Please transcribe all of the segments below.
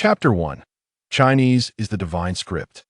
Chapter 1. Chinese is the divine script.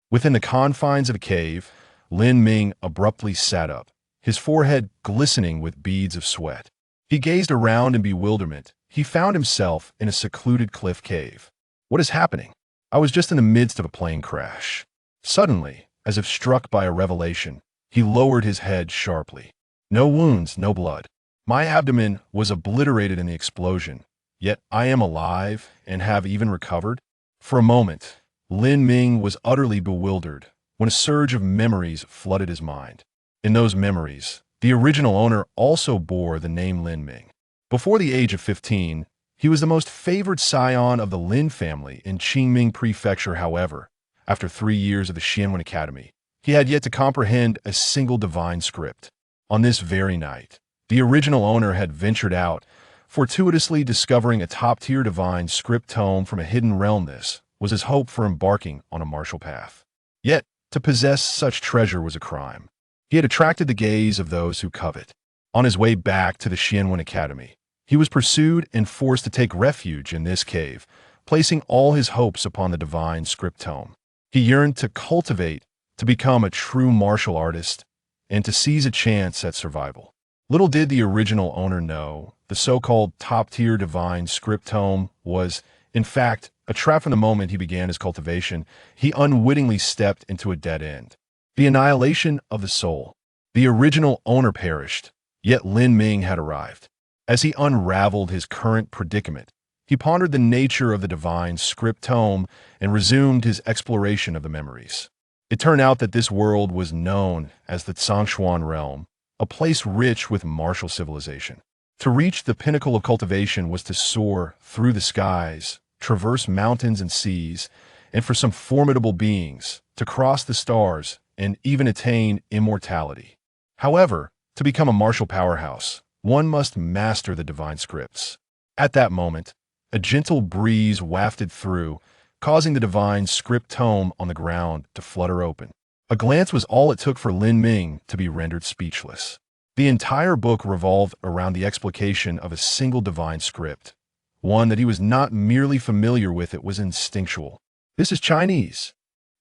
Within the confines of a cave, Lin Ming abruptly sat up, his forehead glistening with beads of sweat. He gazed around in bewilderment. He found himself in a secluded cliff cave. What is happening? I was just in the midst of a plane crash. Suddenly, as if struck by a revelation, he lowered his head sharply. No wounds, no blood. My abdomen was obliterated in the explosion, yet I am alive and have even recovered. For a moment, Lin Ming was utterly bewildered when a surge of memories flooded his mind. In those memories, the original owner also bore the name Lin Ming. Before the age of 15, he was the most favored scion of the Lin family in Qingming Prefecture. However, after 3 years of the Xianwen Academy, he had yet to comprehend a single divine script. On this very night, the original owner had ventured out, fortuitously discovering a top-tier divine script tome from a hidden realm. This was his hope for embarking on a martial path. Yet, to possess such treasure was a crime. He had attracted the gaze of those who covet. On his way back to the Xianwen Academy, he was pursued and forced to take refuge in this cave, placing all his hopes upon the divine script tome. He yearned to cultivate, to become a true martial artist, and to seize a chance at survival. Little did the original owner know, the so-called top-tier divine script tome was, in fact, a trap. From the moment he began his cultivation, he unwittingly stepped into a dead end. The annihilation of the soul. The original owner perished, yet Lin Ming had arrived. As he unraveled his current predicament, he pondered the nature of the divine script tome and resumed his exploration of the memories. It turned out that this world was known as the Zhongshuan realm, a place rich with martial civilization. To reach the pinnacle of cultivation was to soar through the skies, traverse mountains and seas, and for some formidable beings to cross the stars and even attain immortality. However, to become a martial powerhouse, one must master the divine scripts. At that moment, a gentle breeze wafted through, causing the divine script tome on the ground to flutter open. A glance was all it took for Lin Ming to be rendered speechless. The entire book revolved around the explication of a single divine script, one that he was not merely familiar with, it was instinctual. This is Chinese.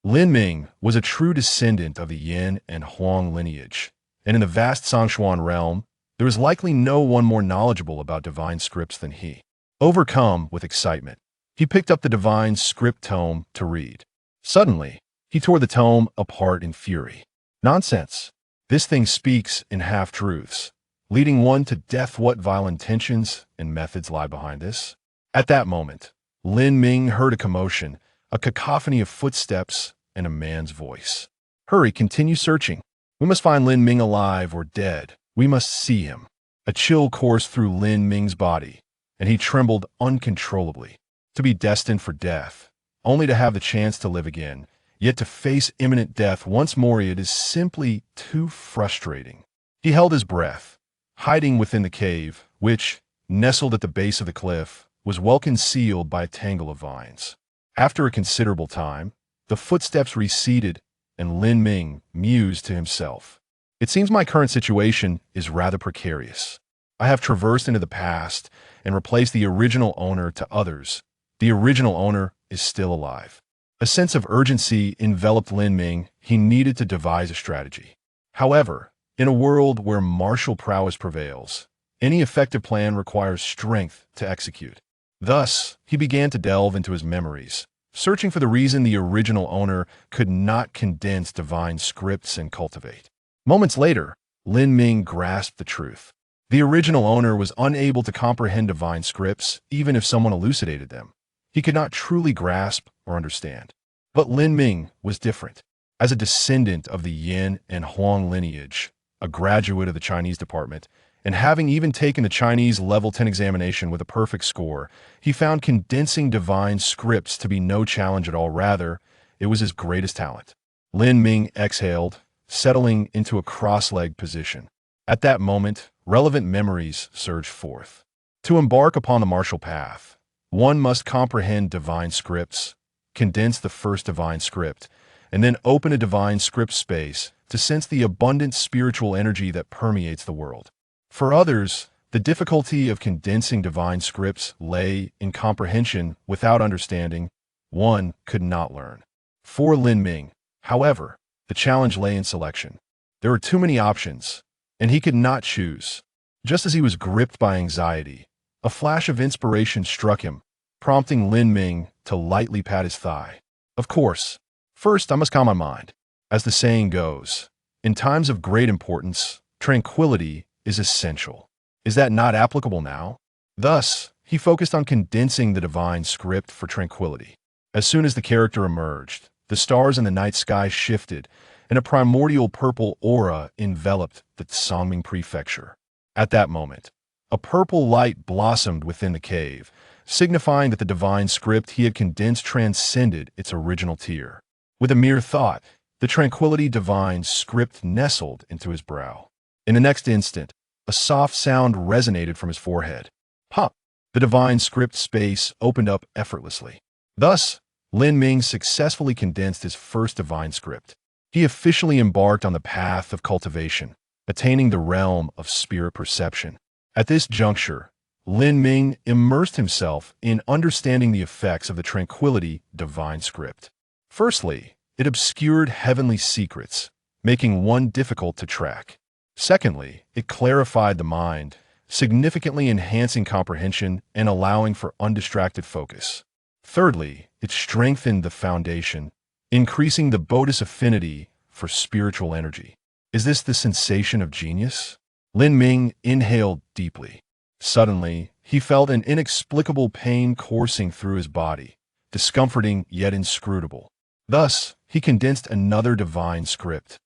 Lin Ming was a true descendant of the Yin and Huang lineage, and in the vast Zhongshuan realm, there was likely no one more knowledgeable about divine scripts than he. Overcome with excitement, he picked up the divine script tome to read. Suddenly, he tore the tome apart in fury. Nonsense. This thing speaks in half-truths, leading one to death. What vile intentions and methods lie behind this? At that moment, Lin Ming heard a commotion, a cacophony of footsteps, and a man's voice. Hurry, continue searching. We must find Lin Ming alive or dead. We must see him. A chill coursed through Lin Ming's body, and he trembled uncontrollably. To be destined for death, only to have the chance to live again, yet to face imminent death once more, it is simply too frustrating. He held his breath, hiding within the cave, which, nestled at the base of the cliff, was well concealed by a tangle of vines. After a considerable time, the footsteps receded, and Lin Ming mused to himself. It seems my current situation is rather precarious. I have traversed into the past and replaced the original owner to others. The original owner is still alive. A sense of urgency enveloped Lin Ming. He needed to devise a strategy. However, in a world where martial prowess prevails, any effective plan requires strength to execute. Thus, he began to delve into his memories, searching for the reason the original owner could not condense divine scripts and cultivate. Moments later, Lin Ming grasped the truth. The original owner was unable to comprehend divine scripts, even if someone elucidated them. He could not truly grasp or understand. But Lin Ming was different. As a descendant of the Yin and Huang lineage, a graduate of the Chinese department, and having even taken the Chinese Level 10 examination with a perfect score, he found condensing divine scripts to be no challenge at all. Rather, it was his greatest talent. Lin Ming exhaled, settling into a cross-legged position. At that moment, relevant memories surged forth. To embark upon the martial path, one must comprehend divine scripts, condense the first divine script, and then open a divine script space to sense the abundant spiritual energy that permeates the world. For others, The difficulty of condensing divine scripts lay in comprehension without understanding. One could not learn. For Lin Ming, however, the challenge lay in selection. There were too many options, and he could not choose. Just as he was gripped by anxiety, a flash of inspiration struck him, prompting Lin Ming to lightly pat his thigh. Of course, first I must calm my mind. As the saying goes, in times of great importance, tranquility is essential. Is that not applicable now? Thus, he focused on condensing the divine script for tranquility. As soon as the character emerged, the stars in the night sky shifted, and a primordial purple aura enveloped the Songming Prefecture. At that moment, a purple light blossomed within the cave, signifying that the divine script he had condensed transcended its original tier. With a mere thought, the tranquility divine script nestled into his brow. In the next instant, a soft sound resonated from his forehead. Pop! The divine script space opened up effortlessly. Thus, Lin Ming successfully condensed his first divine script. He officially embarked on the path of cultivation, attaining the realm of spirit perception. At this juncture, Lin Ming immersed himself in understanding the effects of the tranquility divine script. Firstly, it obscured heavenly secrets, making one difficult to track. Secondly, it clarified the mind, significantly enhancing comprehension and allowing for undistracted focus. Thirdly, it strengthened the foundation, increasing the Bodhi's affinity for spiritual energy. Is this the sensation of genius? Lin Ming inhaled deeply. Suddenly, he felt an inexplicable pain coursing through his body, discomforting yet inscrutable. Thus, he condensed another divine script.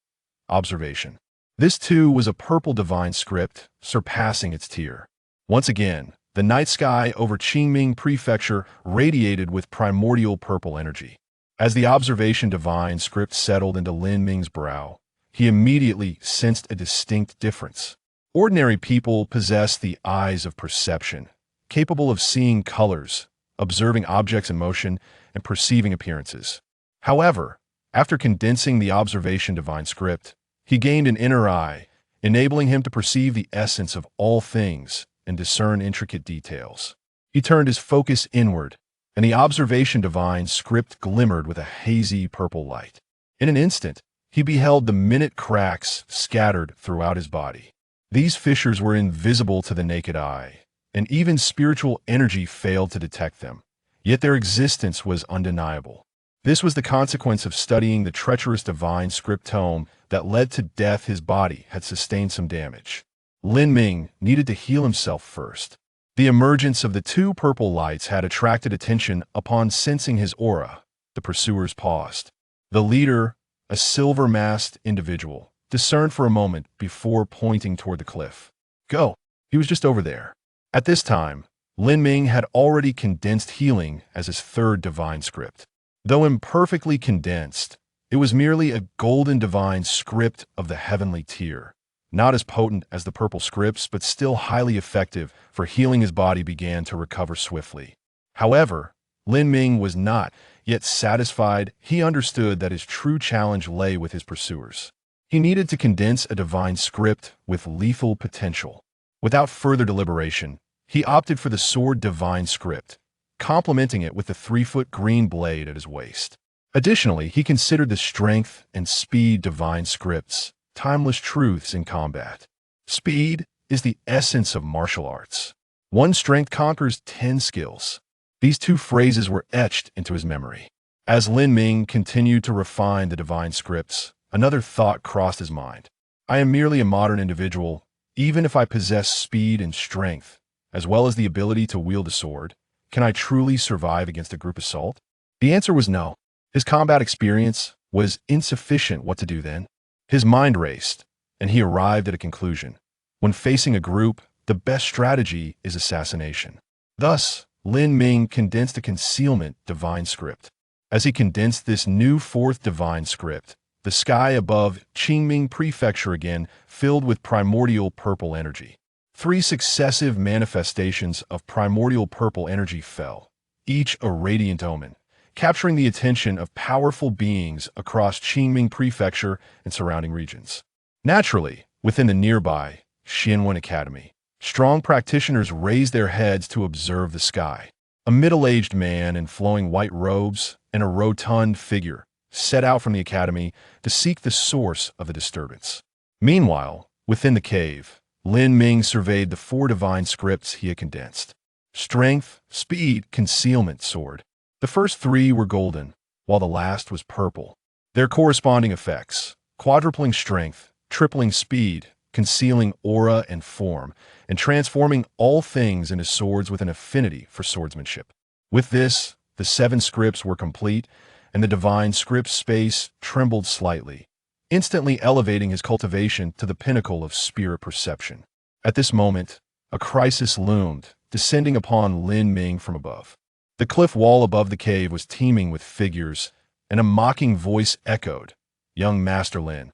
Observation. This too was a purple divine script, surpassing its tier. Once again, the night sky over Qingming Prefecture radiated with primordial purple energy. As the observation divine script settled into Lin Ming's brow, he immediately sensed a distinct difference. Ordinary people possess the eyes of perception, capable of seeing colors, observing objects in motion, and perceiving appearances. However, after condensing the observation divine script, he gained an inner eye, enabling him to perceive the essence of all things and discern intricate details. He turned his focus inward, and the observation divine script glimmered with a hazy purple light. In an instant, he beheld the minute cracks scattered throughout his body. These fissures were invisible to the naked eye, and even spiritual energy failed to detect them, yet their existence was undeniable. This was the consequence of studying the treacherous divine script tome that led to death. His body had sustained some damage. Lin Ming needed to heal himself first. The emergence of the two purple lights had attracted attention. Upon sensing his aura, the pursuers paused. The leader, a silver-masked individual, discerned for a moment before pointing toward the cliff. Go! He was just over there. At this time, Lin Ming had already condensed healing as his third divine script. Though imperfectly condensed, it was merely a golden divine script of the heavenly tier. Not as potent as the purple scripts, but still highly effective for healing. His body began to recover swiftly. However, Lin Ming was not yet satisfied. He understood that his true challenge lay with his pursuers. He needed to condense a divine script with lethal potential. Without further deliberation, he opted for the sword divine script, complementing it with the 3-foot green blade at his waist. Additionally, he considered the strength and speed divine scripts, timeless truths in combat. Speed is the essence of martial arts. One strength conquers 10 skills. These two phrases were etched into his memory. As Lin Ming continued to refine the divine scripts, another thought crossed his mind. I am merely a modern individual. Even if I possess speed and strength, as well as the ability to wield a sword, can I truly survive against a group assault? The answer was no. His combat experience was insufficient. What to do then? His mind raced, and he arrived at a conclusion. When facing a group, the best strategy is assassination. Thus, Lin Ming condensed a concealment divine script. As he condensed this new fourth divine script, the sky above Qingming Prefecture again filled with primordial purple energy. 3 successive manifestations of primordial purple energy fell, each a radiant omen, capturing the attention of powerful beings across Qingming Prefecture and surrounding regions. Naturally, within the nearby Xianwen Academy, Strong practitioners raised their heads to observe the sky. A middle-aged man in flowing white robes and a rotund figure set out from the academy to seek the source of the disturbance. Meanwhile, within the cave, Lin Ming surveyed the four divine scripts he had condensed. Strength, speed, concealment, sword. The first three were golden, while the last was purple. Their corresponding effects: quadrupling strength, tripling speed, concealing aura and form, and transforming all things into swords with an affinity for swordsmanship. With this, the 7 scripts were complete, and the divine script space trembled slightly, instantly elevating his cultivation to the pinnacle of spirit perception. At this moment, a crisis loomed, descending upon Lin Ming from above. The cliff wall above the cave was teeming with figures, and a mocking voice echoed, "Young Master Lin,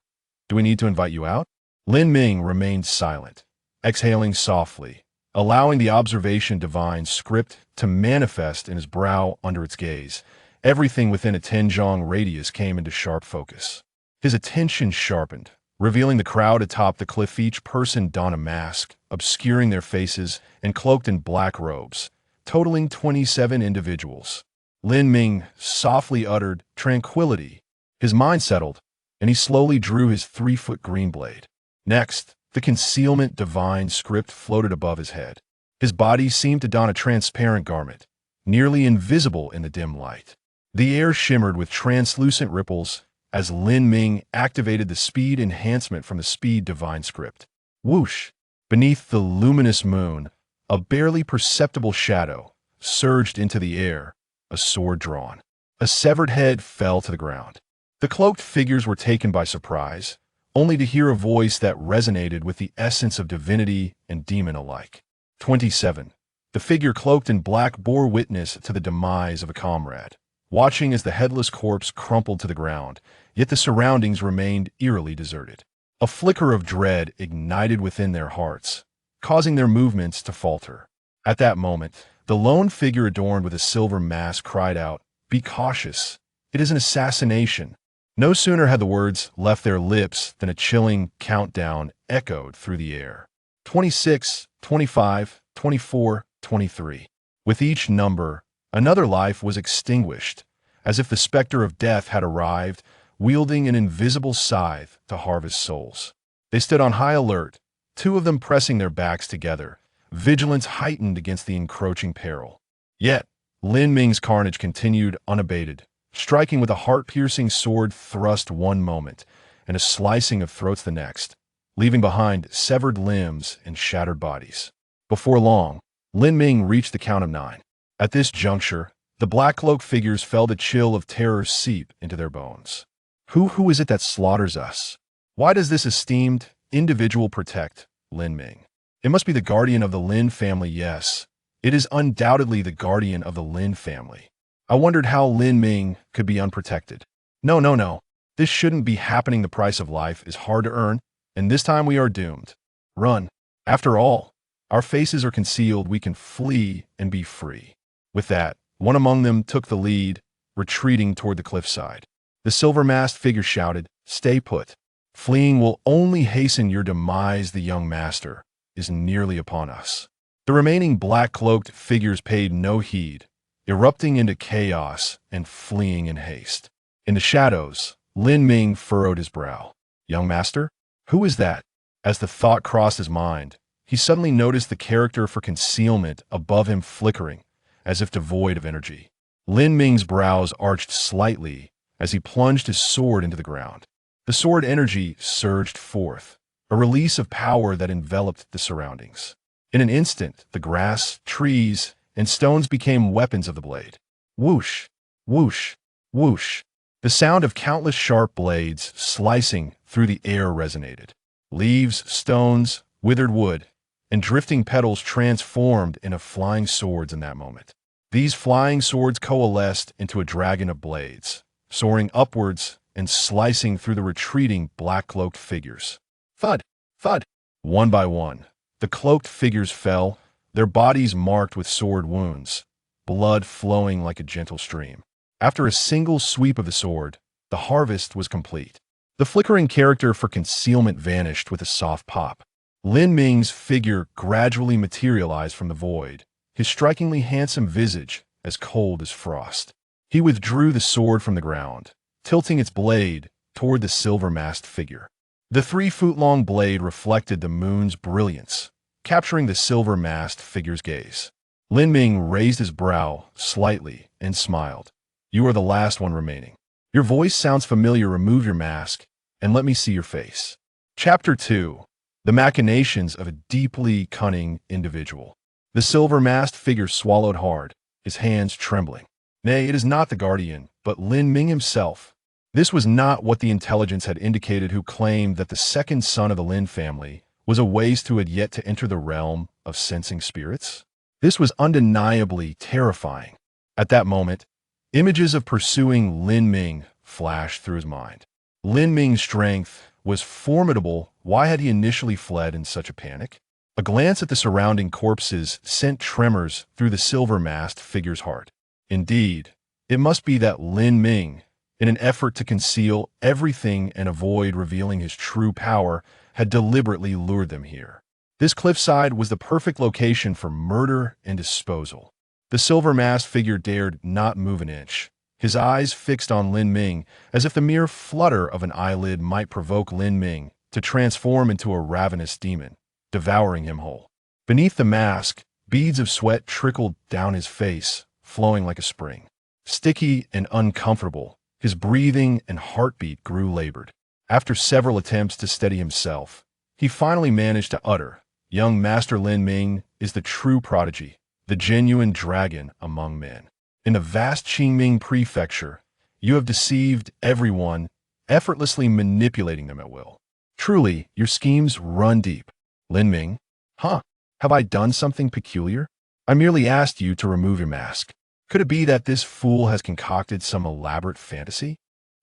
do we need to invite you out?" Lin Ming remained silent, exhaling softly, allowing the observation divine script to manifest in his brow under its gaze. Everything within a 10-jong radius came into sharp focus. His attention sharpened, revealing the crowd atop the cliff. Each person donned a mask, obscuring their faces, and cloaked in black robes, totaling 27 individuals. Lin Ming softly uttered, "Tranquility." His mind settled, and he slowly drew his 3-foot green blade. Next, the concealment divine script floated above his head. His body seemed to don a transparent garment, nearly invisible in the dim light. The air shimmered with translucent ripples as Lin Ming activated the speed enhancement from the speed divine script. Whoosh! Beneath the luminous moon, a barely perceptible shadow surged into the air, a sword drawn. A severed head fell to the ground. The cloaked figures were taken by surprise, only to hear a voice that resonated with the essence of divinity and demon alike. 27. The figure cloaked in black bore witness to the demise of a comrade, watching as the headless corpse crumpled to the ground, yet the surroundings remained eerily deserted. A flicker of dread ignited within their hearts, causing their movements to falter. At that moment, the lone figure adorned with a silver mask cried out, "Be cautious. It is an assassination." No sooner had the words left their lips than a chilling countdown echoed through the air. 26, 25, 24, 23. With each number, another life was extinguished, as if the specter of death had arrived, wielding an invisible scythe to harvest souls. They stood on high alert, 2 of them pressing their backs together, vigilance heightened against the encroaching peril. Yet, Lin Ming's carnage continued unabated, striking with a heart-piercing sword thrust one moment, and a slicing of throats the next, leaving behind severed limbs and shattered bodies. Before long, Lin Ming reached the count of 9. At this juncture, the black-cloaked figures felt a chill of terror seep into their bones. Who is it that slaughters us? Why does this esteemed individual protect Lin Ming? It must be the guardian of the Lin family. Yes, it is undoubtedly the guardian of the Lin family. I wondered how Lin Ming could be unprotected. No. This shouldn't be happening. The price of life is hard to earn, and this time we are doomed. Run. After all, our faces are concealed. We can flee and be free. With that, one among them took the lead, retreating toward the cliffside. The silver-masked figure shouted, "Stay put. Fleeing will only hasten your demise. The young master is nearly upon us." The remaining black-cloaked figures paid no heed, erupting into chaos and fleeing in haste. In the shadows, Lin Ming furrowed his brow. "Young master? Who is that?" As the thought crossed his mind, he suddenly noticed the character for concealment above him flickering, as if devoid of energy. Lin Ming's brows arched slightly as he plunged his sword into the ground. The sword energy surged forth, a release of power that enveloped the surroundings. In an instant, the grass, trees, and stones became weapons of the blade. Whoosh, whoosh, whoosh. The sound of countless sharp blades slicing through the air resonated. Leaves, stones, withered wood, and drifting petals transformed into flying swords in that moment. These flying swords coalesced into a dragon of blades, soaring upwards and slicing through the retreating black-cloaked figures. Thud, thud. One by one, the cloaked figures fell, their bodies marked with sword wounds, blood flowing like a gentle stream. After a single sweep of the sword, the harvest was complete. The flickering character for concealment vanished with a soft pop. Lin Ming's figure gradually materialized from the void, his strikingly handsome visage as cold as frost. He withdrew the sword from the ground, tilting its blade toward the silver-masked figure. The 3-foot-long blade reflected the moon's brilliance, capturing the silver-masked figure's gaze. Lin Ming raised his brow slightly and smiled. "You are the last one remaining. Your voice sounds familiar. Remove your mask and let me see your face." Chapter 2. The Machinations of a Deeply Cunning Individual. The silver-masked figure swallowed hard, his hands trembling. Nay, it is not the Guardian, but Lin Ming himself. This was not what the intelligence had indicated, who claimed that the second son of the Lin family was a waste who had yet to enter the realm of sensing spirits. This was undeniably terrifying. At that moment, images of pursuing Lin Ming flashed through his mind. Lin Ming's strength was formidable. Why had he initially fled in such a panic? A glance at the surrounding corpses sent tremors through the silver-masked figure's heart. Indeed, it must be that Lin Ming, in an effort to conceal everything and avoid revealing his true power, had deliberately lured them here. This cliffside was the perfect location for murder and disposal. The silver-masked figure dared not move an inch, his eyes fixed on Lin Ming, as if the mere flutter of an eyelid might provoke Lin Ming to transform into a ravenous demon, devouring him whole. Beneath the mask, beads of sweat trickled down his face, flowing like a spring. Sticky and uncomfortable, his breathing and heartbeat grew labored. After several attempts to steady himself, he finally managed to utter, "Young Master Lin Ming is the true prodigy, the genuine dragon among men. In the vast Qingming prefecture, you have deceived everyone, effortlessly manipulating them at will. Truly, your schemes run deep. Lin Ming, have I done something peculiar? I merely asked you to remove your mask. Could it be that this fool has concocted some elaborate fantasy?"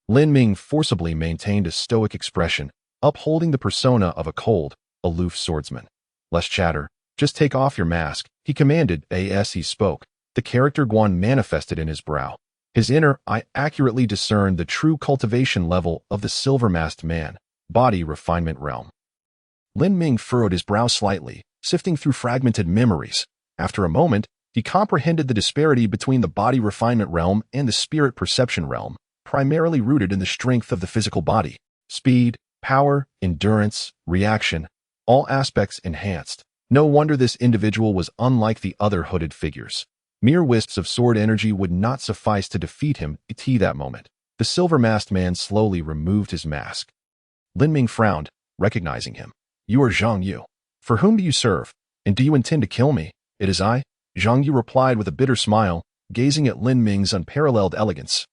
Lin Ming forcibly maintained a stoic expression, upholding the persona of a cold, aloof swordsman. "Less chatter. Just take off your mask," he commanded. As he spoke, the character Guan manifested in his brow. His inner eye accurately discerned the true cultivation level of the silver-masked man, body refinement realm. Lin Ming furrowed his brow slightly, sifting through fragmented memories. After a moment, he comprehended the disparity between the body refinement realm and the spirit perception realm, primarily rooted in the strength of the physical body. Speed, power, endurance, reaction, all aspects enhanced. No wonder this individual was unlike the other hooded figures. Mere wisps of sword energy would not suffice to defeat him at that moment. The silver-masked man slowly removed his mask. Lin Ming frowned, recognizing him. "You are Zhang Yu. For whom do you serve? And do you intend to kill me?" "It is I," Zhang Yu replied with a bitter smile, gazing at Lin Ming's unparalleled elegance.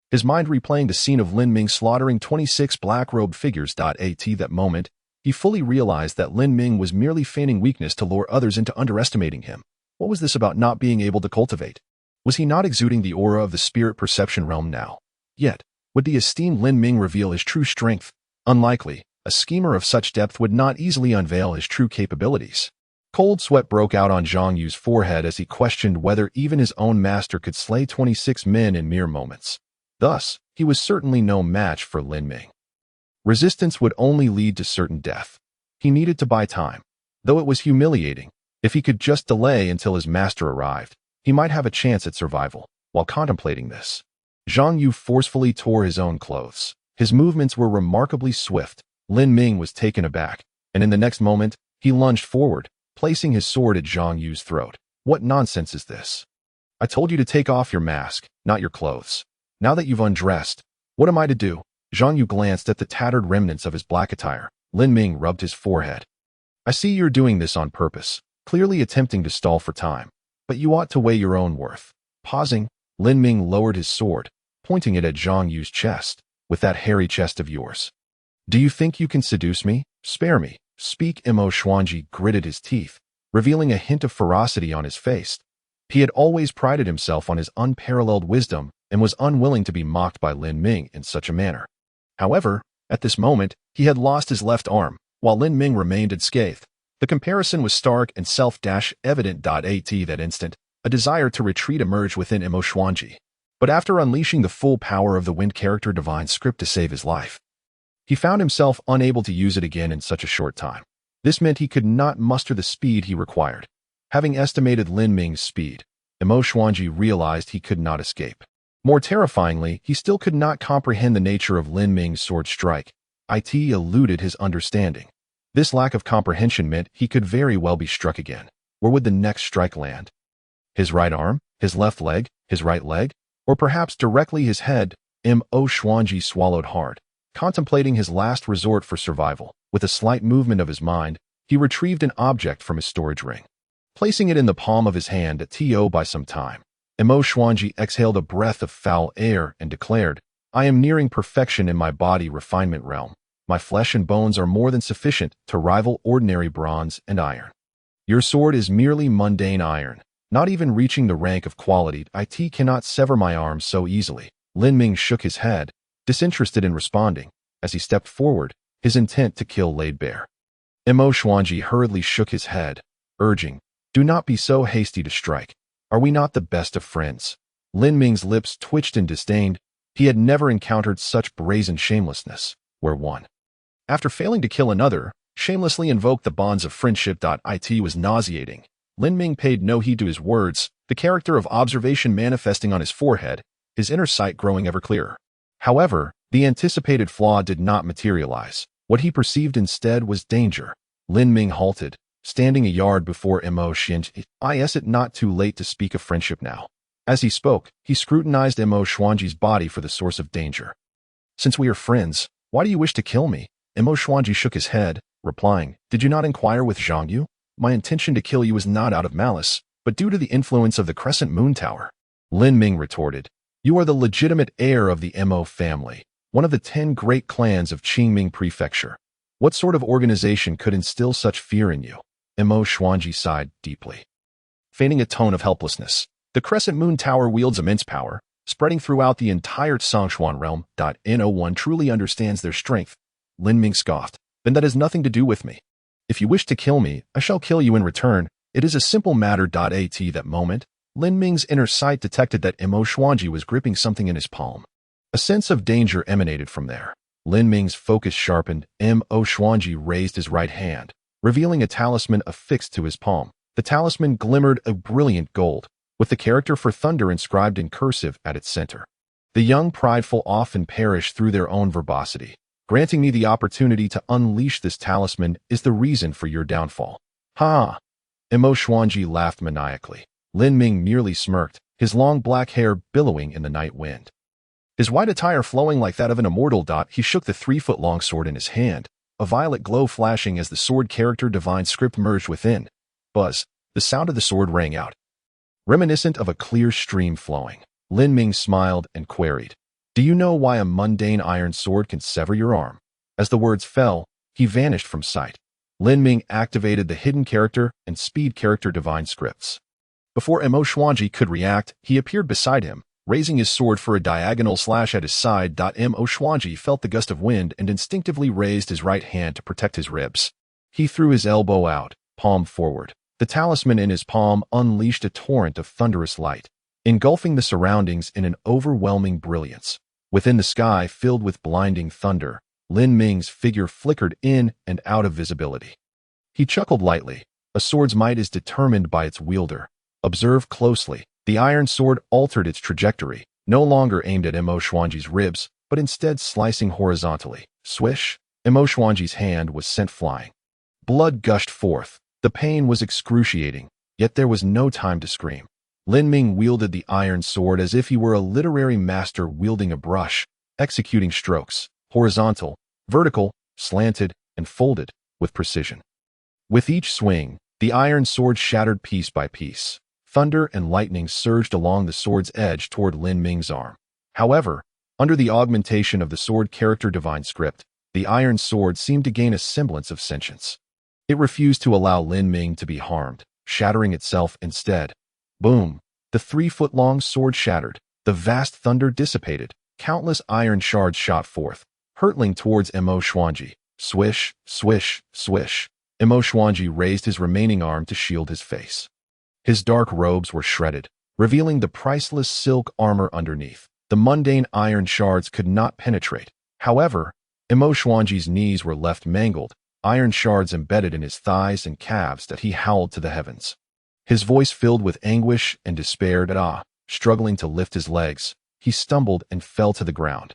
His mind replaying the scene of Lin Ming slaughtering 26 black-robed figures. At that moment, he fully realized that Lin Ming was merely feigning weakness to lure others into underestimating him. What was this about not being able to cultivate? Was he not exuding the aura of the spirit perception realm now? Yet, would the esteemed Lin Ming reveal his true strength? Unlikely. A schemer of such depth would not easily unveil his true capabilities. Cold sweat broke out on Zhang Yu's forehead as he questioned whether even his own master could slay 26 men in mere moments. Thus, he was certainly no match for Lin Ming. Resistance would only lead to certain death. He needed to buy time. Though it was humiliating, if he could just delay until his master arrived, he might have a chance at survival. While contemplating this, Zhang Yu forcefully tore his own clothes. His movements were remarkably swift. Lin Ming was taken aback, and in the next moment, he lunged forward, placing his sword at Zhang Yu's throat. "What nonsense is this? I told you to take off your mask, not your clothes. Now that you've undressed, what am I to do?" Zhang Yu glanced at the tattered remnants of his black attire. Lin Ming rubbed his forehead. "I see you're doing this on purpose, clearly attempting to stall for time. But you ought to weigh your own worth." Pausing, Lin Ming lowered his sword, pointing it at Zhang Yu's chest. "With that hairy chest of yours, do you think you can seduce me? Spare me." Speak. Mo Xuanji gritted his teeth, revealing a hint of ferocity on his face. He had always prided himself on his unparalleled wisdom and was unwilling to be mocked by Lin Ming in such a manner. However, at this moment, he had lost his left arm, while Lin Ming remained unscathed. The comparison was stark and self-evident. At that instant, a desire to retreat emerged within Mo Xuanji. But after unleashing the full power of the wind character divine script to save his life, he found himself unable to use it again in such a short time. This meant he could not muster the speed he required. Having estimated Lin Ming's speed, Emo Xuanji realized he could not escape. More terrifyingly, he still could not comprehend the nature of Lin Ming's sword strike. It eluded his understanding. This lack of comprehension meant he could very well be struck again. Where would the next strike land? His right arm? His left leg? His right leg? Or perhaps directly his head? Mo Xuanji swallowed hard, contemplating his last resort for survival. With a slight movement of his mind, he retrieved an object from his storage ring. Placing it in the palm of his hand at To by some time, Mo Xuanji exhaled a breath of foul air and declared, "I am nearing perfection in my body refinement realm. My flesh and bones are more than sufficient to rival ordinary bronze and iron. Your sword is merely mundane iron, not even reaching the rank of quality. It cannot sever my arms so easily." Lin Ming shook his head, disinterested in responding, as he stepped forward, his intent to kill laid bare. Mo Xuanji hurriedly shook his head, urging, "Do not be so hasty to strike. Are we not the best of friends?" Lin Ming's lips twitched in disdain. He had never encountered such brazen shamelessness, where one, after failing to kill another, shamelessly invoked the bonds of friendship. It was nauseating. Lin Ming paid no heed to his words, the character of observation manifesting on his forehead, his inner sight growing ever clearer. However, the anticipated flaw did not materialize. What he perceived instead was danger. Lin Ming halted, standing a yard before Mo Xuanji. Is it not too late to speak of friendship now? As he spoke, he scrutinized Mo Xuanji's body for the source of danger. "Since we are friends, why do you wish to kill me?" Mo Xuanji shook his head, replying, "Did you not inquire with Zhang Yu? My intention to kill you is not out of malice, but due to the influence of the Crescent Moon Tower." Lin Ming retorted, "You are the legitimate heir of the Mo family, one of the 10 great clans of Qingming Prefecture. What sort of organization could instill such fear in you?" Mo Xuanji sighed deeply, feigning a tone of helplessness. "The Crescent Moon Tower wields immense power, spreading throughout the entire Songshuan realm. No one truly understands their strength." Lin Ming scoffed. "Then that has nothing to do with me. If you wish to kill me, I shall kill you in return. It is a simple matter." At that moment, Lin Ming's inner sight detected that Mo Xuanji was gripping something in his palm. A sense of danger emanated from there. Lin Ming's focus sharpened. Mo Xuanji raised his right hand, revealing a talisman affixed to his palm. The talisman glimmered a brilliant gold, with the character for thunder inscribed in cursive at its center. "The young prideful often perish through their own verbosity. Granting me the opportunity to unleash this talisman is the reason for your downfall." "Ha!" Mo Xuanji laughed maniacally. Lin Ming merely smirked, his long black hair billowing in the night wind. His white attire flowing like that of an immortal. He shook the 3-foot-long sword in his hand, a violet glow flashing as the sword character divine script merged within. Buzz, the sound of the sword rang out, reminiscent of a clear stream flowing. Lin Ming smiled and queried, "Do you know why a mundane iron sword can sever your arm?" As the words fell, he vanished from sight. Lin Ming activated the hidden character and speed character divine scripts. Before Mo Xuanji could react, he appeared beside him, raising his sword for a diagonal slash at his side. Mo Xuanji felt the gust of wind and instinctively raised his right hand to protect his ribs. He threw his elbow out, palm forward. The talisman in his palm unleashed a torrent of thunderous light, engulfing the surroundings in an overwhelming brilliance. Within the sky filled with blinding thunder, Lin Ming's figure flickered in and out of visibility. He chuckled lightly. A sword's might is determined by its wielder. Observe closely. The iron sword altered its trajectory, no longer aimed at Mo Xuanji's ribs, but instead slicing horizontally. Swish! Mo Xuanji's hand was sent flying. Blood gushed forth. The pain was excruciating, yet there was no time to scream. Lin Ming wielded the iron sword as if he were a literary master wielding a brush, executing strokes, horizontal, vertical, slanted, and folded, with precision. With each swing, the iron sword shattered piece by piece. Thunder and lightning surged along the sword's edge toward Lin Ming's arm. However, under the augmentation of the sword character divine script, the iron sword seemed to gain a semblance of sentience. It refused to allow Lin Ming to be harmed, shattering itself instead. Boom! The 3-foot-long sword shattered. The vast thunder dissipated. Countless iron shards shot forth, hurtling towards Mo Xuanji. Swish, swish, swish. Mo Xuanji raised his remaining arm to shield his face. His dark robes were shredded, revealing the priceless silk armor underneath. The mundane iron shards could not penetrate. However, Mo Xuanji's knees were left mangled, iron shards embedded in his thighs and calves that he howled to the heavens. His voice filled with anguish and despair. Struggling to lift his legs, he stumbled and fell to the ground.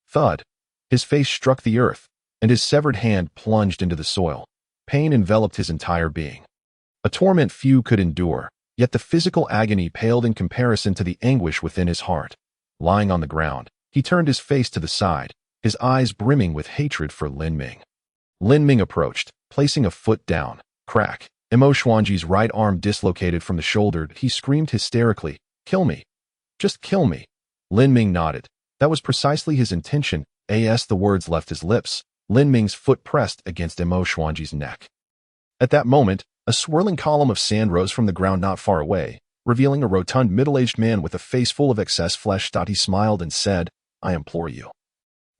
Thud! His face struck the earth, and his severed hand plunged into the soil. Pain enveloped his entire being. A torment few could endure, yet the physical agony paled in comparison to the anguish within his heart. Lying on the ground, he turned his face to the side, his eyes brimming with hatred for Lin Ming. Lin Ming approached, placing a foot down. Crack! Imo Xuanji's right arm dislocated from the shoulder. He screamed hysterically, "Kill me! Just kill me!" Lin Ming nodded. That was precisely his intention. As the words left his lips, Lin Ming's foot pressed against Imo Xuanji's neck. At that moment, a swirling column of sand rose from the ground not far away, revealing a rotund middle-aged man with a face full of excess flesh. He smiled and said, "I implore you,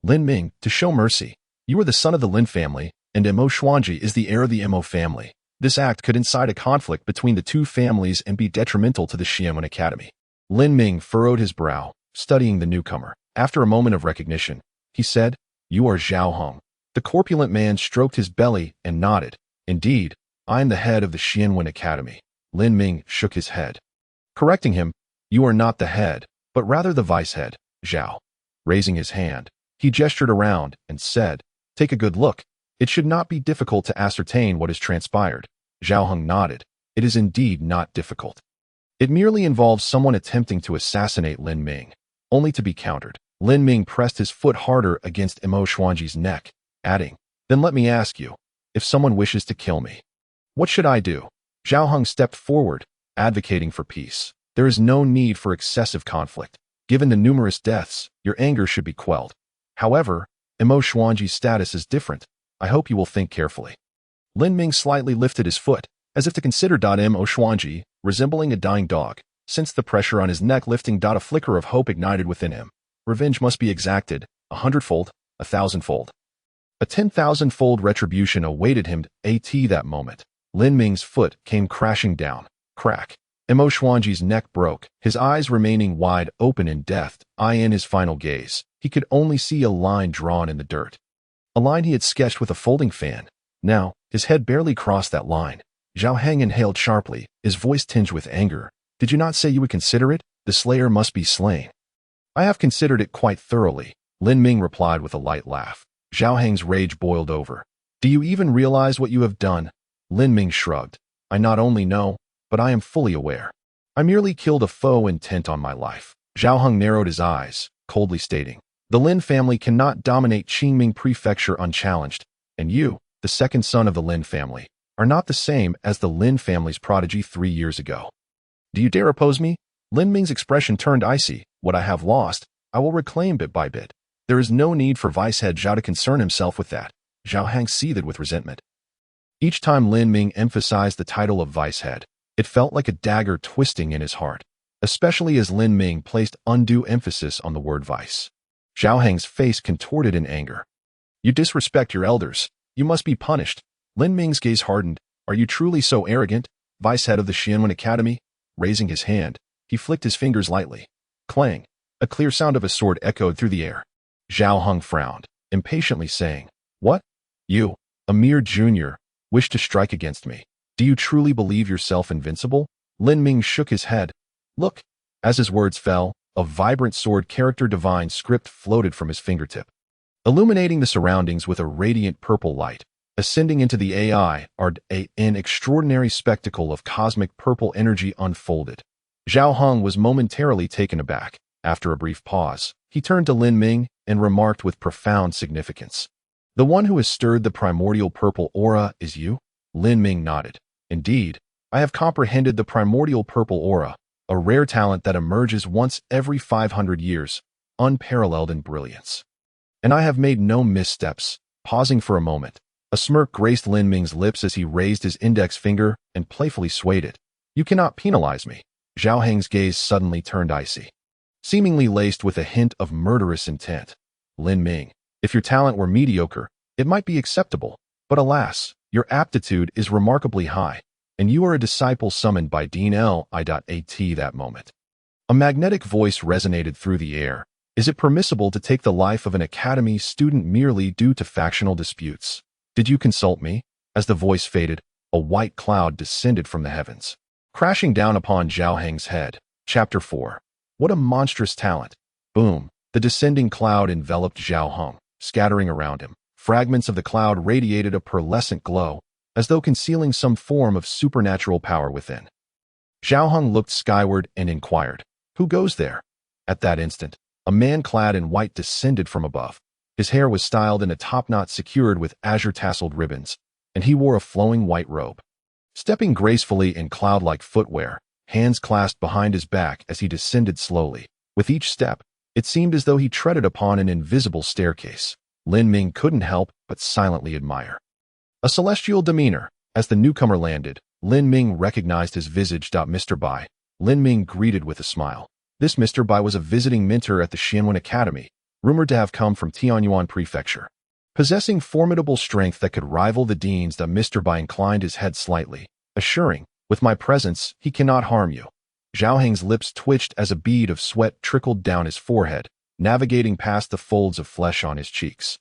Lin Ming, to show mercy. You are the son of the Lin family, and Imo Xuanji is the heir of the Imo family. This act could incite a conflict between the two families and be detrimental to the Xianwen Academy." Lin Ming furrowed his brow, studying the newcomer. After a moment of recognition, he said, "You are Zhao Hong." The corpulent man stroked his belly and nodded. "Indeed, I am the head of the Xianwen Academy." Lin Ming shook his head. Correcting him, "You are not the head, but rather the vice-head, Zhao." Raising his hand, he gestured around and said, "Take a good look. It should not be difficult to ascertain what has transpired." Zhao Hong nodded. "It is indeed not difficult. It merely involves someone attempting to assassinate Lin Ming, only to be countered." Lin Ming pressed his foot harder against Imo Xuanji's neck, adding, "Then let me ask you, if someone wishes to kill me, what should I do?" Zhao Hong stepped forward, advocating for peace. "There is no need for excessive conflict. Given the numerous deaths, your anger should be quelled. However, Imo Xuanji's status is different. I hope you will think carefully." Lin Ming slightly lifted his foot, as if to consider. Imo Xuanji, resembling a dying dog, sensed the pressure on his neck lifting. A flicker of hope ignited within him. Revenge must be exacted, 100-fold, 1,000-fold. A 10,000-fold retribution awaited him. At that moment, Lin Ming's foot came crashing down. Crack! Imo Xuanji's neck broke, his eyes remaining wide open in death. In his final gaze, he could only see a line drawn in the dirt. A line he had sketched with a folding fan. Now, his head barely crossed that line. Zhao Heng inhaled sharply, his voice tinged with anger. "Did you not say you would consider it? The slayer must be slain." "I have considered it quite thoroughly," Lin Ming replied with a light laugh. Zhao Heng's rage boiled over. "Do you even realize what you have done?" Lin Ming shrugged. "I not only know, but I am fully aware. I merely killed a foe intent on my life." Zhao Heng narrowed his eyes, coldly stating, "The Lin family cannot dominate Qingming Prefecture unchallenged, and you, the second son of the Lin family, are not the same as the Lin family's prodigy 3 years ago. Do you dare oppose me?" Lin Ming's expression turned icy. "What I have lost, I will reclaim bit by bit. There is no need for Vice-Head Zhao to concern himself with that." Zhao Heng seethed with resentment. Each time Lin Ming emphasized the title of Vice-Head, it felt like a dagger twisting in his heart, especially as Lin Ming placed undue emphasis on the word vice. Zhao Heng's face contorted in anger. "You disrespect your elders. You must be punished." Lin Ming's gaze hardened. "Are you truly so arrogant, Vice-Head of the Xianwen Academy?" Raising his hand, he flicked his fingers lightly. Clang! A clear sound of a sword echoed through the air. Zhao Heng frowned, impatiently saying, "What? You, a mere junior, wish to strike against me? Do you truly believe yourself invincible?" Lin Ming shook his head. "Look!" As his words fell, a vibrant sword character divine script floated from his fingertip, illuminating the surroundings with a radiant purple light. Ascending into the AI, an extraordinary spectacle of cosmic purple energy unfolded. Zhao Heng was momentarily taken aback. After a brief pause, he turned to Lin Ming and remarked with profound significance, "The one who has stirred the primordial purple aura is you?" Lin Ming nodded. "Indeed, I have comprehended the primordial purple aura, a rare talent that emerges once every 500 years, unparalleled in brilliance. And I have made no missteps." Pausing for a moment, a smirk graced Lin Ming's lips as he raised his index finger and playfully swayed it. "You cannot penalize me." Zhao Heng's gaze suddenly turned icy, seemingly laced with a hint of murderous intent. "Lin Ming, if your talent were mediocre, it might be acceptable, but alas, your aptitude is remarkably high, and you are a disciple summoned by Dean Li.At that moment. A magnetic voice resonated through the air. "Is it permissible to take the life of an academy student merely due to factional disputes?" Did you consult me? As the voice faded, a white cloud descended from the heavens, crashing down upon Zhao Heng's head. Chapter 4. What a monstrous talent. Boom. The descending cloud enveloped Zhao Heng, scattering around him. Fragments of the cloud radiated a pearlescent glow, as though concealing some form of supernatural power within. Zhao Heng looked skyward and inquired, "Who goes there?" At that instant, a man clad in white descended from above. His hair was styled in a topknot secured with azure-tasseled ribbons, and he wore a flowing white robe. Stepping gracefully in cloud-like footwear, hands clasped behind his back as he descended slowly. With each step, it seemed as though he treaded upon an invisible staircase. Lin Ming couldn't help but silently admire. A celestial demeanor. As the newcomer landed, Lin Ming recognized his visage. Mr. Bai. Lin Ming greeted with a smile. This Mr. Bai was a visiting mentor at the Xianwen Academy, rumored to have come from Tianyuan Prefecture. Possessing formidable strength that could rival the dean's, Mr. Bai inclined his head slightly, assuring, "With my presence, he cannot harm you." Zhao Heng's lips twitched as a bead of sweat trickled down his forehead, navigating past the folds of flesh on his cheeks.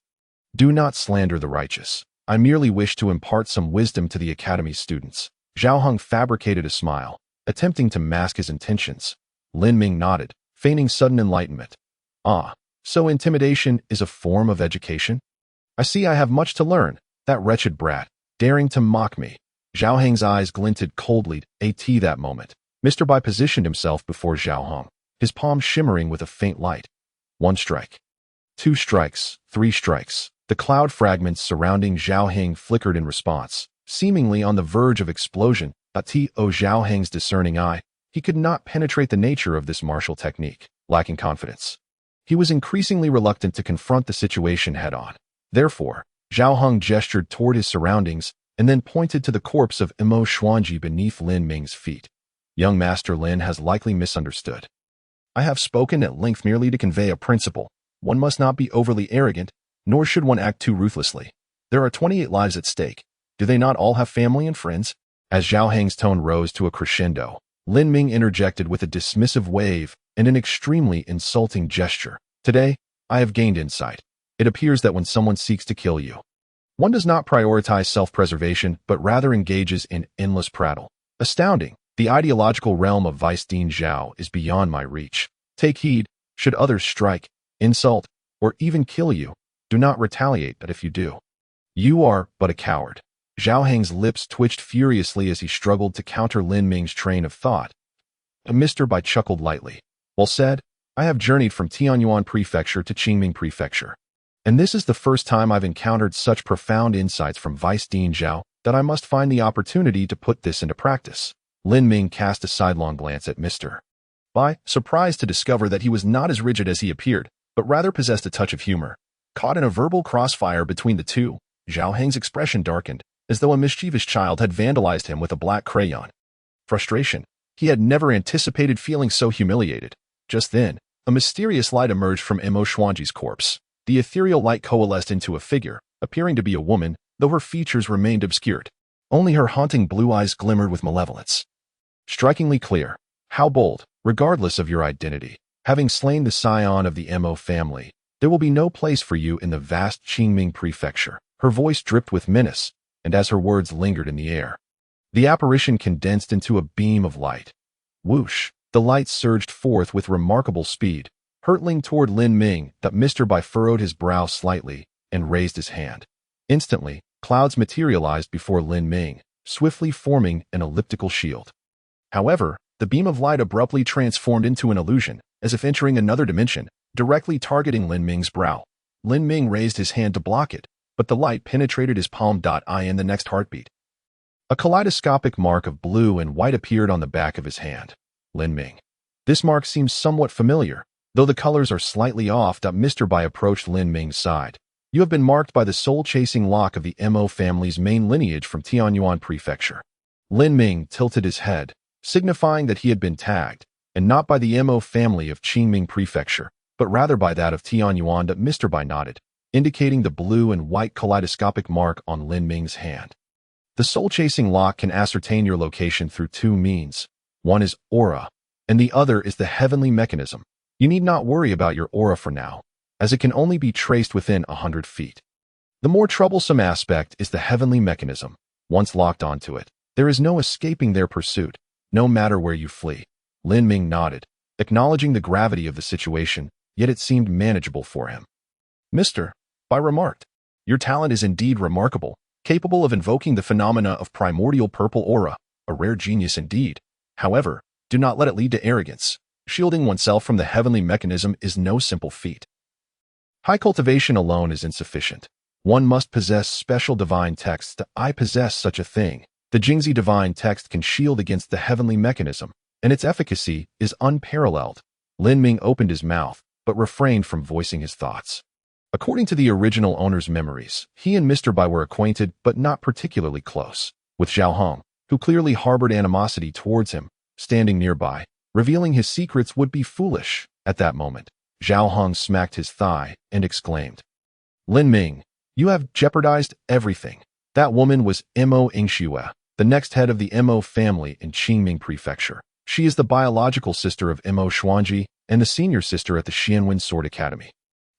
"Do not slander the righteous. I merely wish to impart some wisdom to the Academy's students." Zhao Heng fabricated a smile, attempting to mask his intentions. Lin Ming nodded, feigning sudden enlightenment. "Ah, so intimidation is a form of education? I see I have much to learn. That wretched brat, daring to mock me." Zhao Heng's eyes glinted coldly. That moment, Mr. Bai positioned himself before Zhao Heng, his palm shimmering with a faint light. 1 strike. 2 strikes. 3 strikes. The cloud fragments surrounding Zhao Heng flickered in response, seemingly on the verge of explosion. Zhao Heng's discerning eye, he could not penetrate the nature of this martial technique. Lacking confidence, he was increasingly reluctant to confront the situation head-on. Therefore, Zhao Heng gestured toward his surroundings and then pointed to the corpse of Mo Xuanji beneath Lin Ming's feet. "Young Master Lin has likely misunderstood. I have spoken at length merely to convey a principle. One must not be overly arrogant, nor should one act too ruthlessly. There are 28 lives at stake. Do they not all have family and friends?" As Zhao Heng's tone rose to a crescendo, Lin Ming interjected with a dismissive wave and an extremely insulting gesture. "Today, I have gained insight. It appears that when someone seeks to kill you, one does not prioritize self-preservation, but rather engages in endless prattle. Astounding. The ideological realm of Vice Dean Zhao is beyond my reach. Take heed, should others strike, insult, or even kill you, do not retaliate, but if you do, you are but a coward." Zhao Heng's lips twitched furiously as he struggled to counter Lin Ming's train of thought. Mr. Bai chuckled lightly. "Well said. I have journeyed from Tianyuan Prefecture to Qingming Prefecture, and this is the first time I've encountered such profound insights from Vice Dean Zhao that I must find the opportunity to put this into practice." Lin Ming cast a sidelong glance at Mr. Bai, surprised to discover that he was not as rigid as he appeared, but rather possessed a touch of humor. Caught in a verbal crossfire between the two, Zhao Heng's expression darkened, as though a mischievous child had vandalized him with a black crayon. Frustration. He had never anticipated feeling so humiliated. Just then, a mysterious light emerged from Mo Xuanji's corpse. The ethereal light coalesced into a figure, appearing to be a woman, though her features remained obscured. Only her haunting blue eyes glimmered with malevolence. Strikingly clear. How bold, regardless of your identity. Having slain the scion of the Mo family, there will be no place for you in the vast Qingming Prefecture. Her voice dripped with menace, and as her words lingered in the air, the apparition condensed into a beam of light. Whoosh! The light surged forth with remarkable speed, hurtling toward Lin Ming. Mr. Bai furrowed his brow slightly and raised his hand. Instantly, clouds materialized before Lin Ming, swiftly forming an elliptical shield. However, the beam of light abruptly transformed into an illusion, as if entering another dimension, directly targeting Lin Ming's brow. Lin Ming raised his hand to block it, but the light penetrated his palm. In the next heartbeat, a kaleidoscopic mark of blue and white appeared on the back of his hand. Lin Ming. This mark seems somewhat familiar, though the colors are slightly off. Mr. Bai approached Lin Ming's side. "You have been marked by the soul-chasing lock of the Mo family's main lineage from Tianyuan Prefecture." Lin Ming tilted his head, signifying that he had been tagged, and not by the Mo family of Qingming Prefecture, but rather by that of Tianyuan. Mr. Bai nodded, indicating the blue and white kaleidoscopic mark on Lin Ming's hand. The soul-chasing lock can ascertain your location through 2 means. One is aura, and the other is the heavenly mechanism. You need not worry about your aura for now, as it can only be traced within 100 feet. The more troublesome aspect is the heavenly mechanism. Once locked onto it, there is no escaping their pursuit, no matter where you flee. Lin Ming nodded, acknowledging the gravity of the situation, yet it seemed manageable for him. Mr. Bai remarked, your talent is indeed remarkable, capable of invoking the phenomena of primordial purple aura, a rare genius indeed. However, do not let it lead to arrogance. Shielding oneself from the heavenly mechanism is no simple feat. High cultivation alone is insufficient. One must possess special divine texts. I possess such a thing. The Jingzi divine text can shield against the heavenly mechanism, and its efficacy is unparalleled. Lin Ming opened his mouth, but refrained from voicing his thoughts. According to the original owner's memories, he and Mr. Bai were acquainted but not particularly close, with Zhao Hong, who clearly harbored animosity towards him, standing nearby. Revealing his secrets would be foolish. At that moment, Zhao Hong smacked his thigh and exclaimed, Lin Ming, you have jeopardized everything. That woman was Mo Yingxue, the next head of the Mo family in Qingming Prefecture. She is the biological sister of Mo Xuanji and the senior sister at the Xianwen Sword Academy.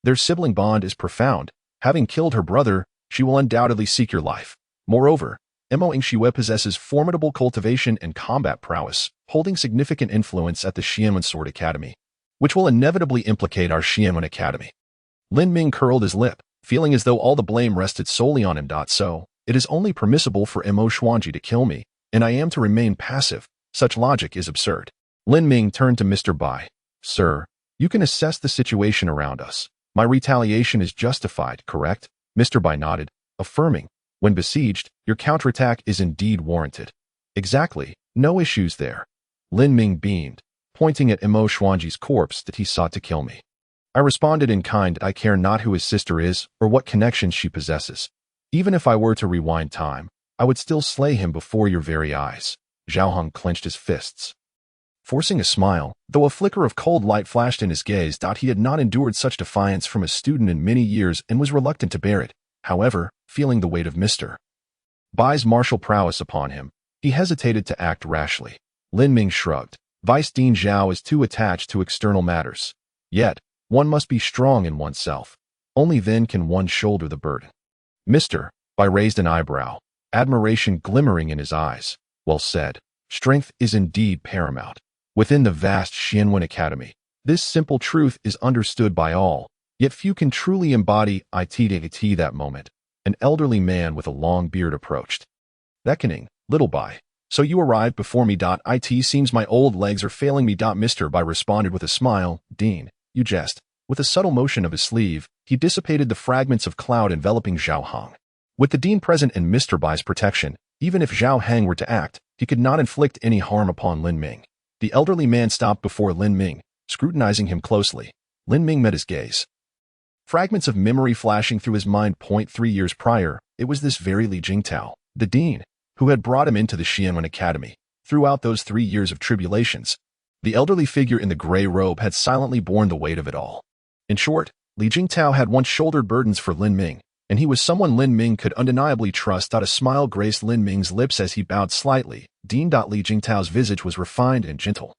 Their sibling bond is profound. Having killed her brother, she will undoubtedly seek your life. Moreover, Mo Yingxue possesses formidable cultivation and combat prowess, holding significant influence at the Xianwen Sword Academy, which will inevitably implicate our Xianwen Academy. Lin Ming curled his lip, feeling as though all the blame rested solely on him. So, it is only permissible for Mo Xuanji to kill me, and I am to remain passive. Such logic is absurd. Lin Ming turned to Mr. Bai. Sir, you can assess the situation around us. My retaliation is justified, correct? Mr. Bai nodded, affirming, when besieged, your counterattack is indeed warranted. Exactly, no issues there. Lin Ming beamed, pointing at Mo Xuanji's corpse that he sought to kill me. I responded in kind. I care not who his sister is or what connections she possesses. Even if I were to rewind time, I would still slay him before your very eyes. Zhao Hong clenched his fists, forcing a smile, though a flicker of cold light flashed in his gaze. He had not endured such defiance from a student in many years and was reluctant to bear it. However, feeling the weight of Mr. Bai's martial prowess upon him, he hesitated to act rashly. Lin Ming shrugged. Vice Dean Zhao is too attached to external matters. Yet, one must be strong in oneself. Only then can one shoulder the burden. Mr. Bai raised an eyebrow, admiration glimmering in his eyes. Well said. Strength is indeed paramount. Within the vast Xianwen Academy, this simple truth is understood by all, yet few can truly embody it. That moment, an elderly man with a long beard approached. Beckoning, little Bai. So you arrived before me. It seems my old legs are failing me. Mr. Bai responded with a smile. Dean, you jest. With a subtle motion of his sleeve, he dissipated the fragments of cloud enveloping Zhao Hong. With the Dean present and Mr. Bai's protection, even if Zhao Hang were to act, he could not inflict any harm upon Lin Ming. The elderly man stopped before Lin Ming, scrutinizing him closely. Lin Ming met his gaze. Fragments of memory flashing through his mind. 3 years prior, it was this very Li Jingtao, the dean, who had brought him into the Xianwen Academy. Throughout those 3 years of tribulations, the elderly figure in the gray robe had silently borne the weight of it all. In short, Li Jingtao had once shouldered burdens for Lin Ming, and he was someone Lin Ming could undeniably trust. A smile graced Lin Ming's lips as he bowed slightly. Dean. Li Jingtao's visage was refined and gentle,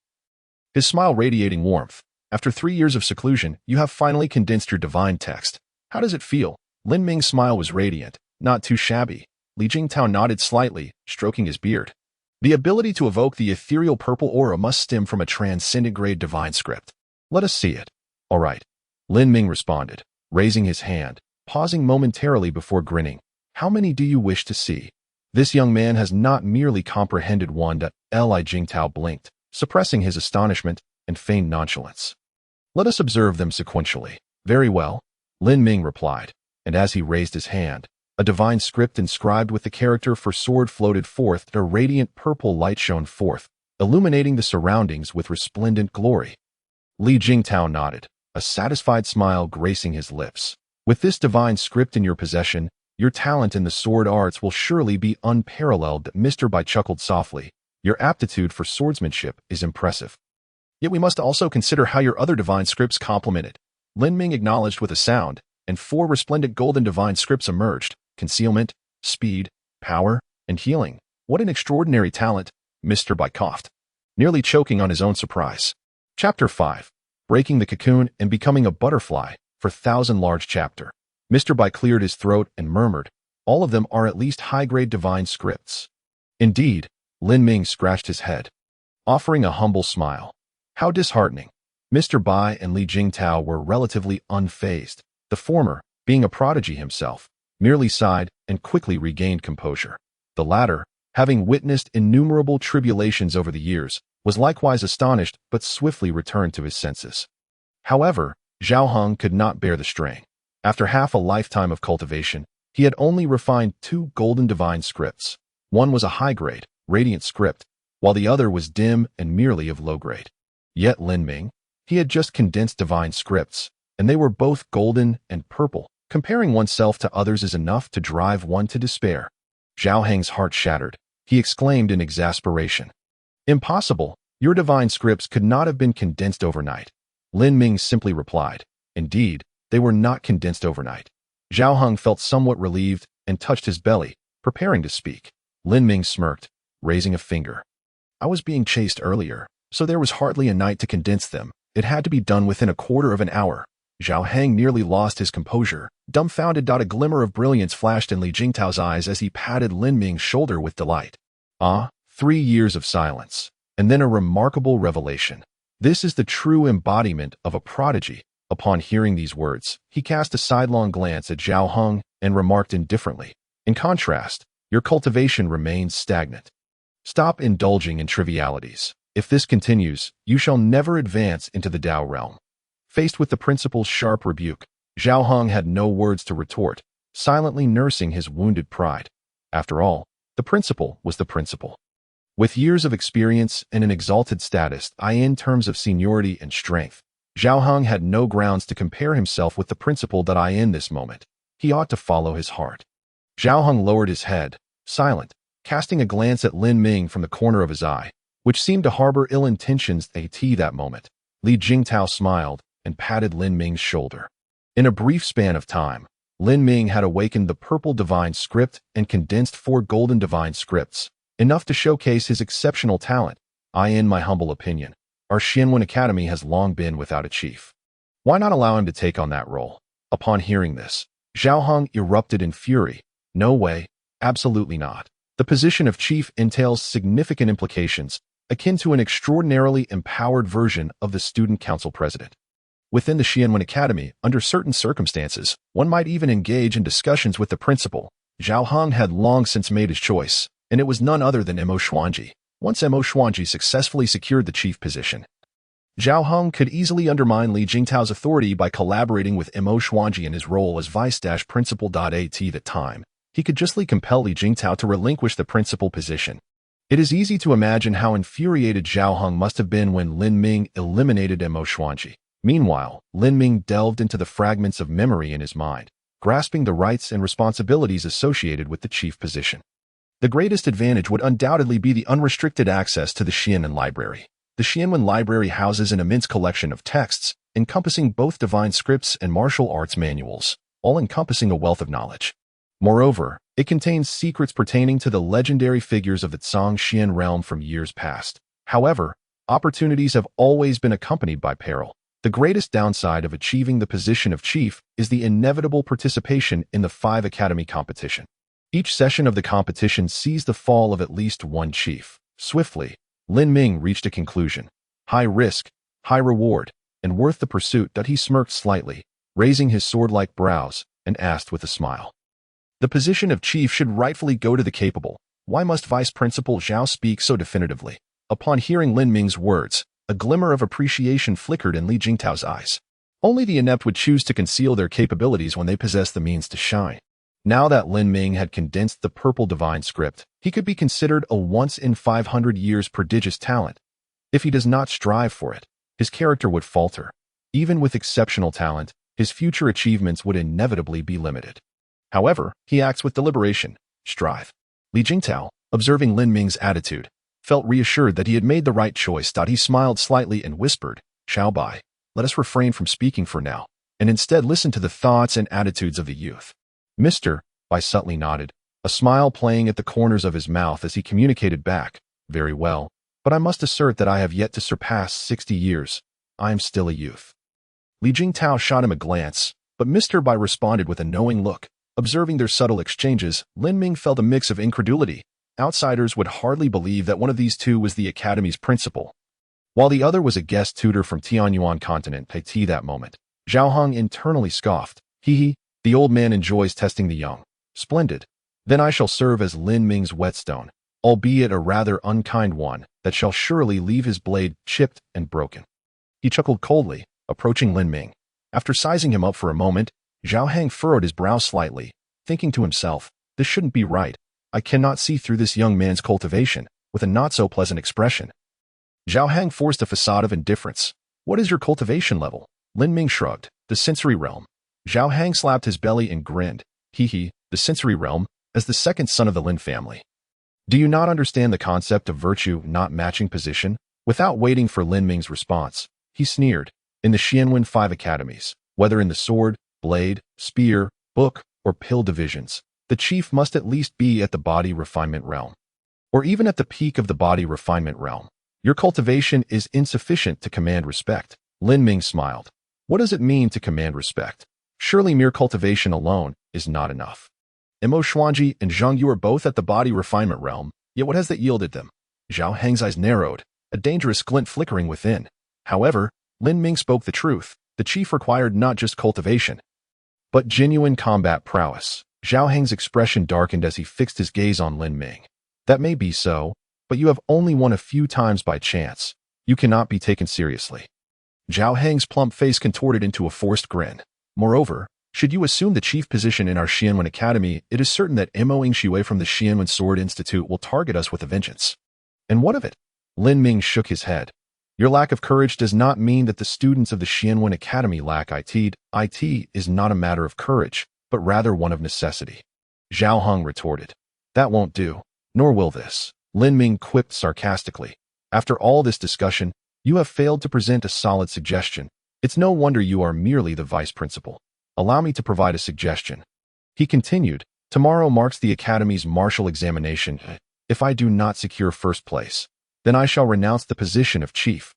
his smile radiating warmth. After 3 years of seclusion, you have finally condensed your divine text. How does it feel? Lin Ming's smile was radiant, not too shabby. Li Jingtao nodded slightly, stroking his beard. The ability to evoke the ethereal purple aura must stem from a transcendent-grade divine script. Let us see it. All right. Lin Ming responded, raising his hand, pausing momentarily before grinning. How many do you wish to see? This young man has not merely comprehended one. Li Jingtao blinked, suppressing his astonishment and feigned nonchalance. Let us observe them sequentially. Very well, Lin Ming replied, and as he raised his hand, a divine script inscribed with the character for sword floated forth. A radiant purple light shone forth, illuminating the surroundings with resplendent glory. Li Jingtao nodded, a satisfied smile gracing his lips. With this divine script in your possession, your talent in the sword arts will surely be unparalleled. Mr. Bai chuckled softly. Your aptitude for swordsmanship is impressive. Yet we must also consider how your other divine scripts complement it. Lin Ming acknowledged with a sound, and 4 resplendent golden divine scripts emerged: concealment, speed, power, and healing. What an extraordinary talent, Mr. Bai coughed, nearly choking on his own surprise. Chapter 5. Breaking the Cocoon and Becoming a Butterfly, for 1000 large chapter. Mr. Bai cleared his throat and murmured, "All of them are at least high-grade divine scripts." Indeed, Lin Ming scratched his head, offering a humble smile. How disheartening. Mr. Bai and Li Jingtao were relatively unfazed. The former, being a prodigy himself, merely sighed and quickly regained composure. The latter, having witnessed innumerable tribulations over the years, was likewise astonished but swiftly returned to his senses. However, Zhao Heng could not bear the strain. After half a lifetime of cultivation, he had only refined 2 golden divine scripts. One was a high-grade, radiant script, while the other was dim and merely of low grade. Yet Lin Ming, he had just condensed divine scripts, and they were both golden and purple. Comparing oneself to others is enough to drive one to despair. Zhao Heng's heart shattered. He exclaimed in exasperation, "Impossible! Your divine scripts could not have been condensed overnight." Lin Ming simply replied, "Indeed, they were not condensed overnight." Zhao Heng felt somewhat relieved and touched his belly, preparing to speak. Lin Ming smirked, raising a finger. "I was being chased earlier, so there was hardly a night to condense them. It had to be done within a quarter of an hour." Zhao Heng nearly lost his composure, dumbfounded. A glimmer of brilliance flashed in Li Jingtao's eyes as he patted Lin Ming's shoulder with delight. 3 years of silence, and then a remarkable revelation. This is the true embodiment of a prodigy. Upon hearing these words, he cast a sidelong glance at Zhao Heng and remarked indifferently, "In contrast, your cultivation remains stagnant. Stop indulging in trivialities. If this continues, you shall never advance into the Tao realm." Faced with the principal's sharp rebuke, Zhao Heng had no words to retort, silently nursing his wounded pride. After all, the principal was the principal. With years of experience and an exalted status, in terms of seniority and strength, Zhao Heng had no grounds to compare himself with the principal that in this moment. He ought to follow his heart. Zhao Heng lowered his head, silent, casting a glance at Lin Ming from the corner of his eye, which seemed to harbor ill intentions at that moment. Li Jingtao smiled and patted Lin Ming's shoulder. In a brief span of time, Lin Ming had awakened the purple divine script and condensed 4 golden divine scripts, enough to showcase his exceptional talent. In my humble opinion, our Xianwen Academy has long been without a chief. Why not allow him to take on that role? Upon hearing this, Zhao Heng erupted in fury. No way, absolutely not. The position of chief entails significant implications, akin to an extraordinarily empowered version of the student council president. Within the Xianwen Academy, under certain circumstances, one might even engage in discussions with the principal. Zhao Heng had long since made his choice, and it was none other than Mo Xuanji. Once Mo Xuanji successfully secured the chief position, Zhao Heng could easily undermine Li Jingtao's authority by collaborating with Mo Xuanji in his role as vice-principal. At that time, he could justly compel Li Jingtao to relinquish the principal position. It is easy to imagine how infuriated Zhao Heng must have been when Lin Ming eliminated Mo Xuanji. Meanwhile, Lin Ming delved into the fragments of memory in his mind, grasping the rights and responsibilities associated with the chief position. The greatest advantage would undoubtedly be the unrestricted access to the Xianwen Library. The Xianwen Library houses an immense collection of texts, encompassing both divine scripts and martial arts manuals, all encompassing a wealth of knowledge. Moreover, it contains secrets pertaining to the legendary figures of the Zhangxian realm from years past. However, opportunities have always been accompanied by peril. The greatest downside of achieving the position of chief is the inevitable participation in the 5 Academy competition. Each session of the competition sees the fall of at least one chief. Swiftly, Lin Ming reached a conclusion. High risk, high reward, and worth the pursuit. He smirked slightly, raising his sword-like brows, and asked with a smile, "The position of chief should rightfully go to the capable. Why must Vice Principal Zhao speak so definitively?" Upon hearing Lin Ming's words, a glimmer of appreciation flickered in Li Jingtao's eyes. Only the inept would choose to conceal their capabilities when they possess the means to shine. Now that Lin Ming had condensed the purple divine script, he could be considered a once-in-500 years prodigious talent. If he does not strive for it, his character would falter. Even with exceptional talent, his future achievements would inevitably be limited. However, he acts with deliberation. Strive. Li Jingtao, observing Lin Ming's attitude, felt reassured that he had made the right choice. He smiled slightly and whispered, "Xiao Bai, let us refrain from speaking for now, and instead listen to the thoughts and attitudes of the youth." Mr. Bai subtly nodded, a smile playing at the corners of his mouth as he communicated back, "Very well, but I must assert that I have yet to surpass 60 years. I am still a youth." Li Jingtao shot him a glance, But Mr. Bai responded with a knowing look. Observing their subtle exchanges, Lin Ming felt a mix of incredulity. Outsiders would hardly believe that one of these two was the academy's principal, while the other was a guest tutor from Tianyuan continent. Tea that moment. Zhao Hong internally scoffed. Hee, the old man enjoys testing the young. Splendid. Then I shall serve as Lin Ming's whetstone, albeit a rather unkind one, that shall surely leave his blade chipped and broken. He chuckled coldly, approaching Lin Ming. After sizing him up for a moment, Zhao Hang furrowed his brow slightly, thinking to himself, this shouldn't be right. I cannot see through this young man's cultivation, with a not-so-pleasant expression. Zhao Hang forced a facade of indifference. What is your cultivation level? Lin Ming shrugged. The sensory realm. Zhao Hang slapped his belly and grinned. The sensory realm, as the second son of the Lin family. Do you not understand the concept of virtue not matching position? Without waiting for Lin Ming's response, he sneered. In the Xianwen 5 academies, whether in the sword, blade, spear, book, or pill divisions, the chief must at least be at the body refinement realm, or even at the peak of the body refinement realm. Your cultivation is insufficient to command respect. Lin Ming smiled. What does it mean to command respect? Surely mere cultivation alone is not enough. Mo Xuanji and Zhang Yu are both at the body refinement realm, yet what has that yielded them? Zhao Hang's eyes narrowed, a dangerous glint flickering within. However, Lin Ming spoke the truth. The chief required not just cultivation, but genuine combat prowess. Zhao Hang's expression darkened as he fixed his gaze on Lin Ming. That may be so, but you have only won a few times by chance. You cannot be taken seriously. Zhao Hang's plump face contorted into a forced grin. Moreover, should you assume the chief position in our Xianwen Academy, it is certain that Mo Yingshui from the Xianwen Sword Institute will target us with a vengeance. And what of it? Lin Ming shook his head. Your lack of courage does not mean that the students of the Xianwen Academy lack IT. IT is not a matter of courage, but rather one of necessity. Zhao Hong retorted. That won't do, nor will this. Lin Ming quipped sarcastically. After all this discussion, you have failed to present a solid suggestion. It's no wonder you are merely the vice principal. Allow me to provide a suggestion. He continued, tomorrow marks the Academy's martial examination. If I do not secure first place, then I shall renounce the position of chief.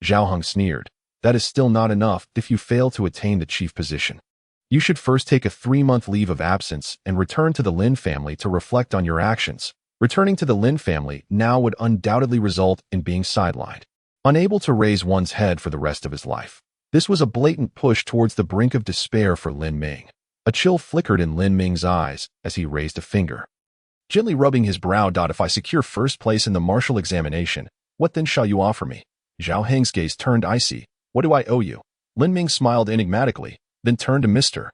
Zhao Hong sneered. That is still not enough if you fail to attain the chief position. You should first take a 3-month leave of absence and return to the Lin family to reflect on your actions. Returning to the Lin family now would undoubtedly result in being sidelined, unable to raise one's head for the rest of his life. This was a blatant push towards the brink of despair for Lin Ming. A chill flickered in Lin Ming's eyes as he raised a finger, gently rubbing his brow. If I secure first place in the martial examination, what then shall you offer me? Zhao Heng's gaze turned icy. What do I owe you? Lin Ming smiled enigmatically, then turned to Mr.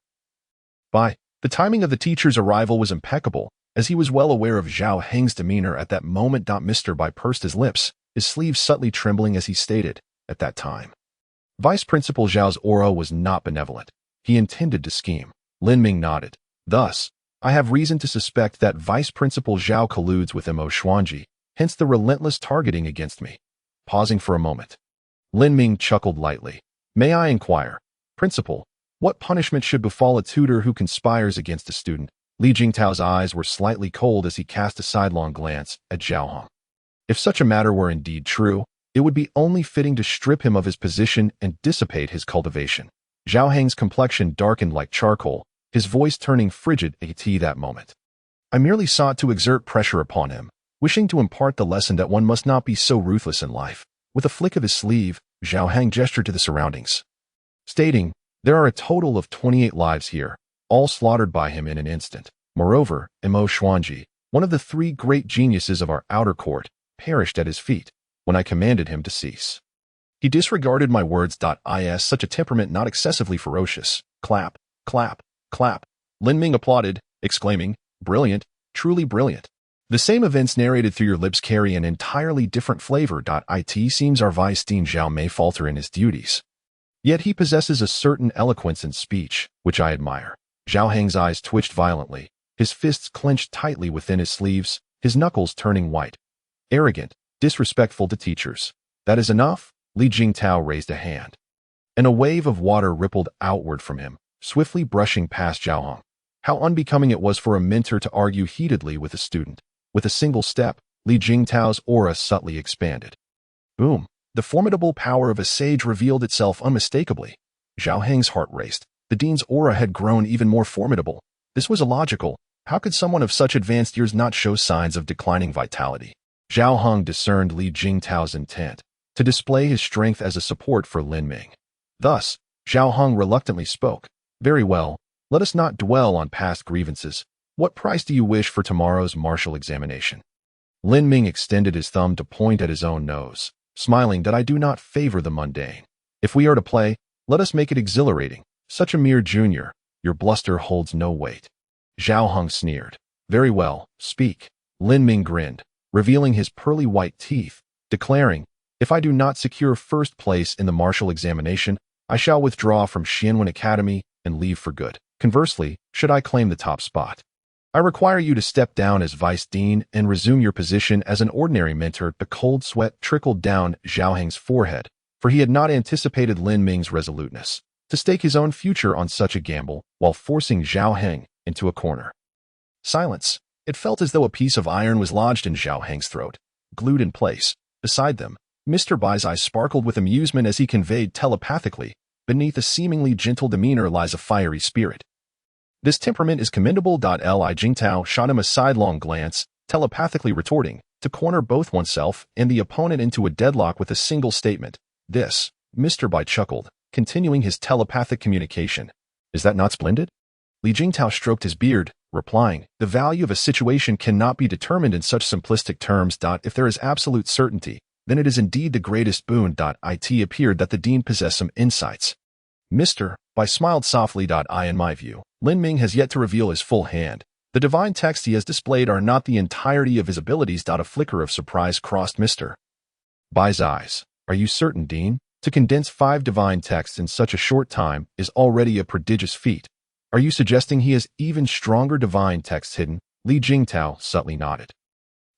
Bai. The timing of the teacher's arrival was impeccable, as he was well aware of Zhao Heng's demeanor at that moment. Mr. Bai pursed his lips, his sleeves subtly trembling as he stated, at that time. Vice Principal Zhao's aura was not benevolent. He intended to scheme. Lin Ming nodded. Thus, I have reason to suspect that Vice Principal Zhao colludes with Mo Xuanji, hence the relentless targeting against me. Pausing for a moment, Lin Ming chuckled lightly. May I inquire, Principal, what punishment should befall a tutor who conspires against a student? Li Jingtao's eyes were slightly cold as he cast a sidelong glance at Zhao Hong. If such a matter were indeed true, it would be only fitting to strip him of his position and dissipate his cultivation. Zhao Heng's complexion darkened like charcoal, his voice turning frigid at that moment. I merely sought to exert pressure upon him, wishing to impart the lesson that one must not be so ruthless in life. With a flick of his sleeve, Zhao Heng gestured to the surroundings, stating, there are a total of 28 lives here, all slaughtered by him in an instant. Moreover, Mo Xuanji, one of the 3 great geniuses of our outer court, perished at his feet when I commanded him to cease. He disregarded my words. Is such a temperament not excessively ferocious? Clap, clap, clap. Lin Ming applauded, exclaiming, brilliant, truly brilliant. The same events narrated through your lips carry an entirely different flavor. It seems our Vice Dean Zhao may falter in his duties. Yet he possesses a certain eloquence in speech, which I admire. Zhao Heng's eyes twitched violently, his fists clenched tightly within his sleeves, his knuckles turning white. Arrogant, disrespectful to teachers. That is enough? Li Jingtao raised a hand, and a wave of water rippled outward from him, swiftly brushing past Zhao Hong. How unbecoming it was for a mentor to argue heatedly with a student. With a single step, Li Jingtao's aura subtly expanded. Boom! The formidable power of a sage revealed itself unmistakably. Zhao Heng's heart raced. The dean's aura had grown even more formidable. This was illogical. How could someone of such advanced years not show signs of declining vitality? Zhao Heng discerned Li Jingtao's intent to display his strength as a support for Lin Ming. Thus, Zhao Heng reluctantly spoke. Very well, let us not dwell on past grievances. What price do you wish for tomorrow's martial examination? Lin Ming extended his thumb to point at his own nose, smiling that I do not favor the mundane. If we are to play, let us make it exhilarating. Such a mere junior, your bluster holds no weight. Zhao Heng sneered. Very well, speak. Lin Ming grinned, revealing his pearly white teeth, declaring, if I do not secure first place in the martial examination, I shall withdraw from Xianwen Academy and leave for good. Conversely, should I claim the top spot, I require you to step down as vice dean and resume your position as an ordinary mentor. The cold sweat trickled down Zhao Heng's forehead, for he had not anticipated Lin Ming's resoluteness to stake his own future on such a gamble while forcing Zhao Heng into a corner. Silence. It felt as though a piece of iron was lodged in Zhao Heng's throat, glued in place. Beside them, Mr. Bai's eyes sparkled with amusement as he conveyed telepathically, beneath a seemingly gentle demeanor lies a fiery spirit. This temperament is commendable. Li Jingtao shot him a sidelong glance, telepathically retorting, to corner both oneself and the opponent into a deadlock with a single statement. This, Mr. Bai chuckled, continuing his telepathic communication. Is that not splendid? Li Jingtao stroked his beard, replying, the value of a situation cannot be determined in such simplistic terms. If there is absolute certainty, then it is indeed the greatest boon. It appeared that the dean possessed some insights. Mr. Bai smiled softly. In my view, Lin Ming has yet to reveal his full hand. The divine texts he has displayed are not the entirety of his abilities. A flicker of surprise crossed Mr. Bai's eyes. Are you certain, Dean? To condense 5 divine texts in such a short time is already a prodigious feat. Are you suggesting he has even stronger divine texts hidden? Li Jingtao subtly nodded.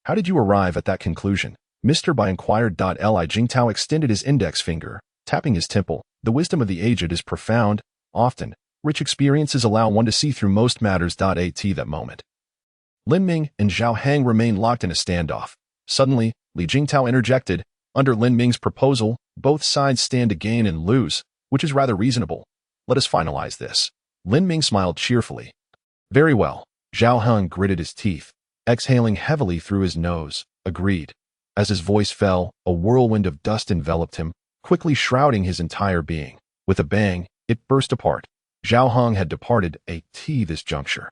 How did you arrive at that conclusion? Mr. Bai inquired. Li Jingtao extended his index finger, tapping his temple. The wisdom of the aged is profound. Often, rich experiences allow one to see through most matters. At that moment, Lin Ming and Zhao Heng remained locked in a standoff. Suddenly, Li Jingtao interjected. Under Lin Ming's proposal, both sides stand to gain and lose, which is rather reasonable. Let us finalize this. Lin Ming smiled cheerfully. Very well. Zhao Heng gritted his teeth, exhaling heavily through his nose, agreed. As his voice fell, a whirlwind of dust enveloped him, quickly shrouding his entire being. With a bang, it burst apart. Zhao Heng had departed this juncture.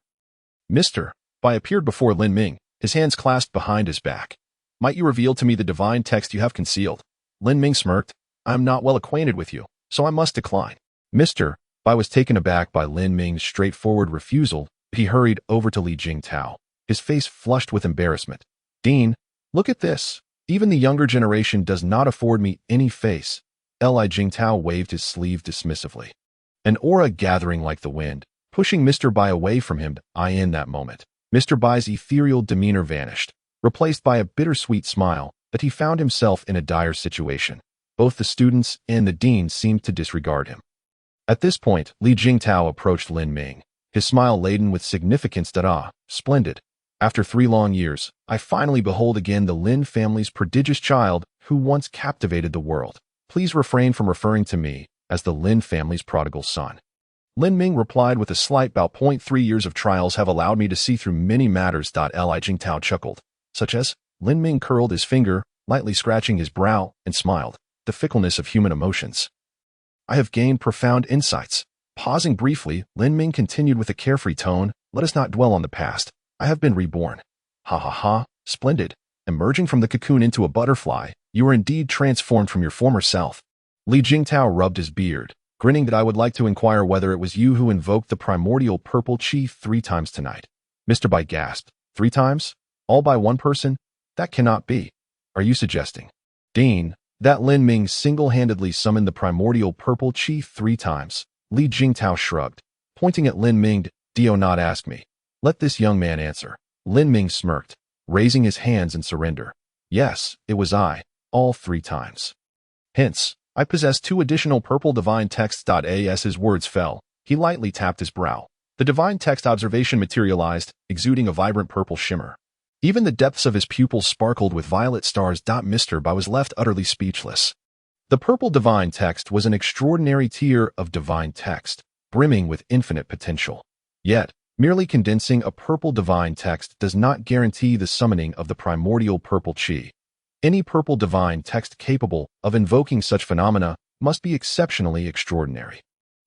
Mr. Bai appeared before Lin Ming, his hands clasped behind his back. Might you reveal to me the divine text you have concealed? Lin Ming smirked. I am not well acquainted with you, so I must decline. Mr. Bai was taken aback by Lin Ming's straightforward refusal. He hurried over to Li Jingtao, his face flushed with embarrassment. Dean, look at this. Even the younger generation does not afford me any face. Li Jingtao waved his sleeve dismissively, an aura gathering like the wind, pushing Mr. Bai away from him. In that moment, Mr. Bai's ethereal demeanor vanished, replaced by a bittersweet smile, that he found himself in a dire situation. Both the students and the dean seemed to disregard him. At this point, Li Jingtao approached Lin Ming, his smile laden with significance. Splendid. After 3 long years, I finally behold again the Lin family's prodigious child who once captivated the world. Please refrain from referring to me as the Lin family's prodigal son. Lin Ming replied with a slight bow. 3 years of trials have allowed me to see through many matters. Li Jingtao chuckled, such as. Lin Ming curled his finger, lightly scratching his brow, and smiled. The fickleness of human emotions. I have gained profound insights. Pausing briefly, Lin Ming continued with a carefree tone. Let us not dwell on the past. I have been reborn. Ha ha ha, splendid. Emerging from the cocoon into a butterfly, you are indeed transformed from your former self. Li Jingtao rubbed his beard, grinning. That I would like to inquire whether it was you who invoked the primordial purple chi 3 times tonight. Mr. Bai gasped. 3 times? All by one person? That cannot be. Are you suggesting, Dean, that Lin Ming single-handedly summoned the primordial purple chi 3 times? Li Jingtao shrugged, pointing at Lin Ming. Do not ask me. Let this young man answer. Lin Ming smirked, raising his hands in surrender. Yes, it was I, all 3 times. Hence, I possess 2 additional purple divine texts. As his words fell, he lightly tapped his brow. The divine text observation materialized, exuding a vibrant purple shimmer. Even the depths of his pupils sparkled with violet stars. Mr. Bai was left utterly speechless. The purple divine text was an extraordinary tier of divine text, brimming with infinite potential. Yet, merely condensing a purple divine text does not guarantee the summoning of the primordial purple chi. Any purple divine text capable of invoking such phenomena must be exceptionally extraordinary.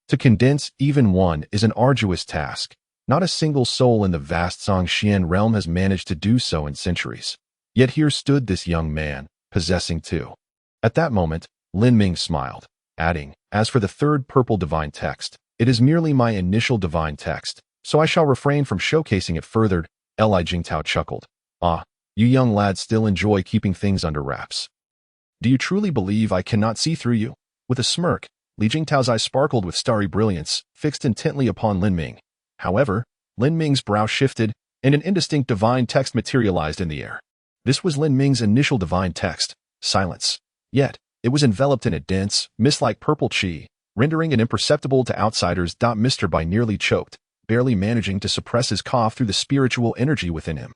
To condense even one is an arduous task. Not a single soul in the vast Zhongxian realm has managed to do so in centuries. Yet here stood this young man, possessing two. At that moment, Lin Ming smiled, adding, "As for the third purple divine text, it is merely my initial divine text, so I shall refrain from showcasing it further." Li Jingtao chuckled. "Ah, you young lads still enjoy keeping things under wraps. Do you truly believe I cannot see through you?" With a smirk, Li Jingtao's eyes sparkled with starry brilliance, fixed intently upon Lin Ming. However, Lin Ming's brow shifted, and an indistinct divine text materialized in the air. This was Lin Ming's initial divine text, silence. Yet, it was enveloped in a dense, mist-like purple chi, rendering it imperceptible to outsiders. Mr. Bai nearly choked, barely managing to suppress his cough through the spiritual energy within him.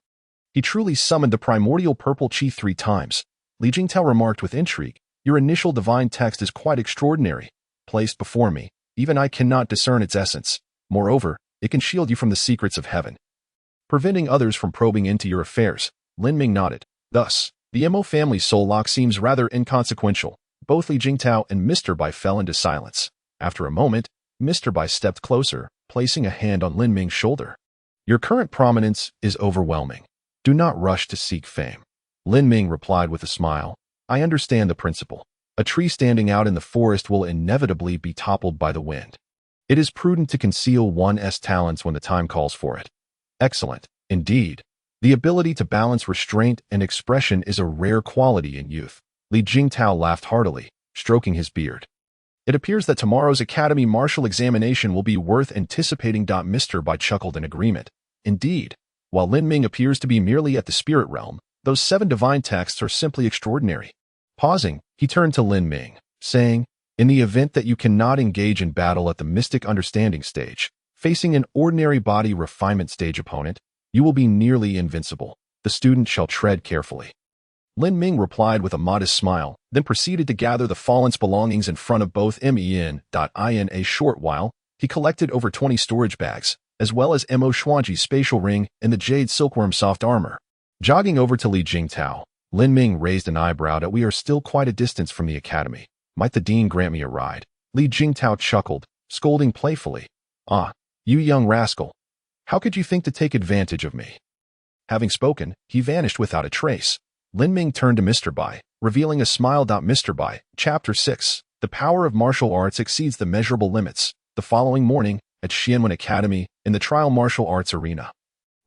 He truly summoned the primordial purple chi 3 times. Li Jingtao remarked with intrigue, "Your initial divine text is quite extraordinary. Placed before me, even I cannot discern its essence. Moreover, it can shield you from the secrets of heaven, preventing others from probing into your affairs." Lin Ming nodded. Thus, the Mo family's soul lock seems rather inconsequential. Both Li Jingtao and Mr. Bai fell into silence. After a moment, Mr. Bai stepped closer, placing a hand on Lin Ming's shoulder. "Your current prominence is overwhelming. Do not rush to seek fame." Lin Ming replied with a smile, "I understand the principle. A tree standing out in the forest will inevitably be toppled by the wind. It is prudent to conceal one's talents when the time calls for it." "Excellent, indeed. The ability to balance restraint and expression is a rare quality in youth." Li Jingtao laughed heartily, stroking his beard. "It appears that tomorrow's Academy Martial examination will be worth anticipating." Mr. Bai chuckled in agreement. Indeed, while Lin Ming appears to be merely at the spirit realm, those 7 divine texts are simply extraordinary. Pausing, he turned to Lin Ming, saying, "In the event that you cannot engage in battle at the mystic understanding stage, facing an ordinary body refinement stage opponent, you will be nearly invincible. The student shall tread carefully." Lin Ming replied with a modest smile, then proceeded to gather the fallen's belongings in front of both Men. In a short while, he collected over 20 storage bags, as well as Mo Xuanji's spatial ring and the jade silkworm soft armor. Jogging over to Li Jingtao, Lin Ming raised an eyebrow. "We are still quite a distance from the academy. Might the dean grant me a ride?" Li Jingtao chuckled, scolding playfully, "Ah, you young rascal. How could you think to take advantage of me?" Having spoken, he vanished without a trace. Lin Ming turned to Mr. Bai, revealing a smile. Mr. Bai, Chapter 6, The Power of Martial Arts Exceeds the Measurable Limits. The following morning, at Xianwen Academy, in the Trial Martial Arts Arena.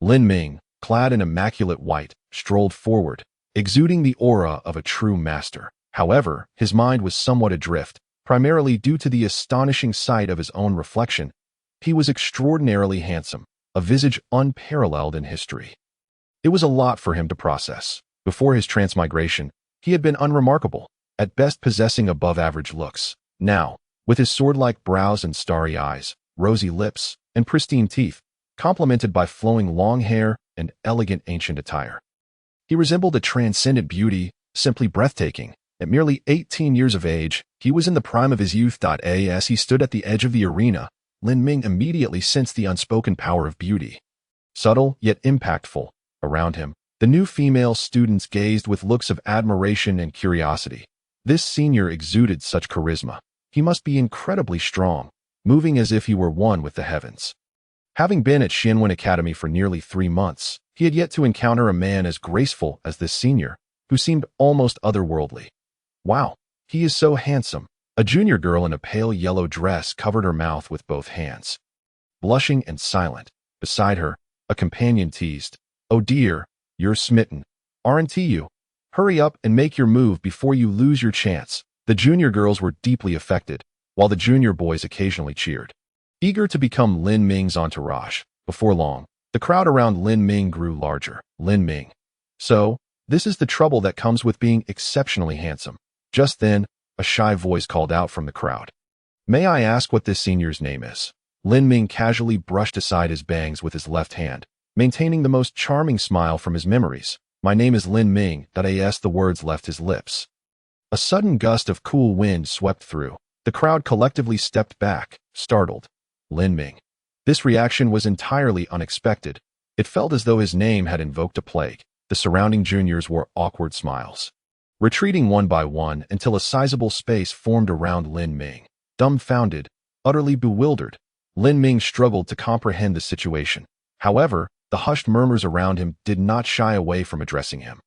Lin Ming, clad in immaculate white, strolled forward, exuding the aura of a true master. However, his mind was somewhat adrift, primarily due to the astonishing sight of his own reflection. He was extraordinarily handsome, a visage unparalleled in history. It was a lot for him to process. Before his transmigration, he had been unremarkable, at best possessing above-average looks. Now, with his sword-like brows and starry eyes, rosy lips, and pristine teeth, complemented by flowing long hair and elegant ancient attire, he resembled a transcendent beauty, simply breathtaking. At merely 18 years of age, he was in the prime of his youth. As he stood at the edge of the arena, Lin Ming immediately sensed the unspoken power of beauty. Subtle yet impactful, around him, the new female students gazed with looks of admiration and curiosity. This senior exuded such charisma. He must be incredibly strong, moving as if he were one with the heavens. Having been at Xianwen Academy for nearly 3 months, he had yet to encounter a man as graceful as this senior, who seemed almost otherworldly. "Wow, he is so handsome." A junior girl in a pale yellow dress covered her mouth with both hands. Blushing and silent, beside her, a companion teased, "Oh dear, you're smitten, aren't you? Hurry up and make your move before you lose your chance." The junior girls were deeply affected, while the junior boys occasionally cheered. Eager to become Lin Ming's entourage, before long, the crowd around Lin Ming grew larger. Lin Ming. So, this is the trouble that comes with being exceptionally handsome. Just then, a shy voice called out from the crowd. "May I ask what this senior's name is?" Lin Ming casually brushed aside his bangs with his left hand, maintaining the most charming smile from his memories. "My name is Lin Ming." As the words left his lips, a sudden gust of cool wind swept through. The crowd collectively stepped back, startled. Lin Ming. This reaction was entirely unexpected. It felt as though his name had invoked a plague. The surrounding juniors wore awkward smiles, retreating one by one until a sizable space formed around Lin Ming. Dumbfounded, utterly bewildered, Lin Ming struggled to comprehend the situation. However, the hushed murmurs around him did not shy away from addressing him.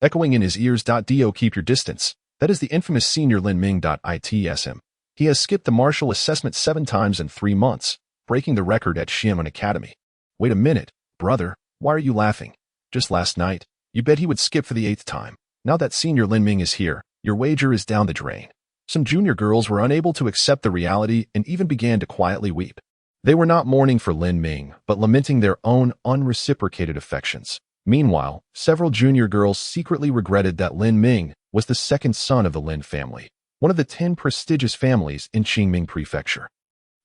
Echoing in his ears, "Do keep your distance. That is the infamous senior Lin Ming. Its him. He has skipped the martial assessment 7 times in 3 months, breaking the record at Xiamen Academy." "Wait a minute, brother, why are you laughing? Just last night, you bet he would skip for the 8th time. Now that senior Lin Ming is here, your wager is down the drain." Some junior girls were unable to accept the reality and even began to quietly weep. They were not mourning for Lin Ming, but lamenting their own unreciprocated affections. Meanwhile, several junior girls secretly regretted that Lin Ming was the second son of the Lin family, one of the 10 prestigious families in Qingming Prefecture.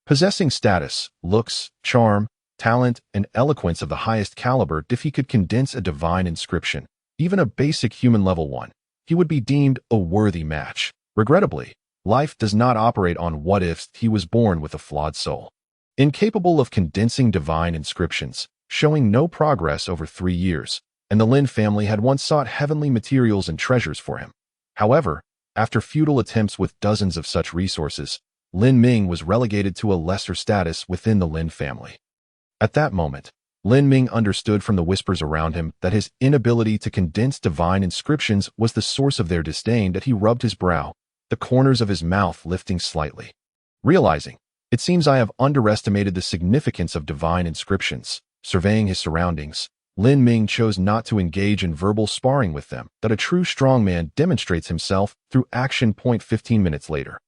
Possessing status, looks, charm, talent, and eloquence of the highest caliber, if he could condense a divine inscription, even a basic human level one, he would be deemed a worthy match. Regrettably, life does not operate on what-ifs. He was born with a flawed soul, incapable of condensing divine inscriptions, showing no progress over 3 years, and the Lin family had once sought heavenly materials and treasures for him. However, after futile attempts with dozens of such resources, Lin Ming was relegated to a lesser status within the Lin family. At that moment, Lin Ming understood from the whispers around him that his inability to condense divine inscriptions was the source of their disdain. That he rubbed his brow, the corners of his mouth lifting slightly. Realizing, "It seems I have underestimated the significance of divine inscriptions," surveying his surroundings, Lin Ming chose not to engage in verbal sparring with them. That a true strongman demonstrates himself through action. 15 minutes later,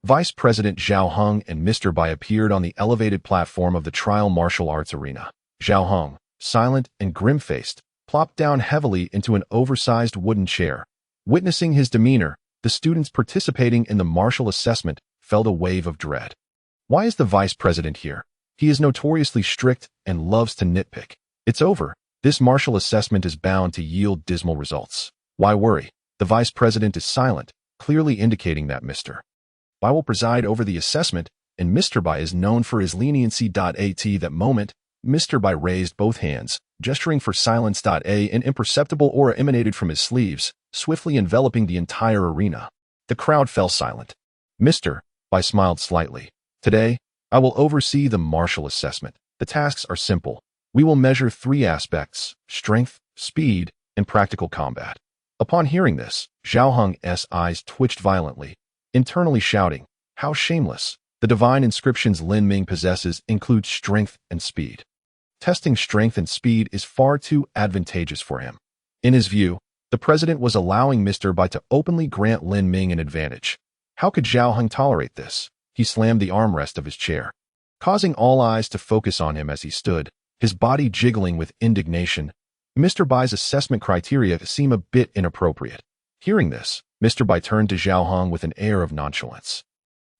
Vice President Zhao Heng and Mr. Bai appeared on the elevated platform of the trial martial arts arena. Zhao Heng, silent and grim-faced, plopped down heavily into an oversized wooden chair. Witnessing his demeanor, the students participating in the martial assessment felt a wave of dread. Why is the vice president here? He is notoriously strict and loves to nitpick. It's over. This martial assessment is bound to yield dismal results. Why worry? The vice president is silent, clearly indicating that Mr. Bai will preside over the assessment, and Mr. Bai is known for his leniency. At that moment, Mr. Bai raised both hands, gesturing for silence. An imperceptible aura emanated from his sleeves, swiftly enveloping the entire arena. The crowd fell silent. Mr. Bai smiled slightly. "Today, I will oversee the martial assessment. The tasks are simple. We will measure 3 aspects: strength, speed, and practical combat." Upon hearing this, Zhao Heng's eyes twitched violently, internally shouting, "How shameless!" The divine inscriptions Lin Ming possesses include strength and speed. Testing strength and speed is far too advantageous for him. In his view, the president was allowing Mr. Bai to openly grant Lin Ming an advantage. How could Zhao Heng tolerate this? He slammed the armrest of his chair, causing all eyes to focus on him as he stood, his body jiggling with indignation. Mr. Bai's assessment criteria seem a bit inappropriate. Hearing this, Mr. Bai turned to Zhao Heng with an air of nonchalance.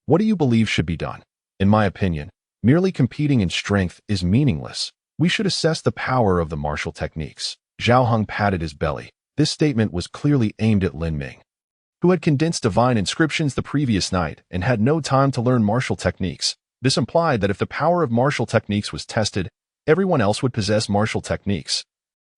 "What do you believe should be done? In my opinion, merely competing in strength is meaningless. We should assess the power of the martial techniques." Zhao Heng patted his belly. This statement was clearly aimed at Lin Ming, who had condensed divine inscriptions the previous night and had no time to learn martial techniques. This implied that if the power of martial techniques was tested, everyone else would possess martial techniques,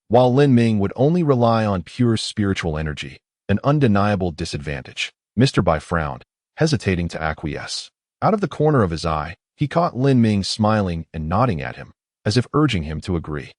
while Lin Ming would only rely on pure spiritual energy, an undeniable disadvantage. Mr. Bai frowned, hesitating to acquiesce. Out of the corner of his eye, he caught Lin Ming smiling and nodding at him, as if urging him to agree.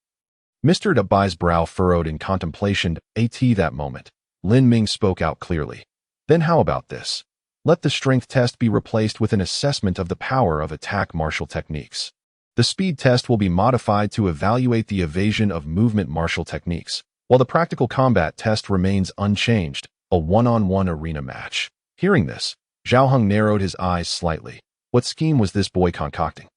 Mr. Bai's brow furrowed in contemplation. At that moment, Lin Ming spoke out clearly. "Then how about this? Let the strength test be replaced with an assessment of the power of attack martial techniques. The speed test will be modified to evaluate the evasion of movement martial techniques, while the practical combat test remains unchanged, a one-on-one arena match." Hearing this, Zhao Heng narrowed his eyes slightly. What scheme was this boy concocting?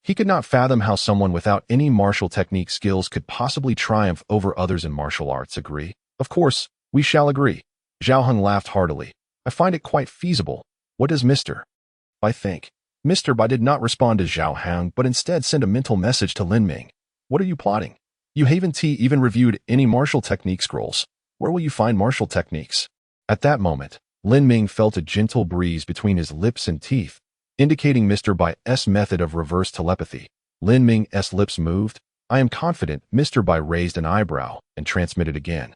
He could not fathom how someone without any martial technique skills could possibly triumph over others in martial arts. "Agree? Of course, we shall agree." Zhao Heng laughed heartily. "I find it quite feasible. What does Mr. Bai think?" Mr. Bai did not respond to Zhao Heng, but instead sent a mental message to Lin Ming. "What are you plotting? You haven't even reviewed any martial technique scrolls. Where will you find martial techniques?" At that moment, Lin Ming felt a gentle breeze between his lips and teeth, indicating Mr. Bai's method of reverse telepathy. Lin Ming's lips moved. I am confident. Mr. Bai raised an eyebrow and transmitted again.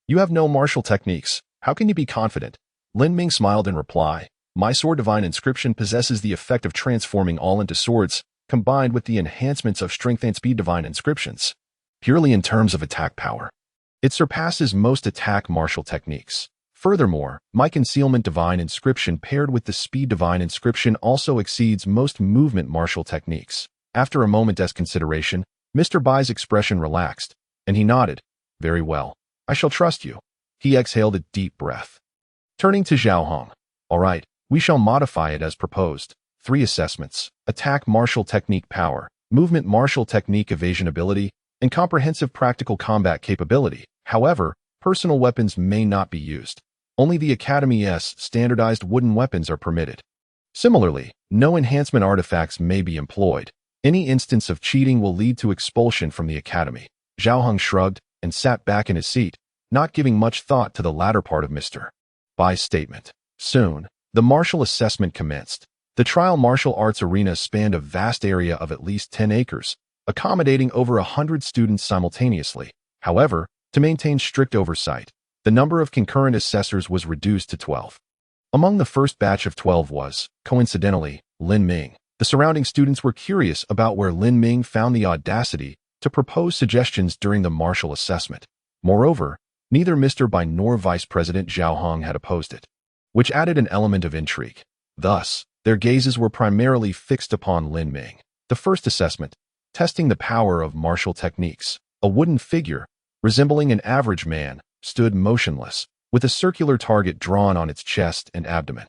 You have no martial techniques. How can you be confident? Lin Ming smiled in reply. My sword divine inscription possesses the effect of transforming all into swords, combined with the enhancements of strength and speed divine inscriptions. Purely in terms of attack power, it surpasses most attack martial techniques. Furthermore, my concealment divine inscription paired with the speed divine inscription also exceeds most movement martial techniques. After a moment's consideration, Mr. Bai's expression relaxed, and he nodded. Very well. I shall trust you. He exhaled a deep breath. Turning to Zhao Hong. All right, we shall modify it as proposed. 3 assessments: attack martial technique power, movement martial technique evasion ability, and comprehensive practical combat capability. However, personal weapons may not be used. Only the Academy's standardized wooden weapons are permitted. Similarly, no enhancement artifacts may be employed. Any instance of cheating will lead to expulsion from the Academy. Zhao Hong shrugged and sat back in his seat, not giving much thought to the latter part of Mr. Bai's statement. Soon, the martial assessment commenced. The trial martial arts arena spanned a vast area of at least 10 acres, accommodating over 100 students simultaneously. However, to maintain strict oversight, the number of concurrent assessors was reduced to 12. Among the first batch of 12 was, coincidentally, Lin Ming. The surrounding students were curious about where Lin Ming found the audacity to propose suggestions during the martial assessment. Moreover, neither Mr. Bai nor Vice President Zhao Hong had opposed it, which added an element of intrigue. Thus, their gazes were primarily fixed upon Lin Ming. The first assessment, testing the power of martial techniques. A wooden figure, resembling an average man, stood motionless, with a circular target drawn on its chest and abdomen.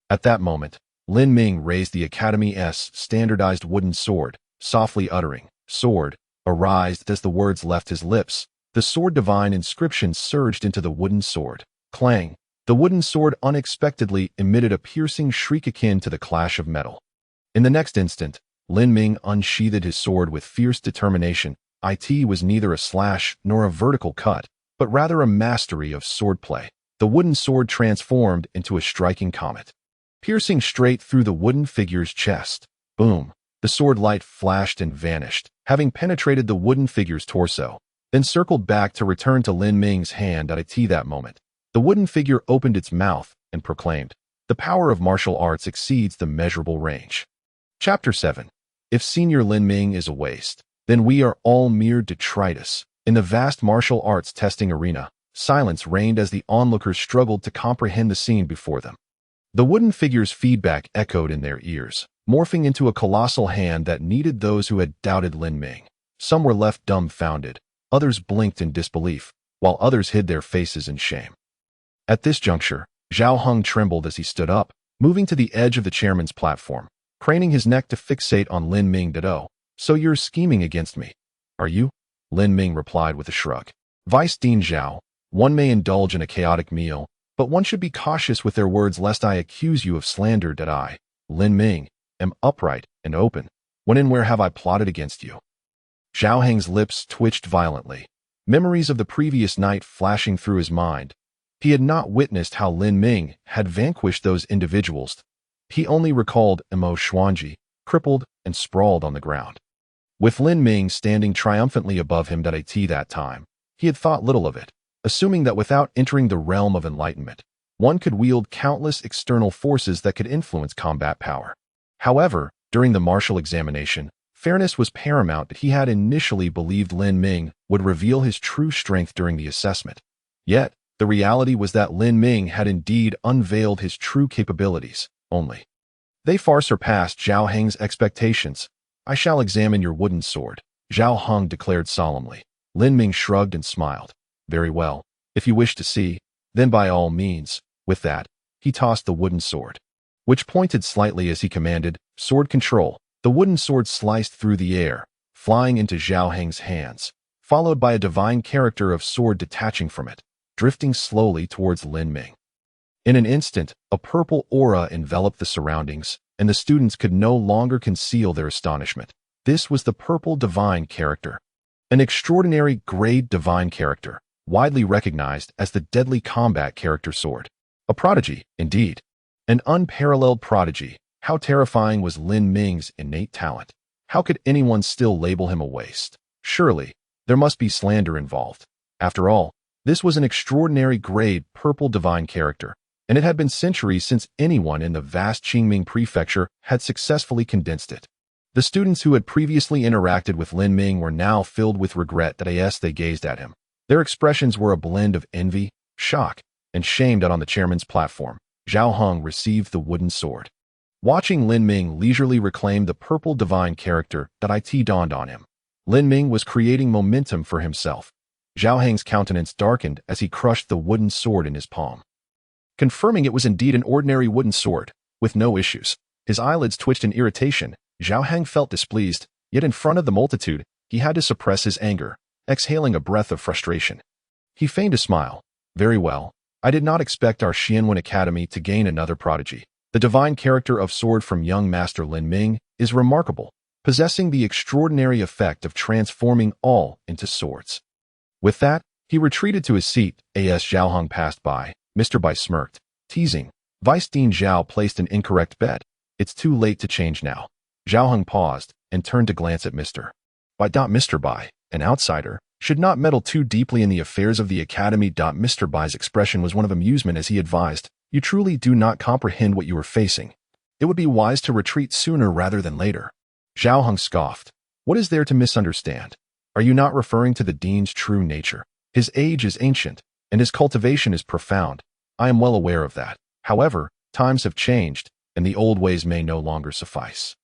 At that moment, Lin Ming raised the Academy's standardized wooden sword, softly uttering, "Sword," arised as the words left his lips. The sword divine inscription surged into the wooden sword. Clang! The wooden sword unexpectedly emitted a piercing shriek akin to the clash of metal. In the next instant, Lin Ming unsheathed his sword with fierce determination. It was neither a slash nor a vertical cut, but rather a mastery of swordplay. The wooden sword transformed into a striking comet, piercing straight through the wooden figure's chest. Boom! The sword light flashed and vanished, having penetrated the wooden figure's torso, then circled back to return to Lin Ming's hand. At that moment, the wooden figure opened its mouth and proclaimed, "The power of martial arts exceeds the measurable range." Chapter 7. If Senior Lin Ming is a waste, then we are all mere detritus. In the vast martial arts testing arena, silence reigned as the onlookers struggled to comprehend the scene before them. The wooden figure's feedback echoed in their ears, morphing into a colossal hand that kneaded those who had doubted Lin Ming. Some were left dumbfounded, others blinked in disbelief, while others hid their faces in shame. At this juncture, Zhao Hong trembled as he stood up, moving to the edge of the chairman's platform, craning his neck to fixate on Lin Ming. So you're scheming against me, are you? Lin Ming replied with a shrug. Vice Dean Zhao, one may indulge in a chaotic meal, but one should be cautious with their words lest I accuse you of slander. I, Lin Ming, am upright and open. When and where have I plotted against you? Zhao Heng's lips twitched violently, memories of the previous night flashing through his mind. He had not witnessed how Lin Ming had vanquished those individuals. He only recalled Mo Xuanji, crippled and sprawled on the ground, with Lin Ming standing triumphantly above him. At that time, he had thought little of it, assuming that without entering the realm of enlightenment, one could wield countless external forces that could influence combat power. However, during the martial examination, fairness was paramount. He had initially believed Lin Ming would reveal his true strength during the assessment. Yet, the reality was that Lin Ming had indeed unveiled his true capabilities, only they far surpassed Zhao Heng's expectations. I shall examine your wooden sword, Zhao Hong declared solemnly. Lin Ming shrugged and smiled. Very well. If you wish to see, then by all means. With that, he tossed the wooden sword, which pointed slightly as he commanded, sword control. The wooden sword sliced through the air, flying into Zhao Heng's hands, followed by a divine character of sword detaching from it, drifting slowly towards Lin Ming. In an instant, a purple aura enveloped the surroundings, and the students could no longer conceal their astonishment. This was the purple divine character, an extraordinary grade divine character, widely recognized as the deadly combat character sword. A prodigy, indeed. An unparalleled prodigy, How terrifying was Lin Ming's innate talent? How could anyone still label him a waste? Surely, there must be slander involved. After all, this was an extraordinary grade purple divine character, and it had been centuries since anyone in the vast Qingming prefecture had successfully condensed it. The students who had previously interacted with Lin Ming were now filled with regret that as they gazed at him. Their expressions were a blend of envy, shock, and shame. On the chairman's platform, Zhao Heng received the wooden sword. Watching Lin Ming leisurely reclaim the purple divine character that it dawned on him. Lin Ming was creating momentum for himself. Zhao Heng's countenance darkened as he crushed the wooden sword in his palm. Confirming it was indeed an ordinary wooden sword, with no issues. His eyelids twitched in irritation. Zhao Heng felt displeased, yet in front of the multitude, he had to suppress his anger, exhaling a breath of frustration. He feigned a smile. Very well. I did not expect our Xianwen Academy to gain another prodigy. The divine character of sword from young master Lin Ming is remarkable, possessing the extraordinary effect of transforming all into swords. With that, he retreated to his seat. As Zhao Heng passed by, Mr. Bai smirked, teasing. Vice Dean Zhao placed an incorrect bet. It's too late to change now. Zhao Heng paused and turned to glance at Mr. Bai. Mr. Bai, an outsider, should not meddle too deeply in the affairs of the academy. Mr. Bai's expression was one of amusement as he advised, you truly do not comprehend what you are facing. It would be wise to retreat sooner rather than later. Zhao Heng scoffed. What is there to misunderstand? Are you not referring to the dean's true nature? His age is ancient, and his cultivation is profound. I am well aware of that. However, times have changed, and the old ways may no longer suffice.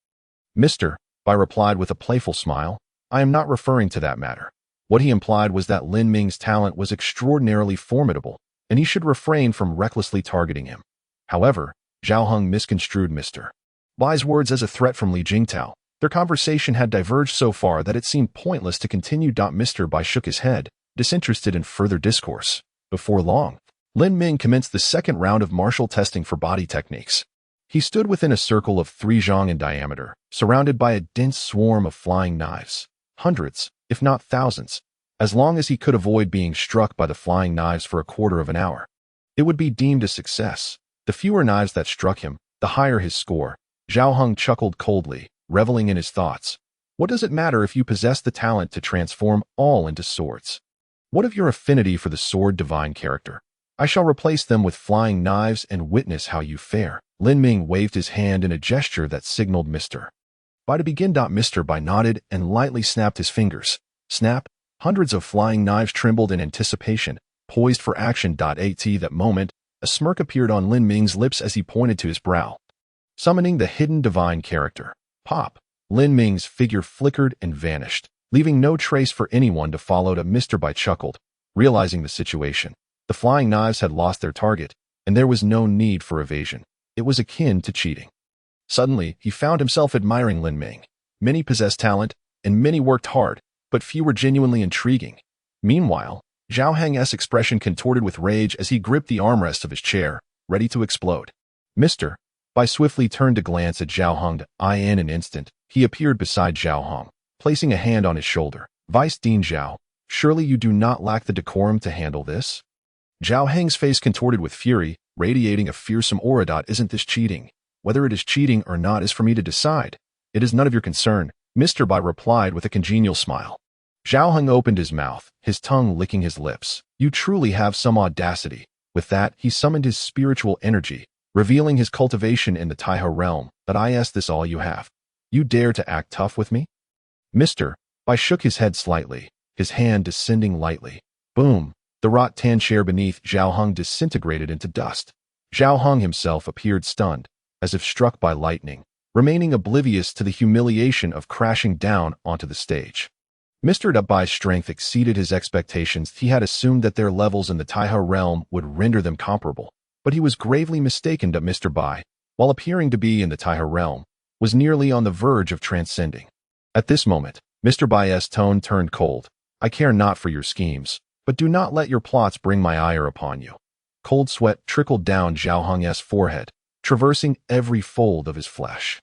Mr. Bai replied with a playful smile, I am not referring to that matter. What he implied was that Lin Ming's talent was extraordinarily formidable, and he should refrain from recklessly targeting him. However, Zhao Heng misconstrued Mr. Bai's words as a threat from Li Jingtao. Their conversation had diverged so far that it seemed pointless to continue. Mr. Bai shook his head, disinterested in further discourse. Before long, Lin Ming commenced the second round of martial testing for body techniques. He stood within a circle of 3 zhang in diameter, surrounded by a dense swarm of flying knives. Hundreds, if not thousands, as long as he could avoid being struck by the flying knives for a quarter of an hour. It would be deemed a success. The fewer knives that struck him, the higher his score. Zhao Heng chuckled coldly, reveling in his thoughts. What does it matter if you possess the talent to transform all into swords? What of your affinity for the sword divine character? I shall replace them with flying knives and witness how you fare. Lin Ming waved his hand in a gesture that signaled Mr. Bai to begin. Mr. Bai nodded and lightly snapped his fingers. Snap! Hundreds of flying knives trembled in anticipation, poised for action. At that moment, a smirk appeared on Lin Ming's lips as he pointed to his brow. Summoning the hidden divine character. Pop! Lin Ming's figure flickered and vanished, leaving no trace for anyone to follow. Mr. Bai chuckled, realizing the situation. The flying knives had lost their target, and there was no need for evasion. It was akin to cheating. Suddenly, he found himself admiring Lin Ming. Many possessed talent, and many worked hard, but few were genuinely intriguing. Meanwhile, Zhao Heng's expression contorted with rage as he gripped the armrest of his chair, ready to explode. Mr. Bai swiftly turned to glance at Zhao Heng. In an instant, he appeared beside Zhao Heng, placing a hand on his shoulder. Vice Dean Zhao, surely you do not lack the decorum to handle this? Zhao Heng's face contorted with fury, radiating a fearsome aura. Isn't this cheating? Whether it is cheating or not is for me to decide. It is none of your concern, Mr. Bai replied with a congenial smile. Zhao Heng opened his mouth, his tongue licking his lips. You truly have some audacity. With that, he summoned his spiritual energy, revealing his cultivation in the Taiho realm. But I ask this all you have. You dare to act tough with me? Mr. Bai shook his head slightly, his hand descending lightly. Boom! The wrought tan chair beneath Zhao Heng disintegrated into dust. Zhao Heng himself appeared stunned, as if struck by lightning, remaining oblivious to the humiliation of crashing down onto the stage. Mr. Bai's strength exceeded his expectations. He had assumed that their levels in the Taiho realm would render them comparable, but he was gravely mistaken. Mr. Bai, while appearing to be in the Taiho realm, was nearly on the verge of transcending. At this moment, Mr. Bai's tone turned cold. I care not for your schemes, but do not let your plots bring my ire upon you. Cold sweat trickled down Zhao Heng's forehead, traversing every fold of his flesh.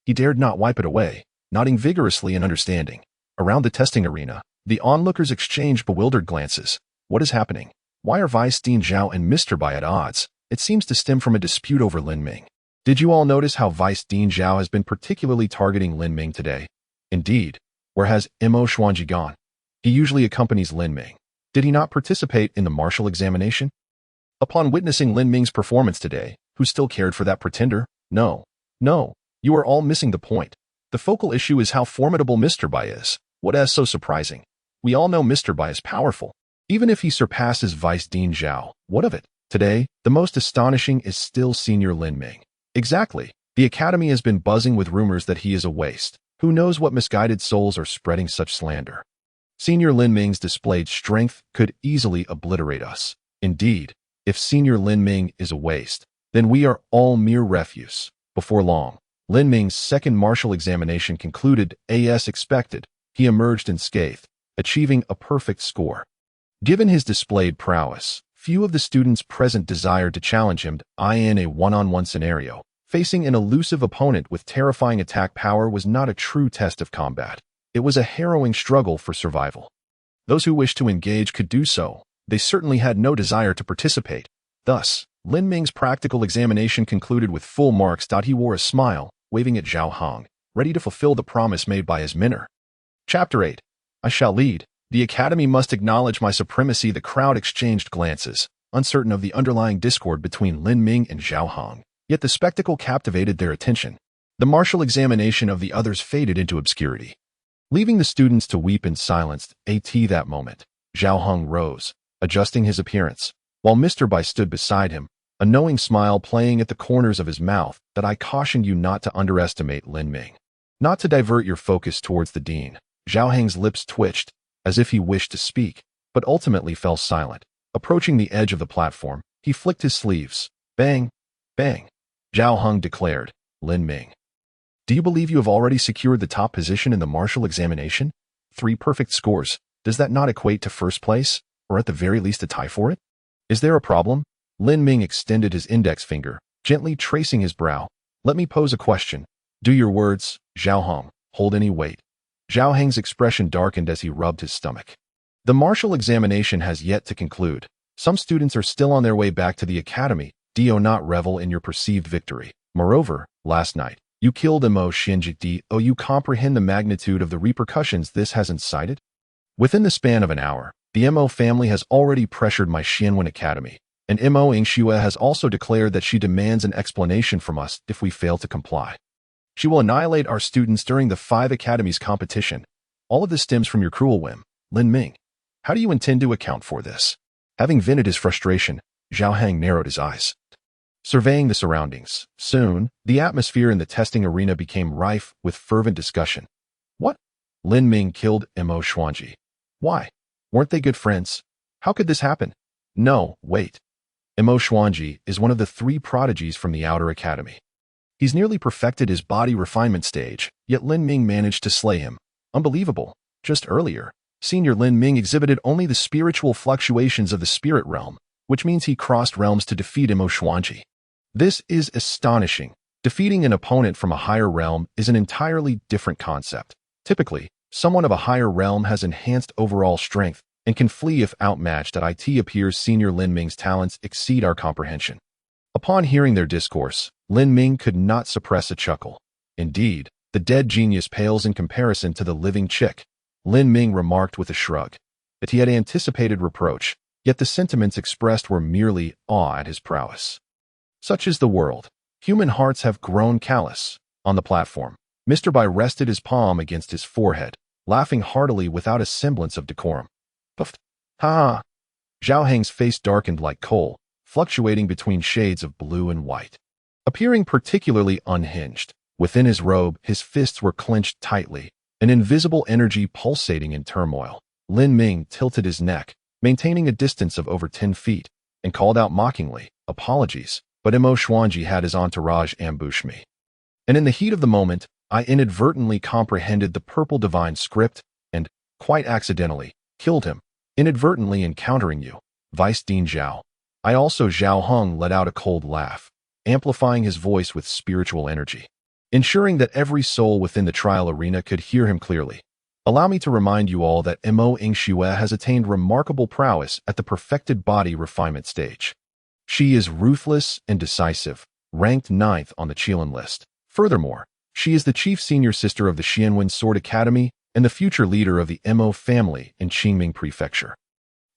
He dared not wipe it away, nodding vigorously in understanding. Around the testing arena, the onlookers exchanged bewildered glances. What is happening? Why are Vice Dean Zhao and Mr. Bai at odds? It seems to stem from a dispute over Lin Ming. Did you all notice how Vice Dean Zhao has been particularly targeting Lin Ming today? Indeed. Where has Mo Xuanji gone? He usually accompanies Lin Ming. Did he not participate in the martial examination? Upon witnessing Lin Ming's performance today, who still cared for that pretender? No. No. You are all missing the point. The focal issue is how formidable Mr. Bai is. What is so surprising? We all know Mr. Bai is powerful. Even if he surpasses Vice Dean Zhao, what of it? Today, the most astonishing is still Senior Lin Ming. Exactly. The Academy has been buzzing with rumors that he is a waste. Who knows what misguided souls are spreading such slander? Senior Lin Ming's displayed strength could easily obliterate us. Indeed, if Senior Lin Ming is a waste, then we are all mere refuse. Before long, Lin Ming's second martial examination concluded as expected. He emerged unscathed, achieving a perfect score. Given his displayed prowess, few of the students present desired to challenge him in a one-on-one scenario. Facing an elusive opponent with terrifying attack power was not a true test of combat. It was a harrowing struggle for survival. Those who wished to engage could do so. They certainly had no desire to participate. Thus, Lin Ming's practical examination concluded with full marks. He wore a smile, waving at Zhao Hong, ready to fulfill the promise made by his mentor. Chapter 8. I shall lead. The Academy must acknowledge my supremacy. The crowd exchanged glances, uncertain of the underlying discord between Lin Ming and Zhao Hong. Yet the spectacle captivated their attention. The martial examination of the others faded into obscurity. Leaving the students to weep in silence that moment, Zhao Hong rose, adjusting his appearance, while Mr. Bai stood beside him, a knowing smile playing at the corners of his mouth. That I cautioned you not to underestimate Lin Ming. Not to divert your focus towards the dean. Zhao Hong's lips twitched, as if he wished to speak, but ultimately fell silent. Approaching the edge of the platform, he flicked his sleeves. Bang! Bang! Zhao Hong declared, Lin Ming. Do you believe you have already secured the top position in the martial examination? 3 perfect scores. Does that not equate to first place, or at the very least a tie for it? Is there a problem? Lin Ming extended his index finger, gently tracing his brow. Let me pose a question. Do your words, Zhao Hong, hold any weight? Zhao Hong's expression darkened as he rubbed his stomach. The martial examination has yet to conclude. Some students are still on their way back to the academy. Do not revel in your perceived victory. Moreover, last night, you killed Mo Xuanji. Do you comprehend the magnitude of the repercussions this has incited? Within the span of an hour, the Mo family has already pressured my Xianwen Academy, and Mo Yingxue has also declared that she demands an explanation from us if we fail to comply. She will annihilate our students during the 5 academies competition. All of this stems from your cruel whim, Lin Ming. How do you intend to account for this? Having vented his frustration, Zhao Hong narrowed his eyes, surveying the surroundings. Soon, the atmosphere in the testing arena became rife with fervent discussion. What? Lin Ming killed Mo Xuanji. Why? Weren't they good friends? How could this happen? No, wait. Mo Xuanji is one of the 3 prodigies from the Outer Academy. He's nearly perfected his body refinement stage, yet Lin Ming managed to slay him. Unbelievable. Just earlier, Senior Lin Ming exhibited only the spiritual fluctuations of the spirit realm, which means he crossed realms to defeat Mo Xuanji. This is astonishing. Defeating an opponent from a higher realm is an entirely different concept. Typically, someone of a higher realm has enhanced overall strength and can flee if outmatched. It appears Senior Lin Ming's talents exceed our comprehension. Upon hearing their discourse, Lin Ming could not suppress a chuckle. Indeed, the dead genius pales in comparison to the living chick. Lin Ming remarked with a shrug that he had anticipated reproach, yet the sentiments expressed were merely awe at his prowess. Such is the world. Human hearts have grown callous. On the platform, Mr. Bai rested his palm against his forehead, laughing heartily without a semblance of decorum. Puffed. Ha! Zhao Hong's face darkened like coal, fluctuating between shades of blue and white. Appearing particularly unhinged, within his robe, his fists were clenched tightly, an invisible energy pulsating in turmoil. Lin Ming tilted his neck, maintaining a distance of over 10 feet, and called out mockingly, apologies, but Mo Xuanji had his entourage ambush me. And in the heat of the moment, I inadvertently comprehended the purple divine script and, quite accidentally, killed him, inadvertently encountering you, Vice Dean Zhao. I also Zhao Hong let out a cold laugh, amplifying his voice with spiritual energy, ensuring that every soul within the trial arena could hear him clearly. Allow me to remind you all that Mo Yingxue has attained remarkable prowess at the perfected body refinement stage. She is ruthless and decisive, ranked 9th on the Qilin list. Furthermore, she is the chief senior sister of the Xianwen Sword Academy and the future leader of the Mo family in Qingming Prefecture.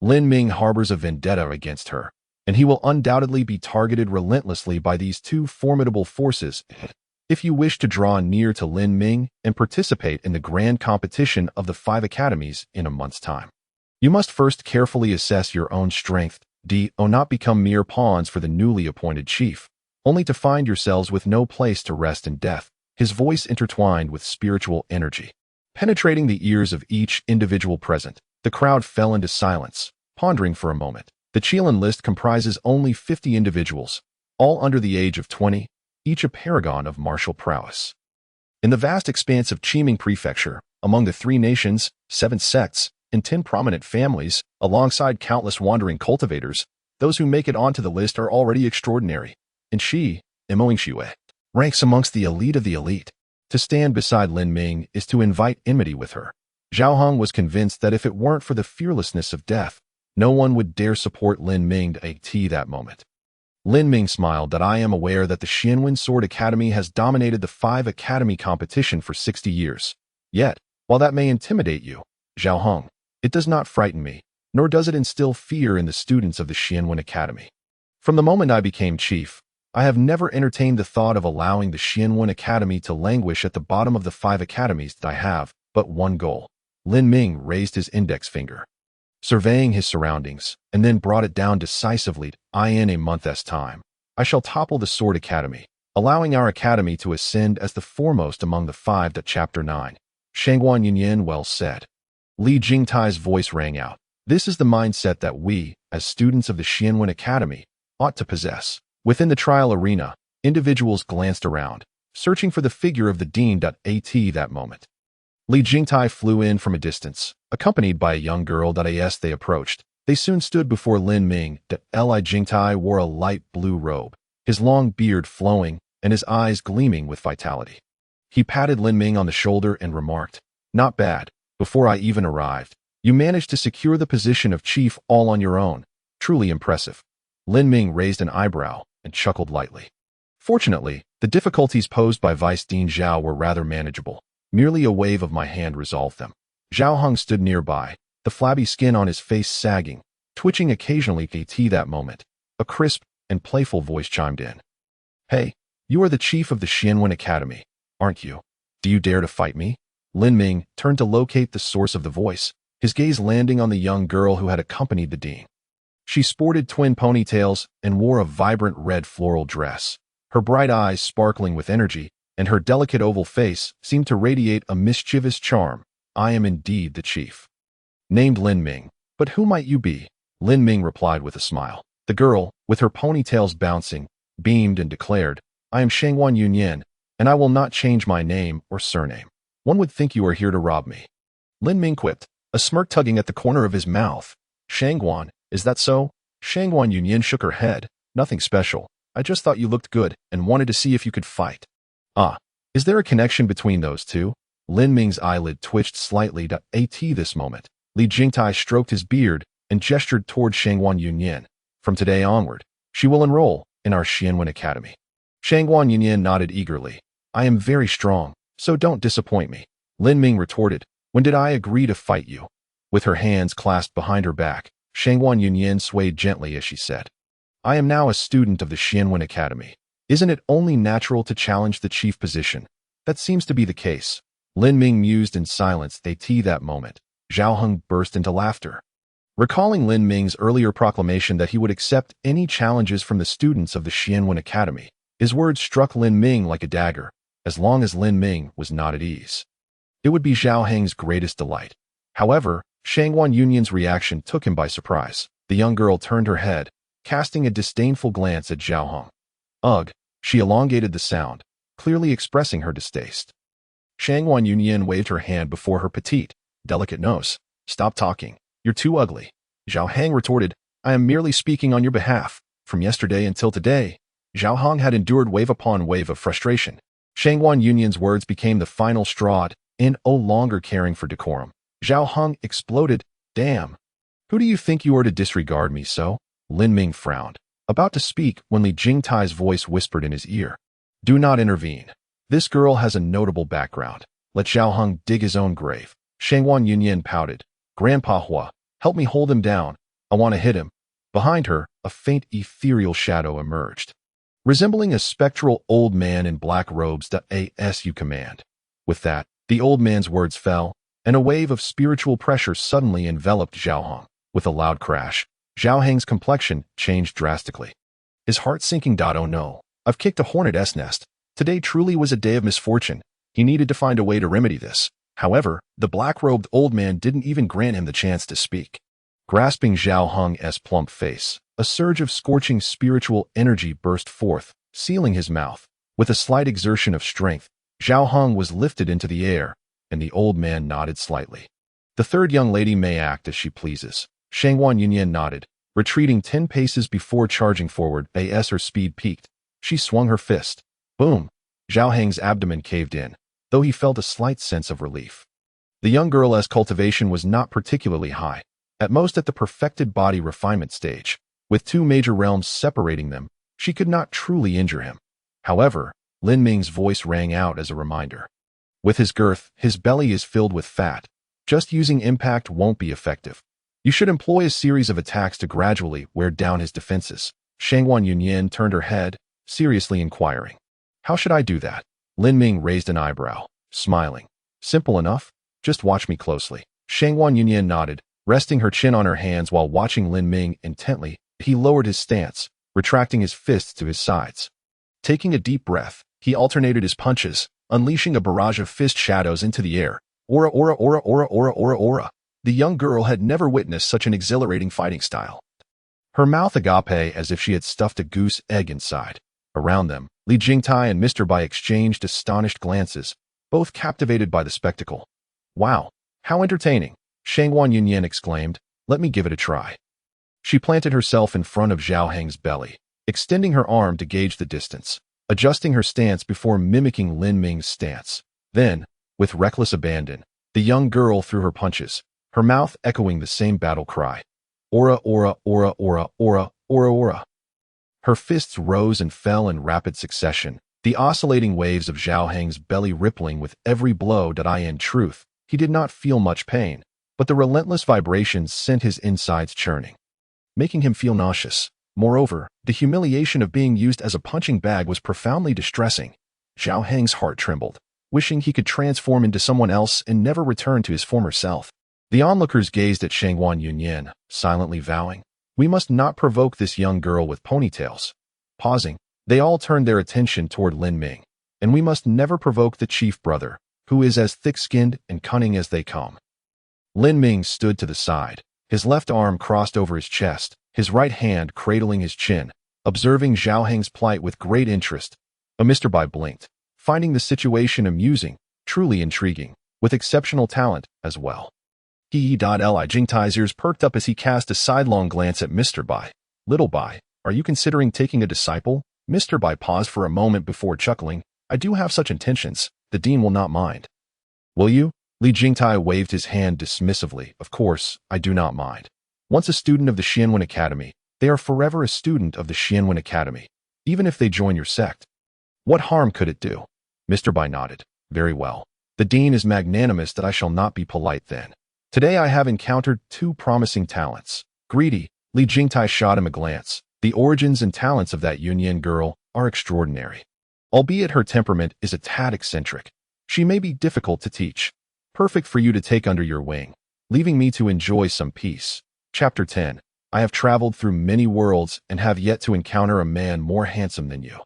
Lin Ming harbors a vendetta against her, and he will undoubtedly be targeted relentlessly by these two formidable forces. If you wish to draw near to Lin Ming and participate in the grand competition of the 5 academies in a month's time, you must first carefully assess your own strength, not become mere pawns for the newly appointed chief, only to find yourselves with no place to rest in death. His voice intertwined with spiritual energy, penetrating the ears of each individual present. The crowd fell into silence, pondering for a moment. The Qilin list comprises only 50 individuals, all under the age of 20, each a paragon of martial prowess. In the vast expanse of Qingming Prefecture, among the 3 nations, 7 sects, and 10 prominent families, alongside countless wandering cultivators, those who make it onto the list are already extraordinary. And she, Imoingxue, ranks amongst the elite of the elite. To stand beside Lin Ming is to invite enmity with her. Zhao Hong was convinced that if it weren't for the fearlessness of death, no one would dare support Lin Ming at that moment. Lin Ming smiled. I am aware that the Xianwen Sword Academy has dominated the 5 academy competition for 60 years. Yet, while that may intimidate you, Zhao Hong, it does not frighten me, nor does it instill fear in the students of the Xianwen Academy. From the moment I became chief, I have never entertained the thought of allowing the Xianwen Academy to languish at the bottom of the 5 academies. I have but one goal. Lin Ming raised his index finger, surveying his surroundings, and then brought it down decisively. In a month's time, I shall topple the Sword Academy, allowing our academy to ascend as the foremost among the 5. Chapter 9. Shangguan Yunyan well said. Li Jingtai's voice rang out. This is the mindset that we, as students of the Xianwen Academy, ought to possess. Within the trial arena, individuals glanced around, searching for the figure of the dean. At that moment, Li Jingtai flew in from a distance, accompanied by a young girl. As they approached, they soon stood before Lin Ming. Li Jingtai wore a light blue robe, his long beard flowing and his eyes gleaming with vitality. He patted Lin Ming on the shoulder and remarked, "Not bad. Before I even arrived, you managed to secure the position of chief all on your own. Truly impressive." Lin Ming raised an eyebrow and chuckled lightly. Fortunately, the difficulties posed by Vice Dean Zhao were rather manageable. Merely a wave of my hand resolved them. Zhao Hong stood nearby, the flabby skin on his face sagging, twitching occasionally. At that moment, a crisp and playful voice chimed in. "Hey, you are the chief of the Xianwen Academy, aren't you? Do you dare to fight me?" Lin Ming turned to locate the source of the voice, his gaze landing on the young girl who had accompanied the dean. She sported twin ponytails and wore a vibrant red floral dress, her bright eyes sparkling with energy, and her delicate oval face seemed to radiate a mischievous charm. "I am indeed the chief." "Named Lin Ming, but who might you be?" Lin Ming replied with a smile. The girl, with her ponytails bouncing, beamed and declared, "I am Shangguan Yunyan, and I will not change my name or surname. One would think you are here to rob me." Lin Ming quipped, a smirk tugging at the corner of his mouth. "Shangguan, is that so?" Shangguan Yunyan shook her head. "Nothing special. I just thought you looked good and wanted to see if you could fight." "Ah, is there a connection between those two?" Lin Ming's eyelid twitched slightly. At this moment, Li Jingtai stroked his beard and gestured toward Shangguan Yunyan. "From today onward, she will enroll in our Xianwen Academy." Shangguan Yunyan nodded eagerly. "I am very strong, so don't disappoint me." Lin Ming retorted, "When did I agree to fight you?" With her hands clasped behind her back, Shangguan Yunyan swayed gently as she said, "I am now a student of the Xianwen Academy. Isn't it only natural to challenge the chief position? That seems to be the case." Lin Ming mused in silence. At that moment, Zhao Hong burst into laughter. Recalling Lin Ming's earlier proclamation that he would accept any challenges from the students of the Xianwen Academy, his words struck Lin Ming like a dagger. As long as Lin Ming was not at ease, it would be Zhao Heng's greatest delight. However, Shangguan Yunyan's reaction took him by surprise. The young girl turned her head, casting a disdainful glance at Zhao Hong. "Ugh," she elongated the sound, clearly expressing her distaste. Shangguan Yunyan waved her hand before her petite, delicate nose. "Stop talking. You're too ugly." Zhao Heng retorted, "I am merely speaking on your behalf. From yesterday until today." Zhao Hong had endured wave upon wave of frustration. Shangguan Yunyan's words became the final straw, and no longer caring for decorum, Zhao Hong exploded, "Damn! Who do you think you are to disregard me so?" Lin Ming frowned. about to speak when Li Jingtai's voice whispered in his ear. Do not intervene. This girl has a notable background. Let Zhao Heng dig his own grave. Shangwan Yunyan pouted. Grandpa Hua, help me hold him down. I want to hit him. Behind her, a faint ethereal shadow emerged, resembling a spectral old man in black robes. As you command. With that, the old man's words fell, and a wave of spiritual pressure suddenly enveloped Zhao Heng. With a loud crash, Zhao Heng's complexion changed drastically. His heart sinking. Oh no, I've kicked a hornet's nest. Today truly was a day of misfortune. He needed to find a way to remedy this. However, the black-robed old man didn't even grant him the chance to speak. Grasping Zhao Heng's plump face, a surge of scorching spiritual energy burst forth, sealing his mouth. With a slight exertion of strength, Zhao Heng was lifted into the air, and the old man nodded slightly. The third young lady may act as she pleases. Shangwan Yunyan nodded, retreating 10 paces before charging forward. As her speed peaked, she swung her fist. Boom! Zhao Heng's abdomen caved in, though he felt a slight sense of relief. The young girl's cultivation was not particularly high, at most at the perfected body refinement stage. With 2 major realms separating them, she could not truly injure him. However, Lin Ming's voice rang out as a reminder. With his girth, his belly is filled with fat. Just using impact won't be effective. You should employ a series of attacks to gradually wear down his defenses. Shangwan Yunyan turned her head, seriously inquiring. How should I do that? Lin Ming raised an eyebrow, smiling. Simple enough. Just watch me closely. Shangwan Yunyan nodded, resting her chin on her hands while watching Lin Ming intently. He lowered his stance, retracting his fists to his sides. Taking a deep breath, he alternated his punches, unleashing a barrage of fist shadows into the air. Aura, aura, aura, aura, aura, aura, aura. The young girl had never witnessed such an exhilarating fighting style. Her mouth agape as if she had stuffed a goose egg inside. Around them, Li Jingtai and Mr. Bai exchanged astonished glances, both captivated by the spectacle. Wow, how entertaining! Shangwan Yunyan exclaimed. Let me give it a try. She planted herself in front of Zhao Heng's belly, extending her arm to gauge the distance, adjusting her stance before mimicking Lin Ming's stance. Then, with reckless abandon, the young girl threw her punches, her mouth echoing the same battle cry. Aura, aura, aura, aura, aura, aura, aura. Her fists rose and fell in rapid succession, the oscillating waves of Zhao Heng's belly rippling with every blow. In truth, he did not feel much pain, but the relentless vibrations sent his insides churning, making him feel nauseous. Moreover, the humiliation of being used as a punching bag was profoundly distressing. Zhao Heng's heart trembled, wishing he could transform into someone else and never return to his former self. The onlookers gazed at Shangwan Yunyan, silently vowing, we must not provoke this young girl with ponytails. Pausing, they all turned their attention toward Lin Ming, and we must never provoke the chief brother, who is as thick-skinned and cunning as they come. Lin Ming stood to the side, his left arm crossed over his chest, his right hand cradling his chin, observing Zhao Heng's plight with great interest. Mr. Bai blinked, finding the situation amusing, truly intriguing, with exceptional talent as well. Li Jingtai's ears perked up as he cast a sidelong glance at Mr. Bai. Little Bai, are you considering taking a disciple? Mr. Bai paused for a moment before chuckling. I do have such intentions. The dean will not mind. Will you? Li Jingtai waved his hand dismissively. Of course, I do not mind. Once a student of the Xianwen Academy, they are forever a student of the Xianwen Academy, even if they join your sect. What harm could it do? Mr. Bai nodded. Very well. The dean is magnanimous that I shall not be polite then. Today I have encountered 2 promising talents. Greedy, Li Jingtai shot him a glance. The origins and talents of that Yunyan girl are extraordinary. Albeit her temperament is a tad eccentric. She may be difficult to teach. Perfect for you to take under your wing, leaving me to enjoy some peace. Chapter 10. I have traveled through many worlds and have yet to encounter a man more handsome than you.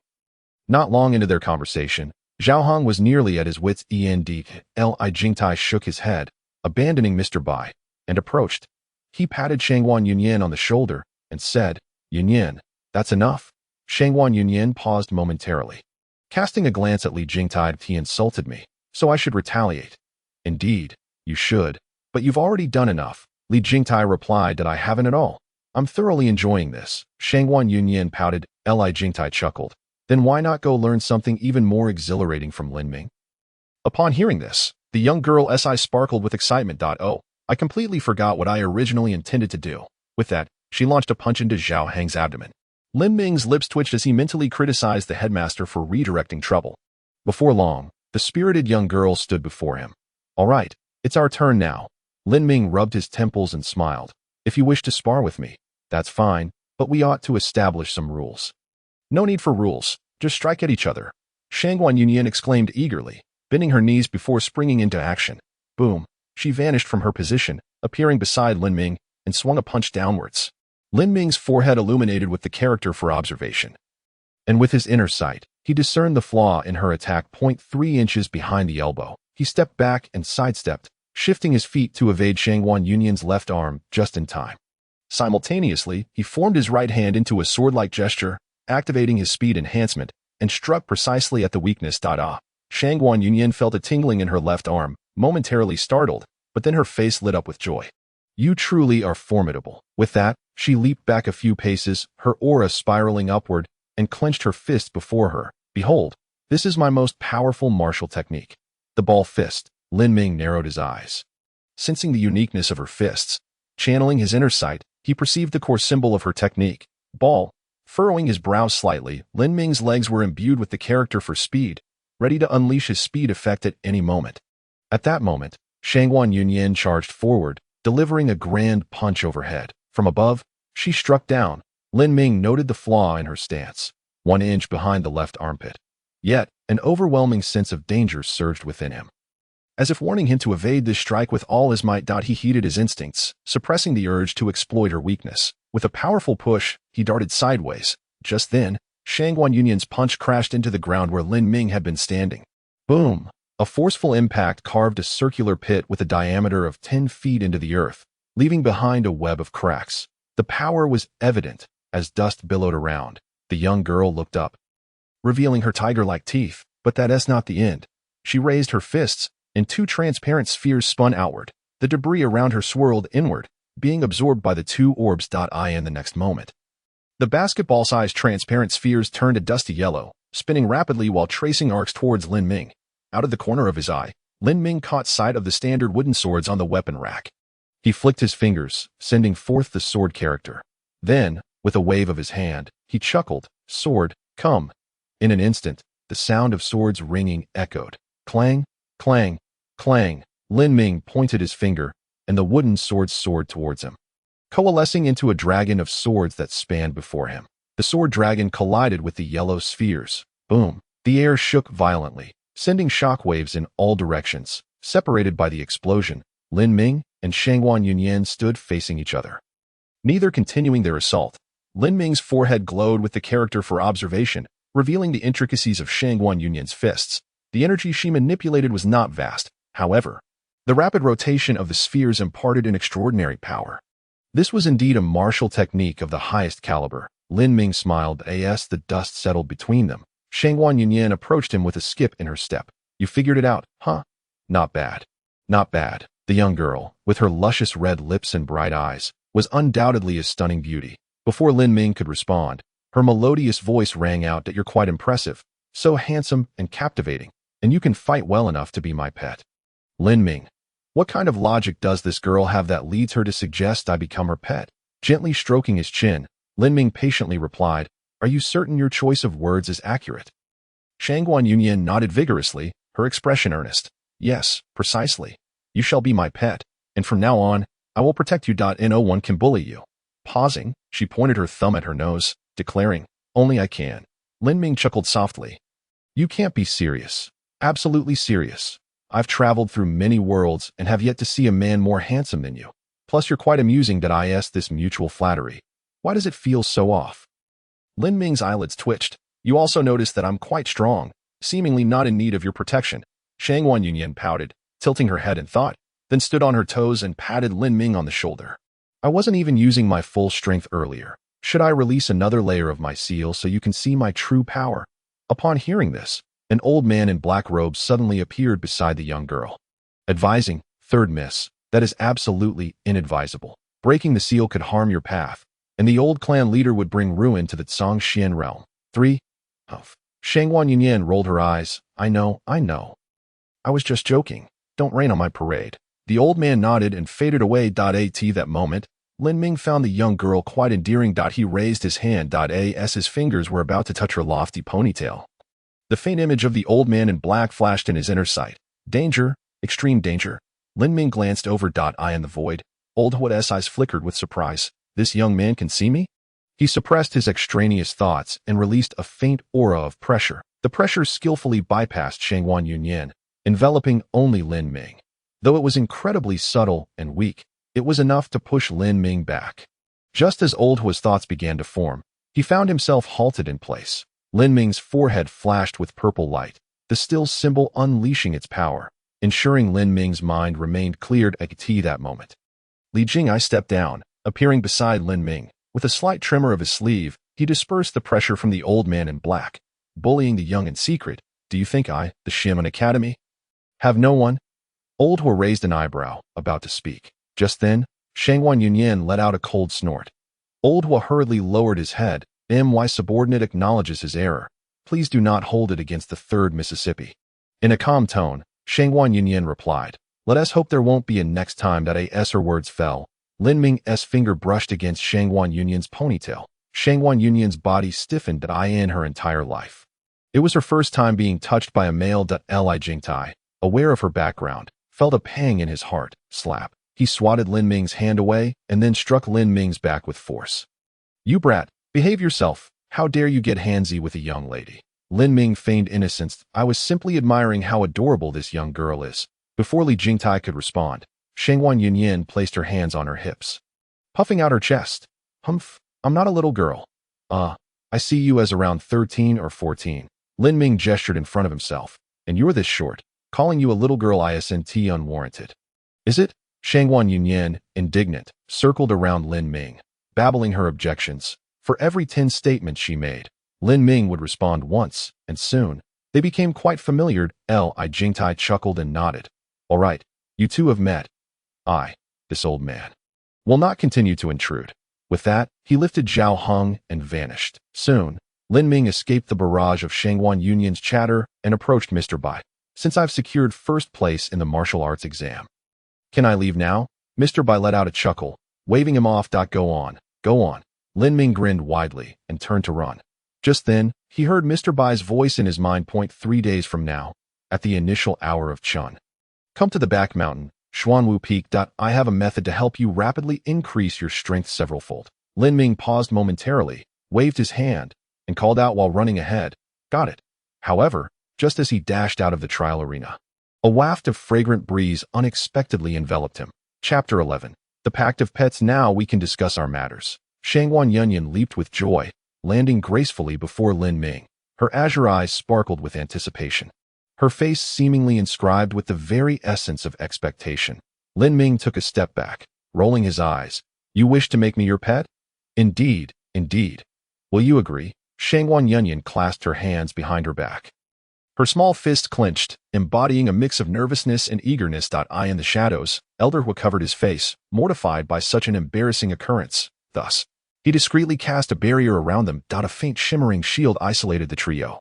Not long into their conversation, Zhao Heng was nearly at his wits' end. Li Jingtai shook his head, abandoning Mr. Bai, and approached. He patted Shangwan Yunyan on the shoulder and said, Yunyan, that's enough. Shangwan Yunyan paused momentarily. Casting a glance at Li Jingtai, he insulted me, so I should retaliate. Indeed, you should, but you've already done enough. Li Jingtai replied that I haven't at all. I'm thoroughly enjoying this. Shangwan Yunyan pouted. Li Jingtai chuckled. Then why not go learn something even more exhilarating from Lin Ming? Upon hearing this, the young girl's eyes sparkled with excitement. Oh, I completely forgot what I originally intended to do. With that, she launched a punch into Zhao Heng's abdomen. Lin Ming's lips twitched as he mentally criticized the headmaster for redirecting trouble. Before long, the spirited young girl stood before him. All right, it's our turn now. Lin Ming rubbed his temples and smiled. If you wish to spar with me, that's fine, but we ought to establish some rules. No need for rules, just strike at each other. Shangguan Yunyan exclaimed eagerly, bending her knees before springing into action. Boom, she vanished from her position, appearing beside Lin Ming, and swung a punch downwards. Lin Ming's forehead illuminated with the character for observation. And with his inner sight, he discerned the flaw in her attack 0.3 inches behind the elbow. He stepped back and sidestepped, shifting his feet to evade Shangguan Yunyan's left arm just in time. Simultaneously, he formed his right hand into a sword-like gesture, activating his speed enhancement, and struck precisely at the weakness. Shangguan Yunyan felt a tingling in her left arm, momentarily startled, but then her face lit up with joy. You truly are formidable. With that, she leaped back a few paces, her aura spiraling upward, and clenched her fist before her. Behold, this is my most powerful martial technique. The ball fist. Lin Ming narrowed his eyes. Sensing the uniqueness of her fists, channeling his inner sight, he perceived the core symbol of her technique. Ball. Furrowing his brows slightly, Lin Ming's legs were imbued with the character for speed, ready to unleash his speed effect at any moment. At that moment, Shangguan Yunyan charged forward, delivering a grand punch overhead. From above, she struck down. Lin Ming noted the flaw in her stance, 1 inch behind the left armpit. Yet, an overwhelming sense of danger surged within him. As if warning him to evade this strike with all his might, he heeded his instincts, suppressing the urge to exploit her weakness. With a powerful push, he darted sideways. Just then, Shangguan Yunyan's punch crashed into the ground where Lin Ming had been standing. Boom! A forceful impact carved a circular pit with a diameter of 10 feet into the earth, leaving behind a web of cracks. The power was evident as dust billowed around. The young girl looked up, revealing her tiger-like teeth, but that's not the end. She raised her fists, and 2 transparent spheres spun outward. The debris around her swirled inward, being absorbed by the 2 orbs. In the next moment, the basketball-sized transparent spheres turned a dusty yellow, spinning rapidly while tracing arcs towards Lin Ming. Out of the corner of his eye, Lin Ming caught sight of the standard wooden swords on the weapon rack. He flicked his fingers, sending forth the sword character. Then, with a wave of his hand, he chuckled, "Sword, come." In an instant, the sound of swords ringing echoed. Clang, clang, clang. Lin Ming pointed his finger, and the wooden swords soared towards him, coalescing into a dragon of swords that spanned before him. The sword dragon collided with the yellow spheres. Boom! The air shook violently, sending shockwaves in all directions. Separated by the explosion, Lin Ming and Shangguan Yunyan stood facing each other, neither continuing their assault. Lin Ming's forehead glowed with the character for observation, revealing the intricacies of Shangguan Yunyan's fists. The energy she manipulated was not vast, however. The rapid rotation of the spheres imparted an extraordinary power. This was indeed a martial technique of the highest caliber. Lin Ming smiled as the dust settled between them. Shangguan Yunyan approached him with a skip in her step. You figured it out, huh? Not bad. Not bad. The young girl, with her luscious red lips and bright eyes, was undoubtedly a stunning beauty. Before Lin Ming could respond, her melodious voice rang out that you're quite impressive, so handsome and captivating, and you can fight well enough to be my pet. Lin Ming, what kind of logic does this girl have that leads her to suggest I become her pet? Gently stroking his chin, Lin Ming patiently replied, Are you certain your choice of words is accurate? Shangguan Yunyan nodded vigorously, her expression earnest. Yes, precisely. You shall be my pet, and from now on, I will protect you. No one can bully you. Pausing, she pointed her thumb at her nose, declaring, Only I can. Lin Ming chuckled softly. You can't be serious. Absolutely serious. I've traveled through many worlds and have yet to see a man more handsome than you. Plus you're quite amusing. This mutual flattery. Why does it feel so off? Lin Ming's eyelids twitched. You also notice that I'm quite strong, seemingly not in need of your protection. Shangguan Yunyan pouted, tilting her head in thought, then stood on her toes and patted Lin Ming on the shoulder. I wasn't even using my full strength earlier. Should I release another layer of my seal so you can see my true power? Upon hearing this, an old man in black robes suddenly appeared beside the young girl, advising, Third miss, that is absolutely inadvisable. Breaking the seal could harm your path, and the old clan leader would bring ruin to the Zhongxian realm. 3. Humph. Shangguan Yunyan rolled her eyes. I know. I was just joking. Don't rain on my parade. The old man nodded and faded away. At that moment, Lin Ming found the young girl quite endearing. He raised his hand as his fingers were about to touch her lofty ponytail. The faint image of the old man in black flashed in his inner sight. Danger, extreme danger. Lin Ming glanced over. I in the void. Old Hua's eyes flickered with surprise. This young man can see me? He suppressed his extraneous thoughts and released a faint aura of pressure. The pressure skillfully bypassed Shangwan Yunyan, enveloping only Lin Ming. Though it was incredibly subtle and weak, it was enough to push Lin Ming back. Just as Old Hua's thoughts began to form, he found himself halted in place. Lin Ming's forehead flashed with purple light, the still symbol unleashing its power, ensuring Lin Ming's mind remained cleared at that moment. Li Jing'ai stepped down, appearing beside Lin Ming. With a slight tremor of his sleeve, he dispersed the pressure from the old man in black, bullying the young in secret. Do you think I, the Shiman Academy, have no one? Old Hua raised an eyebrow, about to speak. Just then, Shangwan Yunyan let out a cold snort. Old Hua hurriedly lowered his head. My subordinate acknowledges his error. Please do not hold it against the 3rd Mississippi. In a calm tone, Shangwan Yunyan replied. Let us hope there won't be a next time. As her words fell, Lin Ming's finger brushed against Shangwan Yunyan's ponytail. Shangwan Yunyan's body stiffened in her entire life. It was her first time being touched by a male. Li Jingtai, aware of her background, felt a pang in his heart. Slap. He swatted Lin Ming's hand away and then struck Lin Ming's back with force. You brat, behave yourself. How dare you get handsy with a young lady? Lin Ming feigned innocence. I was simply admiring how adorable this young girl is. Before Li Jingtai could respond, Shangwan Yunyan placed her hands on her hips, puffing out her chest. Humph, I'm not a little girl. I see you as around 13 or 14. Lin Ming gestured in front of himself. And you're this short. Calling you a little girl isn't unwarranted. Is it? Shangwan Yunyan, indignant, circled around Lin Ming, babbling her objections. For every 10 statements she made, Lin Ming would respond once, and soon, they became quite familiar. Li Jingtai chuckled and nodded. All right, you two have met. This old man, will not continue to intrude. With that, he lifted Zhao Heng and vanished. Soon, Lin Ming escaped the barrage of Shangwan Yunyan's chatter and approached Mr. Bai. Since I've secured first place in the martial arts exam, can I leave now? Mr. Bai let out a chuckle, waving him off. Go on, go on. Lin Ming grinned widely and turned to run. Just then, he heard Mr. Bai's voice in his mind. 3 days from now, at the initial hour of Chun. Come to the back mountain, Xuanwu Peak. I have a method to help you rapidly increase your strength severalfold. Lin Ming paused momentarily, waved his hand, and called out while running ahead. Got it. However, just as he dashed out of the trial arena, a waft of fragrant breeze unexpectedly enveloped him. Chapter 11. The Pact of Pets. Now we can discuss our matters. Shangwan Yunyan leaped with joy, landing gracefully before Lin Ming. Her azure eyes sparkled with anticipation, her face seemingly inscribed with the very essence of expectation. Lin Ming took a step back, rolling his eyes. You wish to make me your pet? Indeed, indeed. Will you agree? Shangwan Yunyan clasped her hands behind her back. Her small fist clenched, embodying a mix of nervousness and eagerness. In the shadows, Elder Hua covered his face, mortified by such an embarrassing occurrence. Thus, he discreetly cast a barrier around them. A faint shimmering shield isolated the trio,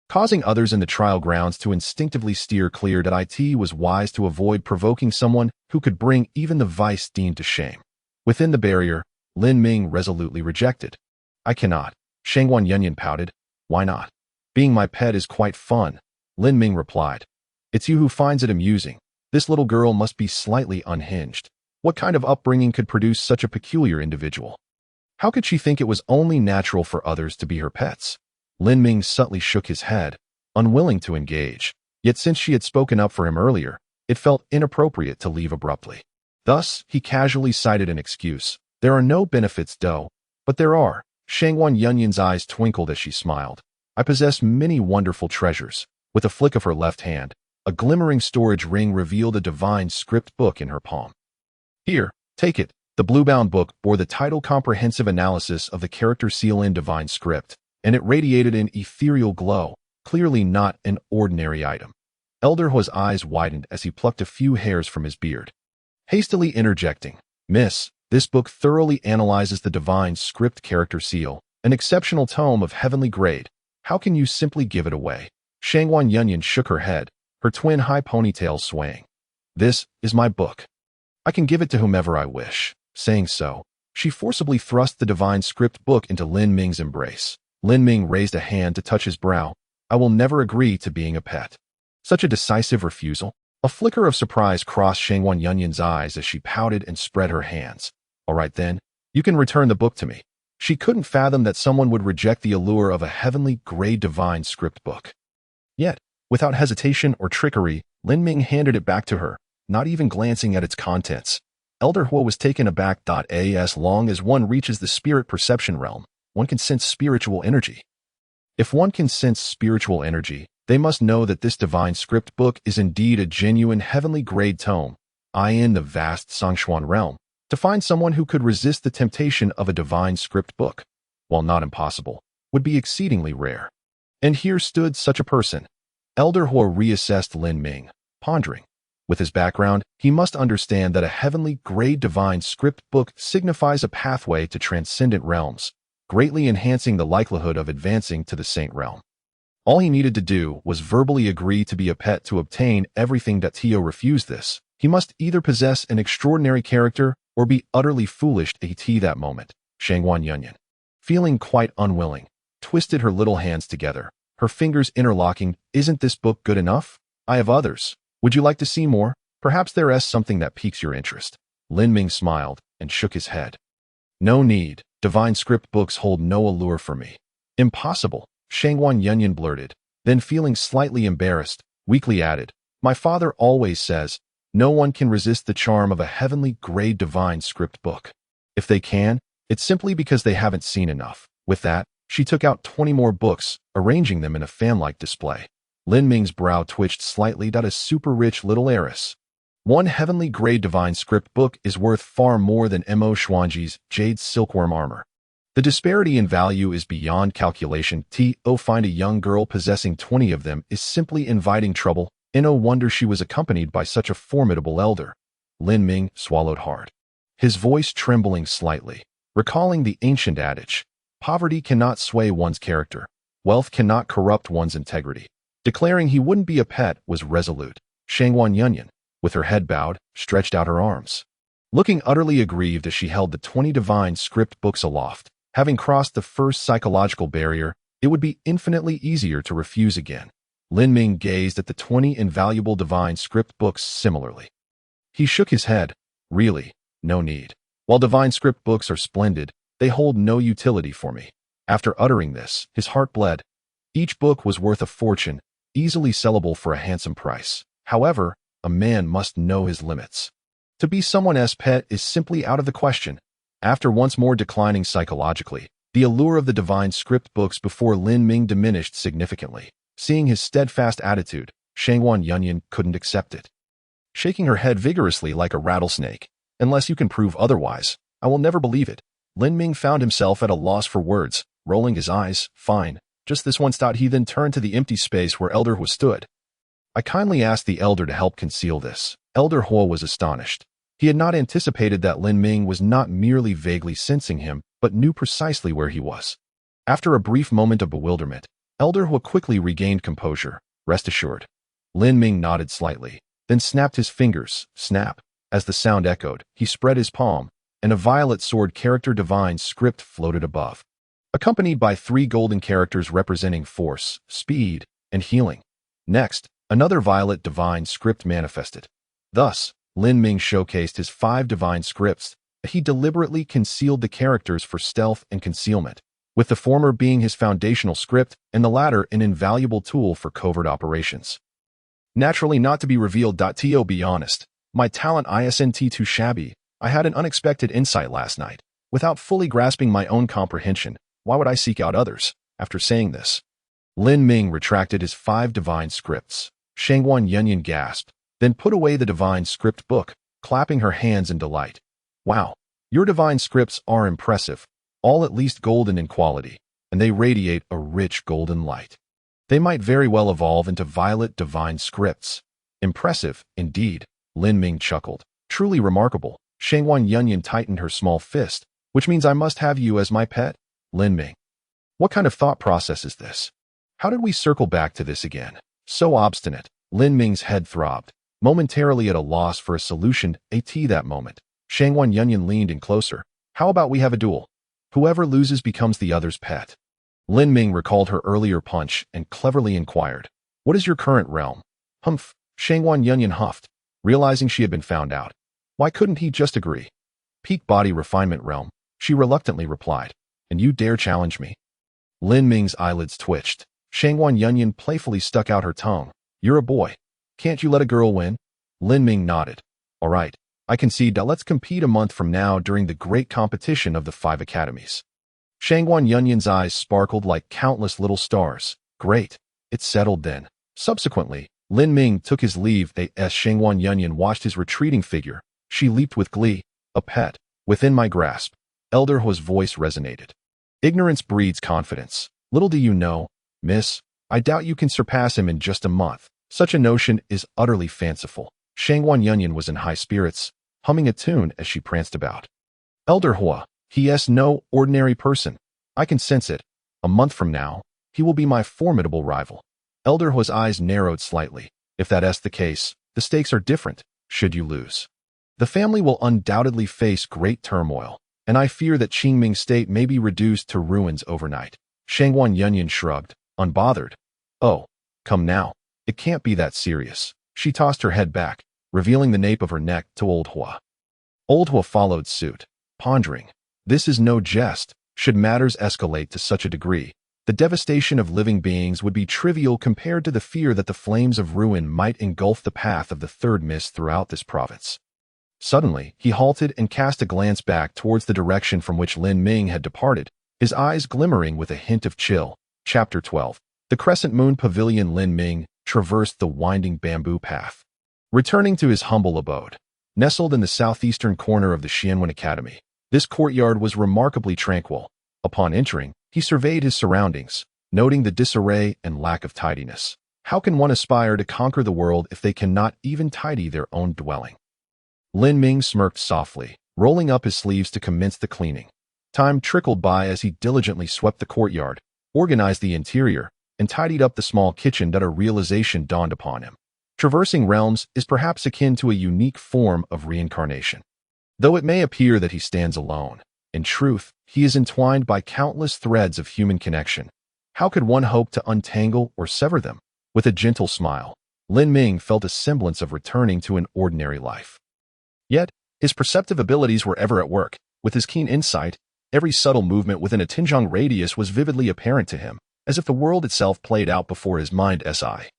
causing others in the trial grounds to instinctively steer clear. It was wise to avoid provoking someone who could bring even the vice dean to shame. Within the barrier, Lin Ming resolutely rejected. I cannot. Shangwan Yunyan pouted. Why not? Being my pet is quite fun, Lin Ming replied. It's you who finds it amusing. This little girl must be slightly unhinged. What kind of upbringing could produce such a peculiar individual? How could she think it was only natural for others to be her pets? Lin Ming subtly shook his head, unwilling to engage. Yet since she had spoken up for him earlier, it felt inappropriate to leave abruptly. Thus, he casually cited an excuse. There are no benefits, but there are. Shangwan Yunyan's eyes twinkled as she smiled. I possess many wonderful treasures. With a flick of her left hand, a glimmering storage ring revealed a divine script book in her palm. Here, take it. The blue-bound book bore the title Comprehensive Analysis of the Character Seal in Divine Script, and it radiated an ethereal glow, clearly not an ordinary item. Elder Hua's eyes widened as he plucked a few hairs from his beard, hastily interjecting, Miss, this book thoroughly analyzes the Divine Script Character Seal, an exceptional tome of heavenly grade. How can you simply give it away? Shangwan Yunyan shook her head, her twin high ponytails swaying. This is my book. I can give it to whomever I wish. Saying so, She forcibly thrust the divine script book into Lin Ming's embrace. Lin Ming raised a hand to touch his brow. I will never agree to being a pet. Such a decisive refusal. A flicker of surprise crossed Shangwan Yunyan's eyes as she pouted and spread her hands. All right then, you can return the book to me. She couldn't fathom that someone would reject the allure of a heavenly grade divine script book. Yet, without hesitation or trickery, Lin Ming handed it back to her, not even glancing at its contents. Elder Huo was taken aback. As long as one reaches the spirit perception realm, one can sense spiritual energy. If one can sense spiritual energy, they must know that this divine script book is indeed a genuine heavenly grade tome. In the vast Songshuan realm, to find someone who could resist the temptation of a divine script book, while not impossible, would be exceedingly rare. And here stood such a person. Elder Huo reassessed Lin Ming, pondering. With his background, he must understand that a heavenly grade divine script book signifies a pathway to transcendent realms, greatly enhancing the likelihood of advancing to the saint realm. All he needed to do was verbally agree to be a pet to obtain everything. Tio refused this. He must either possess an extraordinary character or be utterly foolish. That moment, Shangwan Yunyan, feeling quite unwilling, twisted her little hands together, her fingers interlocking. Isn't this book good enough? I have others. Would you like to see more? Perhaps there is something that piques your interest. Lin Ming smiled and shook his head. No need. Divine script books hold no allure for me. Impossible, Shangwan Yunyan blurted, then feeling slightly embarrassed, weakly added, my father always says, no one can resist the charm of a heavenly grade divine script book. If they can, it's simply because they haven't seen enough. With that, she took out 20 more books, arranging them in a fan-like display. Lin Ming's brow twitched slightly. A super rich little heiress. One heavenly grade divine script book is worth far more than Mo Xuanji's jade silkworm armor. The disparity in value is beyond calculation. Find a young girl possessing 20 of them is simply inviting trouble. No wonder she was accompanied by such a formidable elder. Lin Ming swallowed hard, his voice trembling slightly, recalling the ancient adage, poverty cannot sway one's character, wealth cannot corrupt one's integrity. Declaring he wouldn't be a pet was resolute. Shangwan Yunyan, with her head bowed, stretched out her arms, looking utterly aggrieved as she held the 20 divine script books aloft. Having crossed the first psychological barrier, it would be infinitely easier to refuse again. Lin Ming gazed at the 20 invaluable divine script books similarly. He shook his head. Really, no need. While divine script books are splendid, they hold no utility for me. After uttering this, his heart bled. Each book was worth a fortune, easily sellable for a handsome price. However, a man must know his limits. To be someone's pet is simply out of the question. After once more declining psychologically, the allure of the divine script books before Lin Ming diminished significantly. Seeing his steadfast attitude, Shangwan Yunyan couldn't accept it. Shaking her head vigorously like a rattlesnake, unless you can prove otherwise, I will never believe it. Lin Ming found himself at a loss for words, rolling his eyes. Fine, just this once. He then turned to the empty space where Elder Huo stood. I kindly asked the elder to help conceal this. Elder Huo was astonished. He had not anticipated that Lin Ming was not merely vaguely sensing him, but knew precisely where he was. After a brief moment of bewilderment, Elder Huo quickly regained composure. Rest assured. Lin Ming nodded slightly, then snapped his fingers. Snap. As the sound echoed, he spread his palm, and a violet sword character divine script floated above, accompanied by 3 golden characters representing force, speed, and healing. Next, another violet divine script manifested. Thus, Lin Ming showcased his 5 divine scripts. He deliberately concealed the characters for stealth and concealment, with the former being his foundational script and the latter an invaluable tool for covert operations. Naturally not to be revealed. To be honest, my talent isn't too shabby. I had an unexpected insight last night. Without fully grasping my own comprehension, why would I seek out others? After saying this, Lin Ming retracted his 5 divine scripts. Shangwan Yunyan gasped, then put away the divine script book, clapping her hands in delight. Wow, your divine scripts are impressive, all at least golden in quality, and they radiate a rich golden light. They might very well evolve into violet divine scripts. Impressive, indeed, Lin Ming chuckled. Truly remarkable. Shangwan Yunyan tightened her small fist, which means I must have you as my pet? Lin Ming. What kind of thought process is this? How did we circle back to this again? So obstinate. Lin Ming's head throbbed, momentarily at a loss for a solution. That moment, Shangwan Yunyan leaned in closer. How about we have a duel? Whoever loses becomes the other's pet. Lin Ming recalled her earlier punch and cleverly inquired, "What is your current realm?" Humph, Shangwan Yunyan huffed, realizing she had been found out. Why couldn't he just agree? Peak body refinement realm, she reluctantly replied. And you dare challenge me? Lin Ming's eyelids twitched. Shangwan Yunyan playfully stuck out her tongue. You're a boy. Can't you let a girl win? Lin Ming nodded. All right, I concede that let's compete a month from now during the great competition of the 5 academies. Shangwan Yunyan's eyes sparkled like countless little stars. Great. It's settled then. Subsequently, Lin Ming took his leave as Shangwan Yunyan watched his retreating figure. She leaped with glee. A pet. Within my grasp. Elder Hua's voice resonated. Ignorance breeds confidence. Little do you know, miss, I doubt you can surpass him in just a month. Such a notion is utterly fanciful. Shangwan Yunyan was in high spirits, humming a tune as she pranced about. Elder Hua, he is no ordinary person. I can sense it. A month from now, he will be my formidable rival. Elder Hua's eyes narrowed slightly. If that is the case, the stakes are different, should you lose. The family will undoubtedly face great turmoil, and I fear that Qingming's state may be reduced to ruins overnight. Shangwan Yunyan shrugged, unbothered. Oh, come now. It can't be that serious. She tossed her head back, revealing the nape of her neck to Old Hua. Old Hua followed suit, pondering. This is no jest. Should matters escalate to such a degree, the devastation of living beings would be trivial compared to the fear that the flames of ruin might engulf the path of the third mist throughout this province. Suddenly, he halted and cast a glance back towards the direction from which Lin Ming had departed, his eyes glimmering with a hint of chill. Chapter 12. The Crescent Moon Pavilion. Lin Ming traversed the winding bamboo path. Returning to his humble abode, nestled in the southeastern corner of the Xianwen Academy, this courtyard was remarkably tranquil. Upon entering, he surveyed his surroundings, noting the disarray and lack of tidiness. How can one aspire to conquer the world if they cannot even tidy their own dwelling? Lin Ming smirked softly, rolling up his sleeves to commence the cleaning. Time trickled by as he diligently swept the courtyard, organized the interior, and tidied up the small kitchen that a realization dawned upon him. Traversing realms is perhaps akin to a unique form of reincarnation. Though it may appear that he stands alone, in truth, he is entwined by countless threads of human connection. How could one hope to untangle or sever them? With a gentle smile, Lin Ming felt a semblance of returning to an ordinary life. Yet, his perceptive abilities were ever at work. With his keen insight, every subtle movement within a Tinjiang radius was vividly apparent to him, as if the world itself played out before his mind's eye.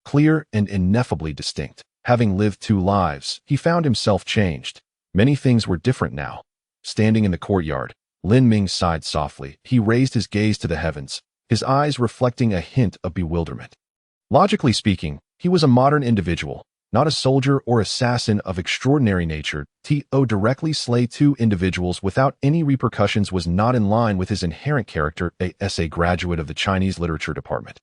Clear and ineffably distinct. Having lived 2 lives, he found himself changed. Many things were different now. Standing in the courtyard, Lin Ming sighed softly. He raised his gaze to the heavens, his eyes reflecting a hint of bewilderment. Logically speaking, he was a modern individual, not a soldier or assassin of extraordinary nature. To directly slay 2 individuals without any repercussions was not in line with his inherent character. As a graduate of the Chinese literature department,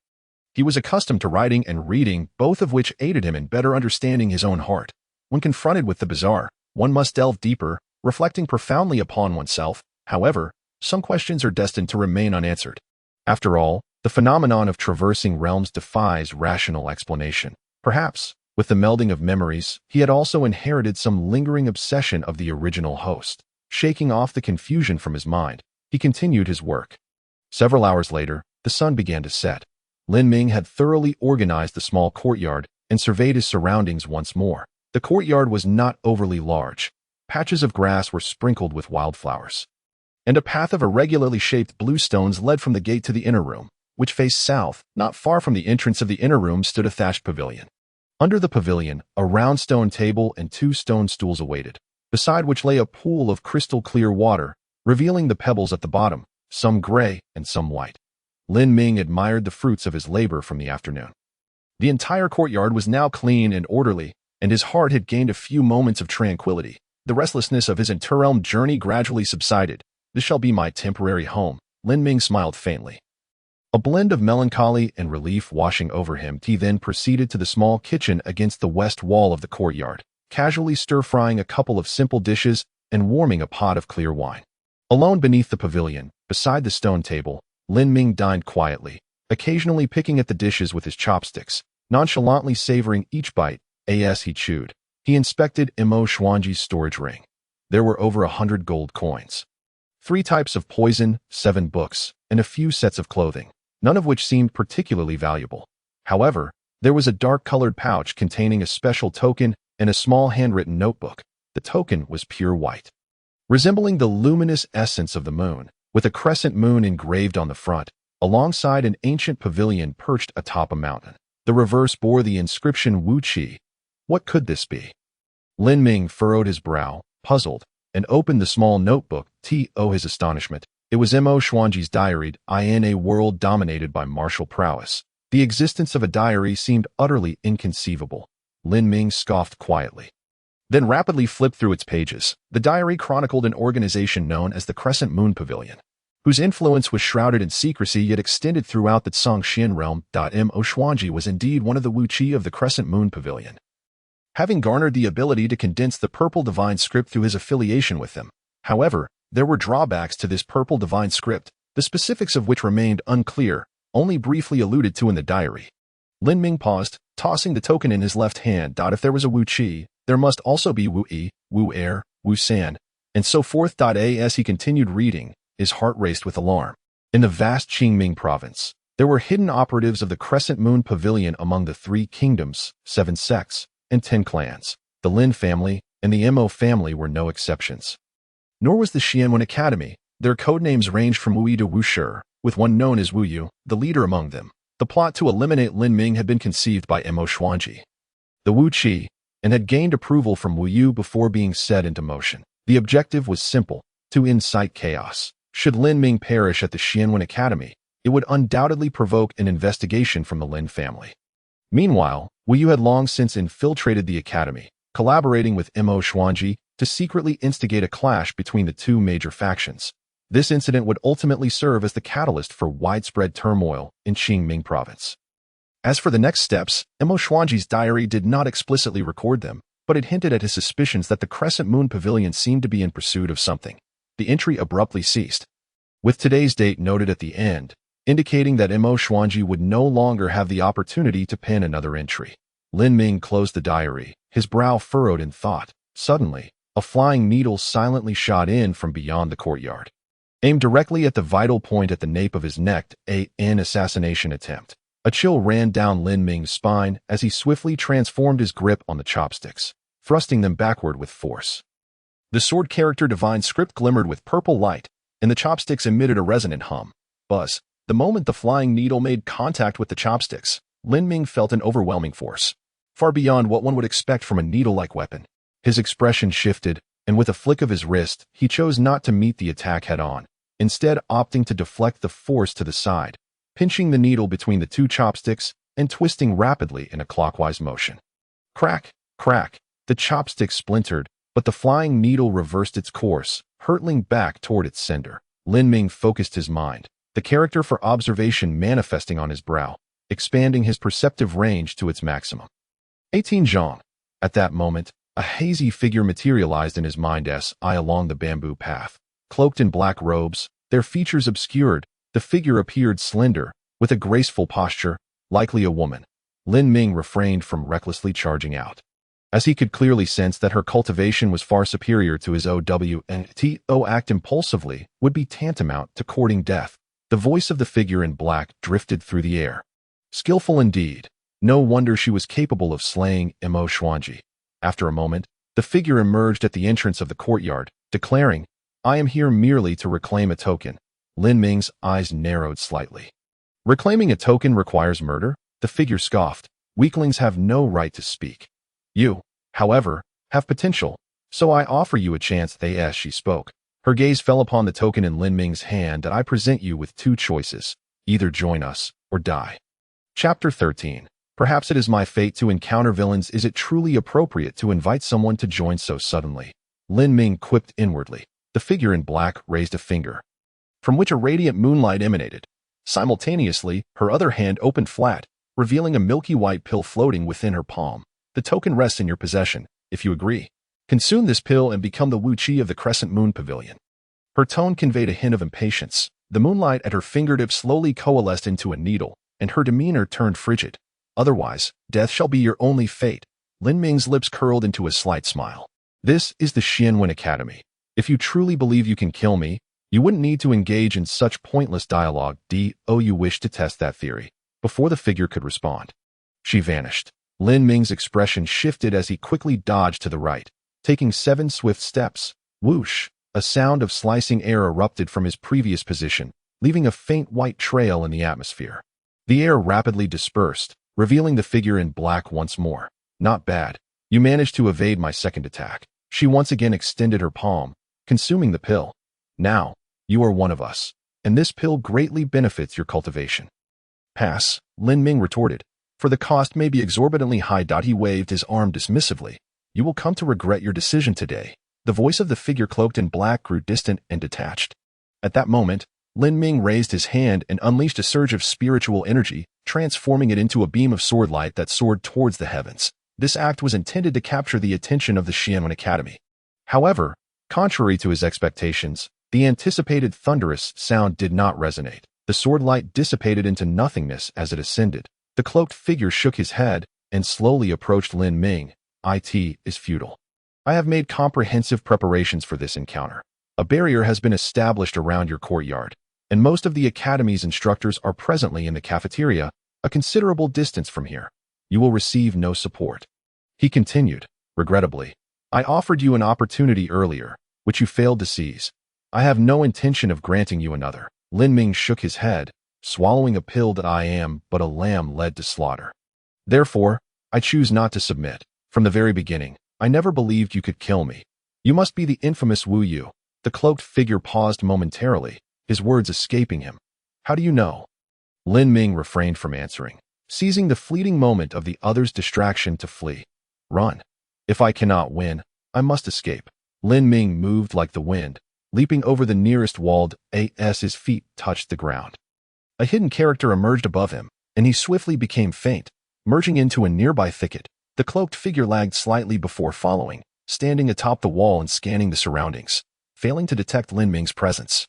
he was accustomed to writing and reading, both of which aided him in better understanding his own heart. When confronted with the bizarre, one must delve deeper, reflecting profoundly upon oneself. However, some questions are destined to remain unanswered. After all, the phenomenon of traversing realms defies rational explanation. Perhaps, with the melding of memories, he had also inherited some lingering obsession of the original host. Shaking off the confusion from his mind, he continued his work. Several hours later, the sun began to set. Lin Ming had thoroughly organized the small courtyard and surveyed his surroundings once more. The courtyard was not overly large. Patches of grass were sprinkled with wildflowers, and a path of irregularly shaped blue stones led from the gate to the inner room, which faced south. Not far from the entrance of the inner room stood a thatched pavilion. Under the pavilion, a round stone table and 2 stone stools awaited, beside which lay a pool of crystal-clear water, revealing the pebbles at the bottom, some gray and some white. Lin Ming admired the fruits of his labor from the afternoon. The entire courtyard was now clean and orderly, and his heart had gained a few moments of tranquility. The restlessness of his interrealm journey gradually subsided. This shall be my temporary home, Lin Ming smiled faintly. A blend of melancholy and relief washing over him, he then proceeded to the small kitchen against the west wall of the courtyard, casually stir-frying a couple of simple dishes and warming a pot of clear wine. Alone beneath the pavilion, beside the stone table, Lin Ming dined quietly, occasionally picking at the dishes with his chopsticks, nonchalantly savoring each bite. As he chewed, he inspected Mo Xuanji's storage ring. There were over 100 gold coins. 3 types of poison, 7 books, and a few sets of clothing, none of which seemed particularly valuable. However, there was a dark-colored pouch containing a special token and a small handwritten notebook. The token was pure white, resembling the luminous essence of the moon, with a crescent moon engraved on the front, alongside an ancient pavilion perched atop a mountain. The reverse bore the inscription Wu Qi. What could this be? Lin Ming furrowed his brow, puzzled, and opened the small notebook. To his astonishment, it was Mo Xuanji's diary. In a world dominated by martial prowess, the existence of a diary seemed utterly inconceivable. Lin Ming scoffed quietly, then rapidly flipped through its pages. The diary chronicled an organization known as the Crescent Moon Pavilion, whose influence was shrouded in secrecy yet extended throughout the Zhongxian realm. Mo Xuanji was indeed one of the Wu Qi of the Crescent Moon Pavilion, having garnered the ability to condense the purple divine script through his affiliation with them. However, there were drawbacks to this purple divine script, the specifics of which remained unclear, only briefly alluded to in the diary. Lin Ming paused, tossing the token in his left hand. If there was a Wu Qi, there must also be Wu Yi, Wu Er, Wu San, and so forth. As he continued reading, his heart raced with alarm. In the vast Qingming province, there were hidden operatives of the Crescent Moon Pavilion among the 3 kingdoms, 7 sects, and 10 clans. The Lin family and the Mo family were no exceptions. Nor was the Xianwen Academy. Their codenames ranged from Wu Yi to Wu Shi, with one known as Wu Yu, the leader among them. The plot to eliminate Lin Ming had been conceived by Mo Xuanji, the Wu Qi, and had gained approval from Wu Yu before being set into motion. The objective was simple: to incite chaos. Should Lin Ming perish at the Xianwen Academy, it would undoubtedly provoke an investigation from the Lin family. Meanwhile, Wu Yu had long since infiltrated the academy, collaborating with Mo Xuanji to secretly instigate a clash between the 2 major factions. This incident would ultimately serve as the catalyst for widespread turmoil in Qingming province. As for the next steps, Mo Xuanji's diary did not explicitly record them, but it hinted at his suspicions that the Crescent Moon Pavilion seemed to be in pursuit of something. The entry abruptly ceased, with today's date noted at the end, indicating that Mo Xuanji would no longer have the opportunity to pen another entry. Lin Ming closed the diary, his brow furrowed in thought. Suddenly, a flying needle silently shot in from beyond the courtyard, aimed directly at the vital point at the nape of his neck. An assassination attempt. A chill ran down Lin Ming's spine as he swiftly transformed his grip on the chopsticks, thrusting them backward with force. The sword character divine script glimmered with purple light, and the chopsticks emitted a resonant hum. Buzz. The moment the flying needle made contact with the chopsticks, Lin Ming felt an overwhelming force, far beyond what one would expect from a needle-like weapon. His expression shifted, and with a flick of his wrist, he chose not to meet the attack head-on, instead opting to deflect the force to the side, pinching the needle between the 2 chopsticks and twisting rapidly in a clockwise motion. Crack, crack, the chopsticks splintered, but the flying needle reversed its course, hurtling back toward its sender. Lin Ming focused his mind, the character for observation manifesting on his brow, expanding his perceptive range to its maximum. 18 Zhang. At that moment, a hazy figure materialized in his mind's eye along the bamboo path. Cloaked in black robes, their features obscured, the figure appeared slender, with a graceful posture, likely a woman. Lin Ming refrained from recklessly charging out, as he could clearly sense that her cultivation was far superior to his to act impulsively would be tantamount to courting death. The voice of the figure in black drifted through the air. Skillful indeed. No wonder she was capable of slaying Mo Xuanji. After a moment, the figure emerged at the entrance of the courtyard, declaring, "I am here merely to reclaim a token." Lin Ming's eyes narrowed slightly. "Reclaiming a token requires murder?" The figure scoffed. "Weaklings have no right to speak. You, however, have potential, so I offer you a chance." As she spoke, her gaze fell upon the token in Lin Ming's hand. "I present you with 2 choices. Either join us, or die." Chapter 13. Perhaps it is my fate to encounter villains. Is it truly appropriate to invite someone to join so suddenly? Lin Ming quipped inwardly. The figure in black raised a finger, from which a radiant moonlight emanated. Simultaneously, her other hand opened flat, revealing a milky white pill floating within her palm. "The token rests in your possession, if you agree. Consume this pill and become the Wu Qi of the Crescent Moon Pavilion." Her tone conveyed a hint of impatience. The moonlight at her fingertips slowly coalesced into a needle, and her demeanor turned frigid. "Otherwise, death shall be your only fate." Lin Ming's lips curled into a slight smile. "This is the Xianwen Academy. If you truly believe you can kill me, You wouldn't need to engage in such pointless dialogue. You wish to test that theory. Before the figure could respond, she vanished. Lin Ming's expression shifted as he quickly dodged to the right, taking 7 swift steps. Whoosh! A sound of slicing air erupted from his previous position, leaving a faint white trail in the atmosphere. The air rapidly dispersed, revealing the figure in black once more. Not bad. You managed to evade my second attack. She once again extended her palm, consuming the pill. Now, you are one of us, and this pill greatly benefits your cultivation. Pass, Lin Ming retorted. For the cost may be exorbitantly high. He waved his arm dismissively. You will come to regret your decision today. The voice of the figure cloaked in black grew distant and detached. At that moment, Lin Ming raised his hand and unleashed a surge of spiritual energy, transforming it into a beam of sword light that soared towards the heavens. This act was intended to capture the attention of the Xianwen Academy. However, contrary to his expectations, the anticipated thunderous sound did not resonate. The sword light dissipated into nothingness as it ascended. The cloaked figure shook his head and slowly approached Lin Ming. It is futile. I have made comprehensive preparations for this encounter. A barrier has been established around your courtyard, and most of the Academy's instructors are presently in the cafeteria, a considerable distance from here. You will receive no support. He continued, regrettably. I offered you an opportunity earlier, which you failed to seize. I have no intention of granting you another. Lin Ming shook his head, swallowing a pill that I am but a lamb led to slaughter. Therefore, I choose not to submit. From the very beginning, I never believed you could kill me. You must be the infamous Wu Yu. The cloaked figure paused momentarily, his words escaping him. How do you know? Lin Ming refrained from answering, seizing the fleeting moment of the other's distraction to flee. Run. If I cannot win, I must escape. Lin Ming moved like the wind, leaping over the nearest wall as his feet touched the ground. A hidden character emerged above him, and he swiftly became faint, merging into a nearby thicket. The cloaked figure lagged slightly before following, standing atop the wall and scanning the surroundings, failing to detect Lin Ming's presence.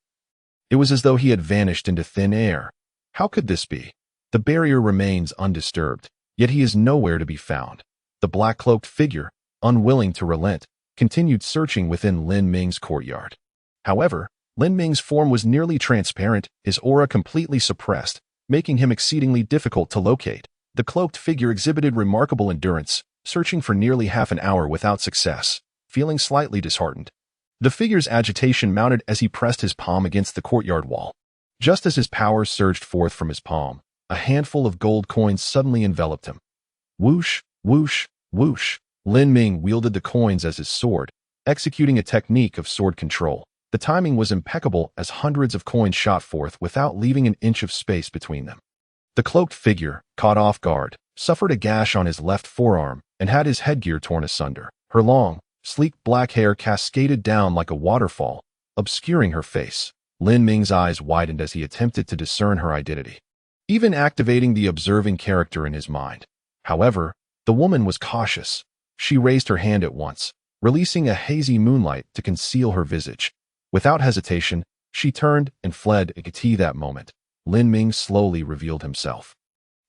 It was as though he had vanished into thin air. How could this be? The barrier remains undisturbed, yet he is nowhere to be found. The black-cloaked figure, unwilling to relent, continued searching within Lin Ming's courtyard. However, Lin Ming's form was nearly transparent, his aura completely suppressed, making him exceedingly difficult to locate. The cloaked figure exhibited remarkable endurance, searching for nearly half an hour without success, feeling slightly disheartened. The figure's agitation mounted as he pressed his palm against the courtyard wall. Just as his powers surged forth from his palm, a handful of gold coins suddenly enveloped him. Whoosh, whoosh, whoosh. Lin Ming wielded the coins as his sword, executing a technique of sword control. The timing was impeccable as hundreds of coins shot forth without leaving an inch of space between them. The cloaked figure, caught off guard, suffered a gash on his left forearm and had his headgear torn asunder. Her long, sleek black hair cascaded down like a waterfall, obscuring her face. Lin Ming's eyes widened as he attempted to discern her identity, even activating the observing character in his mind. However, the woman was cautious. She raised her hand at once, releasing a hazy moonlight to conceal her visage. Without hesitation, she turned and fled. At that moment, Lin Ming slowly revealed himself,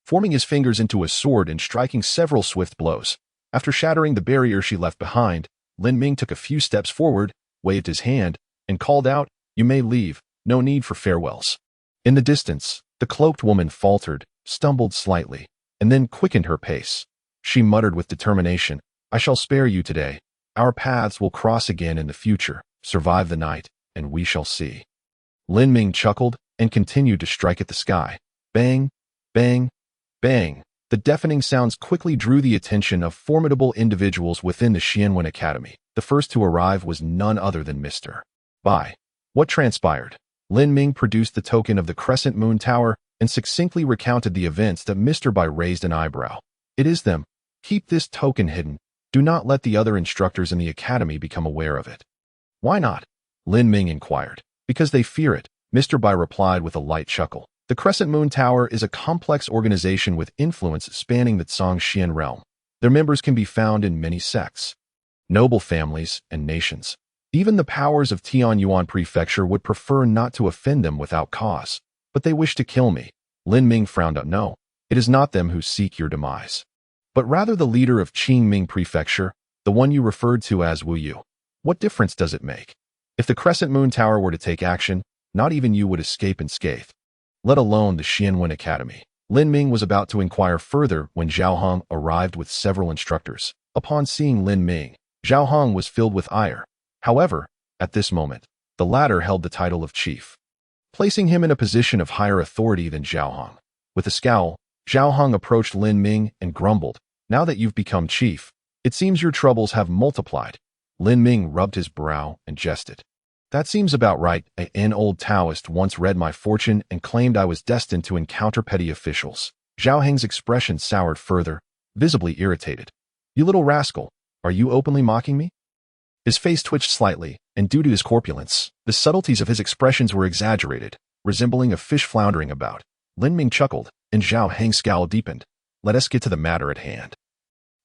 forming his fingers into a sword and striking several swift blows. After shattering the barrier she left behind, Lin Ming took a few steps forward, waved his hand, and called out, "You may leave, no need for farewells." In the distance, the cloaked woman faltered, stumbled slightly, and then quickened her pace. She muttered with determination, "I shall spare you today. Our paths will cross again in the future. Survive the night, and we shall see." Lin Ming chuckled and continued to strike at the sky. Bang, bang, bang. The deafening sounds quickly drew the attention of formidable individuals within the Xianwen Academy. The first to arrive was none other than Mr. Bai. What transpired? Lin Ming produced the token of the Crescent Moon Tower and succinctly recounted the events that Mr. Bai raised an eyebrow. "It is them. Keep this token hidden. Do not let the other instructors in the academy become aware of it." "Why not?" Lin Ming inquired. "Because they fear it," Mr. Bai replied with a light chuckle. "The Crescent Moon Tower is a complex organization with influence spanning the Zhongxian realm. Their members can be found in many sects, noble families, and nations. Even the powers of Tianyuan Prefecture would prefer not to offend them without cause, but they wish to kill me." Lin Ming frowned up. "No, it is not them who seek your demise, but rather the leader of Qingming Prefecture, the one you referred to as Wu Yu. What difference does it make?" If the Crescent Moon Tower were to take action, not even you would escape unscathed, let alone the Xianwen Academy. Lin Ming was about to inquire further when Zhao Hong arrived with several instructors. Upon seeing Lin Ming, Zhao Hong was filled with ire. However, at this moment, the latter held the title of chief, placing him in a position of higher authority than Zhao Hong. With a scowl, Zhao Hong approached Lin Ming and grumbled, "Now that you've become chief, it seems your troubles have multiplied." Lin Ming rubbed his brow and jested. "That seems about right. An old Taoist once read my fortune and claimed I was destined to encounter petty officials." Zhao Heng's expression soured further, visibly irritated. "You little rascal, are you openly mocking me?" His face twitched slightly, and due to his corpulence, the subtleties of his expressions were exaggerated, resembling a fish floundering about. Lin Ming chuckled, and Zhao Heng's scowl deepened. "Let us get to the matter at hand."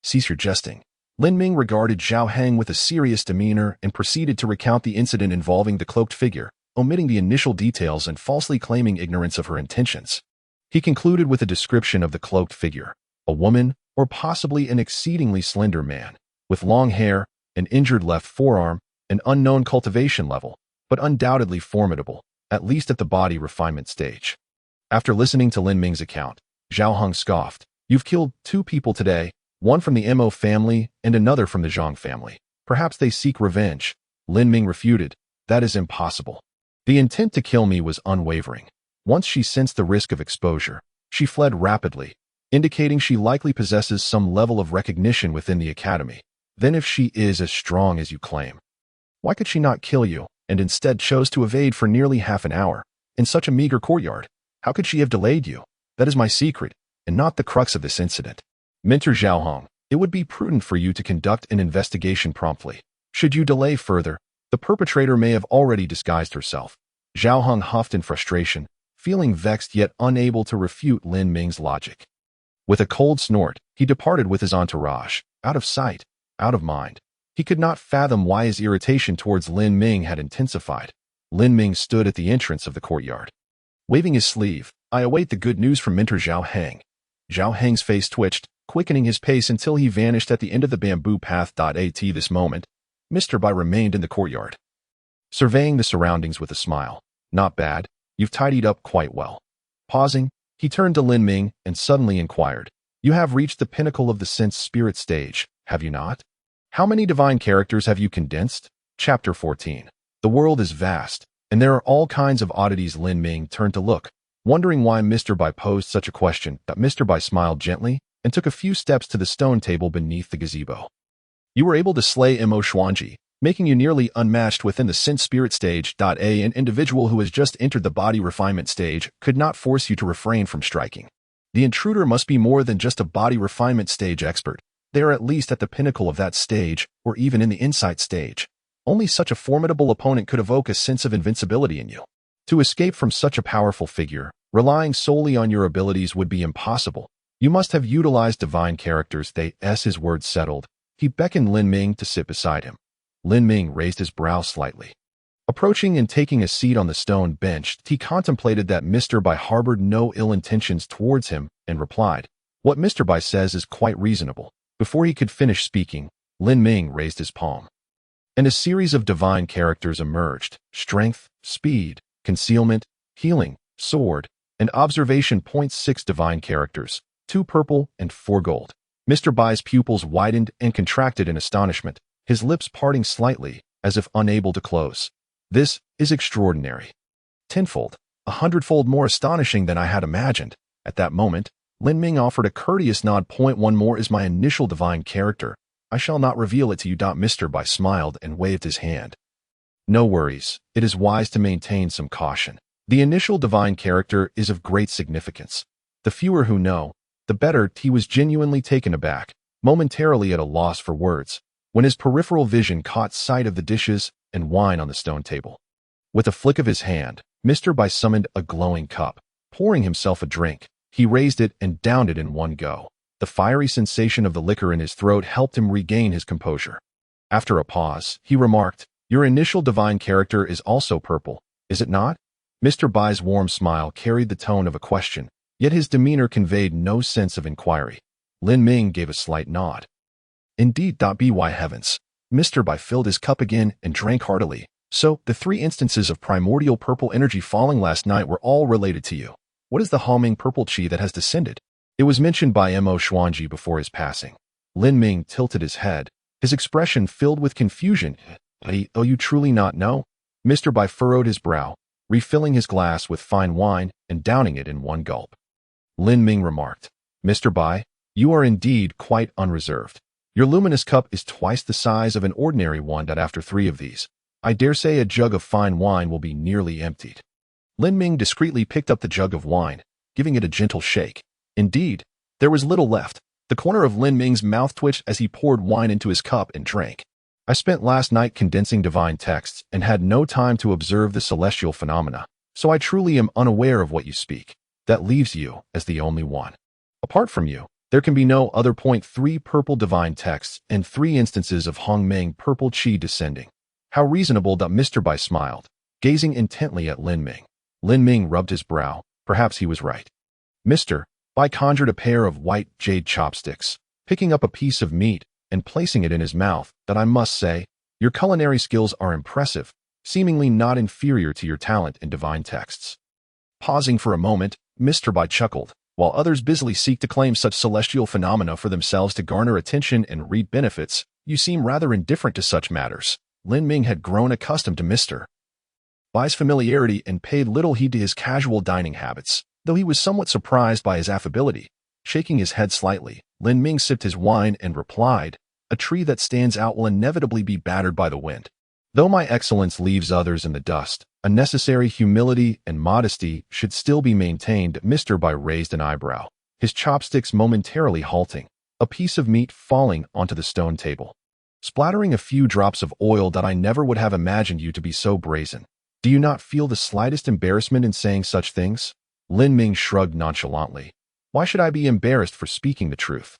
"Cease your jesting." Lin Ming regarded Zhao Heng with a serious demeanor and proceeded to recount the incident involving the cloaked figure, omitting the initial details and falsely claiming ignorance of her intentions. He concluded with a description of the cloaked figure, a woman, or possibly an exceedingly slender man, with long hair, an injured left forearm, an unknown cultivation level, but undoubtedly formidable, at least at the body refinement stage. After listening to Lin Ming's account, Zhao Hong scoffed. "You've killed 2 people today, one from the Mo family and another from the Zhang family. Perhaps they seek revenge." Lin Ming refuted, "That is impossible." The intent to kill me was unwavering. Once she sensed the risk of exposure, she fled rapidly, indicating she likely possesses some level of recognition within the academy. Then if she is as strong as you claim, why could she not kill you, and instead chose to evade for nearly half an hour, in such a meager courtyard? How could she have delayed you? That is my secret, and not the crux of this incident. Mentor Zhao Hong, it would be prudent for you to conduct an investigation promptly. Should you delay further, the perpetrator may have already disguised herself. Zhao Hong huffed in frustration, feeling vexed yet unable to refute Lin Ming's logic. With a cold snort, he departed with his entourage, out of sight, out of mind. He could not fathom why his irritation towards Lin Ming had intensified. Lin Ming stood at the entrance of the courtyard, waving his sleeve. "I await the good news from Mentor Zhao Heng." Zhao Heng's face twitched, quickening his pace until he vanished at the end of the bamboo path. At this moment, Mr. Bai remained in the courtyard, surveying the surroundings with a smile. "Not bad. You've tidied up quite well." Pausing, he turned to Lin Ming and suddenly inquired, "You have reached the pinnacle of the sense spirit stage, have you not? How many divine characters have you condensed?" Chapter 14. The world is vast, and there are all kinds of oddities. Lin Ming turned to look, wondering why Mr. Bai posed such a question. Mr. Bai smiled gently and took a few steps to the stone table beneath the gazebo. "You were able to slay Mo Xuanji, making you nearly unmatched within the sense spirit stage. An individual who has just entered the body refinement stage could not force you to refrain from striking. The intruder must be more than just a body refinement stage expert. They are at least at the pinnacle of that stage, or even in the insight stage. Only such a formidable opponent could evoke a sense of invincibility in you. To escape from such a powerful figure, relying solely on your abilities would be impossible. You must have utilized divine characters." His words settled. He beckoned Lin Ming to sit beside him. Lin Ming raised his brow slightly. Approaching and taking a seat on the stone bench, he contemplated that Mr. Bai harbored no ill intentions towards him and replied, "What Mr. Bai says is quite reasonable." Before he could finish speaking, Lin Ming raised his palm, and a series of divine characters emerged: strength, speed, concealment, healing, sword, and observation. 6 divine characters, 2 purple and 4 gold. Mr. Bai's pupils widened and contracted in astonishment, his lips parting slightly, as if unable to close. "This is extraordinary. 10-fold, 100-fold more astonishing than I had imagined." At that moment, Lin Ming offered a courteous nod. "One more is my initial divine character. I shall not reveal it to you." Mr. Bai smiled and waved his hand. "No worries. It is wise to maintain some caution. The initial divine character is of great significance. The fewer who know, the better." He was genuinely taken aback, momentarily at a loss for words, when his peripheral vision caught sight of the dishes and wine on the stone table. With a flick of his hand, Mr. Bai summoned a glowing cup. Pouring himself a drink, he raised it and downed it in one go. The fiery sensation of the liquor in his throat helped him regain his composure. After a pause, he remarked, "Your initial divine character is also purple, is it not?" Mr. Bai's warm smile carried the tone of a question, yet his demeanor conveyed no sense of inquiry. Lin Ming gave a slight nod. "Indeed. By heavens." Mr. Bai filled his cup again and drank heartily. So, the three instances of primordial purple energy falling last night were all related to you. What is the Hongming purple chi that has descended? It was mentioned by Mo Xuanji before his passing. Lin Ming tilted his head, his expression filled with confusion. Oh, you truly not know? Mr. Bai furrowed his brow, refilling his glass with fine wine and downing it in one gulp. Lin Ming remarked, Mr. Bai, you are indeed quite unreserved. Your luminous cup is twice the size of an ordinary one that after 3 of these, I dare say a jug of fine wine will be nearly emptied. Lin Ming discreetly picked up the jug of wine, giving it a gentle shake. Indeed, there was little left. The corner of Lin Ming's mouth twitched as he poured wine into his cup and drank. I spent last night condensing divine texts and had no time to observe the celestial phenomena, so I truly am unaware of what you speak. That leaves you as the only one. Apart from you, there can be no other. 3 purple divine texts and 3 instances of Hongming purple chi descending. How reasonable. Mr. Bai smiled, gazing intently at Lin Ming. Lin Ming rubbed his brow. Perhaps he was right. Mr. Bai conjured a pair of white jade chopsticks, picking up a piece of meat and placing it in his mouth. That I must say, your culinary skills are impressive, seemingly not inferior to your talent in divine texts. Pausing for a moment, Mr. Bai chuckled. While others busily seek to claim such celestial phenomena for themselves to garner attention and reap benefits, you seem rather indifferent to such matters. Lin Ming had grown accustomed to Mr. Bai's familiarity and paid little heed to his casual dining habits, though he was somewhat surprised by his affability. Shaking his head slightly, Lin Ming sipped his wine and replied, a tree that stands out will inevitably be battered by the wind. Though my excellence leaves others in the dust, a necessary humility and modesty should still be maintained. Mr. Bai raised an eyebrow, his chopsticks momentarily halting, a piece of meat falling onto the stone table, splattering a few drops of oil. That I never would have imagined you to be so brazen. Do you not feel the slightest embarrassment in saying such things? Lin Ming shrugged nonchalantly. Why should I be embarrassed for speaking the truth?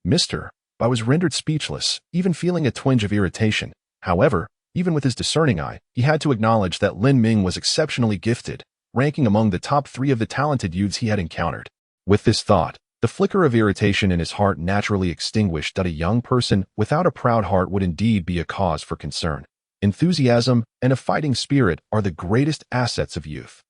Mr. Bai was rendered speechless, even feeling a twinge of irritation. However, even with his discerning eye, he had to acknowledge that Lin Ming was exceptionally gifted, ranking among the top 3 of the talented youths he had encountered. With this thought, the flicker of irritation in his heart naturally extinguished. That a young person without a proud heart would indeed be a cause for concern. Enthusiasm and a fighting spirit are the greatest assets of youth.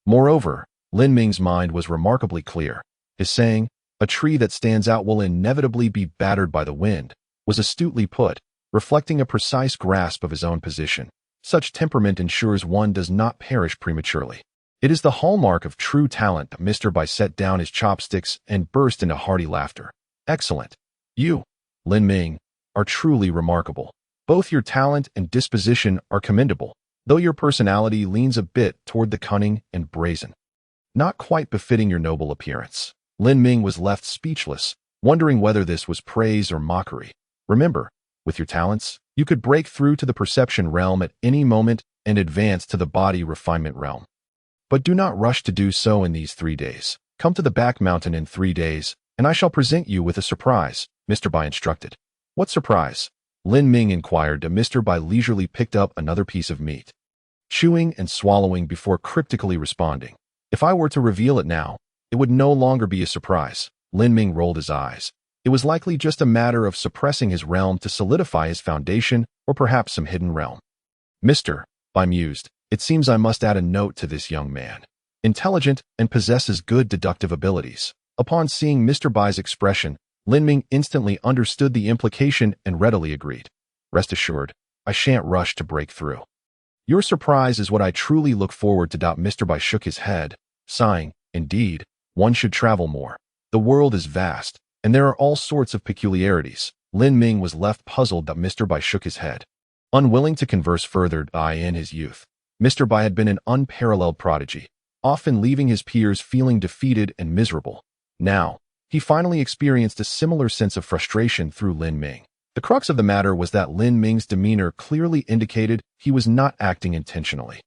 Moreover, Lin Ming's mind was remarkably clear. His saying, a tree that stands out will inevitably be battered by the wind, was astutely put, reflecting a precise grasp of his own position. Such temperament ensures one does not perish prematurely. It is the hallmark of true talent. Mr. Bai set down his chopsticks and burst into hearty laughter. Excellent. You, Lin Ming, are truly remarkable. Both your talent and disposition are commendable, though your personality leans a bit toward the cunning and brazen. Not quite befitting your noble appearance. Lin Ming was left speechless, wondering whether this was praise or mockery. Remember, with your talents, you could break through to the perception realm at any moment and advance to the body refinement realm. But do not rush to do so in these 3 days. Come to the back mountain in 3 days, and I shall present you with a surprise, Mr. Bai instructed. What surprise? Lin Ming inquired. Mr. Bai leisurely picked up another piece of meat, chewing and swallowing before cryptically responding. If I were to reveal it now, it would no longer be a surprise. Lin Ming rolled his eyes. It was likely just a matter of suppressing his realm to solidify his foundation, or perhaps some hidden realm. Mr. Bai mused, it seems I must add a note to this young man. Intelligent and possesses good deductive abilities. Upon seeing Mr. Bai's expression, Lin Ming instantly understood the implication and readily agreed. Rest assured, I shan't rush to break through. Your surprise is what I truly look forward to. Mr. Bai shook his head, sighing, indeed, one should travel more. The world is vast, and there are all sorts of peculiarities. Lin Ming was left puzzled. Mr. Bai shook his head, unwilling to converse further. In his youth, Mr. Bai had been an unparalleled prodigy, often leaving his peers feeling defeated and miserable. Now, he finally experienced a similar sense of frustration through Lin Ming. The crux of the matter was that Lin Ming's demeanor clearly indicated he was not acting intentionally.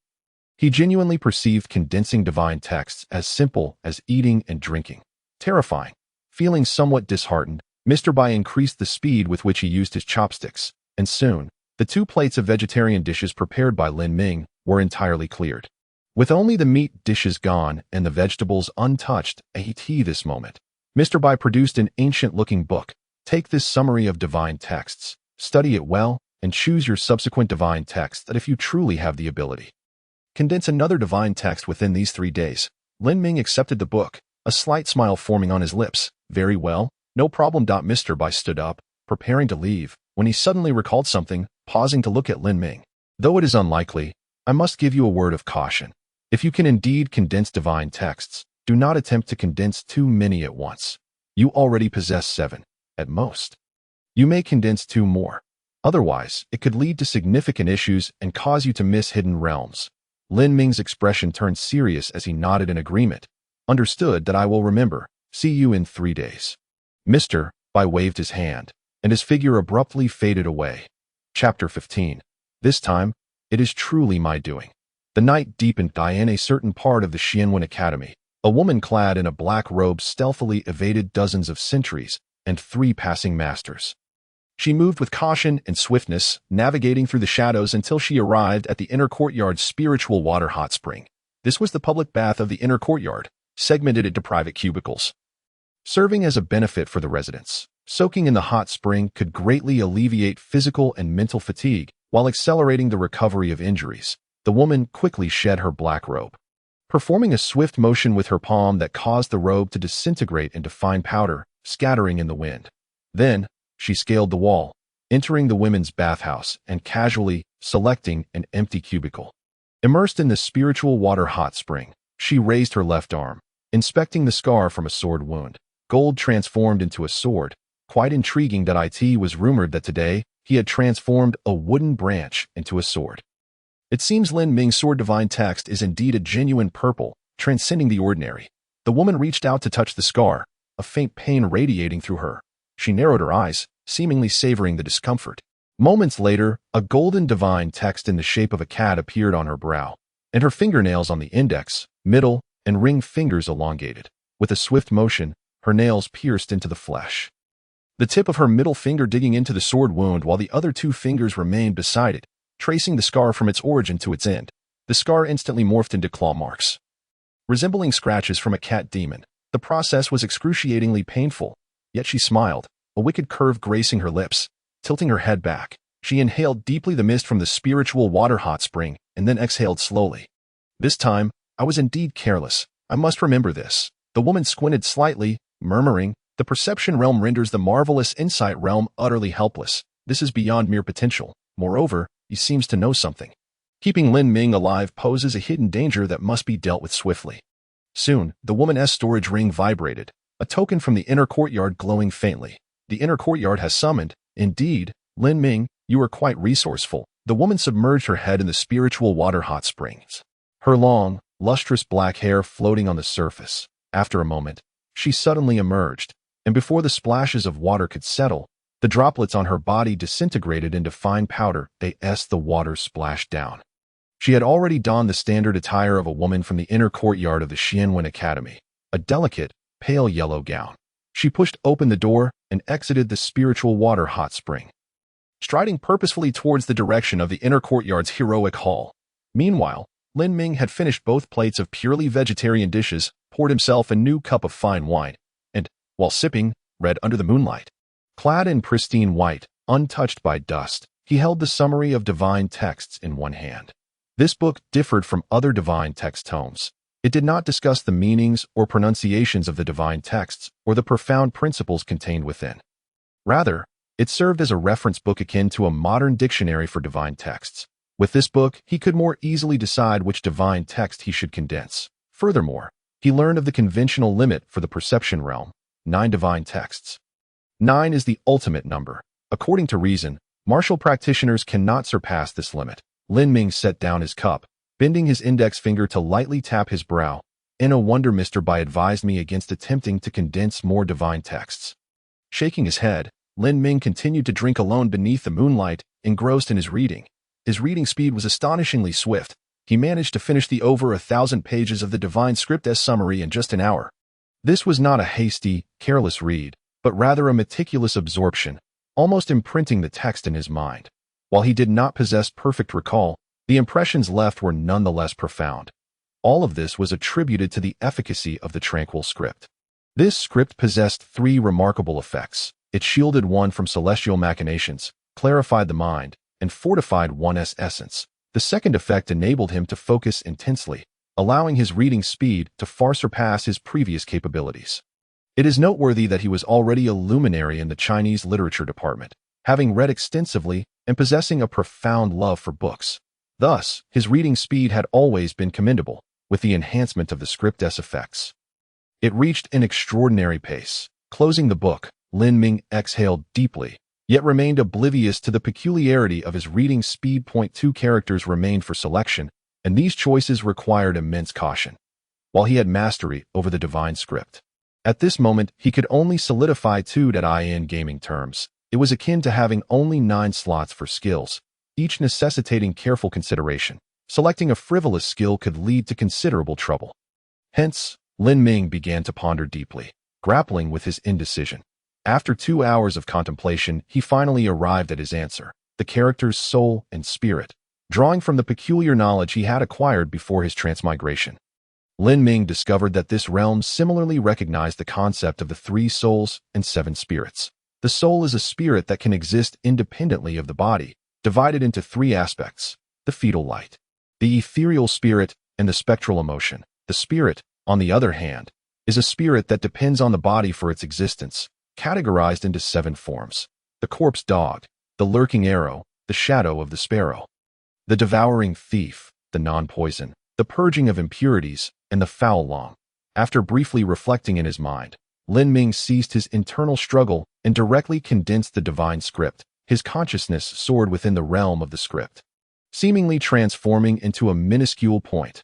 He genuinely perceived condensing divine texts as simple as eating and drinking. Terrifying. Feeling somewhat disheartened, Mr. Bai increased the speed with which he used his chopsticks, and soon, the 2 plates of vegetarian dishes prepared by Lin Ming were entirely cleared. With only the meat dishes gone and the vegetables untouched, this moment, Mr. Bai produced an ancient-looking book. Take this summary of divine texts, study it well, and choose your subsequent divine text that if you truly have the ability. Condense another divine text within these 3 days. Lin Ming accepted the book, a slight smile forming on his lips. Very well, no problem. Mr. Bai stood up, preparing to leave, when he suddenly recalled something, pausing to look at Lin Ming. Though it is unlikely, I must give you a word of caution. If you can indeed condense divine texts, do not attempt to condense too many at once. You already possess 7, at most. You may condense 2 more. Otherwise, it could lead to significant issues and cause you to miss hidden realms. Lin Ming's expression turned serious as he nodded in agreement. Understood. That I will remember. See you in 3 days. Mr. Bai waved his hand, and his figure abruptly faded away. Chapter 15. This time, it is truly my doing. The night deepened. In a certain part of the Xianwen Academy, a woman clad in a black robe stealthily evaded dozens of sentries and 3 passing masters. She moved with caution and swiftness, navigating through the shadows until she arrived at the inner courtyard's spiritual water hot spring. This was the public bath of the inner courtyard, segmented into private cubicles, serving as a benefit for the residents. Soaking in the hot spring could greatly alleviate physical and mental fatigue while accelerating the recovery of injuries. The woman quickly shed her black robe, performing a swift motion with her palm that caused the robe to disintegrate into fine powder, scattering in the wind. Then, she scaled the wall, entering the women's bathhouse and casually selecting an empty cubicle. Immersed in the spiritual water hot spring, she raised her left arm, inspecting the scar from a sword wound. Gold transformed into a sword. Quite intriguing. It was rumored that today he had transformed a wooden branch into a sword. It seems Lin Ming's sword divine text is indeed a genuine purple, transcending the ordinary. The woman reached out to touch the scar, a faint pain radiating through her. She narrowed her eyes, seemingly savoring the discomfort. Moments later, a golden divine text in the shape of a cat appeared on her brow, and her fingernails on the index, middle, and ring fingers elongated. With a swift motion, her nails pierced into the flesh, the tip of her middle finger digging into the sword wound while the other 2 fingers remained beside it, tracing the scar from its origin to its end. The scar instantly morphed into claw marks, resembling scratches from a cat demon. The process was excruciatingly painful, yet she smiled, a wicked curve gracing her lips. Tilting her head back, she inhaled deeply the mist from the spiritual water hot spring and then exhaled slowly. This time, I was indeed careless. I must remember this. The woman squinted slightly, murmuring, the perception realm renders the marvelous insight realm utterly helpless. This is beyond mere potential. Moreover, he seems to know something. Keeping Lin Ming alive poses a hidden danger that must be dealt with swiftly. Soon, the woman's storage ring vibrated, a token from the inner courtyard glowing faintly. The inner courtyard has summoned. Indeed, Lin Ming, you are quite resourceful. The woman submerged her head in the spiritual water hot springs, her long, lustrous black hair floating on the surface. After a moment, she suddenly emerged, and before the splashes of water could settle, the droplets on her body disintegrated into fine powder. The water splashed down. She had already donned the standard attire of a woman from the inner courtyard of the Xianwen Academy, a delicate, pale yellow gown. She pushed open the door and exited the spiritual water hot spring, striding purposefully towards the direction of the inner courtyard's heroic hall. Meanwhile, Lin Ming had finished both plates of purely vegetarian dishes, poured himself a new cup of fine wine, and, while sipping, read under the moonlight. Clad in pristine white, untouched by dust, he held the summary of divine texts in one hand. This book differed from other divine text tomes. It did not discuss the meanings or pronunciations of the divine texts or the profound principles contained within. Rather, it served as a reference book akin to a modern dictionary for divine texts. With this book, he could more easily decide which divine text he should condense. Furthermore, he learned of the conventional limit for the perception realm, 9 divine texts. 9 is the ultimate number. According to reason, martial practitioners cannot surpass this limit. Lin Ming set down his cup, bending his index finger to lightly tap his brow. In a wonder, Mr. Bai advised me against attempting to condense more divine texts. Shaking his head, Lin Ming continued to drink alone beneath the moonlight, engrossed in his reading. His reading speed was astonishingly swift. He managed to finish the over 1,000 pages of the divine script as summary in just an hour. This was not a hasty, careless read, but rather a meticulous absorption, almost imprinting the text in his mind. While he did not possess perfect recall, the impressions left were nonetheless profound. All of this was attributed to the efficacy of the tranquil script. This script possessed 3 remarkable effects. It shielded one from celestial machinations, clarified the mind, and fortified one's essence. The second effect enabled him to focus intensely, allowing his reading speed to far surpass his previous capabilities. It is noteworthy that he was already a luminary in the Chinese literature department, having read extensively and possessing a profound love for books. Thus, his reading speed had always been commendable, with the enhancement of the script's effects. It reached an extraordinary pace. Closing the book, Lin Ming exhaled deeply, yet remained oblivious to the peculiarity of his reading speed. 2 characters remained for selection, and these choices required immense caution. While he had mastery over the divine script, at this moment he could only solidify 2 in gaming terms. It was akin to having only 9 slots for skills, each necessitating careful consideration. Selecting a frivolous skill could lead to considerable trouble. Hence, Lin Ming began to ponder deeply, grappling with his indecision. After 2 hours of contemplation, he finally arrived at his answer: the character's soul and spirit, drawing from the peculiar knowledge he had acquired before his transmigration. Lin Ming discovered that this realm similarly recognized the concept of the 3 souls and 7 spirits. The soul is a spirit that can exist independently of the body, divided into 3 aspects: the fetal light, the ethereal spirit, and the spectral emotion. The spirit, on the other hand, is a spirit that depends on the body for its existence, categorized into 7 forms: the corpse dog, the lurking arrow, the shadow of the sparrow, the devouring thief, the non-poison, the purging of impurities, and the foul long. After briefly reflecting in his mind, Lin Ming ceased his internal struggle and directly condensed the divine script. His consciousness soared within the realm of the script, seemingly transforming into a minuscule point.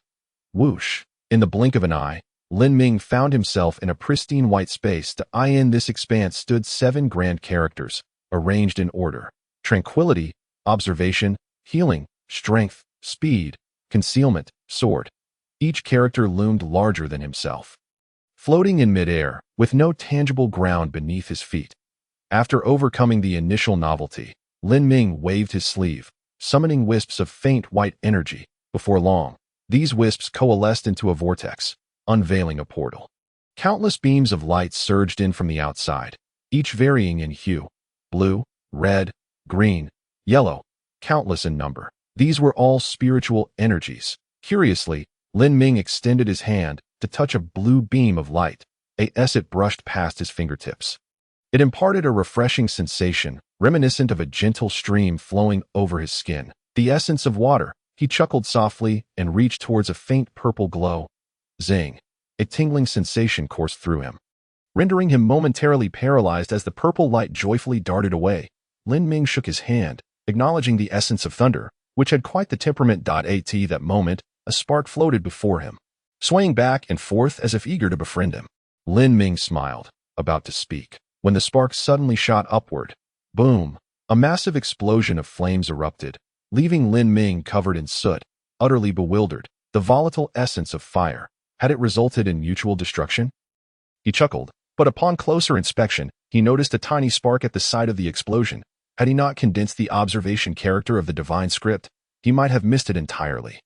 Whoosh! In the blink of an eye, Lin Ming found himself in a pristine white space. In this expanse stood 7 grand characters, arranged in order: tranquility, observation, healing, strength, speed, concealment, sword. Each character loomed larger than himself, floating in midair, with no tangible ground beneath his feet. After overcoming the initial novelty, Lin Ming waved his sleeve, summoning wisps of faint white energy. Before long, these wisps coalesced into a vortex, unveiling a portal. Countless beams of light surged in from the outside, each varying in hue: blue, red, green, yellow, countless in number. These were all spiritual energies. Curiously, Lin Ming extended his hand to touch a blue beam of light. As it brushed past his fingertips, it imparted a refreshing sensation, reminiscent of a gentle stream flowing over his skin. The essence of water. He chuckled softly and reached towards a faint purple glow. Zing! A tingling sensation coursed through him, rendering him momentarily paralyzed as the purple light joyfully darted away. Lin Ming shook his hand, acknowledging the essence of thunder, which had quite the temperament. At that moment, a spark floated before him, swaying back and forth as if eager to befriend him. Lin Ming smiled, about to speak, when the spark suddenly shot upward. Boom! A massive explosion of flames erupted, leaving Lin Ming covered in soot, utterly bewildered. The volatile essence of fire. Had it resulted in mutual destruction? He chuckled, but upon closer inspection, he noticed a tiny spark at the side of the explosion. Had he not condensed the observation character of the divine script, he might have missed it entirely,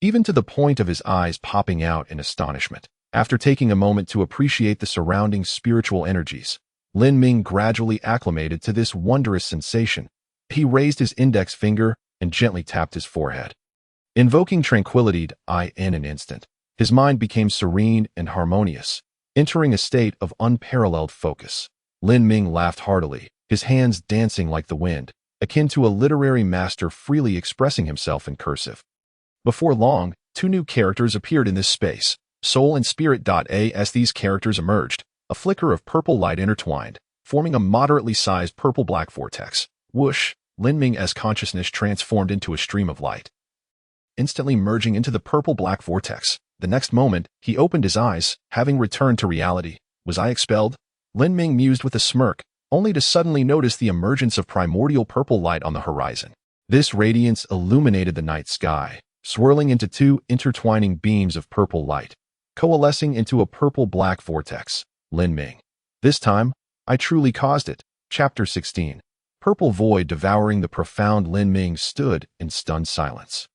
even to the point of his eyes popping out in astonishment. After taking a moment to appreciate the surrounding spiritual energies, Lin Ming gradually acclimated to this wondrous sensation. He raised his index finger and gently tapped his forehead, invoking tranquility. In an instant, his mind became serene and harmonious, entering a state of unparalleled focus. Lin Ming laughed heartily, his hands dancing like the wind, akin to a literary master freely expressing himself in cursive. Before long, 2 new characters appeared in this space: soul and spirit. As these characters emerged, a flicker of purple light intertwined, forming a moderately sized purple-black vortex. Whoosh! Lin Ming's consciousness transformed into a stream of light, instantly merging into the purple-black vortex. The next moment, he opened his eyes, having returned to reality. Was I expelled? Lin Ming mused with a smirk, only to suddenly notice the emergence of primordial purple light on the horizon. This radiance illuminated the night sky, swirling into 2 intertwining beams of purple light, coalescing into a purple-black vortex. Lin Ming. This time, I truly caused it. Chapter 16. Purple void devouring the profound. Lin Ming stood in stunned silence,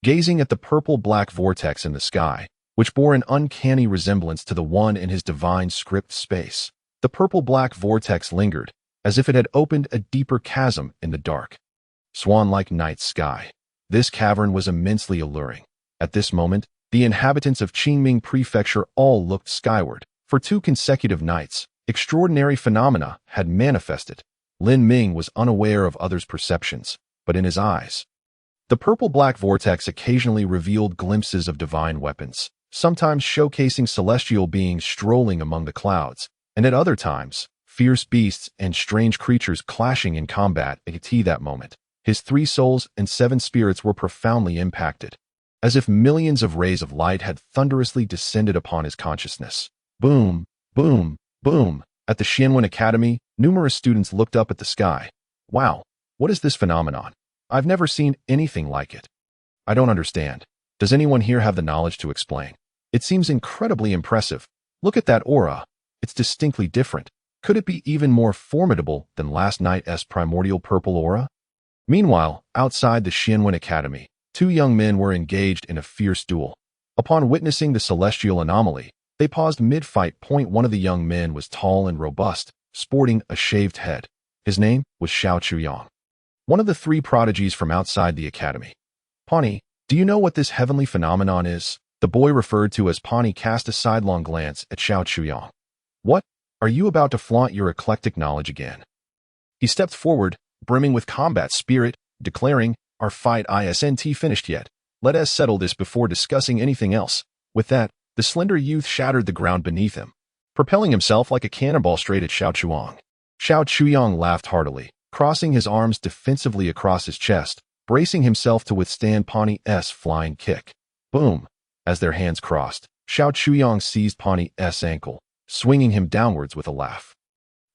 gazing at the purple-black vortex in the sky, which bore an uncanny resemblance to the one in his divine script space. The purple-black vortex lingered, as if it had opened a deeper chasm in the dark, swan-like night sky. This cavern was immensely alluring. At this moment, the inhabitants of Qingming Prefecture all looked skyward. For 2 consecutive nights, extraordinary phenomena had manifested. Lin Ming was unaware of others' perceptions, but in his eyes, the purple-black vortex occasionally revealed glimpses of divine weapons, sometimes showcasing celestial beings strolling among the clouds, and at other times, fierce beasts and strange creatures clashing in combat. At that moment, his 3 souls and 7 spirits were profoundly impacted, as if millions of rays of light had thunderously descended upon his consciousness. Boom, boom, boom. At the Xianwen Academy, numerous students looked up at the sky. Wow, what is this phenomenon? I've never seen anything like it. I don't understand. Does anyone here have the knowledge to explain? It seems incredibly impressive. Look at that aura. It's distinctly different. Could it be even more formidable than last night's primordial purple aura? Meanwhile, outside the Xianwen Academy, 2 young men were engaged in a fierce duel. Upon witnessing the celestial anomaly, they paused mid-fight. One of the young men was tall and robust, sporting a shaved head. His name was Xiao Chuyang, one of the 3 prodigies from outside the academy. Pawnee, do you know what this heavenly phenomenon is? The boy referred to as Pawnee cast a sidelong glance at Xiao Chuyang. What? Are you about to flaunt your eclectic knowledge again? He stepped forward, brimming with combat spirit, declaring, "Our fight isn't finished yet. Let us settle this before discussing anything else." With that, the slender youth shattered the ground beneath him, propelling himself like a cannonball straight at Xiao Chuyang. Xiao Chuyang laughed heartily, crossing his arms defensively across his chest, bracing himself to withstand Pawnee's flying kick. Boom! As their hands crossed, Xiao Chuyang seized Pawnee's ankle, swinging him downwards with a laugh.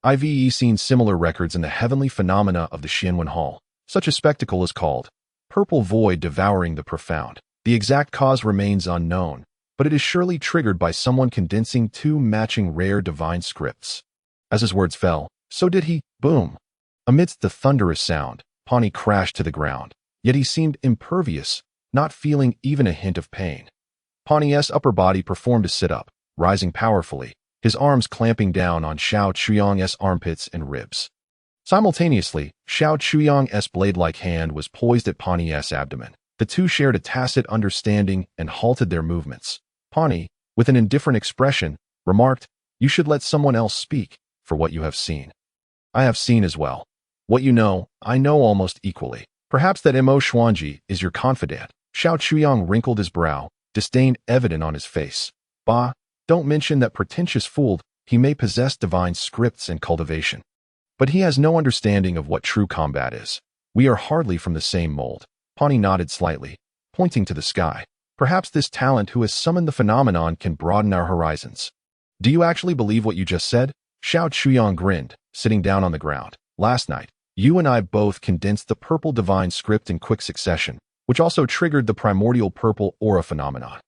I've seen similar records in the heavenly phenomena of the Xianwen Hall. Such a spectacle is called purple void devouring the profound. The exact cause remains unknown, but it is surely triggered by someone condensing 2 matching rare divine scripts. As his words fell, so did he. Boom! Amidst the thunderous sound, Pawnee crashed to the ground, yet he seemed impervious, not feeling even a hint of pain. Pawnee's upper body performed a sit-up, rising powerfully, his arms clamping down on Xiao Chuyang's armpits and ribs. Simultaneously, Xiao Chuyang's blade-like hand was poised at Pawnee's abdomen. The 2 shared a tacit understanding and halted their movements. Pawnee, with an indifferent expression, remarked, "You should let someone else speak for what you have seen." "I have seen as well. What you know, I know almost equally. Perhaps that Mo Xuanji is your confidant." Xiao Chuyang wrinkled his brow, disdain evident on his face. "Bah, don't mention that pretentious fool. He may possess divine scripts and cultivation, but he has no understanding of what true combat is. We are hardly from the same mold." Pawnee nodded slightly, pointing to the sky. "Perhaps this talent who has summoned the phenomenon can broaden our horizons." "Do you actually believe what you just said?" Xiao Chuyang grinned, sitting down on the ground. "Last night, you and I both condensed the purple divine script in quick succession, which also triggered the primordial purple aura phenomenon.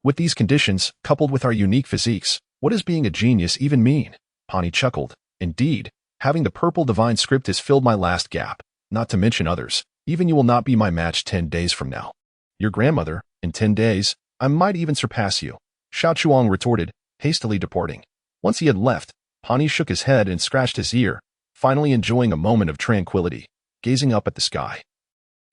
With these conditions, coupled with our unique physiques, what does being a genius even mean?" Pawnee chuckled. "Indeed, having the purple divine script has filled my last gap, not to mention others. Even you will not be my match 10 days from now. Your grandmother, in 10 days, I might even surpass you," Xiao Chuyang retorted, hastily departing. Once he had left, Pawnee shook his head and scratched his ear, finally enjoying a moment of tranquility, gazing up at the sky.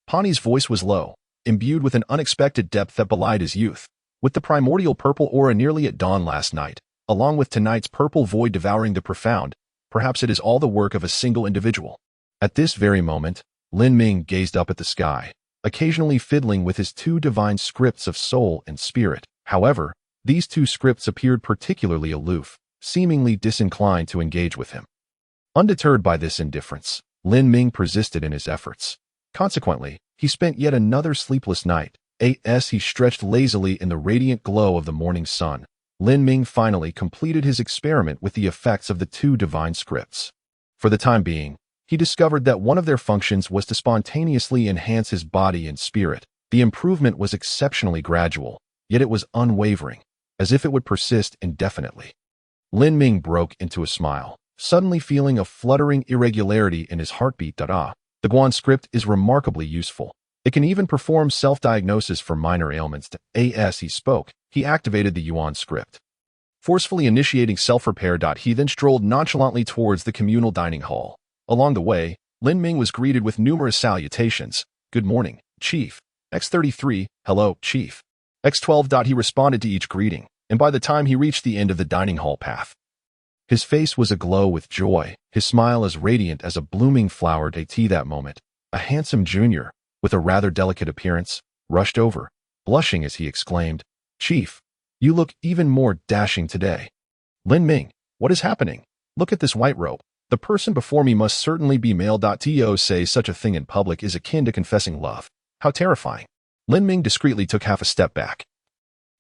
Pawnee's voice was low, imbued with an unexpected depth that belied his youth. With the primordial purple aura nearly at dawn last night, along with tonight's purple void devouring the profound, perhaps it is all the work of a single individual. At this very moment, Lin Ming gazed up at the sky, occasionally fiddling with his 2 divine scripts of soul and spirit. However, these 2 scripts appeared particularly aloof, seemingly disinclined to engage with him. Undeterred by this indifference, Lin Ming persisted in his efforts. Consequently, he spent yet another sleepless night. As he stretched lazily in the radiant glow of the morning sun, Lin Ming finally completed his experiment with the effects of the 2 divine scripts. For the time being, he discovered that one of their functions was to spontaneously enhance his body and spirit. The improvement was exceptionally gradual, yet it was unwavering, as if it would persist indefinitely. Lin Ming broke into a smile, suddenly feeling a fluttering irregularity in his heartbeat. The Guan script is remarkably useful. It can even perform self-diagnosis for minor ailments. As he spoke, he activated the Yuan script, forcefully initiating self-repair. He then strolled nonchalantly towards the communal dining hall. Along the way, Lin Ming was greeted with numerous salutations. Good morning, Chief. X-33, hello, Chief. X-12. He responded to each greeting, and by the time he reached the end of the dining hall path, his face was aglow with joy, his smile as radiant as a blooming flower. That moment, a handsome junior, with a rather delicate appearance, rushed over, blushing as he exclaimed, Chief, you look even more dashing today. Lin Ming, what is happening? Look at this white robe. The person before me must certainly be male. To say such a thing in public is akin to confessing love. How terrifying. Lin Ming discreetly took half a step back,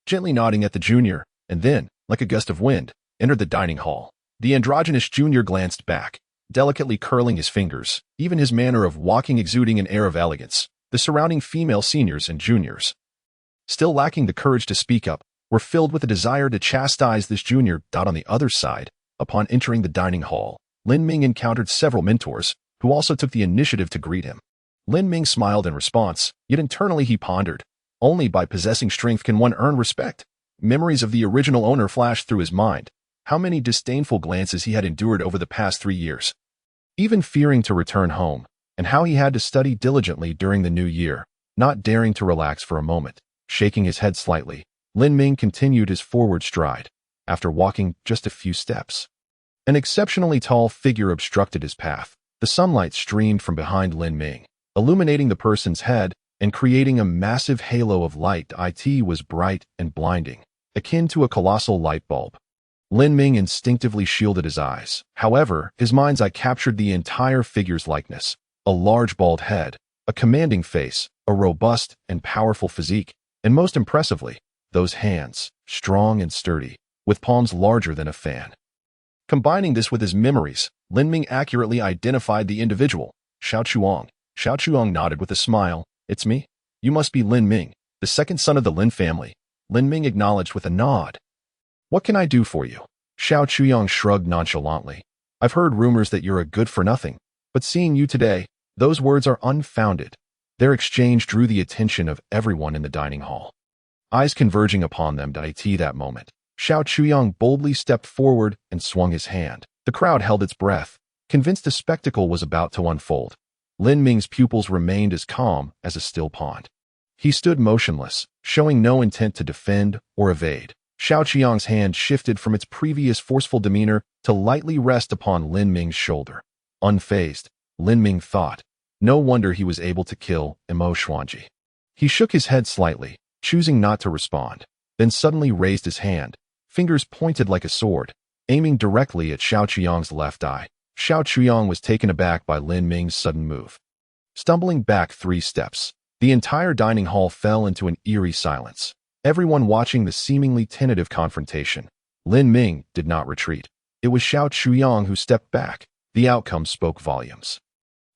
gently nodding at the junior, and then, like a gust of wind, entered the dining hall. The androgynous junior glanced back, delicately curling his fingers, even his manner of walking exuding an air of elegance. The surrounding female seniors and juniors, still lacking the courage to speak up, were filled with a desire to chastise this junior. On the other side, upon entering the dining hall, Lin Ming encountered several mentors, who also took the initiative to greet him. Lin Ming smiled in response, yet internally he pondered, only by possessing strength can one earn respect. Memories of the original owner flashed through his mind. How many disdainful glances he had endured over the past 3 years, even fearing to return home, and how he had to study diligently during the new year, not daring to relax for a moment. Shaking his head slightly, Lin Ming continued his forward stride. After walking just a few steps, an exceptionally tall figure obstructed his path. The sunlight streamed from behind Lin Ming, illuminating the person's head and creating a massive halo of light. It was bright and blinding, akin to a colossal light bulb. Lin Ming instinctively shielded his eyes. However, his mind's eye captured the entire figure's likeness. A large bald head, a commanding face, a robust and powerful physique, and most impressively, those hands, strong and sturdy, with palms larger than a fan. Combining this with his memories, Lin Ming accurately identified the individual, Xiao Chuang. Xiao Chuang nodded with a smile. It's me. You must be Lin Ming, the second son of the Lin family. Lin Ming acknowledged with a nod. What can I do for you? Xiao Chuang shrugged nonchalantly. I've heard rumors that you're a good-for-nothing, but seeing you today, those words are unfounded. Their exchange drew the attention of everyone in the dining hall, eyes converging upon them. That moment, Xiao Chuang boldly stepped forward and swung his hand. The crowd held its breath, convinced a spectacle was about to unfold. Lin Ming's pupils remained as calm as a still pond. He stood motionless, showing no intent to defend or evade. Xiao Chuang's hand shifted from its previous forceful demeanor to lightly rest upon Lin Ming's shoulder. Unfazed, Lin Ming thought, no wonder he was able to kill Emo Xuanji. He shook his head slightly, choosing not to respond, then suddenly raised his hand, fingers pointed like a sword, aiming directly at Xiao Chuang's left eye. Xiao Chuang was taken aback by Lin Ming's sudden move. Stumbling back 3 steps, the entire dining hall fell into an eerie silence. Everyone watching the seemingly tentative confrontation. Lin Ming did not retreat. It was Xiao Chuang who stepped back. The outcome spoke volumes.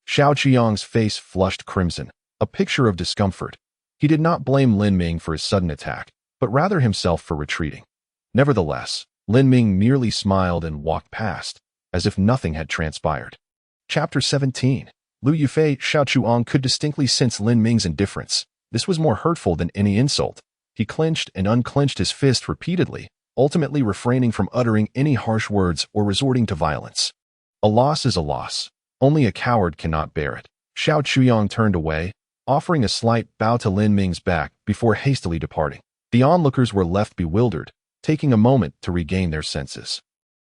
Xiao Chuang's face flushed crimson, a picture of discomfort. He did not blame Lin Ming for his sudden attack, but rather himself for retreating. Nevertheless, Lin Ming merely smiled and walked past, as if nothing had transpired. Chapter 17. Lu Yufei. Xiao Chuang could distinctly sense Lin Ming's indifference. This was more hurtful than any insult. He clenched and unclenched his fist repeatedly, ultimately refraining from uttering any harsh words or resorting to violence. A loss is a loss. Only a coward cannot bear it. Xiao Chuang turned away, offering a slight bow to Lin Ming's back before hastily departing. The onlookers were left bewildered, taking a moment to regain their senses.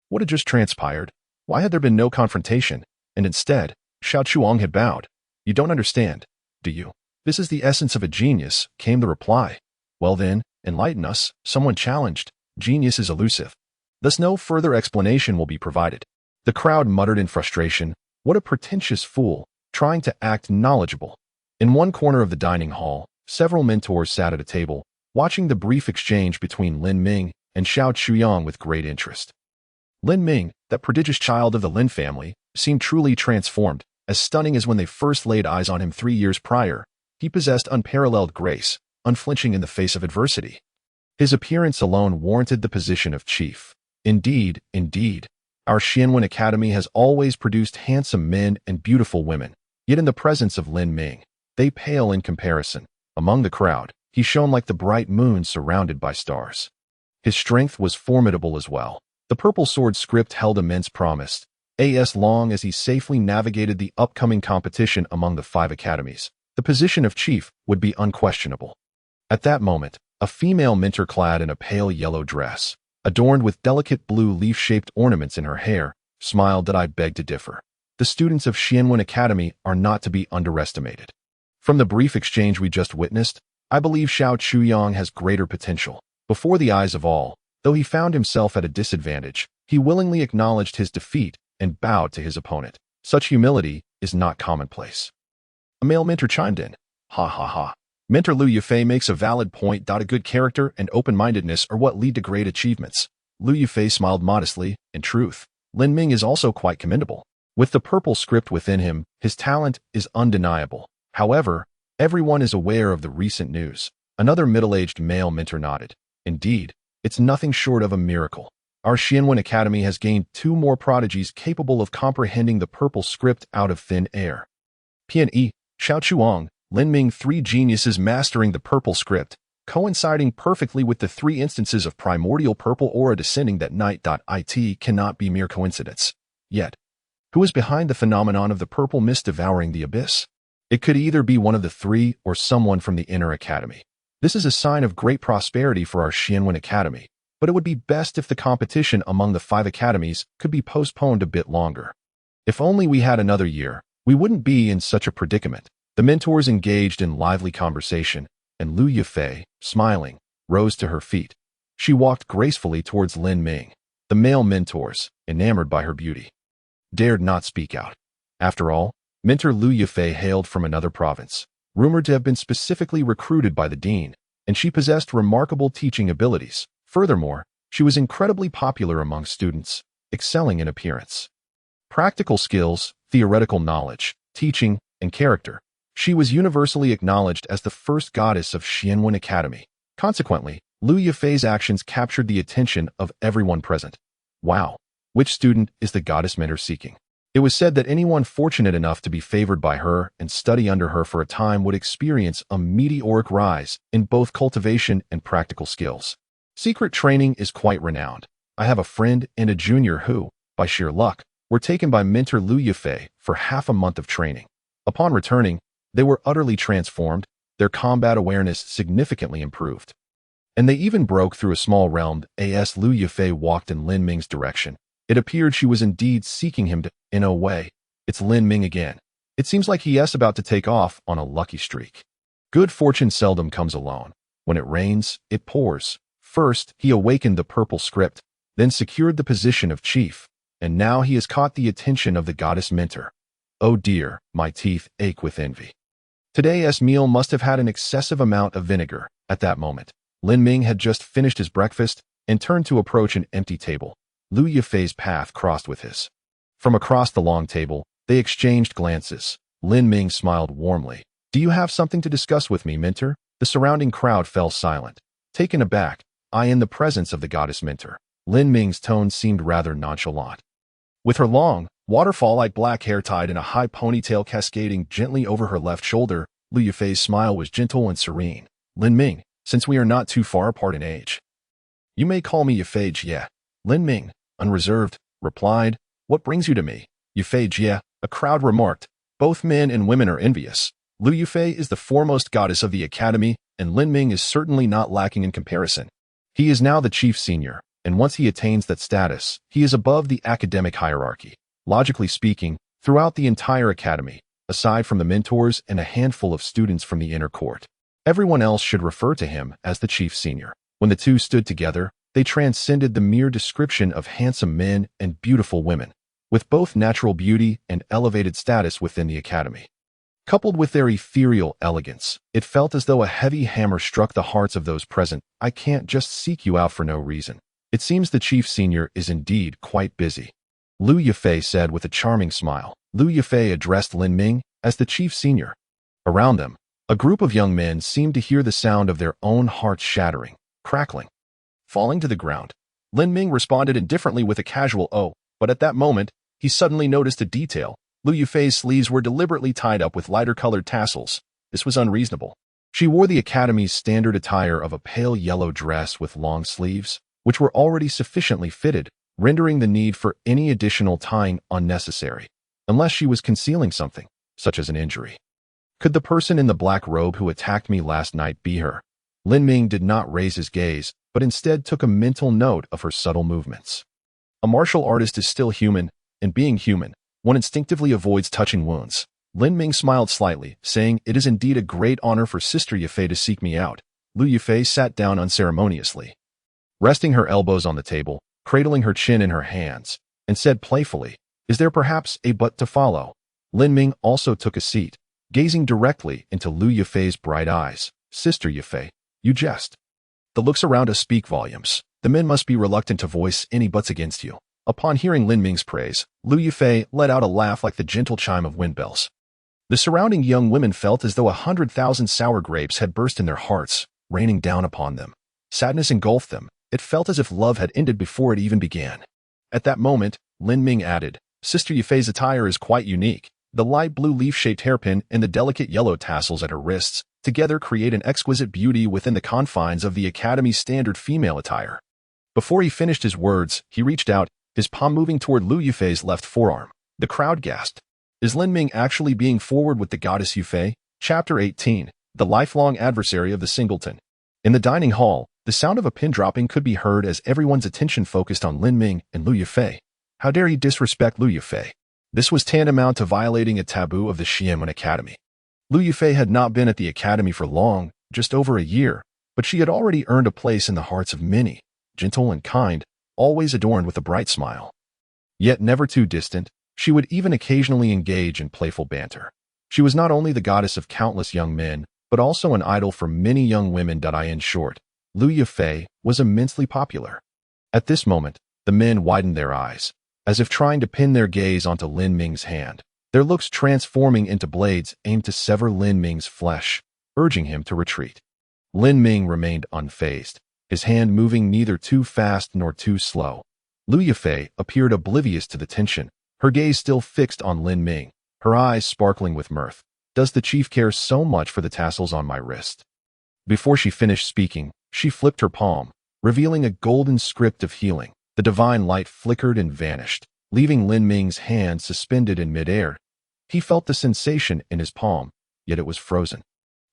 What had just transpired? Why had there been no confrontation, and instead, Xiao Chuang had bowed? You don't understand, do you? This is the essence of a genius, came the reply. Well then, enlighten us, someone challenged. Genius is elusive. Thus no further explanation will be provided. The crowd muttered in frustration, what a pretentious fool, trying to act knowledgeable. In one corner of the dining hall, several mentors sat at a table, watching the brief exchange between Lin Ming and Xiao Chuang with great interest. Lin Ming, that prodigious child of the Lin family, seemed truly transformed, as stunning as when they first laid eyes on him 3 years prior. He possessed unparalleled grace, unflinching in the face of adversity. His appearance alone warranted the position of chief. Indeed, our Xianwen Academy has always produced handsome men and beautiful women, yet in the presence of Lin Ming, they pale in comparison. Among the crowd, he shone like the bright moon surrounded by stars. His strength was formidable as well. The purple sword script held immense promise, as long as he safely navigated the upcoming competition among the 5 academies. The position of chief would be unquestionable. At that moment, a female mentor clad in a pale yellow dress, adorned with delicate blue leaf-shaped ornaments in her hair, smiled that I beg to differ. The students of Xianwen Academy are not to be underestimated. From the brief exchange we just witnessed, I believe Xiao Chuyang has greater potential. Before the eyes of all, though he found himself at a disadvantage, he willingly acknowledged his defeat and bowed to his opponent. Such humility is not commonplace. A male mentor chimed in. Ha ha ha. Mentor Lu Yufei makes a valid point. A good character and open-mindedness are what lead to great achievements. Lu Yufei smiled modestly. In truth, Lin Ming is also quite commendable. With the purple script within him, his talent is undeniable. However, everyone is aware of the recent news. Another middle-aged male mentor nodded. Indeed, it's nothing short of a miracle. Our Xianwen Academy has gained 2 more prodigies capable of comprehending the purple script out of thin air. P.N.E. Xiao Chuang, Lin Ming, 3 geniuses mastering the purple script, coinciding perfectly with the 3 instances of primordial purple aura descending that night. It cannot be mere coincidence. Yet, who is behind the phenomenon of the purple mist devouring the abyss? It could either be one of the 3 or someone from the inner academy. This is a sign of great prosperity for our Xianwen Academy, but it would be best if the competition among the 5 academies could be postponed a bit longer. If only we had another year, we wouldn't be in such a predicament. The mentors engaged in lively conversation, and Lu Yufei, smiling, rose to her feet. She walked gracefully towards Lin Ming. The male mentors, enamored by her beauty, dared not speak out. After all, mentor Lu Yufei hailed from another province, rumored to have been specifically recruited by the dean, and she possessed remarkable teaching abilities. Furthermore, she was incredibly popular among students, excelling in appearance, practical skills, theoretical knowledge, teaching, and character. She was universally acknowledged as the first goddess of Xianwen Academy. Consequently, Lu Yufei's actions captured the attention of everyone present. Wow! Which student is the goddess mentor seeking? It was said that anyone fortunate enough to be favored by her and study under her for a time would experience a meteoric rise in both cultivation and practical skills. Secret training is quite renowned. I have a friend and a junior who, by sheer luck, were taken by mentor Lu Yufei for half a month of training. Upon returning, they were utterly transformed, their combat awareness significantly improved. And they even broke through a small realm. As Lu Yufei walked in Lin Ming's direction, it appeared she was indeed seeking him to, in a way. It's Lin Ming again. It seems like he is about to take off on a lucky streak. Good fortune seldom comes alone. When it rains, it pours. First, he awakened the purple script, then secured the position of chief, and now he has caught the attention of the goddess mentor. Oh dear, my teeth ache with envy. Today's meal must have had an excessive amount of vinegar. At that moment, Lin Ming had just finished his breakfast and turned to approach an empty table. Lu Yufei's path crossed with his. From across the long table, they exchanged glances. Lin Ming smiled warmly. Do you have something to discuss with me, mentor? The surrounding crowd fell silent. Taken aback, I in the presence of the goddess mentor. Lin Ming's tone seemed rather nonchalant. With her long, waterfall-like black hair tied in a high ponytail cascading gently over her left shoulder, Lu Yufei's smile was gentle and serene. Lin Ming, since we are not too far apart in age, you may call me Yufei Jie. Lin Ming, unreserved, replied, What brings you to me? Yufei Jie, a crowd remarked. Both men and women are envious. Lu Yufei is the foremost goddess of the academy, and Lin Ming is certainly not lacking in comparison. He is now the chief senior, and once he attains that status, he is above the academic hierarchy. Logically speaking, throughout the entire academy, aside from the mentors and a handful of students from the inner court, everyone else should refer to him as the chief senior. When the two stood together, they transcended the mere description of handsome men and beautiful women, with both natural beauty and elevated status within the academy. Coupled with their ethereal elegance, it felt as though a heavy hammer struck the hearts of those present. I can't just seek you out for no reason. It seems the chief senior is indeed quite busy. Lu Yufei said with a charming smile. Lu Yufei addressed Lin Ming as the chief senior. Around them, a group of young men seemed to hear the sound of their own hearts shattering, crackling, falling to the ground. Lin Ming responded indifferently with a casual "oh," but at that moment, he suddenly noticed a detail. Lu Yufei's sleeves were deliberately tied up with lighter-colored tassels. This was unreasonable. She wore the academy's standard attire of a pale yellow dress with long sleeves, which were already sufficiently fitted, rendering the need for any additional tying unnecessary, unless she was concealing something, such as an injury. Could the person in the black robe who attacked me last night be her? Lin Ming did not raise his gaze, but instead took a mental note of her subtle movements. A martial artist is still human, and being human, one instinctively avoids touching wounds. Lin Ming smiled slightly, saying, "It is indeed a great honor for Sister Yufei to seek me out." Lu Yufei sat down unceremoniously, resting her elbows on the table, cradling her chin in her hands, and said playfully, "Is there perhaps a but to follow?" Lin Ming also took a seat, gazing directly into Lu Yufei's bright eyes. "Sister Yufei, you jest. The looks around us speak volumes. The men must be reluctant to voice any buts against you." Upon hearing Lin Ming's praise, Lu Yufei let out a laugh like the gentle chime of wind bells. The surrounding young women felt as though 100,000 sour grapes had burst in their hearts, raining down upon them. Sadness engulfed them. It felt as if love had ended before it even began. At that moment, Lin Ming added, "Sister Yufei's attire is quite unique. The light blue leaf-shaped hairpin and the delicate yellow tassels at her wrists together create an exquisite beauty within the confines of the Academy's standard female attire." Before he finished his words, he reached out, his palm moving toward Lu Yufei's left forearm. The crowd gasped. Is Lin Ming actually being forward with the goddess Yufei? Chapter 18, The Lifelong Adversary of the Singleton. In the dining hall, the sound of a pin dropping could be heard as everyone's attention focused on Lin Ming and Lu Yufei. How dare he disrespect Lu Yufei? This was tantamount to violating a taboo of the Xianwen Academy. Lu Yufei had not been at the academy for long, just over a year, but she had already earned a place in the hearts of many, gentle and kind, always adorned with a bright smile. Yet never too distant, she would even occasionally engage in playful banter. She was not only the goddess of countless young men, but also an idol for many young women. In short, Lu Yufei was immensely popular. At this moment, the men widened their eyes, as if trying to pin their gaze onto Lin Ming's hand, their looks transforming into blades aimed to sever Lin Ming's flesh, urging him to retreat. Lin Ming remained unfazed, his hand moving neither too fast nor too slow. Lu Yufei appeared oblivious to the tension, her gaze still fixed on Lin Ming, her eyes sparkling with mirth. "Does the chief care so much for the tassels on my wrist?" Before she finished speaking, she flipped her palm, revealing a golden script of healing. The divine light flickered and vanished, leaving Lin Ming's hand suspended in midair. He felt the sensation in his palm, yet it was frozen.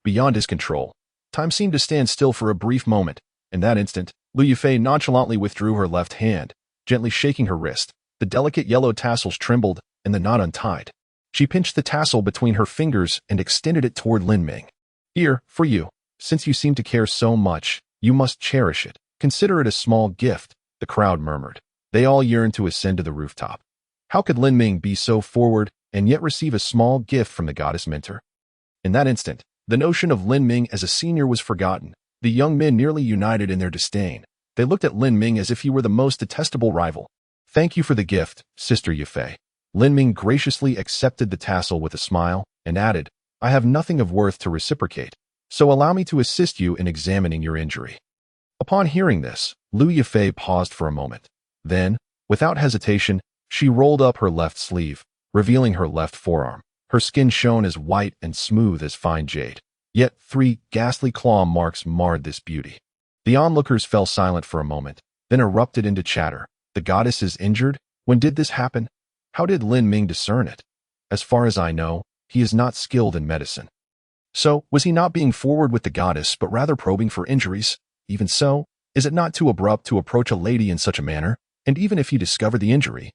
Beyond his control, time seemed to stand still for a brief moment. In that instant, Lu Yufei nonchalantly withdrew her left hand, gently shaking her wrist. The delicate yellow tassels trembled, and the knot untied. She pinched the tassel between her fingers and extended it toward Lin Ming. "Here, for you. Since you seem to care so much, you must cherish it. Consider it a small gift," the crowd murmured. They all yearned to ascend to the rooftop. How could Lin Ming be so forward and yet receive a small gift from the goddess mentor? In that instant, the notion of Lin Ming as a senior was forgotten. The young men nearly united in their disdain. They looked at Lin Ming as if he were the most detestable rival. "Thank you for the gift, Sister Yufei." Lin Ming graciously accepted the tassel with a smile and added, "I have nothing of worth to reciprocate, so allow me to assist you in examining your injury." Upon hearing this, Lu Yufei paused for a moment. Then, without hesitation, she rolled up her left sleeve, revealing her left forearm. Her skin shone as white and smooth as fine jade. Yet 3 ghastly claw marks marred this beauty. The onlookers fell silent for a moment, then erupted into chatter. "The goddess is injured? When did this happen? How did Lin Ming discern it? As far as I know, he is not skilled in medicine." So, was he not being forward with the goddess, but rather probing for injuries? Even so, is it not too abrupt to approach a lady in such a manner? And even if he discovered the injury,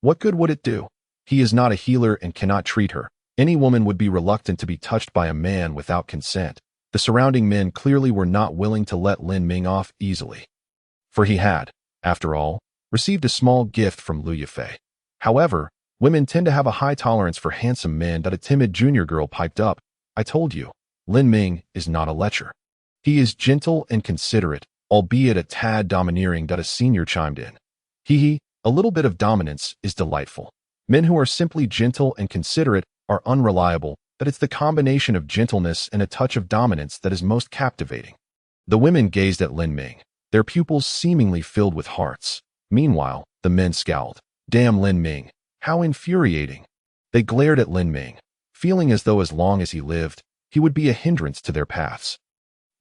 what good would it do? He is not a healer and cannot treat her. Any woman would be reluctant to be touched by a man without consent. The surrounding men clearly were not willing to let Lin Ming off easily. For he had, after all, received a small gift from Lu Yufei. However, women tend to have a high tolerance for handsome men. A timid junior girl piped up, "I told you, Lin Ming is not a lecher. He is gentle and considerate, albeit a tad domineering." A senior chimed in. A little bit of dominance is delightful. Men who are simply gentle and considerate are unreliable. That it's the combination of gentleness and a touch of dominance that is most captivating." The women gazed at Lin Ming, their pupils seemingly filled with hearts. Meanwhile, the men scowled. Damn Lin Ming, how infuriating. They glared at Lin Ming, feeling as though as long as he lived, he would be a hindrance to their paths.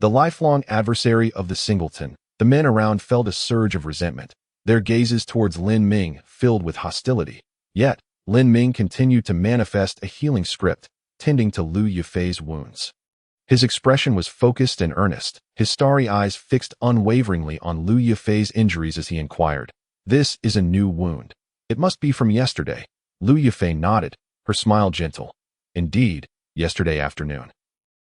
The lifelong adversary of the singleton, the men around felt a surge of resentment. their gazes towards Lin Ming filled with hostility. Yet, Lin Ming continued to manifest a healing script, tending to Lu Yufei's wounds. His expression was focused and earnest, his starry eyes fixed unwaveringly on Lu Yufei's injuries as he inquired, "This is a new wound. It must be from yesterday." Lu Yufei nodded, her smile gentle. "Indeed, yesterday afternoon.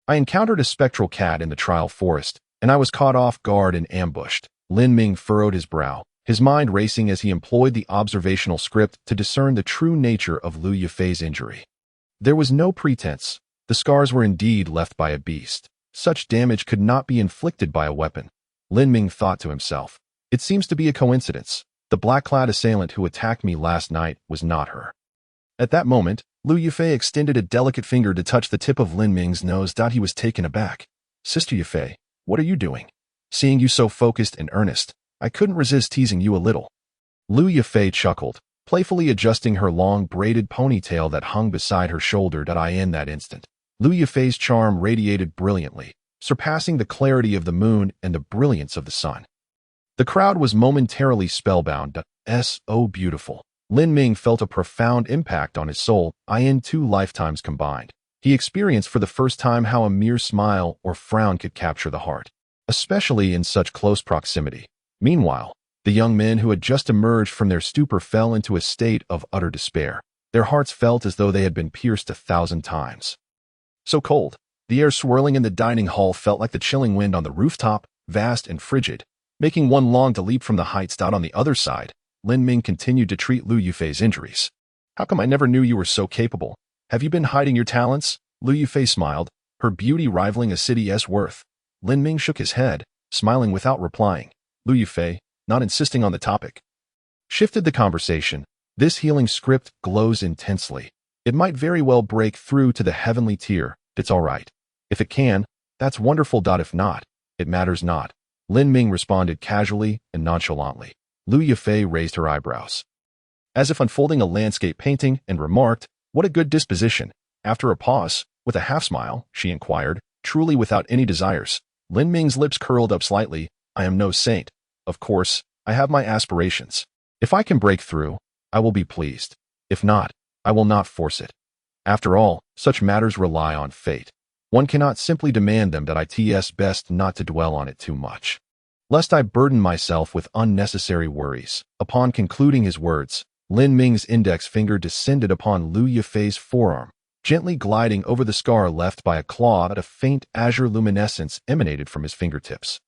I encountered a spectral cat in the trial forest, and I was caught off guard and ambushed." Lin Ming furrowed his brow, his mind racing as he employed the observational script to discern the true nature of Lu Yufei's injury. There was no pretense. The scars were indeed left by a beast. Such damage could not be inflicted by a weapon. Lin Ming thought to himself, "It seems to be a coincidence. The black-clad assailant who attacked me last night was not her." At that moment, Lu Yufei extended a delicate finger to touch the tip of Lin Ming's nose. He was taken aback. "Sister Yufei, what are you doing? Seeing you so focused and earnest, I couldn't resist teasing you a little." Lu Yufei chuckled, playfully adjusting her long braided ponytail that hung beside her shoulder. In that instant, Lu Yufei's charm radiated brilliantly, surpassing the clarity of the moon and the brilliance of the sun. The crowd was momentarily spellbound. So beautiful. Lin Ming felt a profound impact on his soul, in 2 lifetimes combined. He experienced for the first time how a mere smile or frown could capture the heart, especially in such close proximity. Meanwhile, the young men who had just emerged from their stupor fell into a state of utter despair. Their hearts felt as though they had been pierced 1,000 times. So cold, the air swirling in the dining hall felt like the chilling wind on the rooftop, vast and frigid, making one long to leap from the heights. On the other side, Lin Ming continued to treat Lu Yufei's injuries. "How come I never knew you were so capable? Have you been hiding your talents?" Lu Yufei smiled, her beauty rivaling a city's worth. Lin Ming shook his head, smiling without replying. Lu Yufei, not insisting on the topic, shifted the conversation. "This healing script glows intensely. It might very well break through to the heavenly tier. It's all right. If it can, that's wonderful. If not, it matters not." Lin Ming responded casually and nonchalantly. Lu Yufei raised her eyebrows, as if unfolding a landscape painting, and remarked, "What a good disposition." After a pause, with a half-smile, she inquired, truly without any desires. Lin Ming's lips curled up slightly. "I am no saint. Of course, I have my aspirations. If I can break through, I will be pleased. If not, I will not force it. After all, such matters rely on fate. One cannot simply demand them. It's best not to dwell on it too much, lest I burden myself with unnecessary worries." Upon concluding his words, Lin Ming's index finger descended upon Lu Yufei's forearm, gently gliding over the scar left by a claw. A faint azure luminescence emanated from his fingertips,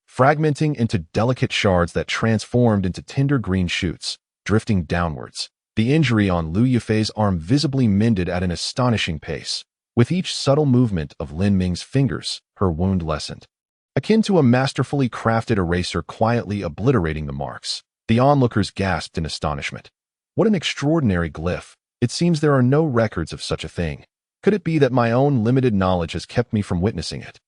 fragmenting into delicate shards that transformed into tender green shoots, drifting downwards. The injury on Lu Yufei's arm visibly mended at an astonishing pace. With each subtle movement of Lin Ming's fingers, her wound lessened, akin to a masterfully crafted eraser quietly obliterating the marks. The onlookers gasped in astonishment. "What an extraordinary glyph. It seems there are no records of such a thing. Could it be that my own limited knowledge has kept me from witnessing it?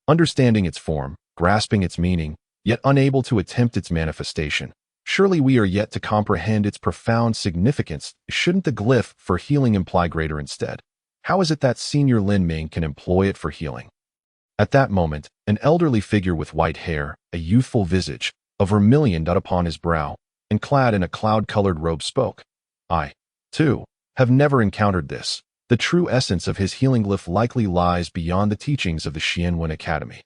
Understanding its form, grasping its meaning, yet unable to attempt its manifestation. Surely we are yet to comprehend its profound significance. Shouldn't the glyph for healing imply greater instead? How is it that Senior Lin Ming can employ it for healing?" At that moment, an elderly figure with white hair, a youthful visage, a vermilion dot upon his brow, and clad in a cloud-colored robe spoke. "I, too, have never encountered this. The true essence of his healing glyph likely lies beyond the teachings of the Xianwen Academy."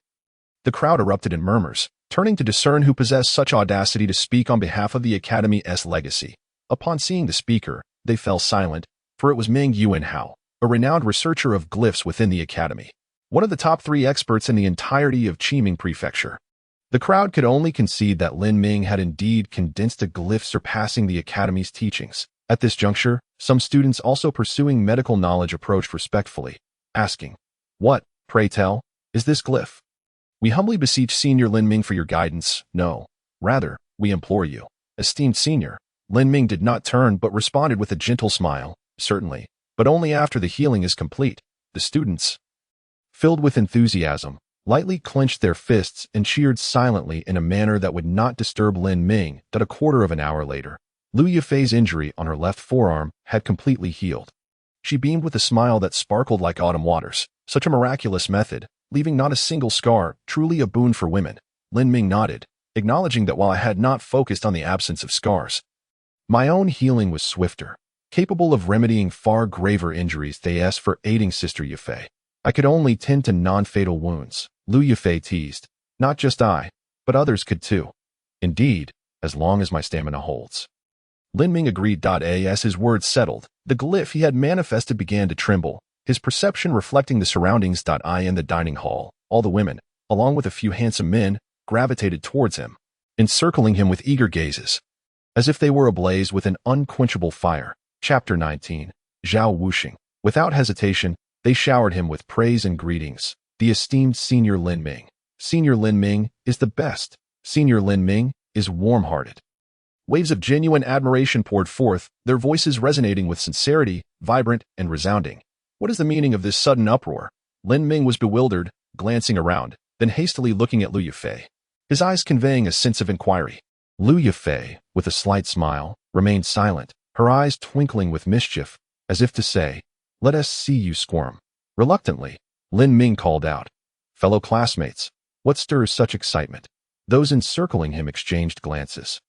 The crowd erupted in murmurs, turning to discern who possessed such audacity to speak on behalf of the Academy's legacy. Upon seeing the speaker, they fell silent, for it was Meng Yuanhao, a renowned researcher of glyphs within the Academy, one of the top 3 experts in the entirety of Qiming Prefecture. The crowd could only concede that Lin Ming had indeed condensed a glyph surpassing the Academy's teachings. At this juncture, some students also pursuing medical knowledge approached respectfully, asking, "What, pray tell, is this glyph? We humbly beseech Senior Lin Ming for your guidance." "No, rather, we implore you, esteemed senior." Lin Ming did not turn but responded with a gentle smile, "Certainly, but only after the healing is complete." The students, filled with enthusiasm, lightly clenched their fists and cheered silently in a manner that would not disturb Lin Ming. A quarter of an hour later, Lu Yufei's injury on her left forearm had completely healed. She beamed with a smile that sparkled like autumn waters. Such a miraculous method, leaving not a single scar, truly a boon for women. Lin Ming nodded, acknowledging that while I had not focused on the absence of scars, my own healing was swifter, capable of remedying far graver injuries than for aiding Sister Yufei. I could only tend to non-fatal wounds, Lu Yufei teased. Not just I, but others could too. Indeed, as long as my stamina holds. Lin Ming agreed. As his words settled, the glyph he had manifested began to tremble, his perception reflecting the surroundings. In the dining hall, all the women, along with a few handsome men, gravitated towards him, encircling him with eager gazes, as if they were ablaze with an unquenchable fire. Chapter 19. Zhao Wuxing. Without hesitation, they showered him with praise and greetings. The esteemed Senior Lin Ming. Senior Lin Ming is the best. Senior Lin Ming is warm-hearted. Waves of genuine admiration poured forth, their voices resonating with sincerity, vibrant and resounding. What is the meaning of this sudden uproar? Lin Ming was bewildered, glancing around, then hastily looking at Lu Yufei, his eyes conveying a sense of inquiry. Lu Yufei, with a slight smile, remained silent, her eyes twinkling with mischief, as if to say, "Let us see you squirm." Reluctantly, Lin Ming called out, "Fellow classmates, what stirs such excitement?" Those encircling him exchanged glances,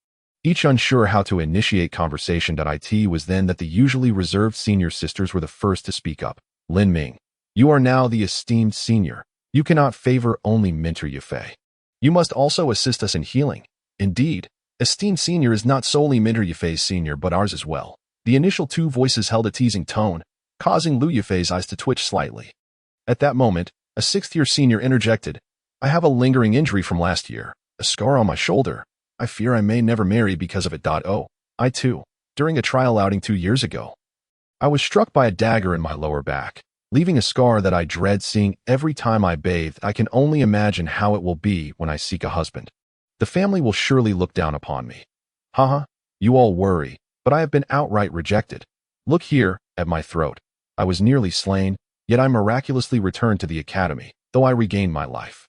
each unsure how to initiate conversation. It was then that the usually reserved senior sisters were the first to speak up. Lin Ming, you are now the esteemed senior. You cannot favor only mentor Yufei. You must also assist us in healing. Indeed, esteemed senior is not solely mentor Yufei's senior but ours as well. The initial two voices held a teasing tone, causing Lu Yufei's eyes to twitch slightly. At that moment, a sixth-year senior interjected, "I have a lingering injury from last year, a scar on my shoulder. I fear I may never marry because of it. I too, during a trial outing 2 years ago, I was struck by a dagger in my lower back, leaving a scar that I dread seeing every time I bathe. I can only imagine how it will be when I seek a husband. The family will surely look down upon me. Haha, you all worry, but I have been outright rejected. Look here, at my throat. I was nearly slain, yet I miraculously returned to the academy, though I regained my life.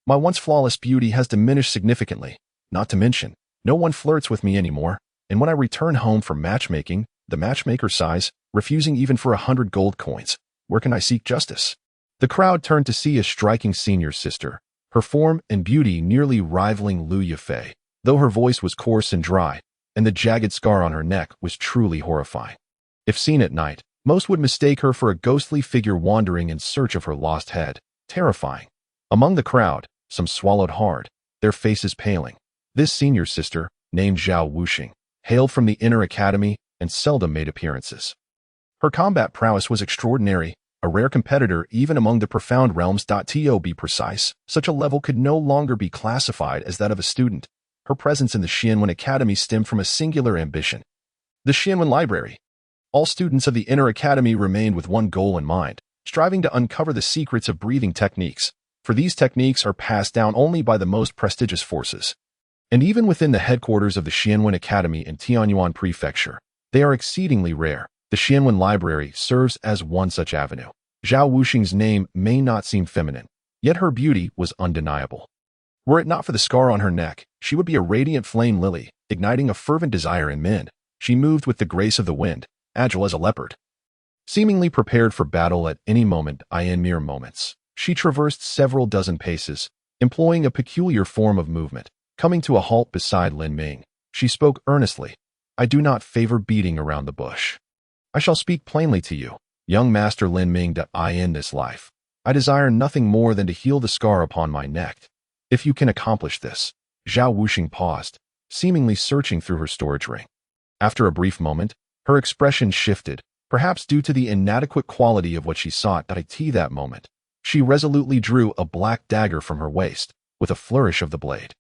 My once flawless beauty has diminished significantly, not to mention, no one flirts with me anymore, and when I return home from matchmaking, the matchmaker sighs, refusing even for 100 gold coins. Where can I seek justice?" The crowd turned to see a striking senior sister, her form and beauty nearly rivaling Lu Yufei, though her voice was coarse and dry, and the jagged scar on her neck was truly horrifying. If seen at night, most would mistake her for a ghostly figure wandering in search of her lost head. Terrifying. Among the crowd, some swallowed hard, their faces paling. This senior sister, named Zhao Wuxing, hailed from the inner academy and seldom made appearances. Her combat prowess was extraordinary, a rare competitor even among the profound realms. To be precise, such a level could no longer be classified as that of a student. Her presence in the Xianwen Academy stemmed from a singular ambition: the Xianwen Library. All students of the inner academy remained with one goal in mind, striving to uncover the secrets of breathing techniques, for these techniques are passed down only by the most prestigious forces. And even within the headquarters of the Xianwen Academy in Tianyuan Prefecture, they are exceedingly rare. The Xianwen Library serves as one such avenue. Zhao Wuxing's name may not seem feminine, yet her beauty was undeniable. Were it not for the scar on her neck, she would be a radiant flame lily, igniting a fervent desire in men. She moved with the grace of the wind, agile as a leopard, seemingly prepared for battle at any moment. In mere moments, she traversed several dozen paces, employing a peculiar form of movement. Coming to a halt beside Lin Ming, she spoke earnestly, "I do not favor beating around the bush. I shall speak plainly to you, young Master Lin Ming. In this life, I desire nothing more than to heal the scar upon my neck. If you can accomplish this." Zhao Wuxing paused, seemingly searching through her storage ring. After a brief moment, her expression shifted, perhaps due to the inadequate quality of what she sought. That moment, she resolutely drew a black dagger from her waist, with a flourish of the blade.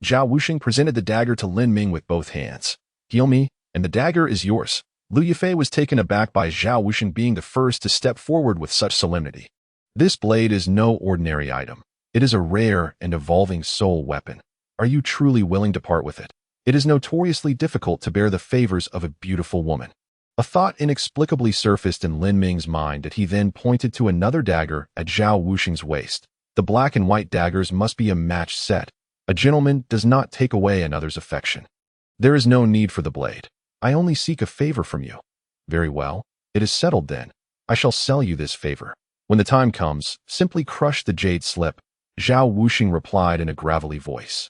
Zhao Wuxing presented the dagger to Lin Ming with both hands. "Heal me, and the dagger is yours." Lu Yufei was taken aback by Zhao Wuxing being the first to step forward with such solemnity. "This blade is no ordinary item. It is a rare and evolving soul weapon. Are you truly willing to part with it? It is notoriously difficult to bear the favors of a beautiful woman." A thought inexplicably surfaced in Lin Ming's mind that he then pointed to another dagger at Zhao Wuxing's waist. The black and white daggers must be a match set. A gentleman does not take away another's affection. "There is no need for the blade. I only seek a favor from you." "Very well, it is settled then. I shall sell you this favor. When the time comes, simply crush the jade slip," Zhao Wuxing replied in a gravelly voice.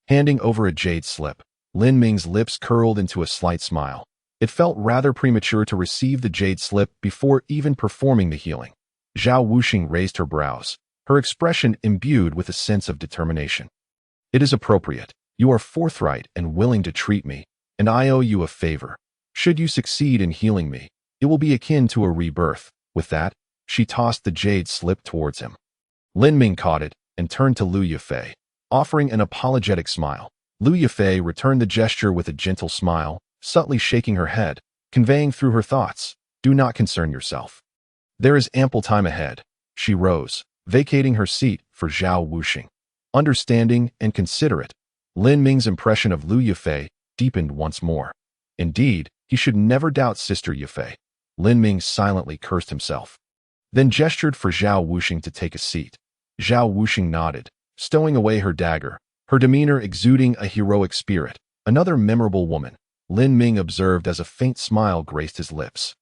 handing over a jade slip. Lin Ming's lips curled into a slight smile. It felt rather premature to receive the jade slip before even performing the healing. Zhao Wuxing raised her brows, her expression imbued with a sense of determination. It is appropriate. You are forthright and willing to treat me, and I owe you a favor. Should you succeed in healing me, it will be akin to a rebirth. With that, she tossed the jade slip towards him. Lin Ming caught it and turned to Lu Yifei, offering an apologetic smile. Lu Yifei returned the gesture with a gentle smile, subtly shaking her head, conveying through her thoughts, "Do not concern yourself. There is ample time ahead." She rose, vacating her seat for Zhao Wuxing. Understanding and considerate, Lin Ming's impression of Lu Yifei deepened once more. Indeed, he should never doubt Sister Yifei. Lin Ming silently cursed himself, then gestured for Zhao Wuxing to take a seat. Zhao Wuxing nodded, stowing away her dagger, her demeanor exuding a heroic spirit. Another memorable woman, Lin Ming observed as a faint smile graced his lips.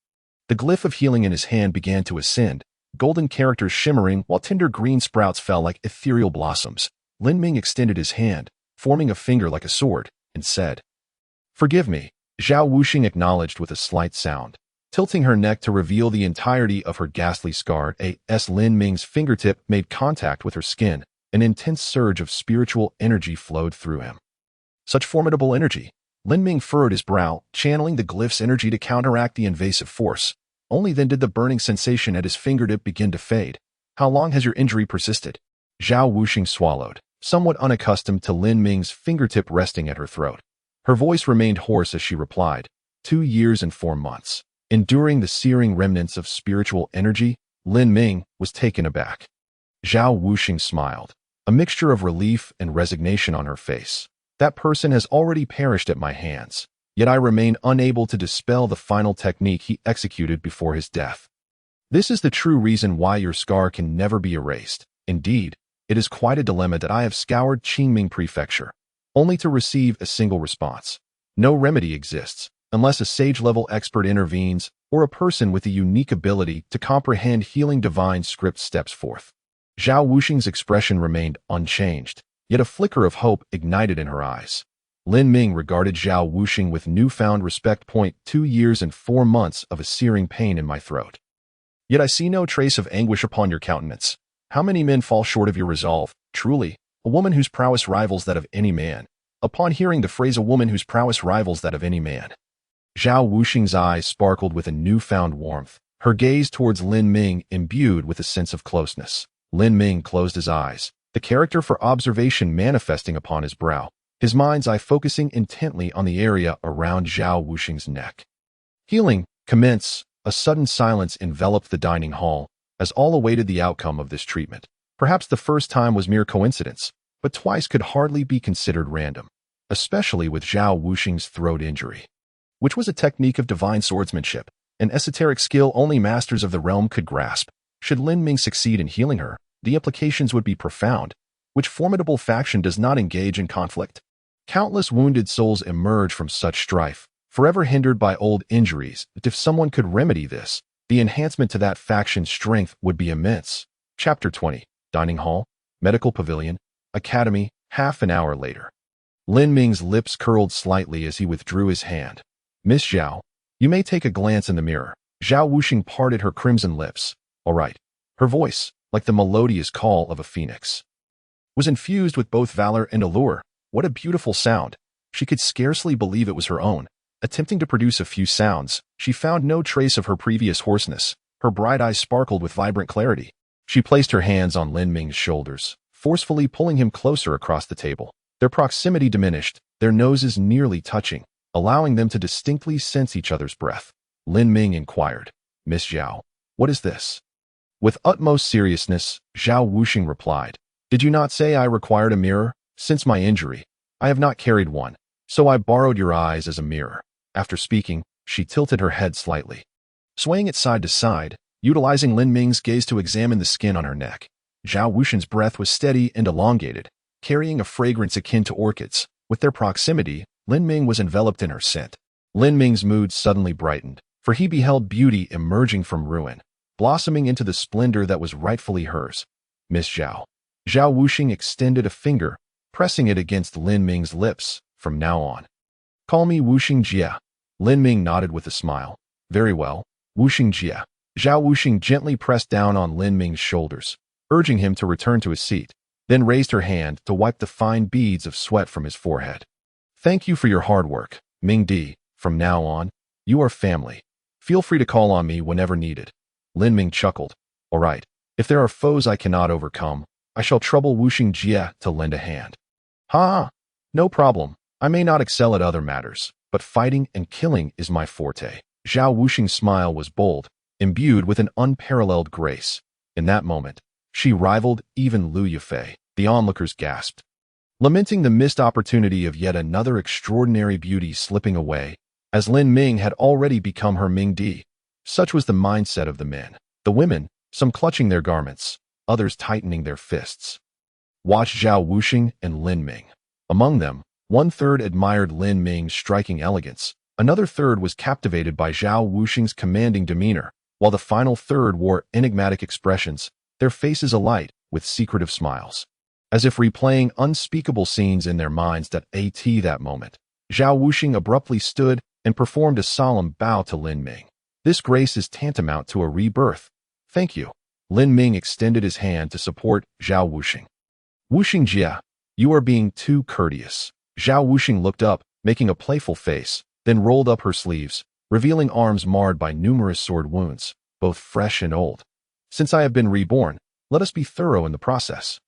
The glyph of healing in his hand began to ascend, golden characters shimmering while tender green sprouts fell like ethereal blossoms. Lin Ming extended his hand, forming a finger like a sword, and said, "Forgive me." Zhao Wuxing acknowledged with a slight sound, tilting her neck to reveal the entirety of her ghastly scar. As Lin Ming's fingertip made contact with her skin, an intense surge of spiritual energy flowed through him. Such formidable energy! Lin Ming furrowed his brow, channeling the glyph's energy to counteract the invasive force. Only then did the burning sensation at his fingertip begin to fade. "How long has your injury persisted?" Zhao Wuxing swallowed, somewhat unaccustomed to Lin Ming's fingertip resting at her throat. Her voice remained hoarse as she replied, 2 years and 4 months. Enduring the searing remnants of spiritual energy, Lin Ming was taken aback. Zhao Wuxing smiled, a mixture of relief and resignation on her face. That person has already perished at my hands, yet I remain unable to dispel the final technique he executed before his death. This is the true reason why your scar can never be erased. Indeed, it is quite a dilemma that I have scoured Qingming Prefecture, only to receive a single response. No remedy exists, unless a sage-level expert intervenes or a person with a unique ability to comprehend healing divine script steps forth. Zhao Wuxing's expression remained unchanged, yet a flicker of hope ignited in her eyes. Lin Ming regarded Zhao Wuxing with newfound respect. 2 years and 4 months of a searing pain in my throat. Yet I see no trace of anguish upon your countenance. How many men fall short of your resolve? Truly, a woman whose prowess rivals that of any man. Upon hearing the phrase, "a woman whose prowess rivals that of any man," Zhao Wuxing's eyes sparkled with a newfound warmth, her gaze towards Lin Ming imbued with a sense of closeness. Lin Ming closed his eyes, the character for observation manifesting upon his brow, his mind's eye focusing intently on the area around Zhao Wuxing's neck. Healing, commence. A sudden silence enveloped the dining hall, as all awaited the outcome of this treatment. Perhaps the first time was mere coincidence, but twice could hardly be considered random, especially with Zhao Wuxing's throat injury, which was a technique of divine swordsmanship, an esoteric skill only masters of the realm could grasp. Should Lin Ming succeed in healing her, the implications would be profound. Which formidable faction does not engage in conflict? Countless wounded souls emerge from such strife, forever hindered by old injuries. If someone could remedy this, the enhancement to that faction's strength would be immense. Chapter 20. Dining Hall, Medical Pavilion, Academy. Half an hour later. Lin Ming's lips curled slightly as he withdrew his hand. "Miss Zhao, you may take a glance in the mirror." Zhao Wuxing parted her crimson lips. "All right." Her voice, like the melodious call of a phoenix, was infused with both valor and allure. What a beautiful sound! She could scarcely believe it was her own. Attempting to produce a few sounds, she found no trace of her previous hoarseness. Her bright eyes sparkled with vibrant clarity. She placed her hands on Lin Ming's shoulders, forcefully pulling him closer across the table. Their proximity diminished, their noses nearly touching, allowing them to distinctly sense each other's breath. Lin Ming inquired, "Miss Zhao, what is this?" With utmost seriousness, Zhao Wuxing replied, "Did you not say I required a mirror? Since my injury, I have not carried one, so I borrowed your eyes as a mirror." After speaking, she tilted her head slightly, swaying it side to side, utilizing Lin Ming's gaze to examine the skin on her neck. Zhao Wuxing's breath was steady and elongated, carrying a fragrance akin to orchids. With their proximity, Lin Ming was enveloped in her scent. Lin Ming's mood suddenly brightened, for he beheld beauty emerging from ruin, blossoming into the splendor that was rightfully hers. "Miss Zhao." Zhao Wuxing extended a finger, pressing it against Lin Ming's lips. From now on, call me Wuxing Jia. Lin Ming nodded with a smile. Very well, Wuxing Jia. Zhao Wuxing gently pressed down on Lin Ming's shoulders, urging him to return to his seat, then raised her hand to wipe the fine beads of sweat from his forehead. Thank you for your hard work, Ming Di. From now on, you are family. Feel free to call on me whenever needed. Lin Ming chuckled. All right, if there are foes I cannot overcome, I shall trouble Wuxing Jia to lend a hand. Ha! No problem. I may not excel at other matters, but fighting and killing is my forte. Zhao Wuxing's smile was bold, imbued with an unparalleled grace. In that moment, she rivaled even Lu Yufei. The onlookers gasped, lamenting the missed opportunity of yet another extraordinary beauty slipping away, as Lin Ming had already become her Ming Di. Such was the mindset of the men. The women, some clutching their garments, others tightening their fists, watched Zhao Wuxing and Lin Ming. Among them, 1/3 admired Lin Ming's striking elegance, another third was captivated by Zhao Wuxing's commanding demeanor, while the final third wore enigmatic expressions, their faces alight with secretive smiles, as if replaying unspeakable scenes in their minds. That moment, Zhao Wuxing abruptly stood and performed a solemn bow to Lin Ming. This grace is tantamount to a rebirth. Thank you. Lin Ming extended his hand to support Zhao Wuxing. Wuxing Jia, you are being too courteous. Zhao Wuxing looked up, making a playful face, then rolled up her sleeves, revealing arms marred by numerous sword wounds, both fresh and old. Since I have been reborn, let us be thorough in the process.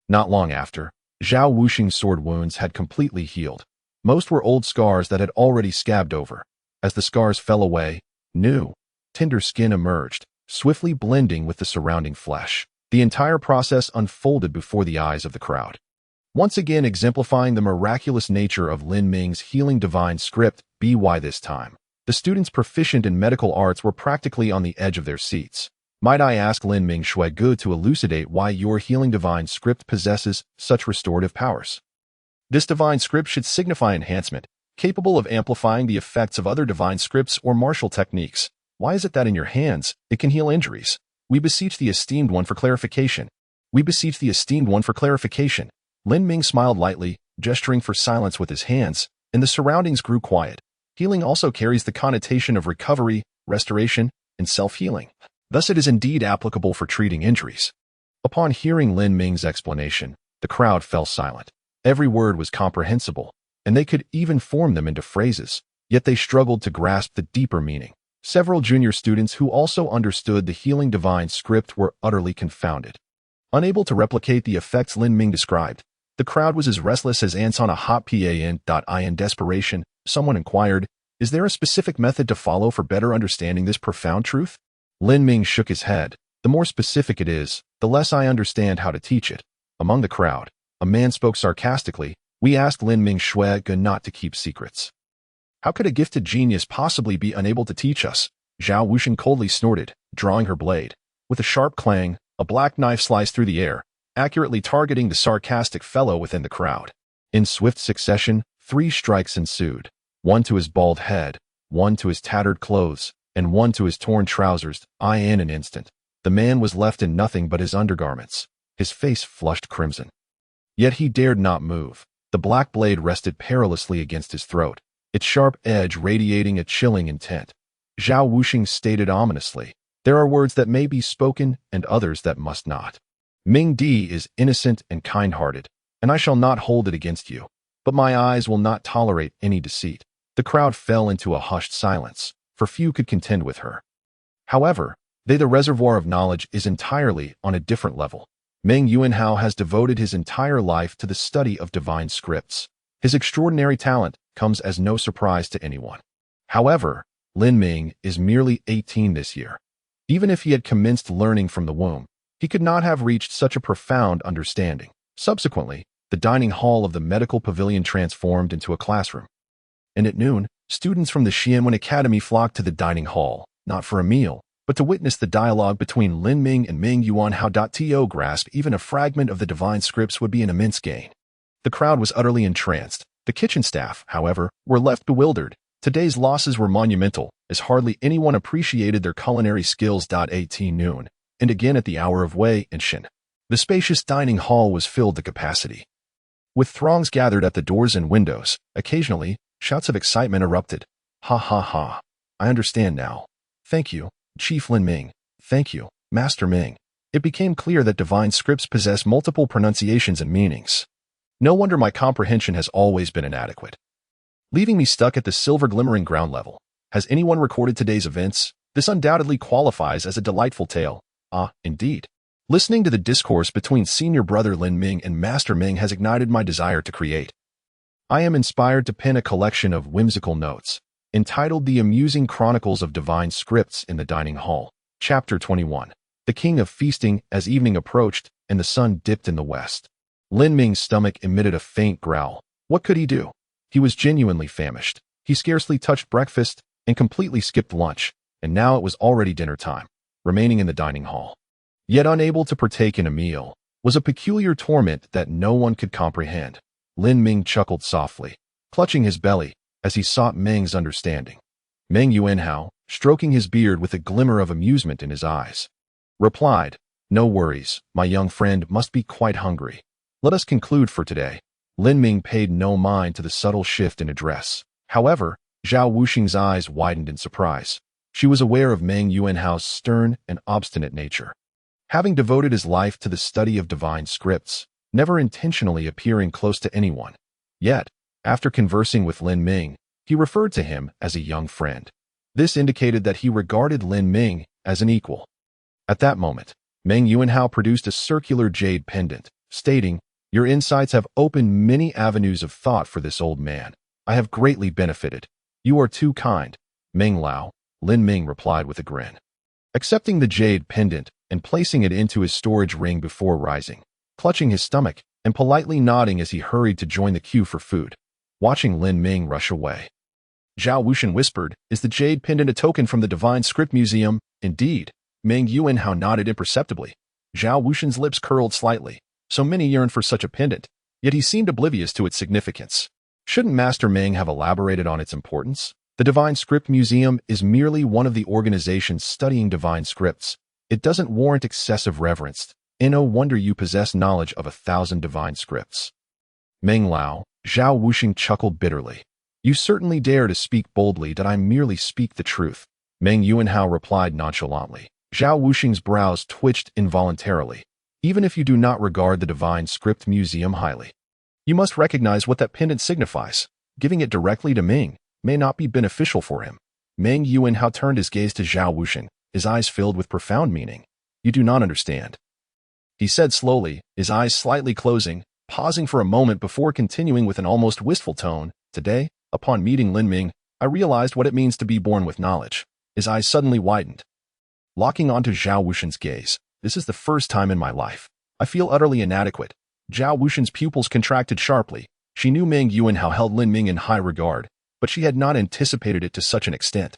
Not long after, Zhao Wuxing's sword wounds had completely healed. Most were old scars that had already scabbed over. As the scars fell away, new, tender skin emerged, swiftly blending with the surrounding flesh. The entire process unfolded before the eyes of the crowd, once again exemplifying the miraculous nature of Lin Ming's healing divine script. By this time, the students proficient in medical arts were practically on the edge of their seats. Might I ask Lin Ming Shuigu to elucidate why your healing divine script possesses such restorative powers? This divine script should signify enhancement, capable of amplifying the effects of other divine scripts or martial techniques. Why is it that in your hands, it can heal injuries? We beseech the esteemed one for clarification. We beseech the esteemed one for clarification. Lin Ming smiled lightly, gesturing for silence with his hands, and the surroundings grew quiet. Healing also carries the connotation of recovery, restoration, and self-healing. Thus it is indeed applicable for treating injuries. Upon hearing Lin Ming's explanation, the crowd fell silent. Every word was comprehensible, and they could even form them into phrases, yet they struggled to grasp the deeper meaning. Several junior students who also understood the healing divine script were utterly confounded. Unable to replicate the effects Lin Ming described, the crowd was as restless as ants on a hot pan. In desperation, someone inquired, is there a specific method to follow for better understanding this profound truth? Lin Ming shook his head. The more specific it is, the less I understand how to teach it. Among the crowd, a man spoke sarcastically. We asked Lin Ming Shuigu not to keep secrets. How could a gifted genius possibly be unable to teach us? Zhao Wuxing coldly snorted, drawing her blade. With a sharp clang, a black knife sliced through the air, accurately targeting the sarcastic fellow within the crowd. In swift succession, 3 strikes ensued, one to his bald head, one to his tattered clothes, and one to his torn trousers. In an instant, the man was left in nothing but his undergarments, his face flushed crimson. Yet he dared not move. The black blade rested perilously against his throat, its sharp edge radiating a chilling intent. Zhao Wuxing stated ominously, there are words that may be spoken and others that must not. Ming Di is innocent and kind-hearted, and I shall not hold it against you, but my eyes will not tolerate any deceit. The crowd fell into a hushed silence, for few could contend with her. However, the reservoir of knowledge is entirely on a different level. Meng Yuanhao has devoted his entire life to the study of divine scripts. His extraordinary talent comes as no surprise to anyone. However, Lin Ming is merely 18 this year. Even if he had commenced learning from the womb, he could not have reached such a profound understanding. Subsequently, the dining hall of the medical pavilion transformed into a classroom. And at noon, students from the Xianwen Academy flocked to the dining hall, not for a meal, but to witness the dialogue between Lin Ming and Meng Yuanhao. To grasp even a fragment of the divine scripts would be an immense gain. The crowd was utterly entranced. The kitchen staff, however, were left bewildered. Today's losses were monumental, as hardly anyone appreciated their culinary skills. 18 noon, and again at the hour of Wei and Shin. The spacious dining hall was filled to capacity. With throngs gathered at the doors and windows, occasionally, shouts of excitement erupted. Ha ha ha. I understand now. Thank you, Chief Lin Ming. Thank you, Master Ming. It became clear that divine scripts possess multiple pronunciations and meanings. No wonder my comprehension has always been inadequate. Leaving me stuck at the silver glimmering ground level. Has anyone recorded today's events? This undoubtedly qualifies as a delightful tale. Ah, indeed. Listening to the discourse between senior brother Lin Ming and Master Ming has ignited my desire to create. I am inspired to pen a collection of whimsical notes, entitled The Amusing Chronicles of Divine Scripts in the Dining Hall. Chapter 21. The King of Feasting. As evening approached and the sun dipped in the west, Lin Ming's stomach emitted a faint growl. What could he do? He was genuinely famished. He scarcely touched breakfast and completely skipped lunch, and now it was already dinner time. Remaining in the dining hall, yet unable to partake in a meal, was a peculiar torment that no one could comprehend. Lin Ming chuckled softly, clutching his belly as he sought Meng's understanding. Meng Yuanhao, stroking his beard with a glimmer of amusement in his eyes, replied, "No worries, my young friend must be quite hungry. Let us conclude for today." Lin Ming paid no mind to the subtle shift in address. However, Zhao Wuxing's eyes widened in surprise. She was aware of Meng Yuanhao's stern and obstinate nature. Having devoted his life to the study of divine scripts, never intentionally appearing close to anyone. Yet, after conversing with Lin Ming, he referred to him as a young friend. This indicated that he regarded Lin Ming as an equal. At that moment, Meng Yuanhao produced a circular jade pendant, stating, "Your insights have opened many avenues of thought for this old man. I have greatly benefited. You are too kind, Meng Lao," Lin Ming replied with a grin. Accepting the jade pendant and placing it into his storage ring before rising, clutching his stomach and politely nodding as he hurried to join the queue for food, watching Lin Ming rush away. Zhao Wuxin whispered, "Is the jade pendant a token from the Divine Script Museum?" "Indeed." Meng Yuanhao nodded imperceptibly. Zhao Wuxin's lips curled slightly. So many yearned for such a pendant, yet he seemed oblivious to its significance. Shouldn't Master Ming have elaborated on its importance? The Divine Script Museum is merely one of the organizations studying divine scripts. It doesn't warrant excessive reverence, and no wonder you possess knowledge of 1,000 divine scripts. Meng Lao, Zhao Wuxing chuckled bitterly. "You certainly dare to speak boldly that I merely speak the truth," Meng Yuanhao replied nonchalantly. Zhao Wuxing's brows twitched involuntarily. "Even if you do not regard the Divine Script Museum highly, you must recognize what that pendant signifies. Giving it directly to Ming may not be beneficial for him." Meng Yuanhao turned his gaze to Zhao Wuxing, his eyes filled with profound meaning. "You do not understand," he said slowly, his eyes slightly closing, pausing for a moment before continuing with an almost wistful tone. "Today, upon meeting Lin Ming, I realized what it means to be born with knowledge." His eyes suddenly widened, locking onto Zhao Wuxin's gaze. "This is the first time in my life I feel utterly inadequate." Zhao Wuxin's pupils contracted sharply. She knew Meng Yuanhao held Lin Ming in high regard, but she had not anticipated it to such an extent.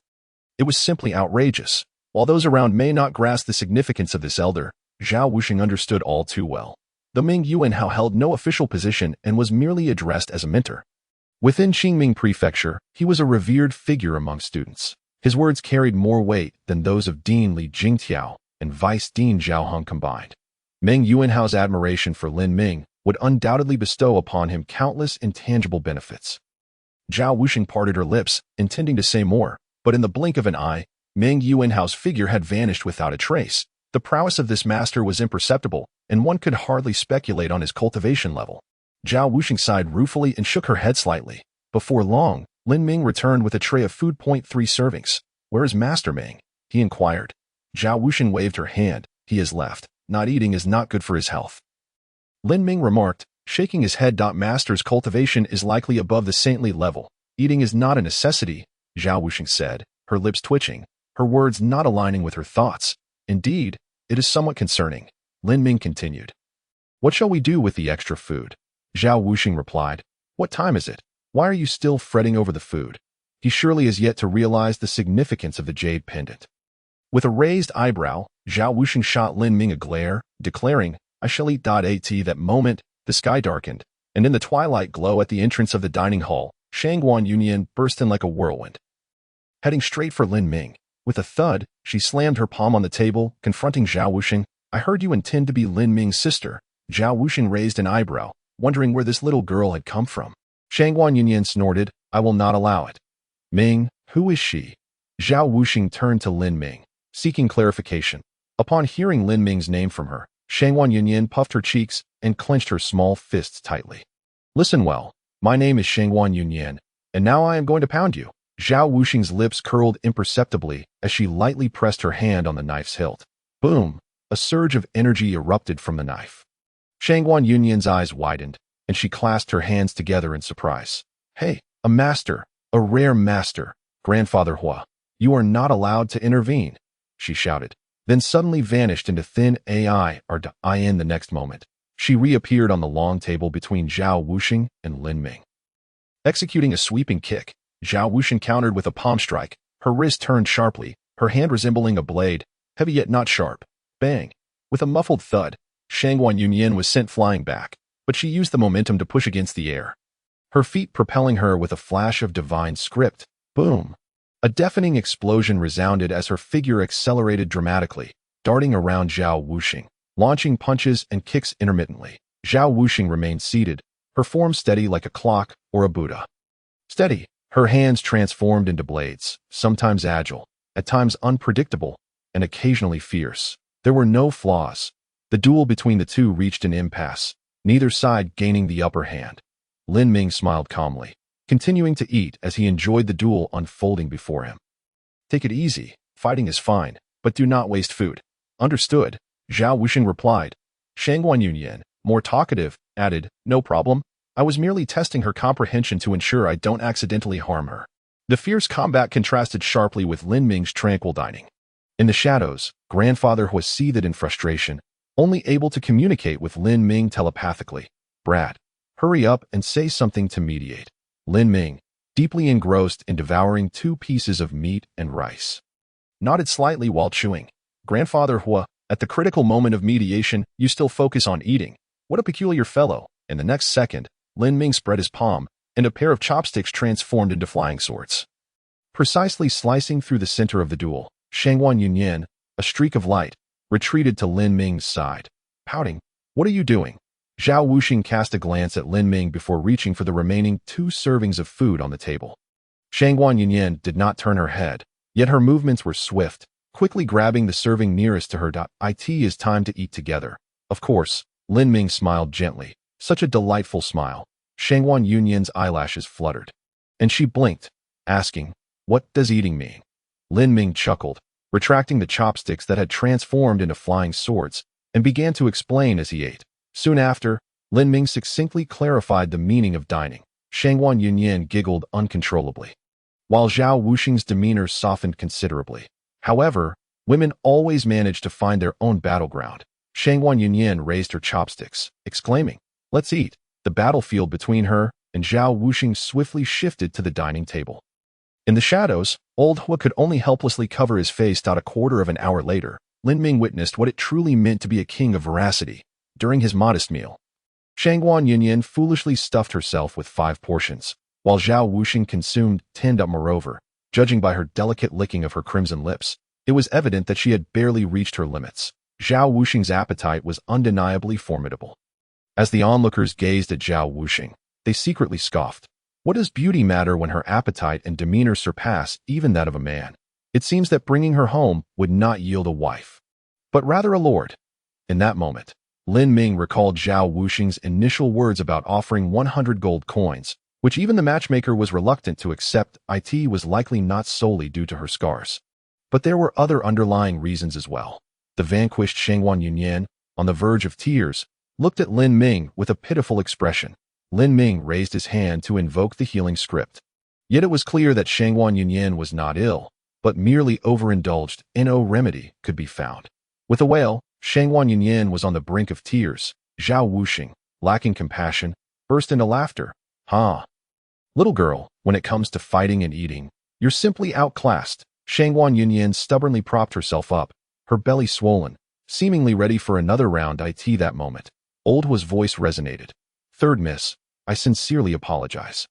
It was simply outrageous. While those around may not grasp the significance of this elder, Zhao Wuxing understood all too well. The Meng Yuanhao held no official position and was merely addressed as a mentor. Within Qingming Prefecture, he was a revered figure among students. His words carried more weight than those of Dean Li Jingtiao and Vice Dean Zhao Heng combined. Meng Yuanhao's admiration for Lin Ming would undoubtedly bestow upon him countless intangible benefits. Zhao Wuxing parted her lips, intending to say more, but in the blink of an eye, Meng Yuanhao's figure had vanished without a trace. The prowess of this master was imperceptible, and one could hardly speculate on his cultivation level. Zhao Wuxing sighed ruefully and shook her head slightly. Before long, Lin Ming returned with a tray of food. 3 servings. "Where is Master Ming?" he inquired. Zhao Wuxing waved her hand. "He has left. Not eating is not good for his health." Lin Ming remarked, shaking his head. "Master's cultivation is likely above the saintly level. Eating is not a necessity," Zhao Wuxing said, her lips twitching, her words not aligning with her thoughts. "Indeed, it is somewhat concerning," Lin Ming continued. "What shall we do with the extra food?" Zhao Wuxing replied. "What time is it? Why are you still fretting over the food?" He surely is yet to realize the significance of the jade pendant. With a raised eyebrow, Zhao Wuxing shot Lin Ming a glare, declaring, "I shall eat. At that moment, the sky darkened, and in the twilight glow at the entrance of the dining hall, Shangguan Yunyan burst in like a whirlwind, heading straight for Lin Ming. With a thud, she slammed her palm on the table, confronting Zhao Wuxing. "I heard you intend to be Lin Ming's sister." Zhao Wuxing raised an eyebrow, wondering where this little girl had come from. Shangguan Yunyan snorted, I will not allow it. Ming, who is she? Zhao Wuxing turned to Lin Ming, seeking clarification. Upon hearing Lin Ming's name from her, Shangguan Yunyan puffed her cheeks and clenched her small fists tightly. Listen well, my name is Shangguan Yunyan, and now I am going to pound you. Zhao Wuxing's lips curled imperceptibly as she lightly pressed her hand on the knife's hilt. Boom! A surge of energy erupted from the knife. Shangguan Yunyan's eyes widened, and she clasped her hands together in surprise. Hey, a master, a rare master, Grandfather Hua. You are not allowed to intervene, she shouted, then suddenly vanished into thin air the next moment. She reappeared on the long table between Zhao Wuxing and Lin Ming. Executing a sweeping kick, Zhao Wuxing countered with a palm strike. Her wrist turned sharply, her hand resembling a blade, heavy yet not sharp. Bang! With a muffled thud, Shangguan Yunyan was sent flying back, but she used the momentum to push against the air, her feet propelling her with a flash of divine script. Boom! A deafening explosion resounded as her figure accelerated dramatically, darting around Zhao Wuxing, launching punches and kicks intermittently. Zhao Wuxing remained seated, her form steady like a clock or a Buddha. Steady, her hands transformed into blades, sometimes agile, at times unpredictable, and occasionally fierce. There were no flaws. The duel between the two reached an impasse, neither side gaining the upper hand. Lin Ming smiled calmly, continuing to eat as he enjoyed the duel unfolding before him. Take it easy, fighting is fine, but do not waste food. Understood, Zhao Wuxing replied. Shangguan Yunyan, more talkative, added, no problem. I was merely testing her comprehension to ensure I don't accidentally harm her. The fierce combat contrasted sharply with Lin Ming's tranquil dining. In the shadows, Grandfather was seethed in frustration, only able to communicate with Lin Ming telepathically. Brad, hurry up and say something to mediate. Lin Ming, deeply engrossed in devouring 2 pieces of meat and rice, nodded slightly while chewing. Grandfather Hua, at the critical moment of mediation, you still focus on eating. What a peculiar fellow. In the next second, Lin Ming spread his palm, and a pair of chopsticks transformed into flying swords, precisely slicing through the center of the duel. Shangguan Yunyan, a streak of light, retreated to Lin Ming's side. Pouting, what are you doing? Zhao Wuxing cast a glance at Lin Ming before reaching for the remaining 2 servings of food on the table. Shangguan Yunyan did not turn her head, yet her movements were swift, quickly grabbing the serving nearest to her. It is time to eat together. Of course, Lin Ming smiled gently, such a delightful smile. Shangguan Yunyan's eyelashes fluttered, and she blinked, asking, what does eating mean? Lin Ming chuckled, retracting the chopsticks that had transformed into flying swords, and began to explain as he ate. Soon after, Lin Ming succinctly clarified the meaning of dining. Shangguan Yunyan giggled uncontrollably, while Zhao Wuxing's demeanor softened considerably. However, women always manage to find their own battleground. Shangguan Yunyan raised her chopsticks, exclaiming, let's eat. The battlefield between her and Zhao Wuxing swiftly shifted to the dining table. In the shadows, old Hua could only helplessly cover his face. A quarter of an hour later, Lin Ming witnessed what it truly meant to be a king of veracity during his modest meal. Shangguan Yunyan foolishly stuffed herself with 5 portions, while Zhao Wuxing consumed 10. Moreover, judging by her delicate licking of her crimson lips, it was evident that she had barely reached her limits. Zhao Wuxing's appetite was undeniably formidable. As the onlookers gazed at Zhao Wuxing, they secretly scoffed. What does beauty matter when her appetite and demeanor surpass even that of a man? It seems that bringing her home would not yield a wife, but rather a lord. In that moment, Lin Ming recalled Zhao Wuxing's initial words about offering 100 gold coins, which even the matchmaker was reluctant to accept. It was likely not solely due to her scars, but there were other underlying reasons as well. The vanquished Shangguan Yunyan, on the verge of tears, looked at Lin Ming with a pitiful expression. Lin Ming raised his hand to invoke the healing script. Yet it was clear that Shangguan Yunyan was not ill, but merely overindulged. No remedy could be found. With a wail, Shangguan Yunyan was on the brink of tears. Zhao Wuxing, lacking compassion, burst into laughter. Little girl, when it comes to fighting and eating, you're simply outclassed. Shangguan Yunyan stubbornly propped herself up, her belly swollen, seemingly ready for another round. That moment, old Hua's voice resonated. Third miss, I sincerely apologize.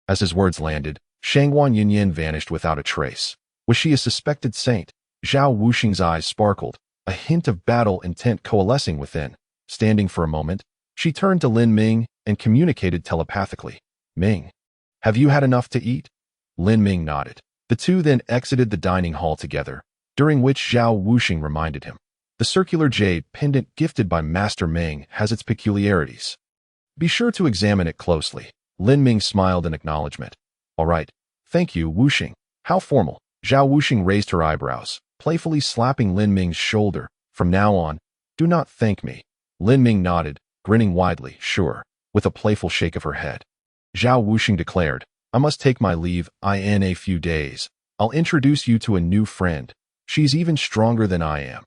As his words landed, Shangguan Yunyan vanished without a trace. Was she a suspected saint? Zhao Wuxing's eyes sparkled, a hint of battle intent coalescing within. Standing for a moment, she turned to Lin Ming and communicated telepathically. Ming, have you had enough to eat? Lin Ming nodded. The two then exited the dining hall together, during which Zhao Wuxing reminded him. The circular jade pendant gifted by Master Ming has its peculiarities. Be sure to examine it closely. Lin Ming smiled in acknowledgement. All right. Thank you, Wuxing. How formal. Zhao Wuxing raised her eyebrows, playfully slapping Lin Ming's shoulder. From now on, do not thank me. Lin Ming nodded, grinning widely, sure, with a playful shake of her head. Zhao Wuxing declared, I must take my leave in a few days. I'll introduce you to a new friend. She's even stronger than I am.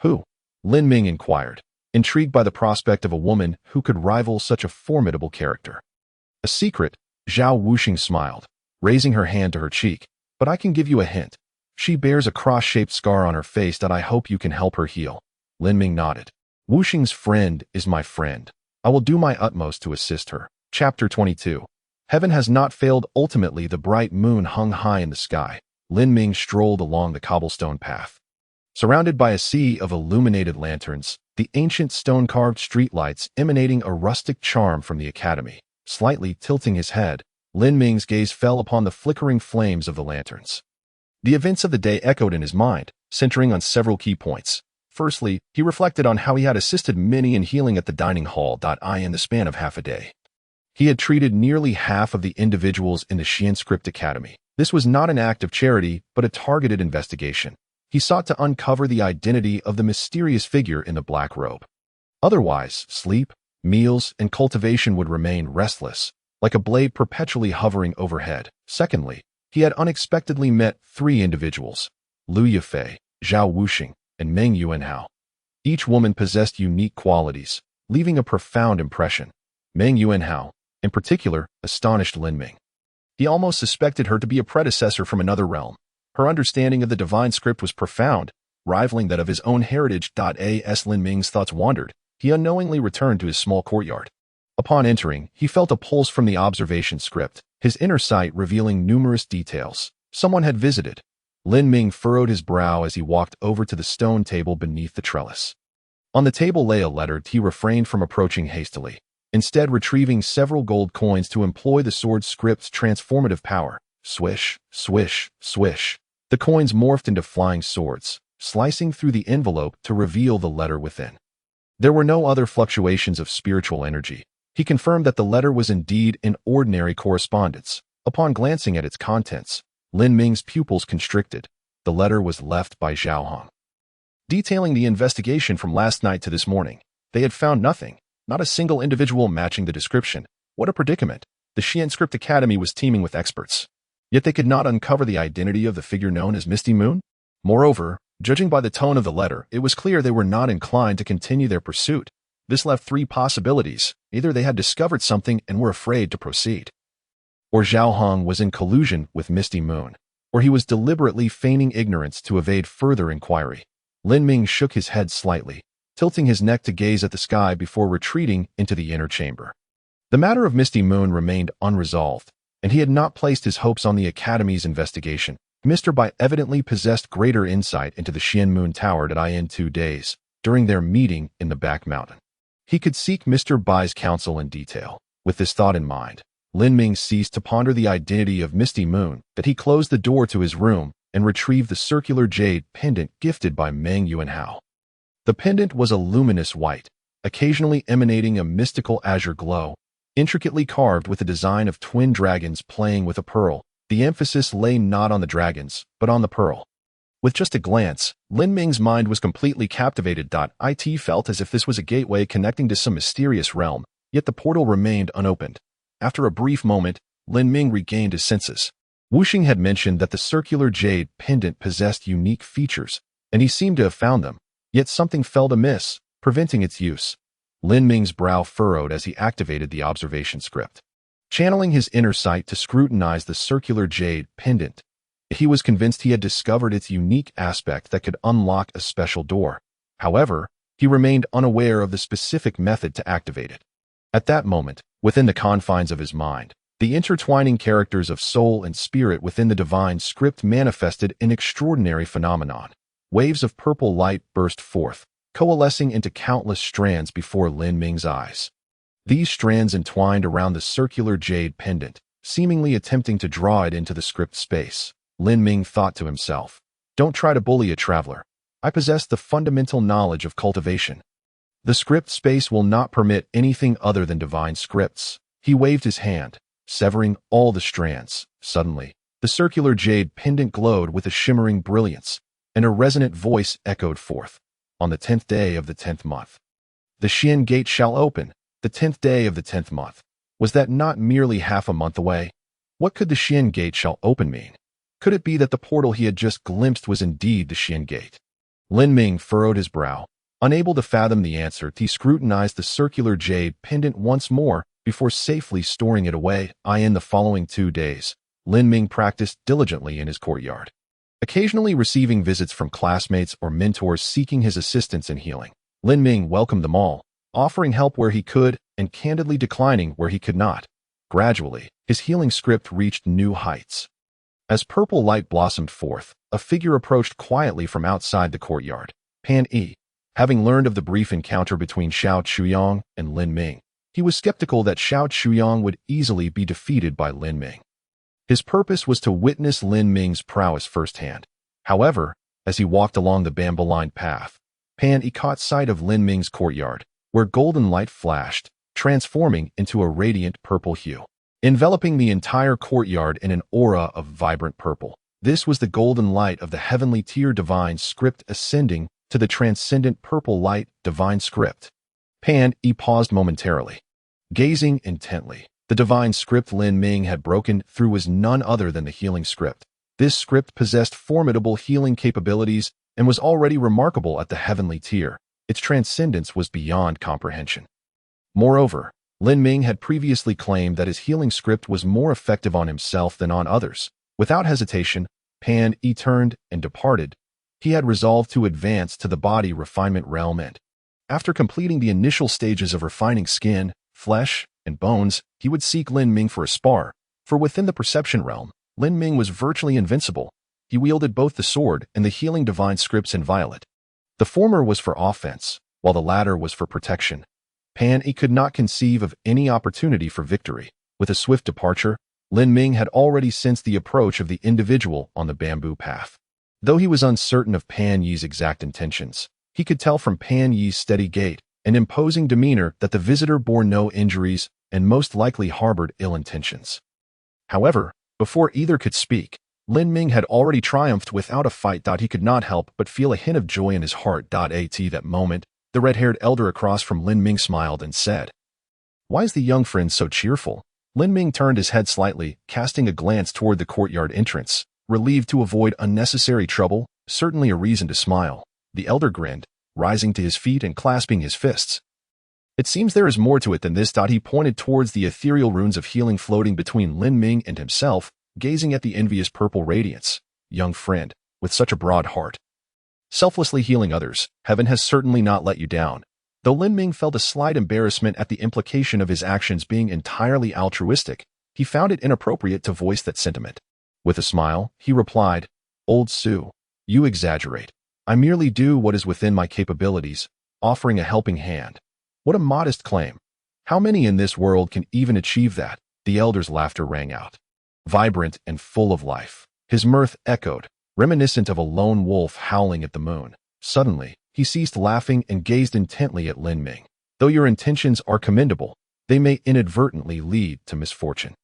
Who? Lin Ming inquired, intrigued by the prospect of a woman who could rival such a formidable character. A secret, Zhao Wuxing smiled, raising her hand to her cheek, but I can give you a hint. She bears a cross-shaped scar on her face that I hope you can help her heal. Lin Ming nodded. Wuxing's friend is my friend. I will do my utmost to assist her. Chapter 22. Heaven has not failed. Ultimately, the bright moon hung high in the sky. Lin Ming strolled along the cobblestone path. Surrounded by a sea of illuminated lanterns, the ancient stone-carved streetlights emanating a rustic charm from the academy. Slightly tilting his head, Lin Ming's gaze fell upon the flickering flames of the lanterns. The events of the day echoed in his mind, centering on several key points. Firstly, he reflected on how he had assisted many in healing at the dining hall. In the span of half a day. He had treated nearly half of the individuals in the Xian Script Academy. This was not an act of charity, but a targeted investigation. He sought to uncover the identity of the mysterious figure in the black robe. Otherwise, sleep, meals, and cultivation would remain restless, like a blade perpetually hovering overhead. Secondly, he had unexpectedly met three individuals, Lu Yifei, Zhao Wuxing, and Meng Yuanhao. Each woman possessed unique qualities, leaving a profound impression. Meng Yuanhao, in particular, astonished Lin Ming. He almost suspected her to be a predecessor from another realm. Her understanding of the divine script was profound, rivaling that of his own heritage. As Lin Ming's thoughts wandered, he unknowingly returned to his small courtyard. Upon entering, he felt a pulse from the observation script, his inner sight revealing numerous details. Someone had visited. Lin Ming furrowed his brow as he walked over to the stone table beneath the trellis. On the table lay a letter. He refrained from approaching hastily, instead retrieving several gold coins to employ the sword script's transformative power. Swish, swish, swish. The coins morphed into flying swords, slicing through the envelope to reveal the letter within. There were no other fluctuations of spiritual energy. He confirmed that the letter was indeed an ordinary correspondence. Upon glancing at its contents, Lin Ming's pupils constricted. The letter was left by Zhao Hong, detailing the investigation from last night to this morning. They had found nothing, not a single individual matching the description. What a predicament. The Xian Script Academy was teeming with experts. Yet they could not uncover the identity of the figure known as Misty Moon. Moreover, judging by the tone of the letter, it was clear they were not inclined to continue their pursuit. This left three possibilities. Either they had discovered something and were afraid to proceed, or Zhao Hong was in collusion with Misty Moon, or he was deliberately feigning ignorance to evade further inquiry. Lin Ming shook his head slightly, tilting his neck to gaze at the sky before retreating into the inner chamber. The matter of Misty Moon remained unresolved, and he had not placed his hopes on the Academy's investigation. Mr. Bai evidently possessed greater insight into the Xian Moon Tower in 2 days, during their meeting in the back mountain. He could seek Mr. Bai's counsel in detail. With this thought in mind, Lin Ming ceased to ponder the identity of Misty Moon, that he closed the door to his room and retrieved the circular jade pendant gifted by Meng Yuanhao. The pendant was a luminous white, occasionally emanating a mystical azure glow, intricately carved with a design of twin dragons playing with a pearl. The emphasis lay not on the dragons, but on the pearl. With just a glance, Lin Ming's mind was completely captivated. It felt as if this was a gateway connecting to some mysterious realm, yet the portal remained unopened. After a brief moment, Lin Ming regained his senses. Wuxing had mentioned that the circular jade pendant possessed unique features, and he seemed to have found them, yet something felt amiss, preventing its use. Lin Ming's brow furrowed as he activated the observation script. Channeling his inner sight to scrutinize the circular jade pendant, he was convinced he had discovered its unique aspect that could unlock a special door. However, he remained unaware of the specific method to activate it. At that moment, within the confines of his mind, the intertwining characters of soul and spirit within the divine script manifested an extraordinary phenomenon. Waves of purple light burst forth, coalescing into countless strands before Lin Ming's eyes. these strands entwined around the circular jade pendant, seemingly attempting to draw it into the script space. Lin Ming thought to himself, "Don't try to bully a traveler. I possess the fundamental knowledge of cultivation. The script space will not permit anything other than divine scripts." He waved his hand, severing all the strands. Suddenly, the circular jade pendant glowed with a shimmering brilliance, and a resonant voice echoed forth. "On the 10th day of the 10th month, the Xian Gate shall open. The 10th day of the 10th month. Was that not merely half a month away? What could the Xian Gate shall open mean? Could it be that the portal he had just glimpsed was indeed the Xian Gate? Lin Ming furrowed his brow. Unable to fathom the answer, he scrutinized the circular jade pendant once more before safely storing it away. In the following 2 days, Lin Ming practiced diligently in his courtyard, occasionally receiving visits from classmates or mentors seeking his assistance in healing. Lin Ming welcomed them all, offering help where he could and candidly declining where he could not. Gradually, his healing script reached new heights. As purple light blossomed forth, a figure approached quietly from outside the courtyard. Pan Yi. Having learned of the brief encounter between Xiao Chuyang and Lin Ming, he was skeptical that Xiao Chuyang would easily be defeated by Lin Ming. His purpose was to witness Lin Ming's prowess firsthand. However, as he walked along the bamboo-lined path, Pan Yi caught sight of Lin Ming's courtyard, where golden light flashed, transforming into a radiant purple hue, enveloping the entire courtyard in an aura of vibrant purple. This was the golden light of the heavenly tier divine script ascending to the transcendent purple light divine script. Pan Yi paused momentarily, gazing intently. The divine script Lin Ming had broken through was none other than the healing script. This script possessed formidable healing capabilities and was already remarkable at the heavenly tier. Its transcendence was beyond comprehension. Moreover, Lin Ming had previously claimed that his healing script was more effective on himself than on others. Without hesitation, Pan Yi turned and departed. He had resolved to advance to the body refinement realm and, after completing the initial stages of refining skin, flesh, and bones, he would seek Lin Ming for a spar. For within the perception realm, Lin Ming was virtually invincible. He wielded both the sword and the healing divine scripts in violet. The former was for offense, while the latter was for protection. Pan Yi could not conceive of any opportunity for victory. With a swift departure, Lin Ming had already sensed the approach of the individual on the bamboo path. Though he was uncertain of Pan Yi's exact intentions, he could tell from Pan Yi's steady gait and imposing demeanor that the visitor bore no injuries and most likely harbored ill intentions. However, before either could speak, Lin Ming had already triumphed without a fight. He could not help but feel a hint of joy in his heart. At that moment, the red-haired elder across from Lin Ming smiled and said, "Why is the young friend so cheerful?" Lin Ming turned his head slightly, casting a glance toward the courtyard entrance. Relieved to avoid unnecessary trouble, certainly a reason to smile. The elder grinned, rising to his feet and clasping his fists. "It seems there is more to it than this." He pointed towards the ethereal runes of healing floating between Lin Ming and himself, gazing at the envious purple radiance. "Young friend, with such a broad heart, selflessly healing others, heaven has certainly not let you down." Though Lin Ming felt a slight embarrassment at the implication of his actions being entirely altruistic, he found it inappropriate to voice that sentiment. With a smile, he replied, "Old Su, you exaggerate. I merely do what is within my capabilities, offering a helping hand. What a modest claim. How many in this world can even achieve that?" The elder's laughter rang out, vibrant and full of life. His mirth echoed, reminiscent of a lone wolf howling at the moon. Suddenly, he ceased laughing and gazed intently at Lin Ming. "Though your intentions are commendable, they may inadvertently lead to misfortune.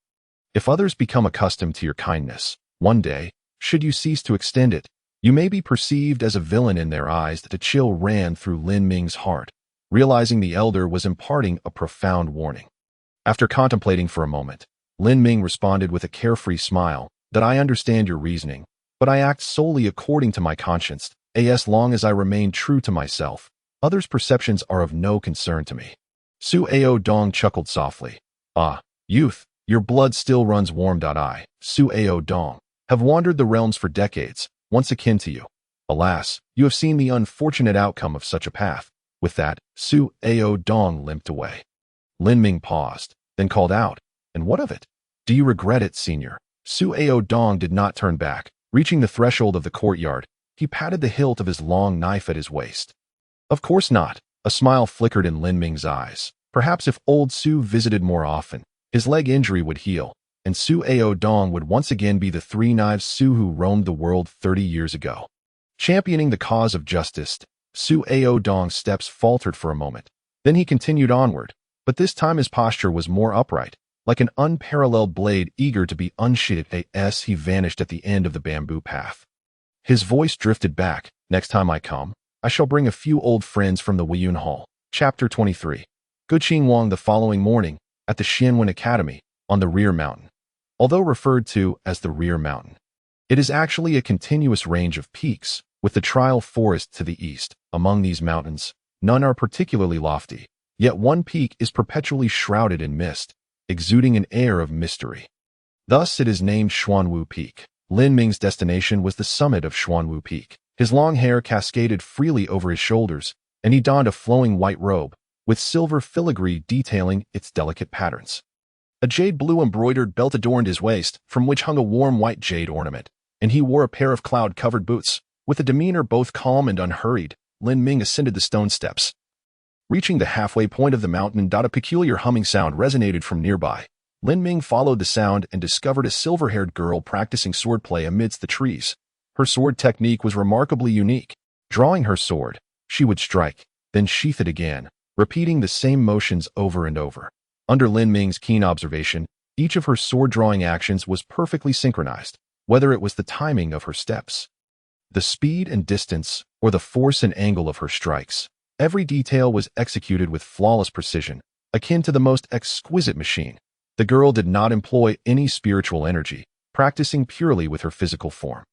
If others become accustomed to your kindness, one day, should you cease to extend it, you may be perceived as a villain in their eyes." The chill ran through Lin Ming's heart, realizing the elder was imparting a profound warning. After contemplating for a moment, Lin Ming responded with a carefree smile, "That I understand your reasoning, but I act solely according to my conscience. As long as I remain true to myself, others' perceptions are of no concern to me." Su Ao Dong chuckled softly. "Ah, youth, your blood still runs warm. I, Su Ao Dong, have wandered the realms for decades, once akin to you. Alas, you have seen the unfortunate outcome of such a path." With that, Su Ao Dong limped away. Lin Ming paused, then called out, "And what of it? Do you regret it, senior?" Su Ao Dong did not turn back. Reaching the threshold of the courtyard, he patted the hilt of his long knife at his waist. "Of course not." A smile flickered in Lin Ming's eyes. Perhaps if old Su visited more often, his leg injury would heal, and Su Ao Dong would once again be the three-knives Su who roamed the world 30 years ago. Championing the cause of justice, Su Ao Dong's steps faltered for a moment. Then he continued onward, but this time his posture was more upright, like an unparalleled blade eager to be unsheathed as he vanished at the end of the bamboo path. His voice drifted back. Next time I come, I shall bring a few old friends from the Weiyun Hall. Chapter 23. Gu Qinhuang the following morning, at the Xianwen Academy, on the Rear Mountain. Although referred to as the Rear Mountain, it is actually a continuous range of peaks, with the Trial Forest to the east. Among these mountains, none are particularly lofty, yet one peak is perpetually shrouded in mist, exuding an air of mystery. Thus it is named Xuanwu Peak. Lin Ming's destination was the summit of Xuanwu Peak. His long hair cascaded freely over his shoulders, and he donned a flowing white robe, with silver filigree detailing its delicate patterns. A jade blue embroidered belt adorned his waist, from which hung a warm white jade ornament, and he wore a pair of cloud-covered boots. With a demeanor both calm and unhurried, Lin Ming ascended the stone steps. Reaching the halfway point of the mountain, a peculiar humming sound resonated from nearby. Lin Ming followed the sound and discovered a silver-haired girl practicing swordplay amidst the trees. Her sword technique was remarkably unique. Drawing her sword, she would strike, then sheath it again, repeating the same motions over and over. Under Lin Ming's keen observation, each of her sword-drawing actions was perfectly synchronized, whether it was the timing of her steps, the speed and distance, or the force and angle of her strikes. Every detail was executed with flawless precision, akin to the most exquisite machine. The girl did not employ any spiritual energy, practicing purely with her physical form.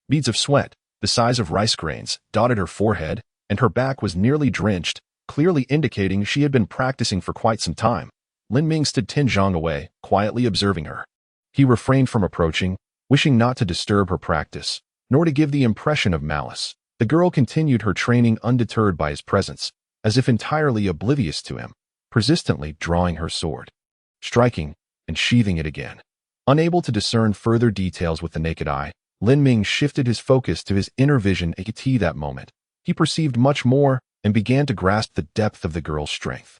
Beads of sweat, the size of rice grains, dotted her forehead, and her back was nearly drenched, clearly indicating she had been practicing for quite some time. Lin Ming stood 10 zhang away, quietly observing her. He refrained from approaching, wishing not to disturb her practice, nor to give the impression of malice. The girl continued her training undeterred by his presence, as if entirely oblivious to him, persistently drawing her sword, striking, and sheathing it again. Unable to discern further details with the naked eye, Lin Ming shifted his focus to his inner vision at that moment. He perceived much more and began to grasp the depth of the girl's strength.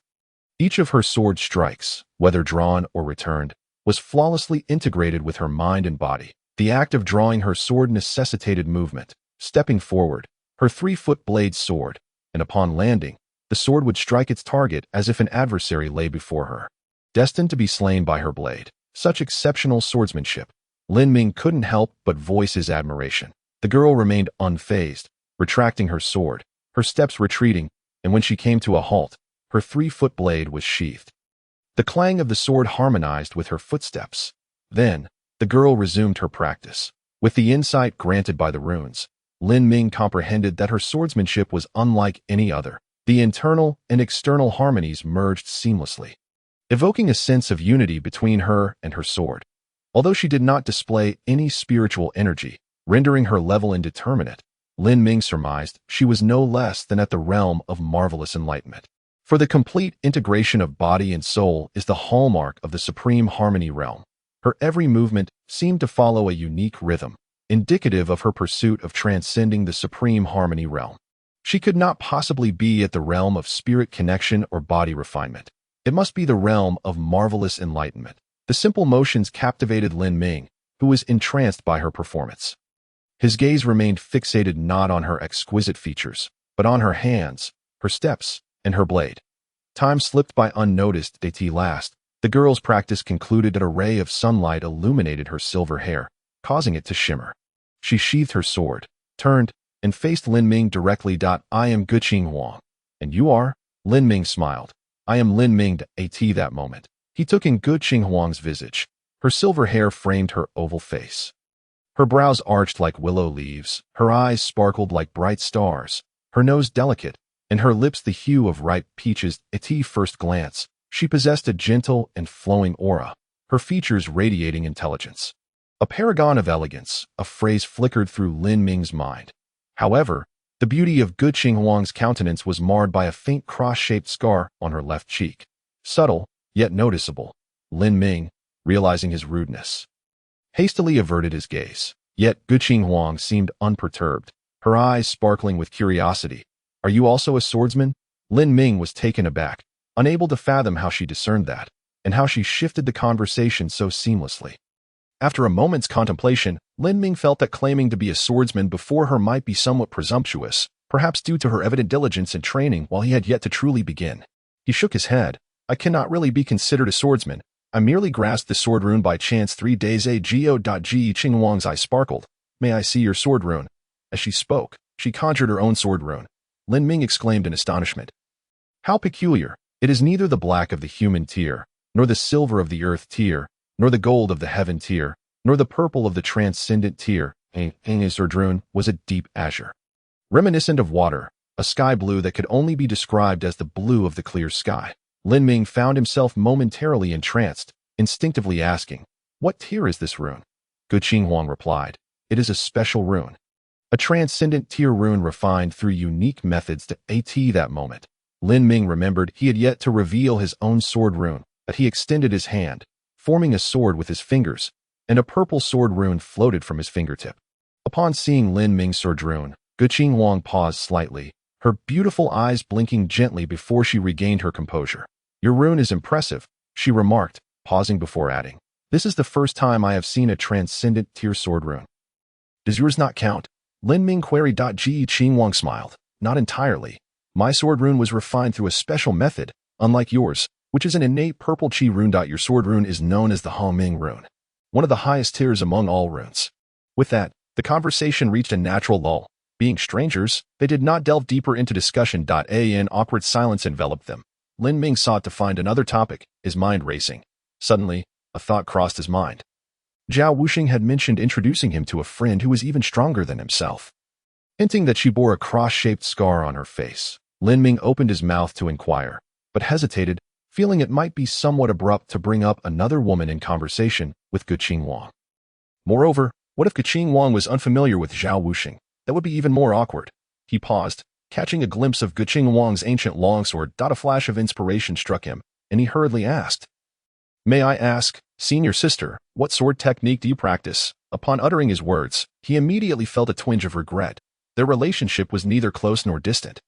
Each of her sword strikes, whether drawn or returned, was flawlessly integrated with her mind and body. The act of drawing her sword necessitated movement, stepping forward, her 3-foot blade sword, and upon landing, the sword would strike its target as if an adversary lay before her, destined to be slain by her blade. Such exceptional swordsmanship. Lin Ming couldn't help but voice his admiration. The girl remained unfazed, retracting her sword, her steps retreating, and when she came to a halt, her 3-foot blade was sheathed. The clang of the sword harmonized with her footsteps. Then, the girl resumed her practice. With the insight granted by the runes, Lin Ming comprehended that her swordsmanship was unlike any other. The internal and external harmonies merged seamlessly, evoking a sense of unity between her and her sword. Although she did not display any spiritual energy, rendering her level indeterminate, Lin Ming surmised she was no less than at the realm of marvelous enlightenment. For the complete integration of body and soul is the hallmark of the supreme harmony realm. Her every movement seemed to follow a unique rhythm, indicative of her pursuit of transcending the supreme harmony realm. She could not possibly be at the realm of spirit connection or body refinement. It must be the realm of marvelous enlightenment. The simple motions captivated Lin Ming, who was entranced by her performance. His gaze remained fixated not on her exquisite features, but on her hands, her steps, and her blade. Time slipped by unnoticed. At last, the girl's practice concluded. A ray of sunlight illuminated her silver hair, causing it to shimmer. She sheathed her sword, turned, and faced Lin Ming directly. I am Gu Qinhuang. And you are? Lin Ming smiled. I am Lin Ming. At that moment, he took in Gu Qinhuang's visage. Her silver hair framed her oval face. Her brows arched like willow leaves, her eyes sparkled like bright stars, her nose delicate, and her lips the hue of ripe peaches. At first glance, she possessed a gentle and flowing aura, her features radiating intelligence. A paragon of elegance, a phrase flickered through Lin Ming's mind. However, the beauty of Gu Qinhuang's countenance was marred by a faint cross-shaped scar on her left cheek. Subtle, yet noticeable. Lin Ming, realizing his rudeness, hastily averted his gaze. Yet Gu Qinhuang seemed unperturbed, her eyes sparkling with curiosity. Are you also a swordsman? Lin Ming was taken aback, unable to fathom how she discerned that, and how she shifted the conversation so seamlessly. After a moment's contemplation, Lin Ming felt that claiming to be a swordsman before her might be somewhat presumptuous, perhaps due to her evident diligence and training while he had yet to truly begin. He shook his head. I cannot really be considered a swordsman. I merely grasped the sword rune by chance 3 days ago. Ji Qingwang's eyes sparkled. May I see your sword rune? As she spoke, she conjured her own sword rune. Lin Ming exclaimed in astonishment. How peculiar! It is neither the black of the human tier, nor the silver of the earth tier, nor the gold of the heaven tier, nor the purple of the transcendent tier. His sword rune was a deep azure, reminiscent of water, a sky blue that could only be described as the blue of the clear sky. Lin Ming found himself momentarily entranced, instinctively asking, what tier is this rune? Gu Qinghuang replied, it is a special rune. A transcendent tier rune refined through unique methods to at that moment. Lin Ming remembered he had yet to reveal his own sword rune, but he extended his hand, forming a sword with his fingers, and a purple sword rune floated from his fingertip. Upon seeing Lin Ming's sword rune, Gu Qinghuang paused slightly, her beautiful eyes blinking gently before she regained her composure. Your rune is impressive, she remarked, pausing before adding. This is the first time I have seen a transcendent tier sword rune. Does yours not count? Lin Ming queried. Ji Qingwang smiled. Not entirely. My sword rune was refined through a special method, unlike yours, which is an innate purple chi rune. Your sword rune is known as the Hong Ming rune, one of the highest tiers among all runes. With that, the conversation reached a natural lull. Being strangers, they did not delve deeper into discussion. An awkward silence enveloped them. Lin Ming sought to find another topic, his mind racing. Suddenly, a thought crossed his mind. Zhao Wuxing had mentioned introducing him to a friend who was even stronger than himself, hinting that she bore a cross-shaped scar on her face. Lin Ming opened his mouth to inquire, but hesitated, feeling it might be somewhat abrupt to bring up another woman in conversation with Gu Qingwang. Moreover, what if Gu Qingwang was unfamiliar with Zhao Wuxing? That would be even more awkward. He paused, catching a glimpse of Gu Qingwang's ancient longsword. A flash of inspiration struck him, and he hurriedly asked, May I ask, senior sister, what sword technique do you practice? Upon uttering his words, he immediately felt a twinge of regret. Their relationship was neither close nor distant,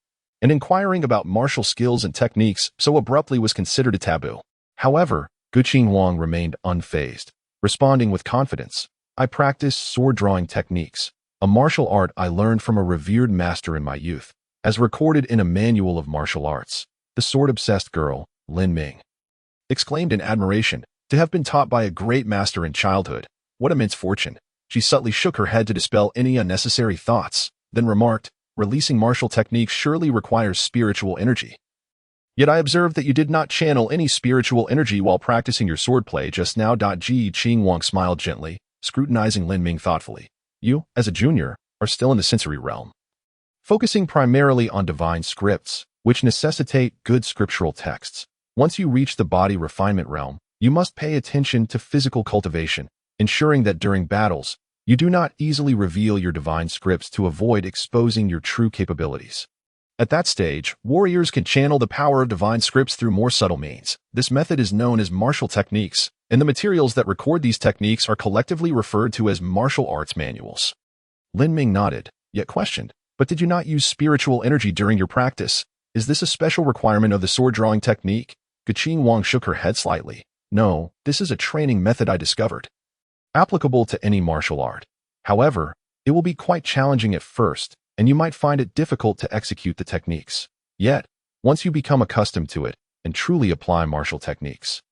and inquiring about martial skills and techniques so abruptly was considered a taboo. However, Gu Qingwang remained unfazed, responding with confidence, I practice sword-drawing techniques, a martial art I learned from a revered master in my youth, as recorded in a manual of martial arts. The sword-obsessed girl, Lin Ming, exclaimed in admiration, to have been taught by a great master in childhood. What immense fortune! She subtly shook her head to dispel any unnecessary thoughts, then remarked, releasing martial techniques surely requires spiritual energy. Yet I observed that you did not channel any spiritual energy while practicing your swordplay just now. Ji Qingwang smiled gently, scrutinizing Lin Ming thoughtfully. You, as a junior, are still in the sensory realm, focusing primarily on divine scripts, which necessitate good scriptural texts. Once you reach the body refinement realm, you must pay attention to physical cultivation, ensuring that during battles, you do not easily reveal your divine scripts to avoid exposing your true capabilities. At that stage, warriors can channel the power of divine scripts through more subtle means. This method is known as martial techniques, and the materials that record these techniques are collectively referred to as martial arts manuals. Lin Ming nodded, yet questioned, but did you not use spiritual energy during your practice? Is this a special requirement of the sword-drawing technique? Gu Qingwang shook her head slightly. No, this is a training method I discovered, applicable to any martial art. However, it will be quite challenging at first, and you might find it difficult to execute the techniques. Yet, once you become accustomed to it and truly apply martial techniques,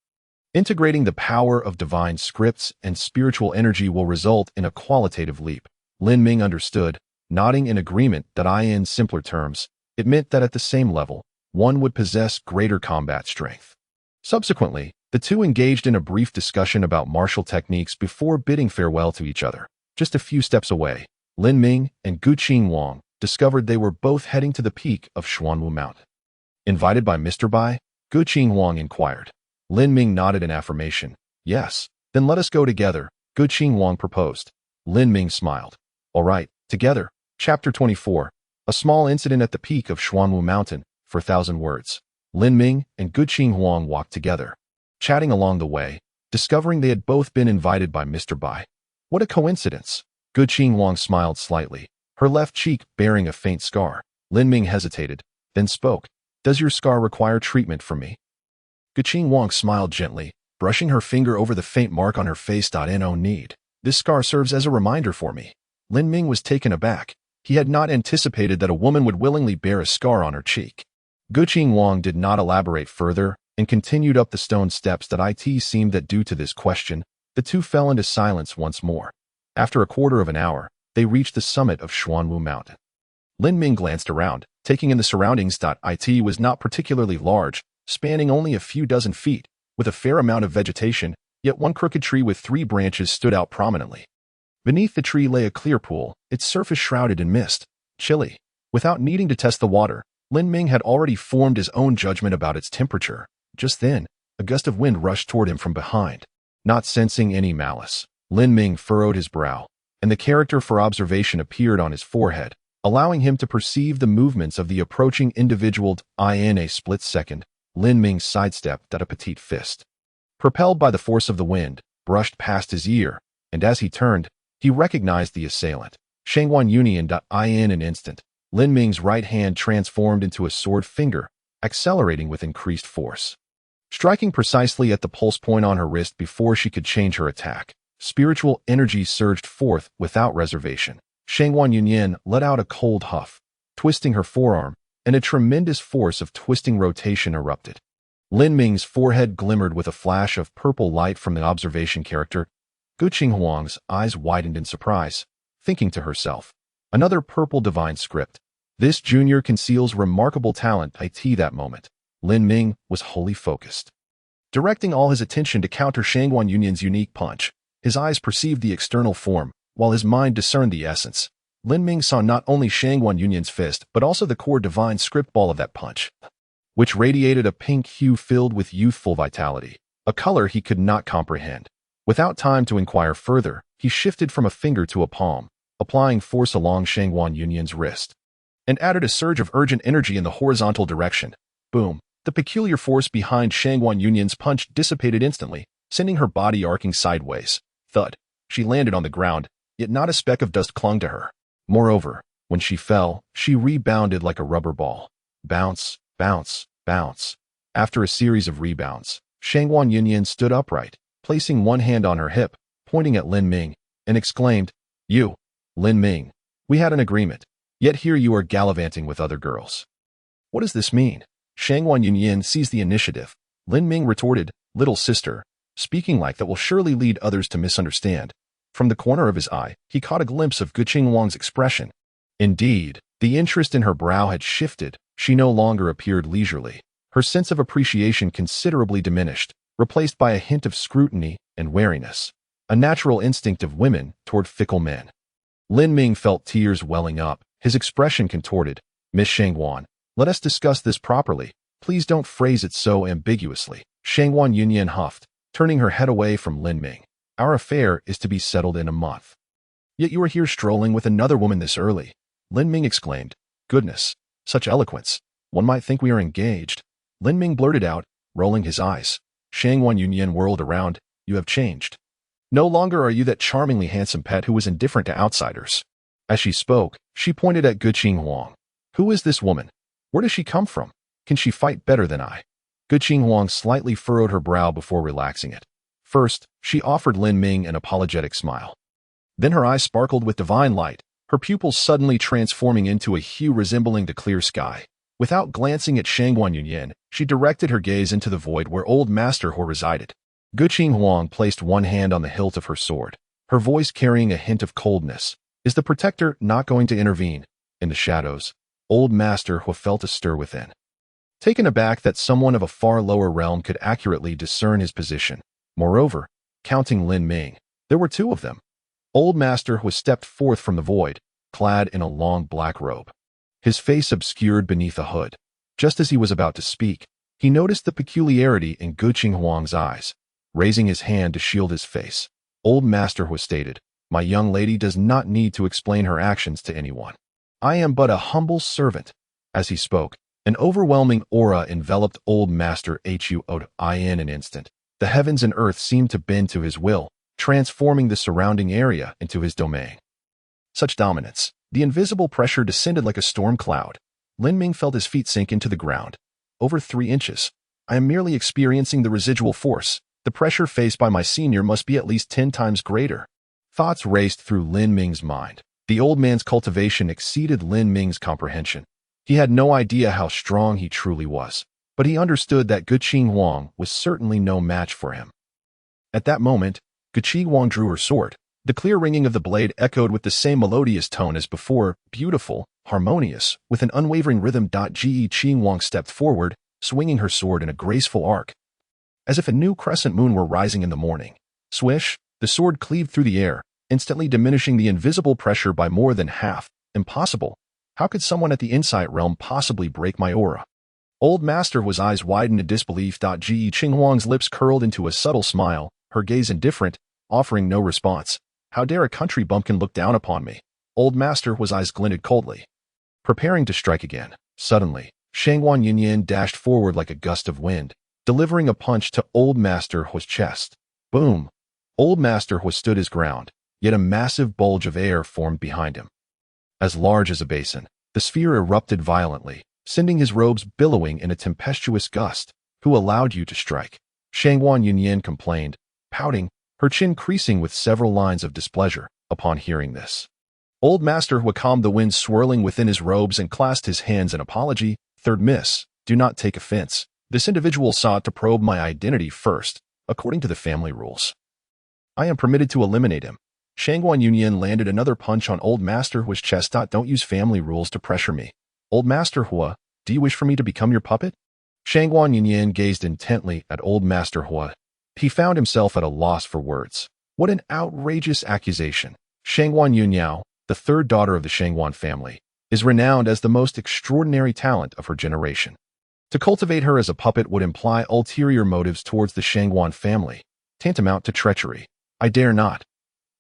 integrating the power of divine scripts and spiritual energy will result in a qualitative leap. Lin Ming understood, nodding in agreement that in simpler terms, it meant that at the same level, one would possess greater combat strength. Subsequently, the two engaged in a brief discussion about martial techniques before bidding farewell to each other. Just a few steps away, Lin Ming and Gu Qingwang discovered they were both heading to the peak of Xuanwu Mountain. Invited by Mr. Bai? Gu Qingwang inquired. Lin Ming nodded in affirmation. Yes, then let us go together, Gu Qingwang proposed. Lin Ming smiled. All right, together. Chapter 24. A small incident at the peak of Xuanwu Mountain, for 1,000 words. Lin Ming and Gu Qingwang walked together, chatting along the way, discovering they had both been invited by Mr. Bai. What a coincidence! Gu Qingwang smiled slightly, her left cheek bearing a faint scar. Lin Ming hesitated, then spoke. Does your scar require treatment from me? Guqing Wang smiled gently, brushing her finger over the faint mark on her face. No need. This scar serves as a reminder for me. Lin Ming was taken aback. He had not anticipated that a woman would willingly bear a scar on her cheek. Guqing Wang did not elaborate further and continued up the stone steps. It seemed that due to this question, the two fell into silence once more. After a quarter of an hour, they reached the summit of Xuanwu Mountain. Lin Ming glanced around, taking in the surroundings. It was not particularly large, spanning only a few dozen feet, with a fair amount of vegetation, yet one crooked tree with 3 branches stood out prominently. Beneath the tree lay a clear pool, its surface shrouded in mist. Chilly. Without needing to test the water, Lin Ming had already formed his own judgment about its temperature. Just then, a gust of wind rushed toward him from behind. Not sensing any malice, Lin Ming furrowed his brow, and the character for observation appeared on his forehead, allowing him to perceive the movements of the approaching individual. In a split second, Lin Ming sidestepped at a petite fist. Propelled by the force of the wind, brushed past his ear, and as he turned, he recognized the assailant. Shangguan Union. In an instant, Lin Ming's right hand transformed into a sword finger, accelerating with increased force. Striking precisely at the pulse point on her wrist before she could change her attack, spiritual energy surged forth without reservation. Shangguan Yunyan let out a cold huff, twisting her forearm, and a tremendous force of twisting rotation erupted. Lin Ming's forehead glimmered with a flash of purple light from the observation character. Guqing Huang's eyes widened in surprise, thinking to herself, another purple divine script. This junior conceals remarkable talent. That moment, Lin Ming was wholly focused. Directing all his attention to counter Shangguan Yunyan's unique punch, his eyes perceived the external form, while his mind discerned the essence. Lin Ming saw not only Shangguan Yunyan's fist, but also the core divine script ball of that punch, which radiated a pink hue filled with youthful vitality, a color he could not comprehend. Without time to inquire further, he shifted from a finger to a palm, applying force along Shangguan Yunyan's wrist, and added a surge of urgent energy in the horizontal direction. Boom! The peculiar force behind Shangguan Yunyan's punch dissipated instantly, sending her body arcing sideways. Thud! She landed on the ground, yet not a speck of dust clung to her. Moreover, when she fell, she rebounded like a rubber ball. Bounce, bounce, bounce. After a series of rebounds, Shangguan Yunyan stood upright, placing one hand on her hip, pointing at Lin Ming, and exclaimed, "You, Lin Ming, we had an agreement, yet here you are gallivanting with other girls. What does this mean?" Shangguan Yunyan seized the initiative. Lin Ming retorted, "Little sister, speaking like that will surely lead others to misunderstand." From the corner of his eye, he caught a glimpse of Guqing Wang's expression. Indeed, the interest in her brow had shifted. She no longer appeared leisurely. Her sense of appreciation considerably diminished, replaced by a hint of scrutiny and wariness, a natural instinct of women toward fickle men. Lin Ming felt tears welling up, his expression contorted. "Miss Shangguan, let us discuss this properly. Please don't phrase it so ambiguously." Shangguan Yunyan huffed, turning her head away from Lin Ming. "Our affair is to be settled in a month. Yet you are here strolling with another woman this early." Lin Ming exclaimed. "Goodness, such eloquence. One might think we are engaged." Lin Ming blurted out, rolling his eyes. Shangguan Yunyan whirled around. "You have changed. No longer are you that charmingly handsome pet who was indifferent to outsiders." As she spoke, she pointed at Guqing Huang. "Who is this woman? Where does she come from? Can she fight better than I?" Guqing Huang slightly furrowed her brow before relaxing it. First, she offered Lin Ming an apologetic smile. Then her eyes sparkled with divine light, her pupils suddenly transforming into a hue resembling the clear sky. Without glancing at Shangguan Yunyan, she directed her gaze into the void where old Master He resided. Guqing Huang placed one hand on the hilt of her sword, her voice carrying a hint of coldness. "Is the protector not going to intervene?" In the shadows, old Master He felt a stir within. Taken aback that someone of a far lower realm could accurately discern his position. Moreover, counting Lin Ming, there were 2 of them. Old Master He stepped forth from the void, clad in a long black robe, his face obscured beneath a hood. Just as he was about to speak, he noticed the peculiarity in Guqing Huang's eyes. Raising his hand to shield his face, old Master He stated, "My young lady does not need to explain her actions to anyone. I am but a humble servant." As he spoke, an overwhelming aura enveloped old Master Hu. In an instant, the heavens and earth seemed to bend to his will, transforming the surrounding area into his domain. Such dominance, the invisible pressure descended like a storm cloud. Lin Ming felt his feet sink into the ground. Over 3 inches. I am merely experiencing the residual force. The pressure faced by my senior must be at least 10 times greater. Thoughts raced through Lin Ming's mind. The old man's cultivation exceeded Lin Ming's comprehension. He had no idea how strong he truly was, but he understood that Guqi Huang was certainly no match for him. At that moment, Guqi Huang drew her sword. The clear ringing of the blade echoed with the same melodious tone as before, beautiful, harmonious, with an unwavering rhythm. Guqi Huang stepped forward, swinging her sword in a graceful arc, as if a new crescent moon were rising in the morning. Swish, the sword cleaved through the air, instantly diminishing the invisible pressure by more than half. Impossible. How could someone at the Insight Realm possibly break my aura? Old Master Hua's eyes widened in disbelief. Guqi Huang's lips curled into a subtle smile, her gaze indifferent, offering no response. How dare a country bumpkin look down upon me? Old Master Hua's eyes glinted coldly, preparing to strike again. Suddenly, Shangguan Yunyan dashed forward like a gust of wind, delivering a punch to Old Master Hua's chest. Boom! Old Master Hua stood his ground, yet a massive bulge of air formed behind him. As large as a basin, the sphere erupted violently, sending his robes billowing in a tempestuous gust. Who allowed you to strike? Shangguan Yunyan complained, pouting, her chin creasing with several lines of displeasure. Upon hearing this, Old Master Hua calmed the wind swirling within his robes and clasped his hands in apology. Third miss, do not take offense. This individual sought to probe my identity first, according to the family rules. I am permitted to eliminate him. Shangguan Yunyan landed another punch on Old Master Hua's chest. Don't use family rules to pressure me. Old Master Hua, do you wish for me to become your puppet? Shangguan Yunyan gazed intently at Old Master Hua. He found himself at a loss for words. What an outrageous accusation. Shangguan Yunyao, the third daughter of the Shangguan family, is renowned as the most extraordinary talent of her generation. To cultivate her as a puppet would imply ulterior motives towards the Shangguan family, tantamount to treachery. I dare not.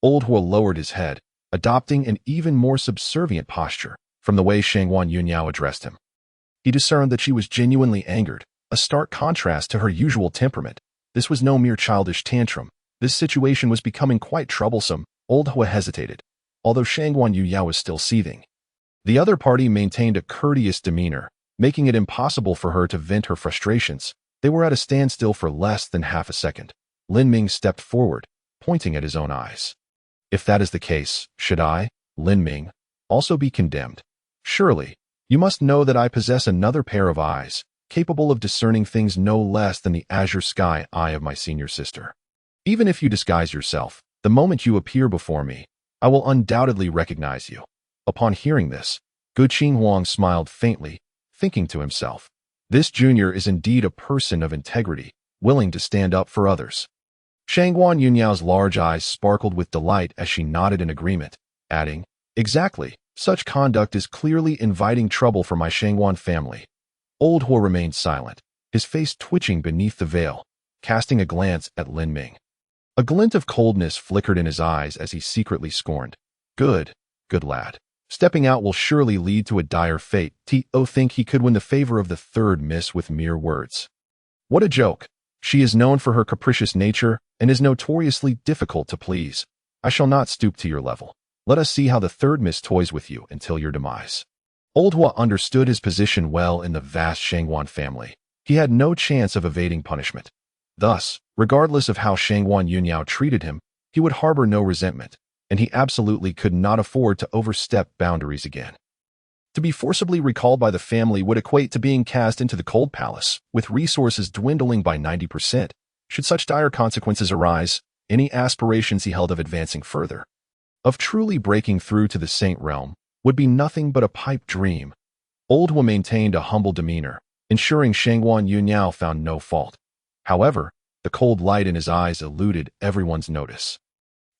Old Hua lowered his head, adopting an even more subservient posture from the way Shangguan Yunyao addressed him. He discerned that she was genuinely angered, a stark contrast to her usual temperament. This was no mere childish tantrum. This situation was becoming quite troublesome. Old Hua hesitated, although Shangguan Yunyao was still seething. The other party maintained a courteous demeanor, making it impossible for her to vent her frustrations. They were at a standstill for less than half a second. Lin Ming stepped forward, pointing at his own eyes. If that is the case, should I, Lin Ming, also be condemned? Surely, you must know that I possess another pair of eyes, capable of discerning things no less than the azure sky eye of my senior sister. Even if you disguise yourself, the moment you appear before me, I will undoubtedly recognize you. Upon hearing this, Guqi Huang smiled faintly, thinking to himself, this junior is indeed a person of integrity, willing to stand up for others. Shangguan Yunyao's large eyes sparkled with delight as she nodded in agreement, adding, exactly, such conduct is clearly inviting trouble for my Shangguan family. Old Hua remained silent, his face twitching beneath the veil, casting a glance at Lin Ming. A glint of coldness flickered in his eyes as he secretly scorned. Good lad. Stepping out will surely lead to a dire fate. T.O. think he could win the favor of the third miss with mere words. What a joke. She is known for her capricious nature and is notoriously difficult to please. I shall not stoop to your level. Let us see how the third miss toys with you until your demise. Old Hua understood his position well in the vast Shangguan family. He had no chance of evading punishment. Thus, regardless of how Shangguan Yunyao treated him, he would harbor no resentment, and he absolutely could not afford to overstep boundaries again. To be forcibly recalled by the family would equate to being cast into the cold palace, with resources dwindling by 90%. Should such dire consequences arise, any aspirations he held of advancing further, of truly breaking through to the Saint Realm, would be nothing but a pipe dream. Old Hua maintained a humble demeanor, ensuring Shangguan Yunyao found no fault. However, the cold light in his eyes eluded everyone's notice,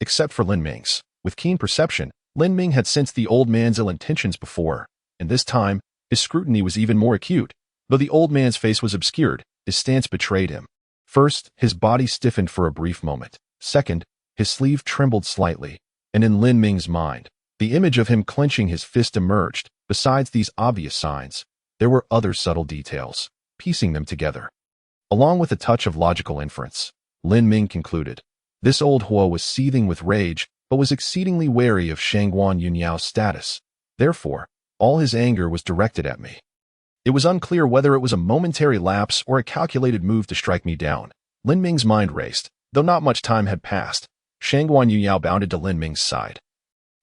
except for Lin Ming's. With keen perception, Lin Ming had sensed the old man's ill intentions before, and this time, his scrutiny was even more acute. Though the old man's face was obscured, his stance betrayed him. First, his body stiffened for a brief moment. Second, his sleeve trembled slightly, and in Lin Ming's mind, the image of him clenching his fist emerged. Besides these obvious signs, there were other subtle details, piecing them together. Along with a touch of logical inference, Lin Ming concluded, this old Hua was seething with rage, but was exceedingly wary of Shangguan Yunyao's status. Therefore, all his anger was directed at me. It was unclear whether it was a momentary lapse or a calculated move to strike me down. Lin Ming's mind raced. Though not much time had passed, Shangguan Yuyao bounded to Lin Ming's side,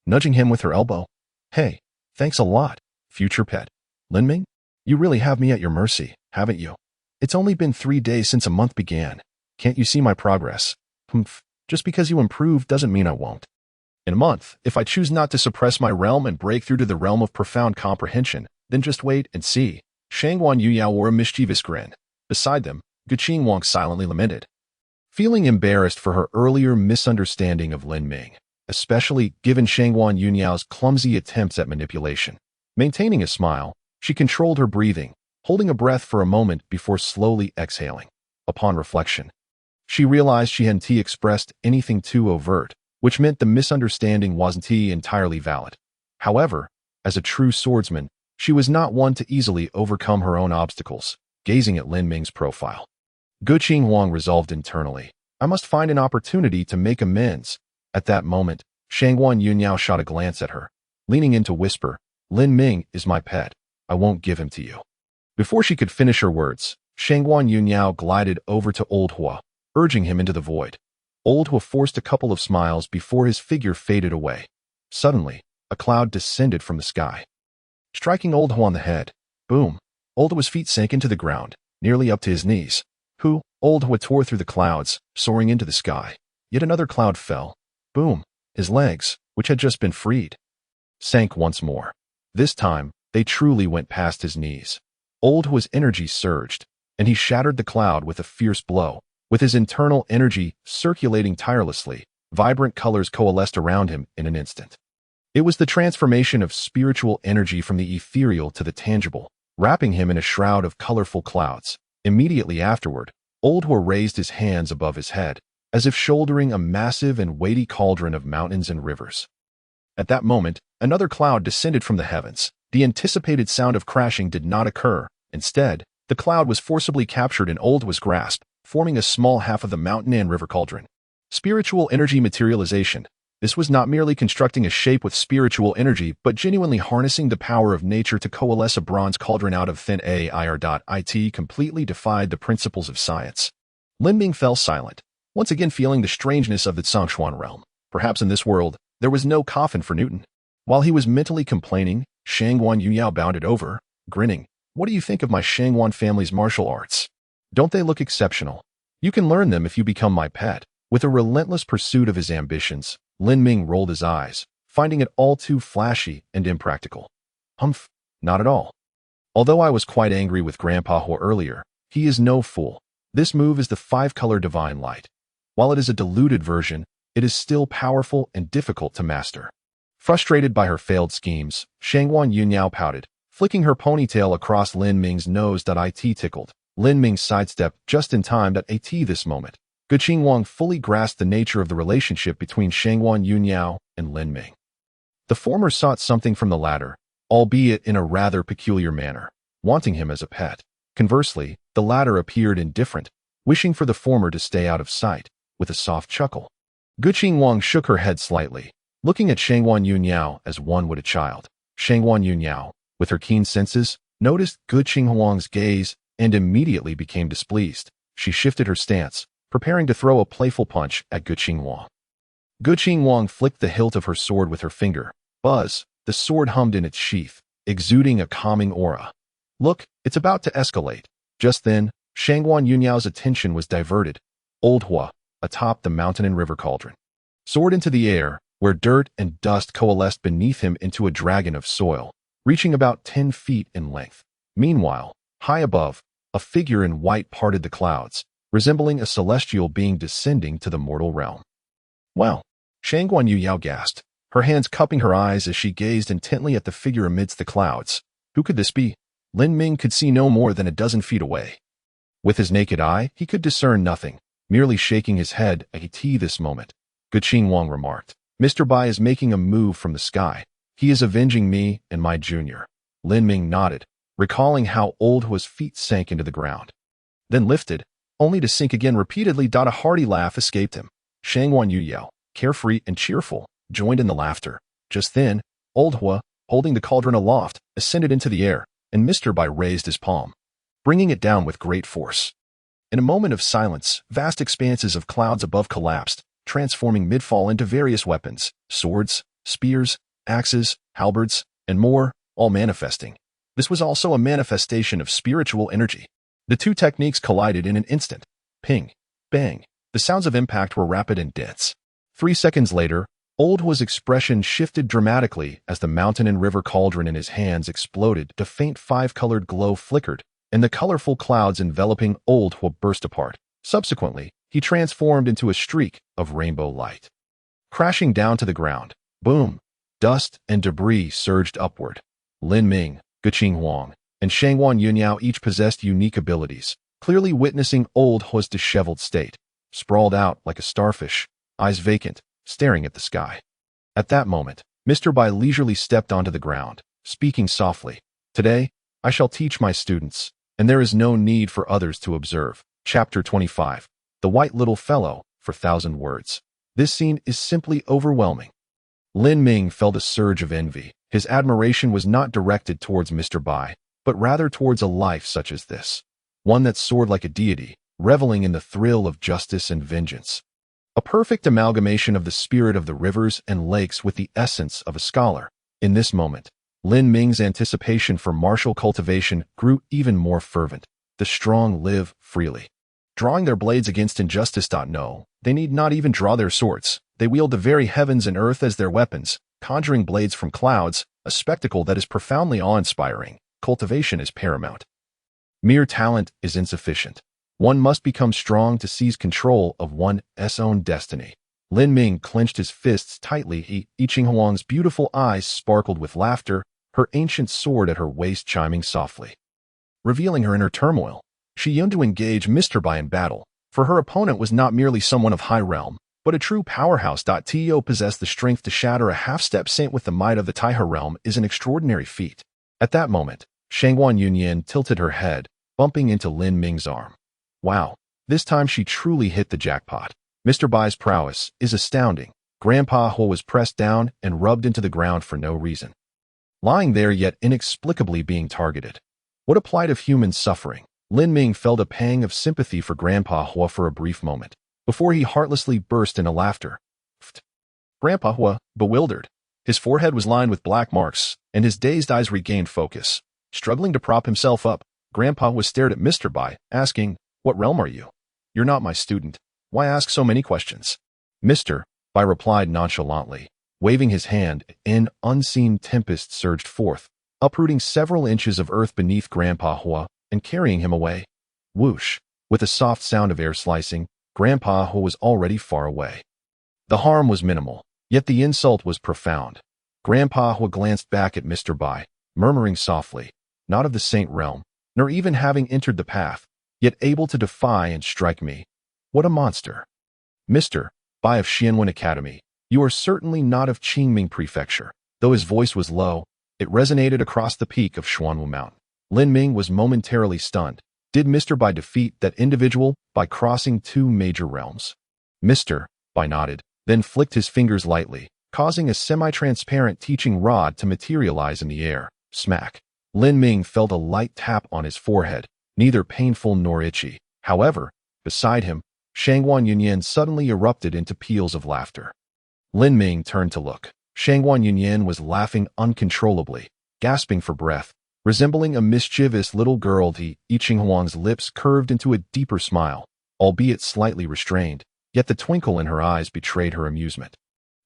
nudging him with her elbow. Hey, thanks a lot, future pet. Lin Ming, you really have me at your mercy, haven't you? It's only been 3 days since a month began. Can't you see my progress? Humph, just because you improve doesn't mean I won't. In a month, if I choose not to suppress my realm and break through to the realm of profound comprehension, then just wait and see. Shangguan Yuyao wore a mischievous grin. Beside them, Guqing Wang silently lamented, feeling embarrassed for her earlier misunderstanding of Lin Ming, especially given Shangguan Yuyao's clumsy attempts at manipulation. Maintaining a smile, she controlled her breathing, holding a breath for a moment before slowly exhaling. Upon reflection, she realized she hadn't expressed anything too overt, which meant the misunderstanding wasn't entirely valid. However, as a true swordsman, she was not one to easily overcome her own obstacles. Gazing at Lin Ming's profile, Guqing Wang resolved internally, I must find an opportunity to make amends. At that moment, Shangguan Yuyao shot a glance at her, leaning in to whisper, Lin Ming is my pet. I won't give him to you. Before she could finish her words, Shangguan Yuyao glided over to Old Hua, urging him into the void. Old Hua forced a couple of smiles before his figure faded away. Suddenly, a cloud descended from the sky, striking Old Hua on the head. Boom! Old Hua's feet sank into the ground, nearly up to his knees. Old Hua tore through the clouds, soaring into the sky. Yet another cloud fell. Boom! His legs, which had just been freed, sank once more. This time, they truly went past his knees. Old Hua's energy surged, and he shattered the cloud with a fierce blow. With his internal energy circulating tirelessly, vibrant colors coalesced around him in an instant. It was the transformation of spiritual energy from the ethereal to the tangible, wrapping him in a shroud of colorful clouds. Immediately afterward, Old Hua raised his hands above his head, as if shouldering a massive and weighty cauldron of mountains and rivers. At that moment, another cloud descended from the heavens. The anticipated sound of crashing did not occur. Instead, the cloud was forcibly captured in Old Hua's grasp, forming a small half of the mountain and river cauldron. Spiritual energy materialization. This was not merely constructing a shape with spiritual energy, but genuinely harnessing the power of nature to coalesce a bronze cauldron out of thin air. It completely defied the principles of science. Lin Ming fell silent, once again feeling the strangeness of the Zhongshuan realm. Perhaps in this world, there was no coffin for Newton. While he was mentally complaining, Shangguan Yuyao bounded over, grinning. What do you think of my Shangguan family's martial arts? Don't they look exceptional? You can learn them if you become my pet. With a relentless pursuit of his ambitions, Lin Ming rolled his eyes, finding it all too flashy and impractical. Humph, not at all. Although I was quite angry with Grandpa Hua earlier, he is no fool. This move is the 5-color divine light. While it is a diluted version, it is still powerful and difficult to master. Frustrated by her failed schemes, Shangguan Yuyao pouted, flicking her ponytail across Lin Ming's nose. It tickled. Lin Ming sidestepped just in time. This moment, Guqing Wang fully grasped the nature of the relationship between Shangguan Yuyao and Lin Ming. The former sought something from the latter, albeit in a rather peculiar manner, wanting him as a pet. Conversely, the latter appeared indifferent, wishing for the former to stay out of sight. With a soft chuckle, Guqing Wang shook her head slightly, looking at Shangguan Yuyao as one would a child. Shangguan Yuyao, with her keen senses, noticed Guqing Wang's gaze and immediately became displeased. She shifted her stance, preparing to throw a playful punch at Guqing Wang. Guqing Wang flicked the hilt of her sword with her finger. Buzz, the sword hummed in its sheath, exuding a calming aura. Look, it's about to escalate. Just then, Shangguan Yuyao's attention was diverted. Old Hua, atop the mountain and river cauldron, soared into the air, where dirt and dust coalesced beneath him into a dragon of soil, reaching about 10 feet in length. Meanwhile, high above, a figure in white parted the clouds, resembling a celestial being descending to the mortal realm. Wow! Shangguan Yuyao gasped, her hands cupping her eyes as she gazed intently at the figure amidst the clouds. Who could this be? Lin Ming could see no more than a dozen feet away. With his naked eye, he could discern nothing, merely shaking his head at this moment. Guqing Wang remarked, Mr. Bai is making a move from the sky. He is avenging me and my junior. Lin Ming nodded, recalling how Old Hua's feet sank into the ground, then lifted, only to sink again repeatedly. A hearty laugh escaped him. Shangguan Yuyao, carefree and cheerful, joined in the laughter. Just then, Old Hua, holding the cauldron aloft, ascended into the air, and Mr. Bai raised his palm, bringing it down with great force. In a moment of silence, vast expanses of clouds above collapsed, transforming midfall into various weapons, swords, spears, axes, halberds, and more, all manifesting. This was also a manifestation of spiritual energy. The two techniques collided in an instant. Ping, bang. The sounds of impact were rapid and dense. 3 seconds later, Old Hua's expression shifted dramatically as the mountain and river cauldron in his hands exploded. A faint 5-colored glow flickered, and the colorful clouds enveloping Old Hua burst apart. Subsequently, he transformed into a streak of rainbow light. Crashing down to the ground, boom, dust and debris surged upward. Lin Ming, Guqing Huang, and Shanghuan Yunyao each possessed unique abilities, clearly witnessing Old Hua's disheveled state, sprawled out like a starfish, eyes vacant, staring at the sky. At that moment, Mr. Bai leisurely stepped onto the ground, speaking softly. Today, I shall teach my students, and there is no need for others to observe. Chapter 25. The White Little Fellow, for 1,000 words. This scene is simply overwhelming. Lin Ming felt a surge of envy. His admiration was not directed towards Mr. Bai, but rather towards a life such as this. One that soared like a deity, reveling in the thrill of justice and vengeance. A perfect amalgamation of the spirit of the rivers and lakes with the essence of a scholar. In this moment, Lin Ming's anticipation for martial cultivation grew even more fervent. The strong live freely, drawing their blades against injustice. No, they need not even draw their swords. They wield the very heavens and earth as their weapons, conjuring blades from clouds, a spectacle that is profoundly awe-inspiring. Cultivation is paramount. Mere talent is insufficient. One must become strong to seize control of one's own destiny. Lin Ming clenched his fists tightly. Guqing Huang's beautiful eyes sparkled with laughter, her ancient sword at her waist chiming softly. Revealing her inner turmoil, she yearned to engage Mr. Bai in battle, for her opponent was not merely someone of high realm, but a true powerhouse. To possess the strength to shatter a half-step saint with the might of the Taihe realm is an extraordinary feat. At that moment, Shanghuan Yunyan tilted her head, bumping into Lin Ming's arm. Wow, this time she truly hit the jackpot. Mr. Bai's prowess is astounding. Grandpa Hua was pressed down and rubbed into the ground for no reason. Lying there yet inexplicably being targeted. What a plight of human suffering. Lin Ming felt a pang of sympathy for Grandpa Hua for a brief moment, before he heartlessly burst into laughter. Grandpa Hua, bewildered. His forehead was lined with black marks, and his dazed eyes regained focus. Struggling to prop himself up, Grandpa Hua stared at Mr. Bai, asking, "What realm are you? You're not my student. Why ask so many questions?" Mr. Bai replied nonchalantly, waving his hand. An unseen tempest surged forth, uprooting several inches of earth beneath Grandpa Hua and carrying him away. Whoosh! With a soft sound of air slicing, Grandpa Hua was already far away. The harm was minimal, yet the insult was profound. Grandpa Hua glanced back at Mr. Bai, murmuring softly, "Not of the saint realm, nor even having entered the path, yet able to defy and strike me. What a monster!" "Mr. Bai of Xianwen Academy, you are certainly not of Qingming Prefecture." Though his voice was low, it resonated across the peak of Xuanwu Mountain. Lin Ming was momentarily stunned. Did Mr. Bai defeat that individual by crossing 2 major realms? Mr. Bai nodded, then flicked his fingers lightly, causing a semi-transparent teaching rod to materialize in the air. Smack! Lin Ming felt a light tap on his forehead, neither painful nor itchy. However, beside him, Shanghuan Yunyan suddenly erupted into peals of laughter. Lin Ming turned to look. Shanghuan Yunyan was laughing uncontrollably, gasping for breath, resembling a mischievous little girl. Guqing Huang's lips curved into a deeper smile, albeit slightly restrained, yet the twinkle in her eyes betrayed her amusement.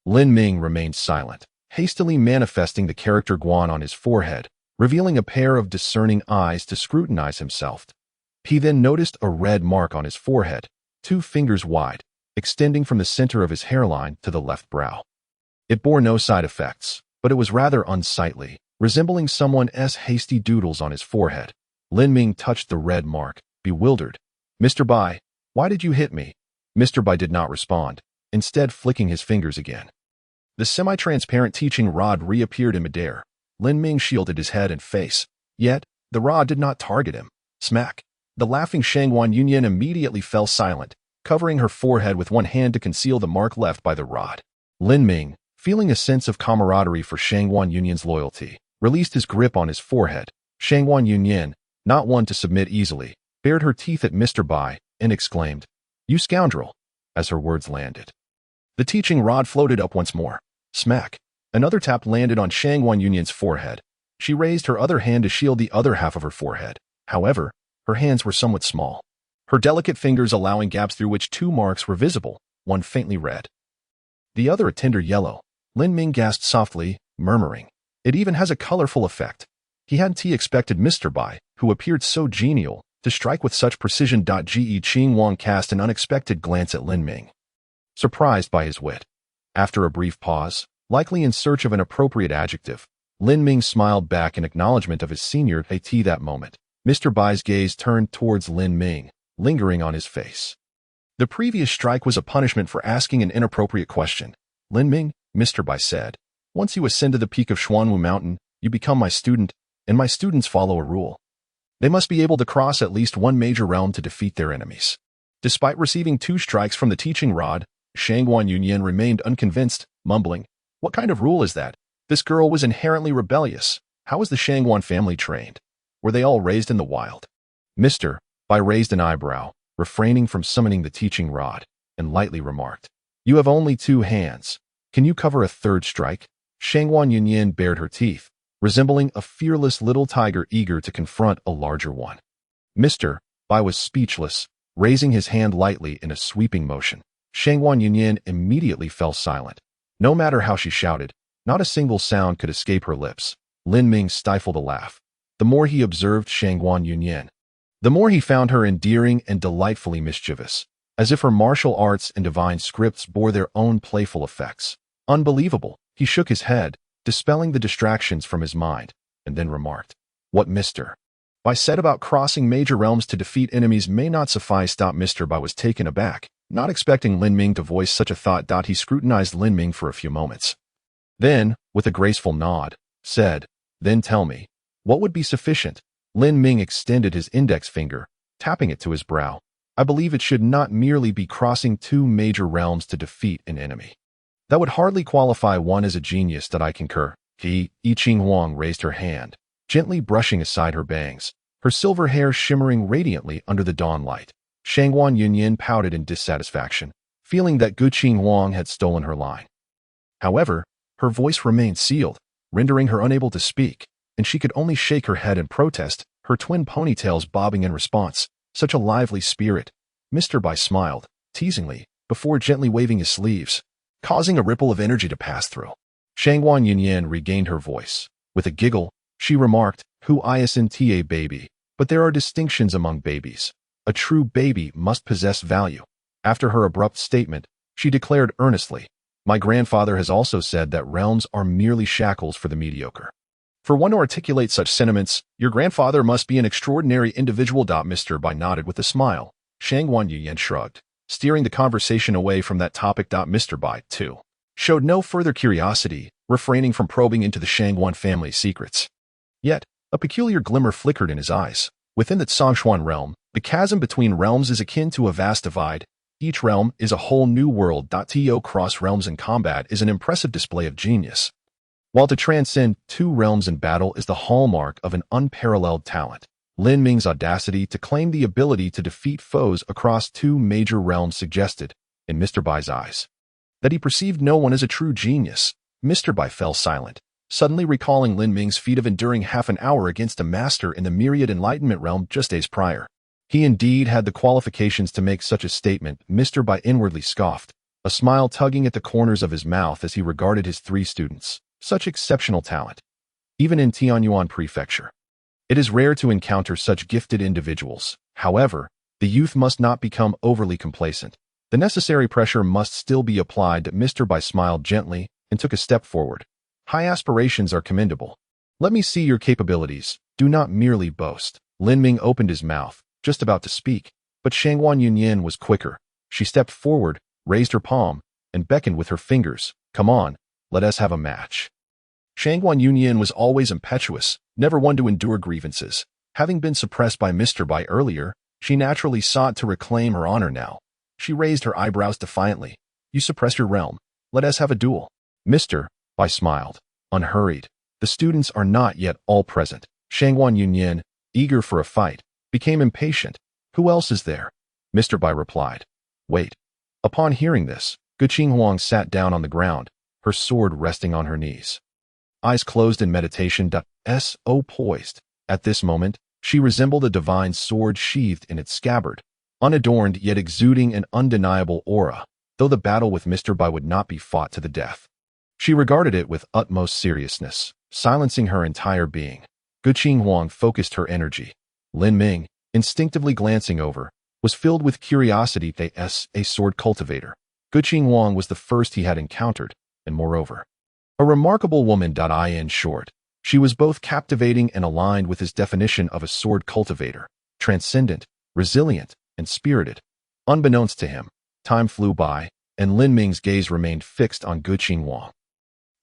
Lin Ming remained silent, hastily manifesting the character Guan on his forehead, revealing a pair of discerning eyes to scrutinize himself. He then noticed a red mark on his forehead, 2 fingers wide, extending from the center of his hairline to the left brow. It bore no side effects, but it was rather unsightly, resembling someone's hasty doodles on his forehead. Lin Ming touched the red mark, bewildered. "Mr. Bai, why did you hit me?" Mr. Bai did not respond, instead flicking his fingers again. The semi-transparent teaching rod reappeared in midair. Lin Ming shielded his head and face, yet the rod did not target him. Smack! The laughing Shanghuan Yunyan immediately fell silent, covering her forehead with one hand to conceal the mark left by the rod. Lin Ming, feeling a sense of camaraderie for Shanghuan Yunyan's loyalty, released his grip on his forehead, Shangguan Yunyan, not one to submit easily, bared her teeth at Mr. Bai and exclaimed, "You scoundrel," as her words landed. The teaching rod floated up once more. Smack. Another tap landed on Shangguan Yunyan's forehead. She raised her other hand to shield the other half of her forehead. However, her hands were somewhat small, her delicate fingers allowing gaps through which two marks were visible, one faintly red, the other a tender yellow. Lin Ming gasped softly, murmuring, "It even has a colorful effect." He hadn't expected Mr. Bai, who appeared so genial, to strike with such precision. Ge Qing Wang cast an unexpected glance at Lin Ming, surprised by his wit. After a brief pause, likely in search of an appropriate adjective, Lin Ming smiled back in acknowledgement of his senior at that moment. Mr. Bai's gaze turned towards Lin Ming, lingering on his face. The previous strike was a punishment for asking an inappropriate question. "Lin Ming," Mr. Bai said, "once you ascend to the peak of Xuanwu Mountain, you become my student, and my students follow a rule. They must be able to cross at least one major realm to defeat their enemies." Despite receiving 2 strikes from the teaching rod, Shangguan Yunyan remained unconvinced, mumbling, "What kind of rule is that? This girl was inherently rebellious. How was the Shangguan family trained? Were they all raised in the wild?" Mr. Bai raised an eyebrow, refraining from summoning the teaching rod, and lightly remarked, "You have only 2 hands. Can you cover a 3rd strike?" Shangguan Yunyan bared her teeth, resembling a fearless little tiger eager to confront a larger one. Mr. Bai was speechless, raising his hand lightly in a sweeping motion. Shangguan Yunyan immediately fell silent. No matter how she shouted, not a single sound could escape her lips. Lin Ming stifled a laugh. The more he observed Shangguan Yunyan, the more he found her endearing and delightfully mischievous, as if her martial arts and divine scripts bore their own playful effects. Unbelievable. He shook his head, dispelling the distractions from his mind, and then remarked, "What Mr. Bai said about crossing major realms to defeat enemies may not suffice." Mr. Bai was taken aback, not expecting Lin Ming to voice such a thought. He scrutinized Lin Ming for a few moments. Then, with a graceful nod, said, "Then tell me, what would be sufficient?" Lin Ming extended his index finger, tapping it to his brow. "I believe it should not merely be crossing 2 major realms to defeat an enemy. That would hardly qualify one as a genius." "I concur." I Ching Huang raised her hand, gently brushing aside her bangs, her silver hair shimmering radiantly under the dawn light. Shangguan Yunyan pouted in dissatisfaction, feeling that Gu Qing Huang had stolen her line. However, her voice remained sealed, rendering her unable to speak, and she could only shake her head in protest, her twin ponytails bobbing in response. "Such a lively spirit." Mr. Bai smiled, teasingly, before gently waving his sleeves, causing a ripple of energy to pass through. Shangguan Yunyan regained her voice. With a giggle, she remarked, "Who isn't a baby? But there are distinctions among babies. A true baby must possess value." After her abrupt statement, she declared earnestly, "My grandfather has also said that realms are merely shackles for the mediocre. For one to articulate such sentiments, your grandfather must be an extraordinary individual." Mr. Bai nodded with a smile. Shangguan Yunyan shrugged, steering the conversation away from that topic. Mr. Bai, too, showed no further curiosity, refraining from probing into the Shangguan family's secrets. Yet, a peculiar glimmer flickered in his eyes. Within the Songshuan realm, the chasm between realms is akin to a vast divide. Each realm is a whole new world. To cross realms in combat is an impressive display of genius, while to transcend 2 realms in battle is the hallmark of an unparalleled talent. Lin Ming's audacity to claim the ability to defeat foes across 2 major realms suggested, in Mr. Bai's eyes, that he perceived no one as a true genius. Mr. Bai fell silent, suddenly recalling Lin Ming's feat of enduring half an hour against a master in the myriad enlightenment realm just days prior. He indeed had the qualifications to make such a statement. Mr. Bai inwardly scoffed, a smile tugging at the corners of his mouth as he regarded his 3 students. Such exceptional talent. Even in Tianyuan Prefecture, it is rare to encounter such gifted individuals. However, the youth must not become overly complacent. The necessary pressure must still be applied. Mr. Bai smiled gently and took a step forward. "High aspirations are commendable. Let me see your capabilities. Do not merely boast." Lin Ming opened his mouth, just about to speak, but Shangguan Yunyan was quicker. She stepped forward, raised her palm, and beckoned with her fingers. "Come on, let us have a match." Shangguan Yunyan was always impetuous, never one to endure grievances. Having been suppressed by Mr. Bai earlier, she naturally sought to reclaim her honor now. She raised her eyebrows defiantly. "You suppress your realm. Let us have a duel." Mr. Bai smiled, unhurried. "The students are not yet all present. Shangguan Yunyan, eager for a fight, became impatient. Who else is there? Mr. Bai replied. Wait. Upon hearing this, Gu Qinghuang sat down on the ground, her sword resting on her knees. Eyes closed in meditation. So poised. At this moment, she resembled a divine sword sheathed in its scabbard, unadorned yet exuding an undeniable aura, though the battle with Mr. Bai would not be fought to the death. She regarded it with utmost seriousness, silencing her entire being. Gu Qinghuang focused her energy. Lin Ming, instinctively glancing over, was filled with curiosity. A sword cultivator. Gu Qinghuang was the first he had encountered, and moreover, a remarkable woman. In short, she was both captivating and aligned with his definition of a sword cultivator, transcendent, resilient, and spirited. Unbeknownst to him, time flew by, and Lin Ming's gaze remained fixed on Gu Qinghuang.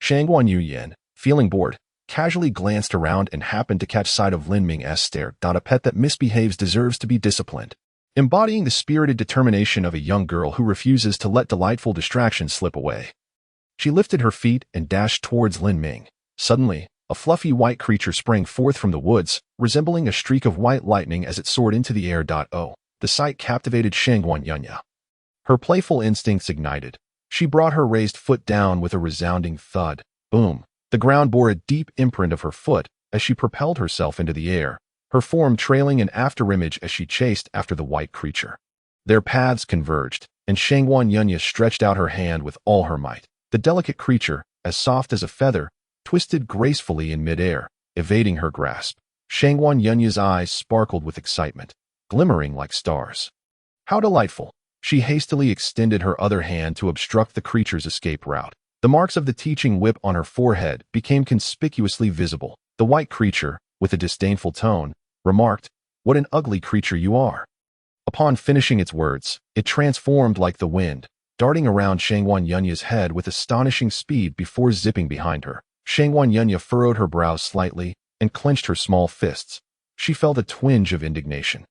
Shangguan Yunyan, feeling bored, casually glanced around and happened to catch sight of Lin Ming's stare. A pet that misbehaves deserves to be disciplined. Embodying the spirited determination of a young girl who refuses to let delightful distractions slip away. She lifted her feet and dashed towards Lin Ming. Suddenly, a fluffy white creature sprang forth from the woods, resembling a streak of white lightning as it soared into the air. The sight captivated Shangguan Yunyan. Her playful instincts ignited. She brought her raised foot down with a resounding thud. Boom! The ground bore a deep imprint of her foot as she propelled herself into the air, her form trailing an afterimage as she chased after the white creature. Their paths converged, and Shangguan Yunyan stretched out her hand with all her might. The delicate creature, as soft as a feather, twisted gracefully in midair, evading her grasp. Shangguan Yunyan's eyes sparkled with excitement, glimmering like stars. How delightful! She hastily extended her other hand to obstruct the creature's escape route. The marks of the teaching whip on her forehead became conspicuously visible. The white creature, with a disdainful tone, remarked, "What an ugly creature you are." Upon finishing its words, it transformed like the wind, darting around Shangguan Yunyan's head with astonishing speed before zipping behind her. Shangguan Yunyan furrowed her brows slightly and clenched her small fists. She felt a twinge of indignation.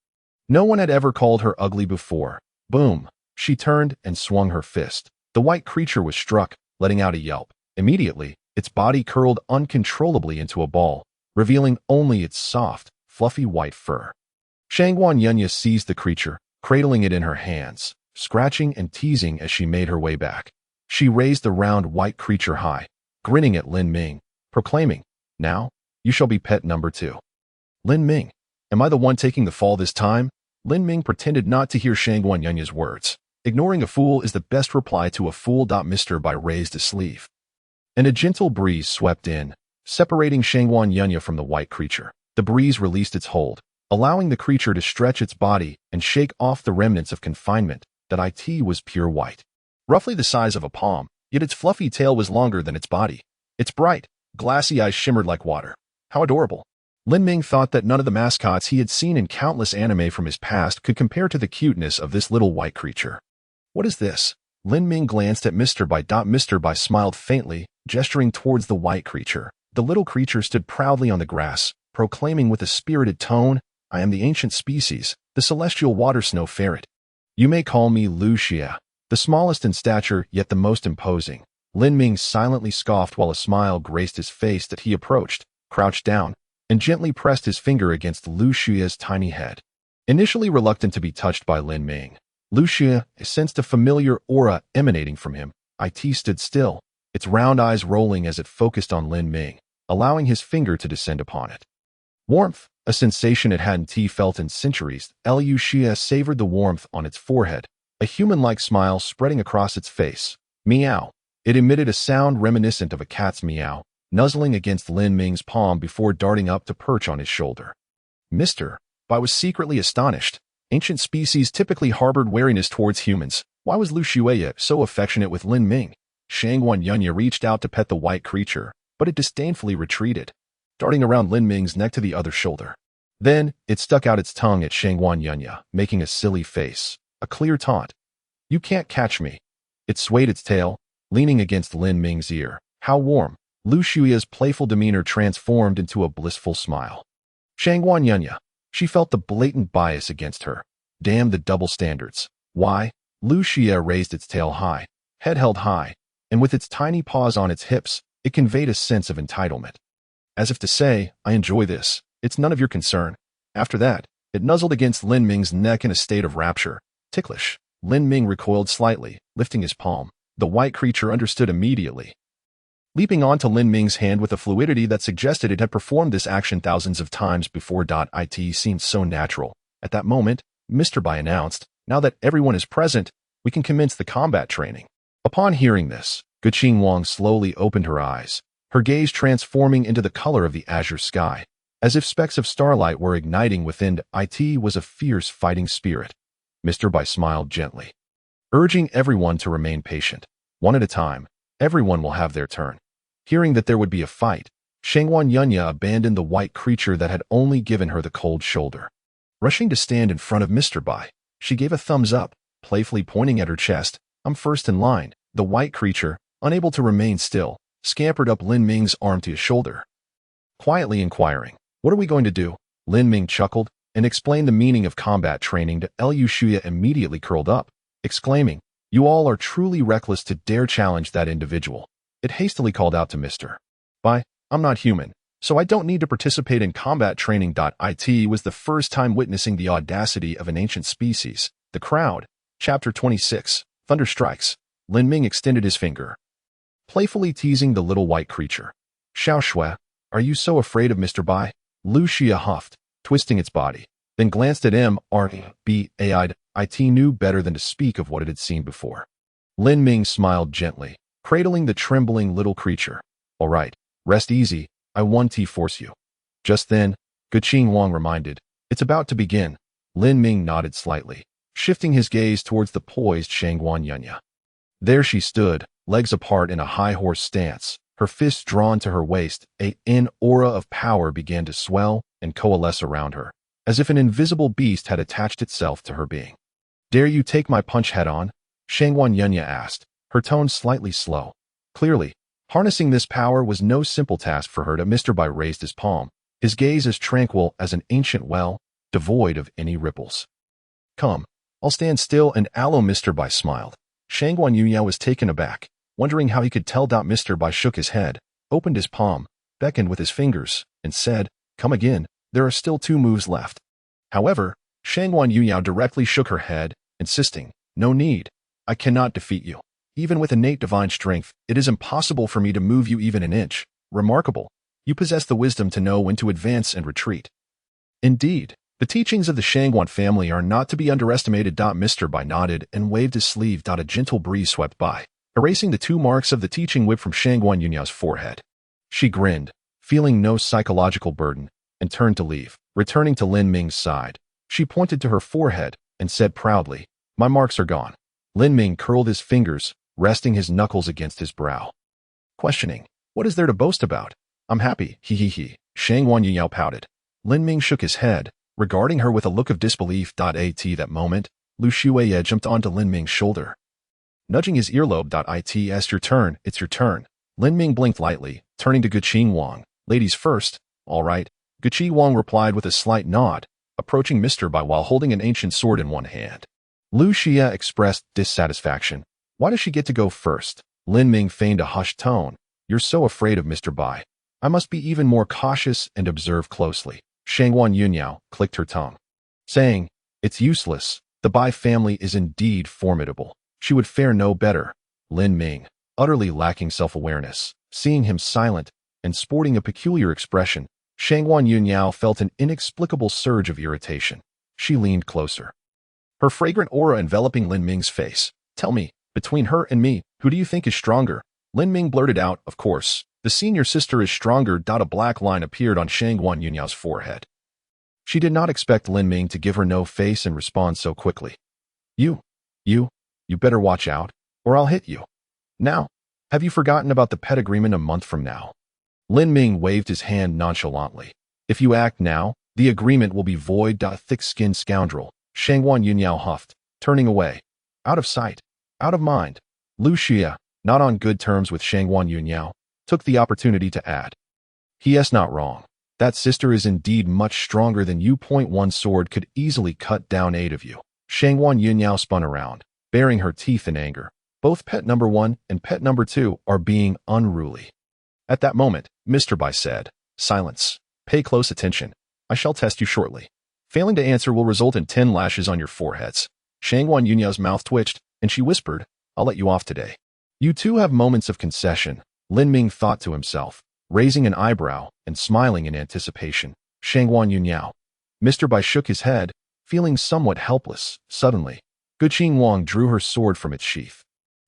No one had ever called her ugly before. Boom! She turned and swung her fist. The white creature was struck, letting out a yelp. Immediately, its body curled uncontrollably into a ball, revealing only its soft, fluffy white fur. Shangguan Yunyan seized the creature, cradling it in her hands, scratching and teasing as she made her way back. She raised the round white creature high, grinning at Lin Ming, proclaiming, "Now, you shall be pet number 2. Lin Ming, am I the one taking the fall this time? Lin Ming pretended not to hear Shangguan Yunyan's words. Ignoring a fool is the best reply to a fool. Mr. Bai raised a sleeve, and a gentle breeze swept in, separating Shangguan Yunyan from the white creature. The breeze released its hold, allowing the creature to stretch its body and shake off the remnants of confinement. It was pure white, roughly the size of a palm, yet its fluffy tail was longer than its body. Its bright, glassy eyes shimmered like water. How adorable! Lin Ming thought that none of the mascots he had seen in countless anime from his past could compare to the cuteness of this little white creature. What is this? Lin Ming glanced at Mr. Bai. Mr. Bai smiled faintly, gesturing towards the white creature. The little creature stood proudly on the grass, proclaiming with a spirited tone, "I am the ancient species, the celestial water snow ferret. You may call me Lu Xia, the smallest in stature yet the most imposing." Lin Ming silently scoffed while a smile graced his face. He approached, crouched down, and gently pressed his finger against Lu Xia's tiny head. Initially reluctant to be touched by Lin Ming, Lu Xia sensed a familiar aura emanating from him. It stood still, its round eyes rolling as it focused on Lin Ming, allowing his finger to descend upon it. Warmth, a sensation it hadn't felt in centuries. Lu Xia savored the warmth on its forehead, a human-like smile spreading across its face. Meow. It emitted a sound reminiscent of a cat's meow, nuzzling against Lin Ming's palm before darting up to perch on his shoulder. Mr. Bai was secretly astonished. Ancient species typically harbored wariness towards humans. Why was Lu Xia so affectionate with Lin Ming? Shangguan Yunyan reached out to pet the white creature, but it disdainfully retreated, darting around Lin Ming's neck to the other shoulder. Then, it stuck out its tongue at Shangguan Yunyan, making a silly face, a clear taunt. "You can't catch me." It swayed its tail, leaning against Lin Ming's ear. How warm! Lu Xia's playful demeanor transformed into a blissful smile. Shangguan Yunyan. She felt the blatant bias against her. Damn the double standards. Why? Lu Xia raised its tail high, head held high, and with its tiny paws on its hips, it conveyed a sense of entitlement. As if to say, "I enjoy this." It's none of your concern. After that, it nuzzled against Lin Ming's neck in a state of rapture. Ticklish. Lin Ming recoiled slightly, lifting his palm. The white creature understood immediately. Leaping onto Lin Ming's hand with a fluidity that suggested it had performed this action thousands of times before. It seemed so natural. At that moment, Mr. Bai announced, "Now that everyone is present, we can commence the combat training." Upon hearing this, Guqing Wang slowly opened her eyes, her gaze transforming into the color of the azure sky. As if specks of starlight were igniting within, it was a fierce fighting spirit. Mr. Bai smiled gently, urging everyone to remain patient. One at a time, everyone will have their turn. Hearing that there would be a fight, Shangguan Yunya abandoned the white creature that had only given her the cold shoulder. Rushing to stand in front of Mr. Bai, she gave a thumbs up, playfully pointing at her chest. "I'm first in line." The white creature, unable to remain still, scampered up Lin Ming's arm to his shoulder, quietly inquiring, "What are we going to do?" Lin Ming chuckled and explained the meaning of combat training to Liu Shuya immediately curled up, exclaiming, "You all are truly reckless to dare challenge that individual." It hastily called out to Mr. Bai, "I'm not human, so I don't need to participate in combat training." It was the first time witnessing the audacity of an ancient species. The crowd. Chapter 26. Thunder Strikes. Lin Ming extended his finger, playfully teasing the little white creature. "Xiao Shui, are you so afraid of Mr. Bai?" Liu Xia huffed, twisting its body, then glanced at MRBAI'd. It knew better than to speak of what it had seen before. Lin Ming smiled gently, cradling the trembling little creature. "All right, rest easy, I won't force you." Just then, Guqing Wang reminded, "It's about to begin." Lin Ming nodded slightly, shifting his gaze towards the poised Shangguan Yunya. There she stood, legs apart in a high horse stance, her fists drawn to her waist. An aura of power began to swell and coalesce around her, as if an invisible beast had attached itself to her being. "Dare you take my punch head-on?" Shangguan Yunya asked, her tone slightly slow. Clearly, harnessing this power was no simple task for her. Mr. Bai raised his palm, his gaze as tranquil as an ancient well, devoid of any ripples. "Come, I'll stand still and allow." Mr. Bai smiled. Shangguan Yunya was taken aback, wondering how he could tell. Mr. Bai shook his head, opened his palm, beckoned with his fingers, and said, "Come again, there are still 2 moves left." However, Shangguan Yunya directly shook her head, insisting, "No need. I cannot defeat you. Even with innate divine strength, it is impossible for me to move you even an inch. Remarkable. You possess the wisdom to know when to advance and retreat." Indeed, the teachings of the Shangguan family are not to be underestimated. Mr. Bai nodded and waved his sleeve. A gentle breeze swept by, erasing the 2 marks of the teaching whip from Shangguan Yunya's forehead. She grinned, feeling no psychological burden, and turned to leave. Returning to Lin Ming's side, she pointed to her forehead and said proudly, "My marks are gone." Lin Ming curled his fingers, resting his knuckles against his brow, questioning, "What is there to boast about?" "I'm happy, he. Shangguan Yunya pouted. Lin Ming shook his head, regarding her with a look of disbelief. At that moment, Liu Shuya jumped onto Lin Ming's shoulder, nudging his earlobe. It's your turn, it's your turn." Lin Ming blinked lightly, turning to Guqing Wang. "Ladies first." "All right." Guqing Wang replied with a slight nod, approaching Mr. Bai while holding an ancient sword in one hand. Liu Xia expressed dissatisfaction. "Why does she get to go first?" Lin Ming feigned a hushed tone. "You're so afraid of Mr. Bai. I must be even more cautious and observe closely." Shangguan Yunya clicked her tongue, saying, "It's useless. The Bai family is indeed formidable. She would fare no better." Lin Ming, utterly lacking self-awareness, seeing him silent and sporting a peculiar expression, Shangguan Yunya felt an inexplicable surge of irritation. She leaned closer, her fragrant aura enveloping Lin Ming's face. "Tell me, between her and me, who do you think is stronger?" Lin Ming blurted out, "Of course, the senior sister is stronger." A black line appeared on Shangguan Yunya's forehead. She did not expect Lin Ming to give her no face and respond so quickly. You better watch out, or I'll hit you." "Now, have you forgotten about the pet agreement a month from now?" Lin Ming waved his hand nonchalantly. "If you act now, the agreement will be void." Thick-skinned scoundrel, Shangguan Yunya huffed, turning away. Out of sight, out of mind. Liu Xia, not on good terms with Shangguan Yunya, took the opportunity to add, "He is not wrong. That sister is indeed much stronger than you. One sword could easily cut down 8 of you." Shangguan Yunya spun around, baring her teeth in anger. "Both pet number 1 and pet number 2 are being unruly." At that moment, Mr. Bai said, "Silence. Pay close attention." I shall test you shortly. Failing to answer will result in 10 lashes on your foreheads. Shangguan Yunyao's mouth twitched, and she whispered, I'll let you off today. You two have moments of concession, Lin Ming thought to himself, raising an eyebrow and smiling in anticipation. Shangguan Yunyao. Mr. Bai shook his head, feeling somewhat helpless. Suddenly, Guqing Wang drew her sword from its sheath.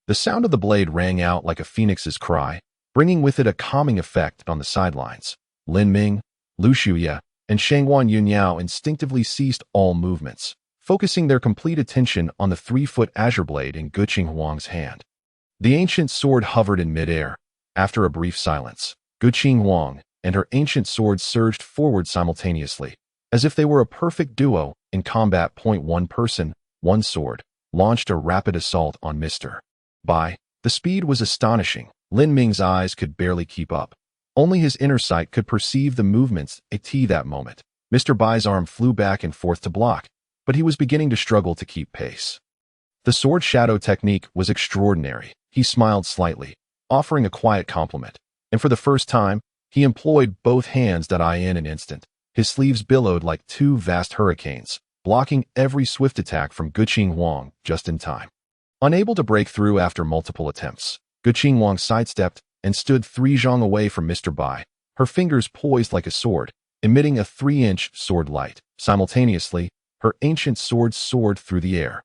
The sound of the blade rang out like a phoenix's cry, bringing with it a calming effect on the sidelines. Lin Ming, Lu Shuya, and Shangguan Yunyao instinctively ceased all movements, focusing their complete attention on the 3-foot azure blade in Guqing Wang's hand. The ancient sword hovered in midair. After a brief silence, Guqing Wang and her ancient sword surged forward simultaneously, as if they were a perfect duo in combat. One person, one sword, launched a rapid assault on Mr. Bai. The speed was astonishing. Lin Ming's eyes could barely keep up. Only his inner sight could perceive the movements at that moment. Mr. Bai's arm flew back and forth to block, but he was beginning to struggle to keep pace. The sword shadow technique was extraordinary. He smiled slightly, offering a quiet compliment, and for the first time, he employed both hands in an instant. His sleeves billowed like 2 vast hurricanes, blocking every swift attack from Guqing Wang just in time. Unable to break through after multiple attempts, Guqing Wang sidestepped and stood 3 zhang away from Mr. Bai, her fingers poised like a sword, emitting a 3-inch sword light. Simultaneously, her ancient sword soared through the air.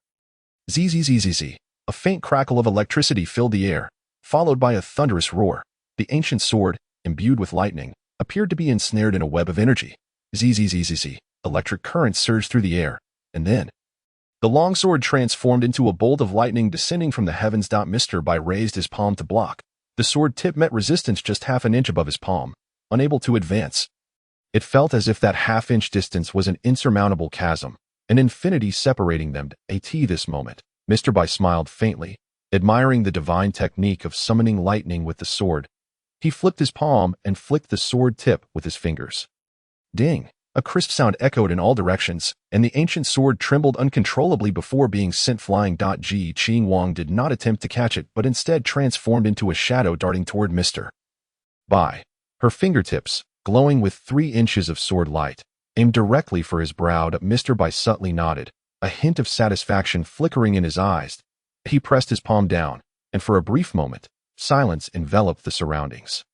Zzz. A faint crackle of electricity filled the air, followed by a thunderous roar. The ancient sword, imbued with lightning, appeared to be ensnared in a web of energy. Zzz. Electric currents surged through the air, and then the longsword transformed into a bolt of lightning descending from the heavens. Mr. Bai raised his palm to block. The sword tip met resistance just half an inch above his palm, unable to advance. It felt as if that half-inch distance was an insurmountable chasm, an infinity separating them. At this moment, Mr. Bai smiled faintly, admiring the divine technique of summoning lightning with the sword. He flipped his palm and flicked the sword tip with his fingers. Ding! A crisp sound echoed in all directions, and the ancient sword trembled uncontrollably before being sent flying. Guqing Wang did not attempt to catch it, but instead transformed into a shadow darting toward Mr. Bai. Her fingertips, glowing with 3 inches of sword light, aimed directly for his brow. Mr. Bai subtly nodded, a hint of satisfaction flickering in his eyes. He pressed his palm down, and for a brief moment, silence enveloped the surroundings,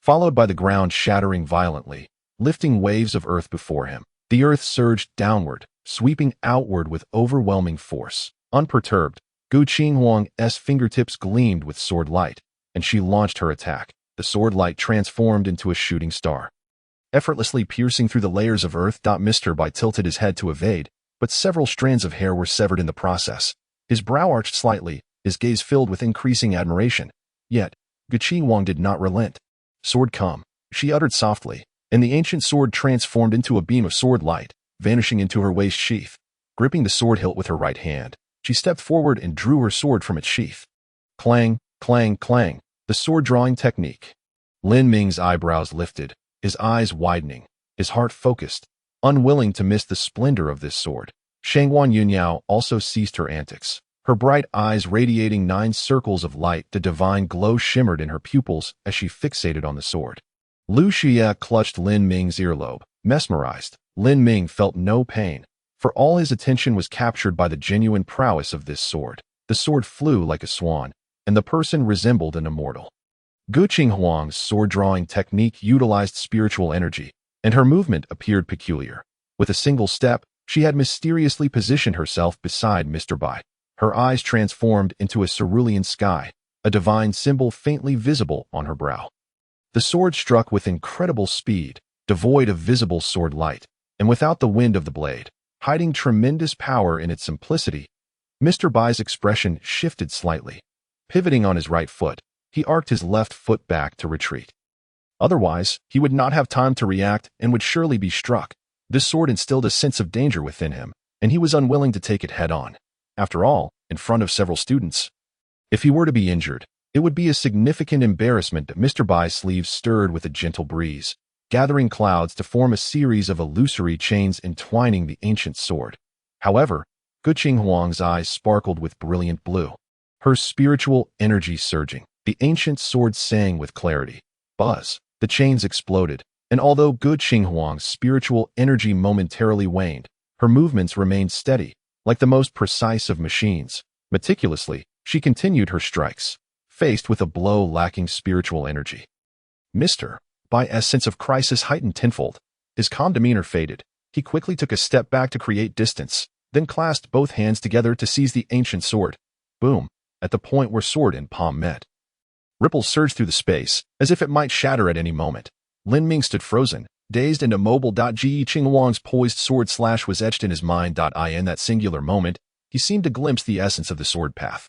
followed by the ground shattering violently, lifting waves of earth before him. The earth surged downward, sweeping outward with overwhelming force. Unperturbed, Guqing Wang's fingertips gleamed with sword light, and she launched her attack. The sword light transformed into a shooting star, effortlessly piercing through the layers of earth. Mr. Bai tilted his head to evade, but several strands of hair were severed in the process. His brow arched slightly, his gaze filled with increasing admiration. Yet, Guqing Wang did not relent. Sword come, she uttered softly, and the ancient sword transformed into a beam of sword light, vanishing into her waist sheath. Gripping the sword hilt with her right hand, she stepped forward and drew her sword from its sheath. Clang, clang, clang, the sword-drawing technique. Lin Ming's eyebrows lifted, his eyes widening, his heart focused, unwilling to miss the splendor of this sword. Shangguan Yunyao also ceased her antics, her bright eyes radiating 9 circles of light. The divine glow shimmered in her pupils as she fixated on the sword. Lu Xia clutched Lin Ming's earlobe, mesmerized. Lin Ming felt no pain, for all his attention was captured by the genuine prowess of this sword. The sword flew like a swan, and the person resembled an immortal. Guqing Wang's sword-drawing technique utilized spiritual energy, and her movement appeared peculiar. With a single step, she had mysteriously positioned herself beside Mr. Bai. Her eyes transformed into a cerulean sky, a divine symbol faintly visible on her brow. The sword struck with incredible speed, devoid of visible sword light, and without the wind of the blade, hiding tremendous power in its simplicity. Mr. Bai's expression shifted slightly. Pivoting on his right foot, he arced his left foot back to retreat. Otherwise, he would not have time to react and would surely be struck. This sword instilled a sense of danger within him, and he was unwilling to take it head-on. After all, in front of several students, if he were to be injured, it would be a significant embarrassment. Mr. Bai's sleeves stirred with a gentle breeze, gathering clouds to form a series of illusory chains entwining the ancient sword. However, Guqing Wang's eyes sparkled with brilliant blue, her spiritual energy surging. The ancient sword sang with clarity. Buzz! The chains exploded, And although Gu Qinghuang's spiritual energy momentarily waned, her movements remained steady, like the most precise of machines. Meticulously, she continued her strikes, faced with a blow lacking spiritual energy. Mr. Bai's sense of crisis heightened tenfold. His calm demeanor faded. He quickly took a step back to create distance, then clasped both hands together to seize the ancient sword. Boom! At the point where sword and palm met. Ripples surged through the space, as if it might shatter at any moment. Lin Ming stood frozen, dazed and immobile. Ji Qinghuang's poised sword slash was etched in his mind. In that singular moment, he seemed to glimpse the essence of the sword path.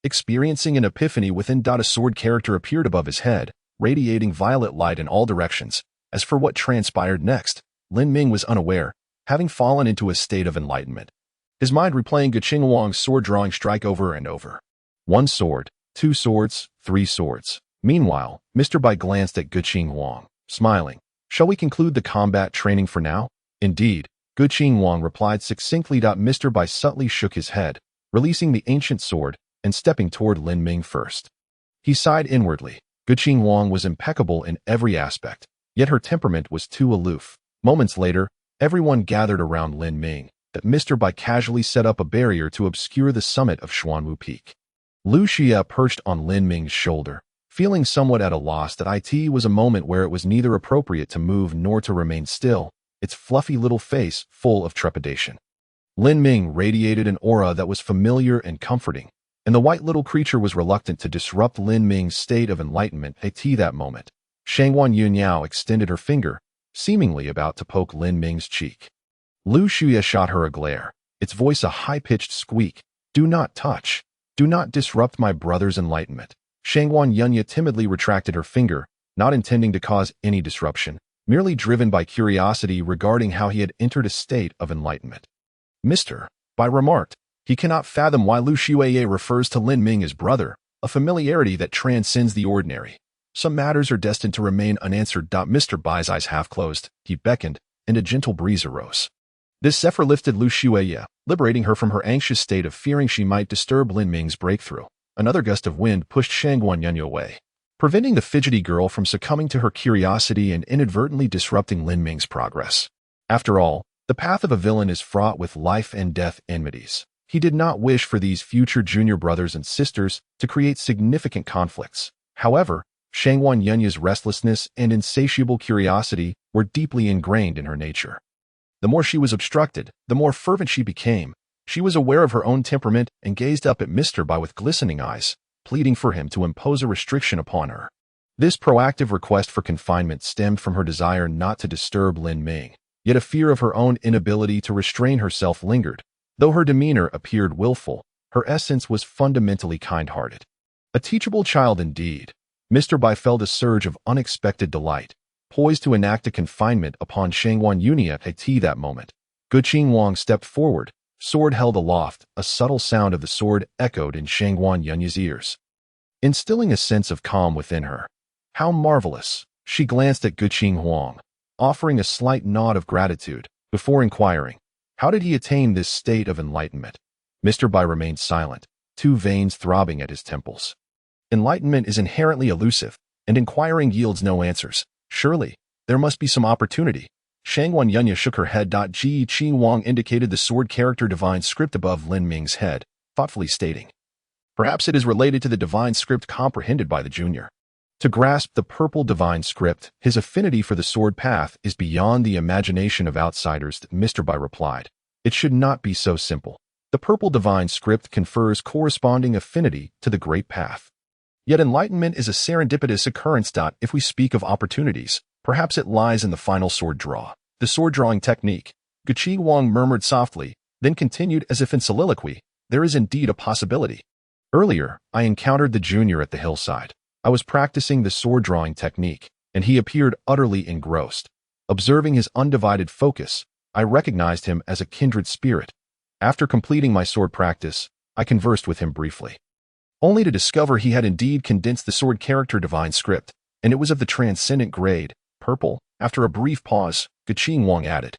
Experiencing an epiphany within. A sword character appeared above his head, radiating violet light in all directions. As for what transpired next, Lin Ming was unaware, having fallen into a state of enlightenment. His mind replaying Gu Qinghuang's sword-drawing strike over and over. 1 sword, 2 swords, 3 swords. Meanwhile, Mr. Bai glanced at Gu Qinghuang, smiling. Shall we conclude the combat training for now? Indeed, Gu Qinghuang replied succinctly. Mr. Bai subtly shook his head, releasing the ancient sword and stepping toward Lin Ming first. He sighed inwardly. Gu Qinghuang was impeccable in every aspect, yet her temperament was too aloof. Moments later, everyone gathered around Lin Ming. That Mr. Bai casually set up a barrier to obscure the summit of Xuanwu Peak. Lu Xia perched on Lin Ming's shoulder, feeling somewhat at a loss. That it was a moment where it was neither appropriate to move nor to remain still, its fluffy little face full of trepidation. Lin Ming radiated an aura that was familiar and comforting, and the white little creature was reluctant to disrupt Lin Ming's state of enlightenment. That moment, Shangguan Yunyao extended her finger, seemingly about to poke Lin Ming's cheek. Lu Xia shot her a glare, its voice a high-pitched squeak. Do not touch. Do not disrupt my brother's enlightenment. Shangguan Yunya timidly retracted her finger, not intending to cause any disruption, merely driven by curiosity regarding how he had entered a state of enlightenment. Mr. Bai remarked, he cannot fathom why Lu Xueye refers to Lin Ming as brother, a familiarity that transcends the ordinary. Some matters are destined to remain unanswered. Mr. Bai's eyes half closed, he beckoned, and a gentle breeze arose. This zephyr lifted Lu Xueye, liberating her from her anxious state of fearing she might disturb Lin Ming's breakthrough. Another gust of wind pushed Shangguan Yunya away, preventing the fidgety girl from succumbing to her curiosity and inadvertently disrupting Lin Ming's progress. After all, the path of a villain is fraught with life and death enmities. He did not wish for these future junior brothers and sisters to create significant conflicts. However, Shangguan Yunya's restlessness and insatiable curiosity were deeply ingrained in her nature. The more she was obstructed, the more fervent she became. She was aware of her own temperament and gazed up at Mr. Bai with glistening eyes, pleading for him to impose a restriction upon her. This proactive request for confinement stemmed from her desire not to disturb Lin Ming, yet a fear of her own inability to restrain herself lingered. Though her demeanor appeared willful, her essence was fundamentally kind-hearted. A teachable child indeed. Mr. Bai felt a surge of unexpected delight, poised to enact a confinement upon Shangguan Yunya. At that moment, Gu Qinghuang stepped forward, sword held aloft. A subtle sound of the sword echoed in Shangguan Yunya's ears, instilling a sense of calm within her. How marvelous! She glanced at Gu Qinghuang, offering a slight nod of gratitude, before inquiring, how did he attain this state of enlightenment? Mr. Bai remained silent, 2 veins throbbing at his temples. Enlightenment is inherently elusive, and inquiring yields no answers. Surely, there must be some opportunity. Shangguan Yunya shook her head. Ji Qinghuang indicated the sword character divine script above Lin Ming's head, thoughtfully stating, perhaps it is related to the divine script comprehended by the junior. To grasp the purple divine script, his affinity for the sword path is beyond the imagination of outsiders. Mr. Bai replied, it should not be so simple. The purple divine script confers corresponding affinity to the great path. Yet enlightenment is a serendipitous occurrence. If we speak of opportunities, perhaps it lies in the final sword draw. The sword-drawing technique, Gu Qinghuang murmured softly, then continued as if in soliloquy, there is indeed a possibility. Earlier, I encountered the junior at the hillside. I was practicing the sword-drawing technique, and he appeared utterly engrossed. Observing his undivided focus, I recognized him as a kindred spirit. After completing my sword practice, I conversed with him briefly, only to discover he had indeed condensed the sword character divine script, and it was of the transcendent grade, purple. After a brief pause, Gu Qinghuang added,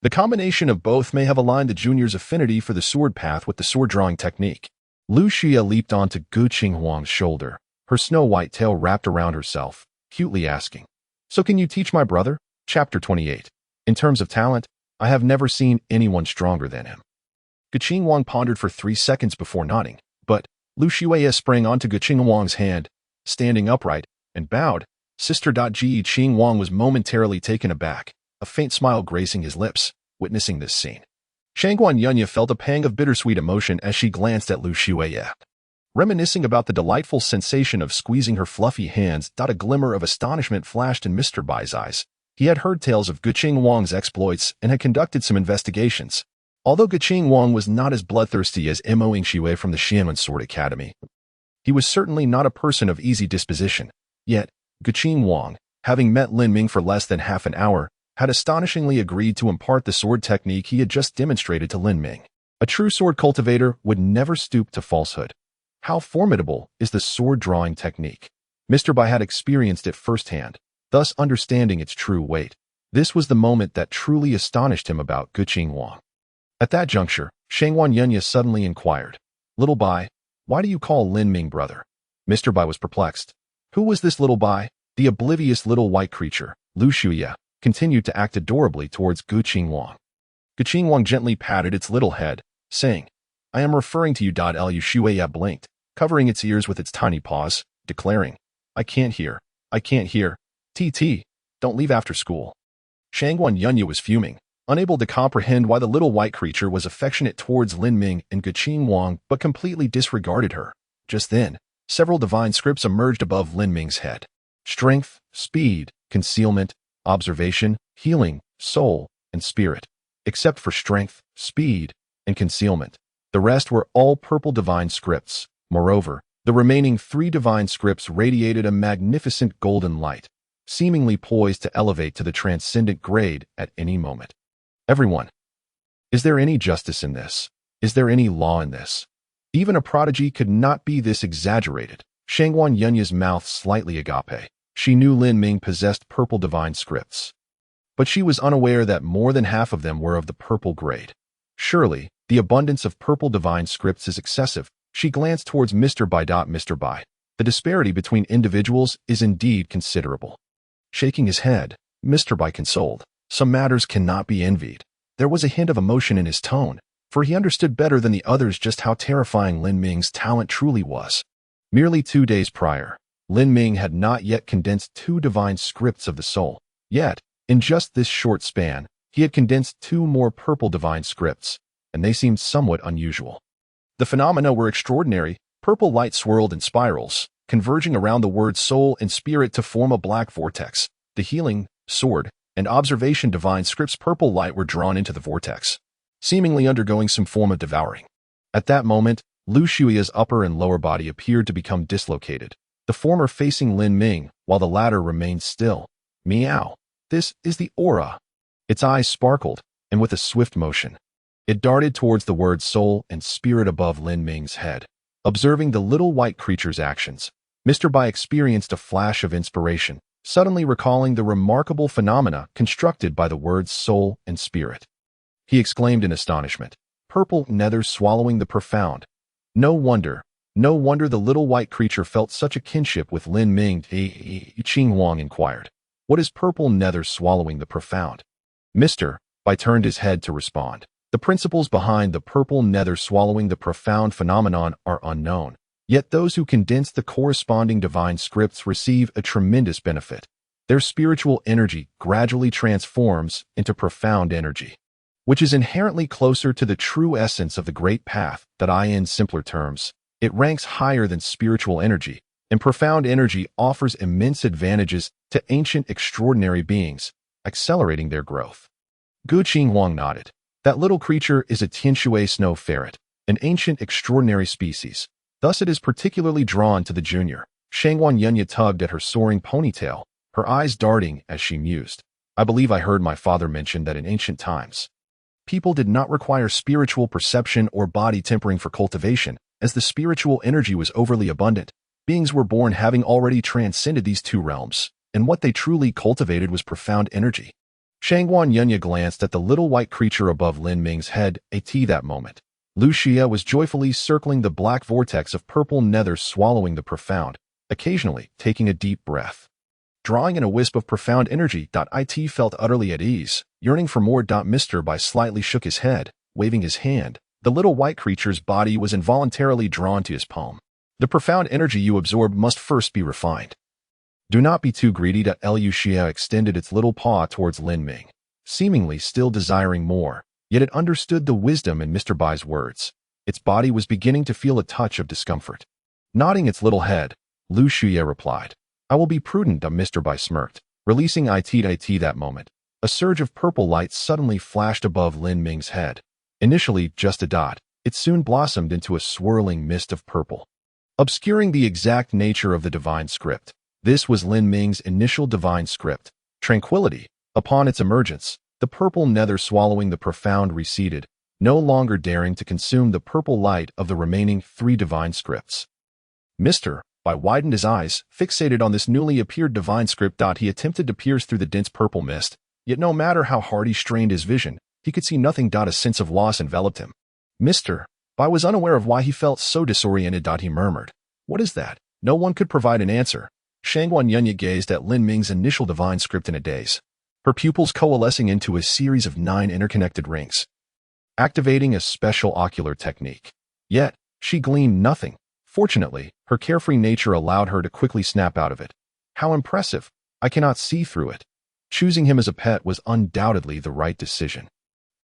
the combination of both may have aligned the junior's affinity for the sword path with the sword-drawing technique. Lu Xia leaped onto Gu Qinghuang's shoulder, her snow-white tail wrapped around herself, cutely asking, So can you teach my brother? Chapter 28. In terms of talent, I have never seen anyone stronger than him. Guqing Wang pondered for 3 seconds before nodding, but Lu Xueya sprang onto Guqing Wang's hand, standing upright, and bowed. Sister Ji Qing Wang was momentarily taken aback, a faint smile gracing his lips, witnessing this scene. Shangguan Yunya felt a pang of bittersweet emotion as she glanced at Lu Xueya. Reminiscing about the delightful sensation of squeezing her fluffy hands, a glimmer of astonishment flashed in Mr. Bai's eyes. He had heard tales of Guqing Wang's exploits and had conducted some investigations. Although Guqing Wang was not as bloodthirsty as Mo Yingxue from the Xianwen Sword Academy, he was certainly not a person of easy disposition. Yet, Guqing Wang, having met Lin Ming for less than half an hour, had astonishingly agreed to impart the sword technique he had just demonstrated to Lin Ming. A true sword cultivator would never stoop to falsehood. How formidable is the sword-drawing technique? Mr. Bai had experienced it firsthand, thus understanding its true weight. This was the moment that truly astonished him about Guqing Wang. At that juncture, Shangguan Yunya suddenly inquired, "Little Bai, why do you call Lin Ming brother?" Mr. Bai was perplexed. Who was this little Bai? The oblivious little white creature, Lu Xueya, continued to act adorably towards Guqing Wang. Guqing Wang gently patted its little head, saying, "I am referring to you." Lu Xueya blinked, covering its ears with its tiny paws, declaring, I can't hear. TT, don't leave after school." Shangguan Yunya was fuming, unable to comprehend why the little white creature was affectionate towards Lin Ming and Guqing Wang but completely disregarded her. Just then, several divine scripts emerged above Lin Ming's head. Strength, speed, concealment, observation, healing, soul, and spirit. Except for strength, speed, and concealment, the rest were all purple divine scripts. Moreover, the remaining 3 divine scripts radiated a magnificent golden light, seemingly poised to elevate to the transcendent grade at any moment. Everyone. Is there any justice in this? Is there any law in this? Even a prodigy could not be this exaggerated. Shangguan Yunya's mouth slightly agape. She knew Lin Ming possessed purple divine scripts, but she was unaware that more than half of them were of the purple grade. Surely, the abundance of purple divine scripts is excessive. She glanced towards Mr. Bai. Mr. Bai, the disparity between individuals is indeed considerable. Shaking his head, Mr. Bai consoled. Some matters cannot be envied. There was a hint of emotion in his tone, for he understood better than the others just how terrifying Lin Ming's talent truly was. Merely 2 days prior, Lin Ming had not yet condensed 2 divine scripts of the soul. Yet, in just this short span, he had condensed 2 more purple divine scripts, and they seemed somewhat unusual. The phenomena were extraordinary. Purple light swirled in spirals, converging around the words soul and spirit to form a black vortex. The healing, sword, and observation divine scripts purple light were drawn into the vortex, seemingly undergoing some form of devouring. At that moment, Lu Xueya's upper and lower body appeared to become dislocated, the former facing Lin Ming, while the latter remained still. Meow. This is the aura. Its eyes sparkled, and with a swift motion, it darted towards the words soul and spirit above Lin Ming's head. Observing the little white creature's actions, Mr. Bai experienced a flash of inspiration, suddenly recalling the remarkable phenomena constructed by the words soul and spirit. He exclaimed in astonishment, purple nether swallowing the profound. No wonder the little white creature felt such a kinship with Lin Ming. Qing Wang inquired, what is purple nether swallowing the profound? Mr. Bai turned his head to respond. The principles behind the purple nether swallowing the profound phenomenon are unknown, yet those who condense the corresponding divine scripts receive a tremendous benefit. Their spiritual energy gradually transforms into profound energy, which is inherently closer to the true essence of the great path. In simpler terms, it ranks higher than spiritual energy, and profound energy offers immense advantages to ancient extraordinary beings, accelerating their growth. Guqing Wang nodded. That little creature is a Tianshui snow ferret, an ancient extraordinary species. Thus it is particularly drawn to the junior. Shangguan Yunya tugged at her soaring ponytail, her eyes darting as she mused. I believe I heard my father mention that in ancient times, people did not require spiritual perception or body tempering for cultivation, as the spiritual energy was overly abundant. Beings were born having already transcended these 2 realms, and what they truly cultivated was profound energy. Shangguan Yunya glanced at the little white creature above Lin Ming's head. At that moment, Lu Xia was joyfully circling the black vortex of purple nether swallowing the profound, occasionally taking a deep breath. drawing in a wisp of profound energy. It felt utterly at ease, yearning for more. Mr. Bai slightly shook his head, waving his hand. The little white creature's body was involuntarily drawn to his palm. The profound energy you absorb must first be refined. Do not be too greedy. Liu Xia extended its little paw towards Lin Ming, seemingly still desiring more, yet it understood the wisdom in Mr. Bai's words. Its body was beginning to feel a touch of discomfort. Nodding its little head, Liu Xia replied, I will be prudent. Mr. Bai smirked, releasing it that moment. A surge of purple light suddenly flashed above Lin Ming's head. Initially just a dot, it soon blossomed into a swirling mist of purple, obscuring the exact nature of the divine script. This was Lin Ming's initial divine script, Tranquility. Upon its emergence, the purple nether swallowing the profound receded, no longer daring to consume the purple light of the remaining 3 divine scripts. Mr. Bai widened his eyes, fixated on this newly appeared divine script. He attempted to pierce through the dense purple mist, yet no matter how hard he strained his vision, he could see nothing. A sense of loss enveloped him. Mr. Bai was unaware of why he felt so disoriented. He murmured, What is that? No one could provide an answer. Shangguan Yunya gazed at Lin Ming's initial divine script in a daze, her pupils coalescing into a series of 9 interconnected rings, activating a special ocular technique. Yet, she gleaned nothing. Fortunately, her carefree nature allowed her to quickly snap out of it. How impressive! I cannot see through it. Choosing him as a pet was undoubtedly the right decision.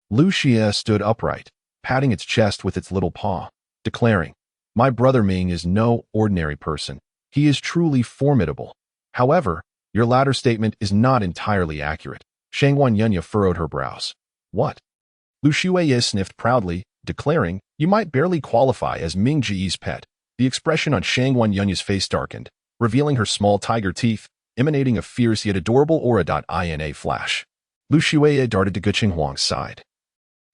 Liu Xia stood upright, patting its chest with its little paw, declaring, My brother Ming is no ordinary person. He is truly formidable. However, your latter statement is not entirely accurate. Shangguan Yunya furrowed her brows. What? Lu Shuiye sniffed proudly, declaring, You might barely qualify as Ming Ji's pet. The expression on Shangguan Yunya's face darkened, revealing her small tiger teeth, emanating a fierce yet adorable aura. In a flash, Lu Shuiye darted to Guqing Huang's side,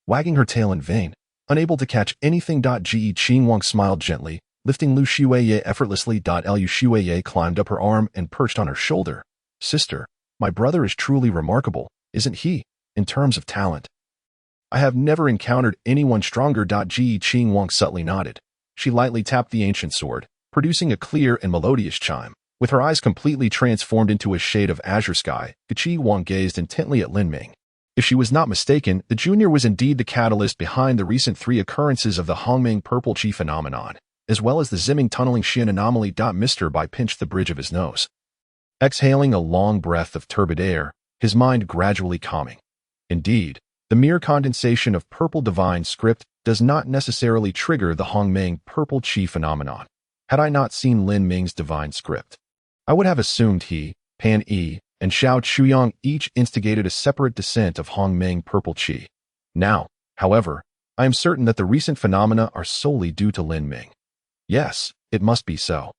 wagging her tail in vain, unable to catch anything. Ge Qinghuang smiled gently, lifting Lu Shuiye effortlessly. Liu Shuiye climbed up her arm and perched on her shoulder. Sister, my brother is truly remarkable, isn't he, in terms of talent? I have never encountered anyone stronger. Ge Qinghuang subtly nodded. She lightly tapped the ancient sword, producing a clear and melodious chime. With her eyes completely transformed into a shade of azure sky, Qinghuang gazed intently at Lin Ming. If she was not mistaken, the junior was indeed the catalyst behind the recent 3 occurrences of the Hongming Purple Chi phenomenon, as well as the Ziming tunneling Xian anomaly. Mr. Bai pinched the bridge of his nose, exhaling a long breath of turbid air, his mind gradually calming. Indeed, the mere condensation of purple divine script does not necessarily trigger the Hongming Purple Chi phenomenon. Had I not seen Lin Ming's divine script, I would have assumed he, Pan Yi, and Xiao Chuyang each instigated a separate descent of Hongming Purple Chi. Now, however, I am certain that the recent phenomena are solely due to Lin Ming. Yes, it must be so.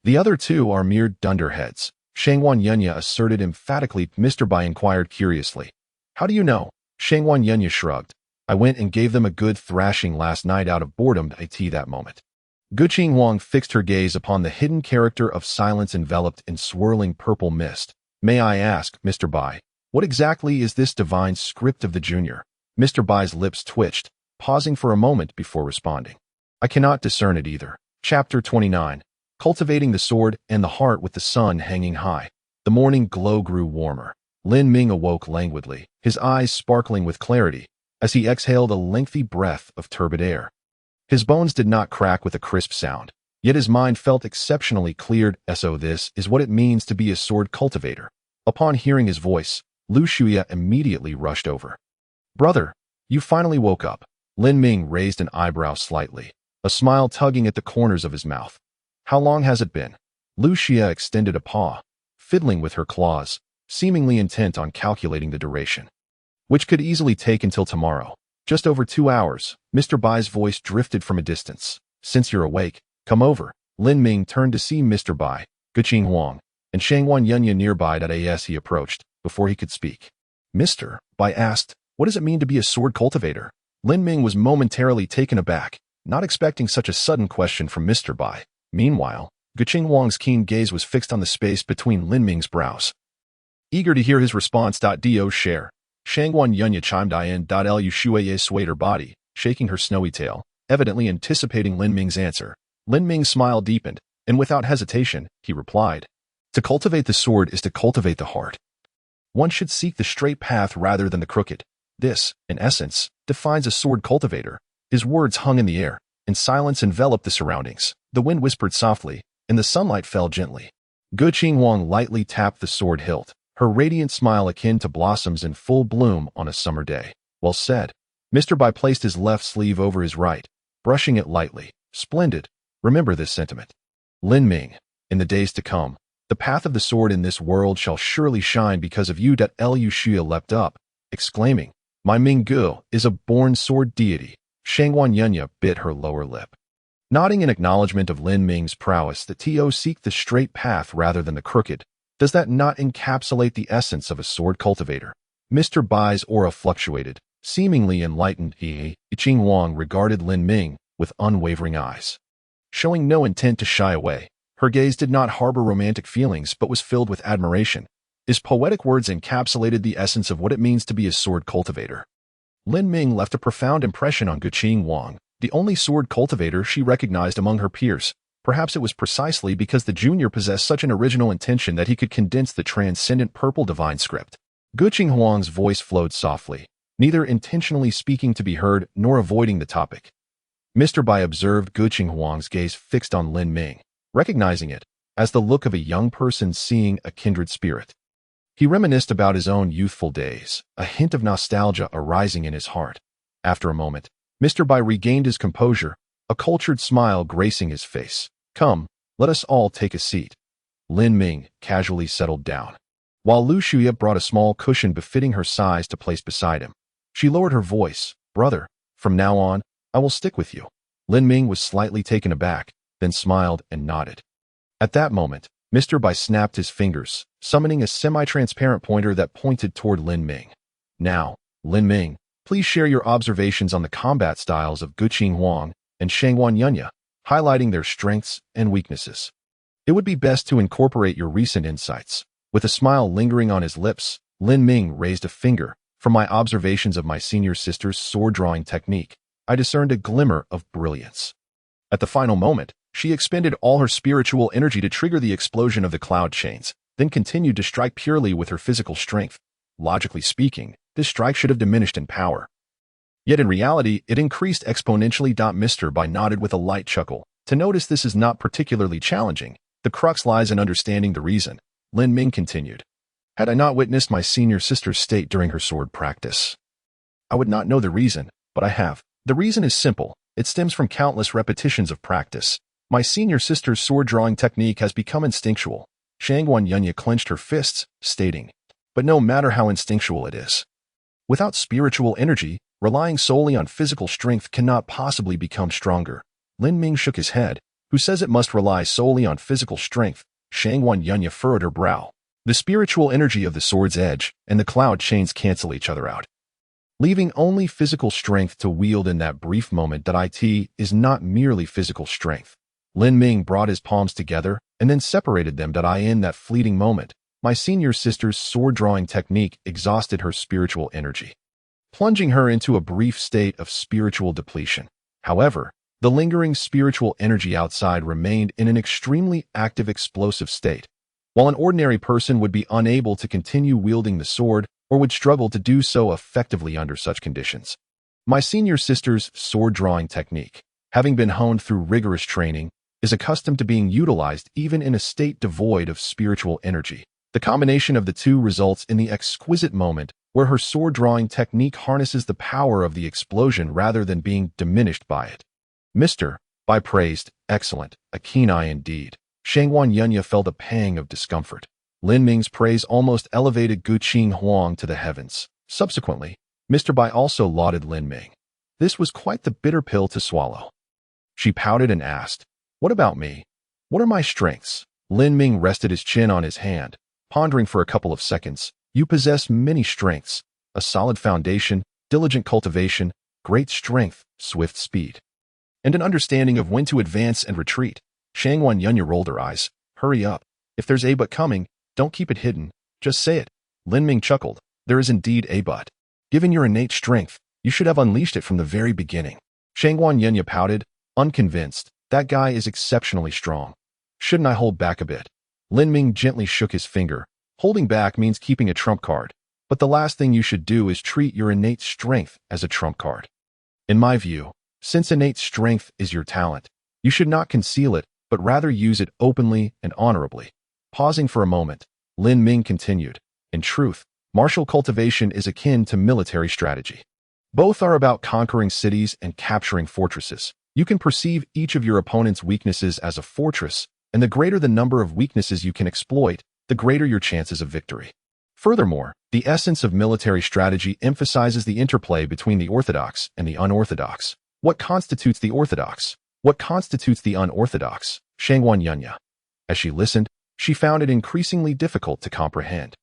The other 2 are mere dunderheads, Shangguan Yunya asserted emphatically. Mr. Bai inquired curiously. How do you know? Shangguan Yunya shrugged. I went and gave them a good thrashing last night out of boredom. That moment, Guqing Huang fixed her gaze upon the hidden character of silence enveloped in swirling purple mist. May I ask, Mr. Bai, what exactly is this divine script of the junior? Mr. Bai's lips twitched, pausing for a moment before responding. I cannot discern it either. Chapter 29. Cultivating the sword and the heart with the sun hanging high. The morning glow grew warmer. Lin Ming awoke languidly, his eyes sparkling with clarity, as he exhaled a lengthy breath of turbid air. His bones did not crack with a crisp sound, yet his mind felt exceptionally cleared. So this is what it means to be a sword cultivator. Upon hearing his voice, Lu Shuya immediately rushed over. Brother, you finally woke up. Lin Ming raised an eyebrow slightly, a smile tugging at the corners of his mouth. How long has it been? Lu Xia extended a paw, fiddling with her claws, seemingly intent on calculating the duration, which could easily take until tomorrow. Just over 2 hours. Mr. Bai's voice drifted from a distance. Since you're awake, come over. Lin Ming turned to see Mr. Bai, Guqing Huang, and Shangguan Yunya nearby. As he approached, before he could speak, Mr. Bai asked, what does it mean to be a sword cultivator? Lin Ming was momentarily taken aback, not expecting such a sudden question from Mr. Bai. Meanwhile, Guqing Huang's keen gaze was fixed on the space between Lin Ming's brows, eager to hear his response. Do share. Shangguan Yunya chimed in. Liu Shuiye swayed her body, shaking her snowy tail, evidently anticipating Lin Ming's answer. Lin Ming's smile deepened, and without hesitation, he replied, To cultivate the sword is to cultivate the heart. One should seek the straight path rather than the crooked. This, in essence, defines a sword cultivator. His words hung in the air, and silence enveloped the surroundings. The wind whispered softly, and the sunlight fell gently. Gu Qinghuang lightly tapped the sword hilt, her radiant smile akin to blossoms in full bloom on a summer day. Well said. Mr. Bai placed his left sleeve over his right, brushing it lightly. Splendid. Remember this sentiment. Lin Ming, in the days to come, the path of the sword in this world shall surely shine because of you. Liu Xue leapt up, exclaiming, My Ming Gu is a born sword deity. Shanghuan Yunya bit her lower lip. Nodding in acknowledgement of Lin Ming's prowess, the To seek the straight path rather than the crooked. Does that not encapsulate the essence of a sword cultivator? Mr. Bai's aura fluctuated. Seemingly enlightened, Qinghuang regarded Lin Ming with unwavering eyes. Showing no intent to shy away, her gaze did not harbor romantic feelings but was filled with admiration. His poetic words encapsulated the essence of what it means to be a sword cultivator. Lin Ming left a profound impression on Gu Qinghuang, the only sword cultivator she recognized among her peers. Perhaps it was precisely because the junior possessed such an original intention that he could condense the transcendent purple divine script. Gu Qinghuang's voice flowed softly, neither intentionally speaking to be heard nor avoiding the topic. Mr. Bai observed Gu Qinghuang's gaze fixed on Lin Ming, recognizing it as the look of a young person seeing a kindred spirit. He reminisced about his own youthful days, a hint of nostalgia arising in his heart. After a moment, Mr. Bai regained his composure, a cultured smile gracing his face. Come, let us all take a seat. Lin Ming casually settled down, while Lu Shuya brought a small cushion befitting her size to place beside him. She lowered her voice. Brother, from now on, I will stick with you. Lin Ming was slightly taken aback, then smiled and nodded. At that moment, Mr. Bai snapped his fingers, summoning a semi-transparent pointer that pointed toward Lin Ming. Now, Lin Ming, please share your observations on the combat styles of Gu Qinghuang and Shanghuan Yunya, highlighting their strengths and weaknesses. It would be best to incorporate your recent insights. With a smile lingering on his lips, Lin Ming raised a finger. From my observations of my senior sister's sword-drawing technique, I discerned a glimmer of brilliance. At the final moment, she expended all her spiritual energy to trigger the explosion of the cloud chains, then continued to strike purely with her physical strength. Logically speaking, this strike should have diminished in power. Yet in reality, it increased exponentially. Mr. Bai nodded with a light chuckle. To notice this is not particularly challenging. The crux lies in understanding the reason. Lin Ming continued. Had I not witnessed my senior sister's state during her sword practice, I would not know the reason, but I have. The reason is simple. It stems from countless repetitions of practice. My senior sister's sword-drawing technique has become instinctual. Shanghuan Yunya clenched her fists, stating, But no matter how instinctual it is, without spiritual energy, relying solely on physical strength cannot possibly become stronger. Lin Ming shook his head. Who says it must rely solely on physical strength? Shanghuan Yunya furrowed her brow. The spiritual energy of the sword's edge and the cloud chains cancel each other out, leaving only physical strength to wield in that brief moment. It is not merely physical strength. Lin Ming brought his palms together and then separated them. In that fleeting moment, my senior sister's sword-drawing technique exhausted her spiritual energy, plunging her into a brief state of spiritual depletion. However, the lingering spiritual energy outside remained in an extremely active, explosive state. While an ordinary person would be unable to continue wielding the sword or would struggle to do so effectively under such conditions, my senior sister's sword-drawing technique, having been honed through rigorous training, is accustomed to being utilized even in a state devoid of spiritual energy. The combination of the two results in the exquisite moment where her sword-drawing technique harnesses the power of the explosion rather than being diminished by it. Mr. Bai praised, excellent, a keen eye indeed. Shanghuan Yunya felt a pang of discomfort. Lin Ming's praise almost elevated Gu Qinghuang to the heavens. Subsequently, Mr. Bai also lauded Lin Ming. This was quite the bitter pill to swallow. She pouted and asked, What about me? What are my strengths? Lin Ming rested his chin on his hand, pondering for a couple of seconds. You possess many strengths, a solid foundation, diligent cultivation, great strength, swift speed, and an understanding of when to advance and retreat. Shanghuan Yunya rolled her eyes. Hurry up. If there's a but coming, don't keep it hidden. Just say it. Lin Ming chuckled. There is indeed a but. Given your innate strength, you should have unleashed it from the very beginning. Shanghuan Yunya pouted, unconvinced. That guy is exceptionally strong. Shouldn't I hold back a bit? Lin Ming gently shook his finger. Holding back means keeping a trump card, but the last thing you should do is treat your innate strength as a trump card. In my view, since innate strength is your talent, you should not conceal it, but rather use it openly and honorably. Pausing for a moment, Lin Ming continued, in truth, martial cultivation is akin to military strategy. Both are about conquering cities and capturing fortresses. You can perceive each of your opponent's weaknesses as a fortress, and the greater the number of weaknesses you can exploit, the greater your chances of victory. Furthermore, the essence of military strategy emphasizes the interplay between the orthodox and the unorthodox. What constitutes the orthodox? What constitutes the unorthodox? Shangguan Yunya. As she listened, she found it increasingly difficult to comprehend.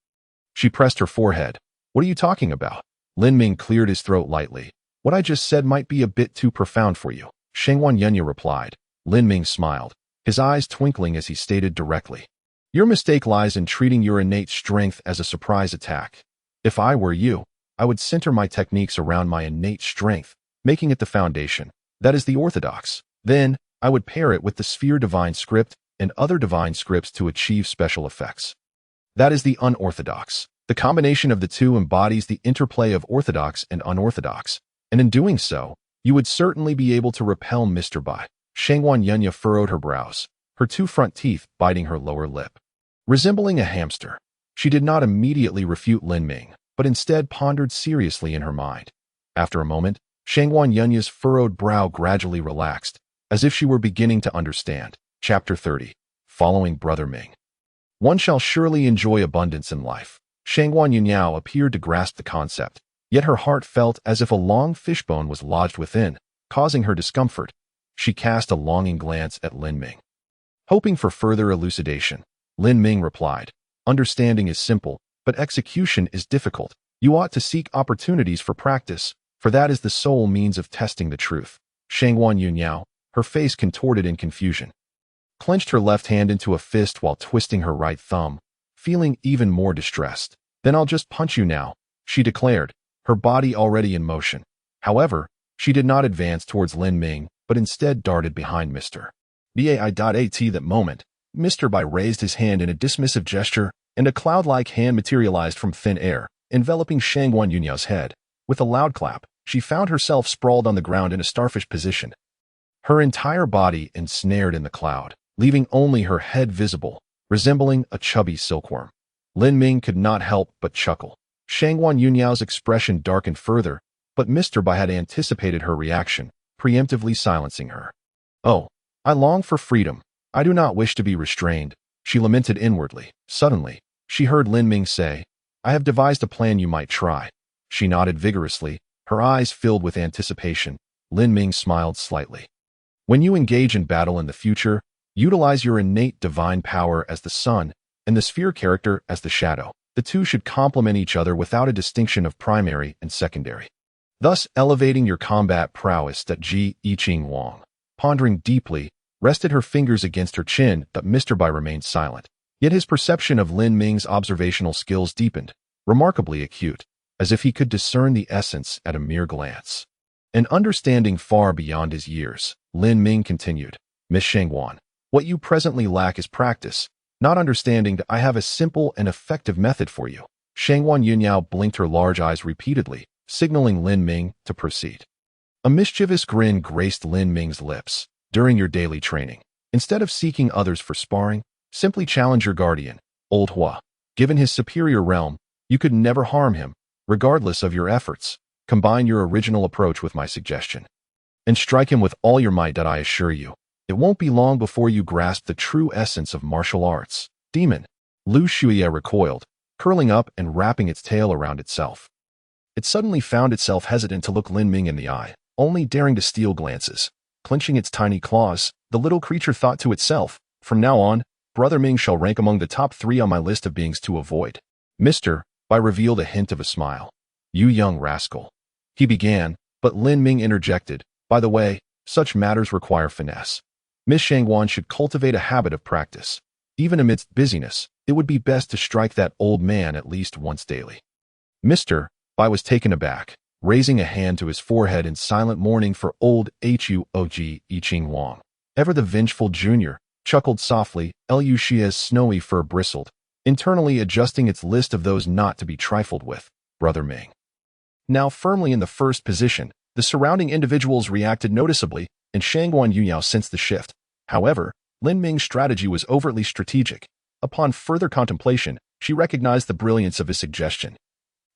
She pressed her forehead. What are you talking about? Lin Ming cleared his throat lightly. What I just said might be a bit too profound for you. Shangguan Yunya replied. Lin Ming smiled, his eyes twinkling as he stated directly. Your mistake lies in treating your innate strength as a surprise attack. If I were you, I would center my techniques around my innate strength, making it the foundation. That is the orthodox. Then, I would pair it with the sphere divine script and other divine scripts to achieve special effects. That is the unorthodox. The combination of the two embodies the interplay of orthodox and unorthodox, and in doing so, you would certainly be able to repel Mr. Bai. Shangguan Yunya furrowed her brows, her two front teeth biting her lower lip. Resembling a hamster, she did not immediately refute Lin Ming, but instead pondered seriously in her mind. After a moment, Shangguan Yunya's furrowed brow gradually relaxed, as if she were beginning to understand. Chapter 30. Following Brother Ming. One shall surely enjoy abundance in life. Shangguan Yunyao appeared to grasp the concept, yet her heart felt as if a long fishbone was lodged within, causing her discomfort. She cast a longing glance at Lin Ming. Hoping for further elucidation, Lin Ming replied, Understanding is simple, but execution is difficult. You ought to seek opportunities for practice, for that is the sole means of testing the truth. Shangguan Yunyao, her face contorted in confusion, clenched her left hand into a fist while twisting her right thumb, feeling even more distressed. Then I'll just punch you now, she declared, her body already in motion. However, she did not advance towards Lin Ming, but instead darted behind Mr. Bai. At that moment, Mr. Bai raised his hand in a dismissive gesture, and a cloud-like hand materialized from thin air, enveloping Shangguan Yunyao's head. With a loud clap, she found herself sprawled on the ground in a starfish position, her entire body ensnared in the cloud, leaving only her head visible, resembling a chubby silkworm. Lin Ming could not help but chuckle. Shangguan Yunyao's expression darkened further, but Mr. Bai had anticipated her reaction, preemptively silencing her. Oh, I long for freedom. I do not wish to be restrained, she lamented inwardly. Suddenly, she heard Lin Ming say, I have devised a plan you might try. She nodded vigorously, her eyes filled with anticipation. Lin Ming smiled slightly. When you engage in battle in the future, utilize your innate divine power as the sun and the sphere character as the shadow. The two should complement each other without a distinction of primary and secondary, thus elevating your combat prowess. Ji Yiqing Wang, pondering deeply, rested her fingers against her chin, but Mr. Bai remained silent. Yet his perception of Lin Ming's observational skills deepened, remarkably acute, as if he could discern the essence at a mere glance. An understanding far beyond his years, Lin Ming continued, Miss Shangguan, what you presently lack is practice, not understanding that I have a simple and effective method for you. Shangguan Yunyao blinked her large eyes repeatedly, signaling Lin Ming to proceed. A mischievous grin graced Lin Ming's lips. During your daily training, instead of seeking others for sparring, simply challenge your guardian, Old Hua. Given his superior realm, you could never harm him, regardless of your efforts. Combine your original approach with my suggestion, and strike him with all your might. I assure you, it won't be long before you grasp the true essence of martial arts. Demon. Lu Shuya recoiled, curling up and wrapping its tail around itself. It suddenly found itself hesitant to look Lin Ming in the eye, only daring to steal glances. Clenching its tiny claws, the little creature thought to itself, from now on, Brother Ming shall rank among the top 3 on my list of beings to avoid. Mr. Bai revealed a hint of a smile. You young rascal. He began, but Lin Ming interjected, by the way, such matters require finesse. Miss Shangguan should cultivate a habit of practice. Even amidst busyness, it would be best to strike that old man at least once daily. Mr. Bai was taken aback, raising a hand to his forehead in silent mourning for old Huog Yiqing Wang. Ever the vengeful junior, chuckled softly. Lu Xia's snowy fur bristled, internally adjusting its list of those not to be trifled with. Brother Ming. Now firmly in the first position, the surrounding individuals reacted noticeably, and Shangguan Yunyao sensed the shift. However, Lin Ming's strategy was overtly strategic. Upon further contemplation, she recognized the brilliance of his suggestion.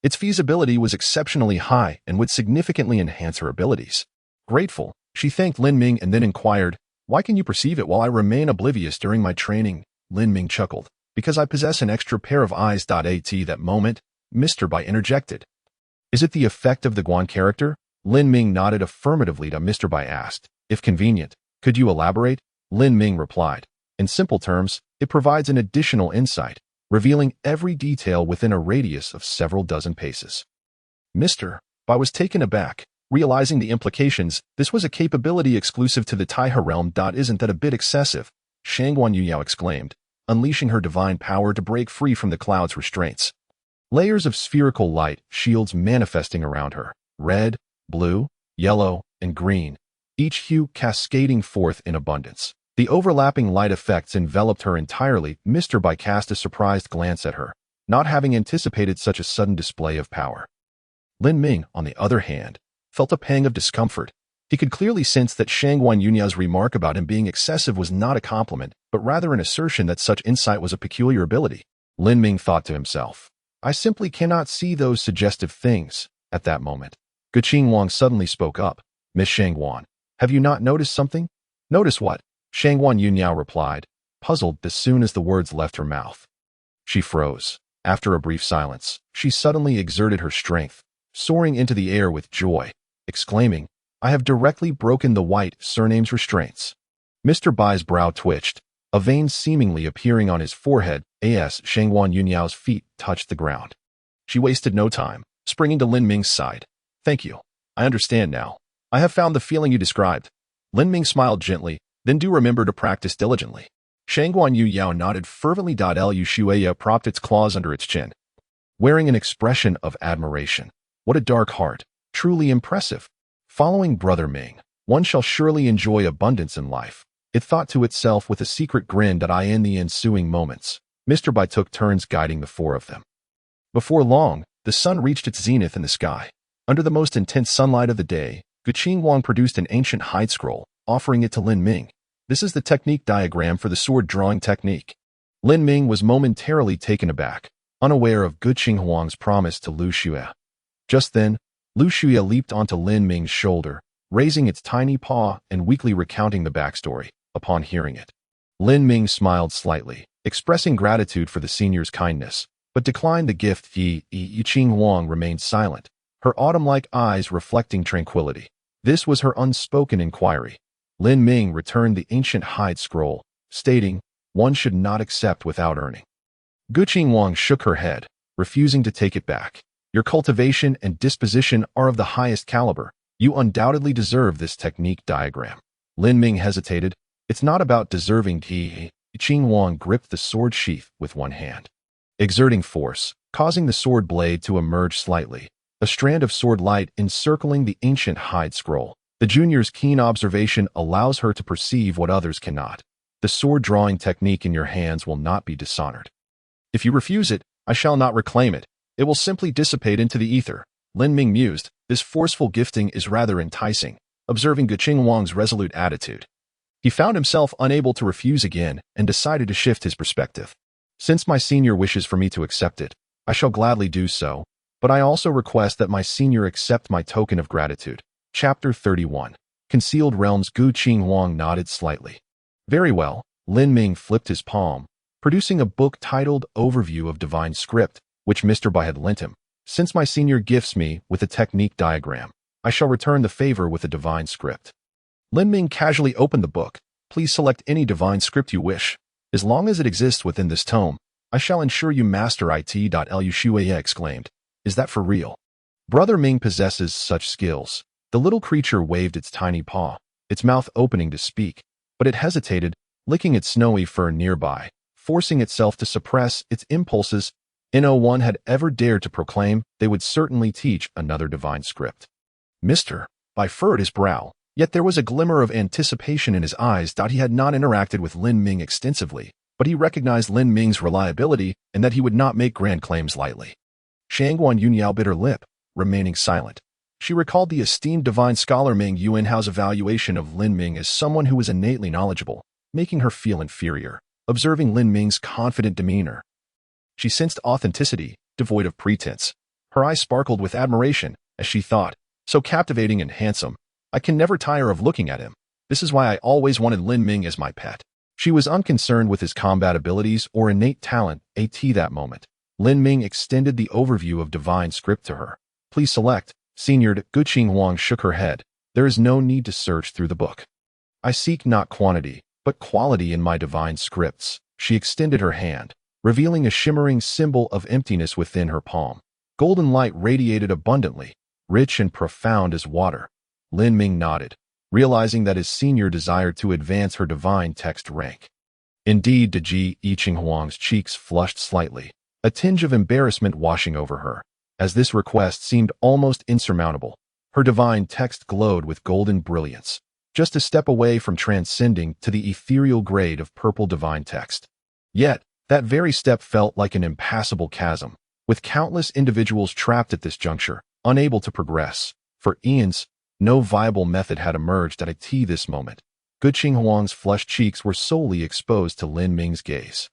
Its feasibility was exceptionally high and would significantly enhance her abilities. Grateful, she thanked Lin Ming and then inquired, "Why can you perceive it while I remain oblivious during my training?" Lin Ming chuckled, "Because I possess an extra pair of eyes." At that moment, Mr. Bai interjected. "Is it the effect of the Guan character?" Lin Ming nodded affirmatively. Mr. Bai asked, "If convenient, could you elaborate?" Lin Ming replied, "In simple terms, it provides an additional insight, revealing every detail within a radius of several dozen paces." Mr. Bai was taken aback, realizing the implications. This was a capability exclusive to the Taihe realm. "Isn't that a bit excessive?" Shangguan Yunyao exclaimed, unleashing her divine power to break free from the cloud's restraints. Layers of spherical light shields manifesting around her, red, blue, yellow, and green, each hue cascading forth in abundance. The overlapping light effects enveloped her entirely. Mr. Bai cast a surprised glance at her, not having anticipated such a sudden display of power. Lin Ming, on the other hand, felt a pang of discomfort. He could clearly sense that Shangguan Yunyao's remark about him being excessive was not a compliment, but rather an assertion that such insight was a peculiar ability. Lin Ming thought to himself, "I simply cannot see those suggestive things." At that moment, Gu Qingwang suddenly spoke up. "Miss Shangguan, have you not noticed something?" "Notice what?" Shangguan Yunyao replied, puzzled as soon as the words left her mouth. She froze. After a brief silence, she suddenly exerted her strength, soaring into the air with joy, exclaiming, "I have directly broken the white surname's restraints." Mr. Bai's brow twitched, a vein seemingly appearing on his forehead. As Shangguan Yunyao's feet touched the ground, she wasted no time, springing to Lin Ming's side. "Thank you. I understand now. I have found the feeling you described." Lin Ming smiled gently, "Then do remember to practice diligently." Shangguan Yunyao nodded fervently. Lu Shueya propped its claws under its chin, wearing an expression of admiration. What a dark heart. Truly impressive. Following Brother Ming, one shall surely enjoy abundance in life, it thought to itself with a secret grin. In the ensuing moments, Mr. Bai took turns guiding the four of them. Before long, the sun reached its zenith in the sky. Under the most intense sunlight of the day, Gu Qingwang produced an ancient hide scroll, offering it to Lin Ming. "This is the technique diagram for the sword drawing technique." Lin Ming was momentarily taken aback, unaware of Gu Qinghuang's promise to Lu Xue. Just then, Lu Xue leaped onto Lin Ming's shoulder, raising its tiny paw and weakly recounting the backstory. Upon hearing it, Lin Ming smiled slightly, expressing gratitude for the senior's kindness, but declined the gift. Qinghuang remained silent, her autumn-like eyes reflecting tranquility. This was her unspoken inquiry. Lin Ming returned the ancient hide scroll, stating, "One should not accept without earning." Gu Qinghuang shook her head, refusing to take it back. "Your cultivation and disposition are of the highest caliber. You undoubtedly deserve this technique diagram." Lin Ming hesitated. "It's not about deserving." Qinghuang gripped the sword sheath with one hand, exerting force, causing the sword blade to emerge slightly, a strand of sword light encircling the ancient hide scroll. The junior's keen observation allows her to perceive what others cannot. The sword drawing technique in your hands will not be dishonored. If you refuse it, I shall not reclaim it. It will simply dissipate into the ether." Lin Ming mused. This forceful gifting is rather enticing. Observing Gu Qinghuang's resolute attitude, he found himself unable to refuse again and decided to shift his perspective. "Since my senior wishes for me to accept it, I shall gladly do so, but I also request that my senior accept my token of gratitude." Chapter 31. Concealed Realms. Gu Qinghuang nodded slightly. "Very well." Lin Ming flipped his palm, producing a book titled Overview of Divine Script, which Mr. Bai had lent him. "Since my senior gifts me with a technique diagram, I shall return the favor with a divine script." Lin Ming casually opened the book. "Please select any divine script you wish. As long as it exists within this tome, I shall ensure you master it." Lu Shueya exclaimed. "Is that for real?" Brother Ming possesses such skills. The little creature waved its tiny paw, its mouth opening to speak, but it hesitated, licking its snowy fur nearby, forcing itself to suppress its impulses. No one had ever dared to proclaim they would certainly teach another divine script. Mr. Bai furrowed his brow, Yet there was a glimmer of anticipation in his eyes. He had not interacted with Lin Ming extensively, but he recognized Lin Ming's reliability and that he would not make grand claims lightly. Shangguan Yunyao bit her lip, remaining silent. She recalled the esteemed divine scholar Ming Yuanhao's evaluation of Lin Ming as someone who was innately knowledgeable, making her feel inferior. Observing Lin Ming's confident demeanor, she sensed authenticity, devoid of pretense. Her eyes sparkled with admiration as she thought, so captivating and handsome. I can never tire of looking at him. This is why I always wanted Lin Ming as my pet. She was unconcerned with his combat abilities or innate talent. That moment, Lin Ming extended the overview of divine script to her. Please select. Senior Guqing Huang shook her head. There is no need to search through the book. I seek not quantity, but quality in my divine scripts. She extended her hand, revealing a shimmering symbol of emptiness within her palm. Golden light radiated abundantly, rich and profound as water. Lin Ming nodded, realizing that his senior desired to advance her divine text rank. Indeed, Ji Yiqing Huang's cheeks flushed slightly, a tinge of embarrassment washing over her, as this request seemed almost insurmountable. Her divine text glowed with golden brilliance, just a step away from transcending to the ethereal grade of purple divine text. Yet, that very step felt like an impassable chasm, with countless individuals trapped at this juncture, unable to progress. For eons, no viable method had emerged at this moment. Guqing Huang's flushed cheeks were solely exposed to Lin Ming's gaze.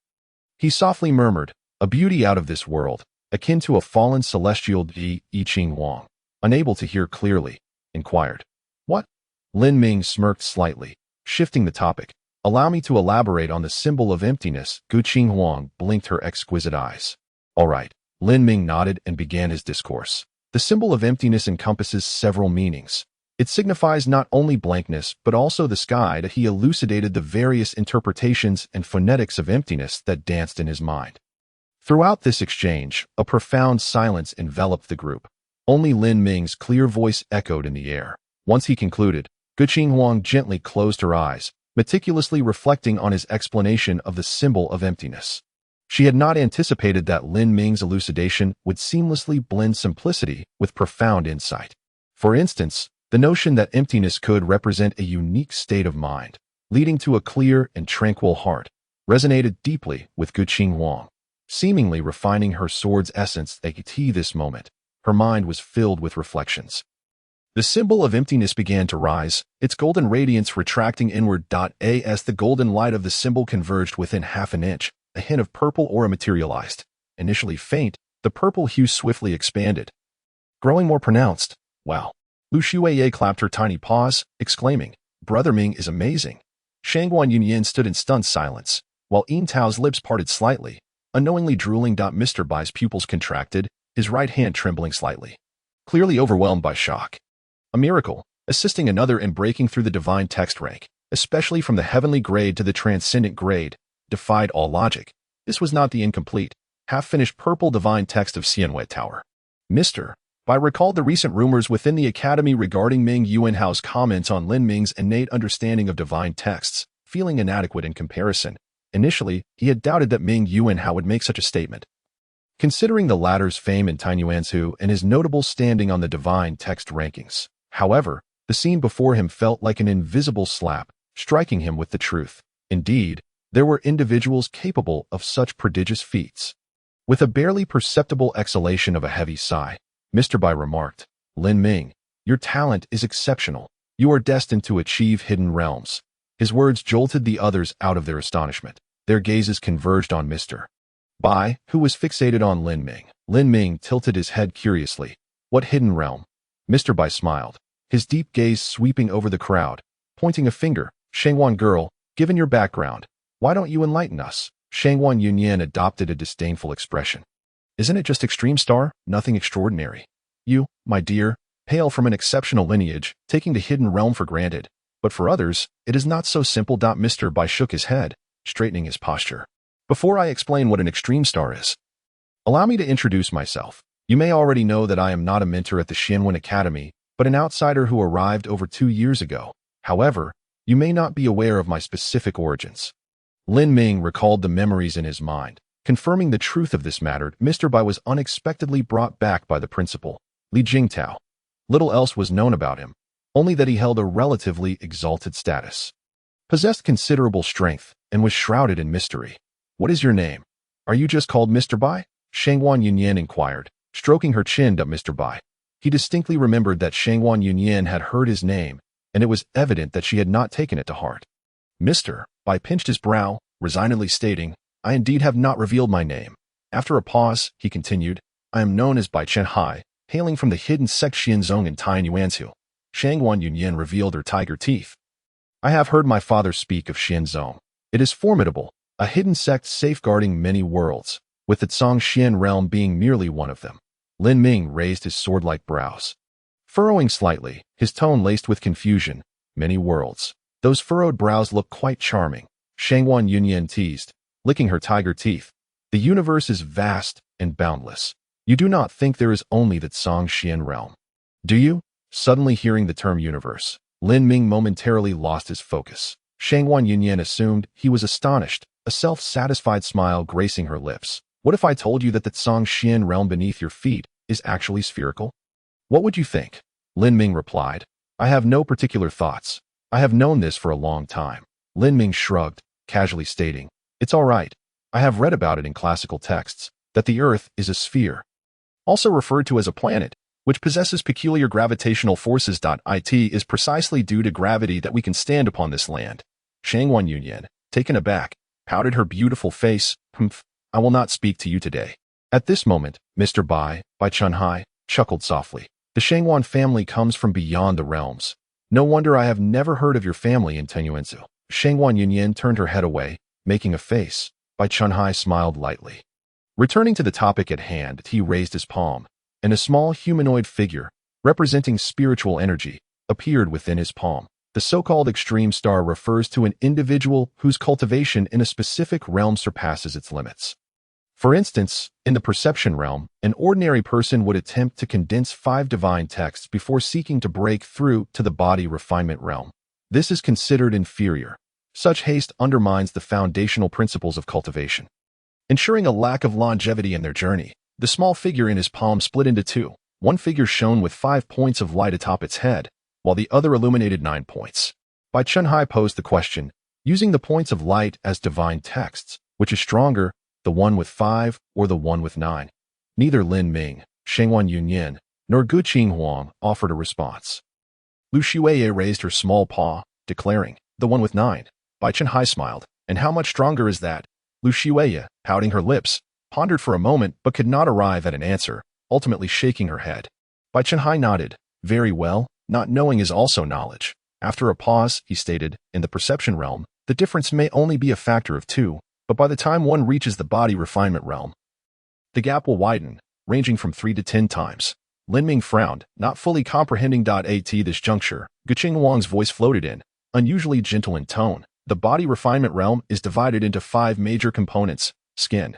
He softly murmured, a beauty out of this world, akin to a fallen celestial. Ji Yiqing Huang, unable to hear clearly, inquired, what? Lin Ming smirked slightly, shifting the topic. Allow me to elaborate on the symbol of emptiness. Guqing Huang blinked her exquisite eyes. All right. Lin Ming nodded and began his discourse. The symbol of emptiness encompasses several meanings. It signifies not only blankness, but also the sky. He elucidated the various interpretations and phonetics of emptiness that danced in his mind. Throughout this exchange, a profound silence enveloped the group. Only Lin Ming's clear voice echoed in the air. Once he concluded, Guqing Huang gently closed her eyes, meticulously reflecting on his explanation of the symbol of emptiness. She had not anticipated that Lin Ming's elucidation would seamlessly blend simplicity with profound insight. For instance, the notion that emptiness could represent a unique state of mind, leading to a clear and tranquil heart, resonated deeply with Guqing Huang. Seemingly refining her sword's essence at this moment, her mind was filled with reflections. The symbol of emptiness began to rise, its golden radiance retracting inward. As the golden light of the symbol converged within half an inch, a hint of purple aura materialized. Initially faint, the purple hue swiftly expanded, growing more pronounced. Wow! Lu Shuiye clapped her tiny paws, exclaiming, Brother Ming is amazing. Shangguan Yunyan stood in stunned silence, while Yin Tao's lips parted slightly, unknowingly drooling. Mr. Bai's pupils contracted, his right hand trembling slightly, clearly overwhelmed by shock. A miracle, assisting another in breaking through the divine text rank, especially from the heavenly grade to the transcendent grade, defied all logic. This was not the incomplete, half-finished purple divine text of Xianwei Tower. Mr. Bai recalled the recent rumors within the academy regarding Ming Yuanhao's comments on Lin Ming's innate understanding of divine texts, feeling inadequate in comparison. Initially, he had doubted that Ming Yuanhao would make such a statement. Considering the latter's fame in Tainyuanzhu and his notable standing on the divine text rankings. However, the scene before him felt like an invisible slap, striking him with the truth. Indeed, there were individuals capable of such prodigious feats. With a barely perceptible exhalation of a heavy sigh, Mr. Bai remarked, Lin Ming, your talent is exceptional. You are destined to achieve hidden realms. His words jolted the others out of their astonishment. Their gazes converged on Mr. Bai, who was fixated on Lin Ming. Lin Ming tilted his head curiously. What hidden realm? Mr. Bai smiled, his deep gaze sweeping over the crowd, pointing a finger. Shangguan girl, given your background, why don't you enlighten us? Shangguan Yunyan adopted a disdainful expression. Isn't it just extreme star? Nothing extraordinary. You, my dear, hail from an exceptional lineage, taking the hidden realm for granted. But for others, it is not so simple. Mr. Bai shook his head, straightening his posture. Before I explain what an extreme star is, allow me to introduce myself. You may already know that I am not a mentor at the Xianwen Academy, but an outsider who arrived over 2 years ago. However, you may not be aware of my specific origins. Lin Ming recalled the memories in his mind. Confirming the truth of this matter, Mr. Bai was unexpectedly brought back by the principal, Li Jingtao. Little else was known about him. only that he held a relatively exalted status, possessed considerable strength, and was shrouded in mystery. "What is your name? Are you just called Mr. Bai?" Shangwan Yunyan inquired, stroking her chin at Mr. Bai. He distinctly remembered that Shangwan Yunyan had heard his name, and it was evident that she had not taken it to heart. Mr. Bai pinched his brow, resignedly stating, "I indeed have not revealed my name." After a pause, he continued, "I am known as Bai Chen Hai, hailing from the hidden sect Xianzong in Tai Yuanzhu." Shangwan Yunyan revealed her tiger teeth. "I have heard my father speak of Xianzong. It is formidable, a hidden sect safeguarding many worlds, with the Zhongxian realm being merely one of them." Lin Ming raised his sword-like brows, furrowing slightly, his tone laced with confusion. "Many worlds. Those furrowed brows look quite charming," Shangwan Yunyan teased, licking her tiger teeth. "The universe is vast and boundless. You do not think there is only the Zhongxian realm, do you?" Suddenly hearing the term universe, Lin Ming momentarily lost his focus. Shangwan Yunyan assumed he was astonished, a self-satisfied smile gracing her lips. "What if I told you that the Zhongxian realm beneath your feet is actually spherical? What would you think?" Lin Ming replied, "I have no particular thoughts. I have known this for a long time." Lin Ming shrugged, casually stating, "It's all right. I have read about it in classical texts, that the Earth is a sphere, also referred to as a planet, which possesses peculiar gravitational forces. It is precisely due to gravity that we can stand upon this land." Shangwan Yunyan, taken aback, pouted her beautiful face. "Humph, I will not speak to you today." At this moment, Mr. Bai Chen Hai, chuckled softly. "The Shangwan family comes from beyond the realms. No wonder I have never heard of your family in Tenyuanzu." Shangwan Yunyan turned her head away, making a face. Bai Chen Hai smiled lightly. Returning to the topic at hand, he raised his palm, and a small humanoid figure, representing spiritual energy, appeared within his palm. The so-called extreme star refers to an individual whose cultivation in a specific realm surpasses its limits. For instance, in the perception realm, an ordinary person would attempt to condense 5 divine texts before seeking to break through to the body refinement realm. This is considered inferior. Such haste undermines the foundational principles of cultivation, ensuring a lack of longevity in their journey. The small figure in his palm split into 2. One figure shone with 5 points of light atop its head, while the other illuminated 9 points. Bai Chen Hai posed the question, using the points of light as divine texts, which is stronger, the one with 5 or the one with 9? Neither Lin Ming, Shangwan Yunyan, nor Gu Qinghuang offered a response. Lu Xueye raised her small paw, declaring, "The one with 9. Bai Chen Hai smiled. "And how much stronger is that?" Lu Xueye, pouting her lips, pondered for a moment but could not arrive at an answer, ultimately shaking her head. Bai Chen Hai nodded. "Very well, not knowing is also knowledge." After a pause, he stated, "In the perception realm, the difference may only be a factor of 2, but by the time one reaches the body refinement realm, the gap will widen, ranging from 3 to 10 times. Lin Ming frowned, not fully comprehending. At this juncture, Guqing Wang's voice floated in, unusually gentle in tone. "The body refinement realm is divided into 5 major components: skin,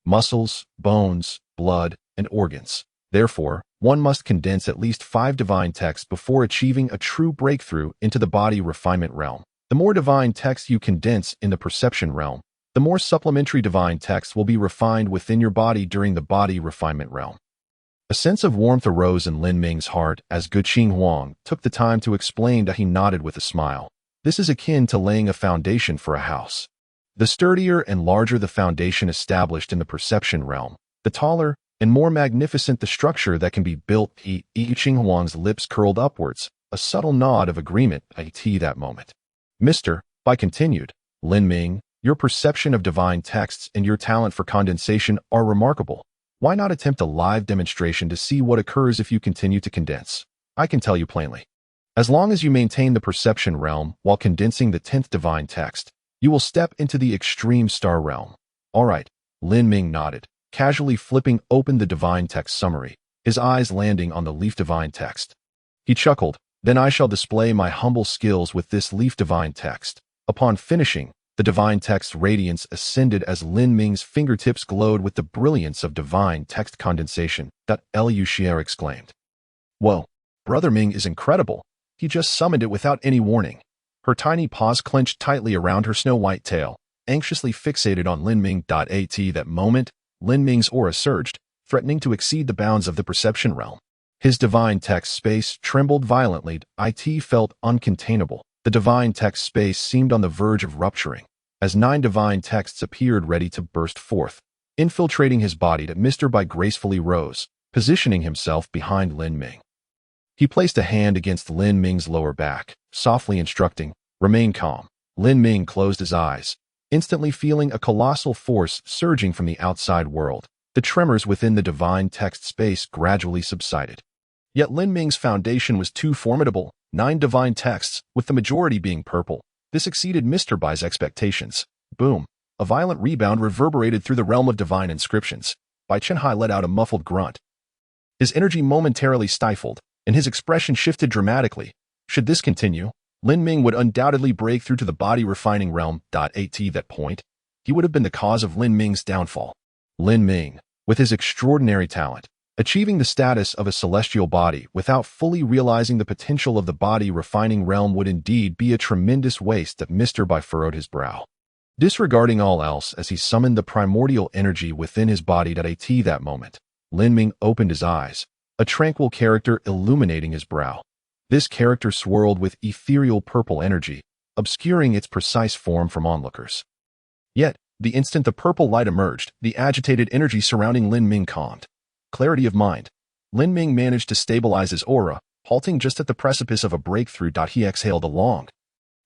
muscles, bones, blood, and organs. Therefore, one must condense at least 5 divine texts before achieving a true breakthrough into the body refinement realm. The more divine texts you condense in the perception realm, the more supplementary divine texts will be refined within your body during the body refinement realm." A sense of warmth arose in Lin Ming's heart as Guqing Huang took the time to explain that. He nodded with a smile. "This is akin to laying a foundation for a house. The sturdier and larger the foundation established in the perception realm, the taller and more magnificent the structure that can be built." Guqing Huang's lips curled upwards, a subtle nod of agreement at that moment. "Mr. Bai continued, Lin Ming, your perception of divine texts and your talent for condensation are remarkable. Why not attempt a live demonstration to see what occurs if you continue to condense? I can tell you plainly. As long as you maintain the perception realm while condensing the 10th divine text, you will step into the extreme star realm." "All right," Lin Ming nodded, casually flipping open the divine text summary, his eyes landing on the leaf divine text. He chuckled, "Then I shall display my humble skills with this leaf divine text." Upon finishing, the divine text's radiance ascended as Lin Ming's fingertips glowed with the brilliance of divine text condensation. Liu Xie exclaimed, "Whoa, Brother Ming is incredible. He just summoned it without any warning." Her tiny paws clenched tightly around her snow-white tail, anxiously fixated on Lin Ming. At that moment, Lin Ming's aura surged, threatening to exceed the bounds of the perception realm. His divine text space trembled violently. It felt uncontainable. The divine text space seemed on the verge of rupturing, as 9 divine texts appeared ready to burst forth, infiltrating his body. Mr. Bai gracefully rose, positioning himself behind Lin Ming. He placed a hand against Lin Ming's lower back, softly instructing, "Remain calm." Lin Ming closed his eyes, instantly feeling a colossal force surging from the outside world. The tremors within the divine text space gradually subsided. Yet Lin Ming's foundation was too formidable. 9 divine texts, with the majority being purple. This exceeded Mr. Bai's expectations. Boom! A violent rebound reverberated through the realm of divine inscriptions. Bai Chenhai let out a muffled grunt. His energy momentarily stifled, and his expression shifted dramatically. Should this continue, Lin Ming would undoubtedly break through to the body-refining realm. At that point, he would have been the cause of Lin Ming's downfall. Lin Ming, with his extraordinary talent, achieving the status of a celestial body without fully realizing the potential of the body-refining realm would indeed be a tremendous waste. Mr. Bai furrowed his brow, disregarding all else as he summoned the primordial energy within his body. At that moment, Lin Ming opened his eyes, a tranquil character illuminating his brow. This character swirled with ethereal purple energy, obscuring its precise form from onlookers. Yet, the instant the purple light emerged, the agitated energy surrounding Lin Ming calmed. Clarity of mind. Lin Ming managed to stabilize his aura, halting just at the precipice of a breakthrough. He exhaled a long,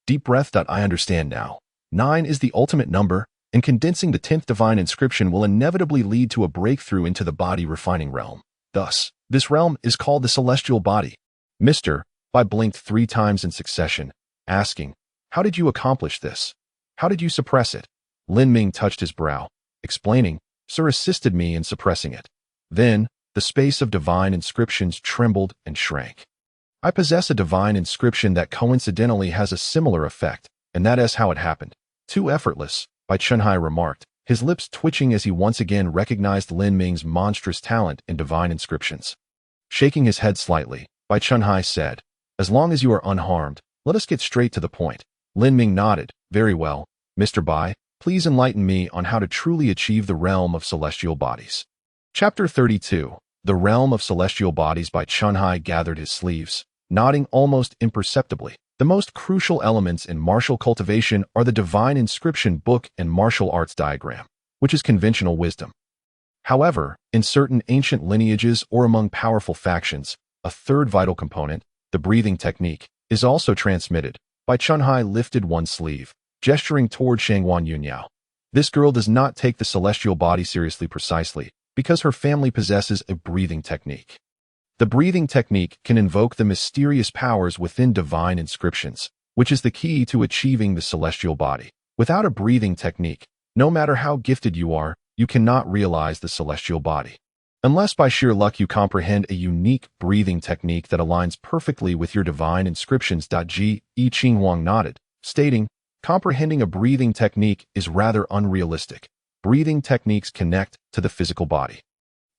deep breath. I understand now. 9 is the ultimate number, and condensing the 10th divine inscription will inevitably lead to a breakthrough into the body-refining realm. Thus, this realm is called the celestial body. Mr. Bai blinked 3 times in succession, asking, "How did you accomplish this? How did you suppress it?" Lin Ming touched his brow, explaining, "Sir assisted me in suppressing it." Then, the space of divine inscriptions trembled and shrank. "I possess a divine inscription that coincidentally has a similar effect, and that is how it happened." "Too effortless," Bai Chenhai remarked, his lips twitching as he once again recognized Lin Ming's monstrous talent in divine inscriptions. Shaking his head slightly, Bai Chenhai said, "As long as you are unharmed, let us get straight to the point." Lin Ming nodded. "Very well, Mr. Bai, please enlighten me on how to truly achieve the realm of celestial bodies." Chapter 32. The Realm of Celestial Bodies. Bai Chenhai gathered his sleeves, nodding almost imperceptibly. The most crucial elements in martial cultivation are the divine inscription book and martial arts diagram, which is conventional wisdom. However, in certain ancient lineages or among powerful factions, a third vital component, the breathing technique, is also transmitted. Bai Chenhai lifted one sleeve, gesturing toward Shangwan Yunyao. This girl does not take the celestial body seriously precisely because her family possesses a breathing technique. The breathing technique can invoke the mysterious powers within divine inscriptions, which is the key to achieving the celestial body. Without a breathing technique, no matter how gifted you are, you cannot realize the celestial body. Unless by sheer luck you comprehend a unique breathing technique that aligns perfectly with your divine inscriptions. Ji Qinghuang nodded, stating, "Comprehending a breathing technique is rather unrealistic. Breathing techniques connect to the physical body,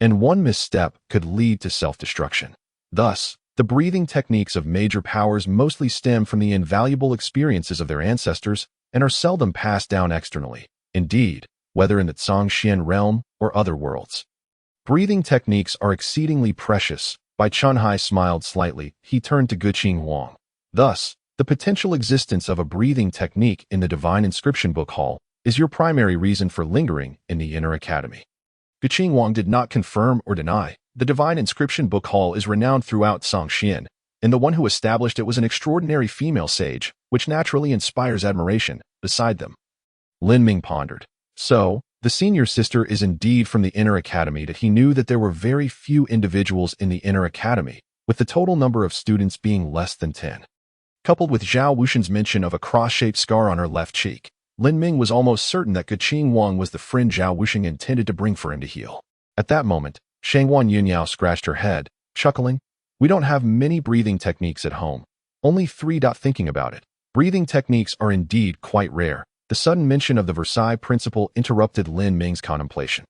and one misstep could lead to self-destruction. Thus, the breathing techniques of major powers mostly stem from the invaluable experiences of their ancestors and are seldom passed down externally. Indeed, whether in the Zhangxian realm or other worlds, breathing techniques are exceedingly precious." Bai Chenhai smiled slightly. He turned to Qinghuang. "Thus, the potential existence of a breathing technique in the divine inscription book hall is your primary reason for lingering in the inner academy." Qinghuang did not confirm or deny. The divine inscription book hall is renowned throughout Zhangxian, and the one who established it was an extraordinary female sage, which naturally inspires admiration. Beside them, Lin Ming pondered. So, the senior sister is indeed from the inner academy. That he knew that there were very few individuals in the inner academy, with the total number of students being less than 10. Coupled with Zhao Wuxian's mention of a cross-shaped scar on her left cheek, Lin Ming was almost certain that Qinghuang was the friend Zhao Wuxian intended to bring for him to heal. At that moment, Shangwan Yunyao scratched her head, chuckling. "We don't have many breathing techniques at home. Only 3. Thinking about it, breathing techniques are indeed quite rare." The sudden mention of the Versailles Principle interrupted Lin Ming's contemplation.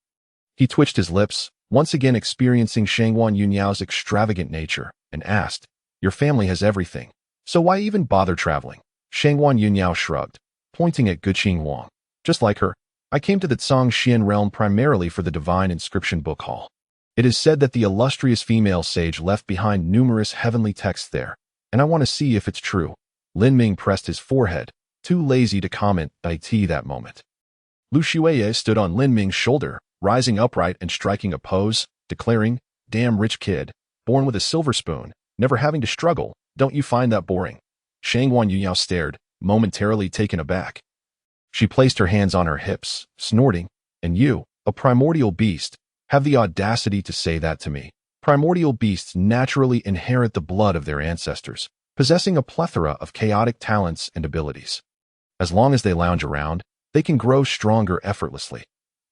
He twitched his lips, once again experiencing Shangwan Yunyao's extravagant nature, and asked, "Your family has everything, so why even bother traveling?" Shangwan Yunyao shrugged, pointing at Qinghuang. "Just like her, I came to the Zhangxian realm primarily for the divine inscription book hall. It is said that the illustrious female sage left behind numerous heavenly texts there, and I want to see if it's true. Lin Ming pressed his forehead, too lazy to comment it that moment. Lu Xueye stood on Lin Ming's shoulder, rising upright and striking a pose, declaring, "Damn rich kid, born with a silver spoon, never having to struggle, don't you find that boring?" Shangguan Yuyao stared, momentarily taken aback. She placed her hands on her hips, snorting, "And you, a primordial beast, have the audacity to say that to me?" Primordial beasts naturally inherit the blood of their ancestors, possessing a plethora of chaotic talents and abilities. As long as they lounge around, they can grow stronger effortlessly.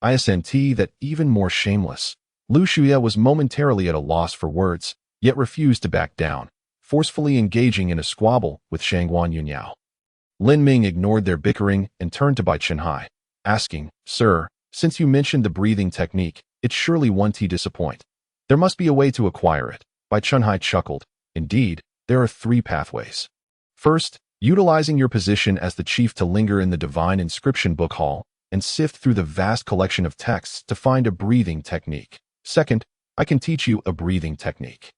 ISNT that even more shameless. Lu Xuye was momentarily at a loss for words, yet refused to back down, forcefully engaging in a squabble with Shangguan Yuyao. Lin Ming ignored their bickering and turned to Bai Chenhai, asking, "Sir, since you mentioned the breathing technique, it surely won't disappoint. There must be a way to acquire it." Bai Chenhai chuckled. "Indeed, there are 3 pathways. First, utilizing your position as the chief to linger in the divine inscription book hall and sift through the vast collection of texts to find a breathing technique. Second, I can teach you a breathing technique.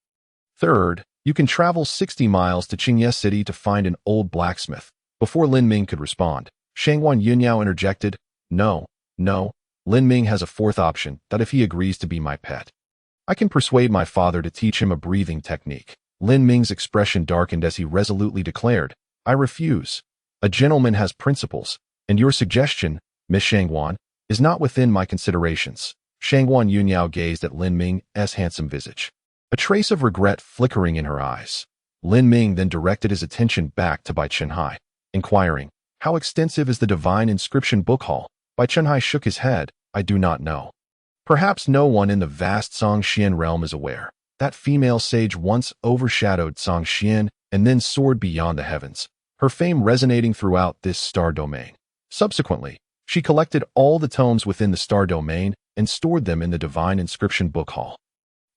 Third, you can travel 60 miles to Qingye City to find an old blacksmith." Before Lin Ming could respond, Shangguan Yuyao interjected, No. Lin Ming has a 4th option, that if he agrees to be my pet, I can persuade my father to teach him a breathing technique." Lin Ming's expression darkened as he resolutely declared, "I refuse. A gentleman has principles, and your suggestion, Miss Shangguan, is not within my considerations." Shangguan Yuyao gazed at Lin Ming's handsome visage, a trace of regret flickering in her eyes. Lin Ming then directed his attention back to Bai Chenhai, inquiring, "How extensive is the divine inscription book hall?" Bai Chenhai shook his head, "I do not know. Perhaps no one in the vast Songxian realm is aware. That female sage once overshadowed Songxian and then soared beyond the heavens, her fame resonating throughout this star domain. Subsequently, she collected all the tomes within the star domain and stored them in the divine inscription book hall."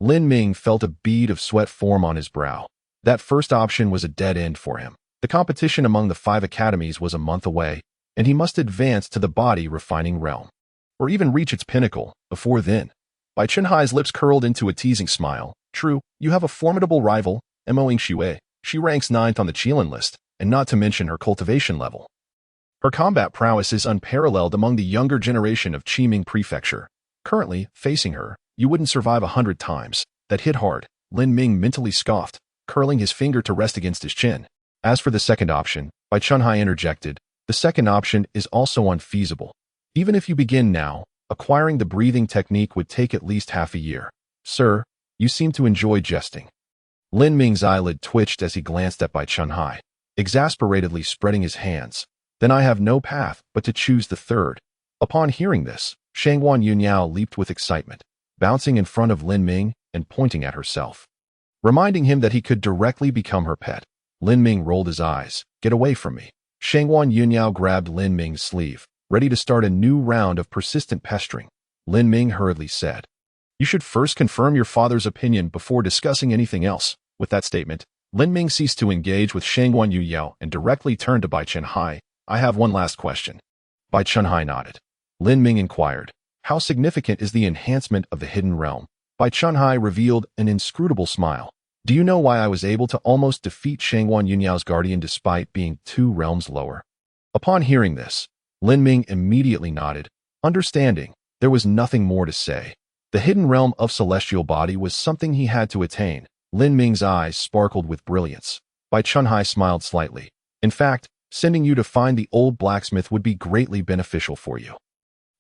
Lin Ming felt a bead of sweat form on his brow. That first option was a dead end for him. The competition among the 5 academies was a month away, and he must advance to the body refining realm, or even reach its pinnacle before then. Bai Chenhai's lips curled into a teasing smile. "True, you have a formidable rival, Mo Xue. She ranks 9th on the Qilin list, and not to mention her cultivation level. Her combat prowess is unparalleled among the younger generation of Qiming Prefecture. Currently, facing her, you wouldn't survive 100 times. That hit hard." Lin Ming mentally scoffed, curling his finger to rest against his chin. As for the second option, Bai Chenhai interjected, "The second option is also unfeasible. Even if you begin now, acquiring the breathing technique would take at least half a year." "Sir, you seem to enjoy jesting." Lin Ming's eyelid twitched as he glanced at Bai Chenhai, exasperatedly spreading his hands. "Then I have no path but to choose the third." Upon hearing this, Shangguan Yuyao leaped with excitement, bouncing in front of Lin Ming and pointing at herself, reminding him that he could directly become her pet. Lin Ming rolled his eyes. "Get away from me." Shangguan Yuyao grabbed Lin Ming's sleeve, ready to start a new round of persistent pestering. Lin Ming hurriedly said, "You should first confirm your father's opinion before discussing anything else." With that statement, Lin Ming ceased to engage with Shangguan Yuyao and directly turned to Bai Chenhai. "I have one last question." Bai Chenhai nodded. Lin Ming inquired, "How significant is the enhancement of the hidden realm?" Bai Chenhai revealed an inscrutable smile. "Do you know why I was able to almost defeat Shangguan Yuyao's guardian despite being 2 realms lower?" Upon hearing this, Lin Ming immediately nodded, understanding there was nothing more to say. The hidden realm of celestial body was something he had to attain. Lin Ming's eyes sparkled with brilliance. Bai Chenhai smiled slightly. "In fact, sending you to find the old blacksmith would be greatly beneficial for you.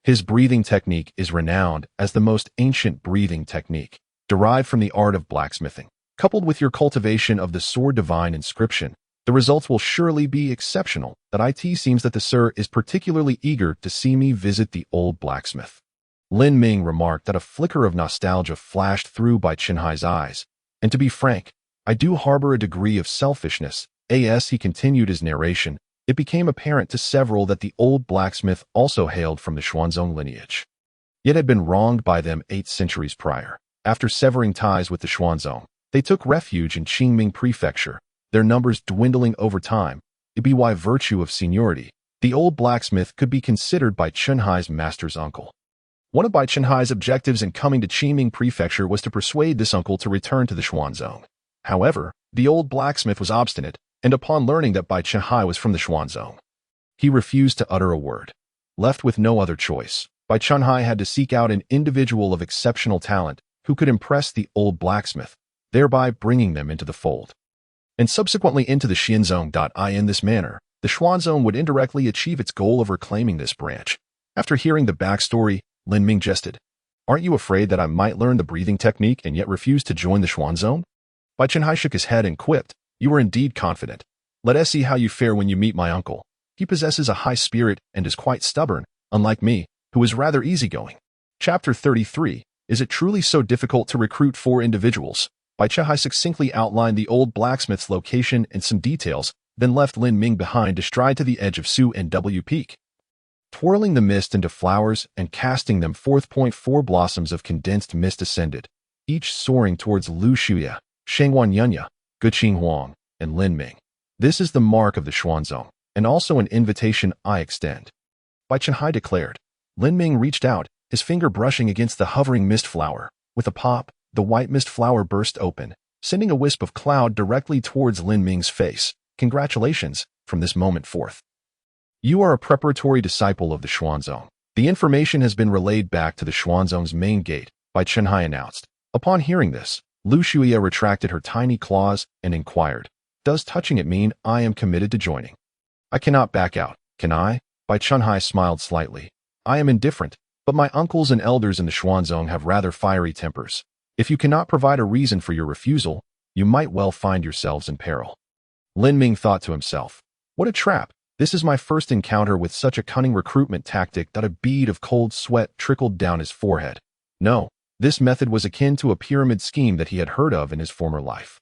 His breathing technique is renowned as the most ancient breathing technique, derived from the art of blacksmithing. Coupled with your cultivation of the sword divine inscription, the results will surely be exceptional. That it seems that the sir is particularly eager to see me visit the old blacksmith." Lin Ming remarked that a flicker of nostalgia flashed through Bai Chenhai's eyes. "And to be frank, I do harbor a degree of selfishness." As he continued his narration, it became apparent to several that the old blacksmith also hailed from the Xuanzong lineage, yet had been wronged by them 8 centuries prior. After severing ties with the Xuanzong, they took refuge in Qingming Prefecture, their numbers dwindling over time. By virtue of seniority, the old blacksmith could be considered Bai Chenhai's master's uncle. One of Bai Chenhai's objectives in coming to Qiming Prefecture was to persuade this uncle to return to the Xuanzong. However, the old blacksmith was obstinate, and upon learning that Bai Chenhai was from the Xuanzong, he refused to utter a word. Left with no other choice, Bai Chenhai had to seek out an individual of exceptional talent who could impress the old blacksmith, thereby bringing them into the fold, and subsequently into the Xuanzong. In this manner, the Xuanzong would indirectly achieve its goal of reclaiming this branch. After hearing the backstory, Lin Ming jested. "Aren't you afraid that I might learn the breathing technique and yet refuse to join the Xuanzong?" Bai Chenhai shook his head and quipped, "You are indeed confident. Let us see how you fare when you meet my uncle. He possesses a high spirit and is quite stubborn, unlike me, who is rather easygoing." Chapter 33. Is it truly so difficult to recruit 4 individuals? Bai Chenhai succinctly outlined the old blacksmith's location and some details, then left Lin Ming behind to stride to the edge of Su and W Peak. Twirling the mist into flowers and casting them forth, 4 blossoms of condensed mist ascended, each soaring towards Lu Shuya, Shengwan Yunya, Guqing Huang, and Lin Ming. "This is the mark of the Xuanzong, and also an invitation I extend," Bai Chenhai declared. Lin Ming reached out, his finger brushing against the hovering mist flower. With a pop, the white mist flower burst open, sending a wisp of cloud directly towards Lin Ming's face. "Congratulations, from this moment forth. You are a preparatory disciple of the Xuanzong. The information has been relayed back to the Xuanzong's main gate," Bai Chenhai announced. Upon hearing this, Lu Shuya retracted her tiny claws and inquired, "Does touching it mean I am committed to joining? I cannot back out, can I?" Bai Chenhai smiled slightly. "I am indifferent, but my uncles and elders in the Xuanzong have rather fiery tempers. If you cannot provide a reason for your refusal, you might well find yourselves in peril." Lin Ming thought to himself, "What a trap. This is my first encounter with such a cunning recruitment tactic." A bead of cold sweat trickled down his forehead. No, this method was akin to a pyramid scheme that he had heard of in his former life.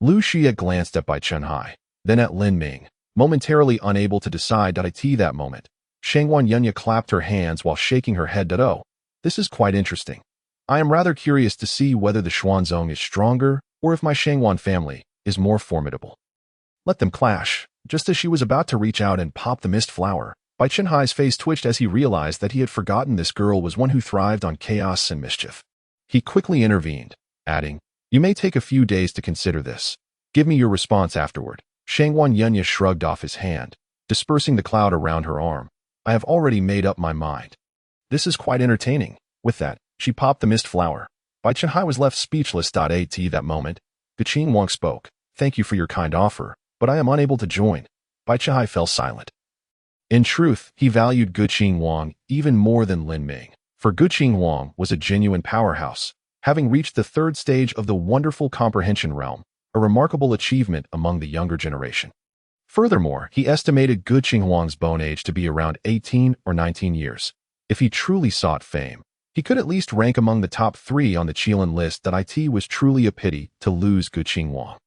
Lu Xia glanced at Bai Chenhai, then at Lin Ming, momentarily unable to decide. At that moment, Shengwan Yunya clapped her hands while shaking her head. "Oh, this is quite interesting. I am rather curious to see whether the Xuanzong is stronger or if my Shengwan family is more formidable. Let them clash." Just as she was about to reach out and pop the mist flower, Bai Chenhai's face twitched as he realized that he had forgotten this girl was one who thrived on chaos and mischief. He quickly intervened, adding, "You may take a few days to consider this. Give me your response afterward." Shengwan Yunya shrugged off his hand, dispersing the cloud around her arm. "I have already made up my mind." "This is quite entertaining." With that, she popped the mist flower. Bai Chenhai was left speechless. At that moment, Guqing Huang spoke, "Thank you for your kind offer, but I am unable to join." Bai Chenhai fell silent. In truth, he valued Guqing Huang even more than Lin Ming, for Guqing Huang was a genuine powerhouse, having reached the 3rd stage of the wonderful comprehension realm, a remarkable achievement among the younger generation. Furthermore, he estimated Guqing Huang's bone age to be around 18 or 19 years. If he truly sought fame, he could at least rank among the top 3 on the Qilin list. It was truly a pity to lose Guqing Huang.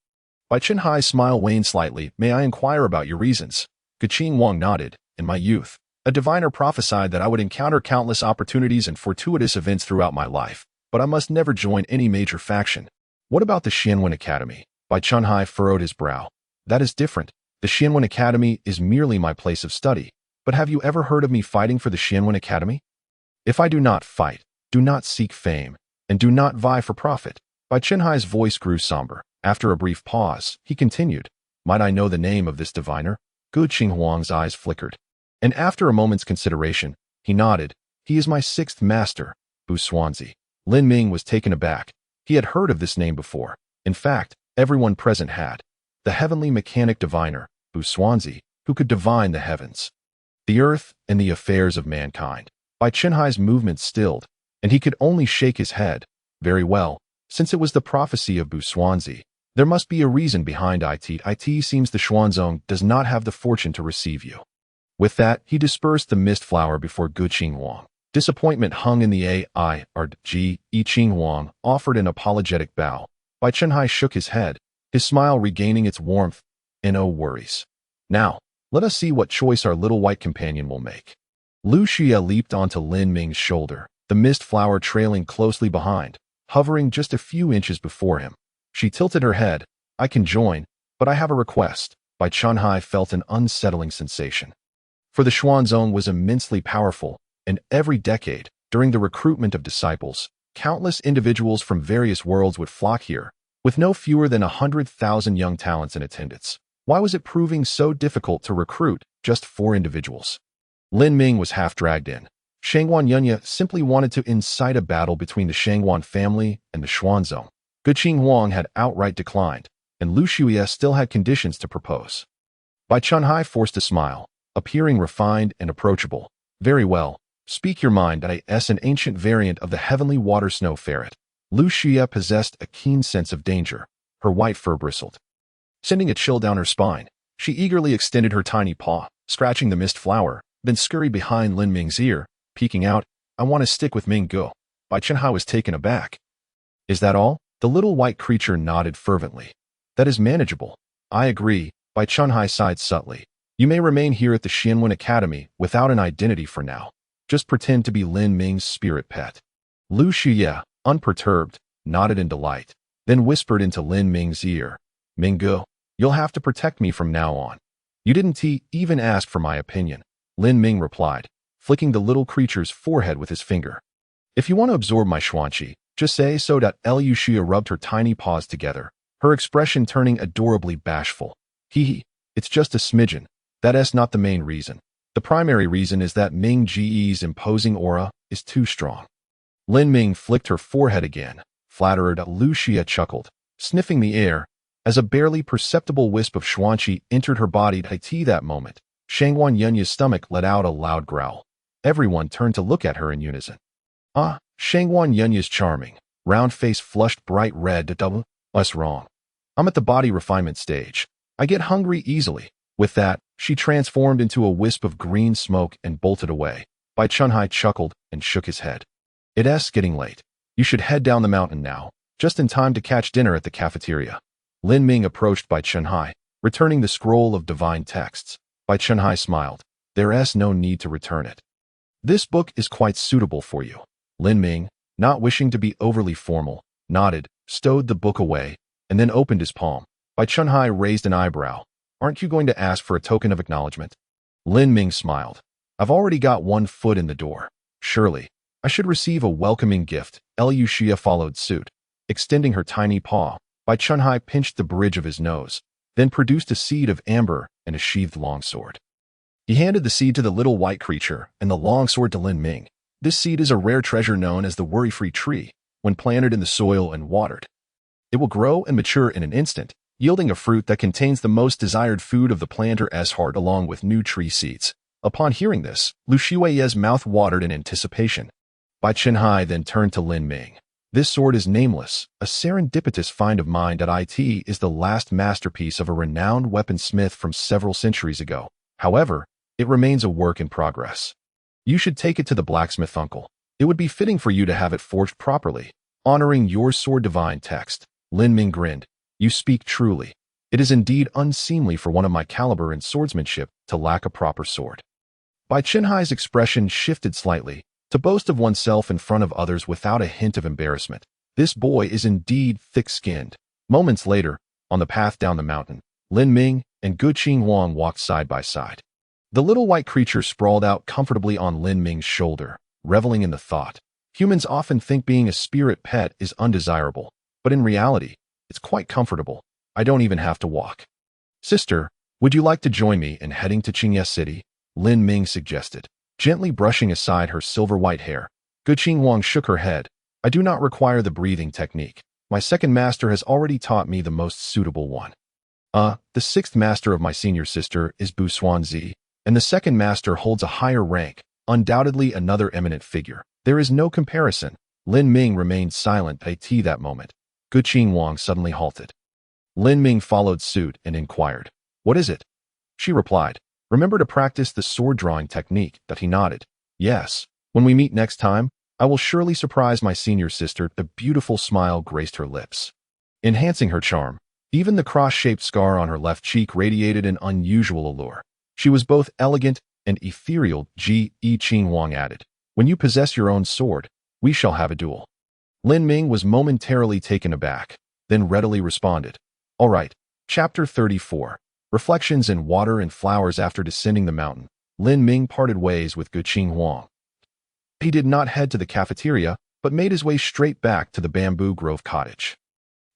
Bai Chenhai's smile waned slightly. "May I inquire about your reasons?" Guqing Huang nodded. "In my youth, a diviner prophesied that I would encounter countless opportunities and fortuitous events throughout my life, but I must never join any major faction." "What about the Xianwen Academy?" Bai Chenhai furrowed his brow. "That is different. The Xianwen Academy is merely my place of study. But have you ever heard of me fighting for the Xianwen Academy? If I do not fight, do not seek fame, and do not vie for profit." Bai Chenhai's voice grew somber. After a brief pause, he continued, "Might I know the name of this diviner?" Guqing Huang's eyes flickered, and after a moment's consideration, he nodded. "He is my 6th master, Bu Xuanzi." Lin Ming was taken aback. He had heard of this name before. In fact, everyone present had. The heavenly mechanic diviner, Bu Xuanzi, who could divine the heavens, the earth, and the affairs of mankind. Bai Chenhai's movements stilled, and he could only shake his head. "Very well, since it was the prophecy of Bu Xuanzi, there must be a reason behind it. It seems the Xuanzong does not have the fortune to receive you." With that, he dispersed the mist flower before Guqing Huang. Disappointment hung in the AIRG. Guqing Huang offered an apologetic bow. Bai Chenhai shook his head, his smile regaining its warmth. "No worries. Now, let us see what choice our little white companion will make." Lu Xia leaped onto Lin Ming's shoulder, the mist flower trailing closely behind, hovering just a few inches before him. She tilted her head. "I can join, but I have a request." Bai Chenhai felt an unsettling sensation. For the Xuanzong was immensely powerful, and every decade, During the recruitment of disciples, countless individuals from various worlds would flock here, with no fewer than 100,000 young talents in attendance. Why was it proving so difficult to recruit just 4 individuals? Lin Ming was half dragged in. Shangguan Yunya simply wanted to incite a battle between the Shangguan family and the Xuanzong. Guqing Huang had outright declined, and Lu Shuye still had conditions to propose. Bai Chunhai forced a smile, appearing refined and approachable. Very well, speak your mind. As an ancient variant of the heavenly water snow ferret, Lu Shuye possessed a keen sense of danger. Her white fur bristled, sending a chill down her spine. She eagerly extended her tiny paw, scratching the mist flower, then scurried behind Lin Ming's ear, peeking out. I want to stick with Ming Guo. Bai Chunhai was taken aback. Is that all? The little white creature nodded fervently. That is manageable. I agree. Bai Chunhai sighed subtly. You may remain here at the Xianwen Academy without an identity for now. Just pretend to be Lin Ming's spirit pet. Lu Shuye, unperturbed, nodded in delight, then whispered into Lin Ming's ear. Ming Guo, you'll have to protect me from now on. You didn't even ask for my opinion, Lin Ming replied, flicking the little creature's forehead with his finger. If you want to absorb my Xuanqi, just say so. Lu Shuye rubbed her tiny paws together, her expression turning adorably bashful. Hee, it's just a smidgen. That's not the main reason. The primary reason is that Ming Ge's imposing aura is too strong. Lin Ming flicked her forehead again, flattered. Lu Shuye chuckled, sniffing the air, as a barely perceptible wisp of Xuanqi entered her body. That moment, Shangguan Yunya's stomach let out a loud growl. Everyone turned to look at her in unison. Shangguan Yunya's charming, round face flushed bright red. What's wrong? I'm at the body refinement stage. I get hungry easily. With that, she transformed into a wisp of green smoke and bolted away. Bai Chunhai chuckled and shook his head. It's getting late. You should head down the mountain now, just in time to catch dinner at the cafeteria. Lin Ming approached Bai Chunhai, returning the scroll of divine texts. Bai Chunhai smiled. There's no need to return it. This book is quite suitable for you. Lin Ming, not wishing to be overly formal, nodded, stowed the book away, and then opened his palm. Bai Chunhai raised an eyebrow. Aren't you going to ask for a token of acknowledgement? Lin Ming smiled. I've already got one foot in the door. Surely, I should receive a welcoming gift. Lu Shuye followed suit. Extending her tiny paw, Bai Chunhai pinched the bridge of his nose, then produced a seed of amber and a sheathed longsword. He handed the seed to the little white creature and the longsword to Lin Ming. This seed is a rare treasure known as the worry-free tree. When planted in the soil and watered, it will grow and mature in an instant, yielding a fruit that contains the most desired food of the planter's heart along with new tree seeds. Upon hearing this, Lu Shuye's mouth watered in anticipation. Bai Chunhai then turned to Lin Ming. This sword is nameless, a serendipitous find of mine. It is the last masterpiece of a renowned weaponsmith from several centuries ago. However, it remains a work in progress. You should take it to the blacksmith uncle. It would be fitting for you to have it forged properly, honoring your sword divine text. Lin Ming grinned. You speak truly. It is indeed unseemly for one of my caliber in swordsmanship to lack a proper sword. Bai Chunhai's expression shifted slightly, to boast of oneself in front of others without a hint of embarrassment. This boy is indeed thick-skinned. Moments later, on the path down the mountain, Lin Ming and Guqing Huang walked side by side. The little white creature sprawled out comfortably on Lin Ming's shoulder, reveling in the thought. Humans often think being a spirit pet is undesirable, but in reality, it's quite comfortable. I don't even have to walk. Sister, would you like to join me in heading to Qingye City? Lin Ming suggested, gently brushing aside her silver-white hair. Guqing Huang shook her head. I do not require the breathing technique. My second master has already taught me the most suitable one. The sixth master of my senior sister is Bu Xuanzi, and the second master holds a higher rank, undoubtedly another eminent figure. There is no comparison. Lin Ming remained silent at that moment. Guqing Huang suddenly halted. Lin Ming followed suit and inquired, What is it? She replied, Remember to practice the sword drawing technique. He nodded. Yes, when we meet next time, I will surely surprise my senior sister. A beautiful smile graced her lips, enhancing her charm. Even the cross-shaped scar on her left cheek radiated an unusual allure. She was both elegant and ethereal. Guqing Huang added, When you possess your own sword, we shall have a duel. Lin Ming was momentarily taken aback, then readily responded. All right, Chapter 34. Reflections in Water and Flowers. After descending the mountain, Lin Ming parted ways with Guqing Huang. He did not head to the cafeteria, but made his way straight back to the Bamboo Grove cottage.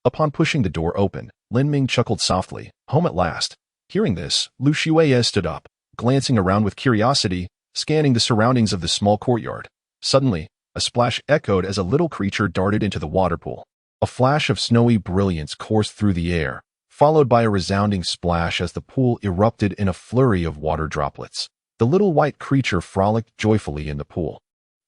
Upon pushing the door open, Lin Ming chuckled softly, home at last. Hearing this, Lu Shuiye stood up, glancing around with curiosity, scanning the surroundings of the small courtyard. Suddenly, a splash echoed as a little creature darted into the water pool. A flash of snowy brilliance coursed through the air, followed by a resounding splash as the pool erupted in a flurry of water droplets. The little white creature frolicked joyfully in the pool,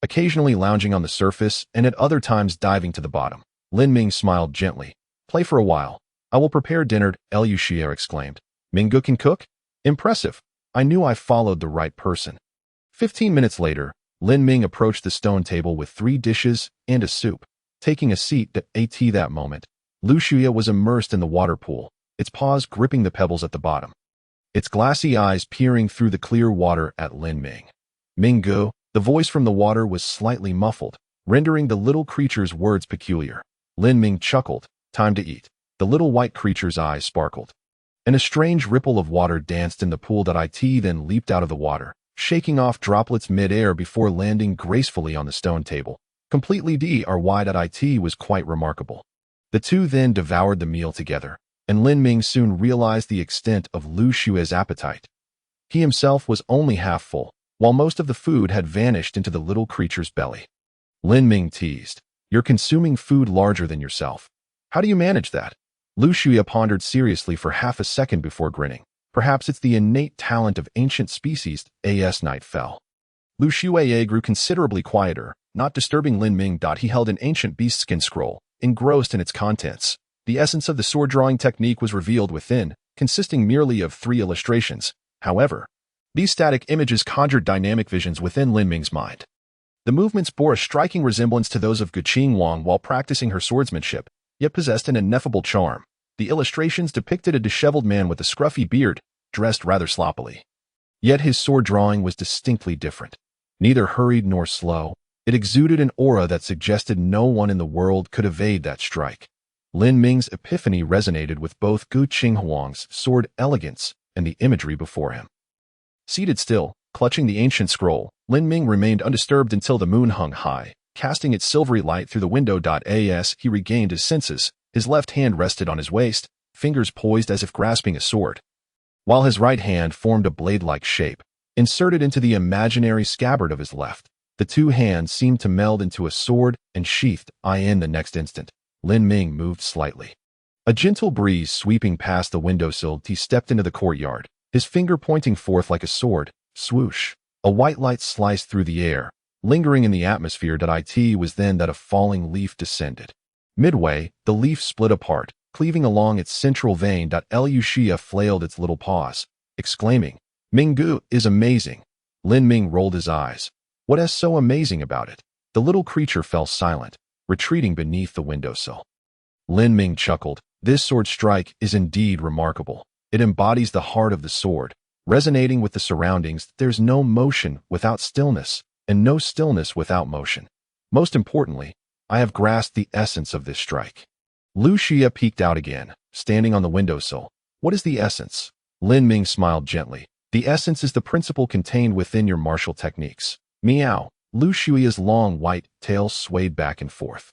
occasionally lounging on the surface and at other times diving to the bottom. Lin Ming smiled gently. Play for a while. I will prepare dinner, Lu Xie exclaimed. Minggu can cook? Impressive. I knew I followed the right person. 15 minutes later, Lin Ming approached the stone table with 3 dishes and a soup. Taking a seat at that moment, Lu Xie was immersed in the water pool, its paws gripping the pebbles at the bottom, its glassy eyes peering through the clear water at Lin Ming. Minggu, the voice from the water was slightly muffled, rendering the little creature's words peculiar. Lin Ming chuckled. Time to eat. The little white creature's eyes sparkled, and a strange ripple of water danced in the pool then leaped out of the water, shaking off droplets mid-air before landing gracefully on the stone table. Completely DRY.IT was quite remarkable. The two then devoured the meal together, and Lin Ming soon realized the extent of Lu Xue's appetite. He himself was only half full, while most of the food had vanished into the little creature's belly. Lin Ming teased, "You're consuming food larger than yourself. How do you manage that?" Lu Xue pondered seriously for half a second before grinning. Perhaps it's the innate talent of ancient species. As night fell, Lu Xue grew considerably quieter, not disturbing Lin Ming. He held an ancient beastskin scroll, engrossed in its contents. The essence of the sword drawing technique was revealed within, consisting merely of 3 illustrations. However, these static images conjured dynamic visions within Lin Ming's mind. The movements bore a striking resemblance to those of Guqing Wang while practicing her swordsmanship, yet possessed an ineffable charm. The illustrations depicted a disheveled man with a scruffy beard, dressed rather sloppily. Yet his sword drawing was distinctly different. Neither hurried nor slow, it exuded an aura that suggested no one in the world could evade that strike. Lin Ming's epiphany resonated with both Guqing Huang's sword elegance and the imagery before him. Seated still, clutching the ancient scroll, Lin Ming remained undisturbed until the moon hung high, casting its silvery light through the window. As he regained his senses, his left hand rested on his waist, fingers poised as if grasping a sword, while his right hand formed a blade-like shape, inserted into the imaginary scabbard of his left. The two hands seemed to meld into a sword and sheathed. In the next instant, Lin Ming moved slightly. A gentle breeze sweeping past the windowsill, he stepped into the courtyard, his finger pointing forth like a sword. Swoosh! A white light sliced through the air, lingering in the atmosphere. It was then that a falling leaf descended. Midway, the leaf split apart, cleaving along its central vein. Lu Xie flailed its little paws, exclaiming, "Minggu is amazing." Lin Ming rolled his eyes. What is so amazing about it? The little creature fell silent, retreating beneath the windowsill. Lin Ming chuckled. This sword strike is indeed remarkable. It embodies the heart of the sword, resonating with the surroundings. There's no motion without stillness, and no stillness without motion. Most importantly, I have grasped the essence of this strike. Lu Xie peeked out again, standing on the windowsill. What is the essence? Lin Ming smiled gently. The essence is the principle contained within your martial techniques. Meow. Lu Xue's long white tail swayed back and forth.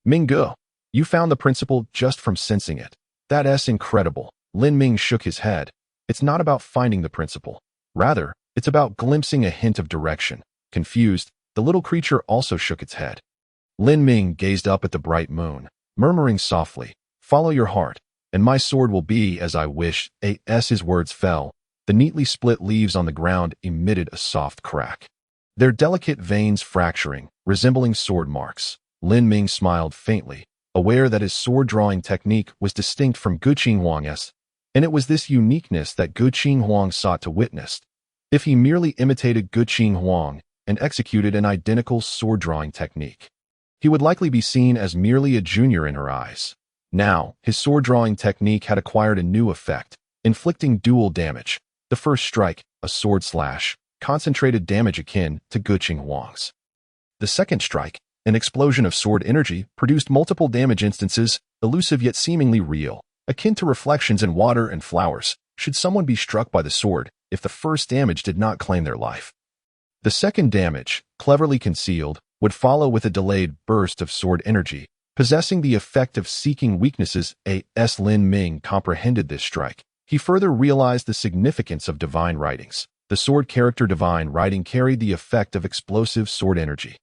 Minggu, you found the principle just from sensing it. That's incredible. Lin Ming shook his head. It's not about finding the principle. Rather, it's about glimpsing a hint of direction. Confused, the little creature also shook its head. Lin Ming gazed up at the bright moon, murmuring softly, "Follow your heart, and my sword will be as I wish." As his words fell, the neatly split leaves on the ground emitted a soft crack, their delicate veins fracturing, resembling sword marks. Lin Ming smiled faintly, aware that his sword-drawing technique was distinct from Guqing Huang's, and it was this uniqueness that Guqing Huang sought to witness. If he merely imitated Guqing Huang and executed an identical sword-drawing technique, he would likely be seen as merely a junior in her eyes. Now, his sword-drawing technique had acquired a new effect, inflicting dual damage. The first strike, a sword slash, concentrated damage akin to Guqing Huang's. The second strike, an explosion of sword energy, produced multiple damage instances, elusive yet seemingly real, akin to reflections in water and flowers, should someone be struck by the sword, if the first damage did not claim their life. The second damage, cleverly concealed, would follow with a delayed burst of sword energy, possessing the effect of seeking weaknesses. As Lin Ming comprehended this strike, he further realized the significance of divine writings. The sword character divine writing carried the effect of explosive sword energy,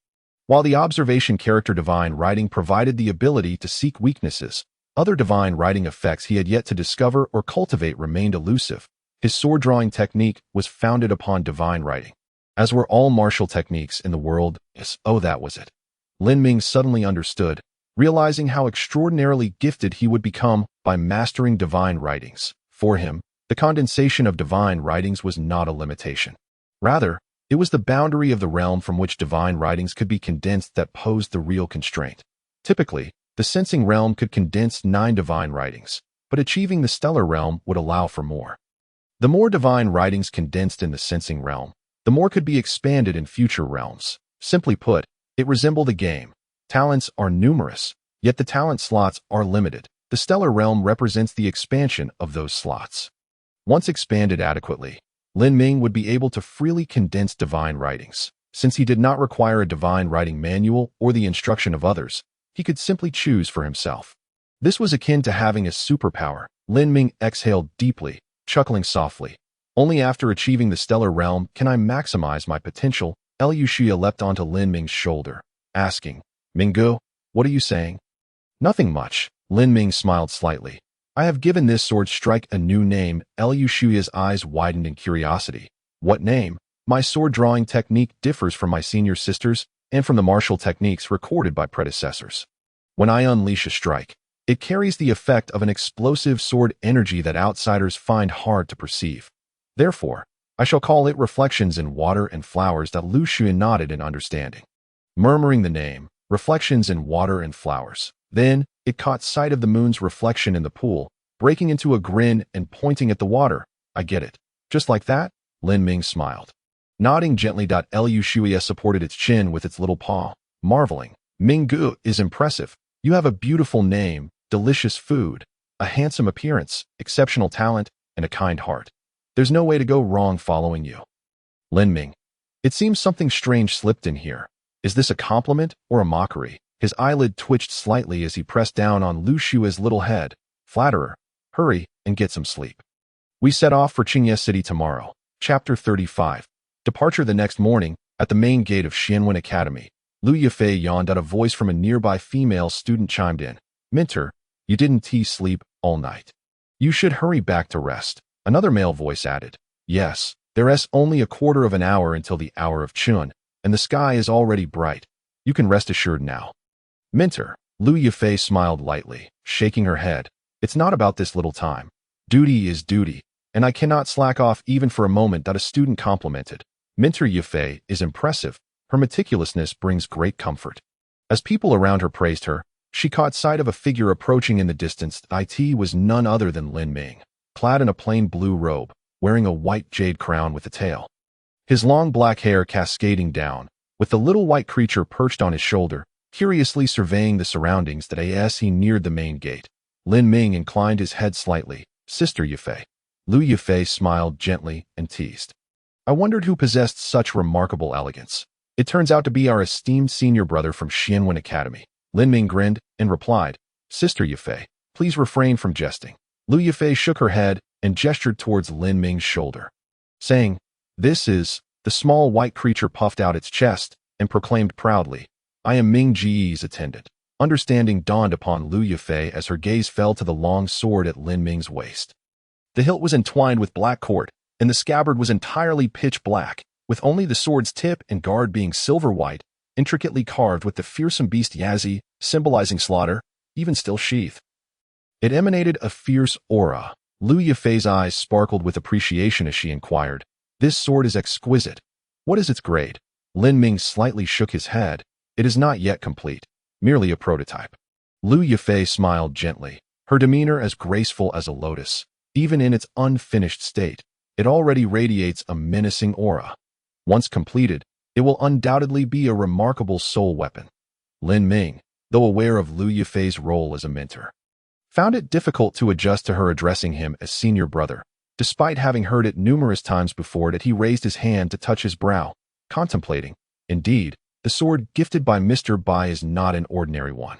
while the observation character divine writing provided the ability to seek weaknesses. Other divine writing effects he had yet to discover or cultivate remained elusive. His sword drawing technique was founded upon divine writing, as were all martial techniques in the world. Oh, that was it. Lin Ming suddenly understood, realizing how extraordinarily gifted he would become by mastering divine writings. For him, the condensation of divine writings was not a limitation. Rather, it was the boundary of the realm from which divine writings could be condensed that posed the real constraint. Typically, the sensing realm could condense 9 divine writings, but achieving the stellar realm would allow for more. The more divine writings condensed in the sensing realm, the more could be expanded in future realms. Simply put, it resembled a game. Talents are numerous, yet the talent slots are limited. The stellar realm represents the expansion of those slots. Once expanded adequately, Lin Ming would be able to freely condense divine writings. Since he did not require a divine writing manual or the instruction of others, he could simply choose for himself. This was akin to having a superpower. Lin Ming exhaled deeply, chuckling softly. Only after achieving the stellar realm can I maximize my potential. Liu Xia leapt onto Lin Ming's shoulder, asking, Minggu, what are you saying? Nothing much. Lin Ming smiled slightly. I have given this sword strike a new name. Liu Xia's eyes widened in curiosity. What name? My sword drawing technique differs from my senior sisters and from the martial techniques recorded by predecessors. When I unleash a strike, it carries the effect of an explosive sword energy that outsiders find hard to perceive. Therefore, I shall call it Reflections in Water and Flowers. Liu Xia nodded in understanding, murmuring the name, Reflections in Water and Flowers. Then, it caught sight of the moon's reflection in the pool, breaking into a grin and pointing at the water. I get it. Just like that? Lin Ming smiled, nodding gently. Liu Xia supported its chin with its little paw, marveling. Minggu is impressive. You have a beautiful name, delicious food, a handsome appearance, exceptional talent, and a kind heart. There's no way to go wrong following you. Lin Ming. It seems something strange slipped in here. Is this a compliment or a mockery? His eyelid twitched slightly as he pressed down on Liu Xia's little head. Flatterer, hurry and get some sleep. We set off for Qingye City tomorrow. Chapter 35. Departure the next morning, at the main gate of Xianwen Academy. Lu Yifei yawned. A voice from a nearby female student chimed in. Minter, you didn't sleep all night. You should hurry back to rest. Another male voice added. Yes, there's only a quarter of an hour until the hour of Chun, and the sky is already bright. You can rest assured now. Minter, Lu Yifei smiled lightly, shaking her head. It's not about this little time. Duty is duty, and I cannot slack off even for a moment. A student complimented. Minter Yifei is impressive. Her meticulousness brings great comfort. As people around her praised her, she caught sight of a figure approaching in the distance. It was none other than Lin Ming, clad in a plain blue robe, wearing a white jade crown with a tail. His long black hair cascading down, with the little white creature perched on his shoulder, curiously surveying the surroundings. As he neared the main gate, Lin Ming inclined his head slightly. Sister Yifei. Lu Yifei smiled gently and teased. I wondered who possessed such remarkable elegance. It turns out to be our esteemed senior brother from Xianwen Academy. Lin Ming grinned and replied, Sister Yifei, please refrain from jesting. Lu Yifei shook her head and gestured towards Lin Ming's shoulder, saying, This is, the small white creature puffed out its chest and proclaimed proudly, I am Ming Ji's attendant. Understanding dawned upon Lu Yifei as her gaze fell to the long sword at Lin Ming's waist. The hilt was entwined with black cord, and the scabbard was entirely pitch black, with only the sword's tip and guard being silver white, intricately carved with the fearsome beast Yazi, symbolizing slaughter, even still sheathed. It emanated a fierce aura. Lu Yifei's eyes sparkled with appreciation as she inquired, This sword is exquisite. What is its grade? Lin Ming slightly shook his head. It is not yet complete, merely a prototype. Lu Yifei smiled gently, her demeanor as graceful as a lotus. Even in its unfinished state, it already radiates a menacing aura. Once completed, it will undoubtedly be a remarkable soul weapon. Lin Ming, though aware of Lu Yifei's role as a mentor, found it difficult to adjust to her addressing him as senior brother, despite having heard it numerous times before. That he raised his hand to touch his brow. contemplating. Indeed, the sword gifted by Mr. Bai is not an ordinary one.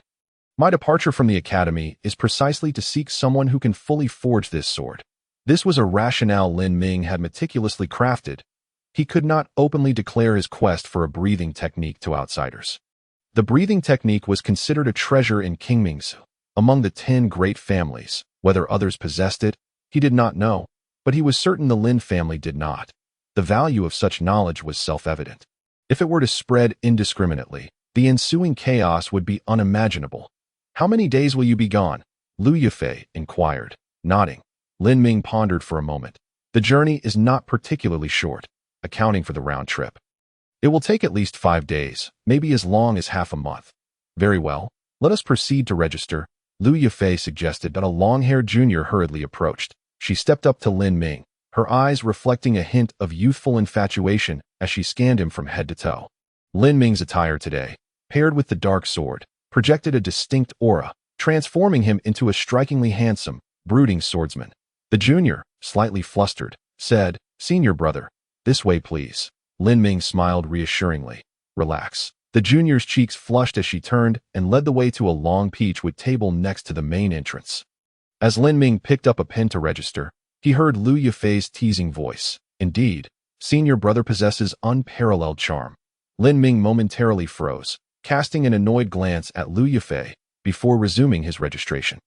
My departure from the academy is precisely to seek someone who can fully forge this sword. This was a rationale Lin Ming had meticulously crafted. He could not openly declare his quest for a breathing technique to outsiders. The breathing technique was considered a treasure in Qingming's. Among the 10 great families, whether others possessed it, he did not know, but he was certain the Lin family did not. The value of such knowledge was self-evident. If it were to spread indiscriminately, the ensuing chaos would be unimaginable. "How many days will you be gone?" Lu Yufei inquired, nodding. Lin Ming pondered for a moment. "The journey is not particularly short, accounting for the round trip. It will take at least 5 days, maybe as long as half a month." "Very well, let us proceed to register," Lu Yufei suggested, but a long-haired junior hurriedly approached. She stepped up to Lin Ming, her eyes reflecting a hint of youthful infatuation as she scanned him from head to toe. Lin Ming's attire today, paired with the dark sword, projected a distinct aura, transforming him into a strikingly handsome, brooding swordsman. The junior, slightly flustered, said, "Senior brother, this way please." Lin Ming smiled reassuringly. "Relax." The junior's cheeks flushed as she turned and led the way to a long peachwood table next to the main entrance. As Lin Ming picked up a pen to register, he heard Lu Yufei's teasing voice. "Indeed, senior brother possesses unparalleled charm." Lin Ming momentarily froze, casting an annoyed glance at Lu Yufei before resuming his registration.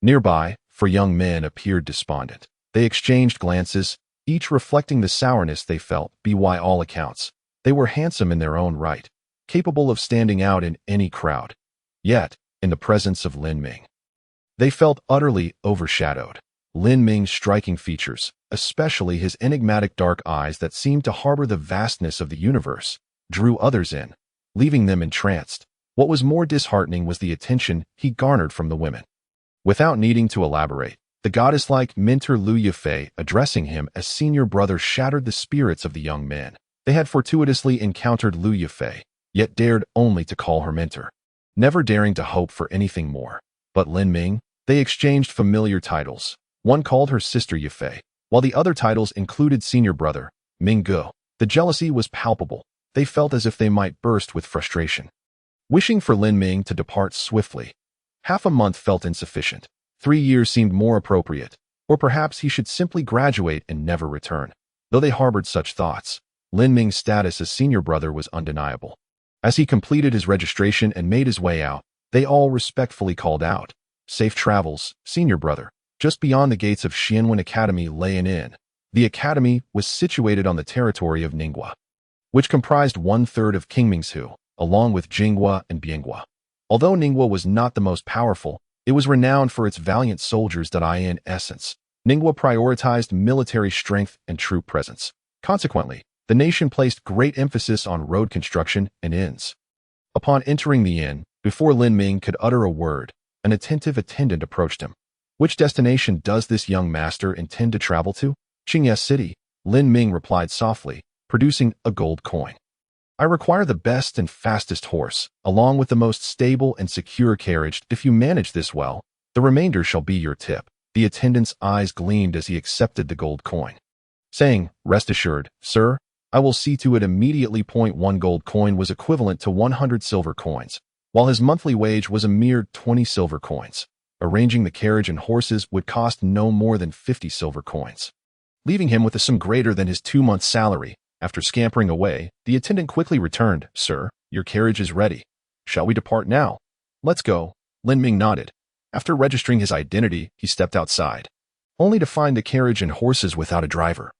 Nearby, 4 young men appeared despondent. They exchanged glances, each reflecting the sourness they felt. By all accounts, they were handsome in their own right, capable of standing out in any crowd. Yet, in the presence of Lin Ming, they felt utterly overshadowed. Lin Ming's striking features, especially his enigmatic dark eyes that seemed to harbor the vastness of the universe, drew others in, leaving them entranced. What was more disheartening was the attention he garnered from the women. Without needing to elaborate, the goddess-like mentor Lu Yufei addressing him as senior brother shattered the spirits of the young men. They had fortuitously encountered Lu Yufei, yet dared only to call her mentor, never daring to hope for anything more. But Lin Ming, they exchanged familiar titles. One called her Sister Yufei, while the other titles included Senior Brother, Minggu. The jealousy was palpable. They felt as if they might burst with frustration. Wishing for Lin Ming to depart swiftly, half a month felt insufficient. 3 years seemed more appropriate, or perhaps he should simply graduate and never return. Though they harbored such thoughts, Lin Ming's status as senior brother was undeniable. As he completed his registration and made his way out, they all respectfully called out, "Safe travels, senior brother." Just beyond the gates of Xianwen Academy lay an inn. The academy was situated on the territory of Ningguo, which comprised 1/3 of Qingming's, along with Jinghua and Bianghua. Although Ningguo was not the most powerful, it was renowned for its valiant soldiers. In essence, Ningguo prioritized military strength and troop presence. Consequently, the nation placed great emphasis on road construction and inns. Upon entering the inn, before Lin Ming could utter a word, an attentive attendant approached him. "Which destination does this young master intend to travel to?" "Qingye City," Lin Ming replied softly, producing a gold coin. "I require the best and fastest horse, along with the most stable and secure carriage. If you manage this well, the remainder shall be your tip." The attendant's eyes gleamed as he accepted the gold coin, saying, "Rest assured, sir, I will see to it immediately." 1 gold coin was equivalent to 100 silver coins, while his monthly wage was a mere 20 silver coins. Arranging the carriage and horses would cost no more than 50 silver coins, leaving him with a sum greater than his 2 months' salary. After scampering away, the attendant quickly returned. "Sir, your carriage is ready. Shall we depart now?" "Let's go." Lin Ming nodded. After registering his identity, he stepped outside, only to find the carriage and horses without a driver,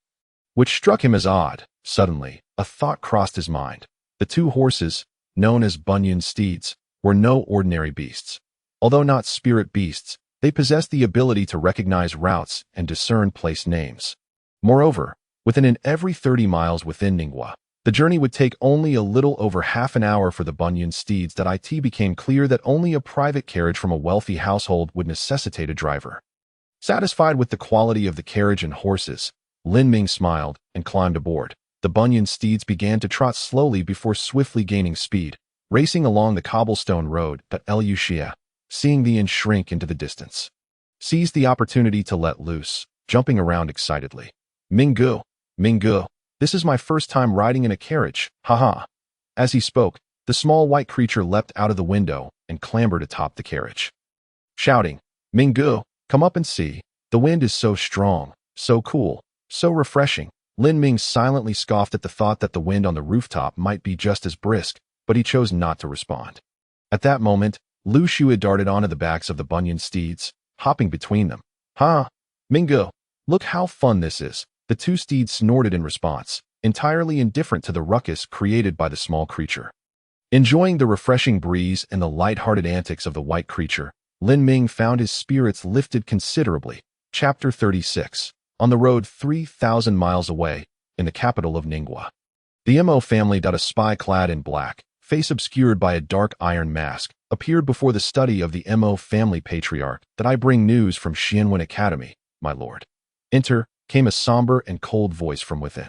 which struck him as odd. Suddenly, a thought crossed his mind. The 2 horses, known as Bunyan steeds, were no ordinary beasts. Although not spirit beasts, they possessed the ability to recognize routes and discern place names. Moreover, within every 30 miles within Ningguo, the journey would take only a little over half an hour for the Bunyan steeds. It became clear that only a private carriage from a wealthy household would necessitate a driver. Satisfied with the quality of the carriage and horses, Lin Ming smiled and climbed aboard. The Bunyan steeds began to trot slowly before swiftly gaining speed, racing along the cobblestone road. Liu Xia, seeing the inn shrink into the distance, seized the opportunity to let loose, jumping around excitedly. "Minggu! Minggu!" This is my first time riding in a carriage, haha. As he spoke, the small white creature leapt out of the window and clambered atop the carriage, shouting, Minggu, come up and see. The wind is so strong, so cool, so refreshing. Lin Ming silently scoffed at the thought that the wind on the rooftop might be just as brisk, but he chose not to respond. At that moment, Lu Xue darted onto the backs of the Bunyan steeds, hopping between them. Ha! Minggu, look how fun this is. The two steeds snorted in response, entirely indifferent to the ruckus created by the small creature. Enjoying the refreshing breeze and the light-hearted antics of the white creature, Lin Ming found his spirits lifted considerably. Chapter 36. On the road 3,000 miles away, in the capital of Ningguo. The Mo family, a spy clad in black, face obscured by a dark iron mask, appeared before the study of the Mo family patriarch. That I bring news from Xianwen Academy, my lord. Enter, came a somber and cold voice from within.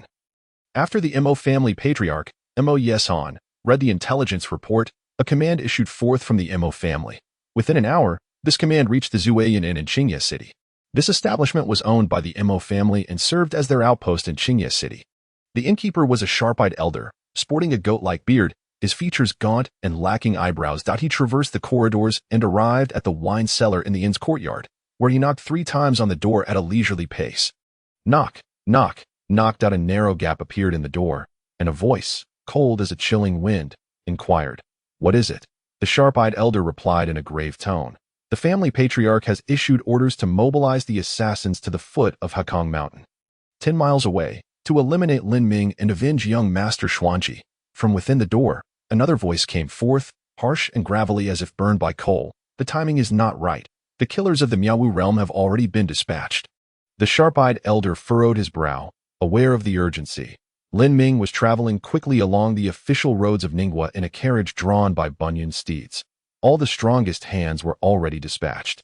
After the Mo family patriarch, Mo Yesan, read the intelligence report, a command issued forth from the Mo family. Within an hour, this command reached the Zuayan Inn in Qingye City. This establishment was owned by the Mo family and served as their outpost in Qingye City. The innkeeper was a sharp-eyed elder, sporting a goat-like beard, his features gaunt and lacking eyebrows. He traversed the corridors and arrived at the wine cellar in the inn's courtyard, where he knocked 3 times on the door at a leisurely pace. Knock, knock, knocked out. A narrow gap appeared in the door, and a voice, cold as a chilling wind, inquired, What is it? The sharp-eyed elder replied in a grave tone, The family patriarch has issued orders to mobilize the assassins to the foot of Hakong Mountain, 10 miles away, to eliminate Lin Ming and avenge young Master Xuanji. From within the door, another voice came forth, harsh and gravelly as if burned by coal. The timing is not right. The killers of the Miaowu realm have already been dispatched. The sharp-eyed elder furrowed his brow, aware of the urgency. Lin Ming was traveling quickly along the official roads of Ningguo in a carriage drawn by Bunyan steeds. All the strongest hands were already dispatched.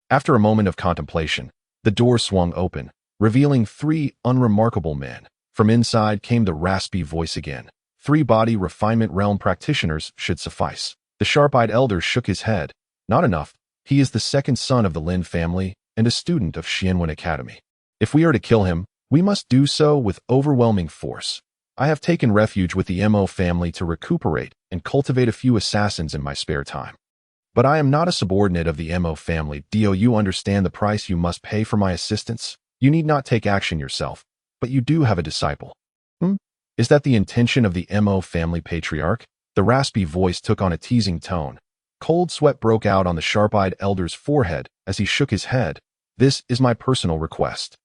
After a moment of contemplation, the door swung open, revealing 3 unremarkable men. From inside came the raspy voice again. 3 body refinement realm practitioners should suffice. The sharp-eyed elder shook his head. Not enough. He is the second son of the Lin family and a student of Xianwen Academy. If we are to kill him, we must do so with overwhelming force. I have taken refuge with the Mo family to recuperate and cultivate a few assassins in my spare time. But I am not a subordinate of the Mo family. Do you understand the price you must pay for my assistance? You need not take action yourself, but you do have a disciple. Is that the intention of the Mo family patriarch? The raspy voice took on a teasing tone. Cold sweat broke out on the sharp-eyed elder's forehead as he shook his head. This is my personal request.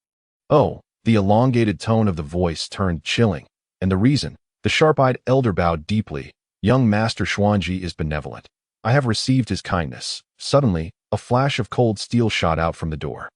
Oh, the elongated tone of the voice turned chilling. And the reason? The sharp-eyed elder bowed deeply. Young Master Xuanji is benevolent. I have received his kindness. Suddenly, a flash of cold steel shot out from the door.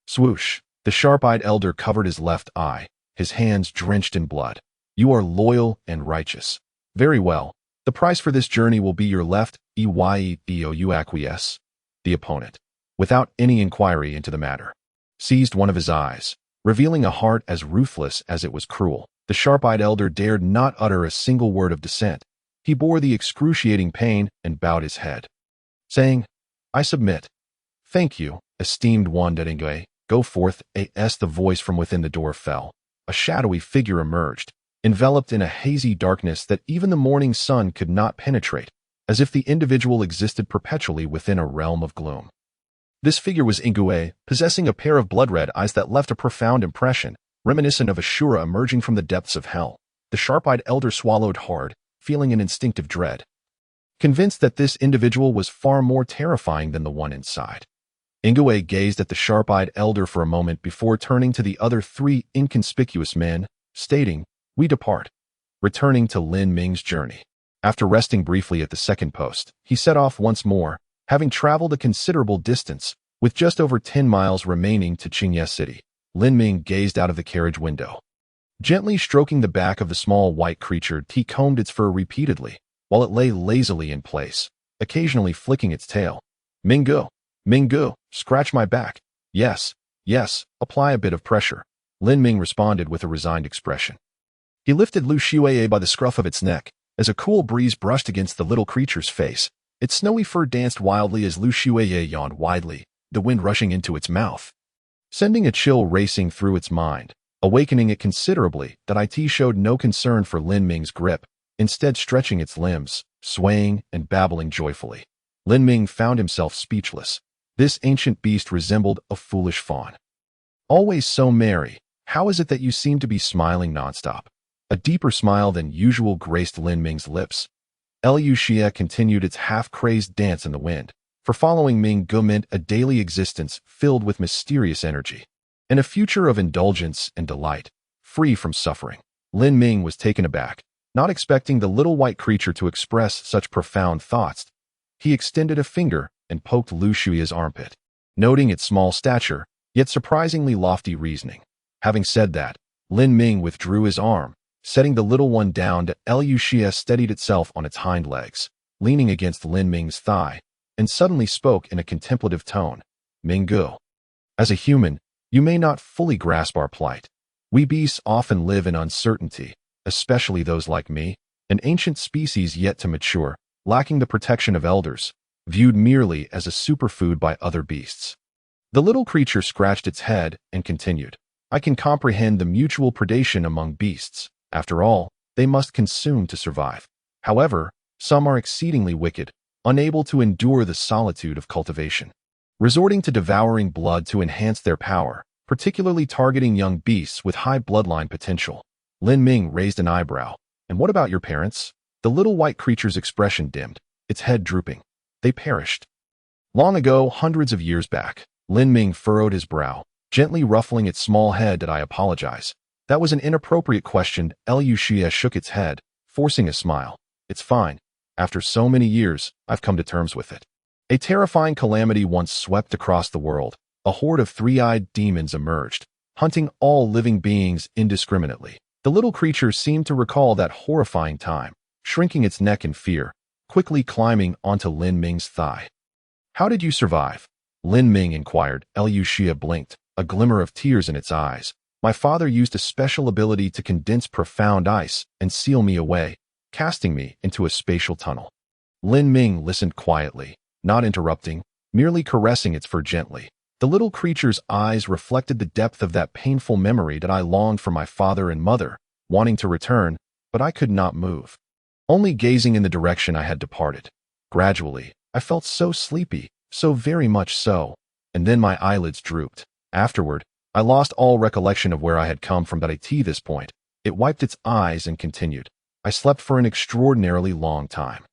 Swoosh! The sharp-eyed elder covered his left eye, his hands drenched in blood. You are loyal and righteous. Very well. The price for this journey will be your left you acquiesce. The opponent, without any inquiry into the matter, seized one of his eyes, revealing a heart as ruthless as it was cruel. The sharp-eyed elder dared not utter a single word of dissent. He bore the excruciating pain and bowed his head, saying, I submit. Thank you, esteemed one Dengue. Go forth, as the voice from within the door fell. A shadowy figure emerged, enveloped in a hazy darkness that even the morning sun could not penetrate, as if the individual existed perpetually within a realm of gloom. This figure was Ingue, possessing a pair of blood-red eyes that left a profound impression, reminiscent of Ashura emerging from the depths of hell. The sharp-eyed elder swallowed hard, feeling an instinctive dread, convinced that this individual was far more terrifying than the one inside. Ingue gazed at the sharp-eyed elder for a moment before turning to the other 3 inconspicuous men, stating, We depart, returning to Lin Ming's journey. After resting briefly at the second post, he set off once more, having traveled a considerable distance, with just over 10 miles remaining to Qingye City. Lin Ming gazed out of the carriage window. Gently stroking the back of the small white creature, he combed its fur repeatedly, while it lay lazily in place, occasionally flicking its tail. Minggu, Minggu, scratch my back. Yes, yes, apply a bit of pressure. Lin Ming responded with a resigned expression. He lifted Lu Xue by the scruff of its neck, as a cool breeze brushed against the little creature's face. Its snowy fur danced wildly as Lu Xue yawned widely, the wind rushing into its mouth, sending a chill racing through its mind. awakening it considerably that it showed no concern for Lin Ming's grip, instead stretching its limbs, swaying and babbling joyfully. Lin Ming found himself speechless. This ancient beast resembled a foolish fawn. Always so merry, how is it that you seem to be smiling nonstop? A deeper smile than usual graced Lin Ming's lips. Liu Xie continued its half-crazed dance in the wind, for following Ming Gu meant a daily existence filled with mysterious energy, and a future of indulgence and delight, free from suffering. Lin Ming was taken aback, not expecting the little white creature to express such profound thoughts. He extended a finger and poked Liu Xie's armpit, noting its small stature, yet surprisingly lofty reasoning. Having said that, Lin Ming withdrew his arm, setting the little one down. Liu Xie steadied itself on its hind legs, leaning against Lin Ming's thigh, and suddenly spoke in a contemplative tone. Ming Gu, as a human, you may not fully grasp our plight. We beasts often live in uncertainty, especially those like me, an ancient species yet to mature, lacking the protection of elders, viewed merely as a superfood by other beasts. The little creature scratched its head and continued. I can comprehend the mutual predation among beasts. After all, they must consume to survive. However, some are exceedingly wicked, unable to endure the solitude of cultivation, resorting to devouring blood to enhance their power, particularly targeting young beasts with high bloodline potential. Lin Ming raised an eyebrow. And what about your parents? The little white creature's expression dimmed, its head drooping. They perished long ago, hundreds of years back. Lin Ming furrowed his brow, gently ruffling its small head. Did I apologize? That was an inappropriate question. Liu Xie shook its head, forcing a smile. It's fine. After so many years, I've come to terms with it. A terrifying calamity once swept across the world. A horde of three-eyed demons emerged, hunting all living beings indiscriminately. The little creature seemed to recall that horrifying time, shrinking its neck in fear, quickly climbing onto Lin Ming's thigh. How did you survive? Lin Ming inquired. Liu Xie blinked, a glimmer of tears in its eyes. My father used a special ability to condense profound ice and seal me away, casting me into a spatial tunnel. Lin Ming listened quietly, not interrupting, merely caressing its fur gently. The little creature's eyes reflected the depth of that painful memory that I longed for my father and mother, wanting to return, but I could not move, only gazing in the direction I had departed. Gradually, I felt so sleepy, so very much so, and then my eyelids drooped. Afterward, I lost all recollection of where I had come from. At this point, it wiped its eyes and continued. I slept for an extraordinarily long time.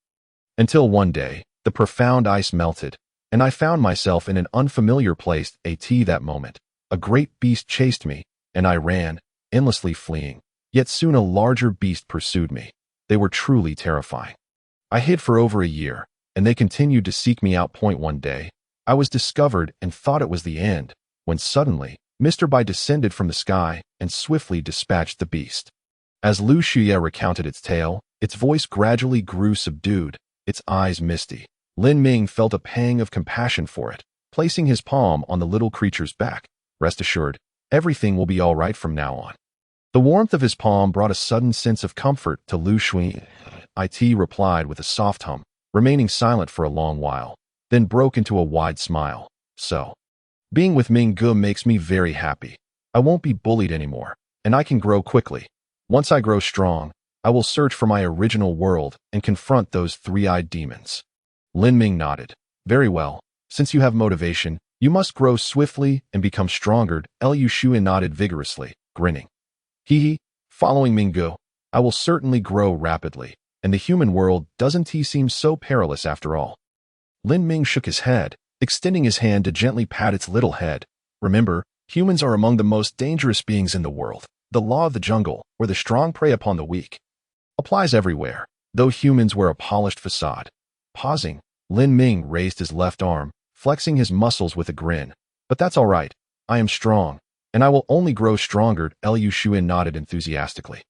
Until one day, the profound ice melted, and I found myself in an unfamiliar place. That moment, a great beast chased me, and I ran, endlessly fleeing. Yet soon a larger beast pursued me. They were truly terrifying. I hid for over a year, and they continued to seek me out. One day, I was discovered and thought it was the end, when suddenly, Mr. Bai descended from the sky and swiftly dispatched the beast. As Liu Xie recounted its tale, its voice gradually grew subdued, its eyes misty. Lin Ming felt a pang of compassion for it, placing his palm on the little creature's back. Rest assured, everything will be all right from now on. The warmth of his palm brought a sudden sense of comfort to Liu Xie. It replied with a soft hum, remaining silent for a long while, then broke into a wide smile. So, being with Ming Gu makes me very happy. I won't be bullied anymore, and I can grow quickly. Once I grow strong, I will search for my original world and confront those three-eyed demons. Lin Ming nodded. Very well. Since you have motivation, you must grow swiftly and become stronger. Liu Xie nodded vigorously, grinning. Hee. Following Ming Gu, I will certainly grow rapidly, and the human world doesn't seem so perilous after all. Lin Ming shook his head, extending his hand to gently pat its little head. Remember, humans are among the most dangerous beings in the world. The law of the jungle, where the strong prey upon the weak, applies everywhere, though humans wear a polished facade. Pausing, Lin Ming raised his left arm, flexing his muscles with a grin. But that's all right. I am strong, and I will only grow stronger. Liu Xie nodded enthusiastically,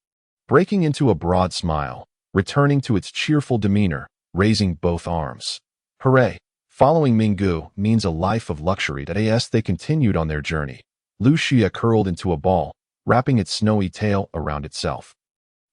breaking into a broad smile, returning to its cheerful demeanor, raising both arms. Hooray! Following Ming Gu means a life of luxury. As they continued on their journey, Liu Xie curled into a ball, wrapping its snowy tail around itself.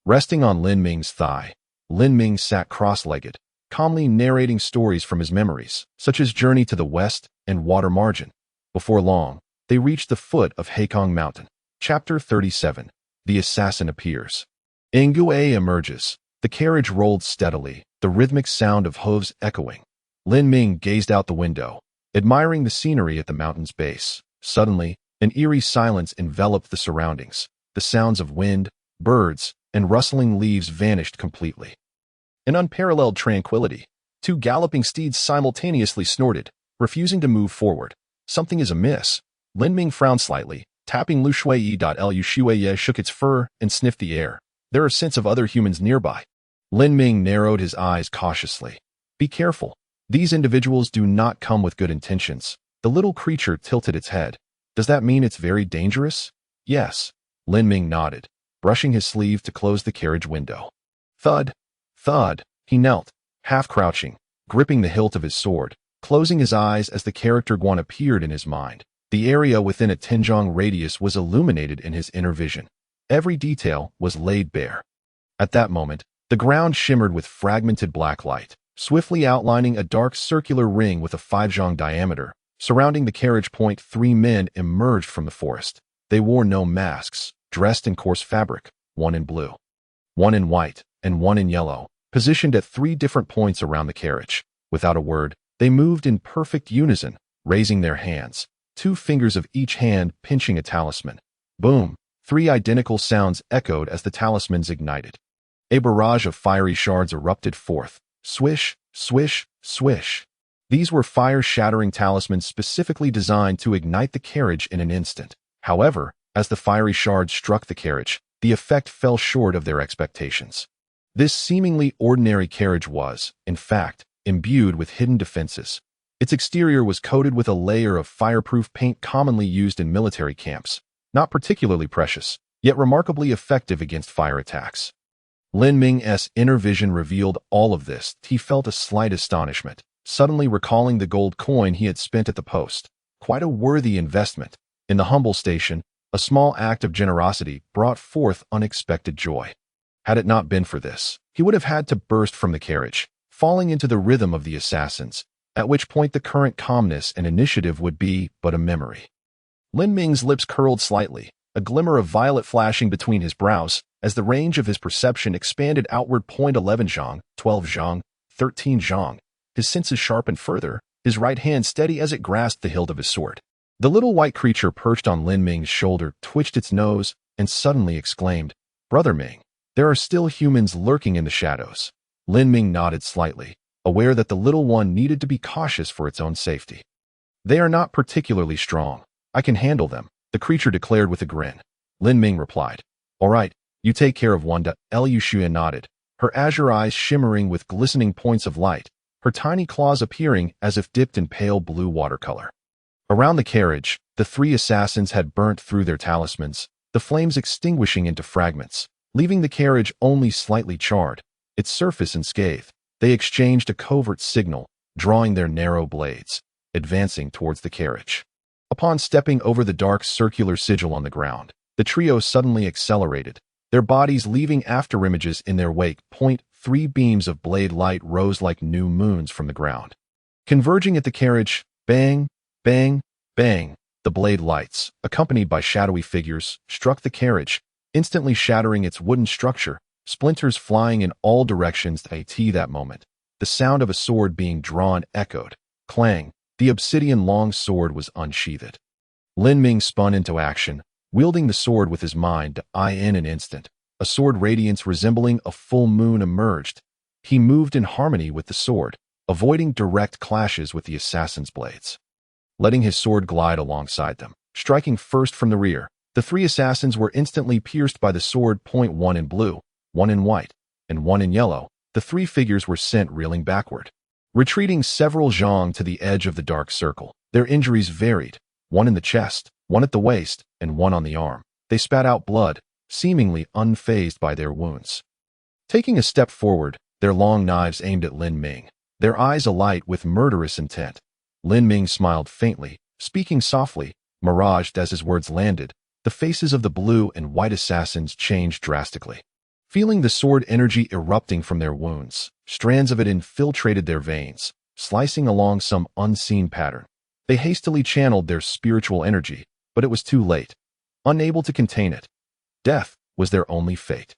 Resting on Lin Ming's thigh, Lin Ming sat cross-legged, calmly narrating stories from his memories, such as Journey to the West and Water Margin. Before long, they reached the foot of Heikong Mountain. Chapter 37. The Assassin Appears. Ingue emerges. The carriage rolled steadily, the rhythmic sound of hooves echoing. Lin Ming gazed out the window, admiring the scenery at the mountain's base. Suddenly, an eerie silence enveloped the surroundings. The sounds of wind, birds, and rustling leaves vanished completely. An unparalleled tranquility. Two galloping steeds simultaneously snorted, refusing to move forward. Something is amiss. Lin Ming frowned slightly, tapping Lu Shuiyi. Lu Shuiyi shook its fur and sniffed the air. There are scents of other humans nearby. Lin Ming narrowed his eyes cautiously. Be careful. These individuals do not come with good intentions. The little creature tilted its head. Does that mean it's very dangerous? Yes. Lin Ming nodded, brushing his sleeve to close the carriage window. Thud. Thud. He knelt, half crouching, gripping the hilt of his sword, closing his eyes as the character Guan appeared in his mind. The area within a Tianzhong radius was illuminated in his inner vision. Every detail was laid bare. At that moment, the ground shimmered with fragmented black light, swiftly outlining a dark circular ring with a 5 zhang diameter. Surrounding the carriage, 3 men emerged from the forest. They wore no masks, dressed in coarse fabric, one in blue, one in white, and one in yellow, positioned at 3 different points around the carriage. Without a word, they moved in perfect unison, raising their hands, 2 fingers of each hand pinching a talisman. Boom! 3 identical sounds echoed as the talismans ignited. A barrage of fiery shards erupted forth. Swish, swish, swish. These were fire-shattering talismans specifically designed to ignite the carriage in an instant. However, as the fiery shards struck the carriage, the effect fell short of their expectations. This seemingly ordinary carriage was, in fact, imbued with hidden defenses. Its exterior was coated with a layer of fireproof paint commonly used in military camps, not particularly precious, yet remarkably effective against fire attacks. Lin Ming's inner vision revealed all of this. He felt a slight astonishment, suddenly recalling the gold coin he had spent at the post. Quite a worthy investment. In the humble station, a small act of generosity brought forth unexpected joy. Had it not been for this, he would have had to burst from the carriage, falling into the rhythm of the assassins, at which point the current calmness and initiative would be but a memory. Lin Ming's lips curled slightly, a glimmer of violet flashing between his brows, as the range of his perception expanded outward. 11 zhang, 12 zhang, 13 zhang. His senses sharpened further, his right hand steady as it grasped the hilt of his sword. The little white creature perched on Lin Ming's shoulder twitched its nose and suddenly exclaimed, "Brother Ming, there are still humans lurking in the shadows." Lin Ming nodded slightly, aware that the little one needed to be cautious for its own safety. "They are not particularly strong. I can handle them," the creature declared with a grin. Lin Ming replied, "All right, you take care of one." Lu Shuiyi nodded, her azure eyes shimmering with glistening points of light, her tiny claws appearing as if dipped in pale blue watercolor. Around the carriage, the 3 assassins had burnt through their talismans, the flames extinguishing into fragments, leaving the carriage only slightly charred, its surface unscathed. They exchanged a covert signal, drawing their narrow blades, advancing towards the carriage. Upon stepping over the dark circular sigil on the ground, the trio suddenly accelerated, their bodies leaving afterimages in their wake. 3 beams of blade light rose like new moons from the ground. Converging at the carriage, bang, bang, bang, the blade lights, accompanied by shadowy figures, struck the carriage, instantly shattering its wooden structure, splinters flying in all directions. That moment, the sound of a sword being drawn echoed. Clang, the obsidian long sword was unsheathed. Lin Ming spun into action, wielding the sword with his mind. In an instant, a sword radiance resembling a full moon emerged. He moved in harmony with the sword, avoiding direct clashes with the assassin's blades. Letting his sword glide alongside them, striking first from the rear, the 3 assassins were instantly pierced by the sword. 1 in blue, 1 in white, and 1 in yellow. The 3 figures were sent reeling backward, retreating several zhang to the edge of the dark circle. Their injuries varied, 1 in the chest, 1 at the waist, and 1 on the arm. They spat out blood, seemingly unfazed by their wounds. Taking a step forward, their long knives aimed at Lin Ming, their eyes alight with murderous intent. Lin Ming smiled faintly, speaking softly, miraged as his words landed. The faces of the blue and white assassins changed drastically. Feeling the sword energy erupting from their wounds, strands of it infiltrated their veins, slicing along some unseen pattern. They hastily channeled their spiritual energy, but it was too late. unable to contain it. Death was their only fate.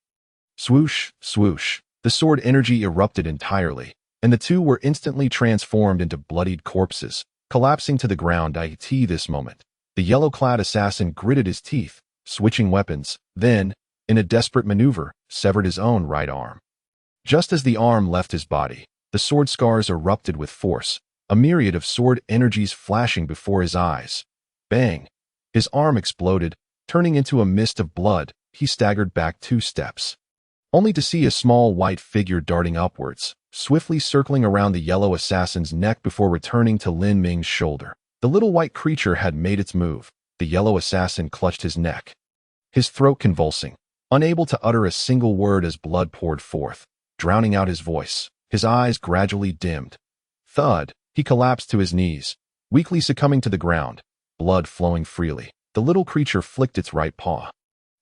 Swoosh, swoosh, the sword energy erupted entirely, and the two were instantly transformed into bloodied corpses, collapsing to the ground. This moment, the yellow-clad assassin gritted his teeth, switching weapons, then, in a desperate maneuver, severed his own right arm. Just as the arm left his body, the sword scars erupted with force, a myriad of sword energies flashing before his eyes. Bang! His arm exploded, turning into a mist of blood. He staggered back 2 steps, only to see a small white figure darting upwards, swiftly circling around the yellow assassin's neck before returning to Lin Ming's shoulder. The little white creature had made its move. The yellow assassin clutched his neck, his throat convulsing, unable to utter a single word as blood poured forth, drowning out his voice. His eyes gradually dimmed. Thud! He collapsed to his knees, weakly succumbing to the ground, blood flowing freely. The little creature flicked its right paw,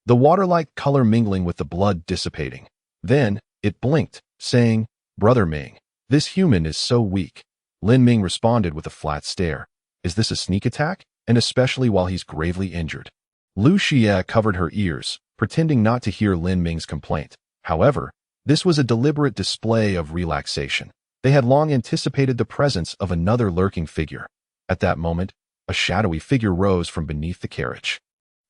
the water-like color mingling with the blood dissipating. Then, it blinked, saying, "Brother Ming, this human is so weak." Lin Ming responded with a flat stare. Is this a sneak attack? And especially while he's gravely injured. Lu Xie covered her ears, pretending not to hear Lin Ming's complaint. However, this was a deliberate display of relaxation. They had long anticipated the presence of another lurking figure. At that moment, a shadowy figure rose from beneath the carriage.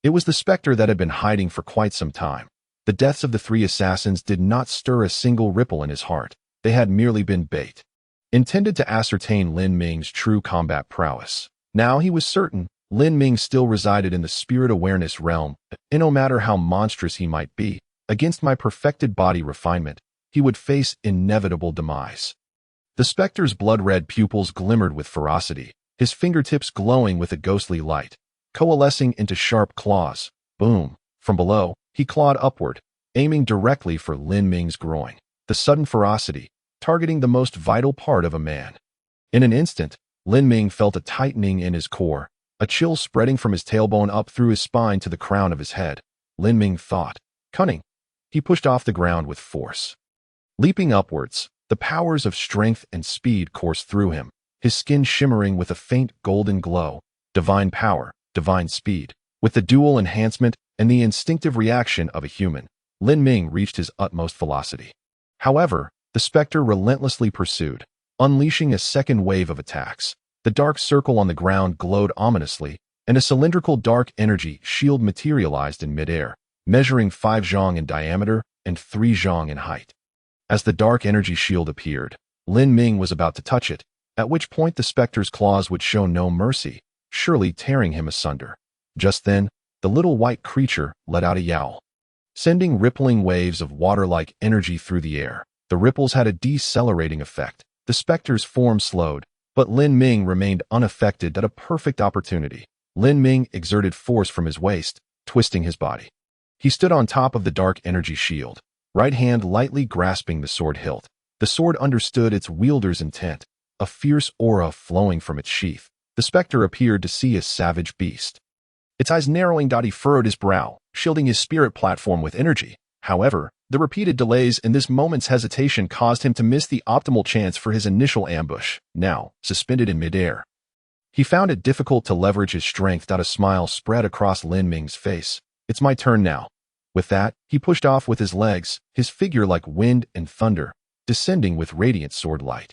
It was the specter that had been hiding for quite some time. The deaths of the 3 assassins did not stir a single ripple in his heart. They had merely been bait, intended to ascertain Lin Ming's true combat prowess. Now he was certain Lin Ming still resided in the spirit awareness realm, and no matter how monstrous he might be, against my perfected body refinement, he would face inevitable demise. The specter's blood-red pupils glimmered with ferocity, his fingertips glowing with a ghostly light, coalescing into sharp claws. Boom! From below, he clawed upward, aiming directly for Lin Ming's groin. The sudden ferocity, targeting the most vital part of a man. In an instant, Lin Ming felt a tightening in his core, a chill spreading from his tailbone up through his spine to the crown of his head. Lin Ming thought, cunning. He pushed off the ground with force. Leaping upwards, the powers of strength and speed coursed through him, his skin shimmering with a faint golden glow. Divine power, divine speed. With the dual enhancement and the instinctive reaction of a human, Lin Ming reached his utmost velocity. However, the specter relentlessly pursued, unleashing a second wave of attacks. The dark circle on the ground glowed ominously, and a cylindrical dark energy shield materialized in midair, measuring 5 zhang in diameter and 3 zhang in height. As the dark energy shield appeared, Lin Ming was about to touch it, at which point the specter's claws would show no mercy, surely tearing him asunder. Just then, the little white creature let out a yowl, sending rippling waves of water-like energy through the air. The ripples had a decelerating effect. The specter's form slowed, but Lin Ming remained unaffected at a perfect opportunity. Lin Ming exerted force from his waist, twisting his body. He stood on top of the dark energy shield, right hand lightly grasping the sword hilt. The sword understood its wielder's intent, a fierce aura flowing from its sheath. The specter appeared to see a savage beast. Its eyes narrowing, he furrowed his brow, shielding his spirit platform with energy. However, the repeated delays in this moment's hesitation caused him to miss the optimal chance for his initial ambush. Now, suspended in midair, he found it difficult to leverage his strength. A smile spread across Lin Ming's face. It's my turn now. With that, he pushed off with his legs, his figure like wind and thunder, descending with radiant sword light.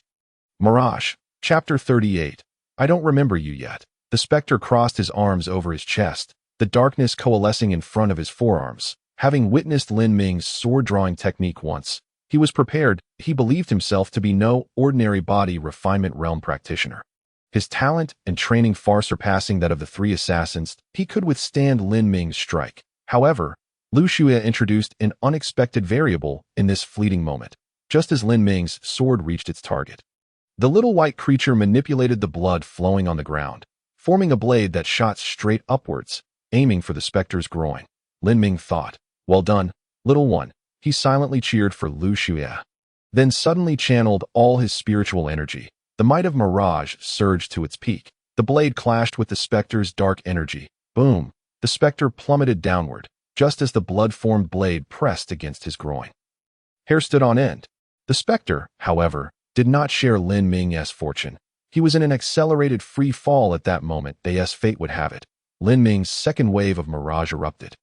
Mirage, Chapter 38. I don't remember you yet. The specter crossed his arms over his chest, the darkness coalescing in front of his forearms. Having witnessed Lin Ming's sword-drawing technique once, he was prepared. He believed himself to be no ordinary body refinement realm practitioner. His talent and training far surpassing that of the 3 assassins, he could withstand Lin Ming's strike. However, Lu Xue introduced an unexpected variable in this fleeting moment, just as Lin Ming's sword reached its target. The little white creature manipulated the blood flowing on the ground, forming a blade that shot straight upwards, aiming for the specter's groin. Lin Ming thought, well done, little one. He silently cheered for Lu Xue, then suddenly channeled all his spiritual energy. The might of Mirage surged to its peak. The blade clashed with the specter's dark energy. Boom! The specter plummeted downward, just as the blood-formed blade pressed against his groin. Hair stood on end. The specter, however, did not share Lin Ming's fortune. He was in an accelerated free fall at that moment. As fate would have it, Lin Ming's second wave of mirage erupted.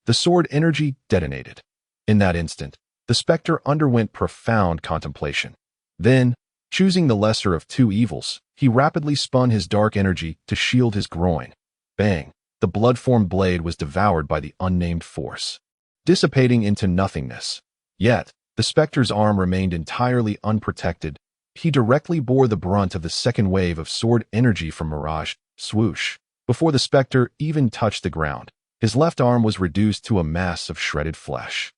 The sword energy detonated. In that instant, the specter underwent profound contemplation. Then, choosing the lesser of two evils, he rapidly spun his dark energy to shield his groin. Bang! The blood-formed blade was devoured by the unnamed force, dissipating into nothingness. Yet, the specter's arm remained entirely unprotected. He directly bore the brunt of the second wave of sword energy from Mirage. Swoosh! Before the specter even touched the ground, his left arm was reduced to a mass of shredded flesh.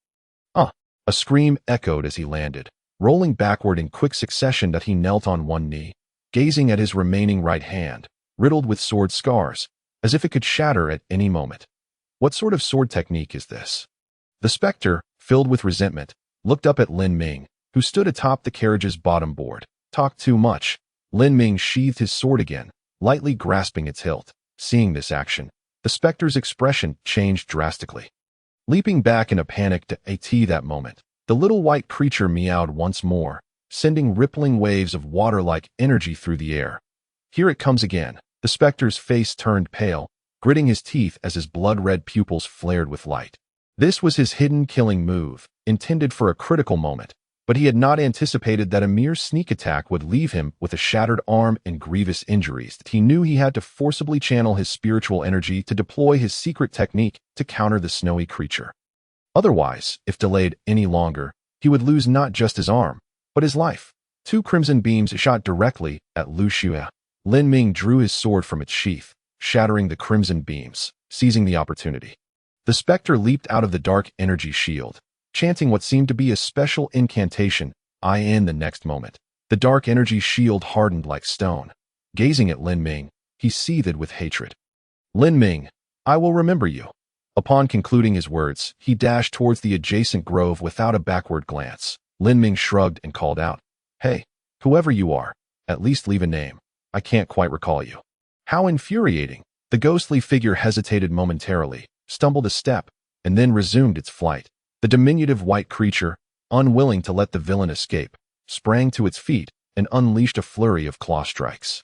A scream echoed as he landed, rolling backward in quick succession that he knelt on one knee, gazing at his remaining right hand, riddled with sword scars, as if it could shatter at any moment. What sort of sword technique is this? The specter, filled with resentment, looked up at Lin Ming, who stood atop the carriage's bottom board. Talk too much. Lin Ming sheathed his sword again, lightly grasping its hilt. Seeing this action, the specter's expression changed drastically. Leaping back in a panic to that moment, the little white creature meowed once more, sending rippling waves of water-like energy through the air. Here it comes again. The specter's face turned pale, gritting his teeth as his blood-red pupils flared with light. This was his hidden killing move, intended for a critical moment, but he had not anticipated that a mere sneak attack would leave him with a shattered arm and grievous injuries. He knew he had to forcibly channel his spiritual energy to deploy his secret technique to counter the snowy creature. Otherwise, if delayed any longer, he would lose not just his arm, but his life. Two crimson beams shot directly at Lu Xue. Lin Ming drew his sword from its sheath, shattering the crimson beams, seizing the opportunity. The specter leaped out of the dark energy shield, chanting what seemed to be a special incantation. In the next moment, the dark energy shield hardened like stone. Gazing at Lin Ming, he seethed with hatred. Lin Ming, I will remember you. Upon concluding his words, he dashed towards the adjacent grove without a backward glance. Lin Ming shrugged and called out, Hey, whoever you are, at least leave a name. I can't quite recall you. How infuriating! The ghostly figure hesitated momentarily, stumbled a step, and then resumed its flight. The diminutive white creature, unwilling to let the villain escape, sprang to its feet and unleashed a flurry of claw strikes.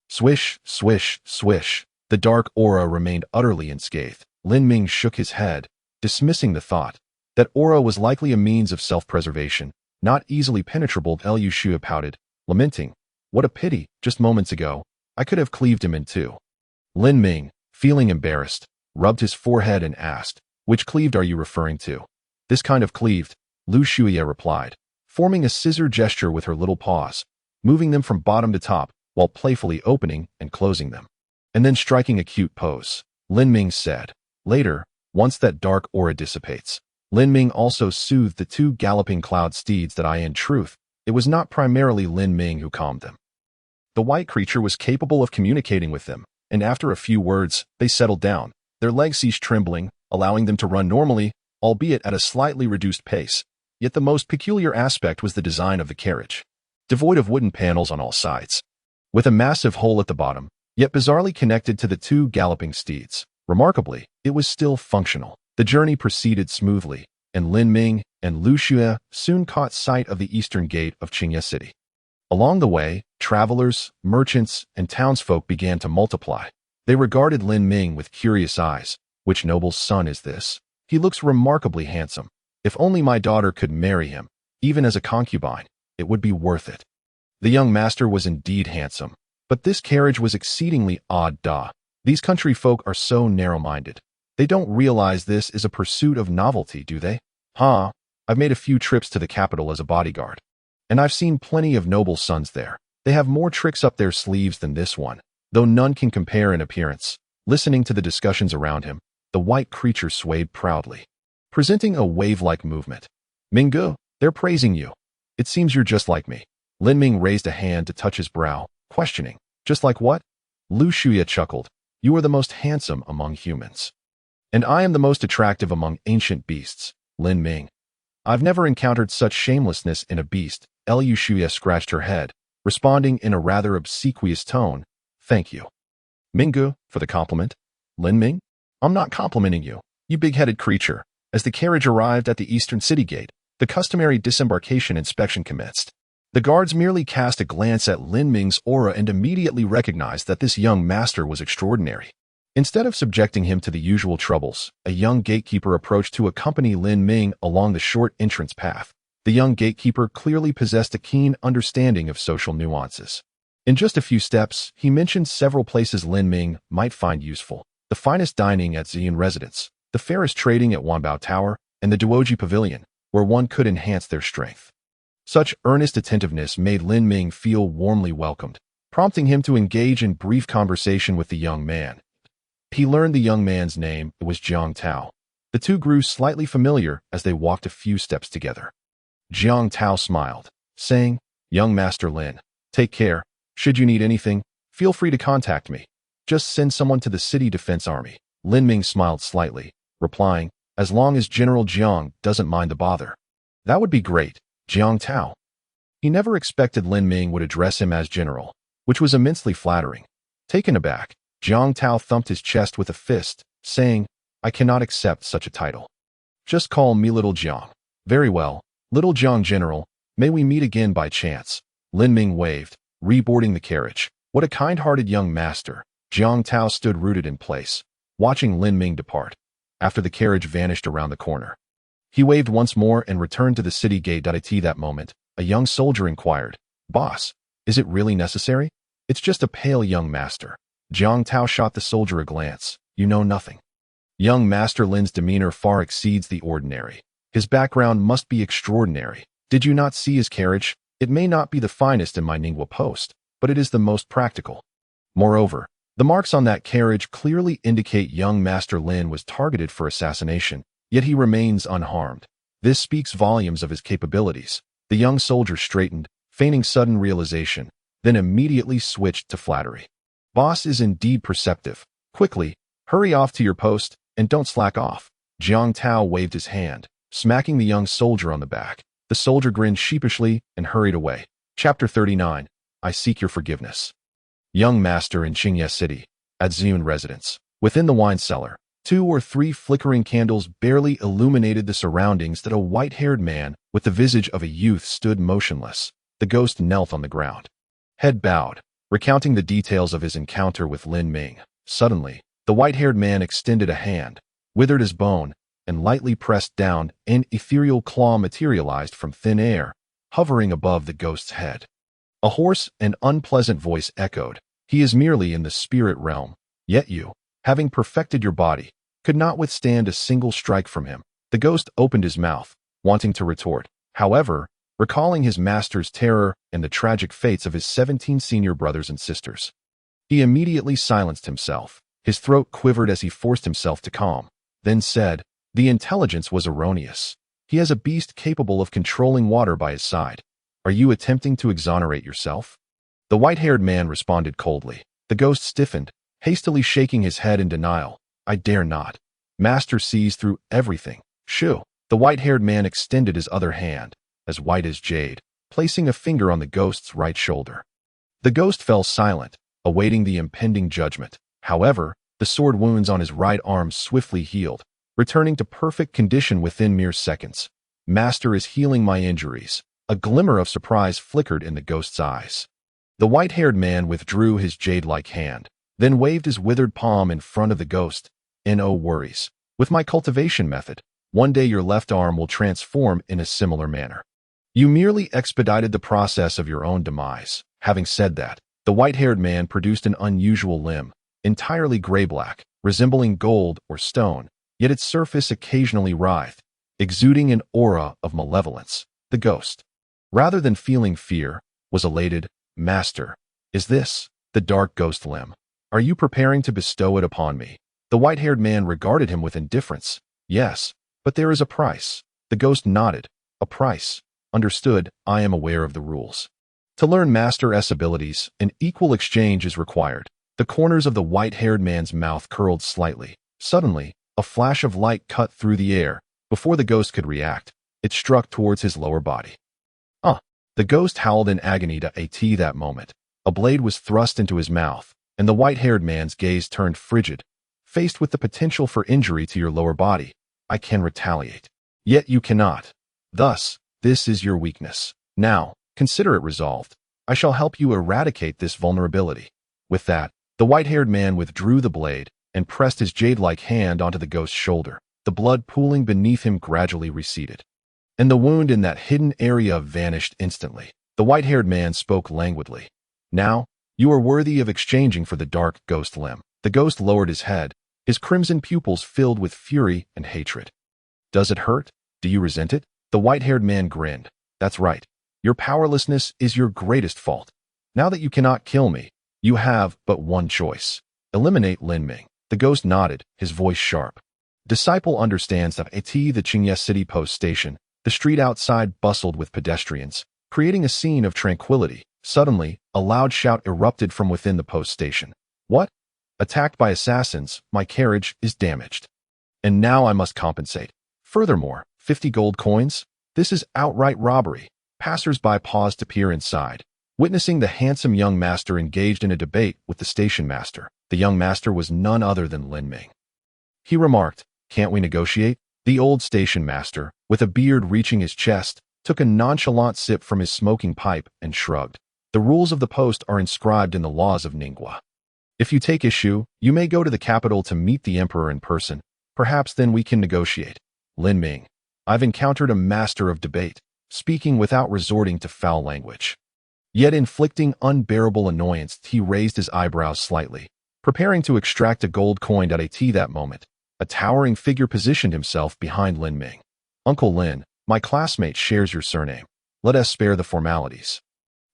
Swish, swish, swish. The dark aura remained utterly unscathed. Lin Ming shook his head, dismissing the thought. That aura was likely a means of self-preservation, not easily penetrable. Lu Xue pouted, lamenting, What a pity, just moments ago, I could have cleaved him in two. Lin Ming, feeling embarrassed, rubbed his forehead and asked, Which cleaved are you referring to? This kind of cleaved, Lu Xue replied, forming a scissor gesture with her little paws, moving them from bottom to top while playfully opening and closing them. And then striking a cute pose. Lin Ming said, Later, once that dark aura dissipates. Lin Ming also soothed the two galloping cloud steeds that in truth, it was not primarily Lin Ming who calmed them. The white creature was capable of communicating with them, and after a few words, they settled down. Their legs ceased trembling, allowing them to run normally, albeit at a slightly reduced pace. Yet the most peculiar aspect was the design of the carriage. Devoid of wooden panels on all sides, with a massive hole at the bottom, yet bizarrely connected to the two galloping steeds. Remarkably, it was still functional. The journey proceeded smoothly, and Lin Ming and Lu Xue soon caught sight of the eastern gate of Qingye City. Along the way, travelers, merchants, and townsfolk began to multiply. They regarded Lin Ming with curious eyes. Which noble's son is this? He looks remarkably handsome. If only my daughter could marry him, even as a concubine, it would be worth it. The young master was indeed handsome, but this carriage was exceedingly odd. These country folk are so narrow-minded. They don't realize this is a pursuit of novelty, do they? I've made a few trips to the capital as a bodyguard, and I've seen plenty of noble sons there. They have more tricks up their sleeves than this one, though none can compare in appearance. Listening to the discussions around him, the white creature swayed proudly, presenting a wave-like movement. Minggu, they're praising you. It seems you're just like me. Lin Ming raised a hand to touch his brow, questioning, Just like what? Lu Xue chuckled, You are the most handsome among humans. And I am the most attractive among ancient beasts, Lin Ming. I've never encountered such shamelessness in a beast. Lu Xue scratched her head, responding in a rather obsequious tone, Thank you. Minggu, for the compliment. Lin Ming? I'm not complimenting you, you big-headed creature. As the carriage arrived at the eastern city gate, the customary disembarkation inspection commenced. The guards merely cast a glance at Lin Ming's aura and immediately recognized that this young master was extraordinary. Instead of subjecting him to the usual troubles, a young gatekeeper approached to accompany Lin Ming along the short entrance path. The young gatekeeper clearly possessed a keen understanding of social nuances. In just a few steps, he mentioned several places Lin Ming might find useful: the finest dining at Ziyun Residence, the fairest trading at Wanbao Tower, and the Duoji Pavilion, where one could enhance their strength. Such earnest attentiveness made Lin Ming feel warmly welcomed, prompting him to engage in brief conversation with the young man. He learned the young man's name. It was Jiang Tao. The two grew slightly familiar as they walked a few steps together. Jiang Tao smiled, saying, "Young Master Lin, take care. Should you need anything, feel free to contact me. Just send someone to the City Defense Army." Lin Ming smiled slightly, replying, "As long as General Jiang doesn't mind the bother." "That would be great, Jiang Tao." He never expected Lin Ming would address him as general, which was immensely flattering. Taken aback, Jiang Tao thumped his chest with a fist, saying, "I cannot accept such a title. Just call me Little Jiang." "Very well, Little Jiang General. May we meet again by chance." Lin Ming waved, reboarding the carriage. What a kind-hearted young master. Jiang Tao stood rooted in place, watching Lin Ming depart. After the carriage vanished around the corner, he waved once more and returned to the city gate. At that moment, a young soldier inquired, "Boss, is it really necessary?" "It's just a pale young master." Jiang Tao shot the soldier a glance. "You know nothing." Young Master Lin's demeanor far exceeds the ordinary. His background must be extraordinary. Did you not see his carriage? It may not be the finest in my Ningguo post, but it is the most practical. Moreover, the marks on that carriage clearly indicate young Master Lin was targeted for assassination, yet he remains unharmed. This speaks volumes of his capabilities. The young soldier straightened, feigning sudden realization, then immediately switched to flattery. "Boss is indeed perceptive. Quickly, hurry off to your post, and don't slack off." Jiang Tao waved his hand, smacking the young soldier on the back. The soldier grinned sheepishly and hurried away. Chapter 39. I Seek Your Forgiveness. Young Master in Qingye City, at Ziyun Residence. Within the wine cellar, 2 or 3 flickering candles barely illuminated the surroundings that a white-haired man with the visage of a youth stood motionless. The ghost knelt on the ground, head bowed, recounting the details of his encounter with Lin Ming. Suddenly, the white-haired man extended a hand, withered as bone, and lightly pressed down. An ethereal claw materialized from thin air, hovering above the ghost's head. A hoarse and unpleasant voice echoed, "He is merely in the spirit realm, yet you, having perfected your body, could not withstand a single strike from him." The ghost opened his mouth, wanting to retort. However, recalling his master's terror and the tragic fates of his 17 senior brothers and sisters, he immediately silenced himself. His throat quivered as he forced himself to calm, then said, "The intelligence was erroneous. He has a beast capable of controlling water by his side. Are you attempting to exonerate yourself?" The white-haired man responded coldly. The ghost stiffened, hastily shaking his head in denial. "I dare not. Master sees through everything." "Shoo." The white-haired man extended his other hand, as white as jade, placing a finger on the ghost's right shoulder. The ghost fell silent, awaiting the impending judgment. However, the sword wounds on his right arm swiftly healed, returning to perfect condition within mere seconds. "Master is healing my injuries." A glimmer of surprise flickered in the ghost's eyes. The white-haired man withdrew his jade-like hand, then waved his withered palm in front of the ghost. "No worries. With my cultivation method, one day your left arm will transform in a similar manner. You merely expedited the process of your own demise." Having said that, the white-haired man produced an unusual limb, entirely gray-black, resembling gold or stone, yet its surface occasionally writhed, exuding an aura of malevolence. The ghost, rather than feeling fear, was elated. "Master, is this the dark ghost limb? Are you preparing to bestow it upon me?" The white-haired man regarded him with indifference. "Yes, but there is a price." The ghost nodded. "A price. Understood. I am aware of the rules. To learn Master S abilities, an equal exchange is required." The corners of the white-haired man's mouth curled slightly. Suddenly, a flash of light cut through the air. Before the ghost could react, it struck towards his lower body. The ghost howled in agony. That moment, a blade was thrust into his mouth, and the white-haired man's gaze turned frigid. "Faced with the potential for injury to your lower body, I can retaliate. Yet you cannot. Thus, this is your weakness. Now, consider it resolved. I shall help you eradicate this vulnerability." With that, the white-haired man withdrew the blade, and pressed his jade-like hand onto the ghost's shoulder. The blood pooling beneath him gradually receded, and the wound in that hidden area vanished instantly. The white-haired man spoke languidly. Now, you are worthy of exchanging for the dark ghost limb. The ghost lowered his head, his crimson pupils filled with fury and hatred. Does it hurt? Do you resent it? The white-haired man grinned. That's right. Your powerlessness is your greatest fault. Now that you cannot kill me, you have but one choice. Eliminate Lin Ming. The ghost nodded, his voice sharp. Disciple understands that at the Qingye City Post Station, the street outside bustled with pedestrians, creating a scene of tranquility. Suddenly, a loud shout erupted from within the post station. What? Attacked by assassins, my carriage is damaged. And now I must compensate. Furthermore, 50 gold coins? This is outright robbery. Passers-by paused to peer inside, witnessing the handsome young master engaged in a debate with the station master. The young master was none other than Lin Ming. He remarked, "Can't we negotiate?" The old station master, with a beard reaching his chest, took a nonchalant sip from his smoking pipe and shrugged. The rules of the post are inscribed in the laws of Ningguo. If you take issue, you may go to the capital to meet the emperor in person. Perhaps then we can negotiate. Lin Ming, I've encountered a master of debate, speaking without resorting to foul language, yet inflicting unbearable annoyance. He raised his eyebrows slightly, preparing to extract a gold coin at that moment. A towering figure positioned himself behind Lin Ming. Uncle Lin, my classmate shares your surname. Let us spare the formalities.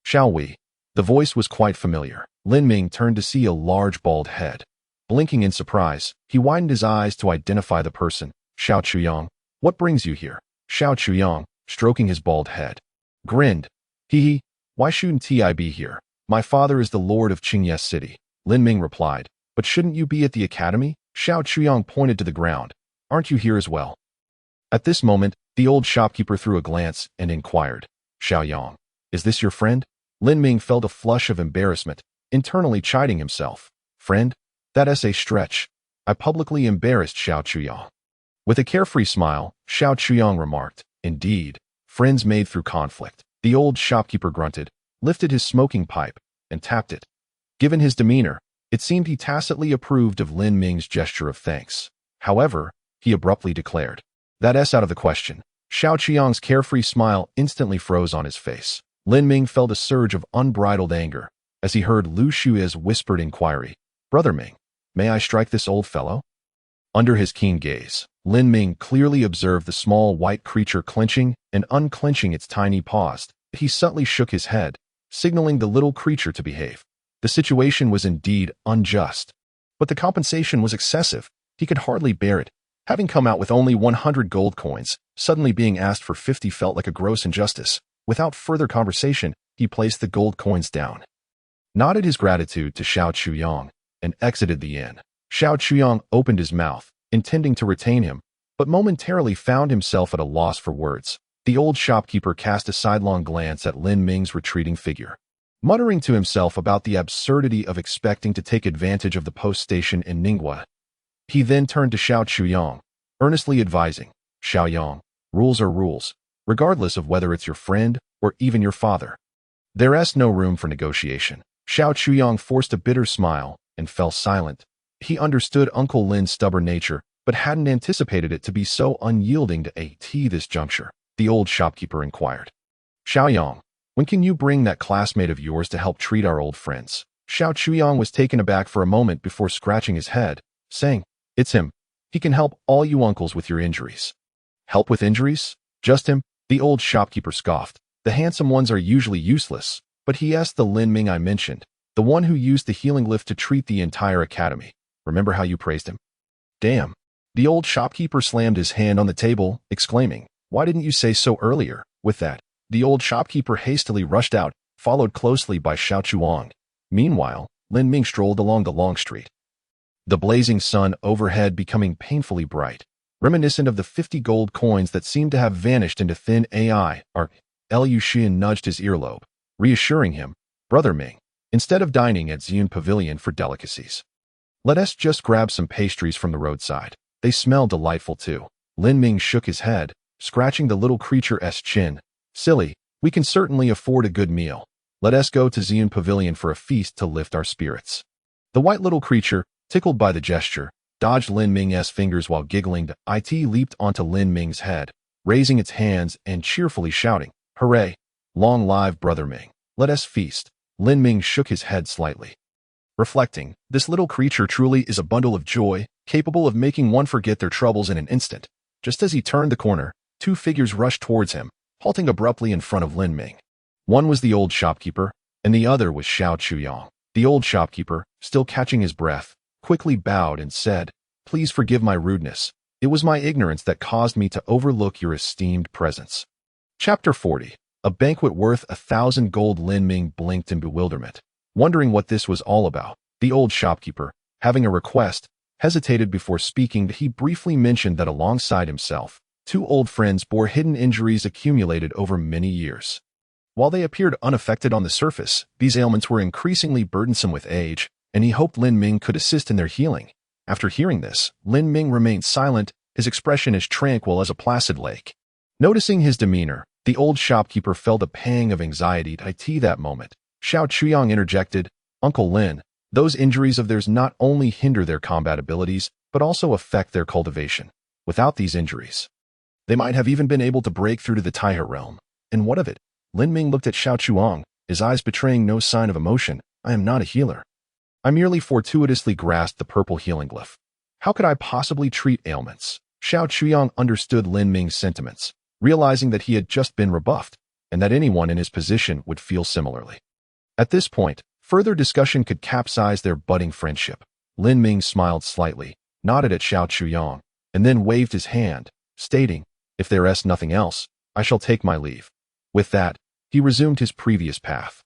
Shall we? The voice was quite familiar. Lin Ming turned to see a large bald head. Blinking in surprise, he widened his eyes to identify the person. Xiao Chuyang, what brings you here? Xiao Chuyang, stroking his bald head, grinned. Hee, why shouldn't I be here? My father is the lord of Qingye City. Lin Ming replied, but shouldn't you be at the academy? Xiao Chuyang pointed to the ground. Aren't you here as well? At this moment, the old shopkeeper threw a glance and inquired, Xiao Yang, is this your friend? Lin Ming felt a flush of embarrassment, internally chiding himself. Friend? That's a stretch. I publicly embarrassed Xiao Chuyang. With a carefree smile, Xiao Chuyang remarked, indeed, friends made through conflict. The old shopkeeper grunted, lifted his smoking pipe, and tapped it. Given his demeanor, it seemed he tacitly approved of Lin Ming's gesture of thanks. However, he abruptly declared, that's out of the question. Xiao Chuyang's carefree smile instantly froze on his face. Lin Ming felt a surge of unbridled anger as he heard Lu Shui's whispered inquiry. Brother Ming, may I strike this old fellow? Under his keen gaze, Lin Ming clearly observed the small white creature clenching and unclenching its tiny paws. He subtly shook his head, signaling the little creature to behave. The situation was indeed unjust, but the compensation was excessive. He could hardly bear it. Having come out with only 100 gold coins, suddenly being asked for 50 felt like a gross injustice. Without further conversation, he placed the gold coins down, nodded his gratitude to Xiao Chuyang, and exited the inn. Xiao Chuyang opened his mouth, intending to retain him, but momentarily found himself at a loss for words. The old shopkeeper cast a sidelong glance at Lin Ming's retreating figure, muttering to himself about the absurdity of expecting to take advantage of the post station in Ningguo. He then turned to Xiao Chuyang, earnestly advising, Xiao Yang, rules are rules, regardless of whether it's your friend or even your father. There's no room for negotiation. Xiao Chuyang forced a bitter smile and fell silent. He understood Uncle Lin's stubborn nature, but hadn't anticipated it to be so unyielding to this juncture. The old shopkeeper inquired, Xiao Yang, when can you bring that classmate of yours to help treat our old friends? Xiao Chuyang was taken aback for a moment before scratching his head, saying, it's him. He can help all you uncles with your injuries. Help with injuries? Just him? The old shopkeeper scoffed. The handsome ones are usually useless, but he asked the Lin Ming I mentioned, the one who used the healing lift to treat the entire academy. Remember how you praised him? Damn. The old shopkeeper slammed his hand on the table, exclaiming, why didn't you say so earlier? With that, the old shopkeeper hastily rushed out, followed closely by Xiao Chuyang. Meanwhile, Lin Ming strolled along the long street, the blazing sun overhead becoming painfully bright, reminiscent of the 50 gold coins that seemed to have vanished into thin air. Lu Xun nudged his earlobe, reassuring him, Brother Ming, instead of dining at Ziyun Pavilion for delicacies, let us just grab some pastries from the roadside. They smell delightful too. Lin Ming shook his head, scratching the little creature's chin. Silly, we can certainly afford a good meal. Let us go to Ziyun Pavilion for a feast to lift our spirits. The white little creature, Tickled by the gesture, dodged Lin Ming's fingers while giggling. It leaped onto Lin Ming's head, raising its hands and cheerfully shouting, "Hooray! Long live Brother Ming! Let us feast." Lin Ming shook his head slightly, reflecting, this little creature truly is a bundle of joy, capable of making one forget their troubles in an instant. Just as he turned the corner, two figures rushed towards him, halting abruptly in front of Lin Ming. One was the old shopkeeper, and the other was Xiao Chuyang. The old shopkeeper, still catching his breath, quickly bowed and said, "Please forgive my rudeness. It was my ignorance that caused me to overlook your esteemed presence." Chapter 40. A banquet worth 1,000 gold. Lin Ming blinked in bewilderment, wondering what this was all about. The old shopkeeper, having a request, hesitated before speaking. He briefly mentioned that alongside himself, two old friends bore hidden injuries accumulated over many years. While they appeared unaffected on the surface, these ailments were increasingly burdensome with age, and he hoped Lin Ming could assist in their healing. After hearing this, Lin Ming remained silent, his expression as tranquil as a placid lake. Noticing his demeanor, the old shopkeeper felt a pang of anxiety. That moment, Xiao Chuyang interjected, "Uncle Lin, those injuries of theirs not only hinder their combat abilities, but also affect their cultivation. Without these injuries, they might have even been able to break through to the Taihe realm. And what of it?" Lin Ming looked at Xiao Chuyang, his eyes betraying no sign of emotion. "I am not a healer. I merely fortuitously grasped the purple healing glyph. How could I possibly treat ailments?" Xiao Chuyang understood Lin Ming's sentiments, realizing that he had just been rebuffed, and that anyone in his position would feel similarly. At this point, further discussion could capsize their budding friendship. Lin Ming smiled slightly, nodded at Xiao Chuyang, and then waved his hand, stating, "If there is nothing else, I shall take my leave." With that, he resumed his previous path.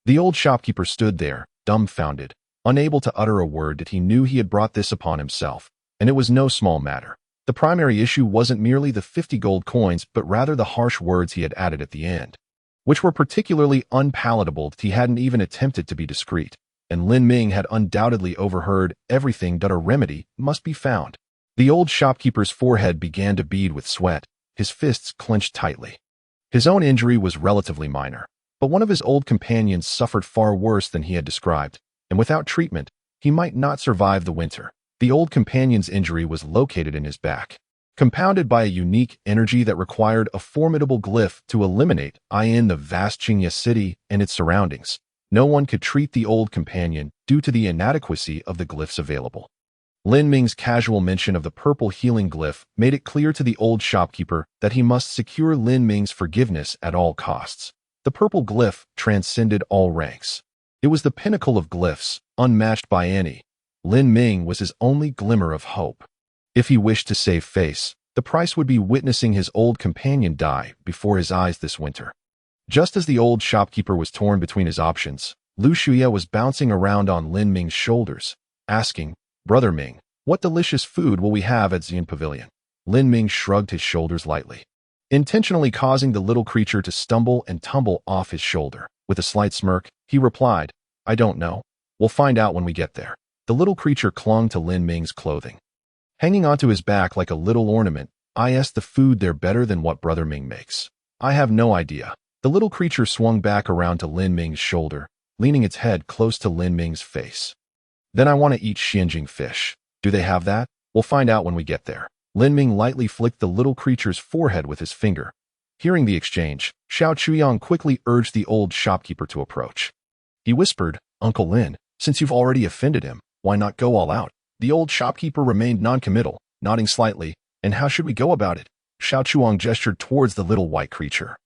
The old shopkeeper stood there, dumbfounded, unable to utter a word. That he knew he had brought this upon himself, and it was no small matter. The primary issue wasn't merely the 50 gold coins, but rather the harsh words he had added at the end, which were particularly unpalatable. He hadn't even attempted to be discreet, and Lin Ming had undoubtedly overheard everything. A remedy must be found. The old shopkeeper's forehead began to bead with sweat, his fists clenched tightly. His own injury was relatively minor, but one of his old companions suffered far worse than he had described, and without treatment, he might not survive the winter. The old companion's injury was located in his back, compounded by a unique energy that required a formidable glyph to eliminate in the vast Qingye city and its surroundings. No one could treat the old companion due to the inadequacy of the glyphs available. Lin Ming's casual mention of the purple healing glyph made it clear to the old shopkeeper that he must secure Lin Ming's forgiveness at all costs. The purple glyph transcended all ranks. It was the pinnacle of glyphs, unmatched by any. Lin Ming was his only glimmer of hope. If he wished to save face, the price would be witnessing his old companion die before his eyes this winter. Just as the old shopkeeper was torn between his options, Lu Shuya was bouncing around on Lin Ming's shoulders, asking, "Brother Ming, what delicious food will we have at Xian Pavilion?" Lin Ming shrugged his shoulders lightly, intentionally causing the little creature to stumble and tumble off his shoulder. With a slight smirk, he replied, "I don't know. We'll find out when we get there." The little creature clung to Lin Ming's clothing, hanging onto his back like a little ornament. "Is the food there better than what Brother Ming makes?" "I have no idea." The little creature swung back around to Lin Ming's shoulder, leaning its head close to Lin Ming's face. "Then I want to eat Xianjing fish. Do they have that?" "We'll find out when we get there." Lin Ming lightly flicked the little creature's forehead with his finger. Hearing the exchange, Xiao Chuyang quickly urged the old shopkeeper to approach. He whispered, "Uncle Lin, since you've already offended him, why not go all out?" The old shopkeeper remained noncommittal, nodding slightly. "And how should we go about it?" Xiao Chuyang gestured towards the little white creature.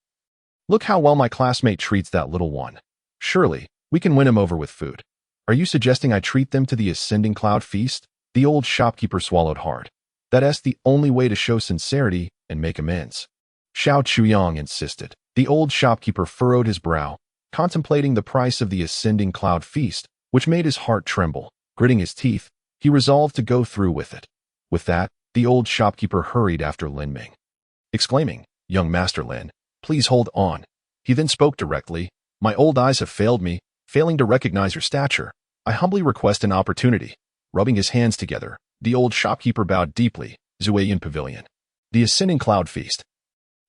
"Look how well my classmate treats that little one. Surely, we can win him over with food. Are you suggesting I treat them to the Ascending Cloud feast?" The old shopkeeper swallowed hard. "That's the only way to show sincerity and make amends," Xiao Chuyang insisted. The old shopkeeper furrowed his brow, contemplating the price of the Ascending Cloud feast, which made his heart tremble. Gritting his teeth, he resolved to go through with it. With that, the old shopkeeper hurried after Lin Ming, exclaiming, "Young Master Lin, please hold on." He then spoke directly, "My old eyes have failed me, failing to recognize your stature. I humbly request an opportunity." Rubbing his hands together, the old shopkeeper bowed deeply. "Zuayan Pavilion. The Ascending Cloud Feast.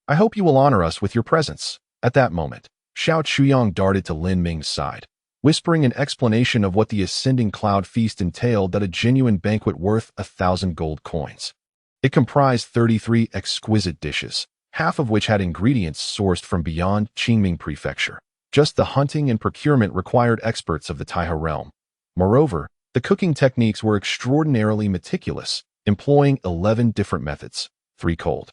I hope you will honor us with your presence." At that moment, Xiao Chuyang darted to Lin Ming's side, whispering an explanation of what the ascending cloud feast entailed, that a genuine banquet worth 1,000 gold coins. It comprised 33 exquisite dishes, half of which had ingredients sourced from beyond Qingming Prefecture. Just the hunting and procurement required experts of the Taihe realm. Moreover, the cooking techniques were extraordinarily meticulous, employing 11 different methods: 3 cold,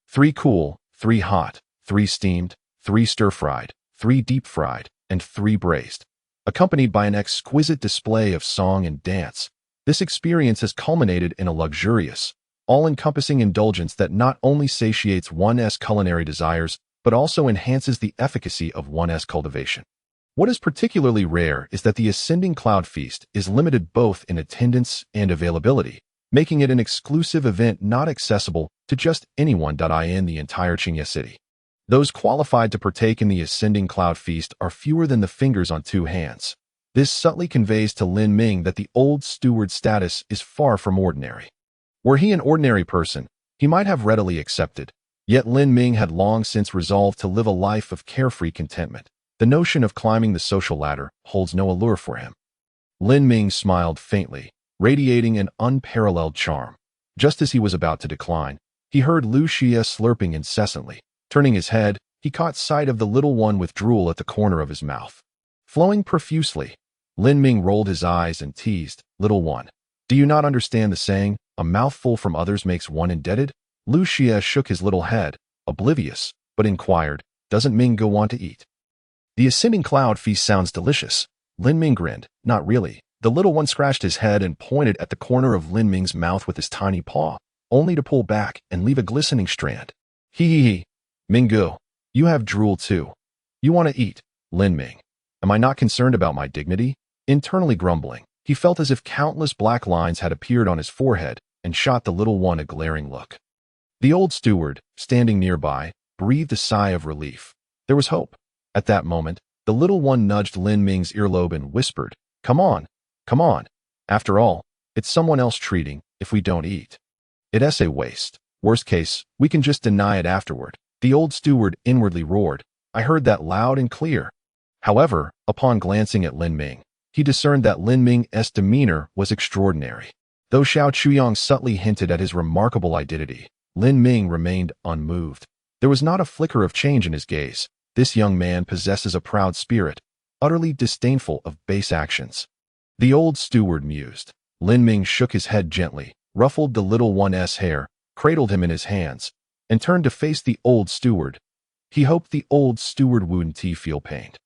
3 cool, 3 hot, 3 steamed, 3 stir-fried, 3 deep-fried, and 3 braised. Accompanied by an exquisite display of song and dance, this experience has culminated in a luxurious, all-encompassing indulgence that not only satiates one's culinary desires, but also enhances the efficacy of one's cultivation. What is particularly rare is that the Ascending Cloud Feast is limited both in attendance and availability, making it an exclusive event not accessible to just anyone in the entire Qingye city. Those qualified to partake in the Ascending Cloud Feast are fewer than the fingers on 2 hands. This subtly conveys to Lin Ming that the old steward's status is far from ordinary. Were he an ordinary person, he might have readily accepted. Yet Lin Ming had long since resolved to live a life of carefree contentment. The notion of climbing the social ladder holds no allure for him. Lin Ming smiled faintly, radiating an unparalleled charm. Just as he was about to decline, he heard Lu Xie slurping incessantly. Turning his head, he caught sight of the little one with drool at the corner of his mouth. Flowing profusely, Lin Ming rolled his eyes and teased, "Little one, do you not understand the saying, a mouthful from others makes one indebted?" Lu Xie shook his little head, oblivious, but inquired, "Doesn't Ming go want to eat?" "The Ascending Cloud Feast sounds delicious." Lin Ming grinned, "Not really." The little one scratched his head and pointed at the corner of Lin Ming's mouth with his tiny paw, only to pull back and leave a glistening strand. "Hee. Minggu, you have drool too. You want to eat, Lin Ming. Am I not concerned about my dignity?" Internally grumbling, he felt as if countless black lines had appeared on his forehead and shot the little one a glaring look. The old steward, standing nearby, breathed a sigh of relief. There was hope. At that moment, the little one nudged Lin Ming's earlobe and whispered, Come on. After all, it's someone else treating if we don't eat. It's a waste. Worst case, we can just deny it afterward." The old steward inwardly roared. "I heard that loud and clear." However, upon glancing at Lin Ming, he discerned that Lin Ming's demeanor was extraordinary. Though Xiao Chuyang subtly hinted at his remarkable identity, Lin Ming remained unmoved. There was not a flicker of change in his gaze. This young man possesses a proud spirit, utterly disdainful of base actions. The old steward mused. Lin Ming shook his head gently, ruffled the little one's hair, cradled him in his hands, and turned to face the old steward. He hoped the old steward wouldn't feel pained.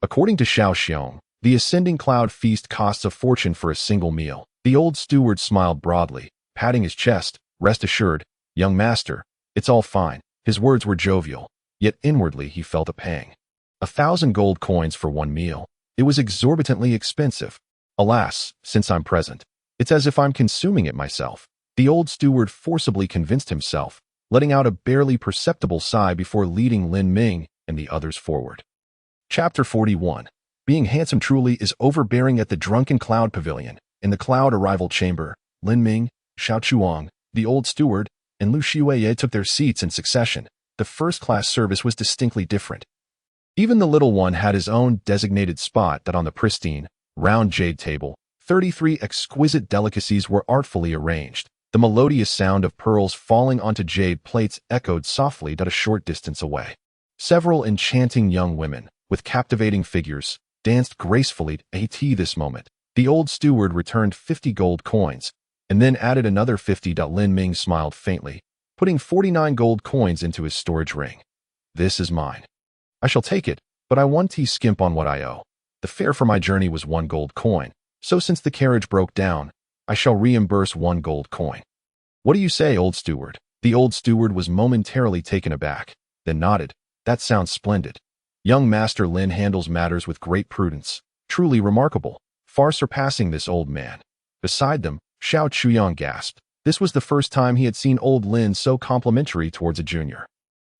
According to Xiao Xiong, the Ascending Cloud Feast costs a fortune for a single meal. The old steward smiled broadly, patting his chest. "Rest assured, young master, it's all fine." His words were jovial, yet inwardly he felt a pang. 1,000 gold coins for one meal. It was exorbitantly expensive. Alas, since I'm present, it's as if I'm consuming it myself. The old steward forcibly convinced himself, letting out a barely perceptible sigh before leading Lin Ming and the others forward. Chapter 41. Being handsome truly is overbearing. At the Drunken Cloud Pavilion, in the Cloud Arrival Chamber, Lin Ming, Xiao Chuang, the old steward, and Lu Xiwei took their seats in succession. The first-class service was distinctly different. Even the little one had his own designated spot. That on the pristine, round jade table, 33 exquisite delicacies were artfully arranged. The melodious sound of pearls falling onto jade plates echoed softly a short distance away. Several enchanting young women, with captivating figures, danced gracefully at this moment. The old steward returned 50 gold coins, and then added another 50. Lin Ming smiled faintly, putting 49 gold coins into his storage ring. "This is mine. I shall take it, but I want to skimp on what I owe. The fare for my journey was 1 gold coin, so since the carriage broke down, I shall reimburse 1 gold coin. What do you say, old steward?" The old steward was momentarily taken aback, then nodded. "That sounds splendid. Young Master Lin handles matters with great prudence. Truly remarkable, far surpassing this old man." Beside them, Xiao Chuyang gasped. This was the first time he had seen old Lin so complimentary towards a junior.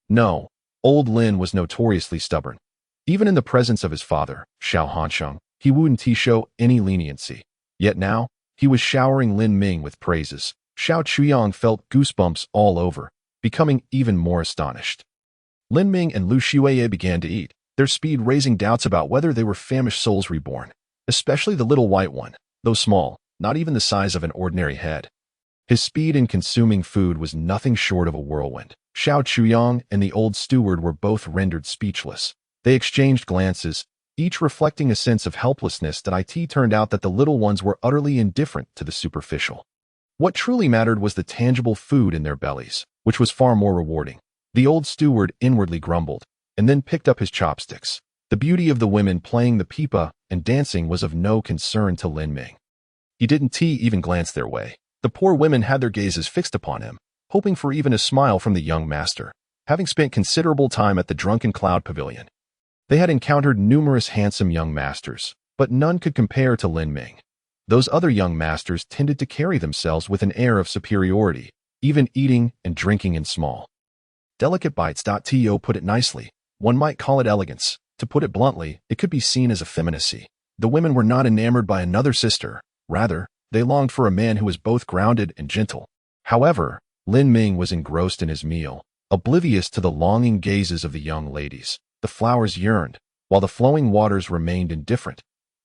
No, old Lin was notoriously stubborn. Even in the presence of his father, Xiao Hansheng, he wouldn't show any leniency. Yet now, he was showering Lin Ming with praises. Xiao Chuyang felt goosebumps all over, becoming even more astonished. Lin Ming and Lu Xiwei began to eat. their speed raising doubts about whether they were famished souls reborn, especially the little white one, though small, not even the size of an ordinary head. His speed in consuming food was nothing short of a whirlwind. Xiao Chuyang and the old steward were both rendered speechless. They exchanged glances, each reflecting a sense of helplessness that it turned out that the little ones were utterly indifferent to the superficial. What truly mattered was the tangible food in their bellies, which was far more rewarding. The old steward inwardly grumbled, and then picked up his chopsticks. The beauty of the women playing the pipa and dancing was of no concern to Lin Ming. He didn't even glance their way. The poor women had their gazes fixed upon him, hoping for even a smile from the young master. Having spent considerable time at the Drunken Cloud Pavilion, they had encountered numerous handsome young masters, but none could compare to Lin Ming. Those other young masters tended to carry themselves with an air of superiority, even eating and drinking in small, delicate bites. To put it nicely, one might call it elegance. To put it bluntly, it could be seen as effeminacy. The women were not enamored by another sister. Rather, they longed for a man who was both grounded and gentle. However, Lin Ming was engrossed in his meal, oblivious to the longing gazes of the young ladies. The flowers yearned, while the flowing waters remained indifferent.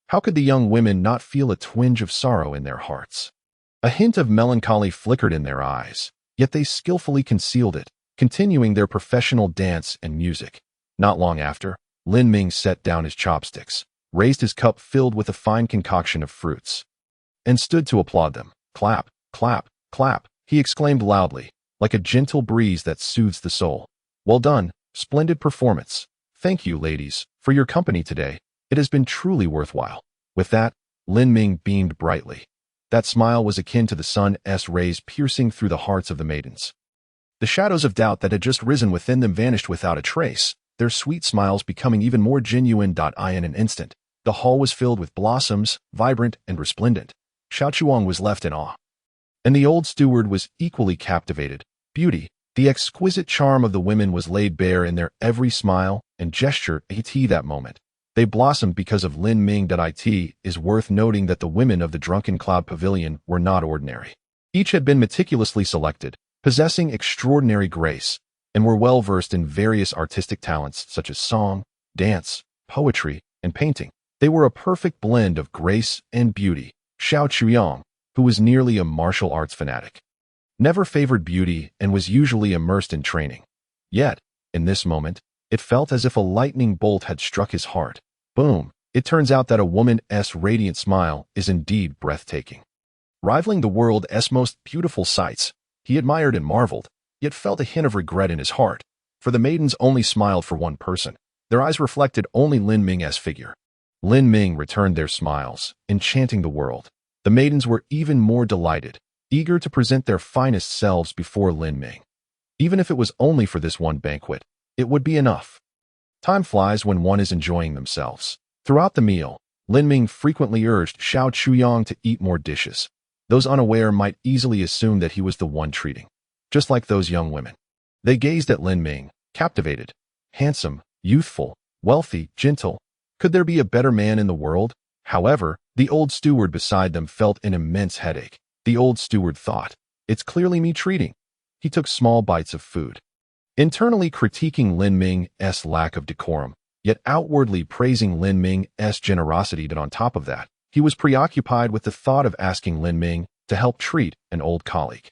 How could the young women not feel a twinge of sorrow in their hearts? A hint of melancholy flickered in their eyes, yet they skillfully concealed it, continuing their professional dance and music. Not long after, Lin Ming set down his chopsticks, raised his cup filled with a fine concoction of fruits, and stood to applaud them. Clap, clap, clap, he exclaimed loudly, like a gentle breeze that soothes the soul. Well done, splendid performance. Thank you, ladies, for your company today. It has been truly worthwhile. With that, Lin Ming beamed brightly. That smile was akin to the sun's rays piercing through the hearts of the maidens. The shadows of doubt that had just risen within them vanished without a trace, their sweet smiles becoming even more genuine. In an instant, the hall was filled with blossoms, vibrant and resplendent. Xiao Chuang was left in awe, and the old steward was equally captivated. Beauty, the exquisite charm of the women was laid bare in their every smile and gesture. That moment, they blossomed because of Lin Ming. It is worth noting that the women of the Drunken Cloud Pavilion were not ordinary. Each had been meticulously selected, possessing extraordinary grace, and were well versed in various artistic talents such as song, dance, poetry, and painting. They were a perfect blend of grace and beauty. Xiao Chuyang, who was nearly a martial arts fanatic, never favored beauty and was usually immersed in training. Yet, in this moment, it felt as if a lightning bolt had struck his heart. Boom! It turns out that a woman's radiant smile is indeed breathtaking. Rivaling the world's most beautiful sights, he admired and marveled, yet felt a hint of regret in his heart, for the maidens only smiled for one person. Their eyes reflected only Lin Ming's figure. Lin Ming returned their smiles, enchanting the world. The maidens were even more delighted, eager to present their finest selves before Lin Ming. Even if it was only for this one banquet, it would be enough. Time flies when one is enjoying themselves. Throughout the meal, Lin Ming frequently urged Xiao Chuyang to eat more dishes. Those unaware might easily assume that he was the one treating. Just like those young women, they gazed at Lin Ming, captivated. Handsome, youthful, wealthy, gentle. Could there be a better man in the world? However, the old steward beside them felt an immense headache. The old steward thought, "It's clearly me treating." He took small bites of food, internally critiquing Lin Ming's lack of decorum, yet outwardly praising Lin Ming's generosity. On top of that, he was preoccupied with the thought of asking Lin Ming to help treat an old colleague,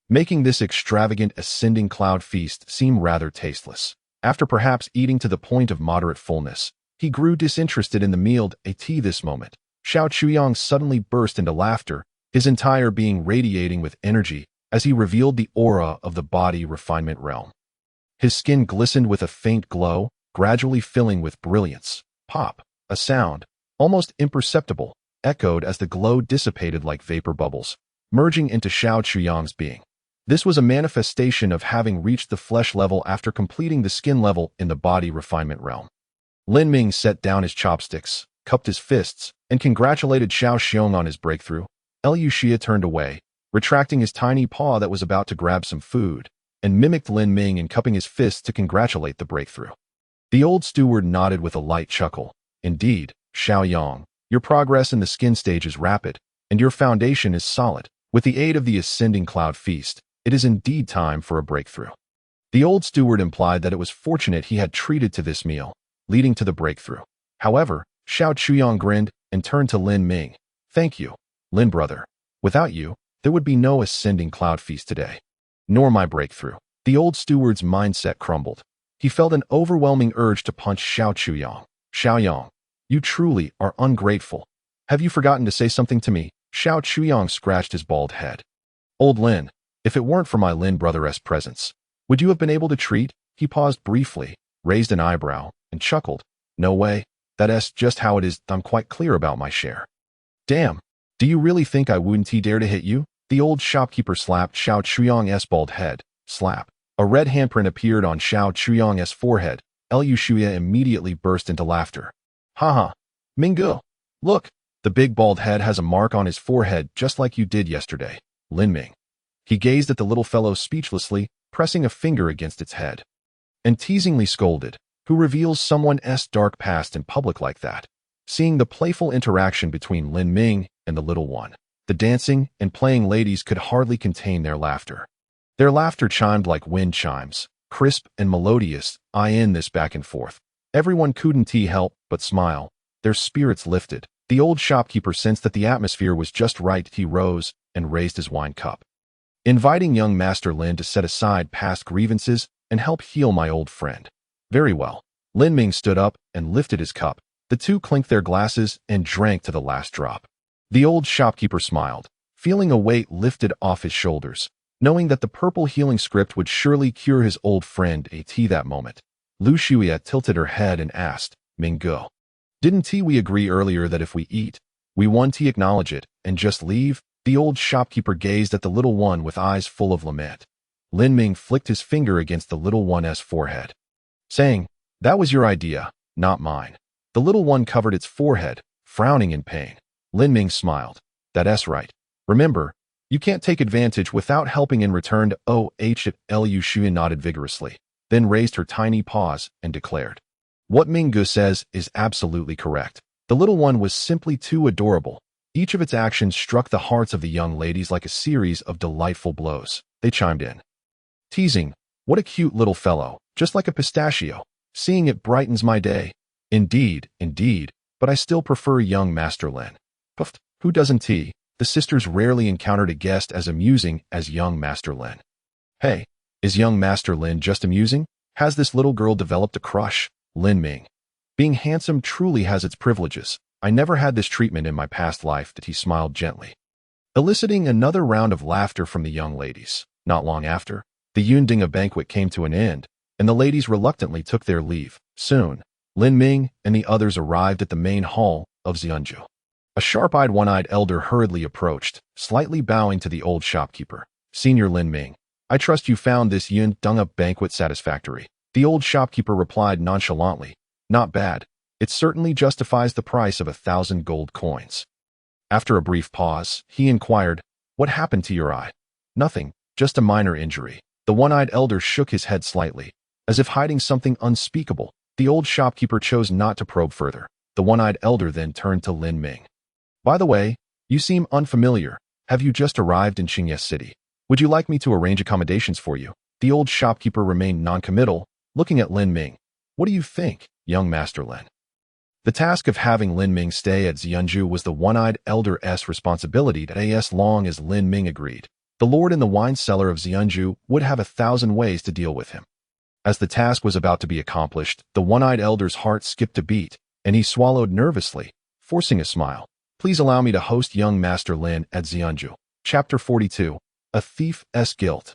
making this extravagant ascending cloud feast seem rather tasteless. After perhaps eating to the point of moderate fullness, he grew disinterested in the meal. This moment, Xiao Chuyang suddenly burst into laughter, his entire being radiating with energy as he revealed the aura of the body refinement realm. His skin glistened with a faint glow, gradually filling with brilliance. Pop! A sound, almost imperceptible, echoed as the glow dissipated like vapor bubbles, merging into Xiao Chuyang's being. This was a manifestation of having reached the flesh level after completing the skin level in the body refinement realm. Lin Ming set down his chopsticks, cupped his fists, and congratulated Xiao Xiong on his breakthrough. Liu Xia turned away, retracting his tiny paw that was about to grab some food, and mimicked Lin Ming in cupping his fists to congratulate the breakthrough. The old steward nodded with a light chuckle. Indeed, Xiao Yang, your progress in the skin stage is rapid, and your foundation is solid. With the aid of the ascending cloud feast, it is indeed time for a breakthrough. The old steward implied that it was fortunate he had treated to this meal. leading to the breakthrough. However, Xiao Chuyang grinned and turned to Lin Ming. Thank you, Lin brother. Without you, there would be no ascending cloud feast today. Nor my breakthrough. The old steward's mindset crumbled. He felt an overwhelming urge to punch Xiao Chuyang. Xiaoyang, you truly are ungrateful. Have you forgotten to say something to me? Xiao Chuyang scratched his bald head. Old Lin, if it weren't for my Lin brother's presence, would you have been able to treat? He paused briefly, raised an eyebrow, and chuckled. No way. That's just how it is. I'm quite clear about my share. Damn. Do you really think I wouldn't dare to hit you? The old shopkeeper slapped Xiao Chuyang's bald head. Slap. A red handprint appeared on Xiao Chuyang's forehead. Liu Shuya immediately burst into laughter. Haha. Minggu. Look. The big bald head has a mark on his forehead just like you did yesterday, Lin Ming. He gazed at the little fellow speechlessly, pressing a finger against its head. And teasingly scolded. Who reveals someone's dark past in public like that? Seeing the playful interaction between Lin Ming and the little one, the dancing and playing ladies could hardly contain their laughter. Their laughter chimed like wind chimes, crisp and melodious, in this back and forth. Everyone couldn't help but smile. Their spirits lifted. The old shopkeeper sensed that the atmosphere was just right. He rose and raised his wine cup. Inviting young Master Lin to set aside past grievances and help heal my old friend. Very well. Lin Ming stood up and lifted his cup. The two clinked their glasses and drank to the last drop. The old shopkeeper smiled, feeling a weight lifted off his shoulders, knowing that the purple healing script would surely cure his old friend at that moment. Lu Shuya tilted her head and asked, Minggu, didn't we agree earlier that if we eat, we want to acknowledge it and just leave? The old shopkeeper gazed at the little one with eyes full of lament. Lin Ming flicked his finger against the little one's forehead, saying, that was your idea, not mine. The little one covered its forehead, frowning in pain. Lin Ming smiled. That's right. Remember, you can't take advantage without helping in return. Liu Shuya nodded vigorously, then raised her tiny paws and declared, what Minggu says is absolutely correct. The little one was simply too adorable. Each of its actions struck the hearts of the young ladies like a series of delightful blows. They chimed in. Teasing, what a cute little fellow, just like a pistachio. Seeing it brightens my day. Indeed, but I still prefer young Master Lin. Puffed, who doesn't? The sisters rarely encountered a guest as amusing as young Master Lin. Hey, is young Master Lin just amusing? Has this little girl developed a crush? Lin Ming. Being handsome truly has its privileges. I never had this treatment in my past life. He smiled gently, eliciting another round of laughter from the young ladies. Not long after, the Yundinga banquet came to an end, and the ladies reluctantly took their leave. Soon, Lin Ming and the others arrived at the main hall of Xianzhu. A sharp-eyed, one-eyed elder hurriedly approached, slightly bowing to the old shopkeeper. Senior Lin Ming, I trust you found this Yundinga banquet satisfactory. The old shopkeeper replied nonchalantly, not bad. It certainly justifies the price of 1,000 gold coins. After a brief pause, he inquired, what happened to your eye? Nothing, just a minor injury. The one-eyed elder shook his head slightly, as if hiding something unspeakable. The old shopkeeper chose not to probe further. The one-eyed elder then turned to Lin Ming. By the way, you seem unfamiliar. Have you just arrived in Qingye City? Would you like me to arrange accommodations for you? The old shopkeeper remained noncommittal, looking at Lin Ming. What do you think, young Master Lin? The task of having Lin Ming stay at Xianzhu was the one-eyed elder's responsibility. As long as Lin Ming agreed, the lord in the wine cellar of Xianzhu would have 1,000 ways to deal with him. As the task was about to be accomplished, the one-eyed elder's heart skipped a beat, and he swallowed nervously, forcing a smile. Please allow me to host young Master Lin at Xianzhu. Chapter 42. A Thief's Guilt.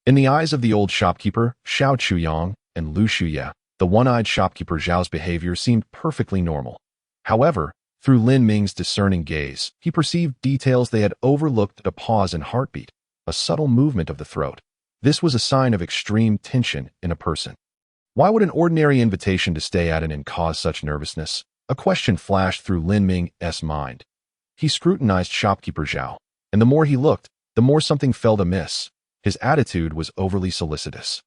In the eyes of the old shopkeeper, Xiao Chuyang, and Lu Shuya, the one-eyed shopkeeper Zhao's behavior seemed perfectly normal. However, through Lin Ming's discerning gaze, he perceived details they had overlooked: a pause in heartbeat, a subtle movement of the throat. This was a sign of extreme tension in a person. Why would an ordinary invitation to stay at an inn cause such nervousness? A question flashed through Lin Ming's mind. He scrutinized shopkeeper Zhao, and the more he looked, the more something felt amiss. His attitude was overly solicitous.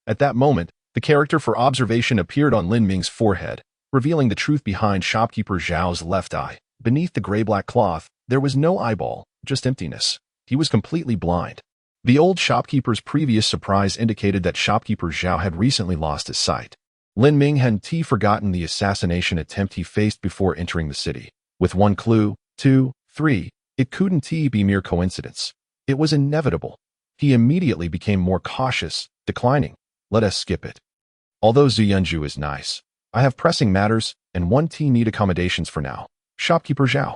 At that moment, the character for observation appeared on Lin Ming's forehead, revealing the truth behind shopkeeper Zhao's left eye. Beneath the gray-black cloth, there was no eyeball, just emptiness. He was completely blind. The old shopkeeper's previous surprise indicated that shopkeeper Zhao had recently lost his sight. Lin Ming hadn't forgotten the assassination attempt he faced before entering the city. With one clue, 2, 3, it couldn't be mere coincidence. It was inevitable. He immediately became more cautious, declining. Let us skip it. Although Ziyunju is nice, I have pressing matters, and one need accommodations for now. Shopkeeper Zhao.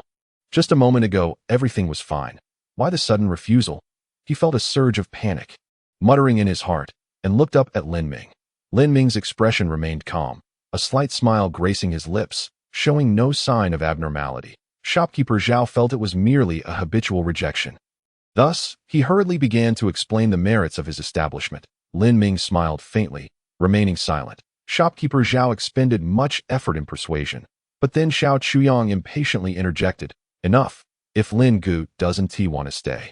Just a moment ago, everything was fine. Why the sudden refusal? He felt a surge of panic, muttering in his heart, and looked up at Lin Ming. Lin Ming's expression remained calm, a slight smile gracing his lips, showing no sign of abnormality. Shopkeeper Zhao felt it was merely a habitual rejection. Thus, he hurriedly began to explain the merits of his establishment. Lin Ming smiled faintly, remaining silent. Shopkeeper Zhao expended much effort in persuasion, but then Xiao Chuyang impatiently interjected, "Enough. If Lin Gu doesn't want to stay.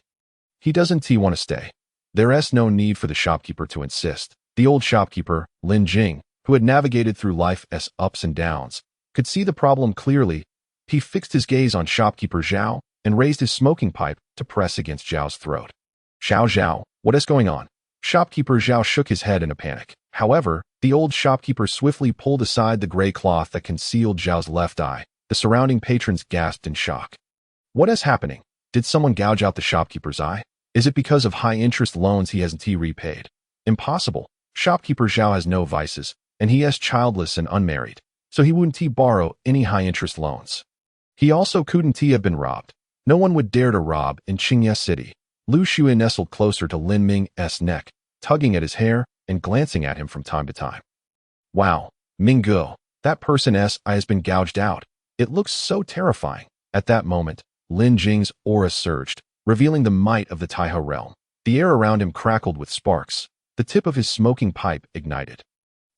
He doesn't want to stay." There's no need for the shopkeeper to insist. The old shopkeeper, Lin Jing, who had navigated through life's ups and downs, could see the problem clearly. He fixed his gaze on shopkeeper Zhao and raised his smoking pipe to press against Zhao's throat. Zhao, what is going on?" Shopkeeper Zhao shook his head in a panic. However, the old shopkeeper swiftly pulled aside the gray cloth that concealed Zhao's left eye. The surrounding patrons gasped in shock. What is happening? Did someone gouge out the shopkeeper's eye? Is it because of high-interest loans he hasn't repaid? Impossible. Shopkeeper Zhao has no vices, and he is childless and unmarried, so he wouldn't borrow any high-interest loans. He also couldn't have been robbed. No one would dare to rob in Qingye City. Lu Xue nestled closer to Lin Ming's neck, tugging at his hair and glancing at him from time to time. Wow, Minggu, that person's eye has been gouged out. It looks so terrifying. At that moment, Lin Jing's aura surged, revealing the might of the Taihe realm. The air around him crackled with sparks. The tip of his smoking pipe ignited,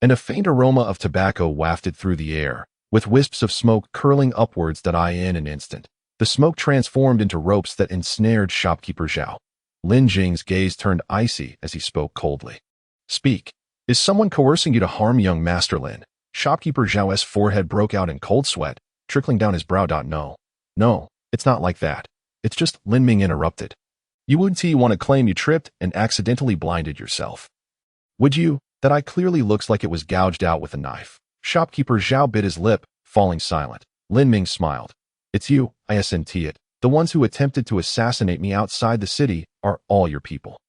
and a faint aroma of tobacco wafted through the air, with wisps of smoke curling upwards that in an instant. The smoke transformed into ropes that ensnared shopkeeper Zhao. Lin Jing's gaze turned icy as he spoke coldly. Speak. Is someone coercing you to harm young Master Lin? Shopkeeper Zhao's forehead broke out in cold sweat, trickling down his brow. No, it's not like that. It's just, Lin Ming interrupted. You wouldn't want to claim you tripped and accidentally blinded yourself. Would you? That eye clearly looks like it was gouged out with a knife. Shopkeeper Zhao bit his lip, falling silent. Lin Ming smiled. It's you, isn't it? The ones who attempted to assassinate me outside the city are all your people.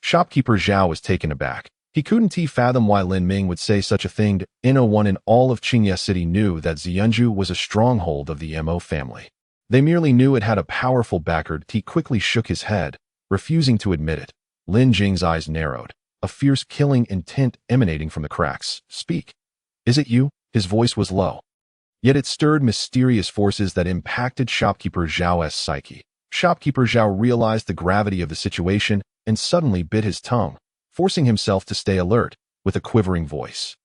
Shopkeeper Zhao was taken aback. He couldn't fathom why Lin Ming would say such a thing. No one in all of Qingye City knew that Ziyunju was a stronghold of the Mo family. They merely knew it had a powerful backer. He quickly shook his head, refusing to admit it. Lin Jing's eyes narrowed, a fierce killing intent emanating from the cracks. Speak. Is it you? His voice was low, yet it stirred mysterious forces that impacted Shopkeeper Zhao's psyche. Shopkeeper Zhao realized the gravity of the situation and suddenly bit his tongue, forcing himself to stay alert. With a quivering voice,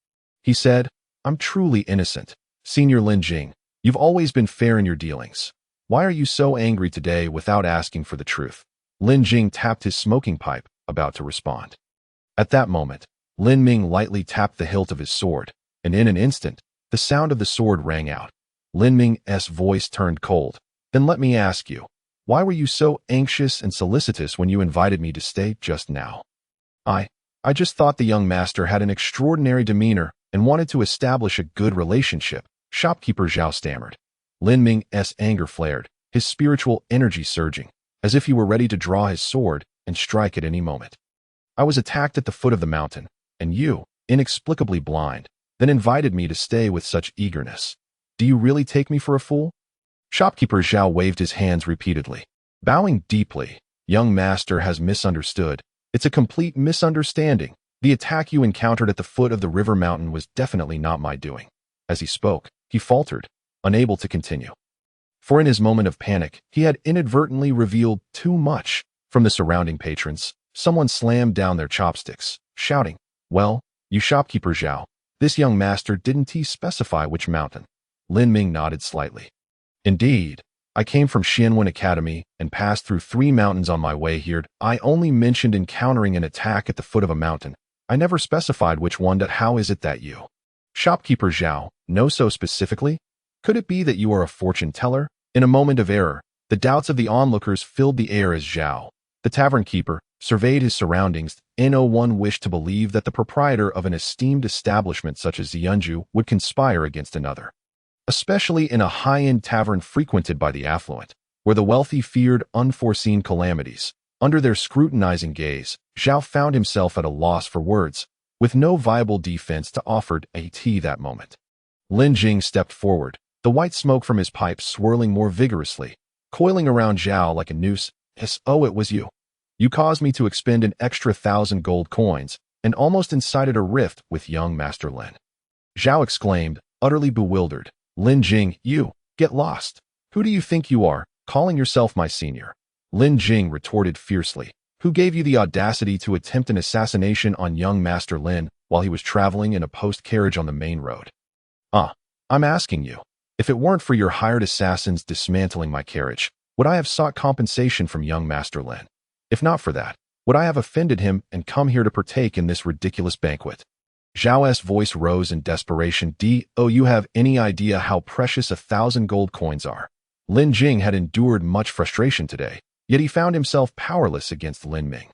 he said, I'm truly innocent. Senior Lin Jing, you've always been fair in your dealings. Why are you so angry today without asking for the truth? Lin Jing tapped his smoking pipe, about to respond. At that moment, Lin Ming lightly tapped the hilt of his sword, and in an instant, the sound of the sword rang out. Lin Ming's voice turned cold. Then let me ask you, why were you so anxious and solicitous when you invited me to stay just now? I just thought the young master had an extraordinary demeanor and wanted to establish a good relationship, Shopkeeper Zhao stammered. Lin Ming's anger flared, his spiritual energy surging, as if he were ready to draw his sword and strike at any moment. I was attacked at the foot of the mountain, and you, inexplicably blind, then invited me to stay with such eagerness. Do you really take me for a fool? Shopkeeper Zhao waved his hands repeatedly, bowing deeply. Young master has misunderstood. It's a complete misunderstanding. The attack you encountered at the foot of the river mountain was definitely not my doing. As he spoke, he faltered, unable to continue. For in his moment of panic, he had inadvertently revealed too much. From the surrounding patrons, someone slammed down their chopsticks, shouting, Well, you Shopkeeper Zhao, this young master didn't specify which mountain. Lin Ming nodded slightly. Indeed, I came from Xianwen Academy and passed through 3 mountains on my way here. I only mentioned encountering an attack at the foot of a mountain. I never specified which one. How is it that you, Shopkeeper Zhao, know so specifically? Could it be that you are a fortune teller? In a moment of error, the doubts of the onlookers filled the air as Zhao, the tavern keeper, surveyed his surroundings. No one wished to believe that the proprietor of an esteemed establishment such as Ziyunju would conspire against another, especially in a high-end tavern frequented by the affluent, where the wealthy feared unforeseen calamities. Under their scrutinizing gaze, Zhao found himself at a loss for words, with no viable defense to offer that moment. Lin Jing stepped forward, the white smoke from his pipe swirling more vigorously, coiling around Zhao like a noose. Oh, it was you. You caused me to expend an extra 1,000 gold coins and almost incited a rift with young Master Lin. Zhao exclaimed, utterly bewildered. Lin Jing, you, get lost. Who do you think you are, calling yourself my senior? Lin Jing retorted fiercely. Who gave you the audacity to attempt an assassination on young Master Lin while he was traveling in a post-carriage on the main road? I'm asking you. If it weren't for your hired assassins dismantling my carriage, would I have sought compensation from young Master Lin? If not for that, would I have offended him and come here to partake in this ridiculous banquet? Zhao's voice rose in desperation. Do you have any idea how precious 1,000 gold coins are? Lin Jing had endured much frustration today, yet he found himself powerless against Lin Ming.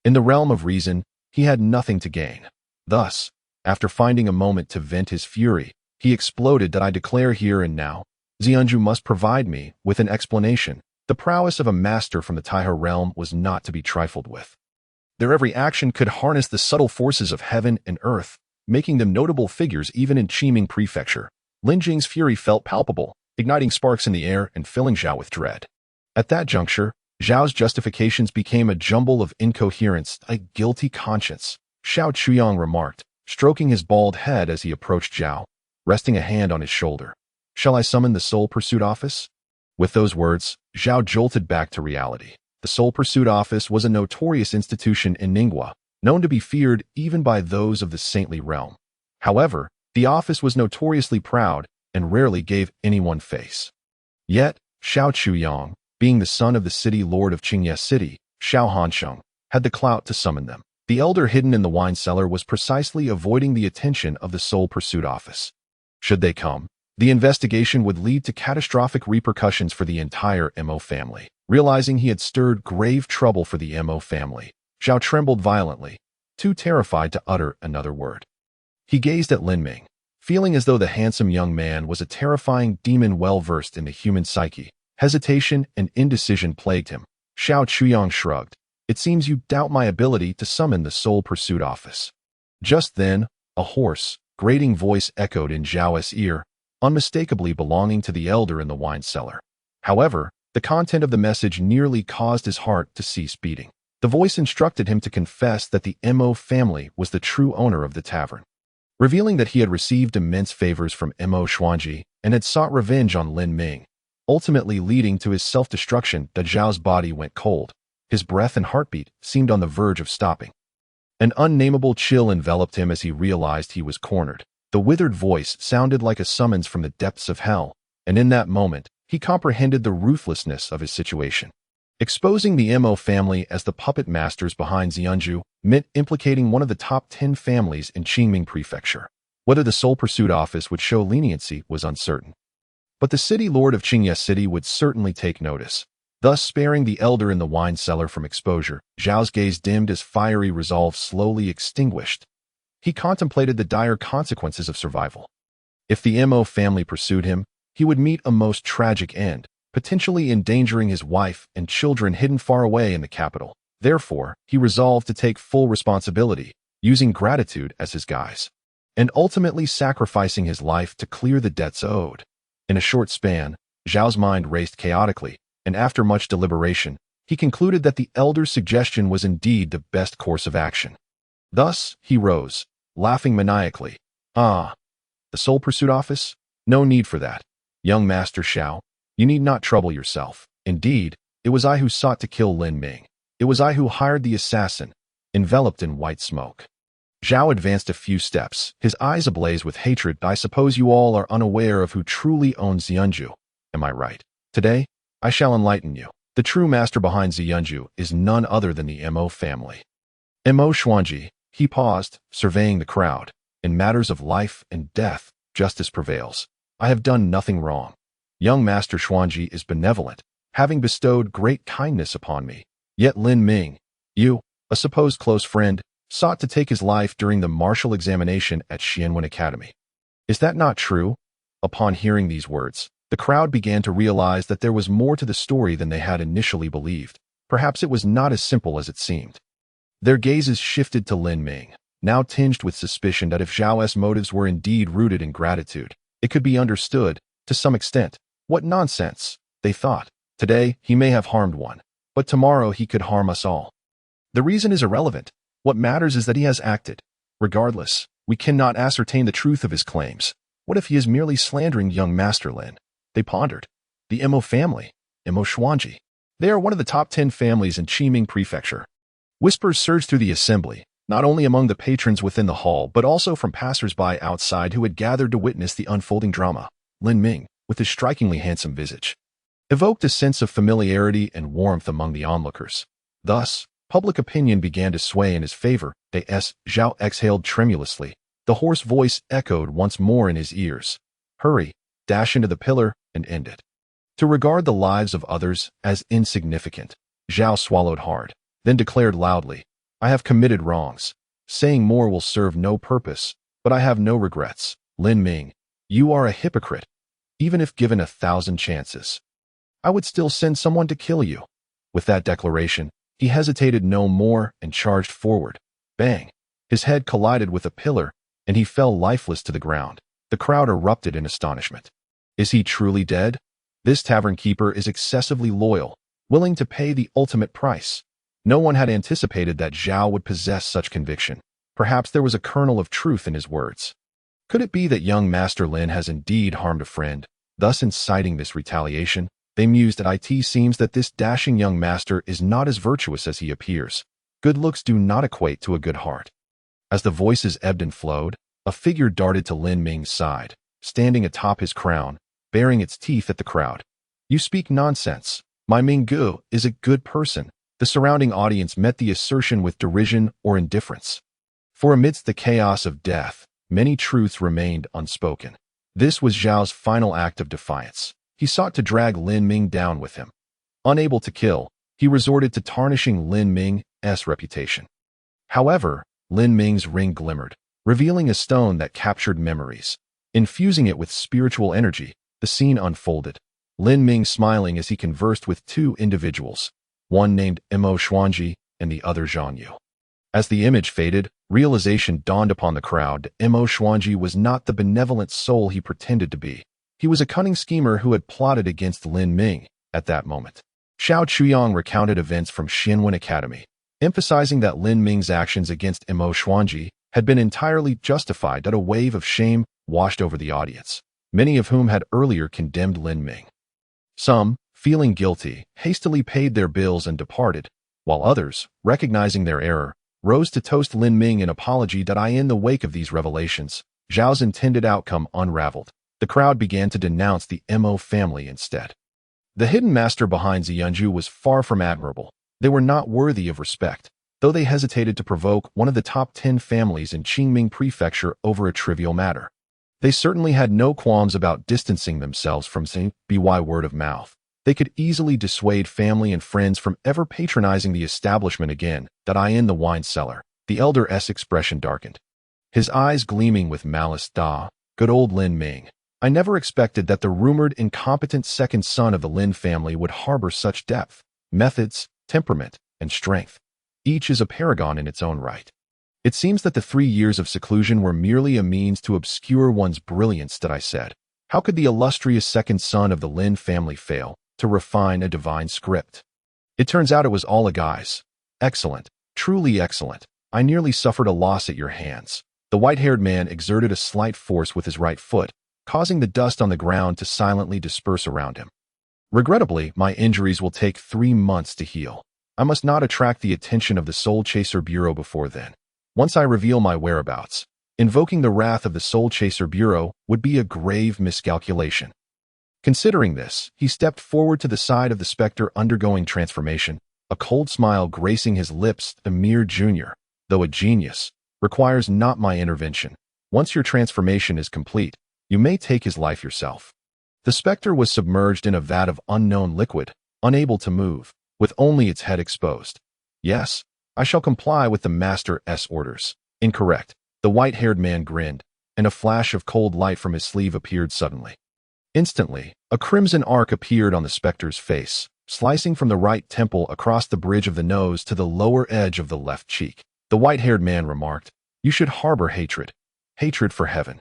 In the realm of reason, he had nothing to gain. Thus, after finding a moment to vent his fury, he exploded. I declare here and now, Ziyunju must provide me with an explanation. The prowess of a master from the Taihe realm was not to be trifled with. Their every action could harness the subtle forces of heaven and earth, making them notable figures even in Qiming Prefecture. Lin Jing's fury felt palpable, igniting sparks in the air and filling Zhao with dread. At that juncture, Zhao's justifications became a jumble of incoherence. A guilty conscience, Xiao Chuyang remarked, stroking his bald head as he approached Zhao, resting a hand on his shoulder. Shall I summon the Soul Pursuit Office? With those words, Zhao jolted back to reality. The Soul Pursuit Office was a notorious institution in Ningguo, known to be feared even by those of the saintly realm. However, the office was notoriously proud and rarely gave anyone face. Yet, Xiao Chuyang, being the son of the city lord of Qingye City, Xiao Hansheng, had the clout to summon them. The elder hidden in the wine cellar was precisely avoiding the attention of the Soul Pursuit Office. Should they come, the investigation would lead to catastrophic repercussions for the entire Mo family. Realizing he had stirred grave trouble for the Mo family, Zhao trembled violently, too terrified to utter another word. He gazed at Lin Ming, feeling as though the handsome young man was a terrifying demon well-versed in the human psyche. Hesitation and indecision plagued him. Xiao Chuyang shrugged. It seems you doubt my ability to summon the Soul Pursuit Office. Just then, a hoarse, grating voice echoed in Zhao's ear, unmistakably belonging to the elder in the wine cellar. However, the content of the message nearly caused his heart to cease beating. The voice instructed him to confess that the Mo family was the true owner of the tavern, revealing that he had received immense favors from Mo Xuanji and had sought revenge on Lin Ming, ultimately leading to his self-destruction. Zhao's body went cold. His breath and heartbeat seemed on the verge of stopping. An unnameable chill enveloped him as he realized he was cornered. The withered voice sounded like a summons from the depths of hell, and in that moment, he comprehended the ruthlessness of his situation. Exposing the Mo family as the puppet masters behind Ziyunju meant implicating one of the top 10 families in Qingming Prefecture. Whether the Soul Pursuit Office would show leniency was uncertain. But the city lord of Qingye City would certainly take notice, thus sparing the elder in the wine cellar from exposure. Zhao's gaze dimmed as fiery resolve slowly extinguished. He contemplated the dire consequences of survival. If the Mo family pursued him, he would meet a most tragic end, potentially endangering his wife and children hidden far away in the capital. Therefore, he resolved to take full responsibility, using gratitude as his guise, and ultimately sacrificing his life to clear the debts owed. In a short span, Zhao's mind raced chaotically, and after much deliberation, he concluded that the elder's suggestion was indeed the best course of action. Thus, he rose, laughing maniacally. The Soul Pursuit Office? No need for that. Young Master Xiao, you need not trouble yourself. Indeed, it was I who sought to kill Lin Ming. It was I who hired the assassin, enveloped in white smoke. Zhao advanced a few steps, his eyes ablaze with hatred. I suppose you all are unaware of who truly owns Ziyunju. Am I right? Today, I shall enlighten you. The true master behind Ziyunju is none other than the Mo family. Mo Xuanji, he paused, surveying the crowd. In matters of life and death, justice prevails. I have done nothing wrong. Young Master Xuanji is benevolent, having bestowed great kindness upon me. Yet Lin Ming, you, a supposed close friend, sought to take his life during the martial examination at Xianwen Academy. Is that not true? Upon hearing these words, the crowd began to realize that there was more to the story than they had initially believed. Perhaps it was not as simple as it seemed. Their gazes shifted to Lin Ming, now tinged with suspicion that if Zhao's motives were indeed rooted in gratitude, it could be understood, to some extent. What nonsense, they thought. Today, he may have harmed one, but tomorrow he could harm us all. The reason is irrelevant. What matters is that he has acted. Regardless, we cannot ascertain the truth of his claims. What if he is merely slandering young Master Lin? They pondered. The Imo family, Imo Xuanji. They are one of the top 10 families in Qiming Prefecture. Whispers surged through the assembly, not only among the patrons within the hall but also from passers-by outside who had gathered to witness the unfolding drama. Lin Ming, with his strikingly handsome visage, evoked a sense of familiarity and warmth among the onlookers. Thus, public opinion began to sway in his favor. Zhao exhaled tremulously. The hoarse voice echoed once more in his ears. Hurry, dash into the pillar, and end it. To regard the lives of others as insignificant, Zhao swallowed hard, then declared loudly, I have committed wrongs. Saying more will serve no purpose, but I have no regrets. Lin Ming, you are a hypocrite. Even if given 1,000 chances, I would still send someone to kill you. With that declaration, he hesitated no more and charged forward. Bang! His head collided with a pillar, and he fell lifeless to the ground. The crowd erupted in astonishment. Is he truly dead? This tavern keeper is excessively loyal, willing to pay the ultimate price. No one had anticipated that Zhao would possess such conviction. Perhaps there was a kernel of truth in his words. Could it be that young Master Lin has indeed harmed a friend, thus inciting this retaliation? They mused that it seems that this dashing young master is not as virtuous as he appears. Good looks do not equate to a good heart. As the voices ebbed and flowed, a figure darted to Lin Ming's side, standing atop his crown, baring its teeth at the crowd. You speak nonsense. My Minggu is a good person. The surrounding audience met the assertion with derision or indifference. For amidst the chaos of death, many truths remained unspoken. This was Zhao's final act of defiance. He sought to drag Lin Ming down with him. Unable to kill, he resorted to tarnishing Lin Ming's reputation. However, Lin Ming's ring glimmered, revealing a stone that captured memories. Infusing it with spiritual energy, the scene unfolded. Lin Ming smiling as he conversed with two individuals, one named Imo Xuanji and the other Zhang Yu. As the image faded, realization dawned upon the crowd that Imo Xuanji was not the benevolent soul he pretended to be. He was a cunning schemer who had plotted against Lin Ming at that moment. Xiao Chuyang recounted events from Xianwen Academy, emphasizing that Lin Ming's actions against Imo Xuanji had been entirely justified. That a wave of shame washed over the audience, many of whom had earlier condemned Lin Ming. Some, feeling guilty, hastily paid their bills and departed, while others, recognizing their error, rose to toast Lin Ming in apology. In the wake of these revelations, Zhao's intended outcome unraveled. The crowd began to denounce the Imo family instead. The hidden master behind Ziyunju was far from admirable. They were not worthy of respect, though they hesitated to provoke one of the top 10 families in Qiming Prefecture over a trivial matter. They certainly had no qualms about distancing themselves from by word of mouth. They could easily dissuade family and friends from ever patronizing the establishment again. In the wine cellar, the elder's expression darkened, his eyes gleaming with malice. Good old Lin Ming. I never expected that the rumored incompetent second son of the Lin family would harbor such depth, methods, temperament, and strength. Each is a paragon in its own right. It seems that the 3 years of seclusion were merely a means to obscure one's brilliance. I said. How could the illustrious second son of the Lin family fail to refine a divine script? It turns out it was all a guise. Excellent, truly excellent. I nearly suffered a loss at your hands. The white-haired man exerted a slight force with his right foot, causing the dust on the ground to silently disperse around him. Regrettably, my injuries will take 3 months to heal. I must not attract the attention of the Soul Chaser Bureau before then. Once I reveal my whereabouts, invoking the wrath of the Soul Chaser Bureau would be a grave miscalculation. Considering this, he stepped forward to the side of the specter undergoing transformation, a cold smile gracing his lips. Amir Jr., though a genius, requires not my intervention. Once your transformation is complete, you may take his life yourself. The specter was submerged in a vat of unknown liquid, unable to move, with only its head exposed. Yes, I shall comply with the master's orders. Incorrect. The white-haired man grinned, and a flash of cold light from his sleeve appeared suddenly. Instantly, a crimson arc appeared on the specter's face, slicing from the right temple across the bridge of the nose to the lower edge of the left cheek. The white-haired man remarked, "You should harbor hatred. Hatred for heaven,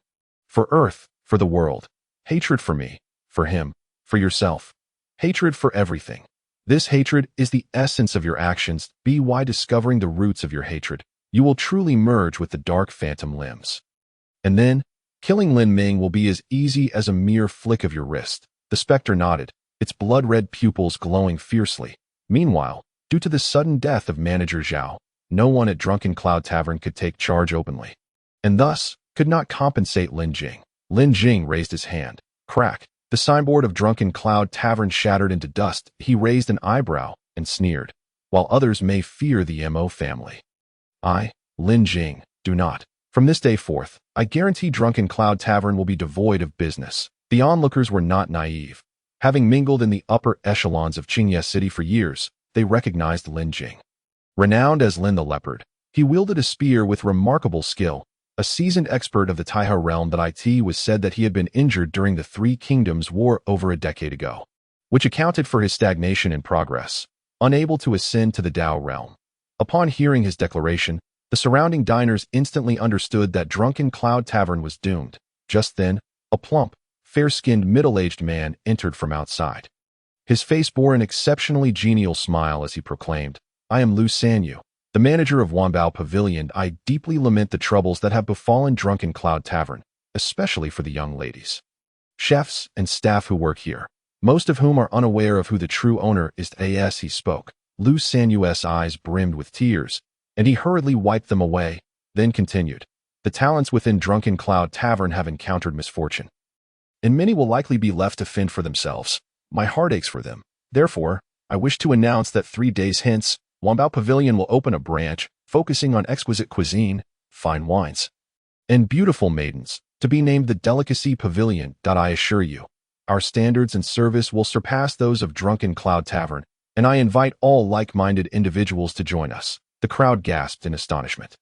for earth, for the world. Hatred for me, for him, for yourself. Hatred for everything. This hatred is the essence of your actions. By discovering the roots of your hatred, you will truly merge with the dark phantom limbs. And then, killing Lin Ming will be as easy as a mere flick of your wrist." The specter nodded, its blood-red pupils glowing fiercely. Meanwhile, due to the sudden death of manager Zhao, no one at Drunken Cloud Tavern could take charge openly, and thus could not compensate Lin Jing. Lin Jing raised his hand. Crack. The signboard of Drunken Cloud Tavern shattered into dust. He raised an eyebrow and sneered. "While others may fear the Mo family, I, Lin Jing, do not. From this day forth, I guarantee Drunken Cloud Tavern will be devoid of business." The onlookers were not naive. Having mingled in the upper echelons of Qingye City for years, they recognized Lin Jing. Renowned as Lin the Leopard, he wielded a spear with remarkable skill. A seasoned expert of the Taihe realm, that it was said that he had been injured during the Three Kingdoms War over a decade ago, which accounted for his stagnation in progress, unable to ascend to the Dao realm. Upon hearing his declaration, the surrounding diners instantly understood that Drunken Cloud Tavern was doomed. Just then, a plump, fair-skinned middle-aged man entered from outside. His face bore an exceptionally genial smile as he proclaimed, "I am Lu Sanyu, the manager of Wanbao Pavilion. I deeply lament the troubles that have befallen Drunken Cloud Tavern, especially for the young ladies, chefs, and staff who work here, most of whom are unaware of who the true owner is." As he spoke, Lu Sanyu's eyes brimmed with tears, and he hurriedly wiped them away, then continued, "The talents within Drunken Cloud Tavern have encountered misfortune, and many will likely be left to fend for themselves. My heart aches for them. Therefore, I wish to announce that 3 days hence, Wanbao Pavilion will open a branch focusing on exquisite cuisine, fine wines, and beautiful maidens, to be named the Delicacy Pavilion. I assure you, our standards and service will surpass those of Drunken Cloud Tavern, and I invite all like-minded individuals to join us." The crowd gasped in astonishment.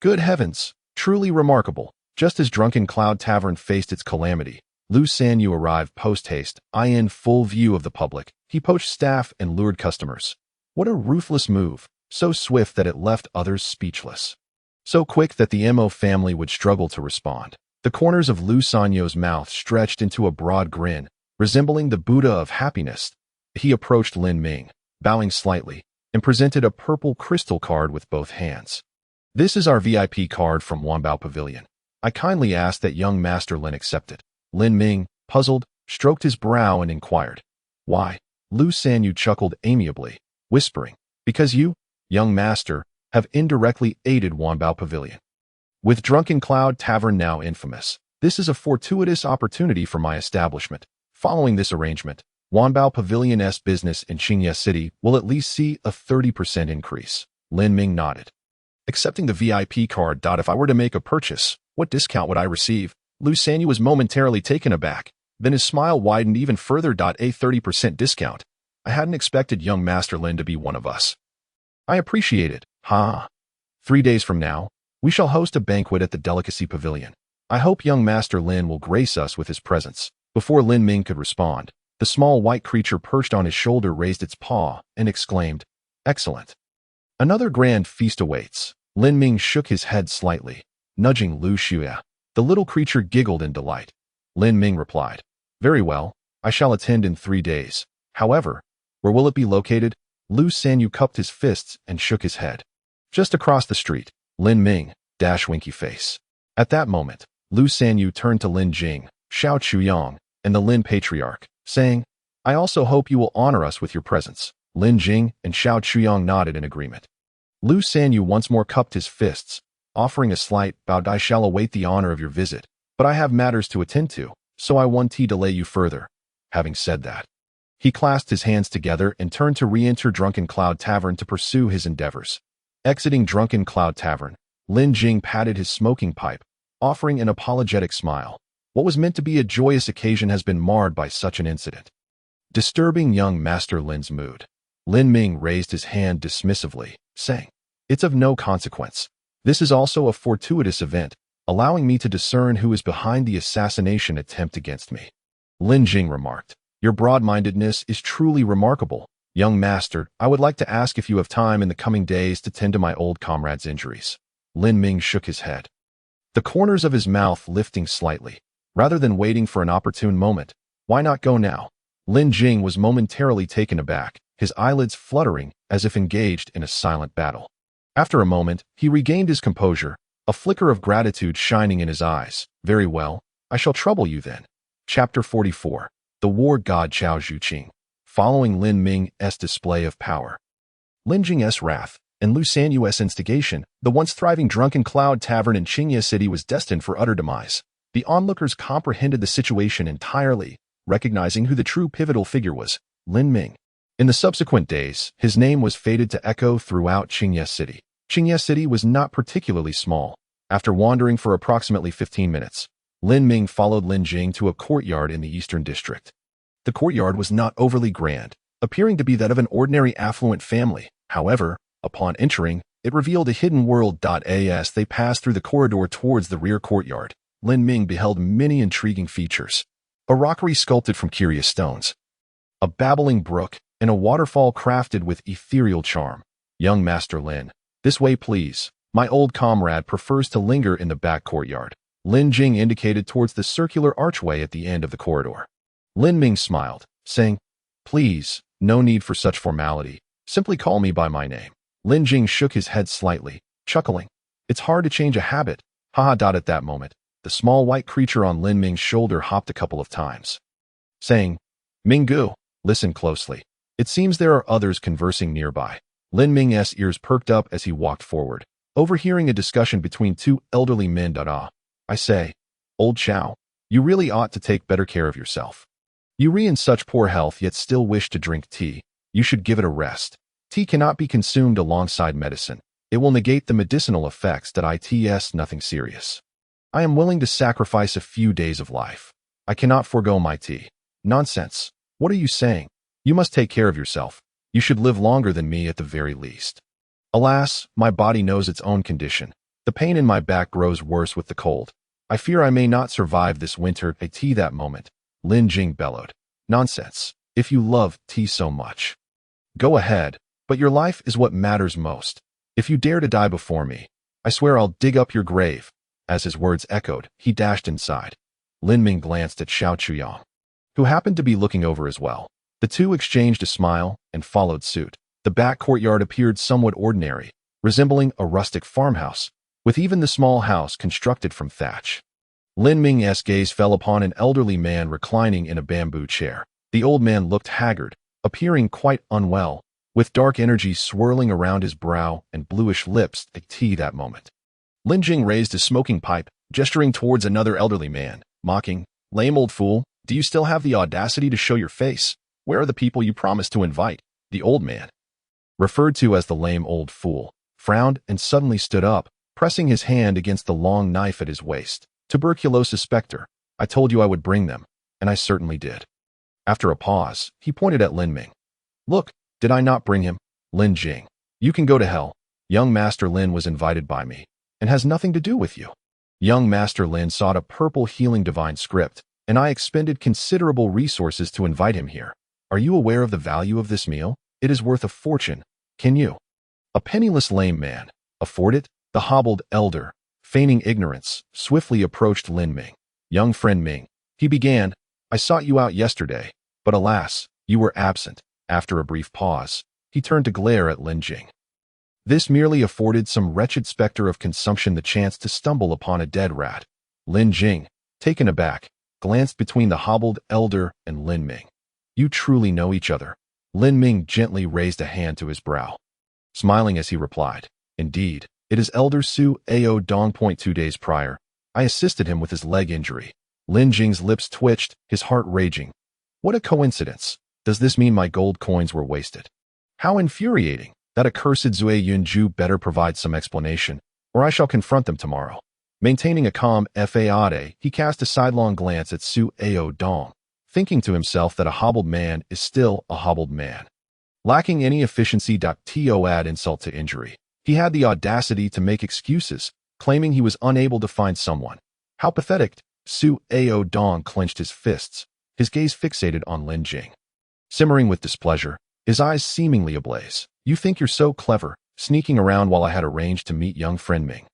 Good heavens, truly remarkable. Just as Drunken Cloud Tavern faced its calamity, Lu Sanyu arrived post-haste, in full view of the public. He poached staff and lured customers. What a ruthless move, so swift that it left others speechless. So quick that the Mo family would struggle to respond. The corners of Lu Sanyu's mouth stretched into a broad grin, resembling the Buddha of happiness. He approached Lin Ming, bowing slightly, and presented a purple crystal card with both hands. "This is our VIP card from Wanbao Pavilion. I kindly ask that young Master Lin accept it." Lin Ming, puzzled, stroked his brow and inquired, "Why?" Lu Sanyu chuckled amiably, whispering, "Because you, young master, have indirectly aided Wanbao Pavilion. With Drunken Cloud Tavern now infamous, this is a fortuitous opportunity for my establishment. Following this arrangement, Wanbao Pavilion's business in Qingye City will at least see a 30% increase." Lin Ming nodded. "Accepting the VIP card. If I were to make a purchase, what discount would I receive?" Lu Sanyu was momentarily taken aback, then his smile widened even further. "A 30% discount. I hadn't expected young Master Lin to be one of us. I appreciate it. 3 days from now, we shall host a banquet at the Delicacy Pavilion. I hope young Master Lin will grace us with his presence." Before Lin Ming could respond, the small white creature perched on his shoulder raised its paw and exclaimed, "Excellent. Another grand feast awaits." Lin Ming shook his head slightly, nudging Lu Xue. The little creature giggled in delight. Lin Ming replied, "Very well, I shall attend in 3 days. However, where will it be located?" Lu Sanyu cupped his fists and shook his head. "Just across the street." Lin Ming, winky face. At that moment, Lu Sanyu turned to Lin Jing, Xiao Chuyang, and the Lin Patriarch, saying, "I also hope you will honor us with your presence." Lin Jing and Xiao Chuyang nodded in agreement. Lu Sanyu once more cupped his fists, offering a slight bow. "I shall await the honor of your visit, but I have matters to attend to, so I won't delay you further." Having said that, he clasped his hands together and turned to re-enter Drunken Cloud Tavern to pursue his endeavors. Exiting Drunken Cloud Tavern, Lin Jing patted his smoking pipe, offering an apologetic smile. What was meant to be a joyous occasion has been marred by such an incident, disturbing young Master Lin's mood. Lin Ming raised his hand dismissively, saying, It's of no consequence. This is also a fortuitous event, allowing me to discern who is behind the assassination attempt against me. Lin Jing remarked, "Your broad-mindedness is truly remarkable. Young master, I would like to ask if you have time in the coming days to tend to my old comrade's injuries." Lin Ming shook his head, the corners of his mouth lifting slightly. Rather than waiting for an opportune moment, why not go now? Lin Jing was momentarily taken aback, his eyelids fluttering as if engaged in a silent battle. After a moment, he regained his composure, a flicker of gratitude shining in his eyes. "Very well, I shall trouble you then." Chapter 44. The War God Chao Zhuqing. Following Lin Ming's display of power, Lin Jing's wrath, and Lu Sanyu's instigation, the once thriving Drunken Cloud Tavern in Qingye City was destined for utter demise. The onlookers comprehended the situation entirely, recognizing who the true pivotal figure was, Lin Ming. In the subsequent days, his name was fated to echo throughout Qingye City. Qingye City was not particularly small. After wandering for approximately 15 minutes, Lin Ming followed Lin Jing to a courtyard in the eastern district. The courtyard was not overly grand, appearing to be that of an ordinary affluent family. However, upon entering, it revealed a hidden world. As they passed through the corridor towards the rear courtyard, Lin Ming beheld many intriguing features. A rockery sculpted from curious stones, a babbling brook, and a waterfall crafted with ethereal charm. "Young Master Lin, this way please. My old comrade prefers to linger in the back courtyard." Lin Jing indicated towards the circular archway at the end of the corridor. Lin Ming smiled, saying, "Please, no need for such formality. Simply call me by my name." Lin Jing shook his head slightly, chuckling. "It's hard to change a habit." Haha. At that moment, the small white creature on Lin Ming's shoulder hopped a couple of times, saying, "Minggu, listen closely. It seems there are others conversing nearby." Lin Ming's ears perked up as he walked forward, overhearing a discussion between two elderly men. "I say, old Chow, you really ought to take better care of yourself. You are in such poor health yet still wish to drink tea. You should give it a rest. Tea cannot be consumed alongside medicine. It will negate the medicinal effects. It's nothing serious. I am willing to sacrifice a few days of life. I cannot forego my tea." "Nonsense. What are you saying? You must take care of yourself. You should live longer than me at the very least." "Alas, my body knows its own condition. The pain in my back grows worse with the cold. I fear I may not survive this winter." "A tea that moment," Lin Jing bellowed. "Nonsense. If you love tea so much, go ahead, but your life is what matters most. If you dare to die before me, I swear I'll dig up your grave." As his words echoed, he dashed inside. Lin Ming glanced at Xiao Chuyang, who happened to be looking over as well. The two exchanged a smile and followed suit. The back courtyard appeared somewhat ordinary, resembling a rustic farmhouse, with even the small house constructed from thatch. Lin Ming's gaze fell upon an elderly man reclining in a bamboo chair. The old man looked haggard, appearing quite unwell, with dark energy swirling around his brow and bluish lips. "A tea that moment." Lin Jing raised his smoking pipe, gesturing towards another elderly man, mocking, "Lame old fool, do you still have the audacity to show your face? Where are the people you promised to invite?" The old man, referred to as the lame old fool, frowned and suddenly stood up, pressing his hand against the long knife at his waist. "Tuberculosis specter. I told you I would bring them, and I certainly did." After a pause, he pointed at Lin Ming. "Look, did I not bring him?" "Lin Jing, you can go to hell. Young Master Lin was invited by me, and has nothing to do with you." Young Master Lin sought a purple healing divine script, and I expended considerable resources to invite him here. Are you aware of the value of this meal? It is worth a fortune. Can you, a penniless lame man, afford it?" The hobbled elder, feigning ignorance, swiftly approached Lin Ming. "Young friend Ming," he began, "I sought you out yesterday, but alas, you were absent." After a brief pause, he turned to glare at Lin Jing. This merely afforded some wretched specter of consumption the chance to stumble upon a dead rat. Lin Jing, taken aback, glanced between the hobbled elder and Lin Ming. "You truly know each other." Lin Ming gently raised a hand to his brow, smiling as he replied, "Indeed, it is Elder Su Ao Dong. 2 days prior, I assisted him with his leg injury." Lin Jing's lips twitched, his heart raging. What a coincidence. Does this mean my gold coins were wasted? How infuriating. That accursed Zui Yunju better provide some explanation, or I shall confront them tomorrow. Maintaining a calm faade, he cast a sidelong glance at Su Ao Dong, thinking to himself that a hobbled man is still a hobbled man, lacking any efficiency. To add insult to injury, He had the audacity to make excuses, claiming he was unable to find someone. How pathetic! Su Ao Dong clenched his fists, his gaze fixated on Lin Jing. Simmering with displeasure, his eyes seemingly ablaze. You think you're so clever, sneaking around while I had arranged to meet young friend Ming.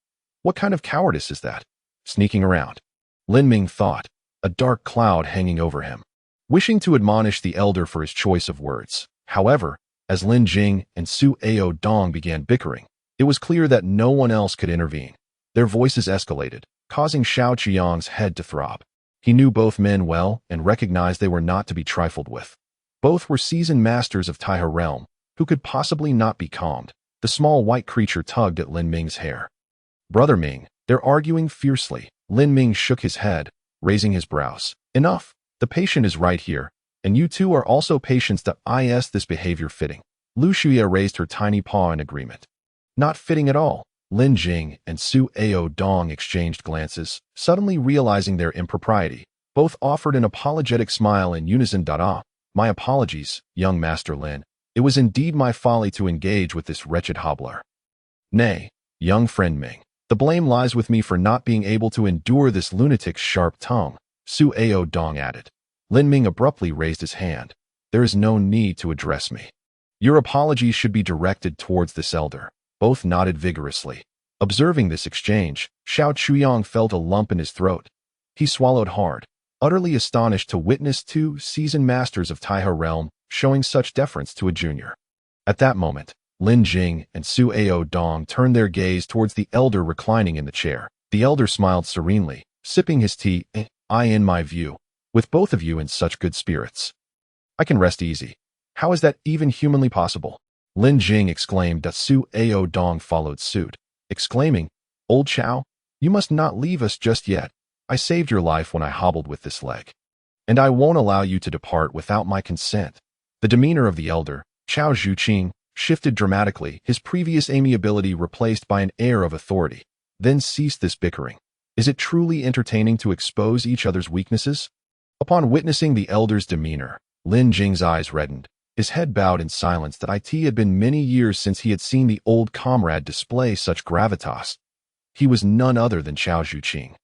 What kind of cowardice is that? Sneaking around. Lin Ming thought, a dark cloud hanging over him, wishing to admonish the elder for his choice of words. However, as Lin Jing and Su Ao Dong began bickering, it was clear that no one else could intervene. Their voices escalated, causing Xiao Qiang's head to throb. He knew both men well and recognized they were not to be trifled with. Both were seasoned masters of Taihe realm, who could possibly not be calmed. The small white creature tugged at Lin Ming's hair. Brother Ming, they're arguing fiercely. Lin Ming shook his head, raising his brows. Enough. The patient is right here, and you two are also patients that is this behavior fitting. Lu Shuya raised her tiny paw in agreement. Not fitting at all. Lin Jing and Su Ao Dong exchanged glances, suddenly realizing their impropriety. Both offered an apologetic smile in unison. My apologies, young Master Lin. It was indeed my folly to engage with this wretched hobbler. Nay, young friend Ming. The blame lies with me for not being able to endure this lunatic's sharp tongue, Su Ao Dong added. Lin Ming abruptly raised his hand. There is no need to address me. Your apologies should be directed towards this elder. Both nodded vigorously. Observing this exchange, Xiao Chuyang felt a lump in his throat. He swallowed hard, utterly astonished to witness two seasoned masters of Taihe realm showing such deference to a junior. At that moment, Lin Jing and Su Ao Dong turned their gaze towards the elder reclining in the chair. The elder smiled serenely, sipping his tea. In my view, with both of you in such good spirits, I can rest easy. How is that even humanly possible? Lin Jing exclaimed. Su Ao Dong followed suit, exclaiming, Old Chow, you must not leave us just yet. I saved your life when I hobbled with this leg, and I won't allow you to depart without my consent. The demeanor of the elder, Chao Zhuqing, shifted dramatically, his previous amiability replaced by an air of authority. Then ceased this bickering. Is it truly entertaining to expose each other's weaknesses? Upon witnessing the elder's demeanor, Lin Jing's eyes reddened. His head bowed in silence. That it had been many years since he had seen the old comrade display such gravitas. He was none other than Chao Zhuqing,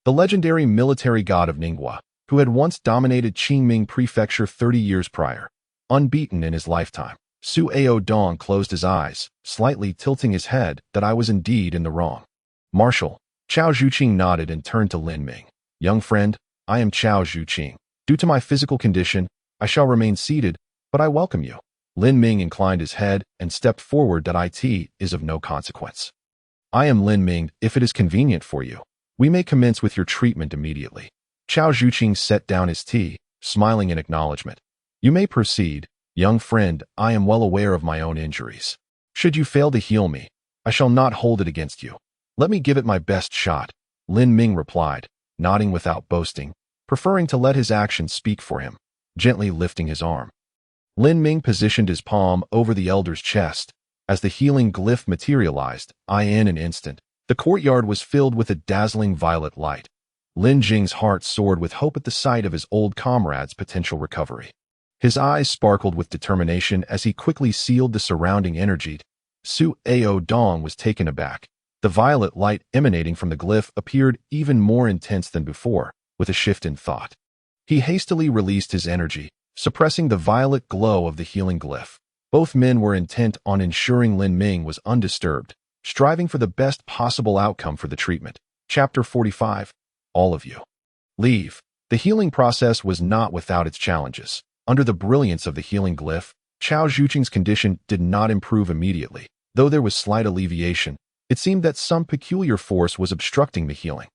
the legendary military god of Ningguo, who had once dominated Qingming Prefecture 30 years prior, unbeaten in his lifetime. Su Ao Dong closed his eyes, slightly tilting his head. That I was indeed in the wrong. Marshal. Chao Zhuqing nodded and turned to Lin Ming. Young friend, I am Chao Zhuqing. Due to my physical condition, I shall remain seated, but I welcome you. Lin Ming inclined his head and stepped forward. It is of no consequence. I am Lin Ming. If it is convenient for you, we may commence with your treatment immediately. Chao Zhuqing set down his tea, smiling in acknowledgement. You may proceed, young friend. I am well aware of my own injuries. Should you fail to heal me, I shall not hold it against you. Let me give it my best shot, Lin Ming replied, nodding without boasting, preferring to let his actions speak for him, gently lifting his arm. Lin Ming positioned his palm over the elder's chest. As the healing glyph materialized, in an instant, the courtyard was filled with a dazzling violet light. Lin Jing's heart soared with hope at the sight of his old comrade's potential recovery. His eyes sparkled with determination as he quickly sealed the surrounding energy. Su Ao Dong was taken aback. The violet light emanating from the glyph appeared even more intense than before, with a shift in thought. He hastily released his energy, suppressing the violet glow of the healing glyph. Both men were intent on ensuring Lin Ming was undisturbed, striving for the best possible outcome for the treatment. Chapter 45. All of you. Leave. The healing process was not without its challenges. Under the brilliance of the healing glyph, Chao Zhuqing's condition did not improve immediately. Though there was slight alleviation, it seemed that some peculiar force was obstructing the healing.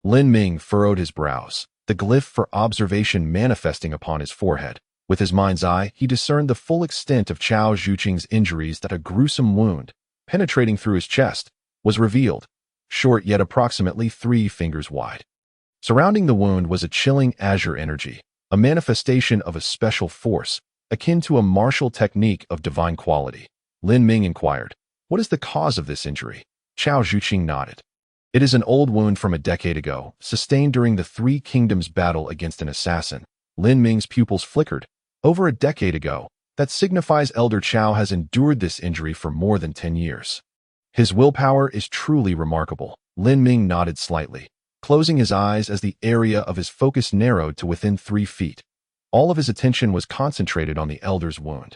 Lin Ming furrowed his brows, the glyph for observation manifesting upon his forehead. With his mind's eye, he discerned the full extent of Chao Zhuqing's injuries. That a gruesome wound, penetrating through his chest, was revealed, short yet approximately 3 fingers wide. Surrounding the wound was a chilling azure energy, a manifestation of a special force, akin to a martial technique of divine quality. Lin Ming inquired, "What is the cause of this injury?" Chao Zhuqing nodded. "It is an old wound from a decade ago, sustained during the Three Kingdoms battle against an assassin." Lin Ming's pupils flickered. Over a decade ago, that signifies Elder Chao has endured this injury for more than 10 years. His willpower is truly remarkable. Lin Ming nodded slightly, closing his eyes as the area of his focus narrowed to within 3 feet. All of his attention was concentrated on the elder's wound.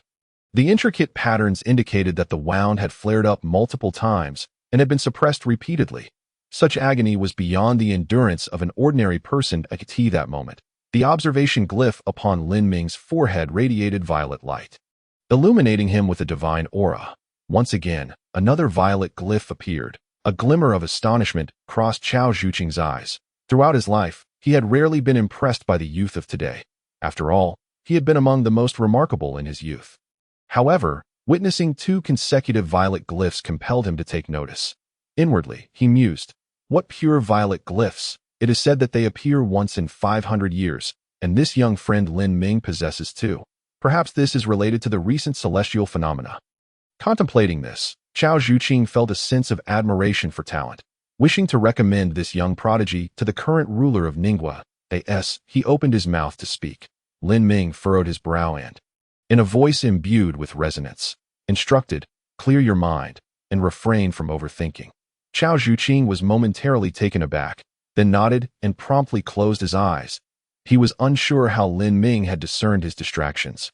The intricate patterns indicated that the wound had flared up multiple times and had been suppressed repeatedly. Such agony was beyond the endurance of an ordinary person at that moment. The observation glyph upon Lin Ming's forehead radiated violet light, illuminating him with a divine aura. Once again, another violet glyph appeared. A glimmer of astonishment crossed Chao Zhuqing's eyes. Throughout his life, he had rarely been impressed by the youth of today. After all, he had been among the most remarkable in his youth. However, witnessing 2 consecutive violet glyphs compelled him to take notice. Inwardly, he mused, "What pure violet glyphs! It is said that they appear once in 500 years, and this young friend Lin Ming possesses 2. Perhaps this is related to the recent celestial phenomena." Contemplating this, Chao Zhuqing felt a sense of admiration for talent. Wishing to recommend this young prodigy to the current ruler of Ningguo, he opened his mouth to speak. Lin Ming furrowed his brow and, in a voice imbued with resonance, instructed, "Clear your mind and refrain from overthinking." Chao Zhuqing was momentarily taken aback, then nodded and promptly closed his eyes. He was unsure how Lin Ming had discerned his distractions.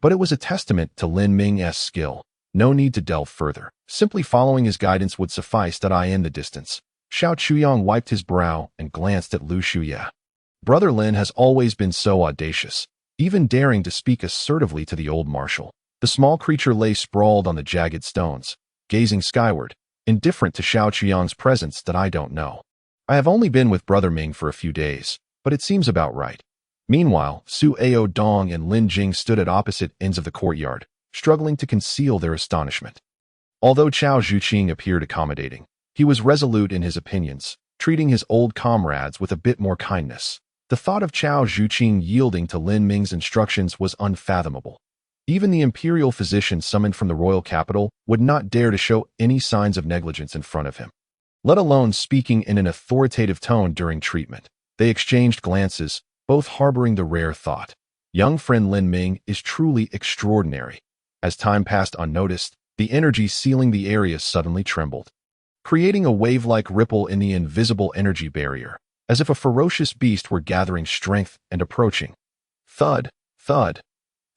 But it was a testament to Lin Ming's skill. No need to delve further. Simply following his guidance would suffice. In the distance, Xiao Chuyang wiped his brow and glanced at Lu Shuya. Brother Lin has always been so audacious, even daring to speak assertively to the old marshal. The small creature lay sprawled on the jagged stones, gazing skyward, indifferent to Xiao Chuyang's presence. "I don't know. I have only been with Brother Ming for a few days, but it seems about right." Meanwhile, Su Ao Dong and Lin Jing stood at opposite ends of the courtyard, struggling to conceal their astonishment. Although Chao Zhuqing appeared accommodating, he was resolute in his opinions, treating his old comrades with a bit more kindness. The thought of Chao Zhuqing yielding to Lin Ming's instructions was unfathomable. Even the imperial physician summoned from the royal capital would not dare to show any signs of negligence in front of him, let alone speaking in an authoritative tone during treatment. They exchanged glances, both harboring the rare thought, "Young friend Lin Ming is truly extraordinary." As time passed unnoticed, the energy sealing the area suddenly trembled, creating a wave-like ripple in the invisible energy barrier, as if a ferocious beast were gathering strength and approaching. Thud, thud,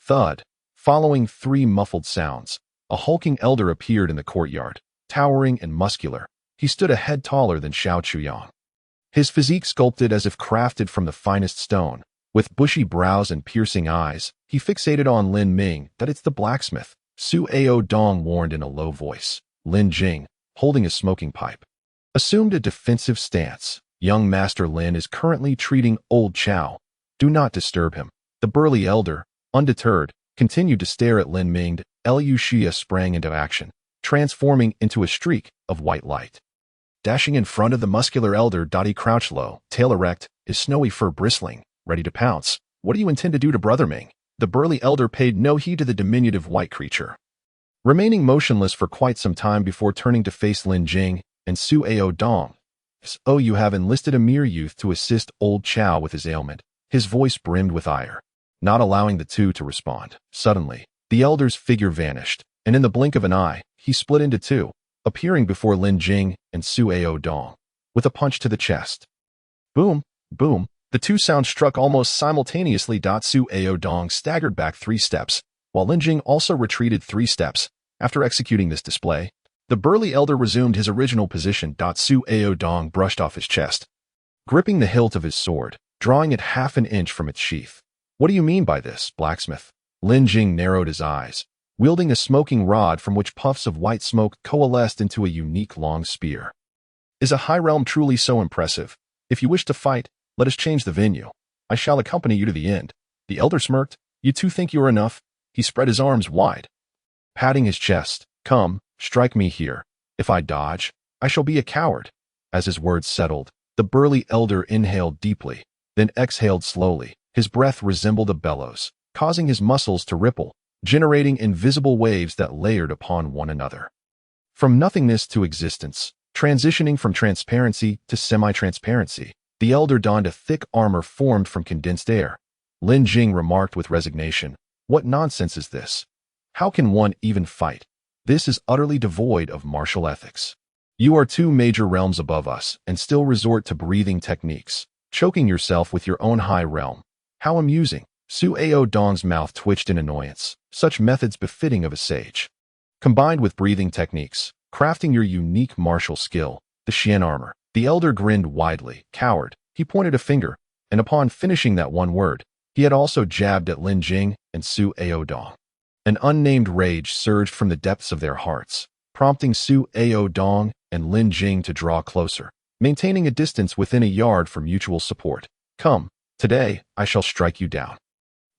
thud. Following 3 muffled sounds, a hulking elder appeared in the courtyard, towering and muscular. He stood a head taller than Xiao Chuyang. His physique sculpted as if crafted from the finest stone. With bushy brows and piercing eyes, he fixated on Lin Ming. "It's the blacksmith," Su Ao Dong warned in a low voice. Lin Jing, holding a smoking pipe, assumed a defensive stance. "Young Master Lin is currently treating old Chao. Do not disturb him." The burly elder, undeterred, continued to stare at Lin Ming. Lu Xia sprang into action, transforming into a streak of white light. Dashing in front of the muscular elder, he crouched low, tail erect, his snowy fur bristling, ready to pounce. "What do you intend to do to Brother Ming?" The burly elder paid no heed to the diminutive white creature, remaining motionless for quite some time before turning to face Lin Jing and Su Ao Dong. "Oh, you have enlisted a mere youth to assist old Chao with his ailment." His voice brimmed with ire, not allowing the two to respond. Suddenly, the elder's figure vanished, and in the blink of an eye, he split into 2, appearing before Lin Jing and Su Ao Dong, with a punch to the chest. Boom, boom. The 2 sounds struck almost simultaneously. Su Ao Dong staggered back 3 steps, while Lin Jing also retreated 3 steps. After executing this display, the burly elder resumed his original position. Su Ao Dong brushed off his chest, gripping the hilt of his sword, drawing it half an inch from its sheath. "What do you mean by this, blacksmith?" Lin Jing narrowed his eyes, wielding a smoking rod from which puffs of white smoke coalesced into a unique long spear. "Is a high realm truly so impressive? If you wish to fight, let us change the venue. I shall accompany you to the end." The elder smirked. "You 2 think you are enough?" He spread his arms wide, patting his chest. "Come, strike me here. If I dodge, I shall be a coward." As his words settled, the burly elder inhaled deeply, then exhaled slowly. His breath resembled a bellows, causing his muscles to ripple, generating invisible waves that layered upon one another. From nothingness to existence, transitioning from transparency to semi-transparency, the elder donned a thick armor formed from condensed air. Lin Jing remarked with resignation, "What nonsense is this? How can one even fight?" This is utterly devoid of martial ethics. You are two major realms above us and still resort to breathing techniques, choking yourself with your own high realm. How amusing. Su Ao Dong's mouth twitched in annoyance, such methods befitting of a sage. Combined with breathing techniques, crafting your unique martial skill, the Xian armor. The elder grinned widely. Coward. He pointed a finger, and upon finishing that one word, he had also jabbed at Lin Jing and Su Ao Dong. An unnamed rage surged from the depths of their hearts, prompting Su Ao Dong and Lin Jing to draw closer, maintaining a distance within a yard for mutual support. Come, today I shall strike you down.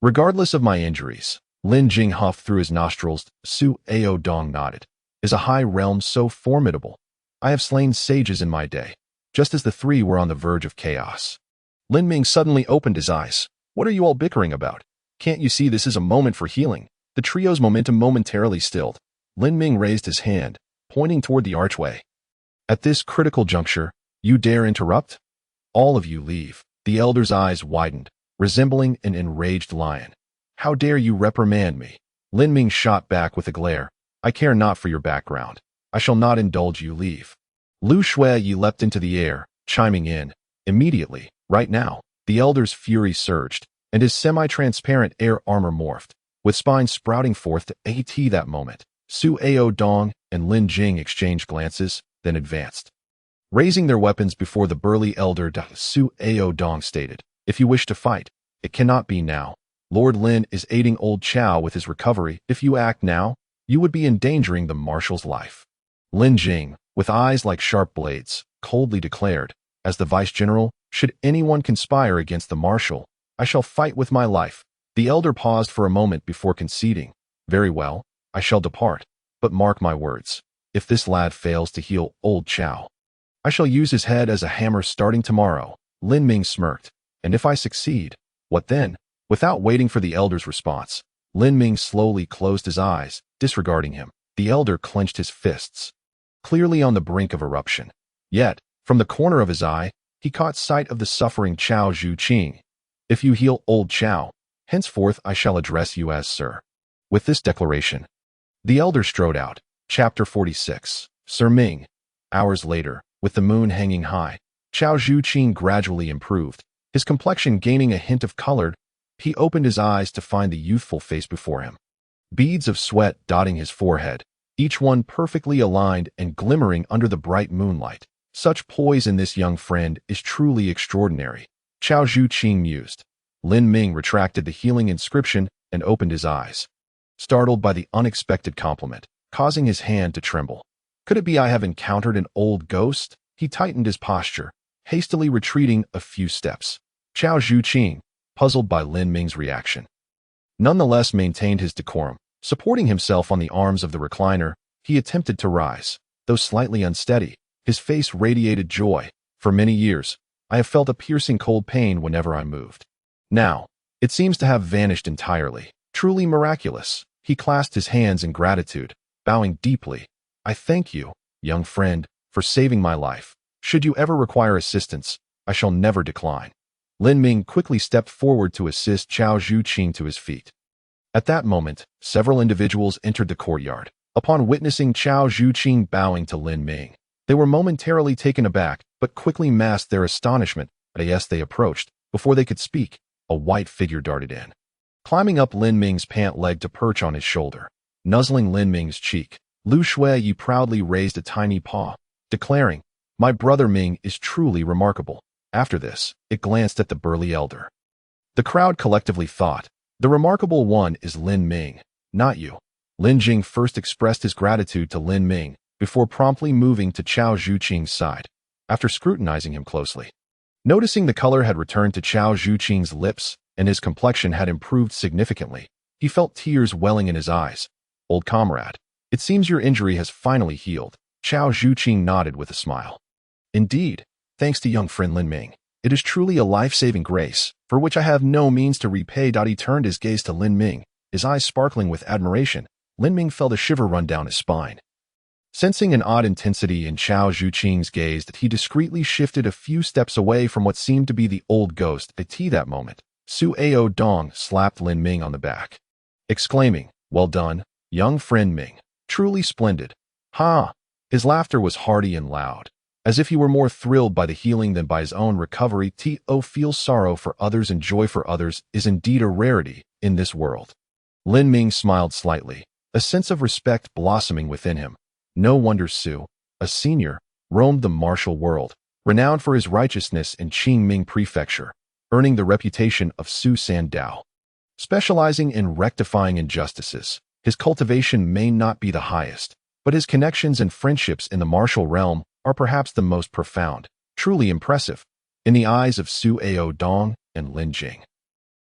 Regardless of my injuries, Lin Jing huffed through his nostrils. Su Ao Dong nodded. Is a high realm so formidable? I have slain sages in my day, just as the three were on the verge of chaos. Lin Ming suddenly opened his eyes. What are you all bickering about? Can't you see this is a moment for healing? The trio's momentum momentarily stilled. Lin Ming raised his hand, pointing toward the archway. At this critical juncture, you dare interrupt? All of you leave. The elder's eyes widened, resembling an enraged lion. How dare you reprimand me? Lin Ming shot back with a glare. I care not for your background. I shall not indulge you. Leave. Lu Shuiyi leapt into the air, chiming in. Immediately, right now, the elder's fury surged, and his semi-transparent air armor morphed, with spines sprouting forth to AT that moment. Su Ao Dong and Lin Jing exchanged glances, then advanced. Raising their weapons before the burly elder, Su Ao Dong stated, If you wish to fight, it cannot be now. Lord Lin is aiding old Chow with his recovery. If you act now, you would be endangering the marshal's life. Lin Jing, with eyes like sharp blades, coldly declared, As the vice-general, should anyone conspire against the marshal, I shall fight with my life. The elder paused for a moment before conceding. Very well, I shall depart, but mark my words. If this lad fails to heal old Chow, I shall use his head as a hammer starting tomorrow. Lin Ming smirked. And if I succeed, what then? Without waiting for the elder's response, Lin Ming slowly closed his eyes, disregarding him. The elder clenched his fists, clearly on the brink of eruption. Yet, from the corner of his eye, he caught sight of the suffering Chao Zhuqing. If you heal old Chow, henceforth I shall address you as Sir. With this declaration, the elder strode out. Chapter 46. Sir Ming. Hours later, with the moon hanging high, Chao Zhuqing gradually improved, his complexion gaining a hint of color. He opened his eyes to find the youthful face before him. Beads of sweat dotting his forehead, each one perfectly aligned and glimmering under the bright moonlight. Such poise in this young friend is truly extraordinary, Chao Zhuqing mused. Lin Ming retracted the healing inscription and opened his eyes, startled by the unexpected compliment, causing his hand to tremble. Could it be I have encountered an old ghost? He tightened his posture, hastily retreating a few steps. Chao Zhuqing, puzzled by Lin Ming's reaction, nonetheless maintained his decorum. Supporting himself on the arms of the recliner, he attempted to rise. Though slightly unsteady, his face radiated joy. For many years, I have felt a piercing cold pain whenever I moved. Now, it seems to have vanished entirely. Truly miraculous. He clasped his hands in gratitude, bowing deeply. I thank you, young friend, for saving my life. Should you ever require assistance, I shall never decline. Lin Ming quickly stepped forward to assist Chao Zhuqing to his feet. At that moment, several individuals entered the courtyard. Upon witnessing Chao Zhuqing bowing to Lin Ming, they were momentarily taken aback, but quickly masked their astonishment as they approached. Before they could speak, a white figure darted in, climbing up Lin Ming's pant leg to perch on his shoulder. Nuzzling Lin Ming's cheek, Lu Shuiyi proudly raised a tiny paw, declaring, My brother Ming is truly remarkable. After this, it glanced at the burly elder. The crowd collectively thought, The remarkable one is Lin Ming, not you. Lin Jing first expressed his gratitude to Lin Ming, before promptly moving to Chao Zhuqing's side, after scrutinizing him closely. Noticing the color had returned to Chao Zhuqing's lips, and his complexion had improved significantly, he felt tears welling in his eyes. Old comrade, it seems your injury has finally healed. Chao Zhuqing nodded with a smile. Indeed, thanks to young friend Lin Ming, it is truly a life-saving grace, for which I have no means to repay. He turned his gaze to Lin Ming, his eyes sparkling with admiration. Lin Ming felt a shiver run down his spine. Sensing an odd intensity in Chao Zhuqing's gaze, he discreetly shifted a few steps away from what seemed to be the old ghost. At that moment, Su Ao Dong slapped Lin Ming on the back, exclaiming, Well done, young friend Ming. Truly splendid. Ha! His laughter was hearty and loud, as if he were more thrilled by the healing than by his own recovery. To feel sorrow for others and joy for others is indeed a rarity in this world. Lin Ming smiled slightly, a sense of respect blossoming within him. No wonder Su, a senior, roamed the martial world, renowned for his righteousness in Qingming Prefecture, earning the reputation of Su Sandao. Specializing in rectifying injustices, his cultivation may not be the highest, but his connections and friendships in the martial realm are perhaps the most profound, truly impressive, in the eyes of Su Ao Dong and Lin Jing.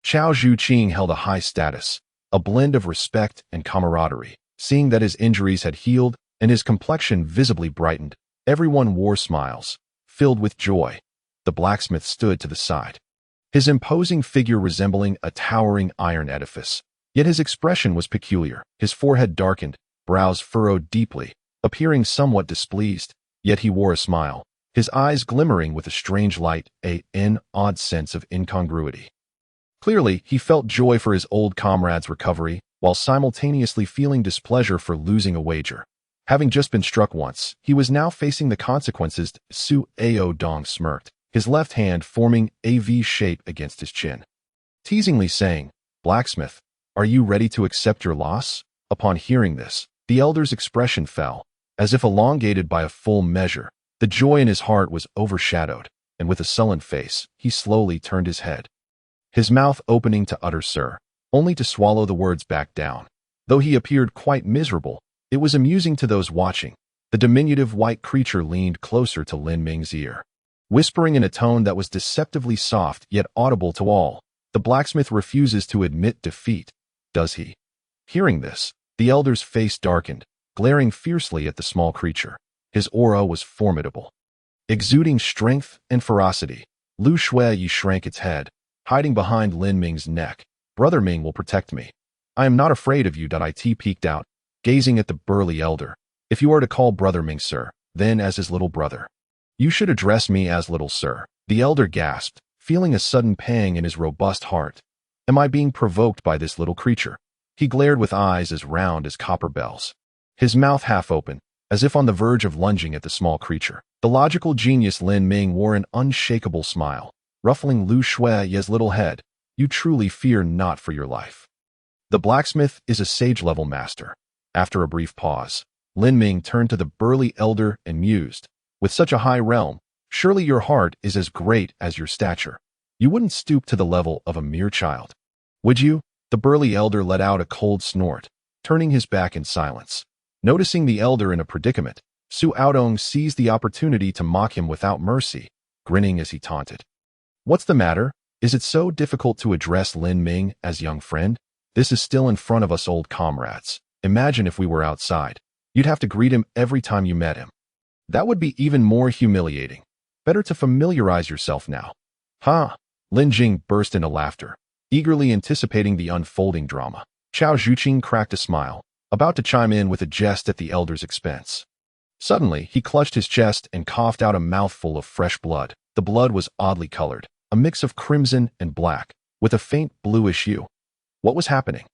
Chao Zhuqing held a high status, a blend of respect and camaraderie. Seeing that his injuries had healed and his complexion visibly brightened, everyone wore smiles, filled with joy. The blacksmith stood to the side, his imposing figure resembling a towering iron edifice. Yet his expression was peculiar. His forehead darkened, brows furrowed deeply, appearing somewhat displeased, yet he wore a smile, his eyes glimmering with a strange light, an odd sense of incongruity. Clearly, he felt joy for his old comrade's recovery, while simultaneously feeling displeasure for losing a wager. Having just been struck once, he was now facing the consequences. Su Ao Dong smirked, his left hand forming a V shape against his chin, teasingly saying, "Blacksmith, are you ready to accept your loss?" Upon hearing this, the elder's expression fell, as if elongated by a full measure. The joy in his heart was overshadowed, and with a sullen face, he slowly turned his head, his mouth opening to utter "sir," only to swallow the words back down. Though he appeared quite miserable, it was amusing to those watching. The diminutive white creature leaned closer to Lin Ming's ear, whispering in a tone that was deceptively soft yet audible to all, "The blacksmith refuses to admit defeat, does he?" Hearing this, the elder's face darkened, glaring fiercely at the small creature. His aura was formidable, exuding strength and ferocity. Lu Shuiyi shrank its head, hiding behind Lin Ming's neck. "Brother Ming will protect me. I am not afraid of you." It peeked out, gazing at the burly elder. "If you are to call Brother Ming sir, then as his little brother. You should address me as little sir." The elder gasped, feeling a sudden pang in his robust heart. Am I being provoked by this little creature? He glared with eyes as round as copper bells, his mouth half open, as if on the verge of lunging at the small creature. The logical genius Lin Ming wore an unshakable smile, ruffling Lu Shuiyi's little head. "You truly fear not for your life. The blacksmith is a sage-level master." After a brief pause, Lin Ming turned to the burly elder and mused, "With such a high realm, surely your heart is as great as your stature. You wouldn't stoop to the level of a mere child, would you?" The burly elder let out a cold snort, turning his back in silence. Noticing the elder in a predicament, Su Aodong seized the opportunity to mock him without mercy, grinning as he taunted, "What's the matter? Is it so difficult to address Lin Ming as young friend? This is still in front of us old comrades. Imagine if we were outside. You'd have to greet him every time you met him. That would be even more humiliating. Better to familiarize yourself now." "Ha!" Lin Jing burst into laughter, eagerly anticipating the unfolding drama. Chao Zhuqing cracked a smile, about to chime in with a jest at the elder's expense. Suddenly, he clutched his chest and coughed out a mouthful of fresh blood. The blood was oddly colored, a mix of crimson and black, with a faint bluish hue. What was happening?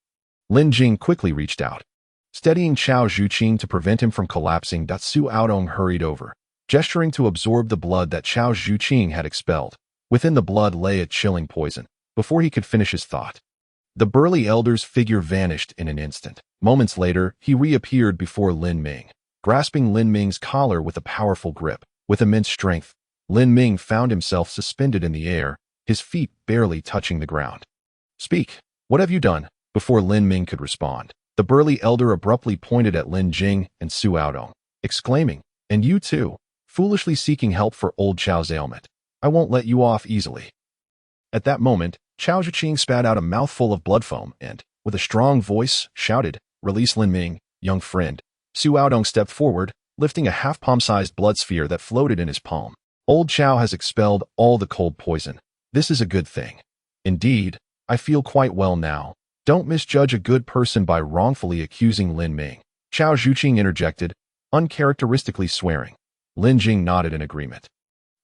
Lin Jing quickly reached out, steadying Chao Zhuqing to prevent him from collapsing. Su Aodong hurried over, gesturing to absorb the blood that Chao Zhuqing had expelled. Within the blood lay a chilling poison. Before he could finish his thought, the burly elder's figure vanished in an instant. Moments later, he reappeared before Lin Ming, grasping Lin Ming's collar with a powerful grip. With immense strength, Lin Ming found himself suspended in the air, his feet barely touching the ground. "Speak, what have you done?" Before Lin Ming could respond, the burly elder abruptly pointed at Lin Jing and Su Aodong, exclaiming, "And you too, foolishly seeking help for old Chao's ailment. I won't let you off easily." At that moment, Chao Zhuqing spat out a mouthful of blood foam and, with a strong voice, shouted, "Release Lin Ming, young friend." Su Aodong stepped forward, lifting a half-palm-sized blood sphere that floated in his palm. "Old Chao has expelled all the cold poison. This is a good thing. Indeed, I feel quite well now. Don't misjudge a good person by wrongfully accusing Lin Ming." Chao Zhuqing interjected, uncharacteristically swearing. Lin Jing nodded in agreement,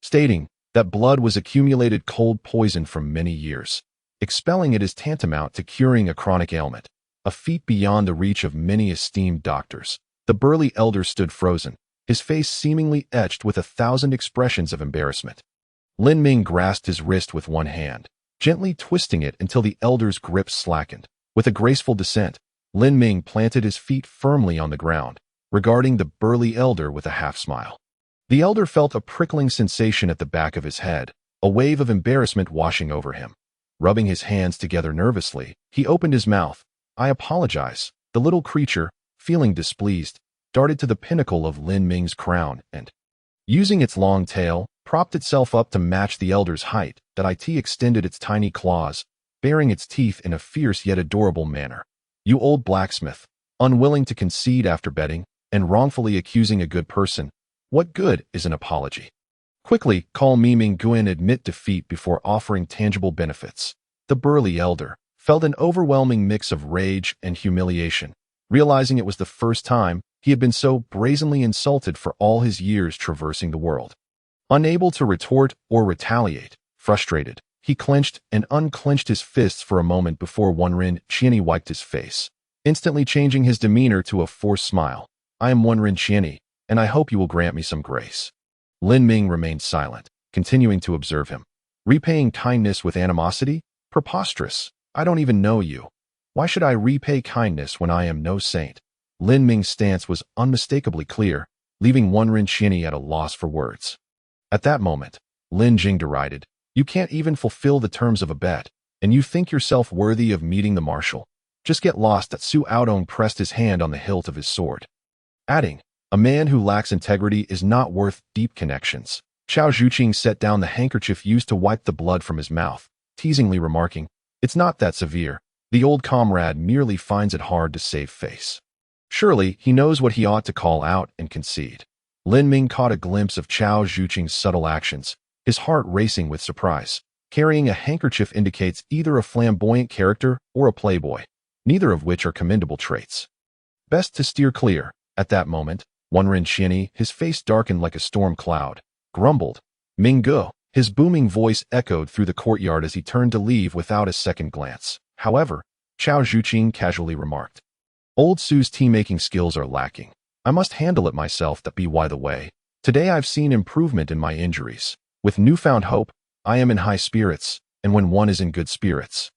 stating that blood was accumulated cold poison from many years. Expelling it is tantamount to curing a chronic ailment, a feat beyond the reach of many esteemed doctors. The burly elder stood frozen, his face seemingly etched with 1,000 expressions of embarrassment. Lin Ming grasped his wrist with one hand, gently twisting it until the elder's grip slackened. With a graceful descent, Lin Ming planted his feet firmly on the ground, regarding the burly elder with a half-smile. The elder felt a prickling sensation at the back of his head, a wave of embarrassment washing over him. Rubbing his hands together nervously, he opened his mouth. "I apologize." The little creature, feeling displeased, darted to the pinnacle of Lin Ming's crown and, using its long tail, propped itself up to match the elder's height. That it extended its tiny claws, baring its teeth in a fierce yet adorable manner. "You old blacksmith, unwilling to concede after betting, and wrongfully accusing a good person. What good is an apology? Quickly, call Mi Ming Guan admit defeat before offering tangible benefits." The burly elder felt an overwhelming mix of rage and humiliation, realizing it was the first time he had been so brazenly insulted for all his years traversing the world. Unable to retort or retaliate, frustrated, he clenched and unclenched his fists for a moment before Wenren Qianni wiped his face, instantly changing his demeanor to a forced smile. "I am Wenren Qianni, and I hope you will grant me some grace." Lin Ming remained silent, continuing to observe him. "Repaying kindness with animosity? Preposterous. I don't even know you. Why should I repay kindness when I am no saint?" Lin Ming's stance was unmistakably clear, leaving Wenren Qianni at a loss for words. At that moment, Lin Jing derided, "You can't even fulfill the terms of a bet, and you think yourself worthy of meeting the marshal? Just get lost." That Su Aodong pressed his hand on the hilt of his sword, adding, "A man who lacks integrity is not worth deep connections." Chao Zhuqing set down the handkerchief used to wipe the blood from his mouth, teasingly remarking, "It's not that severe. The old comrade merely finds it hard to save face. Surely he knows what he ought to call out and concede." Lin Ming caught a glimpse of Chao Zhuqing's subtle actions, his heart racing with surprise. Carrying a handkerchief indicates either a flamboyant character or a playboy, neither of which are commendable traits. Best to steer clear. At that moment, Wenren Qianni, his face darkened like a storm cloud, grumbled, "Minggu." His booming voice echoed through the courtyard as he turned to leave without a second glance. However, Chao Zhuqing casually remarked, "Old Su's tea-making skills are lacking. I must handle it myself." That be by the way, today I've seen improvement in my injuries. With newfound hope, I am in high spirits, and when one is in good spirits,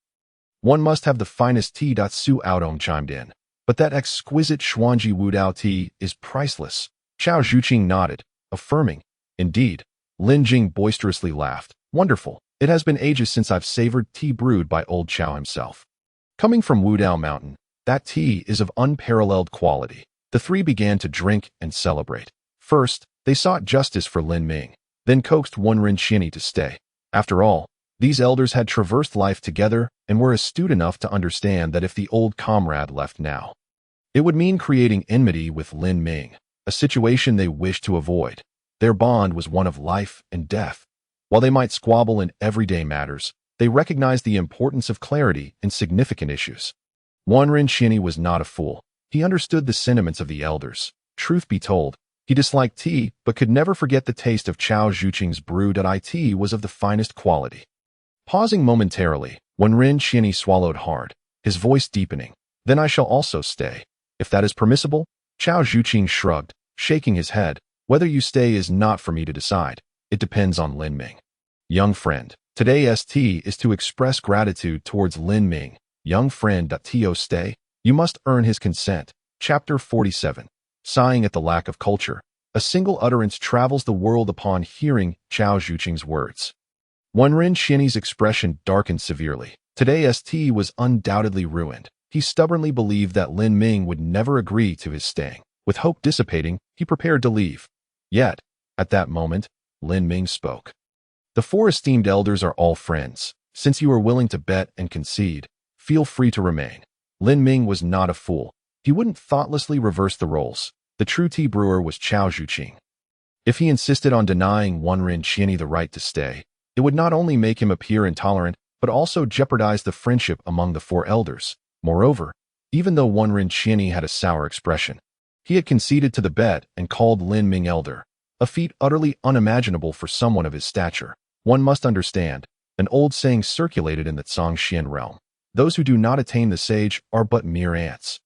one must have the finest tea. Su Aodong chimed in, "But that exquisite Xuanji Wudao tea is priceless." Chao Zhuqing nodded, affirming, "Indeed." Lin Jing boisterously laughed, "Wonderful. It has been ages since I've savored tea brewed by old Chao himself. Coming from Wudao Mountain, that tea is of unparalleled quality." The three began to drink and celebrate. First, they sought justice for Lin Ming, then coaxed Wenren Qianni to stay. After all, these elders had traversed life together and were astute enough to understand that if the old comrade left now, it would mean creating enmity with Lin Ming, a situation they wished to avoid. Their bond was one of life and death. While they might squabble in everyday matters, they recognized the importance of clarity in significant issues. Wenren Qianni was not a fool. He understood the sentiments of the elders. Truth be told, he disliked tea, but could never forget the taste of Chao Zhuqing's brew. It was of the finest quality. Pausing momentarily, Wenren Qianni swallowed hard, his voice deepening. "Then I shall also stay. If that is permissible?" Chao Zhuqing shrugged, shaking his head. "Whether you stay is not for me to decide. It depends on Lin Ming." "Young friend, today's tea is to express gratitude towards Lin Ming. Young friend. To stay, you must earn his consent." Chapter 47. Sighing at the lack of culture, a single utterance travels the world upon hearing Chao Zhuqing's words. Wenren Qianni's expression darkened severely. Today's tea was undoubtedly ruined. He stubbornly believed that Lin Ming would never agree to his staying. With hope dissipating, he prepared to leave. Yet, at that moment, Lin Ming spoke. "The four esteemed elders are all friends. Since you are willing to bet and concede, feel free to remain." Lin Ming was not a fool. He wouldn't thoughtlessly reverse the roles. The true tea brewer was Chao Zhuqing. If he insisted on denying Wenren Qianni the right to stay, it would not only make him appear intolerant, but also jeopardize the friendship among the four elders. Moreover, even though Wenren Qianni had a sour expression, he had conceded to the bet and called Lin Ming elder, a feat utterly unimaginable for someone of his stature. One must understand, an old saying circulated in the Zhangxian realm: "Those who do not attain the sage are but mere ants."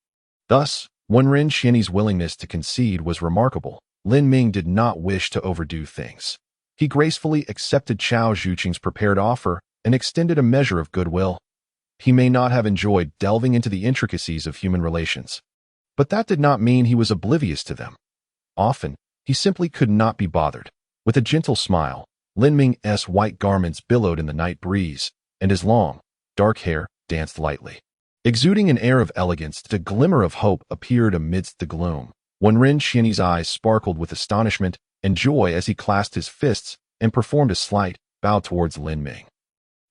Thus, Wenren Xianyi's willingness to concede was remarkable. Lin Ming did not wish to overdo things. He gracefully accepted Chao Zhuqing's prepared offer and extended a measure of goodwill. He may not have enjoyed delving into the intricacies of human relations, but that did not mean he was oblivious to them. Often, he simply could not be bothered. With a gentle smile, Lin Ming's white garments billowed in the night breeze, and his long, dark hair danced lightly. Exuding an air of elegance, the glimmer of hope appeared amidst the gloom. Wenren Xianyi's eyes sparkled with astonishment and joy as he clasped his fists and performed a slight bow towards Lin Ming.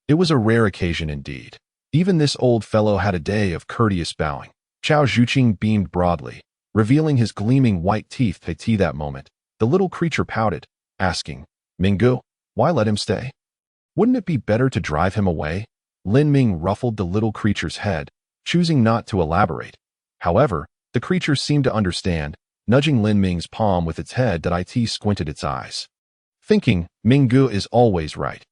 It was a rare occasion indeed. Even this old fellow had a day of courteous bowing. Chao Zhuqing beamed broadly, revealing his gleaming white teeth. That moment, the little creature pouted, asking, "Minggu, why let him stay? Wouldn't it be better to drive him away?" Lin Ming ruffled the little creature's head, choosing not to elaborate. However, the creature seemed to understand, nudging Lin Ming's palm with its head. It squinted its eyes, thinking, "Minggu is always right."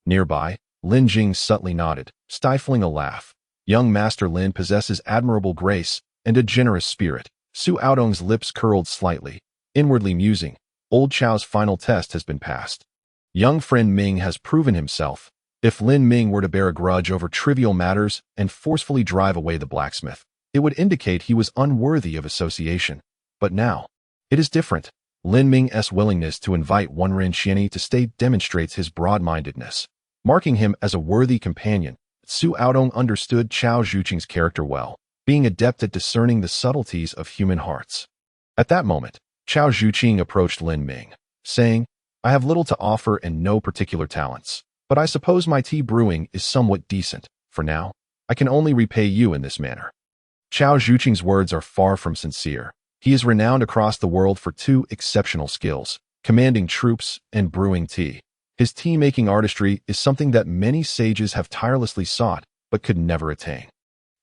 Nearby, Lin Jing subtly nodded, stifling a laugh. Young Master Lin possesses admirable grace and a generous spirit. Su Aodong's lips curled slightly, inwardly musing, old Chao's final test has been passed. Young friend Ming has proven himself. If Lin Ming were to bear a grudge over trivial matters and forcefully drive away the blacksmith, it would indicate he was unworthy of association. But now, it is different. Lin Ming's willingness to invite Wenren Xianyi to stay demonstrates his broad-mindedness. Marking him as a worthy companion, Su Aodong understood Chao Zhuqing's character well, being adept at discerning the subtleties of human hearts. At that moment, Chao Zhuqing approached Lin Ming, saying, "I have little to offer and no particular talents, but I suppose my tea brewing is somewhat decent. For now, I can only repay you in this manner." Chao Zhuqing's words are far from sincere. He is renowned across the world for two exceptional skills: commanding troops and brewing tea. His tea-making artistry is something that many sages have tirelessly sought, but could never attain.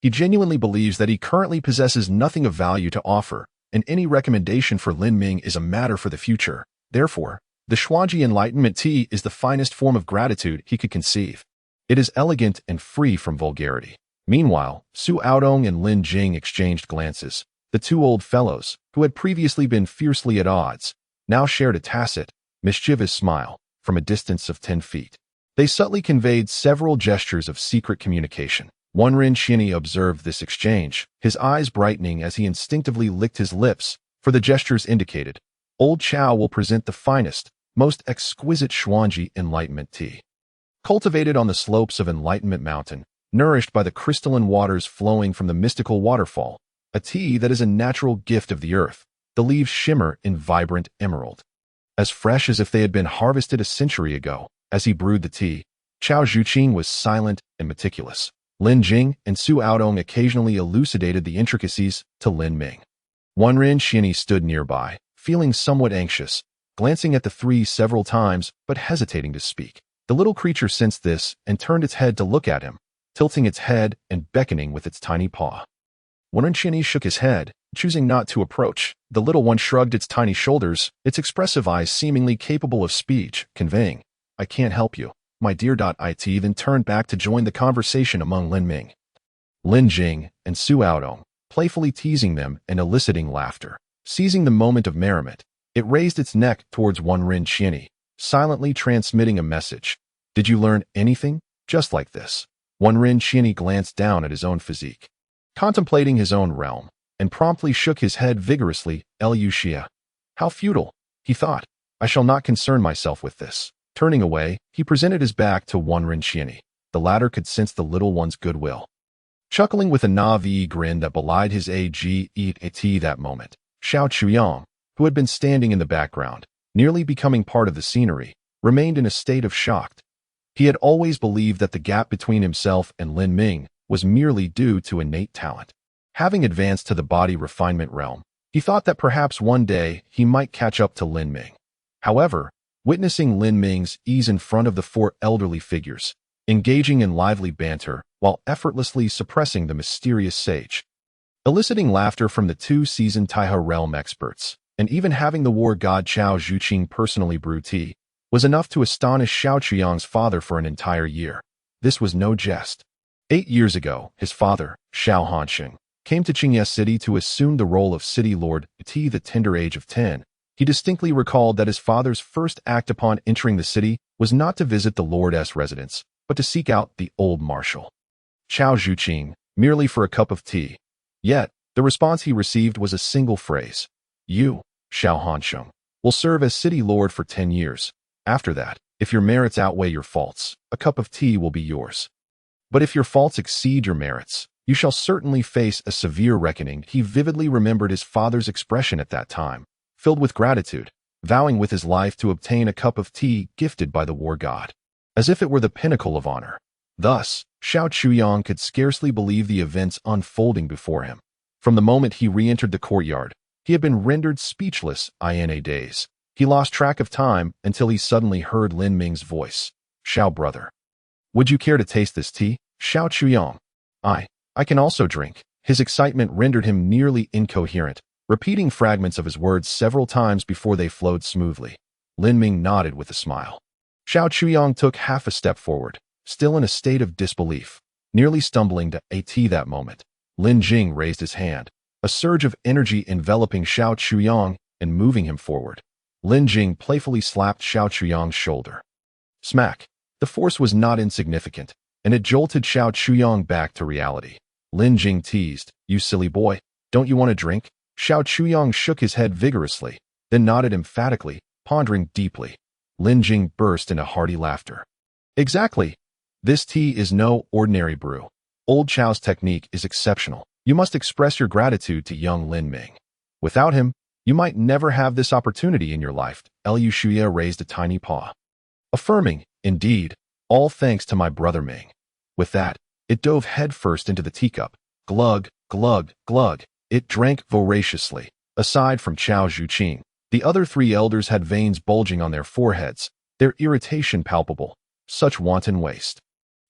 He genuinely believes that he currently possesses nothing of value to offer, and any recommendation for Lin Ming is a matter for the future. Therefore, the Xuanji Enlightenment tea is the finest form of gratitude he could conceive. It is elegant and free from vulgarity. Meanwhile, Su Aodong and Lin Jing exchanged glances. The two old fellows, who had previously been fiercely at odds, now shared a tacit, mischievous smile from a distance of 10 feet. They subtly conveyed several gestures of secret communication. Wenren Xianyi observed this exchange, his eyes brightening as he instinctively licked his lips, for the gestures indicated, "Old Chao will present the finest, most exquisite Xuanji Enlightenment tea. Cultivated on the slopes of Enlightenment Mountain, nourished by the crystalline waters flowing from the mystical waterfall, a tea that is a natural gift of the earth. The leaves shimmer in vibrant emerald, as fresh as if they had been harvested a century ago." As he brewed the tea, Chao Zhuqing was silent and meticulous. Lin Jing and Su Aodong occasionally elucidated the intricacies to Lin Ming. Wenren Xianyi stood nearby, feeling somewhat anxious, glancing at the three several times but hesitating to speak. The little creature sensed this and turned its head to look at him, tilting its head and beckoning with its tiny paw. Wenren Xianyi shook his head, choosing not to approach. The little one shrugged its tiny shoulders, its expressive eyes seemingly capable of speech, conveying, "I can't help you, my dear." It then turned back to join the conversation among Lin Ming, Lin Jing, and Su Aodong, playfully teasing them and eliciting laughter. Seizing the moment of merriment, it raised its neck towards Wenren Xianyi, silently transmitting a message. "Did you learn anything? Just like this?" Wenren Xianyi glanced down at his own physique, contemplating his own realm, and promptly shook his head vigorously. "Lu Xia. How futile," he thought. "I shall not concern myself with this." Turning away, he presented his back to Wenren Xianyi. The latter could sense the little one's goodwill. Chuckling with a naive grin that belied his age that moment, Xiao Chuyang, who had been standing in the background, nearly becoming part of the scenery, remained in a state of shock. He had always believed that the gap between himself and Lin Ming was merely due to innate talent. Having advanced to the body refinement realm, he thought that perhaps one day he might catch up to Lin Ming. However, witnessing Lin Ming's ease in front of the four elderly figures, engaging in lively banter while effortlessly suppressing the mysterious sage, eliciting laughter from the two seasoned Taihe realm experts, and even having the war god Chao Zhuqing personally brew tea, was enough to astonish Xiao Chuyang's father for an entire year. This was no jest. 8 years ago, his father, Xiao Hanxing, came to Qingye City to assume the role of city lord at the tender age of 10. He distinctly recalled that his father's first act upon entering the city was not to visit the lord's residence, but to seek out the old marshal, Chao Zhuqing, merely for a cup of tea. Yet, the response he received was a single phrase. You, Xiao Hansheng, will serve as city lord for 10 years. After that, if your merits outweigh your faults, a cup of tea will be yours. But if your faults exceed your merits, you shall certainly face a severe reckoning. He vividly remembered his father's expression at that time, filled with gratitude, vowing with his life to obtain a cup of tea gifted by the war god, as if it were the pinnacle of honor. Thus, Xiao Chuyang could scarcely believe the events unfolding before him. From the moment he re-entered the courtyard, he had been rendered speechless in days. He lost track of time until he suddenly heard Lin Ming's voice. Xiao brother, would you care to taste this tea? Xiao Chuyang. I can also drink. His excitement rendered him nearly incoherent, repeating fragments of his words several times before they flowed smoothly. Lin Ming nodded with a smile. Xiao Chuyang took half a step forward, still in a state of disbelief, nearly stumbling to a tea that moment. Lin Jing raised his hand, a surge of energy enveloping Xiao Chuyang and moving him forward. Lin Jing playfully slapped Xiao Chuyang's shoulder. Smack! The force was not insignificant, and it jolted Xiao Chuyang back to reality. Lin Jing teased, "You silly boy, don't you want a drink?" Xiao Chuyang shook his head vigorously, then nodded emphatically, pondering deeply. Lin Jing burst into hearty laughter. Exactly. This tea is no ordinary brew. Old Chao's technique is exceptional. You must express your gratitude to young Lin Ming. Without him, you might never have this opportunity in your life. Liu Shuya raised a tiny paw, affirming, "Indeed, all thanks to my brother Ming." With that, it dove headfirst into the teacup. Glug, glug, glug. It drank voraciously. Aside from Chao Zhuqing, the other 3 elders had veins bulging on their foreheads, their irritation palpable. Such wanton waste.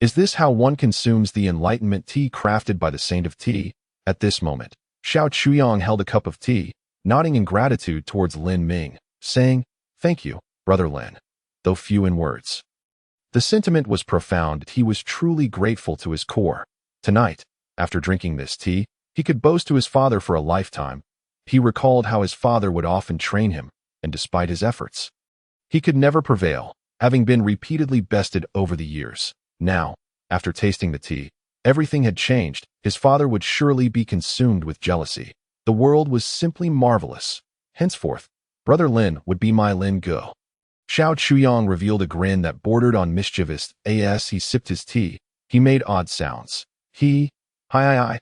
Is this how one consumes the enlightenment tea crafted by the saint of tea? At this moment, Xiao Chuyang held a cup of tea, nodding in gratitude towards Lin Ming, saying, "Thank you, brother Lin," though few in words. The sentiment was profound. He was truly grateful to his core. Tonight, after drinking this tea, he could boast to his father for a lifetime. He recalled how his father would often train him, and despite his efforts, he could never prevail, having been repeatedly bested over the years. Now, after tasting the tea, everything had changed. His father would surely be consumed with jealousy. The world was simply marvelous. Henceforth, brother Lin would be my Lin Go. Xiao Chuyang revealed a grin that bordered on mischievous. As he sipped his tea, he made odd sounds. Hi,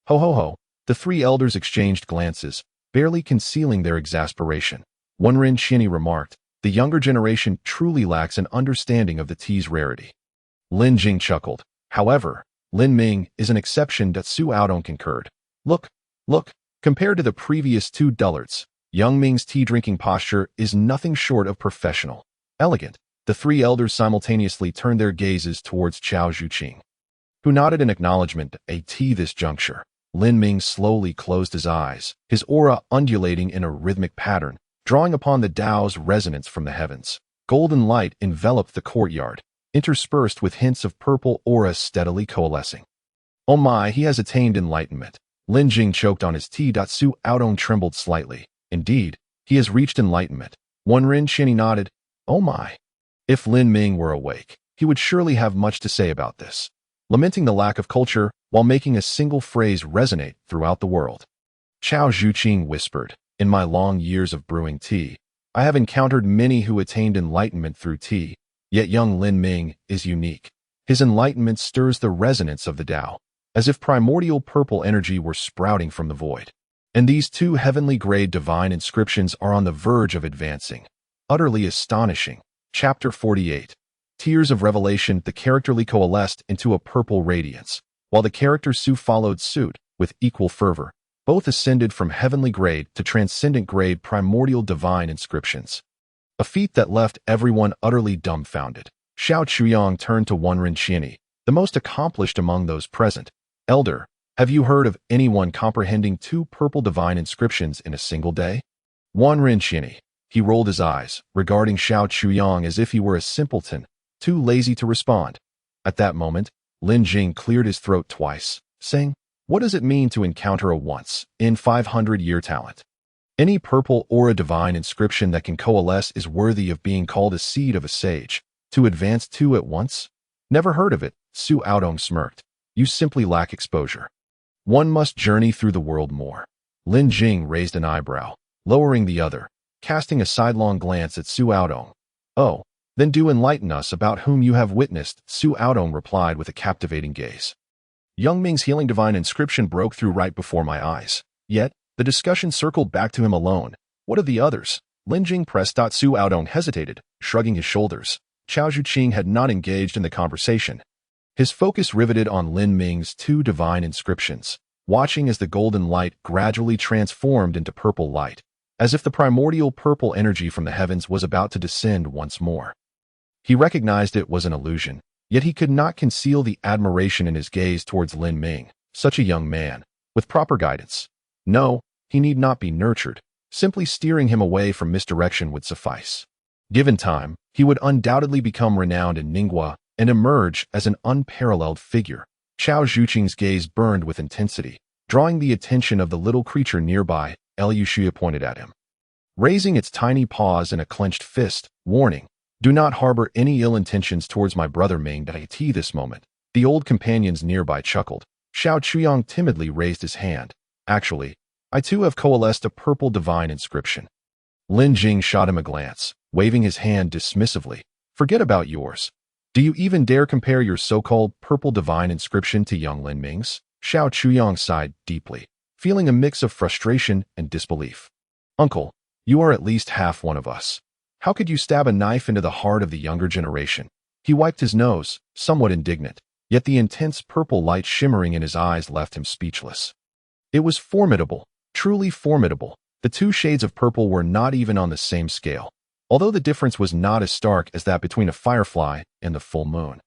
ho ho ho. The 3 elders exchanged glances, barely concealing their exasperation. One Rin Qianni remarked, "The younger generation truly lacks an understanding of the tea's rarity." Lin Jing chuckled. However, Lin Ming is an exception that Su Aodong concurred. Look, compared to the previous 2 dullards, young Ming's tea-drinking posture is nothing short of professional. Elegant. The 3 elders simultaneously turned their gazes towards Chao Zhuqing, who nodded in acknowledgement to a tea this juncture. Lin Ming slowly closed his eyes, his aura undulating in a rhythmic pattern, drawing upon the Tao's resonance from the heavens. Golden light enveloped the courtyard, interspersed with hints of purple aura steadily coalescing. Oh my, he has attained enlightenment. Lin Jing choked on his tea. Su Aodong trembled slightly. Indeed, he has reached enlightenment. One Rin Qianni nodded. Oh my. If Lin Ming were awake, he would surely have much to say about this, lamenting the lack of culture while making a single phrase resonate throughout the world. Chao Zhuqing whispered, "In my long years of brewing tea, I have encountered many who attained enlightenment through tea, yet young Lin Ming is unique. His enlightenment stirs the resonance of the Tao, as if primordial purple energy were sprouting from the void. And these 2 heavenly-grade divine inscriptions are on the verge of advancing. Utterly astonishing." Chapter 48. Tears of Revelation. The characterly coalesced into a purple radiance, while the character Su followed suit with equal fervor. Both ascended from heavenly grade to transcendent grade primordial divine inscriptions. A feat that left everyone utterly dumbfounded. Xiao Chuyang turned to one Rin Qianni, the most accomplished among those present. "Elder, have you heard of anyone comprehending 2 purple divine inscriptions in a single day?" One Rin Qianni. He rolled his eyes, regarding Xiao Chuyang as if he were a simpleton, too lazy to respond. At that moment, Lin Jing cleared his throat twice, saying, What does it mean to encounter a once-in-500-year talent? Any purple aura divine inscription that can coalesce is worthy of being called a seed of a sage. To advance two at once? Never heard of it, Su Aodong smirked. You simply lack exposure. One must journey through the world more. Lin Jing raised an eyebrow, lowering the other, casting a sidelong glance at Su Aodong. Oh, then do enlighten us about whom you have witnessed, Su Aodong replied with a captivating gaze. Young Ming's healing divine inscription broke through right before my eyes. Yet, the discussion circled back to him alone. What of the others? Lin Jing pressed. Su Aodong hesitated, shrugging his shoulders. Chao Zhuqing had not engaged in the conversation. His focus riveted on Lin Ming's two divine inscriptions, watching as the golden light gradually transformed into purple light, as if the primordial purple energy from the heavens was about to descend once more. He recognized it was an illusion, yet he could not conceal the admiration in his gaze towards Lin Ming, such a young man, with proper guidance. No, he need not be nurtured. Simply steering him away from misdirection would suffice. Given time, he would undoubtedly become renowned in Ningguo and emerge as an unparalleled figure. Chao Zhuqing's gaze burned with intensity, drawing the attention of the little creature nearby. Liu Xue pointed at him, raising its tiny paws in a clenched fist. Warning, do not harbor any ill intentions towards my brother Ming at this moment. The old companions nearby chuckled. Xiao Chuyang timidly raised his hand. Actually, I too have coalesced a purple divine inscription. Lin Jing shot him a glance, waving his hand dismissively. Forget about yours. Do you even dare compare your so-called purple divine inscription to young Lin Ming's? Xiao Chuyang sighed deeply, feeling a mix of frustration and disbelief. Uncle, you are at least half one of us. How could you stab a knife into the heart of the younger generation? He wiped his nose, somewhat indignant, yet the intense purple light shimmering in his eyes left him speechless. It was formidable, truly formidable. The two shades of purple were not even on the same scale, although the difference was not as stark as that between a firefly and the full moon.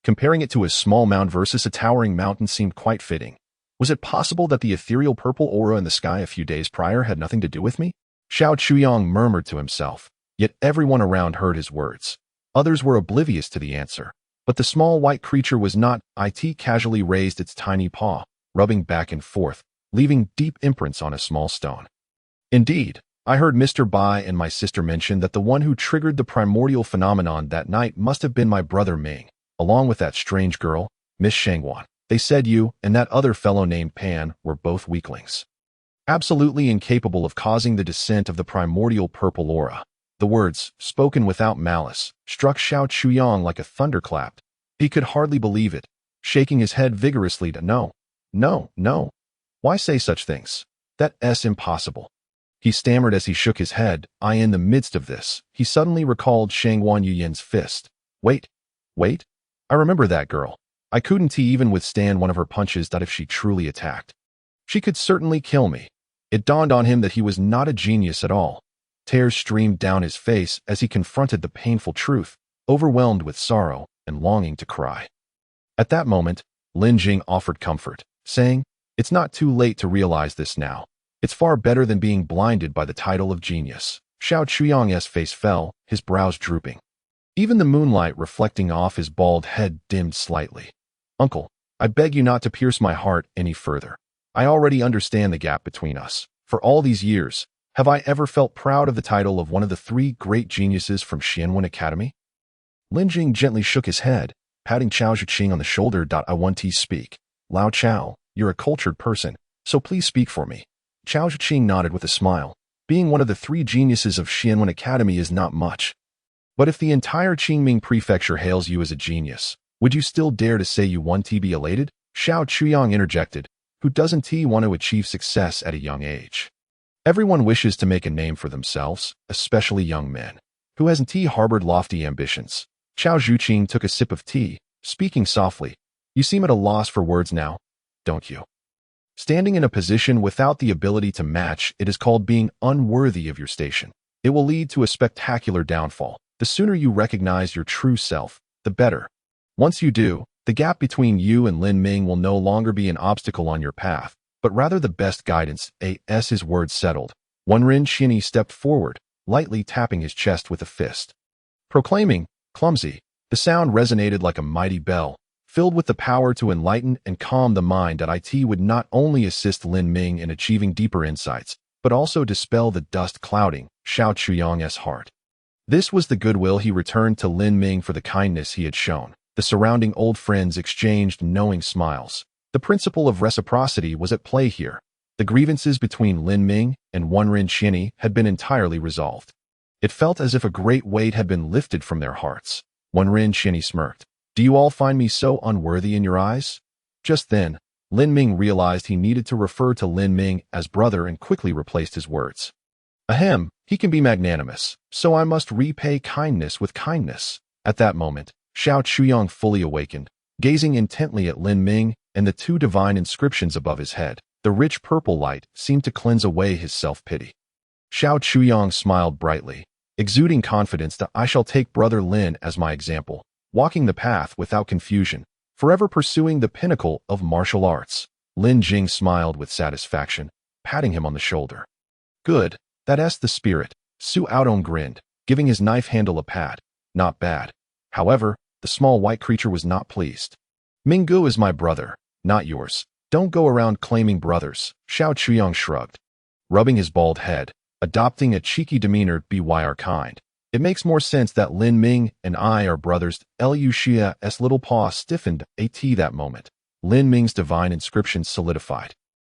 Comparing it to a small mound versus a towering mountain seemed quite fitting. Was it possible that the ethereal purple aura in the sky a few days prior had nothing to do with me? Xiao Chuyang murmured to himself, yet everyone around heard his words. Others were oblivious to the answer, but the small white creature was not. It casually raised its tiny paw, rubbing back and forth, leaving deep imprints on a small stone. Indeed, I heard Mr. Bai and my sister mention that the one who triggered the primordial phenomenon that night must have been my brother Ming, along with that strange girl, Miss Shangwan. They said you and that other fellow named Pan were both weaklings, absolutely incapable of causing the descent of the primordial purple aura. The words, spoken without malice, struck Xiao Chuyang like a thunderclap. He could hardly believe it, shaking his head vigorously to no. Why say such things? That's impossible. He stammered as he shook his head. In the midst of this, he suddenly recalled Shangwan Yuyan's fist. Wait. I remember that girl. I couldn't even withstand one of her punches that if she truly attacked, she could certainly kill me. It dawned on him that he was not a genius at all. Tears streamed down his face as he confronted the painful truth, overwhelmed with sorrow and longing to cry. At that moment, Lin Jing offered comfort, saying, it's not too late to realize this now. It's far better than being blinded by the title of genius. Xiao Chuyang's face fell, his brows drooping. Even the moonlight reflecting off his bald head dimmed slightly. Uncle, I beg you not to pierce my heart any further. I already understand the gap between us. For all these years, have I ever felt proud of the title of one of the three great geniuses from Xianwen Academy? Lin Jing gently shook his head, patting Chao Zhuqing on the shoulder. I want to speak. Lao Chao, you're a cultured person, so please speak for me. Chao Zhuqing nodded with a smile. Being one of the three geniuses of Xianwen Academy is not much. But if the entire Qingming prefecture hails you as a genius, would you still dare to say you want to be elated? Xiao Chuyang interjected. Who doesn't want to achieve success at a young age? Everyone wishes to make a name for themselves, especially young men. Who hasn't harbored lofty ambitions? Chao Zhuqing took a sip of tea, speaking softly. You seem at a loss for words now, don't you? Standing in a position without the ability to match it is called being unworthy of your station. It will lead to a spectacular downfall. The sooner you recognize your true self, the better. Once you do, the gap between you and Lin Ming will no longer be an obstacle on your path, but rather the best guidance. His words settled. Wen Xinyi stepped forward, lightly tapping his chest with a fist, proclaiming, clumsy. The sound resonated like a mighty bell, filled with the power to enlighten and calm the mind. It would not only assist Lin Ming in achieving deeper insights, but also dispel the dust clouding Xiao Chuyang's heart. This was the goodwill he returned to Lin Ming for the kindness he had shown. The surrounding old friends exchanged knowing smiles. The principle of reciprocity was at play here. The grievances between Lin Ming and Wenren Qianni had been entirely resolved. It felt as if a great weight had been lifted from their hearts. Wenren Qianni smirked. "Do you all find me so unworthy in your eyes?" Just then, Lin Ming realized he needed to refer to Lin Ming as brother and quickly replaced his words. "Ahem, he can be magnanimous, so I must repay kindness with kindness." At that moment, Xiao Chuyang fully awakened, gazing intently at Lin Ming and the two divine inscriptions above his head. The rich purple light seemed to cleanse away his self-pity. Xiao Chuyang smiled brightly, exuding confidence that I shall take Brother Lin as my example, walking the path without confusion, forever pursuing the pinnacle of martial arts. Lin Jing smiled with satisfaction, patting him on the shoulder. "Good, that's the spirit." Su Aodong grinned, giving his knife handle a pat. "Not bad." However, the small white creature was not pleased. "Minggu is my brother, not yours. Don't go around claiming brothers." Xiao Chuyang shrugged, rubbing his bald head, adopting a cheeky demeanor. "By our kind. It makes more sense that Lin Ming and I are brothers." Liu Xia's little paw stiffened that moment. Lin Ming's divine inscription solidified,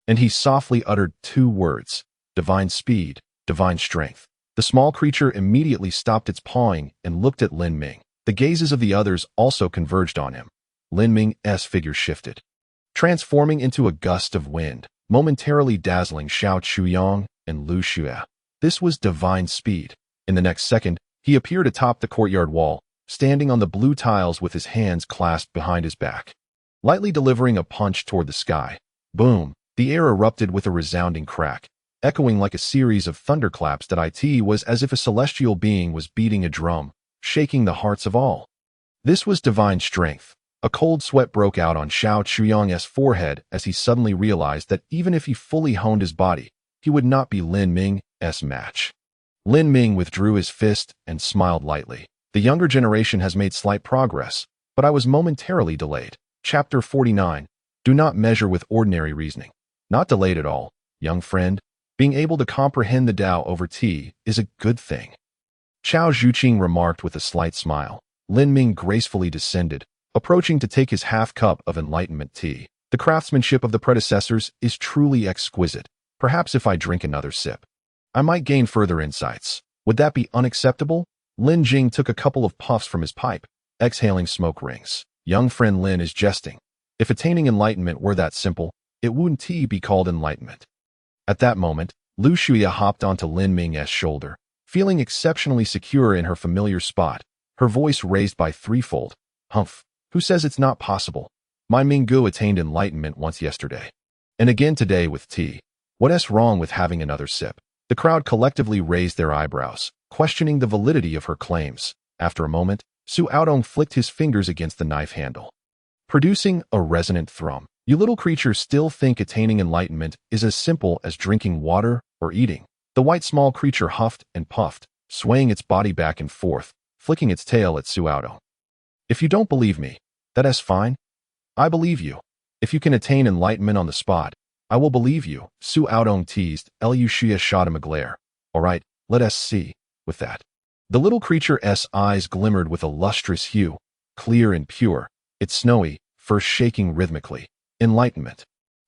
and he softly uttered two words: divine speed, divine strength. The small creature immediately stopped its pawing and looked at Lin Ming. The gazes of the others also converged on him. Lin Ming's figure shifted, transforming into a gust of wind, momentarily dazzling Xiao Chuyang and Liu Xia. This was divine speed. In the next second, he appeared atop the courtyard wall, standing on the blue tiles with his hands clasped behind his back, lightly delivering a punch toward the sky. Boom! The air erupted with a resounding crack, echoing like a series of thunderclaps. It was as if a celestial being was beating a drum, shaking the hearts of all. This was divine strength. A cold sweat broke out on Xiao Chuyang's forehead as he suddenly realized that even if he fully honed his body, he would not be Lin Ming's match. Lin Ming withdrew his fist and smiled lightly. "The younger generation has made slight progress, but I was momentarily delayed." Chapter 49. Do not measure with ordinary reasoning. Not delayed at all, young friend. Being able to comprehend the Tao over tea is a good thing. Chao Zhuqing remarked with a slight smile. Lin Ming gracefully descended, approaching to take his half-cup of enlightenment tea. "The craftsmanship of the predecessors is truly exquisite. Perhaps if I drink another sip, I might gain further insights. Would that be unacceptable?" Lin Jing took a couple of puffs from his pipe, exhaling smoke rings. "Young friend Lin is jesting. If attaining enlightenment were that simple, it wouldn't be called enlightenment." At that moment, Liu Xia hopped onto Lin Ming's shoulder, feeling exceptionally secure in her familiar spot, her voice raised by threefold. "Humph. Who says it's not possible? My Minggu attained enlightenment once yesterday, and again today with tea. What's wrong with having another sip?" The crowd collectively raised their eyebrows, questioning the validity of her claims. After a moment, Su Aodong flicked his fingers against the knife handle, producing a resonant thrum. "You little creatures still think attaining enlightenment is as simple as drinking water or eating." The white small creature huffed and puffed, swaying its body back and forth, flicking its tail at Su Aodong. "If you don't believe me, that's fine. I believe you. If you can attain enlightenment on the spot, I will believe you." Su Aodong teased. Liu Xia shot him a glare. "All right, let us see." With that, the little creature's eyes glimmered with a lustrous hue, clear and pure, its snowy fur shaking rhythmically. "Enlightenment.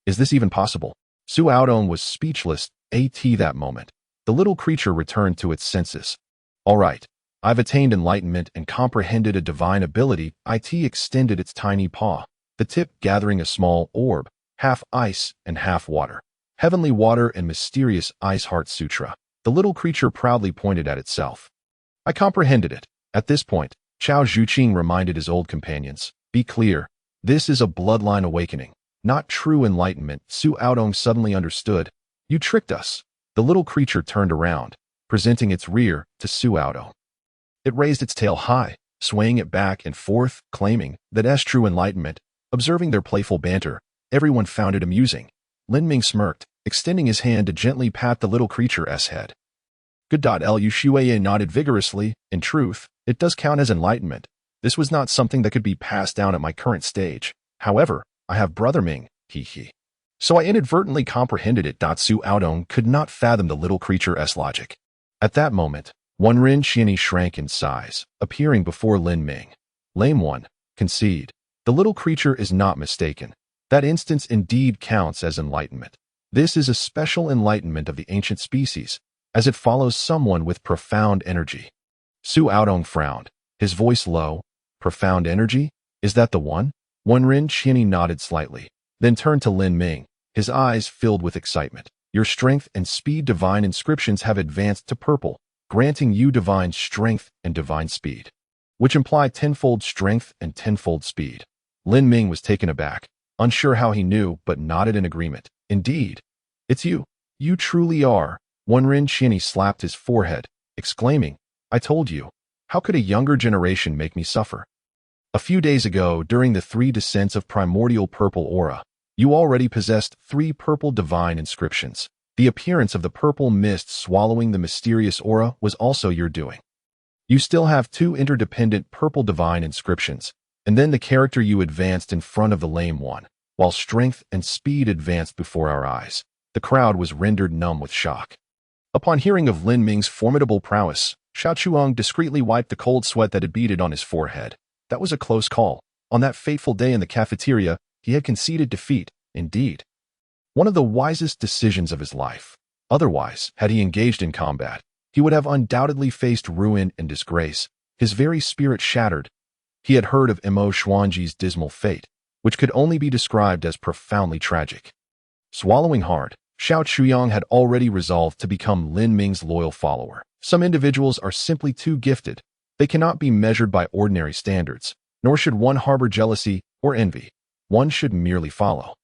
Is this even possible?" Su Aodong was speechless. That moment, the little creature returned to its senses. "All right, I've attained enlightenment and comprehended a divine ability." It extended its tiny paw, the tip gathering a small orb, half ice and half water. "Heavenly water and mysterious ice heart sutra." The little creature proudly pointed at itself. "I comprehended it." At this point, Chao Zhuqing reminded his old companions, "Be clear, this is a bloodline awakening, not true enlightenment." Su Aodong suddenly understood. "You tricked us." The little creature turned around, presenting its rear to Su Aodong. It raised its tail high, swaying it back and forth, claiming that as true enlightenment. Observing their playful banter, everyone found it amusing. Lin Ming smirked, extending his hand to gently pat the little creature's head. "Good." Liu Xia nodded vigorously. "In truth, it does count as enlightenment. This was not something that could be passed down at my current stage. However, I have Brother Ming, he. So I inadvertently comprehended it. Su Aodong could not fathom the little creature's logic. At that moment, Wenren Xianyi shrank in size, appearing before Lin Ming. Lame one, concede. The little creature is not mistaken. That instance indeed counts as enlightenment. This is a special enlightenment of the ancient species, as it follows someone with profound energy. Su Aodong frowned, his voice low. Profound energy? Is that the one? Wenren Xianyi nodded slightly, then turned to Lin Ming, his eyes filled with excitement. Your strength and speed divine inscriptions have advanced to purple, granting you divine strength and divine speed, which imply tenfold strength and tenfold speed. Lin Ming was taken aback, unsure how he knew, but nodded in agreement. Indeed, it's you. You truly are. Wenren Xianyi slapped his forehead, exclaiming, I told you. How could a younger generation make me suffer? A few days ago, during the 3 descents of primordial purple aura, you already possessed 3 purple divine inscriptions. The appearance of the purple mist swallowing the mysterious aura was also your doing. You still have 2 interdependent purple divine inscriptions, and then the character you advanced in front of the lame one, while strength and speed advanced before our eyes. The crowd was rendered numb with shock. Upon hearing of Lin Ming's formidable prowess, Xiao Chuang discreetly wiped the cold sweat that had beaded on his forehead. That was a close call. On that fateful day in the cafeteria, he had conceded defeat, indeed. One of the wisest decisions of his life. Otherwise, had he engaged in combat, he would have undoubtedly faced ruin and disgrace, his very spirit shattered. He had heard of Mo Xuanji's dismal fate, which could only be described as profoundly tragic. Swallowing hard, Xiao Chuyang had already resolved to become Lin Ming's loyal follower. Some individuals are simply too gifted. They cannot be measured by ordinary standards, nor should one harbor jealousy or envy. One should merely follow.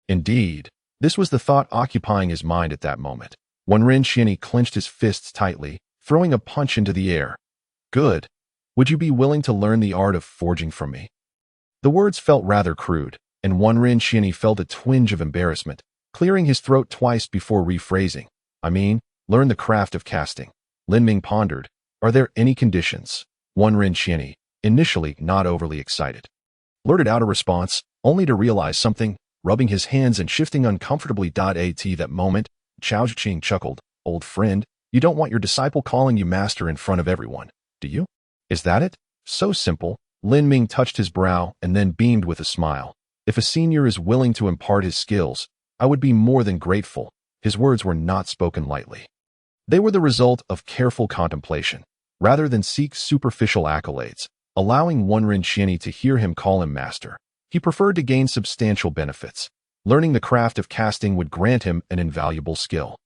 Indeed, this was the thought occupying his mind at that moment. Wenren Xianyi clenched his fists tightly, throwing a punch into the air. Good. Would you be willing to learn the art of forging from me? The words felt rather crude, and Wenren Xianyi felt a twinge of embarrassment, clearing his throat twice before rephrasing. I mean, learn the craft of casting. Lin Ming pondered. Are there any conditions? Wenren Xianyi, initially not overly excited, blurted out a response, only to realize something, rubbing his hands and shifting uncomfortably. At that moment, Chao Zhiqing chuckled. Old friend, you don't want your disciple calling you master in front of everyone, do you? Is that it? So simple. Lin Ming touched his brow and then beamed with a smile. If a senior is willing to impart his skills, I would be more than grateful. His words were not spoken lightly. They were the result of careful contemplation, rather than seek superficial accolades. Allowing Wenren Xianyi to hear him call him master, he preferred to gain substantial benefits. Learning the craft of casting would grant him an invaluable skill.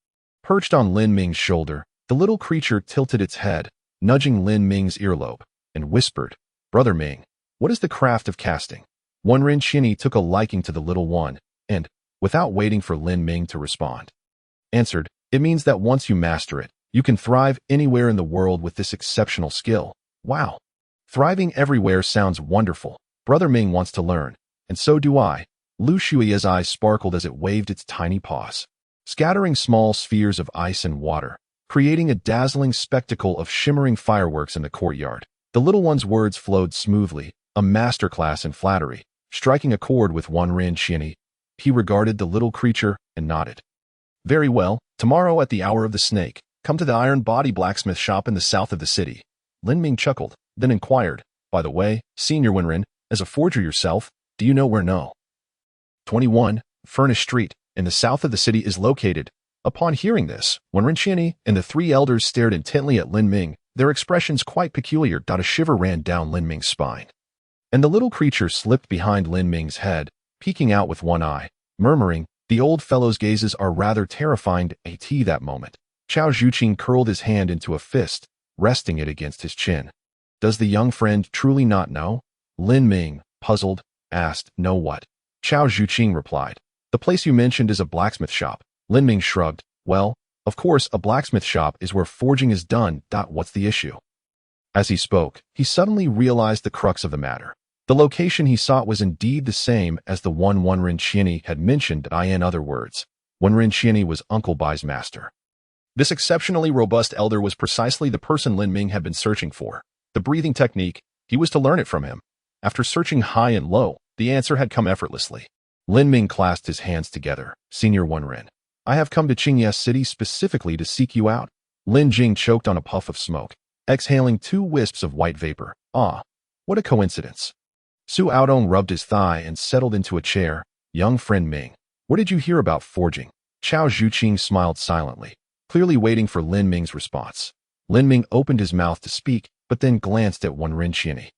Perched on Lin Ming's shoulder, the little creature tilted its head, nudging Lin Ming's earlobe, and whispered, Brother Ming, what is the craft of casting? Wenren Xianyi took a liking to the little one, and, without waiting for Lin Ming to respond, answered, it means that once you master it, you can thrive anywhere in the world with this exceptional skill. Wow. Thriving everywhere sounds wonderful. Brother Ming wants to learn, and so do I. Lu Shui's eyes sparkled as it waved its tiny paws, scattering small spheres of ice and water, creating a dazzling spectacle of shimmering fireworks in the courtyard. The little one's words flowed smoothly, a masterclass in flattery, striking a chord with Wenren Xianyi. He regarded the little creature and nodded. Very well, tomorrow at the hour of the snake, come to the Iron Body blacksmith shop in the south of the city. Lin Ming chuckled, then inquired, by the way, Senior Wenren, as a forger yourself, do you know where No. 21, Furnace Street, in the south of the city is located? Upon hearing this, Wenren Xianyi and the 3 elders stared intently at Lin Ming, their expressions quite peculiar. A shiver ran down Lin Ming's spine, and the little creature slipped behind Lin Ming's head, peeking out with one eye, murmuring, the old fellow's gazes are rather terrifying. At that moment, Chao Zhiqing curled his hand into a fist, resting it against his chin. Does the young friend truly not know? Lin Ming, puzzled, asked, know what? Chao Zhiqing replied, the place you mentioned is a blacksmith shop. Lin Ming shrugged, well, of course a blacksmith shop is where forging is done. What's the issue? As he spoke, he suddenly realized the crux of the matter. The location he sought was indeed the same as the one Wenren Xianyi had mentioned. In other words, Wenren Xianyi was Uncle Bai's master. This exceptionally robust elder was precisely the person Lin Ming had been searching for. The breathing technique, He was to learn it from him. After searching high and low, the answer had come effortlessly. Lin Ming clasped his hands together. Senior Wenren, I have come to Qingye City specifically to seek you out. Lin Jing choked on a puff of smoke, exhaling 2 wisps of white vapor. Ah, what a coincidence. Su Aodong rubbed his thigh and settled into a chair. Young friend Ming, what did you hear about forging? Chao Zhuqing smiled silently, clearly waiting for Lin Ming's response. Lin Ming opened his mouth to speak, but then glanced at Wenren Qianni.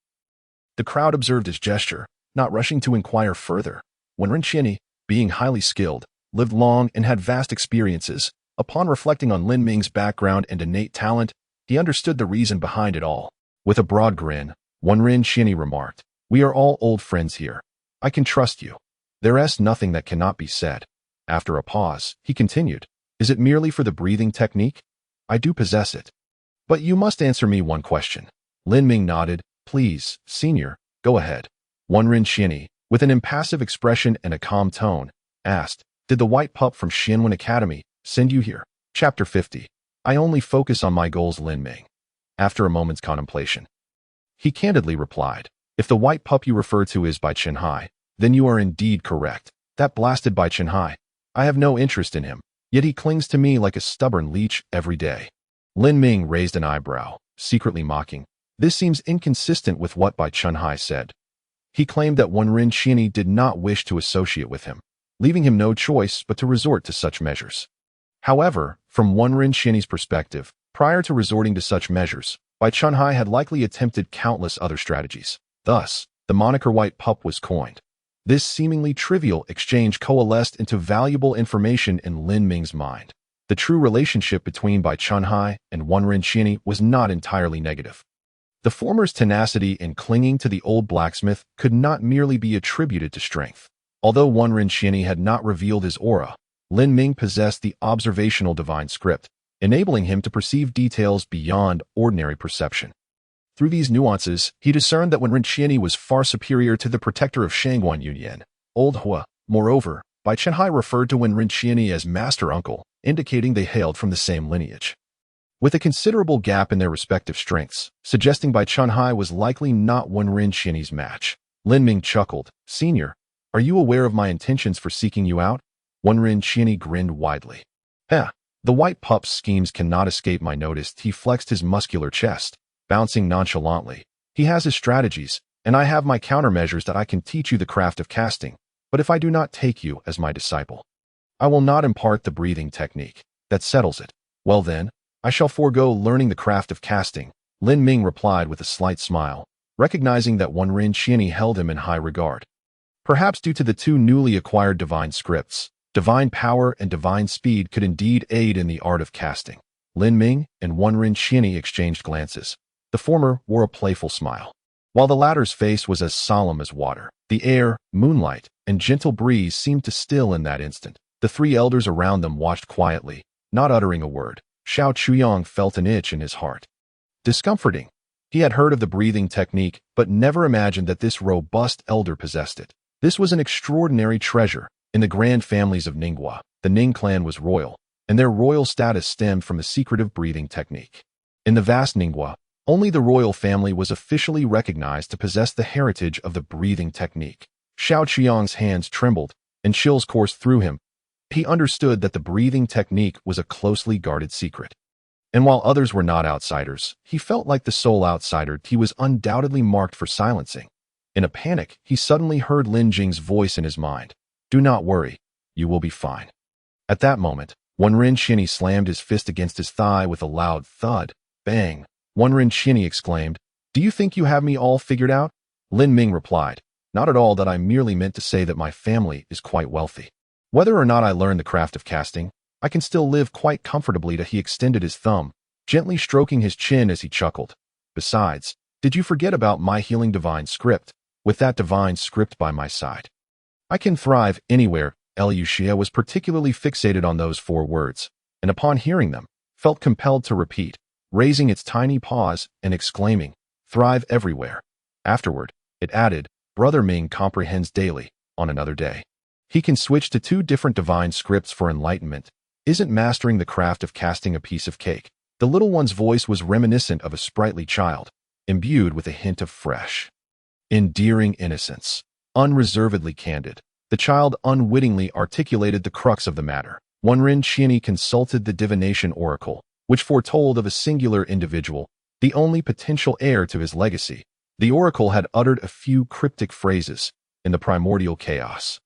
The crowd observed his gesture, not rushing to inquire further. Wenren Qianni, being highly skilled, lived long and had vast experiences. Upon reflecting on Lin Ming's background and innate talent, he understood the reason behind it all. With a broad grin, Wenren Qianni remarked, we are all old friends here. I can trust you. There's nothing that cannot be said. After a pause, he continued, is it merely for the breathing technique? I do possess it. But you must answer me one question. Lin Ming nodded. Please, senior, go ahead. Wenren Qianni, with an impassive expression and a calm tone, asked, did the white pup from Xianwen Academy send you here? Chapter 50. I only focus on my goals. Lin Ming, after a moment's contemplation, he candidly replied, if the white pup you refer to is Bai Chenhai, then you are indeed correct. That blasted Bai Chenhai. I have no interest in him, yet he clings to me like a stubborn leech every day. Lin Ming raised an eyebrow, secretly mocking. This seems inconsistent with what Bai Chenhai said. He claimed that Wenren Qianni did not wish to associate with him, leaving him no choice but to resort to such measures. However, from Wenren Qianni's perspective, prior to resorting to such measures, Bai Chenhai had likely attempted countless other strategies. Thus, the moniker White Pup was coined. This seemingly trivial exchange coalesced into valuable information in Lin Ming's mind. The true relationship between Bai Chenhai and Wenren Qianni was not entirely negative. The former's tenacity in clinging to the old blacksmith could not merely be attributed to strength. Although Wenren Qianni had not revealed his aura, Lin Ming possessed the observational divine script, enabling him to perceive details beyond ordinary perception. Through these nuances, he discerned that Wenren Qianni was far superior to the protector of Shangguan Yunyan, Old Hua. Moreover, Bai Chenhai referred to Wenren Qianni as master uncle, indicating they hailed from the same lineage. With a considerable gap in their respective strengths, suggesting Bai Chenhai was likely not Wenren Qianni's match. Lin Ming chuckled. Senior, are you aware of my intentions for seeking you out? Wenren Qianni grinned widely. The white pup's schemes cannot escape my notice. He flexed his muscular chest, bouncing nonchalantly. He has his strategies, and I have my countermeasures that I can teach you the craft of casting. But if I do not take you as my disciple, I will not impart the breathing technique. That settles it. Well then, I shall forego learning the craft of casting. Lin Ming replied with a slight smile, recognizing that Wenren Qianni held him in high regard. Perhaps due to the 2 newly acquired divine scripts, divine power and divine speed could indeed aid in the art of casting. Lin Ming and Wenren Qianni exchanged glances. The former wore a playful smile, while the latter's face was as solemn as water. The air, moonlight, and gentle breeze seemed to still in that instant. The 3 elders around them watched quietly, not uttering a word. Xiao Chuyang felt an itch in his heart. Discomforting. He had heard of the breathing technique, but never imagined that this robust elder possessed it. This was an extraordinary treasure. In the grand families of Ningguo, the Ning clan was royal, and their royal status stemmed from the secretive breathing technique. In the vast Ningguo, only the royal family was officially recognized to possess the heritage of the breathing technique. Xiao Chuyang's hands trembled, and chills coursed through him. He understood that the breathing technique was a closely guarded secret. And while others were not outsiders, he felt like the sole outsider he was undoubtedly marked for silencing. In a panic, he suddenly heard Lin Jing's voice in his mind. Do not worry, you will be fine. At that moment, Wenren Qianni slammed his fist against his thigh with a loud thud. Bang! Wenren Qianni exclaimed, do you think you have me all figured out? Lin Ming replied, not at all. That I merely meant to say that my family is quite wealthy. Whether or not I learn the craft of casting, I can still live quite comfortably. He extended his thumb, gently stroking his chin as he chuckled. Besides, did you forget about my healing divine script? With that divine script by my side, I can thrive anywhere. Liu Xie was particularly fixated on those 4 words, and upon hearing them, felt compelled to repeat, raising its tiny paws and exclaiming, thrive everywhere. Afterward, it added, Brother Ming comprehends daily, on another day. He can switch to 2 different divine scripts for enlightenment. Isn't mastering the craft of casting a piece of cake? The little one's voice was reminiscent of a sprightly child. imbued with a hint of fresh, endearing innocence. Unreservedly candid, the child unwittingly articulated the crux of the matter. Wenren Qianni consulted the divination oracle, which foretold of a singular individual, the only potential heir to his legacy. The oracle had uttered a few cryptic phrases. In the primordial chaos,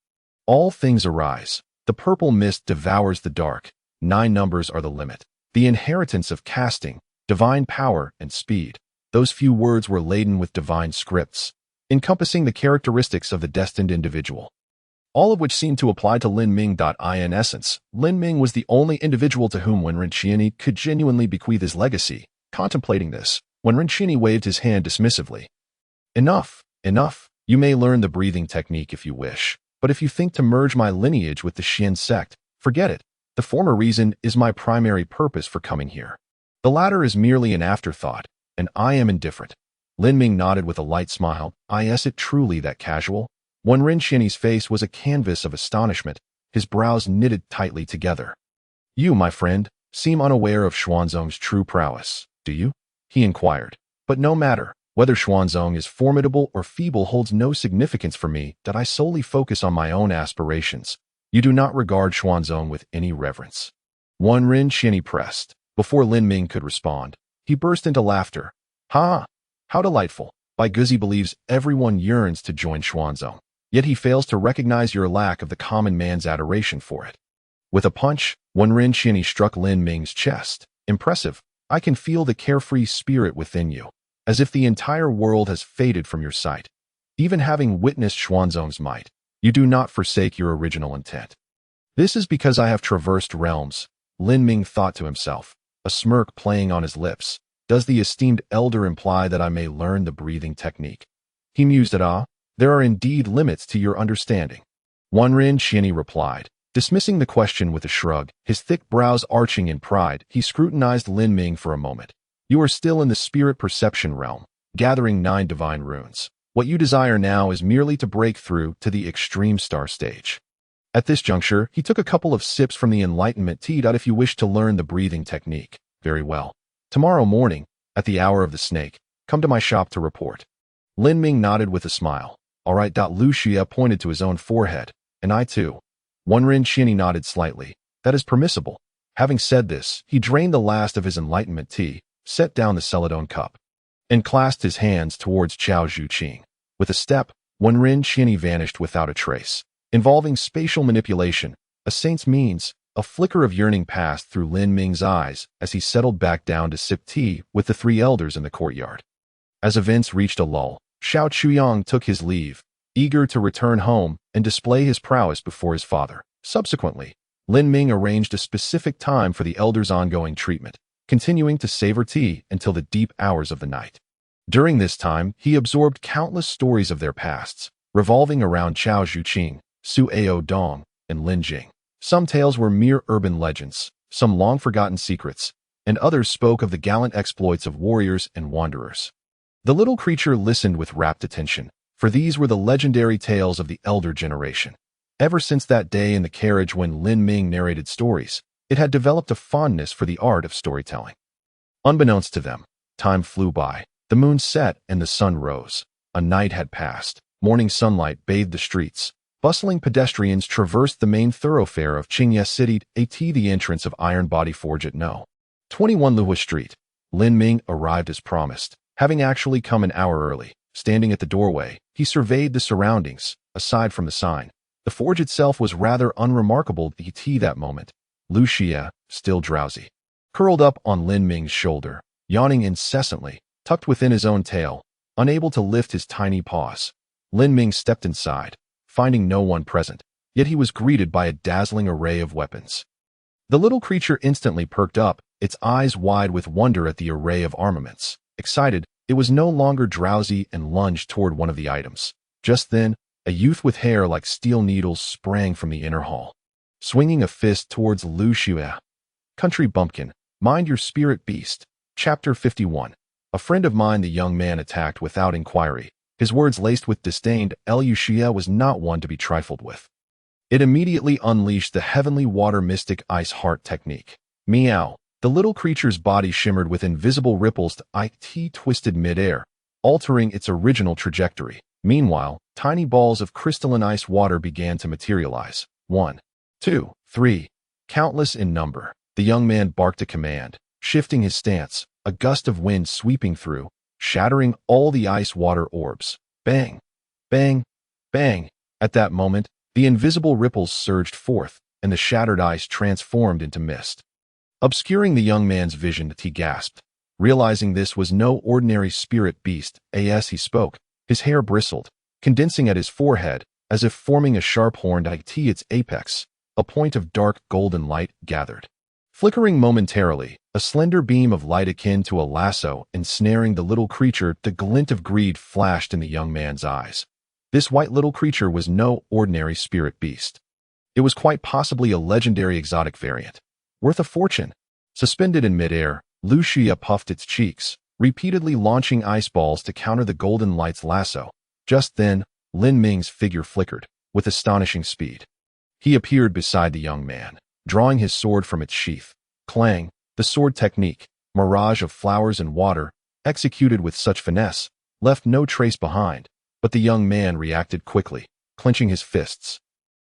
all things arise. The purple mist devours the dark. 9 numbers are the limit. The inheritance of casting, divine power, and speed. Those few words were laden with divine scripts, encompassing the characteristics of the destined individual, all of which seemed to apply to Lin Ming. In essence, Lin Ming was the only individual to whom Wenren Qianni could genuinely bequeath his legacy. Contemplating this, Wenren Qianni waved his hand dismissively. Enough, enough. You may learn the breathing technique if you wish, but if you think to merge my lineage with the Xian sect, forget it. The former reason is my primary purpose for coming here. The latter is merely an afterthought, and I am indifferent. Lin Ming nodded with a light smile. Is it truly that casual? Wenren Qianni's face was a canvas of astonishment, his brows knitted tightly together. You, my friend, seem unaware of Xuanzong's true prowess, do you? He inquired. But no matter. Whether Xuanzong is formidable or feeble holds no significance for me, that I solely focus on my own aspirations. You do not regard Xuanzong with any reverence. Wenren Qianni pressed. Before Lin Ming could respond, he burst into laughter. Ha! How delightful. By Guzi believes everyone yearns to join Xuanzong, yet he fails to recognize your lack of the common man's adoration for it. With a punch, Wenren Qianni struck Lin Ming's chest. Impressive. I can feel the carefree spirit within you, as if the entire world has faded from your sight. Even having witnessed Xuanzong's might, you do not forsake your original intent. This is because I have traversed realms, Lin Ming thought to himself, a smirk playing on his lips. Does the esteemed elder imply that I may learn the breathing technique? He mused at there are indeed limits to your understanding. Wenren Qianni replied, dismissing the question with a shrug, his thick brows arching in pride. He scrutinized Lin Ming for a moment. You are still in the spirit perception realm, gathering 9 divine runes. What you desire now is merely to break through to the extreme star stage. At this juncture, he took a couple of sips from the enlightenment tea. If you wish to learn the breathing technique, very well. Tomorrow morning, at the hour of the snake, come to my shop to report. Lin Ming nodded with a smile. All right. Lu Xia pointed to his own forehead. And I too. Wenren Qianni nodded slightly. That is permissible. Having said this, he drained the last of his enlightenment tea, set down the celadone cup, and clasped his hands towards Chao Zhuqing. With a step, Wenren Qianni vanished without a trace. Involving spatial manipulation, a saint's means, a flicker of yearning passed through Lin Ming's eyes as he settled back down to sip tea with the 3 elders in the courtyard. As events reached a lull, Xiao Chuyang took his leave, eager to return home and display his prowess before his father. Subsequently, Lin Ming arranged a specific time for the elders' ongoing treatment, continuing to savor tea until the deep hours of the night. During this time, he absorbed countless stories of their pasts, revolving around Chao Zhuqing, Su Ao Dong, and Lin Jing. Some tales were mere urban legends, some long-forgotten secrets, and others spoke of the gallant exploits of warriors and wanderers. The little creature listened with rapt attention, for these were the legendary tales of the elder generation. Ever since that day in the carriage when Lin Ming narrated stories, it had developed a fondness for the art of storytelling. Unbeknownst to them, time flew by. The moon set and the sun rose. A night had passed. Morning sunlight bathed the streets. Bustling pedestrians traversed the main thoroughfare of Qingye City, at the entrance of Iron Body Forge at No. 21 Luhua Street. Lin Ming arrived as promised, having actually come an hour early. Standing at the doorway, he surveyed the surroundings. Aside from the sign, the forge itself was rather unremarkable at that moment. Lu Xia, still drowsy, curled up on Lin Ming's shoulder, yawning incessantly, tucked within his own tail, unable to lift his tiny paws. Lin Ming stepped inside, finding no one present, yet he was greeted by a dazzling array of weapons. The little creature instantly perked up, its eyes wide with wonder at the array of armaments. Excited, it was no longer drowsy and lunged toward one of the items. Just then, a youth with hair like steel needles sprang from the inner hall, swinging a fist towards Lu Xia. Country bumpkin, mind your spirit beast. Chapter 51. A friend of mine, the young man attacked without inquiry, his words laced with disdain. Lu Xia was not one to be trifled with. It immediately unleashed the heavenly water mystic ice heart technique. Meow. The little creature's body shimmered with invisible ripples to it twisted midair, altering its original trajectory. Meanwhile, tiny balls of crystalline ice water began to materialize. 1, 2, 3, countless in number. The young man barked a command, shifting his stance, a gust of wind sweeping through, shattering all the ice water orbs. Bang! Bang! Bang! At that moment, the invisible ripples surged forth, and the shattered ice transformed into mist. Obscuring the young man's vision, he gasped. Realizing this was no ordinary spirit beast, as he spoke, his hair bristled, condensing at his forehead, as if forming a sharp-horned its apex. A point of dark golden light gathered. Flickering momentarily, a slender beam of light akin to a lasso ensnaring the little creature, the glint of greed flashed in the young man's eyes. This white little creature was no ordinary spirit beast. It was quite possibly a legendary exotic variant, worth a fortune. Suspended in midair, Lucia puffed its cheeks, repeatedly launching ice balls to counter the golden light's lasso. Just then, Lin Ming's figure flickered, with astonishing speed. He appeared beside the young man, drawing his sword from its sheath. Clang, the sword technique, mirage of flowers and water, executed with such finesse, left no trace behind, but the young man reacted quickly, clenching his fists.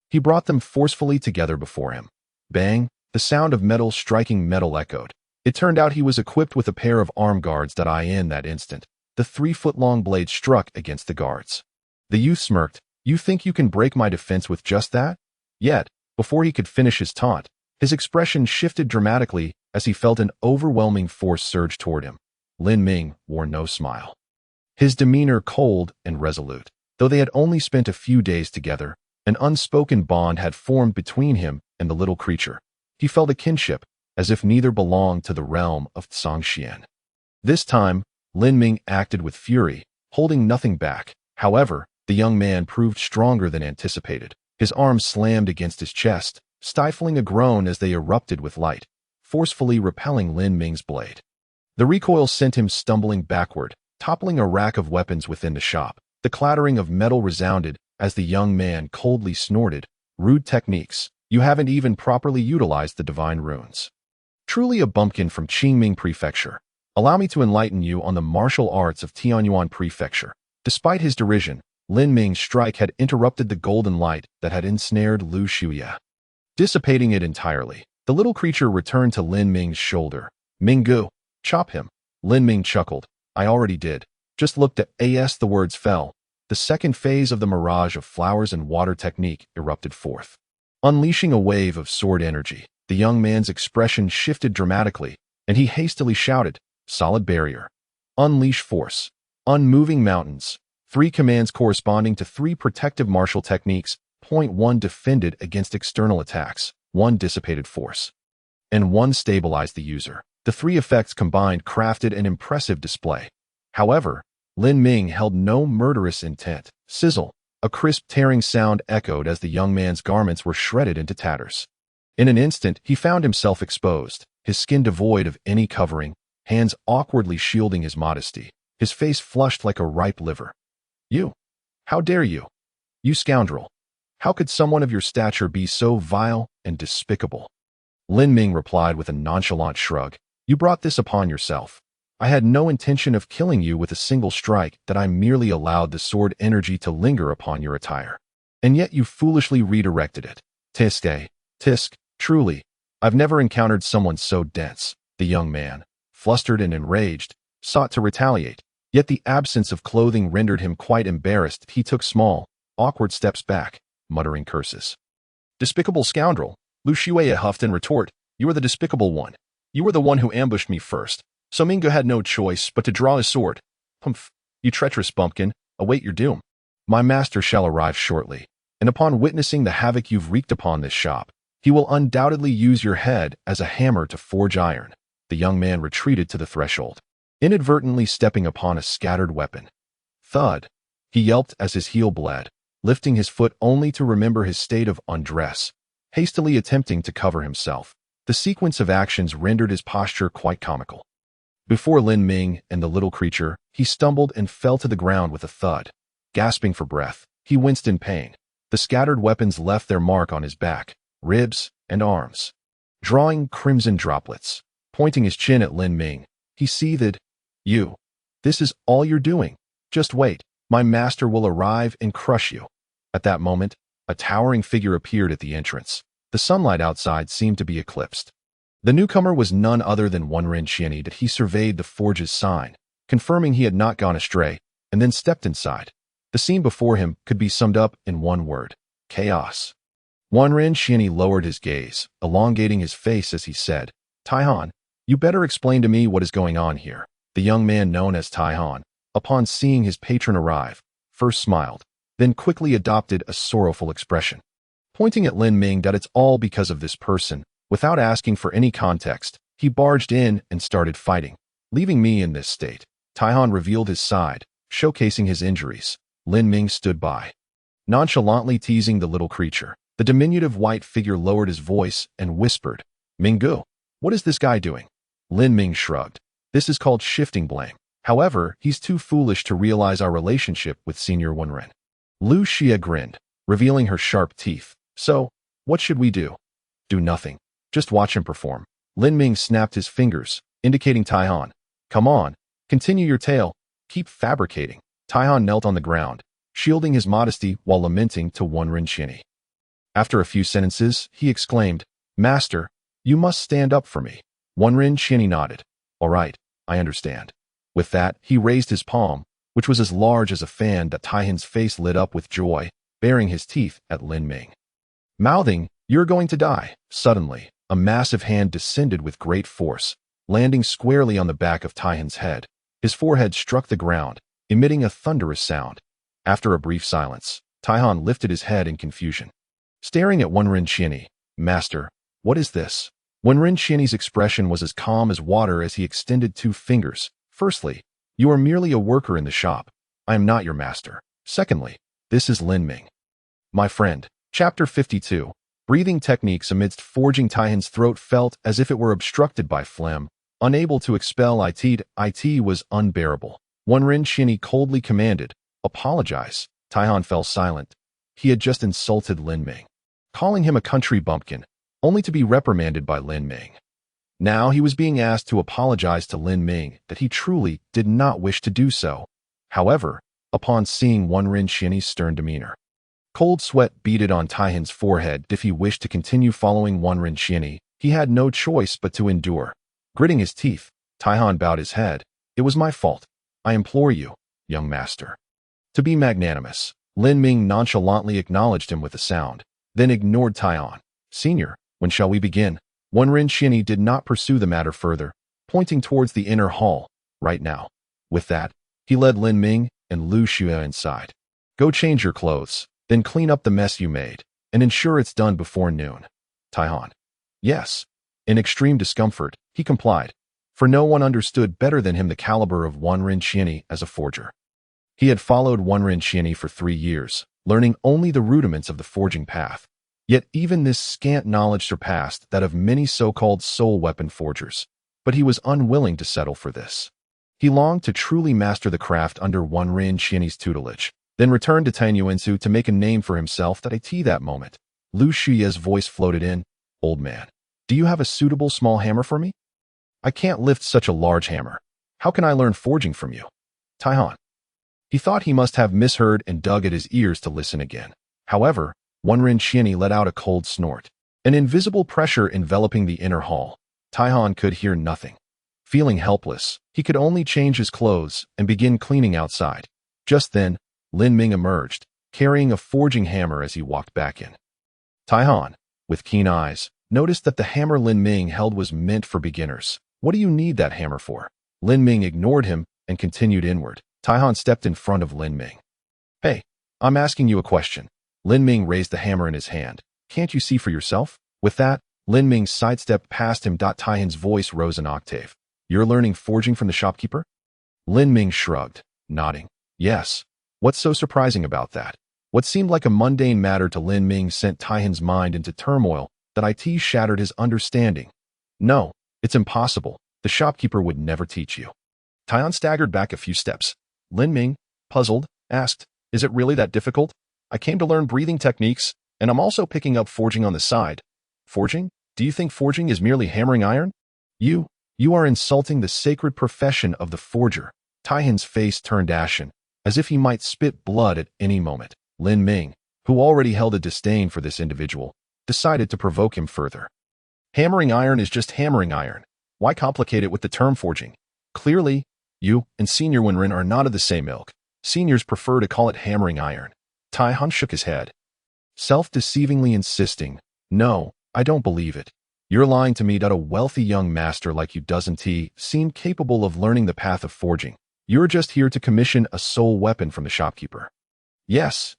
He brought them forcefully together before him. Bang, the sound of metal striking metal echoed. It turned out he was equipped with a pair of arm guards that in that instant, the 3-foot-long blade struck against the guards. The youth smirked. You think you can break my defense with just that? Yet, before he could finish his taunt, his expression shifted dramatically as he felt an overwhelming force surge toward him. Lin Ming wore no smile. His demeanor cold and resolute. Though they had only spent a few days together, an unspoken bond had formed between him and the little creature. He felt a kinship, as if neither belonged to the realm of Tsangxian. This time, Lin Ming acted with fury, holding nothing back. However, the young man proved stronger than anticipated. His arms slammed against his chest, stifling a groan as they erupted with light, forcefully repelling Lin Ming's blade. The recoil sent him stumbling backward, toppling a rack of weapons within the shop. The clattering of metal resounded as the young man coldly snorted. Rude techniques. You haven't even properly utilized the divine runes. Truly a bumpkin from Qingming Prefecture. Allow me to enlighten you on the martial arts of Tianyuan Prefecture. Despite his derision, Lin Ming's strike had interrupted the golden light that had ensnared Lu Shuya. Dissipating it entirely, the little creature returned to Lin Ming's shoulder. Minggu, chop him. Lin Ming chuckled. I already did. Just looked at the words fell. The second phase of the mirage of flowers and water technique erupted forth. Unleashing a wave of sword energy, the young man's expression shifted dramatically, and he hastily shouted, Solid barrier. Unleash force. Unmoving mountains. 3 commands corresponding to 3 protective martial techniques. Point 1 defended against external attacks, 1 dissipated force, and 1 stabilized the user. The 3 effects combined crafted an impressive display. However, Lin Ming held no murderous intent. Sizzle. A crisp tearing sound echoed as the young man's garments were shredded into tatters. In an instant, he found himself exposed, his skin devoid of any covering, hands awkwardly shielding his modesty, his face flushed like a ripe liver. You! How dare you! You scoundrel! How could someone of your stature be so vile and despicable? Lin Ming replied with a nonchalant shrug. You brought this upon yourself. I had no intention of killing you with a single strike, that I merely allowed the sword energy to linger upon your attire. And yet you foolishly redirected it. Tisk, truly, I've never encountered someone so dense. The young man, flustered and enraged, sought to retaliate, yet the absence of clothing rendered him quite embarrassed. He took small, awkward steps back, muttering curses. Despicable scoundrel, Lu Shuya huffed in retort. You are the despicable one. You were the one who ambushed me first. So Minggu had no choice but to draw his sword. Humph, you treacherous bumpkin, await your doom. My master shall arrive shortly, and upon witnessing the havoc you've wreaked upon this shop, he will undoubtedly use your head as a hammer to forge iron. The young man retreated to the threshold, inadvertently stepping upon a scattered weapon. Thud! He yelped as his heel bled, lifting his foot only to remember his state of undress, hastily attempting to cover himself. The sequence of actions rendered his posture quite comical. Before Lin Ming and the little creature, he stumbled and fell to the ground with a thud. Gasping for breath, he winced in pain. The scattered weapons left their mark on his back, ribs, and arms, drawing crimson droplets. Pointing his chin at Lin Ming, he seethed, "You. This is all you're doing. Just wait. My master will arrive and crush you." At that moment, a towering figure appeared at the entrance. The sunlight outside seemed to be eclipsed. The newcomer was none other than Wenren Qianni. That he surveyed the forge's sign, confirming he had not gone astray, and then stepped inside. The scene before him could be summed up in one word: chaos. Wenren Qianni lowered his gaze, elongating his face as he said, "Taihan, you better explain to me what is going on here." The young man known as Taihan, upon seeing his patron arrive, first smiled, then quickly adopted a sorrowful expression. Pointing at Lin Ming that it's all because of this person, without asking for any context, he barged in and started fighting. "Leaving me in this state." Taihan revealed his side, showcasing his injuries. Lin Ming stood by, nonchalantly teasing the little creature. The diminutive white figure lowered his voice and whispered, "Minggu, what is this guy doing?" Lin Ming shrugged. "This is called shifting blame. However, he's too foolish to realize our relationship with Senior Wenren." Lu Xia grinned, revealing her sharp teeth. "So, what should we do?" "Do nothing. Just watch him perform." Lin Ming snapped his fingers, indicating Taihan. "Come on, continue your tale. Keep fabricating." Taihan knelt on the ground, shielding his modesty while lamenting to Wenren Qianni. After a few sentences, he exclaimed, "Master, you must stand up for me." Wenren Qianni nodded. "All right, I understand." With that, he raised his palm, which was as large as a fan. That Taihan's face lit up with joy, baring his teeth at Lin Ming. Mouthing, "You're going to die." Suddenly, a massive hand descended with great force, landing squarely on the back of Taihan's head. His forehead struck the ground, emitting a thunderous sound. After a brief silence, Taihan lifted his head in confusion, staring at Wenren Qianni. "Master, what is this?" Wenren Qianni's expression was as calm as water as he extended two fingers. "Firstly, you are merely a worker in the shop. I am not your master. Secondly, this is Lin Ming, my friend." Chapter 52. Breathing techniques amidst forging. Taihan's throat felt as if it were obstructed by phlegm, unable to expel it. It was unbearable. Wenren Qianni coldly commanded, "Apologize." Taihan fell silent. He had just insulted Lin Ming, calling him a country bumpkin, only to be reprimanded by Lin Ming. Now he was being asked to apologize to Lin Ming that he truly did not wish to do so. However, upon seeing Wenren Qianni's stern demeanor, cold sweat beaded on Taihan's forehead. If he wished to continue following Wenren Qianni, he had no choice but to endure. Gritting his teeth, Taihan bowed his head. "It was my fault. I implore you, young master, to be magnanimous." Lin Ming nonchalantly acknowledged him with a sound, then ignored Taihan. "Senior, when shall we begin?" Wenren Qianni did not pursue the matter further, pointing towards the inner hall. "Right now." With that, he led Lin Ming and Lu Xia inside. "Go change your clothes, then clean up the mess you made, and ensure it's done before noon." Taihan. "Yes." In extreme discomfort, he complied, for no one understood better than him the caliber of Wenren Qianni as a forger. He had followed Wenren Qianni for 3 years, learning only the rudiments of the forging path. Yet even this scant knowledge surpassed that of many so-called soul weapon forgers. But he was unwilling to settle for this. He longed to truly master the craft under Wenren Qianni's tutelage, then returned to Tanyuansu to make a name for himself. That moment, Lu Xia's voice floated in, "Old man, do you have a suitable small hammer for me? I can't lift such a large hammer. How can I learn forging from you?" Taihan. He thought he must have misheard and dug at his ears to listen again. However, Wenren Qianni let out a cold snort. An invisible pressure enveloping the inner hall. Taihan could hear nothing. Feeling helpless, he could only change his clothes and begin cleaning outside. Just then, Lin Ming emerged, carrying a forging hammer as he walked back in. Taihan, with keen eyes, noticed that the hammer Lin Ming held was meant for beginners. "What do you need that hammer for?" Lin Ming ignored him and continued inward. Taihan stepped in front of Lin Ming. "Hey, I'm asking you a question." Lin Ming raised the hammer in his hand. "Can't you see for yourself?" With that, Lin Ming sidestepped past him. Taihan's voice rose an octave. "You're learning forging from the shopkeeper?" Lin Ming shrugged, nodding. "Yes. What's so surprising about that?" What seemed like a mundane matter to Lin Ming sent Taihan's mind into turmoil. It shattered his understanding. "No, it's impossible. The shopkeeper would never teach you." Taihan staggered back a few steps. Lin Ming, puzzled, asked, "Is it really that difficult? I came to learn breathing techniques, and I'm also picking up forging on the side." "Forging? Do you think forging is merely hammering iron?" "You You are insulting the sacred profession of the forger. Taihan's face turned ashen, as if he might spit blood at any moment. Lin Ming, who already held a disdain for this individual, decided to provoke him further. Hammering iron is just hammering iron. Why complicate it with the term forging? Clearly, you and Senior Wenrin are not of the same ilk. Seniors prefer to call it hammering iron. Taihan shook his head, self-deceivingly insisting, "No, I don't believe it. You're lying to me that a wealthy young master like you doesn't seem capable of learning the path of forging. You're just here to commission a soul weapon from the shopkeeper." Yes,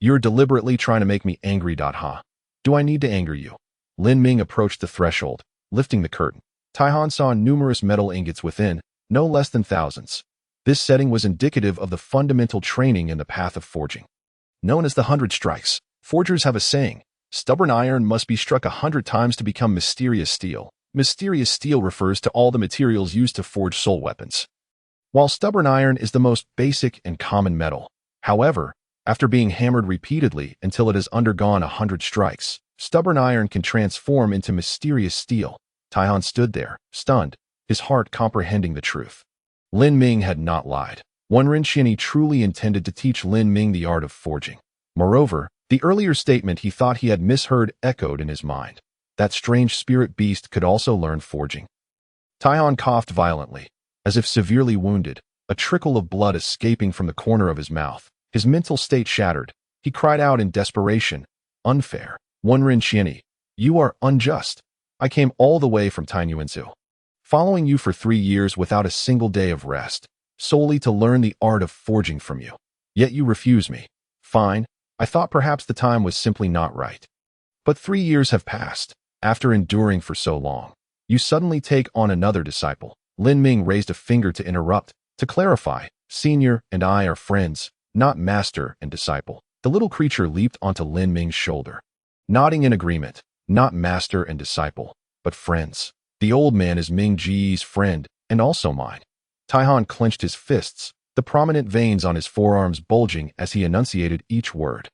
you're deliberately trying to make me angry. Ha. Do I need to anger you? Lin Ming approached the threshold, lifting the curtain. Taihan saw numerous metal ingots within, no less than thousands. This setting was indicative of the fundamental training in the path of forging. Known as the 100 strikes, forgers have a saying: stubborn iron must be struck 100 times to become mysterious steel. Mysterious steel refers to all the materials used to forge soul weapons. While stubborn iron is the most basic and common metal, however, after being hammered repeatedly until it has undergone 100 strikes, stubborn iron can transform into mysterious steel. Taihan stood there, stunned, his heart comprehending the truth. Lin Ming had not lied. Wenrin Qianyi truly intended to teach Lin Ming the art of forging. Moreover, the earlier statement he thought he had misheard echoed in his mind. That strange spirit beast could also learn forging. Taihan coughed violently, as if severely wounded, a trickle of blood escaping from the corner of his mouth. His mental state shattered. He cried out in desperation, "Unfair. Wenrin Qianyi, you are unjust. I came all the way from Invincible, following you for 3 years without a single day of rest, solely to learn the art of forging from you. Yet you refuse me. Fine, I thought perhaps the time was simply not right. But 3 years have passed. After enduring for so long, you suddenly take on another disciple." Lin Ming raised a finger to interrupt. "To clarify, Senior and I are friends, not master and disciple." The little creature leaped onto Lin Ming's shoulder, nodding in agreement. "Not master and disciple, but friends. The old man is Ming Ji's friend, and also mine." Taihan clenched his fists, the prominent veins on his forearms bulging as he enunciated each word.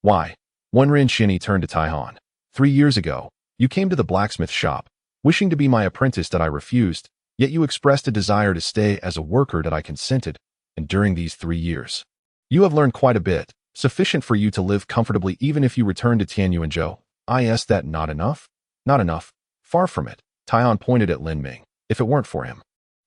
"Why?" Wenrin Qianyi turned to Taihan. 3 years ago, you came to the blacksmith shop, wishing to be my apprentice that I refused, yet you expressed a desire to stay as a worker that I consented, and during these 3 years, you have learned quite a bit, sufficient for you to live comfortably even if you return to Tianyuanzhou. Is that not enough? Not enough. Far from it. Taihan pointed at Lin Ming. If it weren't for him,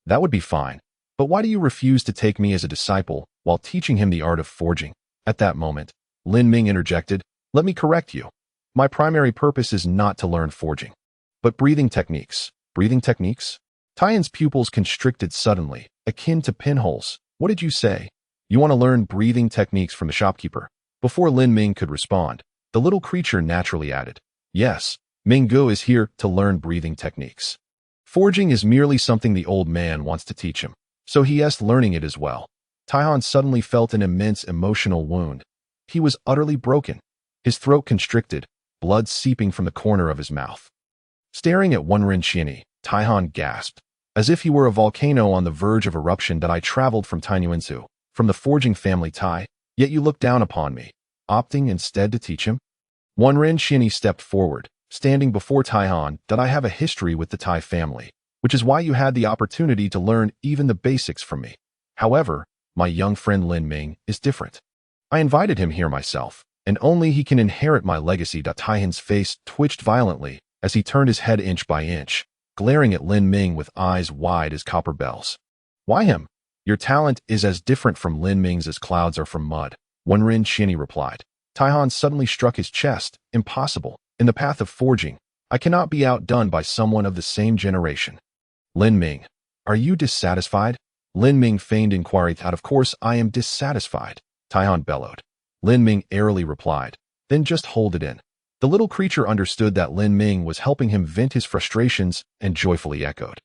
that would be fine. But why do you refuse to take me as a disciple while teaching him the art of forging? At that moment, Lin Ming interjected, "Let me correct you. My primary purpose is not to learn forging, but breathing techniques." Breathing techniques? Taihan's pupils constricted suddenly, akin to pinholes. "What did you say? You want to learn breathing techniques from the shopkeeper?" Before Lin Ming could respond, the little creature naturally added, "Yes, Minggu is here to learn breathing techniques. Forging is merely something the old man wants to teach him, so he is learning it as well." Taihan suddenly felt an immense emotional wound. He was utterly broken, his throat constricted, blood seeping from the corner of his mouth. Staring at Wenrin Qianyi, Taihan gasped, "As if he were a volcano on the verge of eruption that I traveled from Tianyuanzhou, from the forging family Tai, yet you look down upon me, opting instead to teach him?" Wenrin Qianyi stepped forward, standing before Taihan. "That I have a history with the Tai family, which is why you had the opportunity to learn even the basics from me. However, my young friend Lin Ming is different. I invited him here myself, and only he can inherit my legacy." Taihan's face twitched violently as he turned his head inch by inch, glaring at Lin Ming with eyes wide as copper bells. "Why him? Your talent is as different from Lin Ming's as clouds are from mud," Wenrin Qianyi replied. Taihan suddenly struck his chest. "Impossible. In the path of forging, I cannot be outdone by someone of the same generation." "Lin Ming, are you dissatisfied?" Lin Ming feigned inquiry. "Of course I am dissatisfied," Taihan bellowed. Lin Ming airily replied, "Then just hold it in." The little creature understood that Lin Ming was helping him vent his frustrations and joyfully echoed,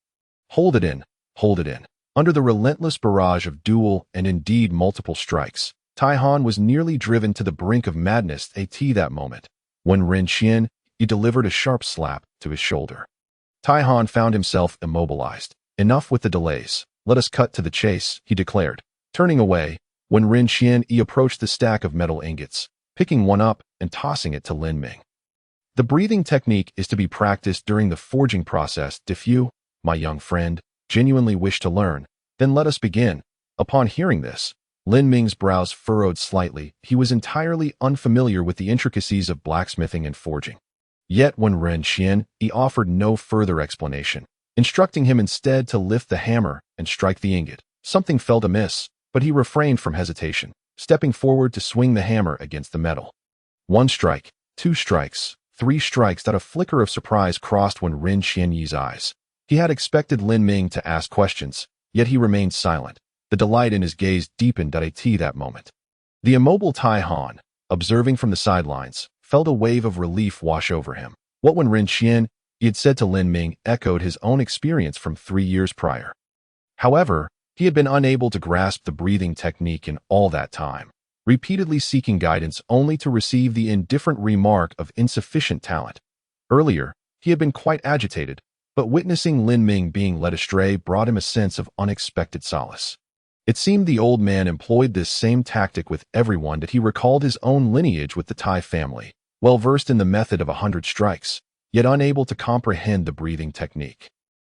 "Hold it in, hold it in." Under the relentless barrage of dual and indeed multiple strikes, Taihan was nearly driven to the brink of madness. At that moment, when Ren Qian, he delivered a sharp slap to his shoulder. Taihan found himself immobilized. "Enough with the delays. Let us cut to the chase," he declared. Turning away, when Ren Qian approached the stack of metal ingots, picking one up and tossing it to Lin Ming. "The breathing technique is to be practiced during the forging process. If you my young friend, genuinely wish to learn, then let us begin. Upon hearing this, Lin Ming's brows furrowed slightly. He was entirely unfamiliar with the intricacies of blacksmithing and forging. Yet when Ren Qian, he offered no further explanation, instructing him instead to lift the hammer and strike the ingot. Something felt amiss, but he refrained from hesitation, stepping forward to swing the hammer against the metal. 1 strike, 2 strikes, 3 strikes. That a flicker of surprise crossed when Ren Qianyi's eyes. He had expected Lin Ming to ask questions, yet he remained silent. The delight in his gaze deepened at that moment. The immobile Tai Han, observing from the sidelines, felt a wave of relief wash over him. What when Ren Qian, he had said to Lin Ming, echoed his own experience from 3 years prior. However, he had been unable to grasp the breathing technique in all that time, repeatedly seeking guidance only to receive the indifferent remark of insufficient talent. Earlier, he had been quite agitated, but witnessing Lin Ming being led astray brought him a sense of unexpected solace. It seemed the old man employed this same tactic with everyone, that he recalled his own lineage with the Tai family, well versed in the method of 100 strikes, yet unable to comprehend the breathing technique.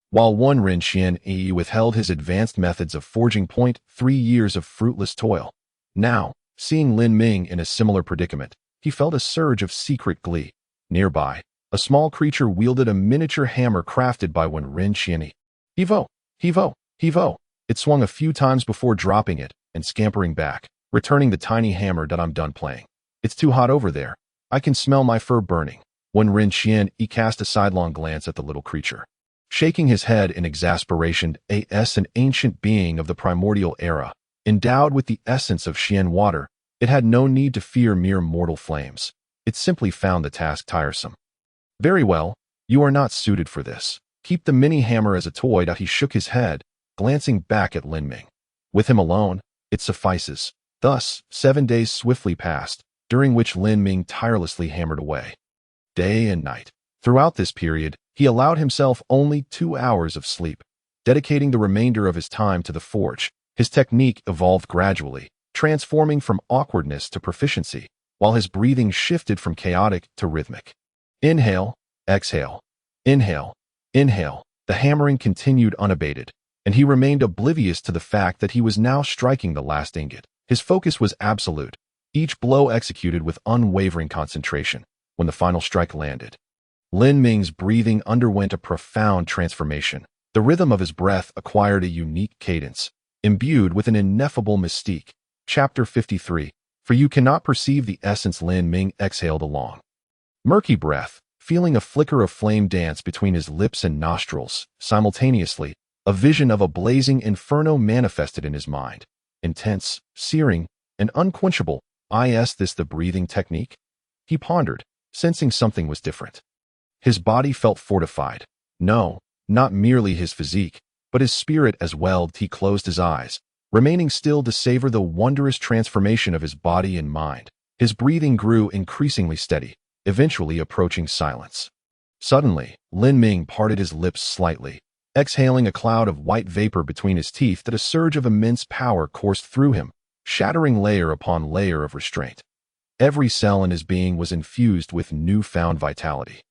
While one Ren Qian withheld his advanced methods of forging. 3 years of fruitless toil. Now, seeing Lin Ming in a similar predicament, he felt a surge of secret glee. Nearby, a small creature wielded a miniature hammer crafted by one Ren Qian. Hevo, hevo, hevo. It swung a few times before dropping it and scampering back, returning the tiny hammer. I'm done playing. It's too hot over there. I can smell my fur burning. When Ren Qian cast a sidelong glance at the little creature. Shaking his head in exasperation, an ancient being of the primordial era, endowed with the essence of Qian water, it had no need to fear mere mortal flames. It simply found the task tiresome. Very well, you are not suited for this. Keep the mini hammer as a toy. He shook his head, glancing back at Lin Ming. With him alone, it suffices. Thus, 7 days swiftly passed, during which Lin Ming tirelessly hammered away. Day and night. Throughout this period, he allowed himself only 2 hours of sleep, dedicating the remainder of his time to the forge. His technique evolved gradually, transforming from awkwardness to proficiency, while his breathing shifted from chaotic to rhythmic. Inhale, exhale, inhale, inhale. The hammering continued unabated, and he remained oblivious to the fact that he was now striking the last ingot. His focus was absolute, each blow executed with unwavering concentration. When the final strike landed, Lin Ming's breathing underwent a profound transformation. The rhythm of his breath acquired a unique cadence, imbued with an ineffable mystique. Chapter 53. For you cannot perceive the essence. Lin Ming exhaled a long, murky breath, feeling a flicker of flame dance between his lips and nostrils. Simultaneously, a vision of a blazing inferno manifested in his mind. Intense, searing, and unquenchable. Is this the breathing technique? He pondered, sensing something was different. His body felt fortified. No, not merely his physique, but his spirit as well. He closed his eyes, remaining still to savor the wondrous transformation of his body and mind. His breathing grew increasingly steady, eventually approaching silence. Suddenly, Lin Ming parted his lips slightly, exhaling a cloud of white vapor between his teeth. That a surge of immense power coursed through him, shattering layer upon layer of restraint. Every cell in his being was infused with newfound vitality,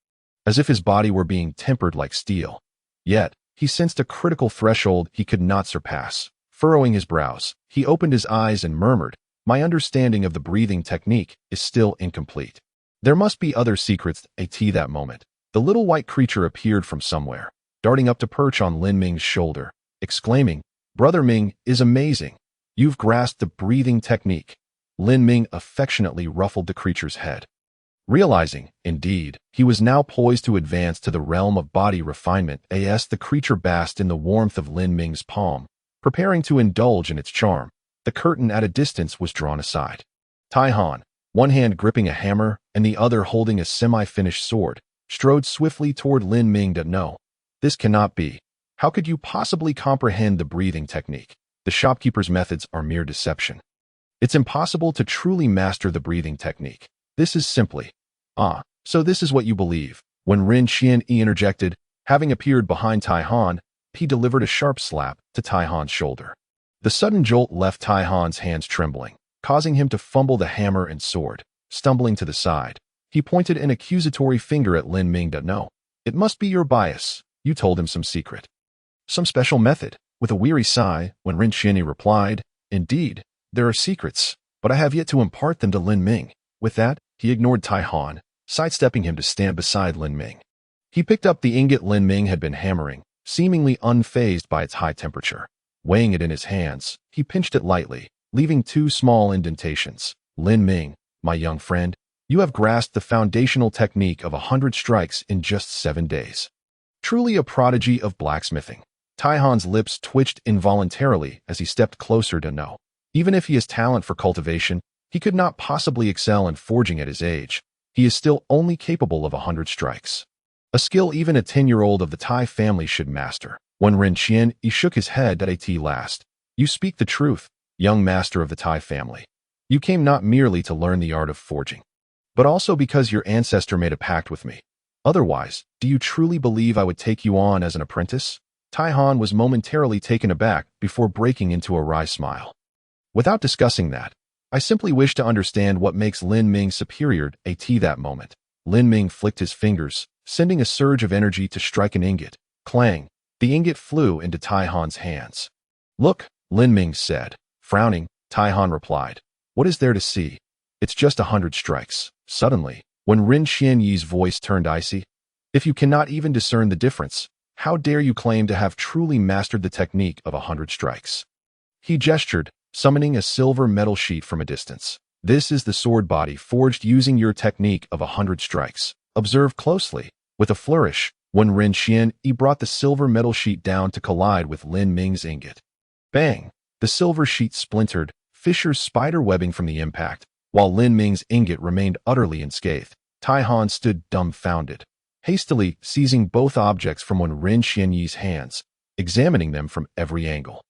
as if his body were being tempered like steel. Yet, he sensed a critical threshold he could not surpass. Furrowing his brows, he opened his eyes and murmured, "My understanding of the breathing technique is still incomplete. There must be other secrets." At that moment, the little white creature appeared from somewhere, darting up to perch on Lin Ming's shoulder, exclaiming, "Brother Ming is amazing. You've grasped the breathing technique." Lin Ming affectionately ruffled the creature's head, realizing, indeed, he was now poised to advance to the realm of body refinement. The creature basked in the warmth of Lin Ming's palm, preparing to indulge in its charm. The curtain at a distance was drawn aside. Tai Han, one hand gripping a hammer and the other holding a semi-finished sword, strode swiftly toward Lin Ming. No, this cannot be. How could you possibly comprehend the breathing technique? The shopkeeper's methods are mere deception. It's impossible to truly master the breathing technique. This is simply... So this is what you believe. When Ren Qian interjected, having appeared behind Tai Han, he delivered a sharp slap to Tai Han's shoulder. The sudden jolt left Tai Han's hands trembling, causing him to fumble the hammer and sword. Stumbling to the side, he pointed an accusatory finger at Lin Ming. No, it must be your bias. You told him some secret. Some special method? With a weary sigh, when Rin Qianyi replied, Indeed, there are secrets, but I have yet to impart them to Lin Ming. With that, he ignored Tai Han, sidestepping him to stand beside Lin Ming. He picked up the ingot Lin Ming had been hammering, seemingly unfazed by its high temperature. Weighing it in his hands, he pinched it lightly, leaving 2 small indentations. Lin Ming, my young friend, you have grasped the foundational technique of 100 strikes in just 7 days. Truly a prodigy of blacksmithing. Tai Han's lips twitched involuntarily as he stepped closer to know. Even if he has talent for cultivation, he could not possibly excel in forging at his age. He is still only capable of 100 strikes. A skill even a 10-year-old of the Tai family should master. When Rin Qianyi shook his head at last. You speak the truth, young master of the Tai family. You came not merely to learn the art of forging, but also because your ancestor made a pact with me. Otherwise, do you truly believe I would take you on as an apprentice? Tai Han was momentarily taken aback before breaking into a wry smile. Without discussing that, I simply wish to understand what makes Lin Ming superior at that moment. Lin Ming flicked his fingers, sending a surge of energy to strike an ingot. Clang! The ingot flew into Tai Han's hands. Look, Lin Ming said. Frowning, Tai Han replied, What is there to see? It's just 100 strikes. Suddenly, when Rin Qianyi's voice turned icy, if you cannot even discern the difference, how dare you claim to have truly mastered the technique of 100 strikes? He gestured, summoning a silver metal sheet from a distance. This is the sword body forged using your technique of 100 strikes. Observe closely. With a flourish, when Rin Qianyi brought the silver metal sheet down to collide with Lin Ming's ingot. Bang! The silver sheet splintered, fissuring spider webbing from the impact, while Lin Ming's ingot remained utterly unscathed. Tai Han stood dumbfounded, hastily seizing both objects from Rin Qianyi's hands, examining them from every angle.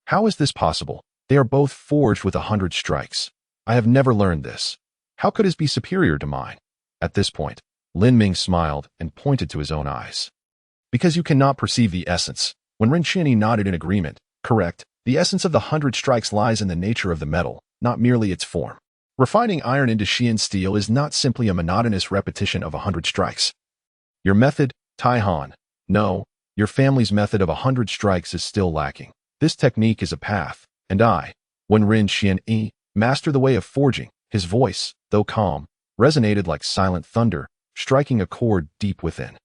How is this possible? They are both forged with 100 strikes. I have never learned this. How could his be superior to mine? At this point, Lin Ming smiled and pointed to his own eyes. Because you cannot perceive the essence. When Rin Qianyi nodded in agreement, correct, the essence of the 100 strikes lies in the nature of the metal, not merely its form. Refining iron into Xian steel is not simply a monotonous repetition of 100 strikes. Your method, Tai Han. No, your family's method of 100 strikes is still lacking. This technique is a path, and when Rin Qianyi mastered the way of forging, his voice, though calm, resonated like silent thunder, striking a chord deep within.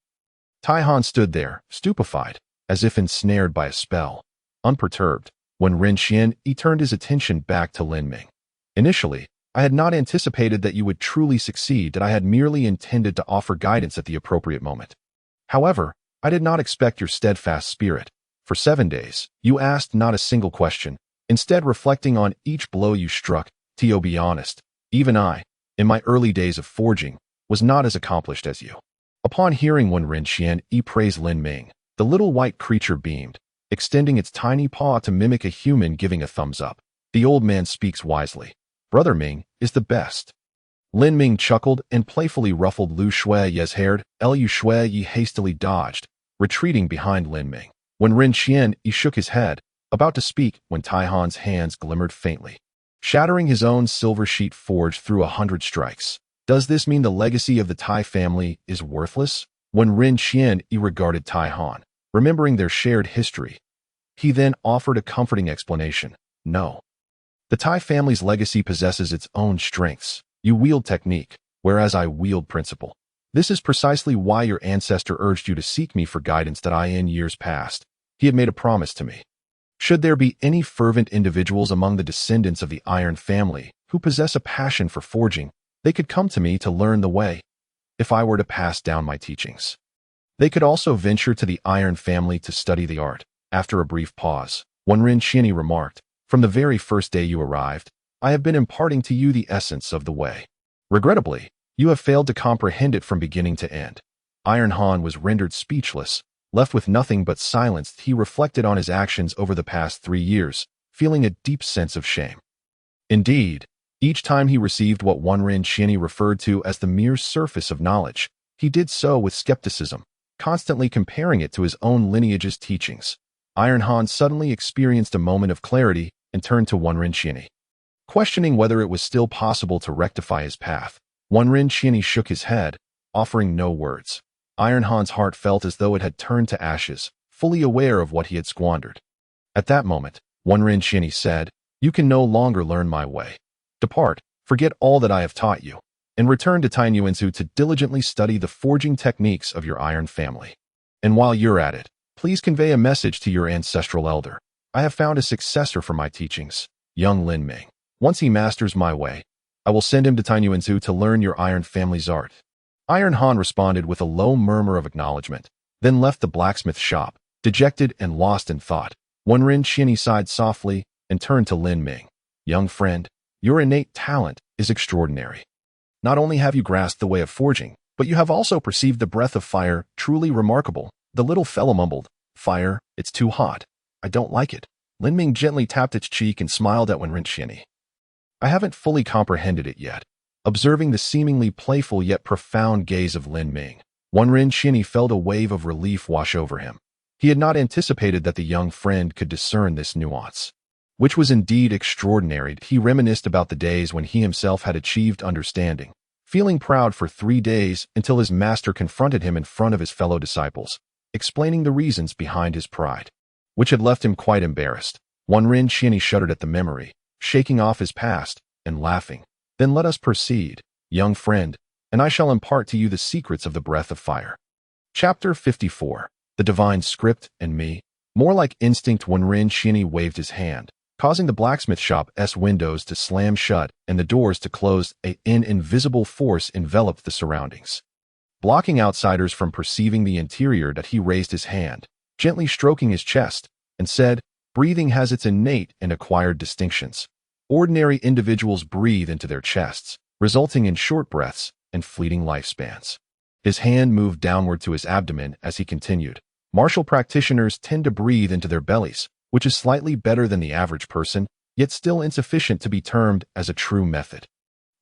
Tai Han stood there, stupefied, as if ensnared by a spell, unperturbed, when Rin Qianyi turned his attention back to Lin Ming. Initially, I had not anticipated that you would truly succeed, that I had merely intended to offer guidance at the appropriate moment. However, I did not expect your steadfast spirit. For 7 days, you asked not a single question, instead reflecting on each blow you struck. To be honest, even I, in my early days of forging, was not as accomplished as you. Upon hearing Rin Qianyi praise Lin Ming, the little white creature beamed, extending its tiny paw to mimic a human giving a thumbs up. The old man speaks wisely. Brother Ming is the best. Lin Ming chuckled and playfully ruffled Lu Shui's hair. Lu Shui hastily dodged, retreating behind Lin Ming. When Rin Qianyi shook his head, about to speak, when Tai Han's hands glimmered faintly, shattering his own silver sheet forged through 100 strikes. Does this mean the legacy of the Tai family is worthless? When Rin Qianyi regarded Tai Han, remembering their shared history, he then offered a comforting explanation. No. The Tai family's legacy possesses its own strengths. You wield technique, whereas I wield principle. This is precisely why your ancestor urged you to seek me for guidance that in years past, he had made a promise to me. Should there be any fervent individuals among the descendants of the Iron family who possess a passion for forging, they could come to me to learn the way, if I were to pass down my teachings. They could also venture to the Iron family to study the art. After a brief pause, Rin Qianyi remarked, From the very first day you arrived, I have been imparting to you the essence of the way. Regrettably, you have failed to comprehend it from beginning to end. Iron Han was rendered speechless, left with nothing but silence. He reflected on his actions over the past 3 years, feeling a deep sense of shame. Indeed, each time he received what Rin Qianyi referred to as the mere surface of knowledge, he did so with skepticism, constantly comparing it to his own lineage's teachings. Iron Han suddenly experienced a moment of clarity and turned to Rin Qianyi, questioning whether it was still possible to rectify his path. Rin Qianyi shook his head, offering no words. Iron Han's heart felt as though it had turned to ashes, fully aware of what he had squandered. At that moment, Wenren Qianyi said, "You can no longer learn my way. Depart, forget all that I have taught you, and return to Tainyuanzu to diligently study the forging techniques of your iron family. And while you're at it, please convey a message to your ancestral elder. I have found a successor for my teachings, young Lin Ming. Once he masters my way, I will send him to Tainyuanzu to learn your iron family's art." Iron Han responded with a low murmur of acknowledgement, then left the blacksmith shop, dejected and lost in thought. Wenren Qianyi sighed softly and turned to Lin Ming. "Young friend, your innate talent is extraordinary. Not only have you grasped the way of forging, but you have also perceived the breath of fire, truly remarkable." The little fellow mumbled, "Fire, it's too hot. I don't like it." Lin Ming gently tapped its cheek and smiled at Wenren Qianyi. "I haven't fully comprehended it yet." Observing the seemingly playful yet profound gaze of Lin Ming, Wenren Qianyi felt a wave of relief wash over him. He had not anticipated that the young friend could discern this nuance, which was indeed extraordinary. He reminisced about the days when he himself had achieved understanding, feeling proud for 3 days until his master confronted him in front of his fellow disciples, explaining the reasons behind his pride, which had left him quite embarrassed. Wenren Qianyi shuddered at the memory, shaking off his past and laughing. "Then let us proceed, young friend, and I shall impart to you the secrets of the breath of fire." Chapter 54. The Divine Script and Me. More like instinct, Wenren Qianyi waved his hand, causing the blacksmith shop's windows to slam shut and the doors to close. An invisible force enveloped the surroundings, blocking outsiders from perceiving the interior. That he raised his hand, gently stroking his chest, and said, "Breathing has its innate and acquired distinctions. Ordinary individuals breathe into their chests, resulting in short breaths and fleeting lifespans." His hand moved downward to his abdomen as he continued. "Martial practitioners tend to breathe into their bellies, which is slightly better than the average person, yet still insufficient to be termed as a true method.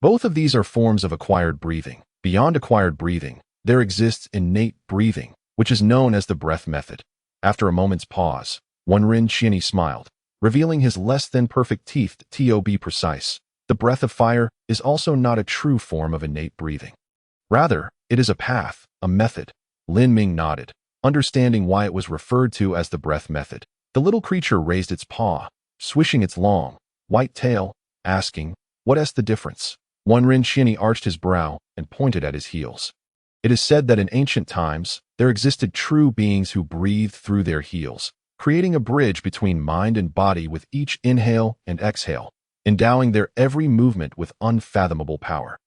Both of these are forms of acquired breathing. Beyond acquired breathing, there exists innate breathing, which is known as the breath method." After a moment's pause, Wenren Qianyi smiled, revealing his less than perfect teeth. To be precise, the breath of fire is also not a true form of innate breathing. Rather, it is a path, a method. Lin Ming nodded, understanding why it was referred to as the breath method. The little creature raised its paw, swishing its long, white tail, asking, "What's the difference?" Wenren Qianyi arched his brow and pointed at his heels. "It is said that in ancient times, there existed true beings who breathed through their heels, creating a bridge between mind and body with each inhale and exhale, endowing their every movement with unfathomable power.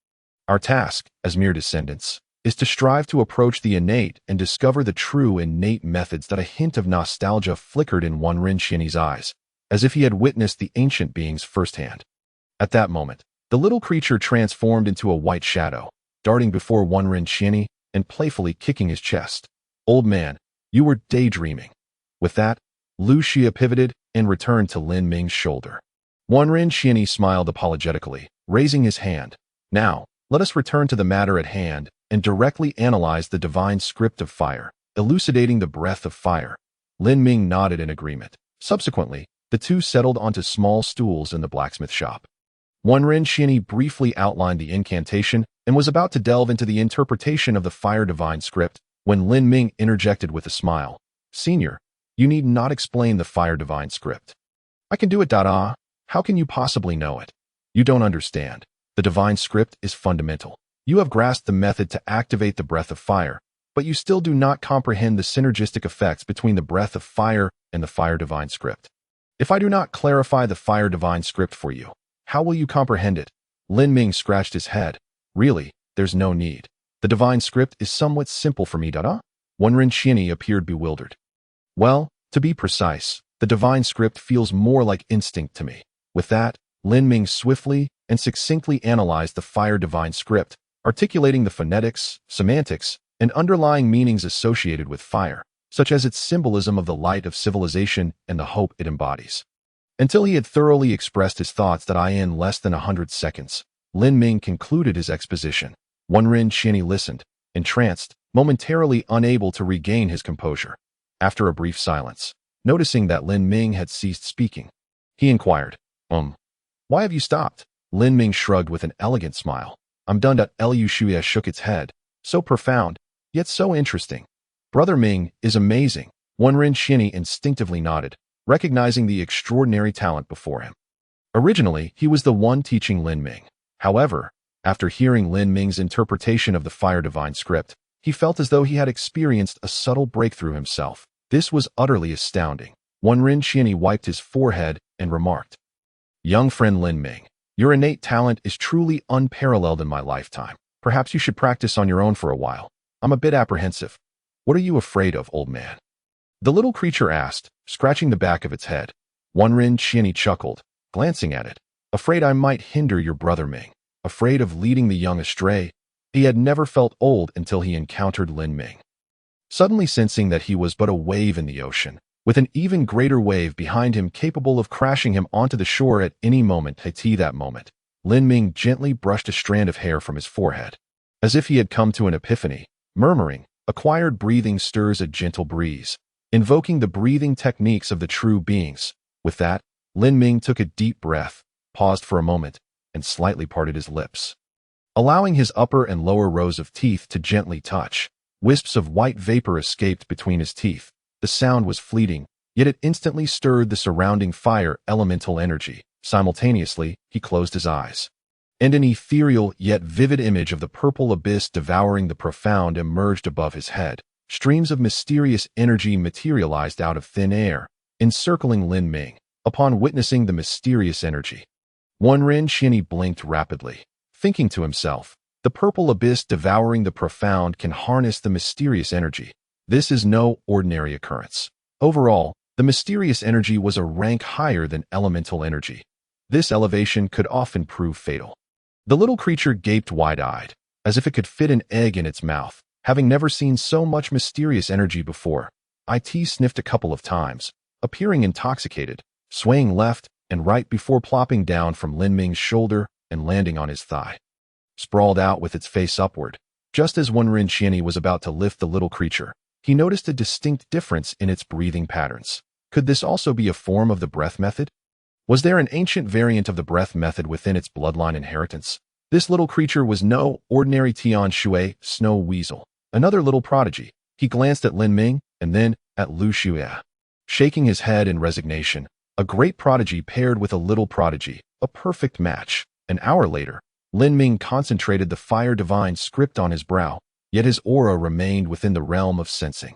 Our task, as mere descendants, is to strive to approach the innate and discover the true innate methods." That a hint of nostalgia flickered in Wenren Qianyi's eyes, as if he had witnessed the ancient beings firsthand. At that moment, the little creature transformed into a white shadow, darting before Wenren Qianyi and playfully kicking his chest. "Old man, you were daydreaming." With that, Lu Xia pivoted and returned to Lin Ming's shoulder. Wenren Qianyi smiled apologetically, raising his hand. "Now, let us return to the matter at hand and directly analyze the divine script of fire, elucidating the breath of fire." Lin Ming nodded in agreement. Subsequently, the two settled onto small stools in the blacksmith shop. Wenren Qianyi briefly outlined the incantation and was about to delve into the interpretation of the fire divine script when Lin Ming interjected with a smile. "Senior, you need not explain the fire divine script. I can do it. How can you possibly know it? You don't understand. The divine script is fundamental. You have grasped the method to activate the breath of fire, but you still do not comprehend the synergistic effects between the breath of fire and the fire divine script. If I do not clarify the fire divine script for you, how will you comprehend it?" Lin Ming scratched his head. "Really, there's no need. The divine script is somewhat simple for me. Wenren Qianyi appeared bewildered. "Well, to be precise, the divine script feels more like instinct to me." With that, Lin Ming swiftly and succinctly analyzed the fire divine script, articulating the phonetics, semantics, and underlying meanings associated with fire, such as its symbolism of the light of civilization and the hope it embodies. Until he had thoroughly expressed his thoughts in less than 100 seconds, Lin Ming concluded his exposition. Wenren Qianyi listened, entranced, momentarily unable to regain his composure. After a brief silence, noticing that Lin Ming had ceased speaking, he inquired, "Why have you stopped?" Lin Ming shrugged with an elegant smile. "I'm done." Lu Xia shook its head. "So profound, yet so interesting. Brother Ming is amazing. Wenren Xianyi instinctively nodded, recognizing the extraordinary talent before him. Originally, he was the one teaching Lin Ming. However, after hearing Lin Ming's interpretation of the Fire Divine script, he felt as though he had experienced a subtle breakthrough himself. This was utterly astounding. Wenren Xianyi wiped his forehead and remarked, "Young friend Lin Ming, your innate talent is truly unparalleled in my lifetime. Perhaps you should practice on your own for a while. I'm a bit apprehensive. What are you afraid of, old man?" The little creature asked, scratching the back of its head. Wenren Xianyi chuckled, glancing at it. "Afraid I might hinder your brother Ming. Afraid of leading the young astray." He had never felt old until he encountered Lin Ming. Suddenly sensing that he was but a wave in the ocean, with an even greater wave behind him capable of crashing him onto the shore at any moment. That moment, Lin Ming gently brushed a strand of hair from his forehead. As if he had come to an epiphany, murmuring, "Acquired breathing stirs a gentle breeze," invoking the breathing techniques of the true beings. With that, Lin Ming took a deep breath, paused for a moment, and slightly parted his lips. Allowing his upper and lower rows of teeth to gently touch, wisps of white vapor escaped between his teeth. The sound was fleeting, yet it instantly stirred the surrounding fire elemental energy. Simultaneously, he closed his eyes, and an ethereal yet vivid image of the purple abyss devouring the profound emerged above his head. Streams of mysterious energy materialized out of thin air, encircling Lin Ming. Upon witnessing the mysterious energy, Wenren Xianyi blinked rapidly, thinking to himself, "The purple abyss devouring the profound can harness the mysterious energy. This is no ordinary occurrence." Overall, the mysterious energy was a rank higher than elemental energy. This elevation could often prove fatal. The little creature gaped wide-eyed, as if it could fit an egg in its mouth, having never seen so much mysterious energy before. It sniffed a couple of times, appearing intoxicated, swaying left and right before plopping down from Lin Ming's shoulder and landing on his thigh. Sprawled out with its face upward, just as Wenren Xianyi was about to lift the little creature, he noticed a distinct difference in its breathing patterns. Could this also be a form of the breath method? Was there an ancient variant of the breath method within its bloodline inheritance? This little creature was no ordinary Tian Shui snow weasel, another little prodigy. He glanced at Lin Ming and then at Lu Xue. Shaking his head in resignation, a great prodigy paired with a little prodigy, a perfect match. An hour later, Lin Ming concentrated the Fire Divine script on his brow, yet his aura remained within the realm of sensing.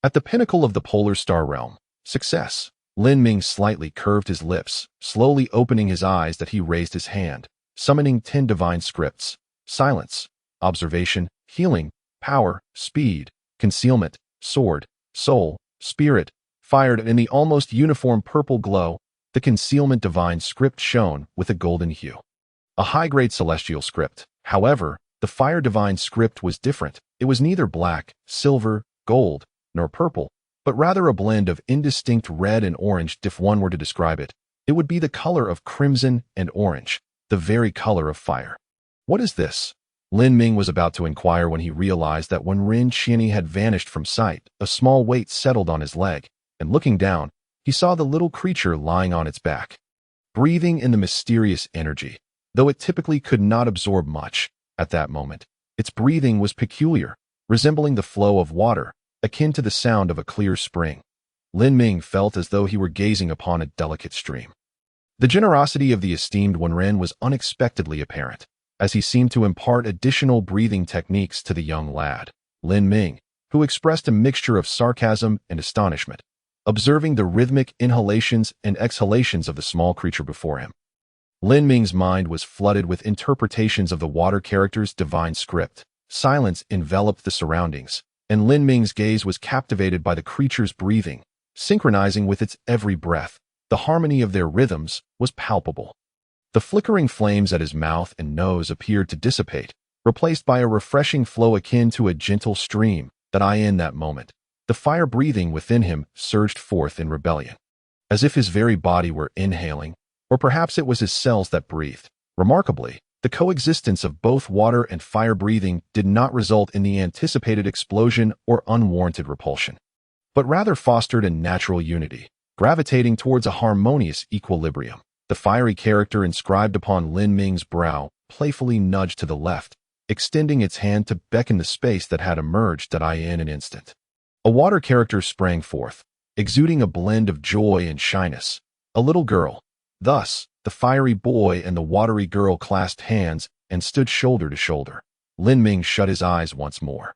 At the pinnacle of the Polar Star realm, success. Lin Ming slightly curved his lips, slowly opening his eyes that he raised his hand, summoning 10 divine scripts: silence, observation, healing, power, speed, concealment, sword, soul, spirit. Fired in the almost uniform purple glow, the concealment divine script shone with a golden hue. A high-grade celestial script. However, the Fire Divine script was different. It was neither black, silver, gold, nor purple, but rather a blend of indistinct red and orange. If one were to describe it, it would be the color of crimson and orange, the very color of fire. "What is this?" Lin Ming was about to inquire when he realized that when Wenren Xianyi had vanished from sight, a small weight settled on his leg, and looking down, he saw the little creature lying on its back, breathing in the mysterious energy. Though it typically could not absorb much, at that moment, its breathing was peculiar, resembling the flow of water, akin to the sound of a clear spring. Lin Ming felt as though he were gazing upon a delicate stream. The generosity of the esteemed Wenren was unexpectedly apparent, as he seemed to impart additional breathing techniques to the young lad. Lin Ming, who expressed a mixture of sarcasm and astonishment, observing the rhythmic inhalations and exhalations of the small creature before him. Lin Ming's mind was flooded with interpretations of the water character's divine script. Silence enveloped the surroundings, and Lin Ming's gaze was captivated by the creature's breathing, synchronizing with its every breath. The harmony of their rhythms was palpable. The flickering flames at his mouth and nose appeared to dissipate, replaced by a refreshing flow akin to a gentle stream. In that moment, the fire breathing within him surged forth in rebellion, as if his very body were inhaling, or perhaps it was his cells that breathed. Remarkably, the coexistence of both water and fire breathing did not result in the anticipated explosion or unwarranted repulsion, but rather fostered a natural unity, gravitating towards a harmonious equilibrium. The fiery character inscribed upon Lin Ming's brow playfully nudged to the left, extending its hand to beckon the space that had emerged in an instant. A water character sprang forth, exuding a blend of joy and shyness. A little girl. Thus, the fiery boy and the watery girl clasped hands and stood shoulder to shoulder. Lin Ming shut his eyes once more,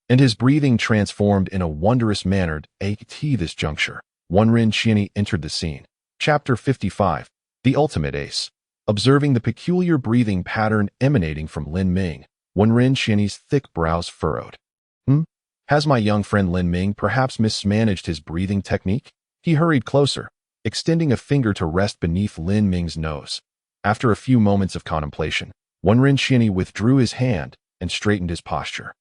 and his breathing transformed in a wondrous manner at this juncture. Wenren Qianyi entered the scene. Chapter 55. The Ultimate Ace. Observing the peculiar breathing pattern emanating from Lin Ming, Wenren Qianyi's thick brows furrowed. Has my young friend Lin Ming perhaps mismanaged his breathing technique? He hurried closer, extending a finger to rest beneath Lin Ming's nose. After a few moments of contemplation, Wenren Qianyi withdrew his hand and straightened his posture.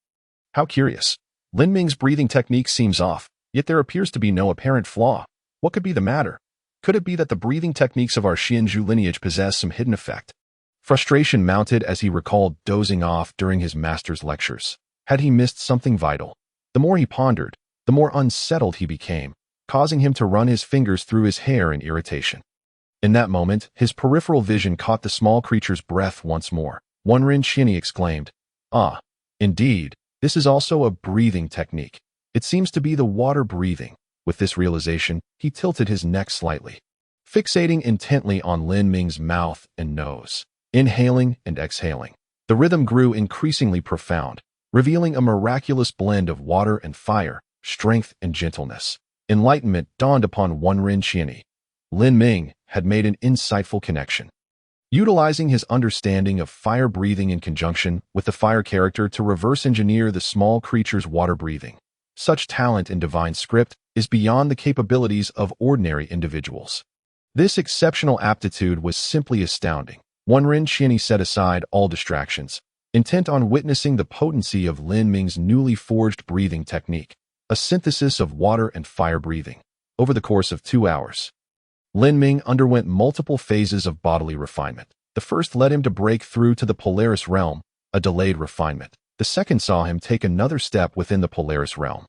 How curious. Lin Ming's breathing technique seems off, yet there appears to be no apparent flaw. What could be the matter? Could it be that the breathing techniques of our Xianzhu lineage possess some hidden effect? Frustration mounted as he recalled dozing off during his master's lectures. Had he missed something vital? The more he pondered, the more unsettled he became, causing him to run his fingers through his hair in irritation. In that moment, his peripheral vision caught the small creature's breath once more. Wenren Qianyi exclaimed, "Ah, indeed, this is also a breathing technique. It seems to be the water breathing." With this realization, he tilted his neck slightly, fixating intently on Lin Ming's mouth and nose, inhaling and exhaling. The rhythm grew increasingly profound, revealing a miraculous blend of water and fire, strength and gentleness. Enlightenment dawned upon Wenren Qianyi. Lin Ming had made an insightful connection, utilizing his understanding of fire breathing in conjunction with the fire character to reverse engineer the small creature's water breathing. Such talent in divine script is beyond the capabilities of ordinary individuals. This exceptional aptitude was simply astounding. Wenren Qianyi set aside all distractions, intent on witnessing the potency of Lin Ming's newly forged breathing technique, a synthesis of water and fire breathing. Over the course of 2 hours, Lin Ming underwent multiple phases of bodily refinement. The first led him to break through to the Polaris realm, a delayed refinement. The second saw him take another step within the Polaris realm,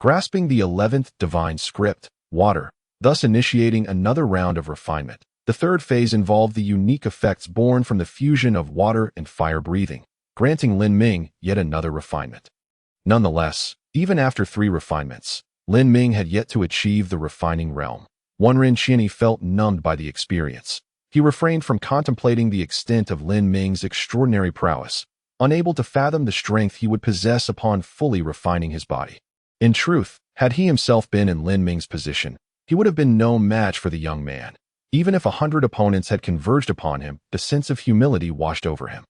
grasping the 11th divine script, water, thus initiating another round of refinement. The third phase involved the unique effects born from the fusion of water and fire breathing, granting Lin Ming yet another refinement. Nonetheless, even after 3 refinements, Lin Ming had yet to achieve the refining realm. Wenren Qianyi felt numbed by the experience. He refrained from contemplating the extent of Lin Ming's extraordinary prowess, unable to fathom the strength he would possess upon fully refining his body. In truth, had he himself been in Lin Ming's position, he would have been no match for the young man. Even if 100 opponents had converged upon him, the sense of humility washed over him.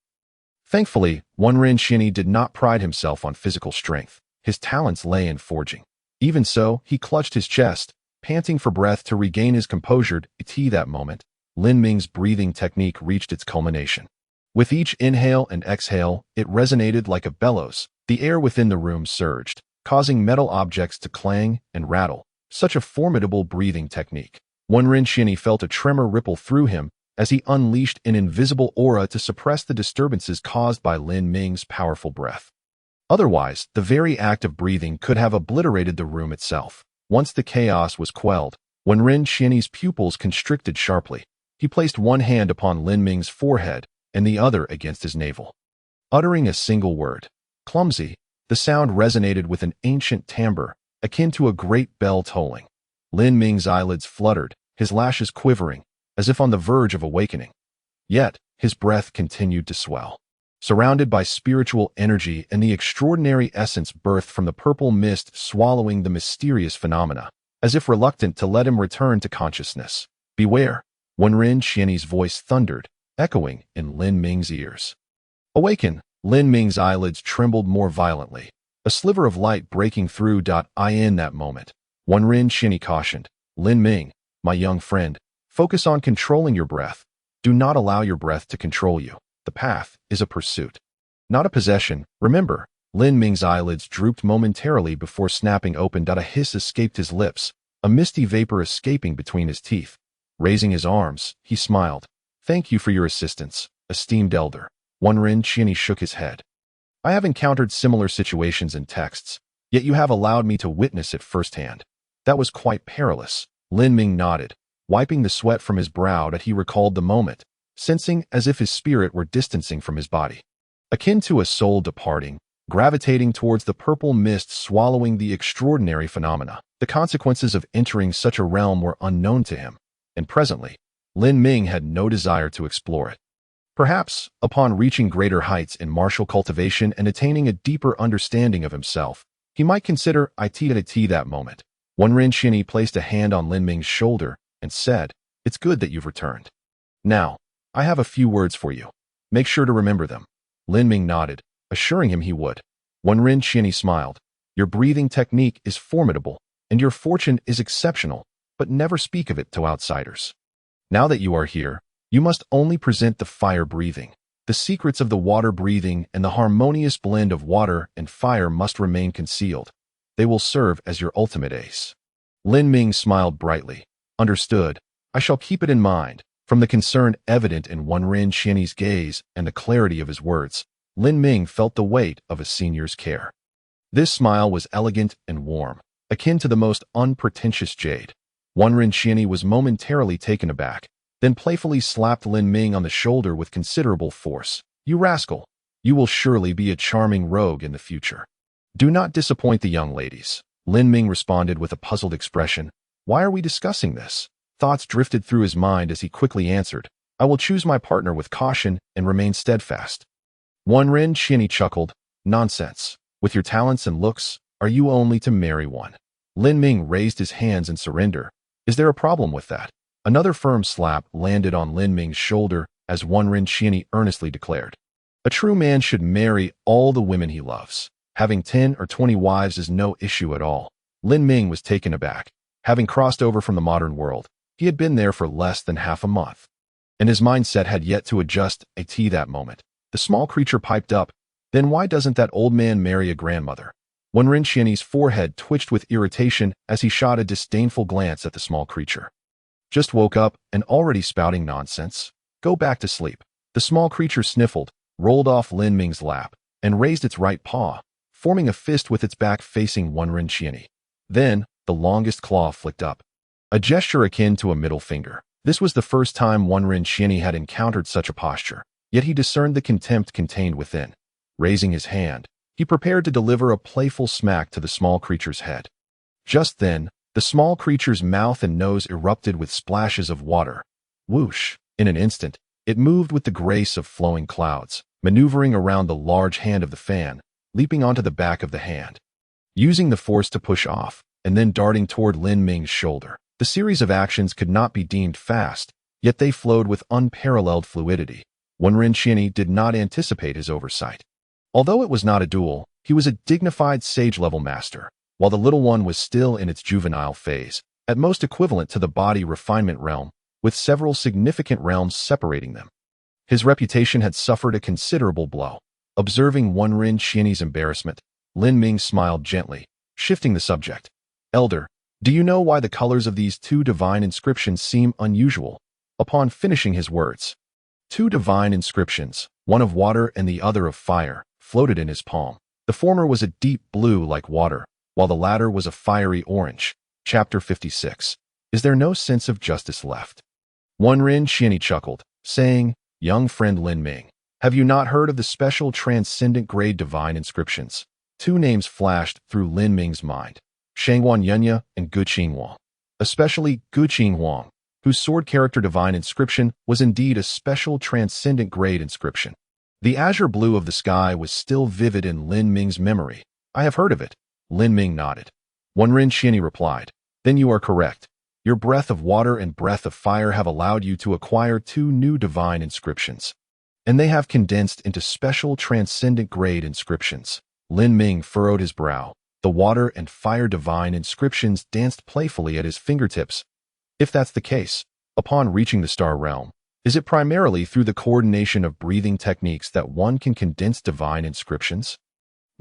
Thankfully, Wenren Qianyi did not pride himself on physical strength. His talents lay in forging. Even so, he clutched his chest, panting for breath to regain his composure. At that moment, Lin Ming's breathing technique reached its culmination. With each inhale and exhale, it resonated like a bellows. The air within the room surged, causing metal objects to clang and rattle. Such a formidable breathing technique. Wenren Qianyi felt a tremor ripple through him as he unleashed an invisible aura to suppress the disturbances caused by Lin Ming's powerful breath. Otherwise, the very act of breathing could have obliterated the room itself. Once the chaos was quelled, Wenren Qianyi's pupils constricted sharply. He placed one hand upon Lin Ming's forehead and the other against his navel. Uttering a single word, clumsy, the sound resonated with an ancient timbre, akin to a great bell tolling. Lin Ming's eyelids fluttered, his lashes quivering, as if on the verge of awakening. Yet, his breath continued to swell. Surrounded by spiritual energy and the extraordinary essence birthed from the purple mist swallowing the mysterious phenomena, as if reluctant to let him return to consciousness. "Beware!" Wenren Qianyi's voice thundered, echoing in Lin Ming's ears. Awaken! Lin Ming's eyelids trembled more violently, a sliver of light breaking through. In that moment, Wenren Qianyi cautioned, "Lin Ming, my young friend, focus on controlling your breath. Do not allow your breath to control you. The path is a pursuit, not a possession. Remember." Lin Ming's eyelids drooped momentarily before snapping open. A hiss escaped his lips, a misty vapor escaping between his teeth. Raising his arms, he smiled. "Thank you for your assistance, esteemed elder." Wenren Qianyi shook his head. "I have encountered similar situations in texts, yet you have allowed me to witness it firsthand. That was quite perilous." Lin Ming nodded, wiping the sweat from his brow as he recalled the moment, sensing as if his spirit were distancing from his body. Akin to a soul departing, gravitating towards the purple mist swallowing the extraordinary phenomena. The consequences of entering such a realm were unknown to him, and presently, Lin Ming had no desire to explore it. Perhaps, upon reaching greater heights in martial cultivation and attaining a deeper understanding of himself, he might consider it that moment. Wenren Qianyi placed a hand on Lin Ming's shoulder and said, "It's good that you've returned. Now, I have a few words for you. Make sure to remember them." Lin Ming nodded, assuring him he would. Wenren Qianyi smiled. "Your breathing technique is formidable, and your fortune is exceptional, but never speak of it to outsiders. Now that you are here, you must only present the fire breathing. The secrets of the water breathing and the harmonious blend of water and fire must remain concealed. They will serve as your ultimate ace." Lin Ming smiled brightly. "Understood. I shall keep it in mind." From the concern evident in Wenren Qianyi's gaze and the clarity of his words, Lin Ming felt the weight of a senior's care. This smile was elegant and warm, akin to the most unpretentious jade. Wenren Qianyi was momentarily taken aback, then playfully slapped Lin Ming on the shoulder with considerable force. "You rascal! You will surely be a charming rogue in the future. Do not disappoint the young ladies." Lin Ming responded with a puzzled expression. "Why are we discussing this?" Thoughts drifted through his mind as he quickly answered, "I will choose my partner with caution and remain steadfast." Wenren Qianyi chuckled. "Nonsense. With your talents and looks, are you only to marry one?" Lin Ming raised his hands in surrender. "Is there a problem with that?" Another firm slap landed on Lin Ming's shoulder as Wenren Qianyi earnestly declared, "A true man should marry all the women he loves. Having 10 or 20 wives is no issue at all." Lin Ming was taken aback. Having crossed over from the modern world, he had been there for less than half a month, and his mindset had yet to adjust to that moment. The small creature piped up, "Then why doesn't that old man marry a grandmother?" Wenren Qianyi's forehead twitched with irritation as he shot a disdainful glance at the small creature. "Just woke up and already spouting nonsense? Go back to sleep." The small creature sniffled, rolled off Lin Ming's lap, and raised its right paw, forming a fist with its back facing Wenren Qianyi. Then, the longest claw flicked up, a gesture akin to a middle finger. This was the first time Wenren Qianyi had encountered such a posture, yet he discerned the contempt contained within. Raising his hand, he prepared to deliver a playful smack to the small creature's head. Just then, the small creature's mouth and nose erupted with splashes of water. Whoosh! In an instant, it moved with the grace of flowing clouds, maneuvering around the large hand of the fan, leaping onto the back of the hand, using the force to push off, and then darting toward Lin Ming's shoulder. The series of actions could not be deemed fast, yet they flowed with unparalleled fluidity. Wenren Qianyi did not anticipate his oversight. Although it was not a duel, he was a dignified sage-level master, while the little one was still in its juvenile phase, at most equivalent to the body refinement realm, with several significant realms separating them. His reputation had suffered a considerable blow. Observing Wenren Qianyi's embarrassment, Lin Ming smiled gently, shifting the subject. "Elder, do you know why the colors of these two divine inscriptions seem unusual?" Upon finishing his words, two divine inscriptions, one of water and the other of fire, floated in his palm. The former was a deep blue like water, while the latter was a fiery orange. Chapter 56. Is there no sense of justice left? Wenren Qianyi chuckled, saying, "Young friend Lin Ming, have you not heard of the special transcendent grade divine inscriptions?" Two names flashed through Lin Ming's mind, Shangguan Yunya and Guqing Huang. Especially Guqing Huang, whose sword character divine inscription was indeed a special transcendent grade inscription. The azure blue of the sky was still vivid in Lin Ming's memory. "I have heard of it." Lin Ming nodded. Wenren Qianyi replied, "Then you are correct. Your breath of water and breath of fire have allowed you to acquire two new divine inscriptions, and they have condensed into special transcendent grade inscriptions." Lin Ming furrowed his brow. The water and fire divine inscriptions danced playfully at his fingertips. If that's the case, upon reaching the star realm, is it primarily through the coordination of breathing techniques that one can condense divine inscriptions?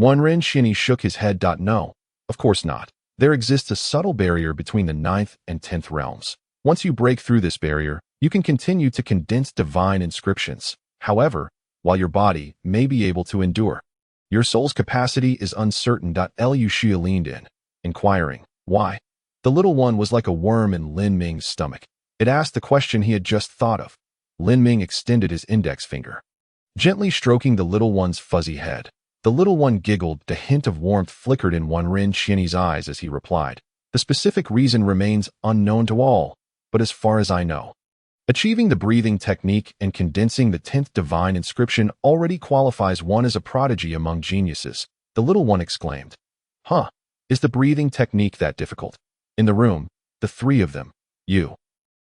Wenren Qianyi shook his head. "No, of course not. There exists a subtle barrier between the 9th and 10th realms. Once you break through this barrier, you can continue to condense divine inscriptions. However, while your body may be able to endure, your soul's capacity is uncertain." Liu Xia leaned in, inquiring, "Why?" The little one was like a worm in Lin Ming's stomach. It asked the question he had just thought of. Lin Ming extended his index finger, gently stroking the little one's fuzzy head. The little one giggled. The hint of warmth flickered in Wenren Qian's eyes as he replied. The specific reason remains unknown to all, but as far as I know, achieving the breathing technique and condensing the 10th divine inscription already qualifies one as a prodigy among geniuses, the little one exclaimed. Huh, is the breathing technique that difficult? In the room, the three of them, you,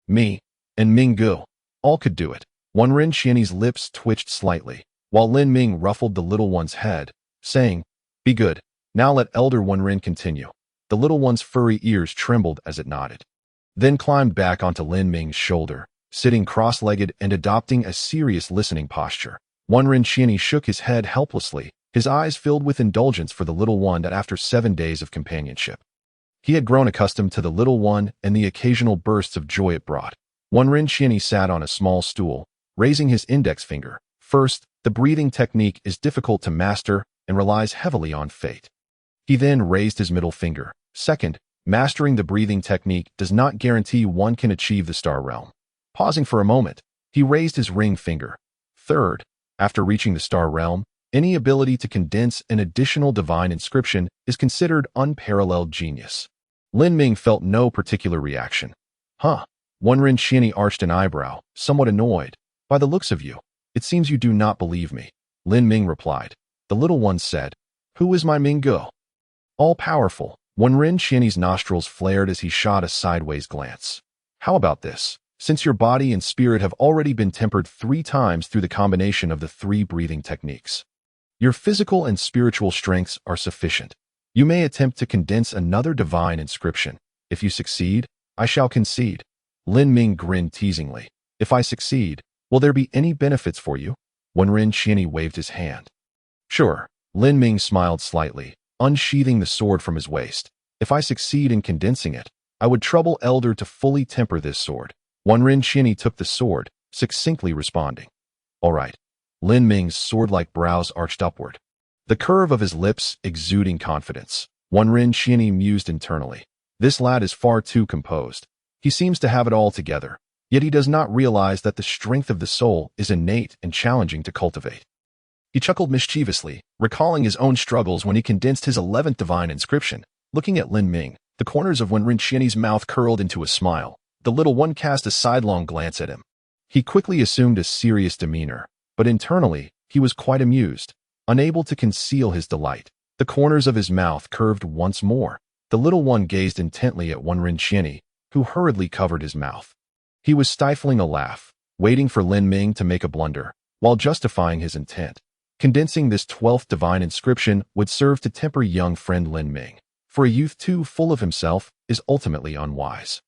me, and Minggu, all could do it. Wenren Qian's lips twitched slightly, while Lin Ming ruffled the little one's head, saying, Be good, now let Elder Wenren continue. The little one's furry ears trembled as it nodded, then climbed back onto Lin Ming's shoulder, sitting cross-legged and adopting a serious listening posture. Wenren Qian shook his head helplessly, his eyes filled with indulgence for the little one that after 7 days of companionship, he had grown accustomed to the little one and the occasional bursts of joy it brought. Wenren Qian sat on a small stool, raising his index finger. First, the breathing technique is difficult to master and relies heavily on fate. He then raised his middle finger. Second, mastering the breathing technique does not guarantee one can achieve the star realm. Pausing for a moment, he raised his ring finger. Third, after reaching the star realm, any ability to condense an additional divine inscription is considered unparalleled genius. Lin Ming felt no particular reaction. Huh. Wenren Qian arched an eyebrow, somewhat annoyed. By the looks of you, it seems you do not believe me. Lin Ming replied. The little one said, Who is my Minggu? All-powerful. Wenren Qian's nostrils flared as he shot a sideways glance. How about this? Since your body and spirit have already been tempered 3 times through the combination of the 3 breathing techniques, your physical and spiritual strengths are sufficient. You may attempt to condense another divine inscription. If you succeed, I shall concede. Lin Ming grinned teasingly. If I succeed, will there be any benefits for you? Wenren Qian waved his hand. Sure. Lin Ming smiled slightly, unsheathing the sword from his waist. If I succeed in condensing it, I would trouble Elder to fully temper this sword. Wenren Qian took the sword, succinctly responding. All right. Lin Ming's sword-like brows arched upward, the curve of his lips exuding confidence. Wenren Qian mused internally. This lad is far too composed. He seems to have it all together, yet he does not realize that the strength of the soul is innate and challenging to cultivate. He chuckled mischievously, recalling his own struggles when he condensed his 11th divine inscription. Looking at Lin Ming, the corners of Wenren Qian's mouth curled into a smile. The little one cast a sidelong glance at him. He quickly assumed a serious demeanor, but internally, he was quite amused, unable to conceal his delight. The corners of his mouth curved once more. The little one gazed intently at Wenren Qian, who hurriedly covered his mouth. He was stifling a laugh, waiting for Lin Ming to make a blunder, while justifying his intent. Condensing this 12th divine inscription would serve to temper young friend Lin Ming, for a youth too full of himself is ultimately unwise.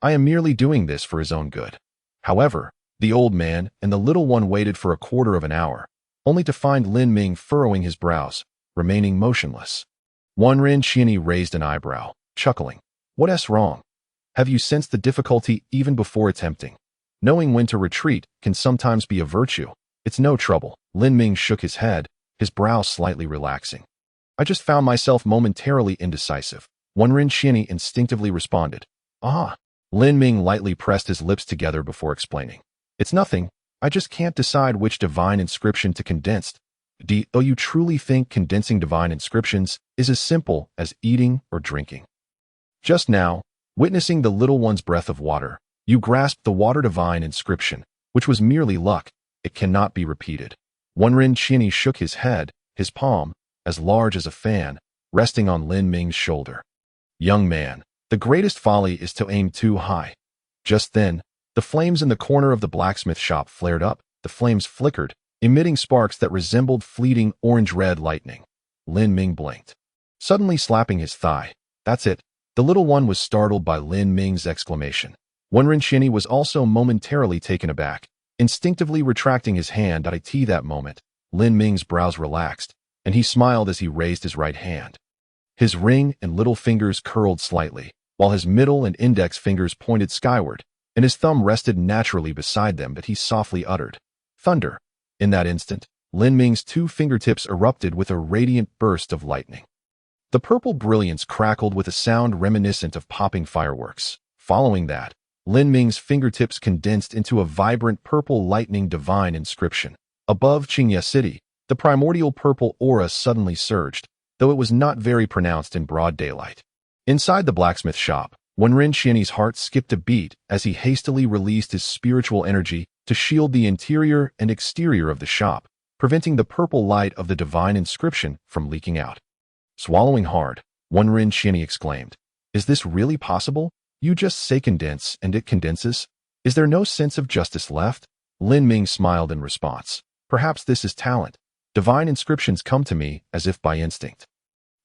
I am merely doing this for his own good. However, the old man and the little one waited for a quarter of an hour, only to find Lin Ming furrowing his brows, remaining motionless. Wenren Qian raised an eyebrow, chuckling. What's wrong? Have you sensed the difficulty even before attempting? Knowing when to retreat can sometimes be a virtue. It's no trouble. Lin Ming shook his head, his brows slightly relaxing. I just found myself momentarily indecisive. Wenren Qian instinctively responded. Ah. Lin Ming lightly pressed his lips together before explaining. It's nothing. I just can't decide which divine inscription to condense. Do you truly think condensing divine inscriptions is as simple as eating or drinking? Just now, witnessing the little one's breath of water, you grasped the water divine inscription, which was merely luck. It cannot be repeated. Wenren Qian shook his head, his palm, as large as a fan, resting on Lin Ming's shoulder. Young man, the greatest folly is to aim too high. Just then, the flames in the corner of the blacksmith shop flared up. The flames flickered, emitting sparks that resembled fleeting orange-red lightning. Lin Ming blinked, suddenly slapping his thigh. That's it. The little one was startled by Lin Ming's exclamation. Wenren Qian was also momentarily taken aback, instinctively retracting his hand at that moment. Lin Ming's brows relaxed, and he smiled as he raised his right hand. His ring and little fingers curled slightly, while his middle and index fingers pointed skyward, and his thumb rested naturally beside them, but he softly uttered, Thunder. In that instant, Lin Ming's 2 fingertips erupted with a radiant burst of lightning. The purple brilliance crackled with a sound reminiscent of popping fireworks. Following that, Lin Ming's fingertips condensed into a vibrant purple lightning divine inscription. Above Qingya City, The primordial purple aura suddenly surged, though it was not very pronounced in broad daylight. Inside the blacksmith shop, Wenren Qianyi's heart skipped a beat as he hastily released his spiritual energy to shield the interior and exterior of the shop, preventing the purple light of the divine inscription from leaking out. Swallowing hard, Wenren Qianyi exclaimed, "Is this really possible? You just say condense and it condenses? Is there no sense of justice left?" Lin Ming smiled in response. "Perhaps this is talent. Divine inscriptions come to me as if by instinct."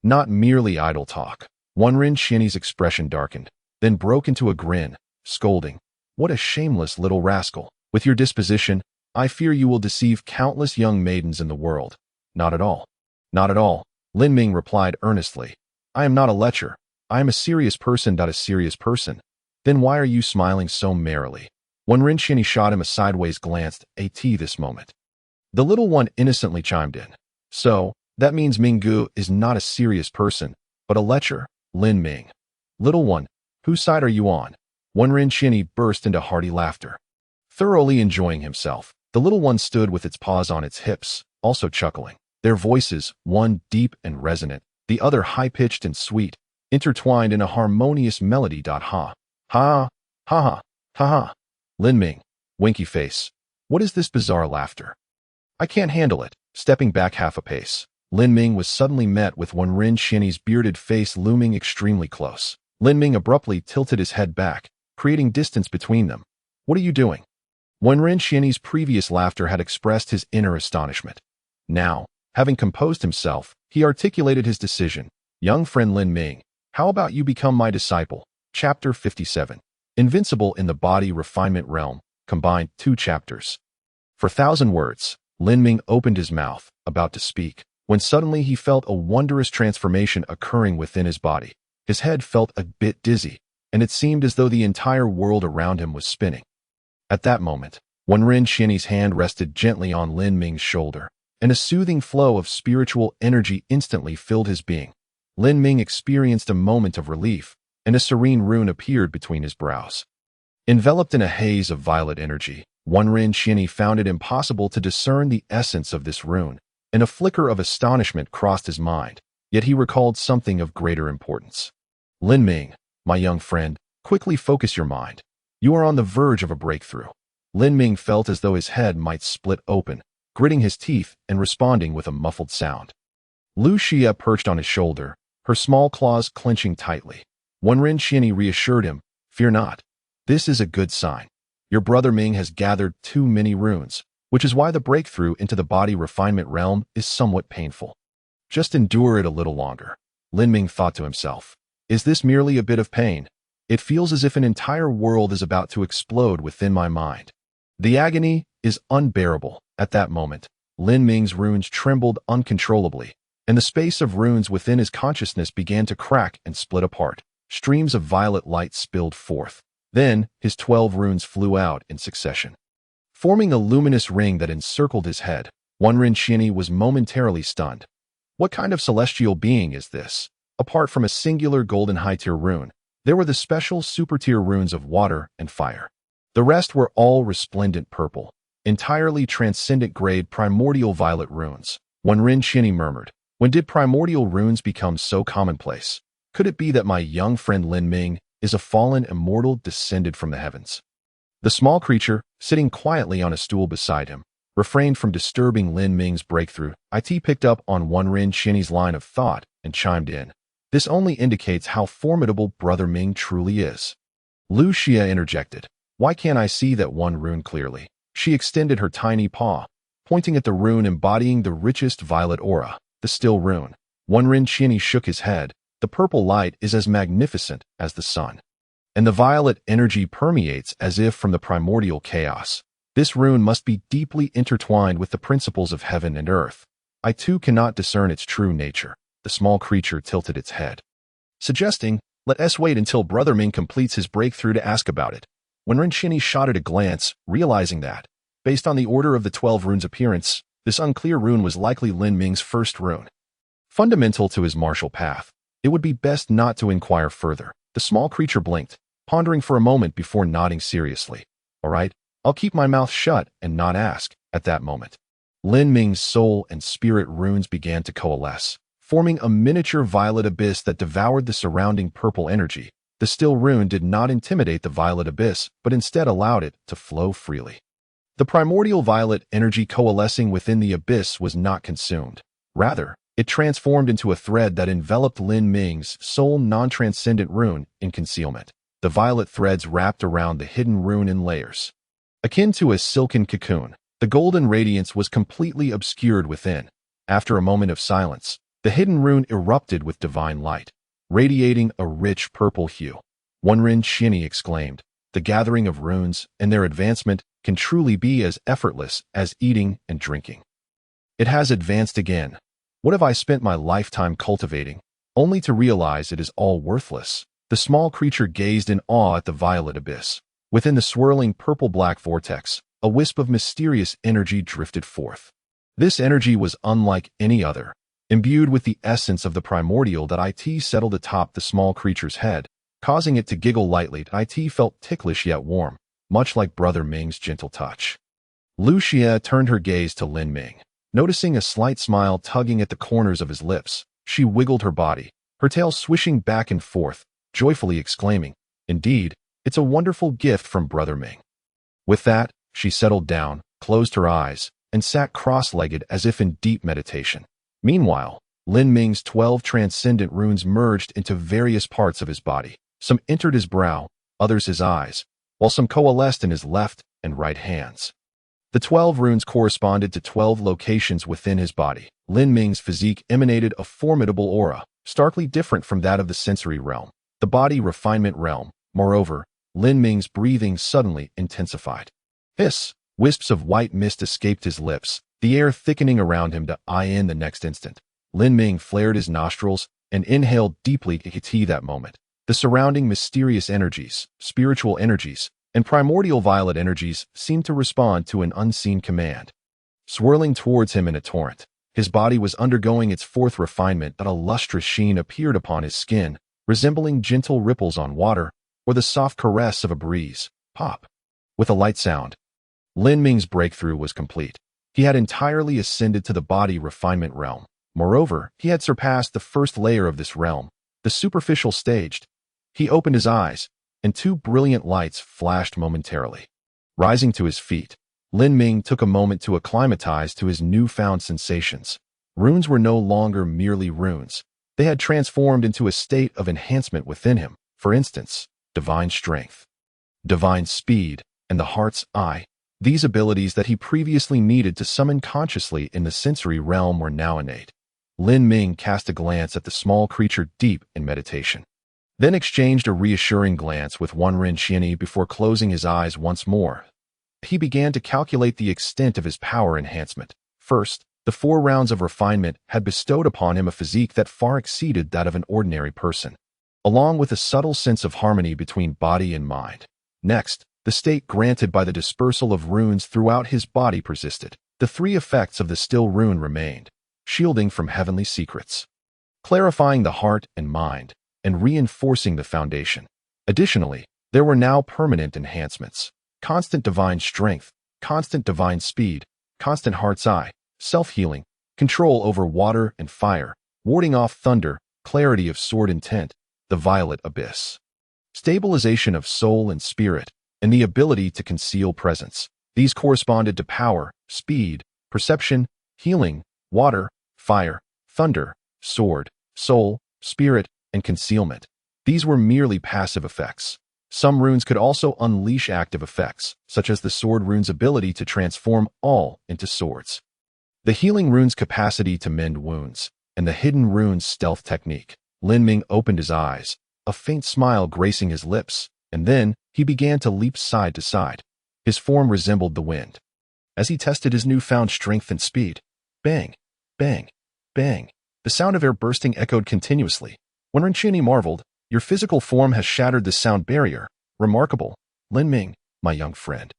Not merely idle talk. Wenren Qianyi's expression darkened, then broke into a grin, scolding, "What a shameless little rascal. With your disposition, I fear you will deceive countless young maidens in the world." "Not at all. Not at all," Lin Ming replied earnestly. "I am not a lecher. I am a serious person. A serious person. Then why are you smiling so merrily?" Wenren Qianyi shot him a sideways glance at this moment. The little one innocently chimed in. "So, that means Minggu is not a serious person, but a lecher, Lin Ming. Little one, whose side are you on?" Wenren Qianyi burst into hearty laughter. Thoroughly enjoying himself, the little one stood with its paws on its hips, also chuckling. Their voices, one deep and resonant, the other high-pitched and sweet, intertwined in a harmonious melody. Ha, ha, ha, ha, ha, ha. Lin Ming, winky face. What is this bizarre laughter? I can't handle it. Stepping back half a pace, Lin Ming was suddenly met with Wenren Qianyi's bearded face looming extremely close. Lin Ming abruptly tilted his head back, creating distance between them. "What are you doing?" Wenren Qianyi's previous laughter had expressed his inner astonishment. Now, having composed himself, he articulated his decision. "Young friend Lin Ming, how about you become my disciple?" Chapter 57. Invincible in the Body Refinement Realm, combined 2 chapters. For 1,000 words, Lin Ming opened his mouth, about to speak, when suddenly he felt a wondrous transformation occurring within his body. His head felt a bit dizzy, and it seemed as though the entire world around him was spinning. At that moment, Wenren Qianyi's hand rested gently on Lin Ming's shoulder, and a soothing flow of spiritual energy instantly filled his being. Lin Ming experienced a moment of relief, and a serene rune appeared between his brows. Enveloped in a haze of violet energy, Wenren Qianyi found it impossible to discern the essence of this rune, and a flicker of astonishment crossed his mind, yet he recalled something of greater importance. "Lin Ming, my young friend, quickly focus your mind. You are on the verge of a breakthrough." Lin Ming felt as though his head might split open, gritting his teeth and responding with a muffled sound. Lu Xia perched on his shoulder, her small claws clenching tightly. Wenren Qianyi reassured him, "Fear not. This is a good sign. Your brother Ming has gathered too many runes, which is why the breakthrough into the body refinement realm is somewhat painful. Just endure it a little longer." Lin Ming thought to himself, "Is this merely a bit of pain? It feels as if an entire world is about to explode within my mind. The agony is unbearable." At that moment, Lin Ming's runes trembled uncontrollably, and the space of runes within his consciousness began to crack and split apart. Streams of violet light spilled forth. Then, his 12 runes flew out in succession, forming a luminous ring that encircled his head. Wenren Qianyi was momentarily stunned. What kind of celestial being is this? Apart from a singular golden high-tier rune, there were the special super-tier runes of water and fire. The rest were all resplendent purple, entirely transcendent-grade primordial violet runes. Wenren Qianyi murmured, "When did primordial runes become so commonplace? Could it be that my young friend Lin Ming is a fallen immortal descended from the heavens?" The small creature, sitting quietly on a stool beside him, refrained from disturbing Lin Ming's breakthrough. It picked up on Wenren Qianyi's line of thought and chimed in. "This only indicates how formidable Brother Ming truly is." Lu Xia interjected, "Why can't I see that one rune clearly?" She extended her tiny paw, pointing at the rune embodying the richest violet aura, the still rune. Wenren Qianyi shook his head. "The purple light is as magnificent as the sun, and the violet energy permeates as if from the primordial chaos. This rune must be deeply intertwined with the principles of heaven and earth. I too cannot discern its true nature." The small creature tilted its head, suggesting, "Let us wait until Brother Ming completes his breakthrough to ask about it." Wenren Qianyi shot at a glance, realizing that, based on the order of the 12 runes' appearance, this unclear rune was likely Lin Ming's first rune. Fundamental to his martial path, it would be best not to inquire further. The small creature blinked, pondering for a moment before nodding seriously. "All right, I'll keep my mouth shut and not ask." At that moment, Lin Ming's soul and spirit runes began to coalesce, forming a miniature violet abyss that devoured the surrounding purple energy. The still rune did not intimidate the violet abyss, but instead allowed it to flow freely. The primordial violet energy coalescing within the abyss was not consumed. Rather, it transformed into a thread that enveloped Lin Ming's soul non-transcendent rune in concealment. The violet threads wrapped around the hidden rune in layers. Akin to a silken cocoon, the golden radiance was completely obscured within. After a moment of silence, the hidden rune erupted with divine light, radiating a rich purple hue. Wenren Xini exclaimed, "The gathering of runes and their advancement can truly be as effortless as eating and drinking. It has advanced again. What have I spent my lifetime cultivating, only to realize it is all worthless?" The small creature gazed in awe at the violet abyss. Within the swirling purple-black vortex, a wisp of mysterious energy drifted forth. This energy was unlike any other, imbued with the essence of the primordial that it settled atop the small creature's head, causing it to giggle lightly. It felt ticklish yet warm, much like Brother Ming's gentle touch. Lu Xie turned her gaze to Lin Ming. Noticing a slight smile tugging at the corners of his lips, she wiggled her body, her tail swishing back and forth, joyfully exclaiming, "Indeed, it's a wonderful gift from Brother Ming." With that, she settled down, closed her eyes, and sat cross-legged as if in deep meditation. Meanwhile, Lin Ming's 12 transcendent runes merged into various parts of his body. Some entered his brow, others his eyes, while some coalesced in his left and right hands. The 12 runes corresponded to 12 locations within his body. Lin Ming's physique emanated a formidable aura, starkly different from that of the sensory realm, the body refinement realm. Moreover, Lin Ming's breathing suddenly intensified. Hiss! Wisps of white mist escaped his lips, the air thickening around him to in the next instant. Lin Ming flared his nostrils and inhaled deeply to that moment. The surrounding mysterious energies, spiritual energies, and primordial violet energies seemed to respond to an unseen command. Swirling towards him in a torrent, his body was undergoing its fourth refinement. A lustrous sheen appeared upon his skin, resembling gentle ripples on water or the soft caress of a breeze. Pop! With a light sound, Lin Ming's breakthrough was complete. He had entirely ascended to the body refinement realm. Moreover, he had surpassed the first layer of this realm, the superficial stage. He opened his eyes, and two brilliant lights flashed momentarily. Rising to his feet, Lin Ming took a moment to acclimatize to his newfound sensations. Runes were no longer merely runes. They had transformed into a state of enhancement within him. For instance, divine strength, divine speed, and the heart's eye. These abilities that he previously needed to summon consciously in the sensory realm were now innate. Lin Ming cast a glance at the small creature deep in meditation, then exchanged a reassuring glance with Wenren Xini before closing his eyes once more. He began to calculate the extent of his power enhancement. First, the 4 rounds of refinement had bestowed upon him a physique that far exceeded that of an ordinary person, along with a subtle sense of harmony between body and mind. Next, the state granted by the dispersal of runes throughout his body persisted. The 3 effects of the still rune remained, shielding from heavenly secrets, clarifying the heart and mind, and reinforcing the foundation. Additionally, there were now permanent enhancements: constant divine strength, constant divine speed, constant heart's eye, self-healing, control over water and fire, warding off thunder, clarity of sword intent, the violet abyss, stabilization of soul and spirit, and the ability to conceal presence. These corresponded to power, speed, perception, healing, water, fire, thunder, sword, soul, spirit, and concealment. These were merely passive effects. Some runes could also unleash active effects, such as the sword rune's ability to transform all into swords, the healing rune's capacity to mend wounds, and the hidden rune's stealth technique. Lin Ming opened his eyes, a faint smile gracing his lips, and then he began to leap side to side. His form resembled the wind. As he tested his newfound strength and speed, bang, bang, bang, the sound of air bursting echoed continuously. Wenren Xini marveled, "Your physical form has shattered the sound barrier. Remarkable, Lin Ming, my young friend.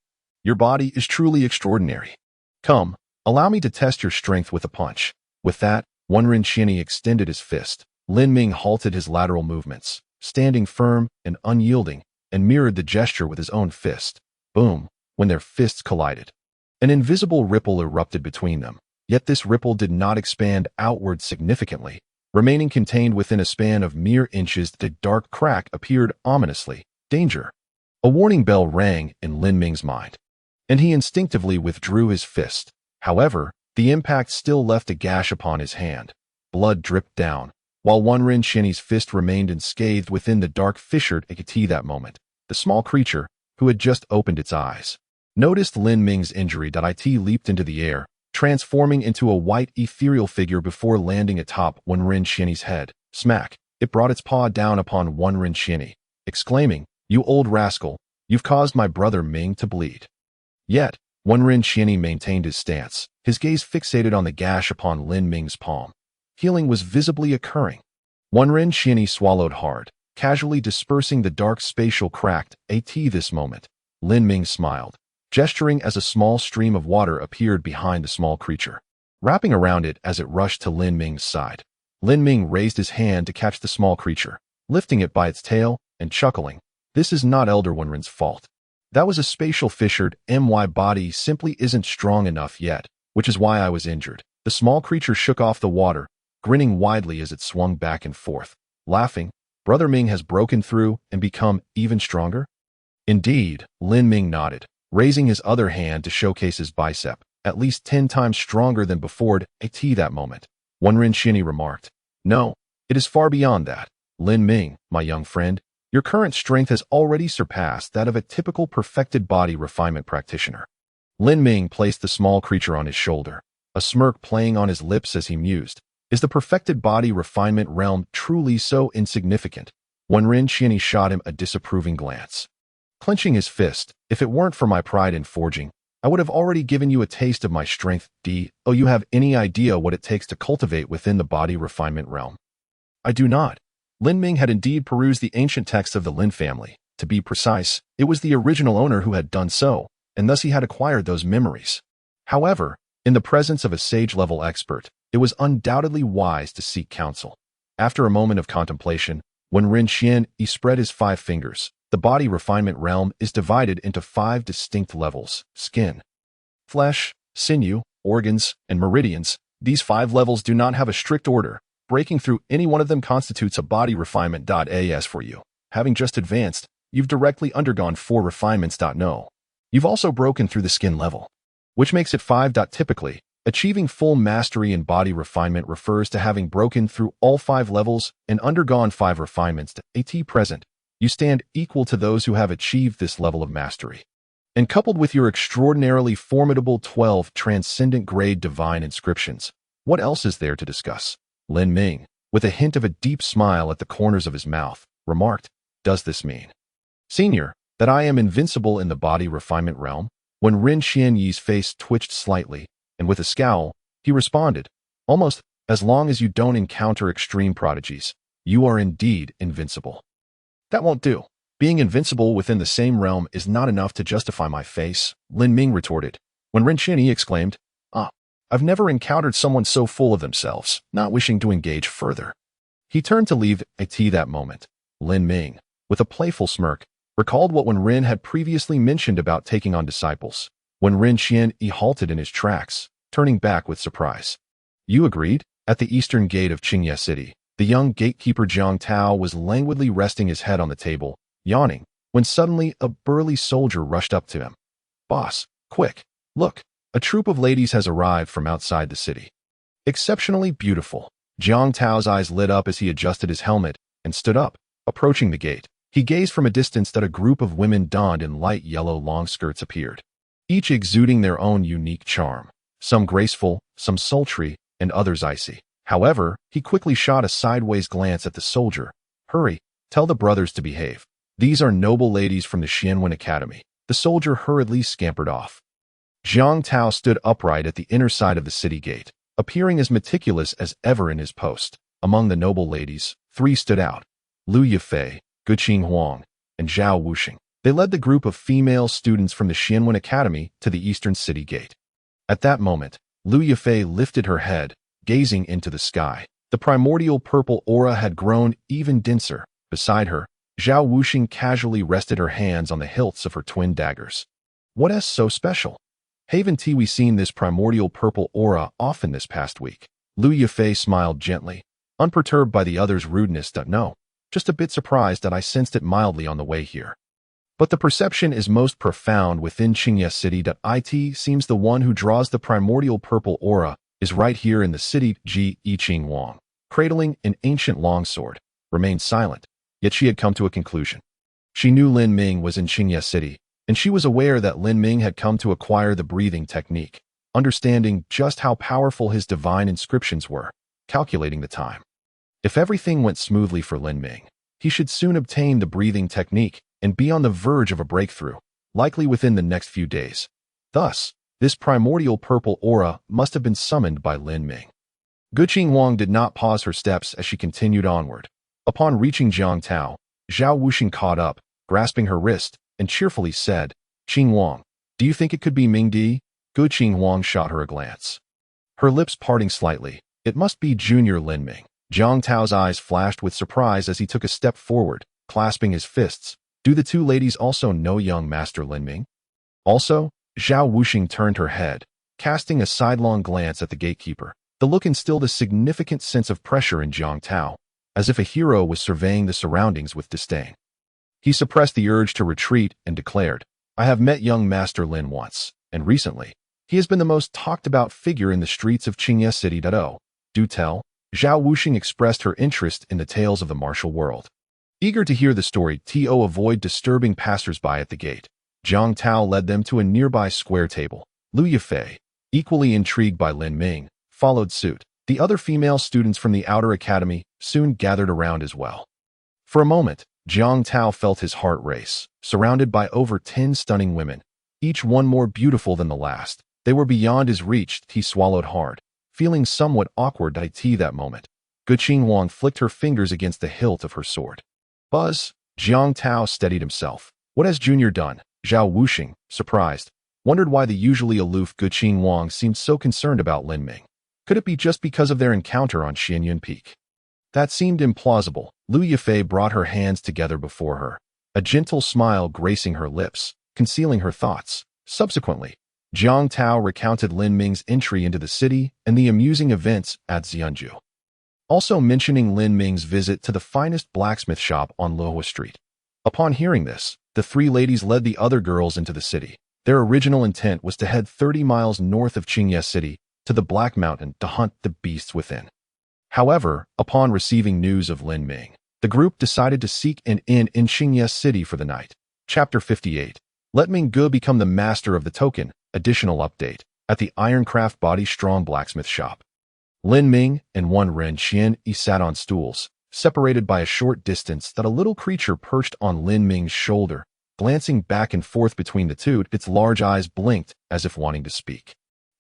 Your body is truly extraordinary. Come, allow me to test your strength with a punch." With that, Wenren Xini extended his fist. Lin Ming halted his lateral movements, standing firm and unyielding, and mirrored the gesture with his own fist. Boom! When their fists collided, An invisible ripple erupted between them, yet this ripple did not expand outward significantly. Remaining contained within a span of mere inches, the dark crack appeared ominously. Danger! A warning bell rang in Lin Ming's mind, and he instinctively withdrew his fist. However, the impact still left a gash upon his hand. Blood dripped down, while Wen Qian's fist remained unscathed within the dark fissured Ikati. That moment, the small creature, who had just opened its eyes, noticed Lin Ming's injury. It leaped into the air, transforming into a white ethereal figure before landing atop Wen Qian's head. Smack! It brought its paw down upon Wen Qian, exclaiming, "You old rascal, you've caused my brother Ming to bleed." Yet, Wen Qian maintained his stance, his gaze fixated on the gash upon Lin Ming's palm. Healing was visibly occurring. Wen Qian swallowed hard, casually dispersing the dark spatial cracked. At this moment, Lin Ming smiled, gesturing as a small stream of water appeared behind the small creature, wrapping around it as it rushed to Lin Ming's side. Lin Ming raised his hand to catch the small creature, lifting it by its tail and chuckling. "This is not Elder Wenren's fault. That was a spatial fissured. My body simply isn't strong enough yet, which is why I was injured." The small creature shook off the water, grinning widely as it swung back and forth, laughing. "Brother Ming has broken through and become even stronger?" "Indeed," Lin Ming nodded, raising his other hand to showcase his bicep, "at least 10 times stronger than before." At that moment, Wen Qian remarked, "No, it is far beyond that. Lin Ming, my young friend, your current strength has already surpassed that of a typical perfected body refinement practitioner." Lin Ming placed the small creature on his shoulder, a smirk playing on his lips as he mused, "Is the perfected body refinement realm truly so insignificant?" Wen Qian shot him a disapproving glance. Clenching his fist, "If it weren't for my pride in forging, I would have already given you a taste of my strength. Oh, you have any idea what it takes to cultivate within the body refinement realm?" "I do not." Lin Ming had indeed perused the ancient texts of the Lin family. To be precise, it was the original owner who had done so, and thus he had acquired those memories. However, in the presence of a sage-level expert, it was undoubtedly wise to seek counsel. After a moment of contemplation, Wen Qian spread his 5 fingers. The body refinement realm is divided into 5 distinct levels: skin, flesh, sinew, organs, and meridians. These 5 levels do not have a strict order. Breaking through any one of them constitutes a body refinement. As for you, having just advanced, you've directly undergone 4 refinements. No. You've also broken through the skin level, which makes it 5. Typically, achieving full mastery in body refinement refers to having broken through all 5 levels and undergone 5 refinements. At present, you stand equal to those who have achieved this level of mastery. And coupled with your extraordinarily formidable 12 transcendent grade divine inscriptions, what else is there to discuss? Lin Ming, with a hint of a deep smile at the corners of his mouth, remarked, "Does this mean, Senior, that I am invincible in the body refinement realm?" When Wen Qian's face twitched slightly, and with a scowl, he responded, "Almost, as long as you don't encounter extreme prodigies, you are indeed invincible." "That won't do. Being invincible within the same realm is not enough to justify my face," Lin Ming retorted. When Wen Qian exclaimed, "Ah, I've never encountered someone so full of themselves," not wishing to engage further. He turned to leave. At that moment, Lin Ming, with a playful smirk, recalled what Wen Ren had previously mentioned about taking on disciples. When Wen Qian halted in his tracks, turning back with surprise. "You agreed?" At the eastern gate of Qingye City, the young gatekeeper Jiang Tao was languidly resting his head on the table, yawning, when suddenly a burly soldier rushed up to him. "Boss, quick, look, a troop of ladies has arrived from outside the city. Exceptionally beautiful." Jiang Tao's eyes lit up as he adjusted his helmet and stood up, approaching the gate. He gazed from a distance that a group of women donned in light yellow long skirts appeared, each exuding their own unique charm, some graceful, some sultry, and others icy. However, he quickly shot a sideways glance at the soldier. "Hurry, tell the brothers to behave. These are noble ladies from the Xianwen Academy." The soldier hurriedly scampered off. Jiang Tao stood upright at the inner side of the city gate, appearing as meticulous as ever in his post. Among the noble ladies, 3 stood out: Lu Yifei, Guqing Huang, and Zhao Wuxing. They led the group of female students from the Xianwen Academy to the eastern city gate. At that moment, Lu Yifei lifted her head, gazing into the sky. The primordial purple aura had grown even denser. Beside her, Zhao Wuxing casually rested her hands on the hilts of her twin daggers. "What is so special?" Haven't we seen this primordial purple aura often this past week? Lu Yifei smiled gently, unperturbed by the other's rudeness. No, just a bit surprised that I sensed it mildly on the way here. But the perception is most profound within Qingye City. It seems the one who draws the primordial purple aura is right here in the city. Ji Yiqing Wang, cradling an ancient longsword, remained silent, yet she had come to a conclusion. She knew Lin Ming was in Qingye City, and she was aware that Lin Ming had come to acquire the breathing technique, understanding just how powerful his divine inscriptions were, calculating the time. If everything went smoothly for Lin Ming, he should soon obtain the breathing technique and be on the verge of a breakthrough, likely within the next few days. Thus, this primordial purple aura must have been summoned by Lin Ming. Guqing Wang did not pause her steps as she continued onward. Upon reaching Jiangtao, Zhao Wuxing caught up, grasping her wrist, and cheerfully said, "Qing Wang, do you think it could be Ming Di?" Guqing Wang shot her a glance, her lips parting slightly. It must be Junior Lin Ming. Jiangtao's eyes flashed with surprise as he took a step forward, clasping his fists. Do the two ladies also know young Master Lin Ming? Also, Zhao Wuxing turned her head, casting a sidelong glance at the gatekeeper. The look instilled a significant sense of pressure in Jiangtao, as if a hero was surveying the surroundings with disdain. He suppressed the urge to retreat and declared, "I have met young Master Lin once, and recently, he has been the most talked-about figure in the streets of Qingye City. Do tell." Zhao Wuxing expressed her interest in the tales of the martial world. Eager to hear the story, avoid disturbing passers-by at the gate. Jiang Tao led them to a nearby square table. Lu Yifei, equally intrigued by Lin Ming, followed suit. The other female students from the outer academy soon gathered around as well. For a moment, Jiang Tao felt his heart race, surrounded by over 10 stunning women, each one more beautiful than the last. They were beyond his reach. He swallowed hard, feeling somewhat awkward that moment. Guqing Wang flicked her fingers against the hilt of her sword. Buzz, Jiang Tao steadied himself. What has Junior done? Zhao Wuxing, surprised, wondered why the usually aloof Guqing Wang seemed so concerned about Lin Ming. Could it be just because of their encounter on Xianyun Peak? That seemed implausible. Lu Yifei brought her hands together before her, a gentle smile gracing her lips, concealing her thoughts. Subsequently, Jiang Tao recounted Lin Ming's entry into the city and the amusing events at Xianju, also mentioning Lin Ming's visit to the finest blacksmith shop on Luohua Street. Upon hearing this, the three ladies led the other girls into the city. Their original intent was to head 30 miles north of Qingye City to the Black Mountain to hunt the beasts within. However, upon receiving news of Lin Ming, the group decided to seek an inn in Qingye City for the night. Chapter 58. Let Ming Ge become the master of the token. Additional update. At the Ironcraft Body Strong blacksmith shop, Lin Ming and one Ren Qian sat on stools, separated by a short distance. That a little creature perched on Lin Ming's shoulder, glancing back and forth between the two. Its large eyes blinked as if wanting to speak,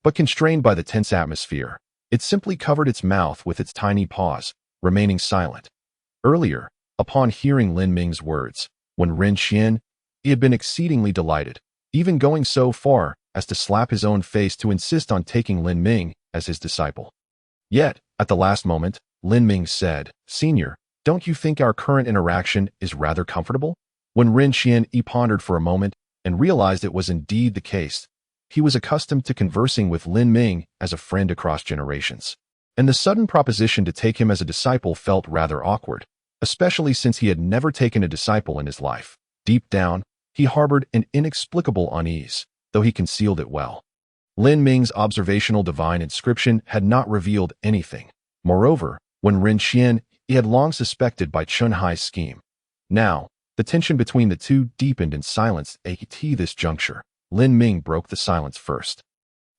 but constrained by the tense atmosphere, it simply covered its mouth with its tiny paws, remaining silent. Earlier, upon hearing Lin Ming's words, when Ren Qian, he had been exceedingly delighted, even going so far as to slap his own face to insist on taking Lin Ming as his disciple. Yet, at the last moment, Lin Ming said, "Senior, don't you think our current interaction is rather comfortable?" When Ren Qian pondered for a moment and realized it was indeed the case, he was accustomed to conversing with Lin Ming as a friend across generations, and the sudden proposition to take him as a disciple felt rather awkward, especially since he had never taken a disciple in his life. Deep down, he harbored an inexplicable unease, though he concealed it well. Lin Ming's observational divine inscription had not revealed anything. Moreover, when Ren Qian, he had long suspected by Chun Hai's scheme. Now, the tension between the two deepened and silenced. At this juncture, Lin Ming broke the silence first.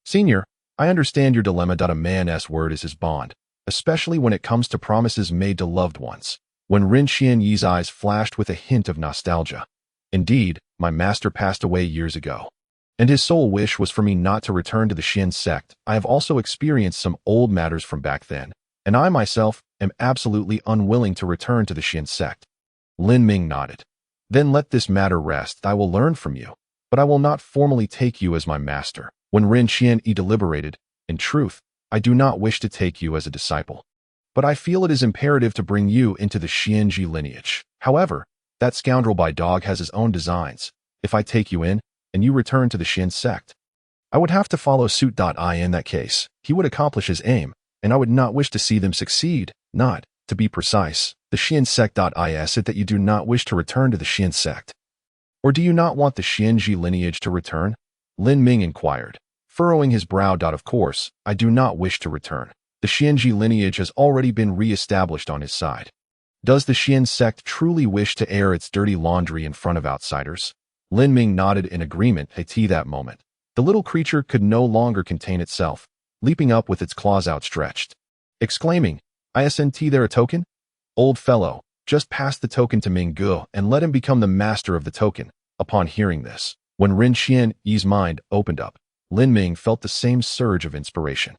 "Senior, I understand your dilemma. A man's word is his bond, especially when it comes to promises made to loved ones." When Ren Qian's eyes flashed with a hint of nostalgia. "Indeed, my master passed away years ago, and his sole wish was for me not to return to the Xian sect. I have also experienced some old matters from back then, and I myself am absolutely unwilling to return to the Xian sect." Lin Ming nodded. "Then let this matter rest. I will learn from you, but I will not formally take you as my master." When Ren Qian deliberated, "In truth, I do not wish to take you as a disciple, but I feel it is imperative to bring you into the Xianji lineage. However, that scoundrel by dog has his own designs. If I take you in, and you return to the Xian sect, I would have to follow suit. In that case, he would accomplish his aim, and I would not wish to see them succeed. Not, to be precise, the Xian sect. Is it that you do not wish to return to the Xian sect? Or do you not want the Xianji lineage to return? Lin Ming inquired, furrowing his brow. Of course, I do not wish to return. The Xianji lineage has already been re-established on his side. Does the Xian sect truly wish to air its dirty laundry in front of outsiders? Lin Ming nodded in agreement. At that moment, the little creature could no longer contain itself, leaping up with its claws outstretched, exclaiming, "Isn't there a token? Old fellow, just pass the token to Ming Gu and let him become the master of the token." Upon hearing this, when Ren Xian's mind opened up, Lin Ming felt the same surge of inspiration.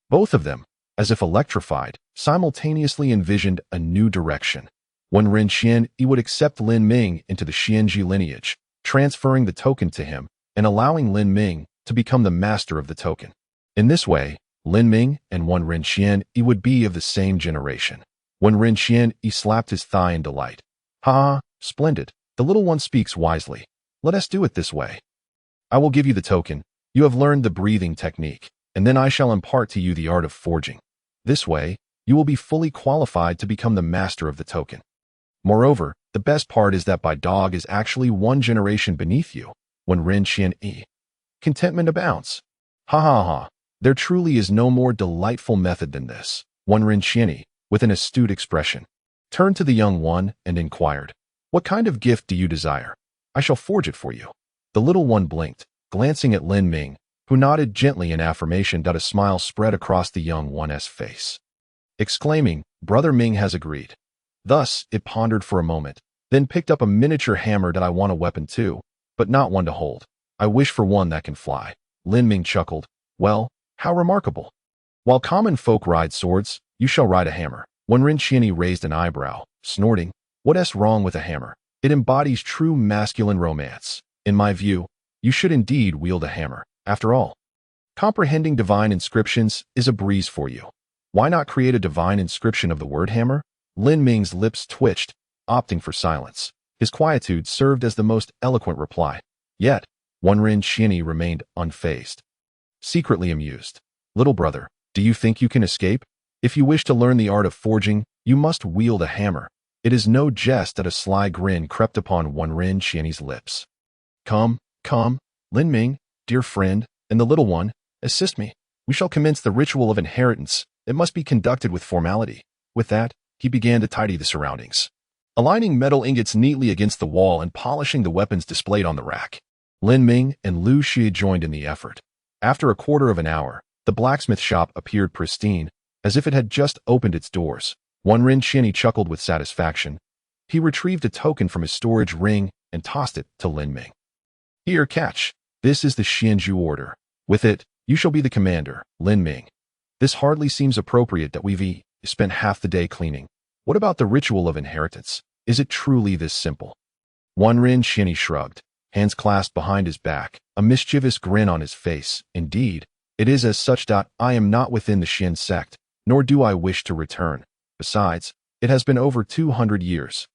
Both of them, as if electrified, simultaneously envisioned a new direction. When Ren Xian would accept Lin Ming into the Xianji lineage, transferring the token to him and allowing Lin Ming to become the master of the token. In this way, Lin Ming and one Ren Xian would be of the same generation. When Ren Xian slapped his thigh in delight. "Ha, splendid. The little one speaks wisely. Let us do it this way. I will give you the token. You have learned the breathing technique, and then I shall impart to you the art of forging. This way, you will be fully qualified to become the master of the token. Moreover, the best part is that by dog is actually one generation beneath you." When Ren Xian contentment abounds. Ha ha ha. There truly is no more delightful method than this. One Ren Xian, with an astute expression, turned to the young one and inquired, "What kind of gift do you desire? I shall forge it for you." The little one blinked, glancing at Lin Ming, who nodded gently in affirmation. A smile spread across the young one's face, exclaiming, "Brother Ming has agreed." Thus, it pondered for a moment, then picked up a miniature hammer. "I want a weapon too, but not one to hold. I wish for one that can fly." Lin Ming chuckled. "Well, how remarkable. While common folk ride swords, you shall ride a hammer." When Ren Xian raised an eyebrow, snorting, "What's wrong with a hammer? It embodies true masculine romance. In my view, you should indeed wield a hammer. After all, comprehending divine inscriptions is a breeze for you. Why not create a divine inscription of the word hammer?" Lin Ming's lips twitched, opting for silence. His quietude served as the most eloquent reply. Yet, one Ren Xian remained unfazed, secretly amused. "Little brother, do you think you can escape? If you wish to learn the art of forging, you must wield a hammer." It is no jest that a sly grin crept upon one Ren Xian's lips. Come, Lin Ming, dear friend, and the little one, assist me. We shall commence the ritual of inheritance. It must be conducted with formality." With that, he began to tidy the surroundings, aligning metal ingots neatly against the wall and polishing the weapons displayed on the rack. Lin Ming and Lu Xie joined in the effort. After a quarter of an hour, the blacksmith shop appeared pristine, as if it had just opened its doors. One Ren Xian chuckled with satisfaction. He retrieved a token from his storage ring and tossed it to Lin Ming. "Here, catch. This is the Xianju order. With it, you shall be the commander." Lin Ming. "This hardly seems appropriate that we've spent half the day cleaning. What about the ritual of inheritance? Is it truly this simple?" One Ren Xian shrugged, hands clasped behind his back, a mischievous grin on his face. "Indeed, it is as such. I am not within the Xian sect, nor do I wish to return. Besides, it has been over 200 years.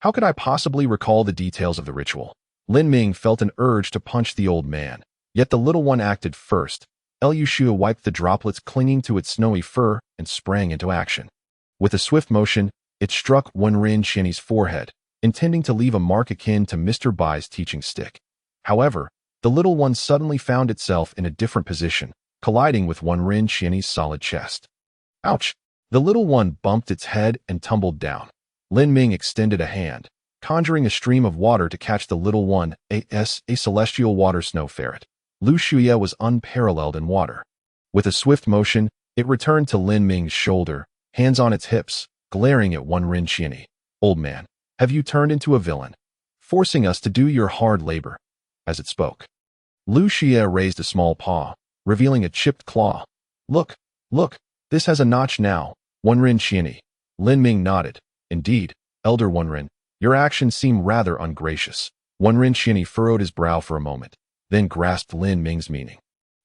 How could I possibly recall the details of the ritual?" Lin Ming felt an urge to punch the old man, yet the little one acted first. Liu Xue wiped the droplets clinging to its snowy fur and sprang into action. With a swift motion, it struck one Ren Xian's forehead, intending to leave a mark akin to Mr. Bai's teaching stick. However, the little one suddenly found itself in a different position, colliding with one Ren Xian's solid chest. Ouch! The little one bumped its head and tumbled down. Lin Ming extended a hand, conjuring a stream of water to catch the little one, a celestial water snow ferret. Lu Xue was unparalleled in water. With a swift motion, it returned to Lin Ming's shoulder, hands on its hips, glaring at one Ren Xian. "Old man, have you turned into a villain, forcing us to do your hard labor?" As it spoke, Lu Xie raised a small paw, revealing a chipped claw. Look, this has a notch now." One Ren Xian. Lin Ming nodded. "Indeed, Elder One Ren, your actions seem rather ungracious." One Ren Xian furrowed his brow for a moment, then grasped Lin Ming's meaning.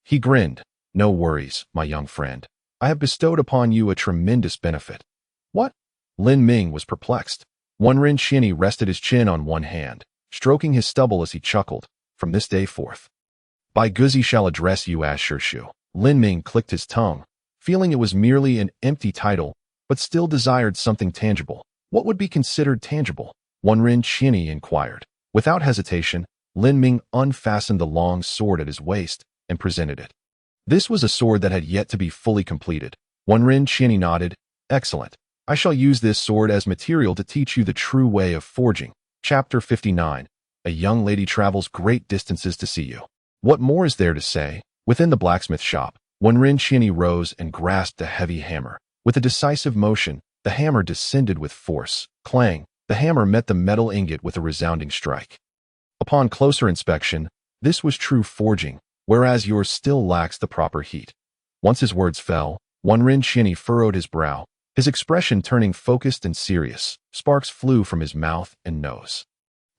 He grinned. "No worries, my young friend. I have bestowed upon you a tremendous benefit." "What?" Lin Ming was perplexed. One Ren Xian rested his chin on one hand, stroking his stubble as he chuckled. "From this day forth, By Guzi shall address you as Shirshu. Lin Ming clicked his tongue, feeling it was merely an empty title, but still desired something tangible. What would be considered tangible? Wenren Qianyi inquired. Without hesitation, Lin Ming unfastened the long sword at his waist and presented it. This was a sword that had yet to be fully completed. Wenren Qianyi nodded. Excellent. I shall use this sword as material to teach you the true way of forging. Chapter 59. A young lady travels great distances to see you. What more is there to say? Within the blacksmith shop, Wenren Qianyi rose and grasped a heavy hammer. With a decisive motion, the hammer descended with force. Clang! The hammer met the metal ingot with a resounding strike. Upon closer inspection, this was true forging, whereas yours still lacks the proper heat. Once his words fell, Wenren Qianyi furrowed his brow, his expression turning focused and serious. Sparks flew from his mouth and nose.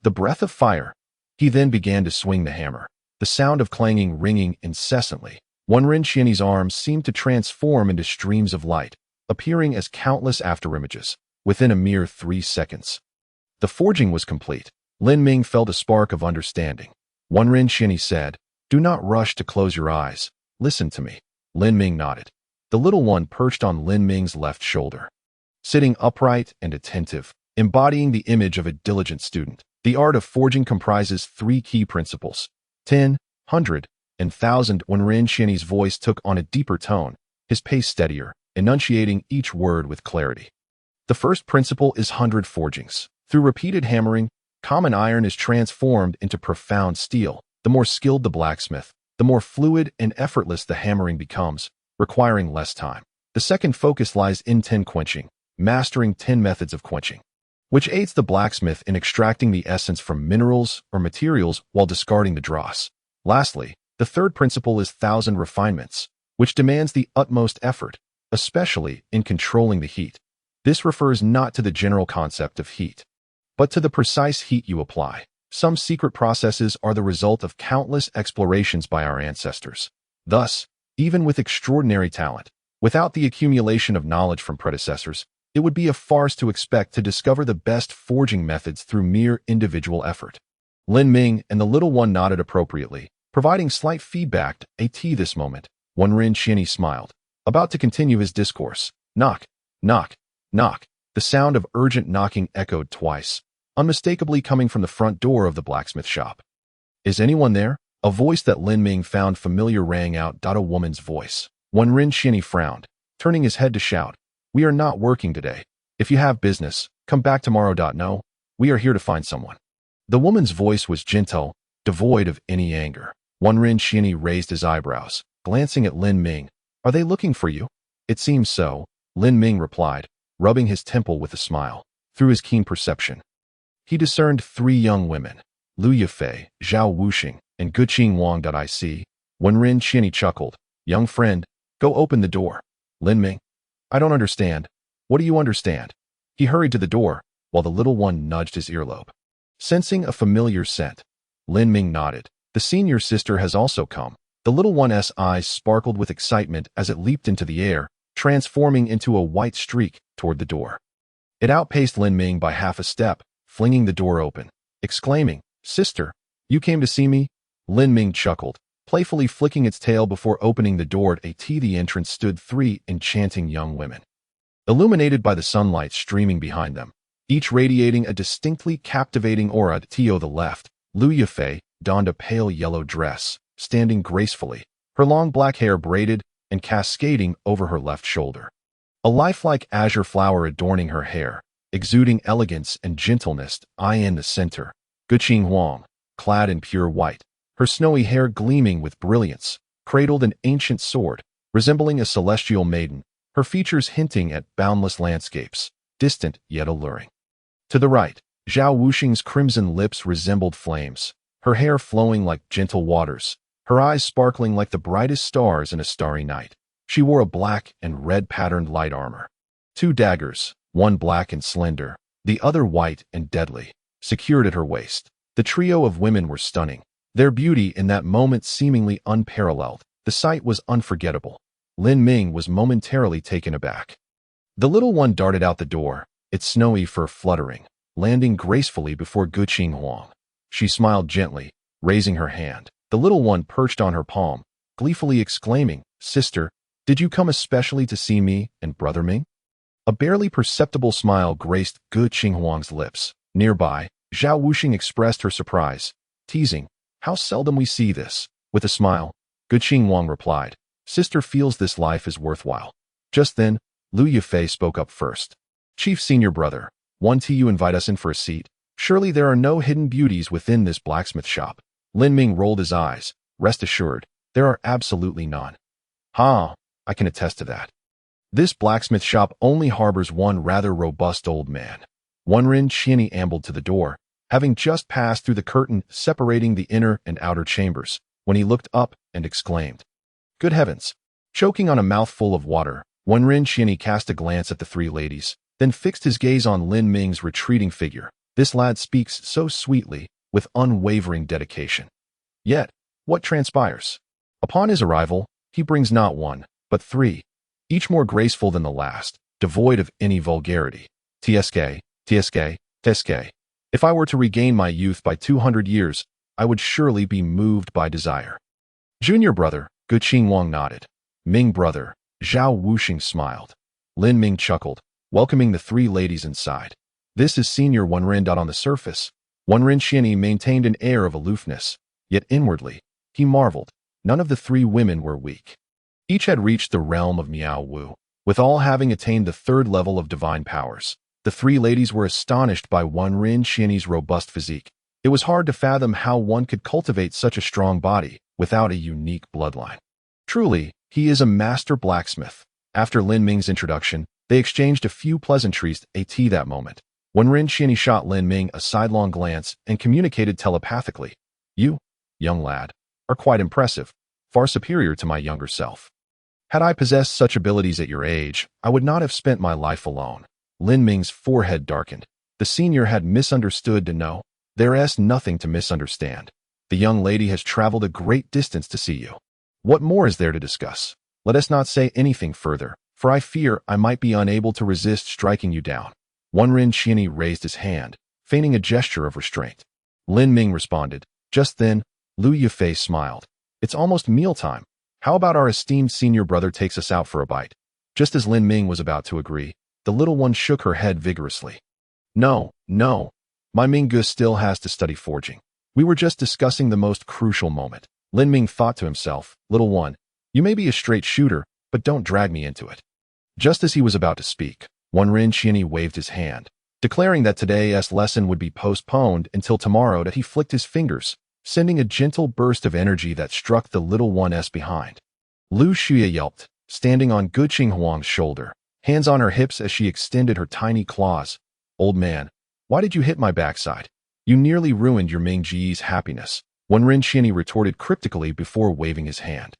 The breath of fire. He then began to swing the hammer, the sound of clanging ringing incessantly. Wenren Qianyi's arms seemed to transform into streams of light, appearing as countless afterimages, within a mere 3 seconds. The forging was complete. Lin Ming felt a spark of understanding. Wenren Qianyi said, "Do not rush to close your eyes. Listen to me." Lin Ming nodded. The little one perched on Lin Ming's left shoulder, sitting upright and attentive, embodying the image of a diligent student. The art of forging comprises 3 key principles: 10, 100, and 1,000. Wenren Qianyi's voice took on a deeper tone, his pace steadier, enunciating each word with clarity. The first principle is 100 forgings. Through repeated hammering, common iron is transformed into profound steel. The more skilled the blacksmith, the more fluid and effortless the hammering becomes, requiring less time. The second focus lies in 10 quenching, mastering 10 methods of quenching, which aids the blacksmith in extracting the essence from minerals or materials while discarding the dross. Lastly, the third principle is 1,000 refinements, which demands the utmost effort, especially in controlling the heat. This refers not to the general concept of heat, but to the precise heat you apply. Some secret processes are the result of countless explorations by our ancestors. Thus, even with extraordinary talent, without the accumulation of knowledge from predecessors, it would be a farce to expect to discover the best forging methods through mere individual effort. Lin Ming and the little one nodded appropriately, providing slight feedback. At this moment, Wenren Qianyi smiled, about to continue his discourse. Knock, knock, knock. The sound of urgent knocking echoed twice, unmistakably coming from the front door of the blacksmith shop. Is anyone there? A voice that Lin Ming found familiar rang out. A woman's voice. Wenren Qianyi frowned, turning his head to shout, "We are not working today. If you have business, come back tomorrow. No, we are here to find someone." The woman's voice was gentle, devoid of any anger. Wenren Qianyi raised his eyebrows, glancing at Lin Ming. "Are they looking for you?" "It seems so," Lin Ming replied, rubbing his temple with a smile. Through his keen perception, he discerned 3 young women, Lu Yifei, Zhao Wuxing, and Guqing Wang. I see. Wenren Qianyi chuckled. "Young friend, go open the door." Lin Ming, "I don't understand." "What do you understand?" He hurried to the door, while the little one nudged his earlobe, sensing a familiar scent. Lin Ming nodded. The senior sister has also come. The little one's eyes sparkled with excitement as it leaped into the air, transforming into a white streak toward the door. It outpaced Lin Ming by half a step, flinging the door open, exclaiming, "Sister, you came to see me?" Lin Ming chuckled, playfully flicking its tail before opening the door. At the entrance stood 3 enchanting young women, illuminated by the sunlight streaming behind them, each radiating a distinctly captivating aura. To the left, Lu Yifei donned a pale yellow dress, standing gracefully, her long black hair braided and cascading over her left shoulder. A lifelike azure flower adorning her hair, exuding elegance and gentleness. In the center, Guqing Huang, clad in pure white, her snowy hair gleaming with brilliance, cradled an ancient sword, resembling a celestial maiden, her features hinting at boundless landscapes, distant yet alluring. To the right, Zhao Wuxing's crimson lips resembled flames, her hair flowing like gentle waters, her eyes sparkling like the brightest stars in a starry night. She wore a black and red-patterned light armor. 2 daggers, one black and slender, the other white and deadly, secured at her waist. The trio of women were stunning, their beauty in that moment seemingly unparalleled. The sight was unforgettable. Lin Ming was momentarily taken aback. The little one darted out the door, its snowy fur fluttering, landing gracefully before Guqing Huang. She smiled gently, raising her hand. The little one perched on her palm, gleefully exclaiming, "Sister, did you come especially to see me and Brother Ming?" A barely perceptible smile graced Gu Qinghuang's lips. Nearby, Zhao Wuxing expressed her surprise, teasing, "How seldom we see this." With a smile, Gu Qinghuang replied, "Sister feels this life is worthwhile." Just then, Lu Yifei spoke up first. "Chief Senior Brother, won't you invite us in for a seat? Surely there are no hidden beauties within this blacksmith shop." Lin Ming rolled his eyes. "Rest assured, there are absolutely none." "Ha, I can attest to that. This blacksmith shop only harbors one rather robust old man." Wenren Qianni ambled to the door, having just passed through the curtain separating the inner and outer chambers, when he looked up and exclaimed, "Good heavens!" Choking on a mouthful of water, Wenren Qianni cast a glance at the three ladies, then fixed his gaze on Lin Ming's retreating figure. This lad speaks so sweetly, with unwavering dedication. Yet, what transpires? Upon his arrival, he brings not one, but three, each more graceful than the last, devoid of any vulgarity. TSK, TSK, TSK. If I were to regain my youth by 200 years, I would surely be moved by desire. Junior brother, Gu Qinghuang nodded. Ming brother, Zhao Wuxing smiled. Lin Ming chuckled, welcoming the three ladies inside. This is Senior Wenren. On the surface, Wenren Qianni maintained an air of aloofness, yet inwardly, he marveled. None of the three women were weak. Each had reached the realm of Miao Wu, with all having attained the third level of divine powers. The three ladies were astonished by Wenren Qianni's robust physique. It was hard to fathom how one could cultivate such a strong body without a unique bloodline. Truly, he is a master blacksmith. After Lin Ming's introduction, they exchanged a few pleasantries that moment. Wenren Qianni shot Lin Ming a sidelong glance and communicated telepathically. "You, young lad, are quite impressive, far superior to my younger self. Had I possessed such abilities at your age, I would not have spent my life alone." Lin Ming's forehead darkened. The senior had misunderstood to know. There is nothing to misunderstand. The young lady has traveled a great distance to see you. What more is there to discuss? Let us not say anything further, for I fear I might be unable to resist striking you down. Wenren Qianni raised his hand, feigning a gesture of restraint. Lin Ming responded. Just then, Lu Yifei smiled. "It's almost mealtime. How about our esteemed senior brother takes us out for a bite?" Just as Lin Ming was about to agree, the little one shook her head vigorously. No, my Ming-gu still has to study forging. We were just discussing the most crucial moment." Lin Ming thought to himself, "Little one, you may be a straight shooter, but don't drag me into it." Just as he was about to speak, Wenren Qianni waved his hand, declaring that today's lesson would be postponed until tomorrow. That he flicked his fingers, sending a gentle burst of energy that struck the little one's behind. Lu Shuya yelped, standing on Gu Qinghuang's shoulder, hands on her hips as she extended her tiny claws. "Old man, why did you hit my backside? You nearly ruined your Ming-ji's happiness," Wenren Qianni retorted cryptically before waving his hand.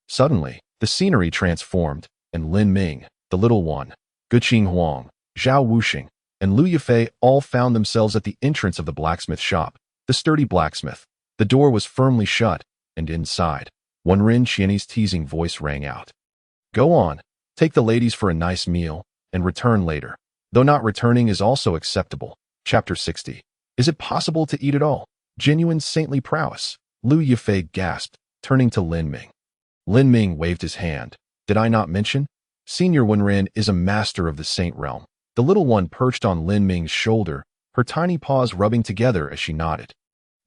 Suddenly, the scenery transformed, and Lin Ming, the little one, Gu Qinghuang, Zhao Wuxing, and Lu Yifei all found themselves at the entrance of the blacksmith shop. The sturdy blacksmith. The door was firmly shut, and inside, Wenren Qianni's teasing voice rang out. "Go on, take the ladies for a nice meal, and return later. Though not returning is also acceptable." Chapter 60. Is it possible to eat it all? Genuine saintly prowess. Lu Yifei gasped, turning to Lin Ming. Lin Ming waved his hand. "Did I not mention? Senior Wenren is a master of the saint realm." The little one perched on Lin Ming's shoulder, her tiny paws rubbing together as she nodded.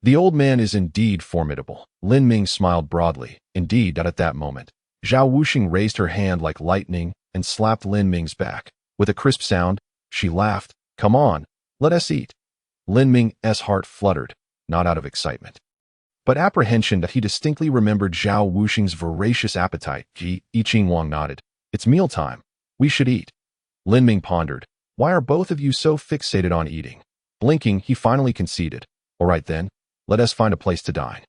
"The old man is indeed formidable." Lin Ming smiled broadly. Indeed, at that moment, Zhao Wuxing raised her hand like lightning and slapped Lin Ming's back. With a crisp sound, she laughed. "Come on, let us eat." Lin Ming's heart fluttered, not out of excitement, but apprehension that he distinctly remembered Zhao Wuxing's voracious appetite. Yi Qinghuang nodded. "It's mealtime. We should eat." Lin Ming pondered. Why are both of you so fixated on eating? Blinking, he finally conceded. "All right then, let us find a place to dine."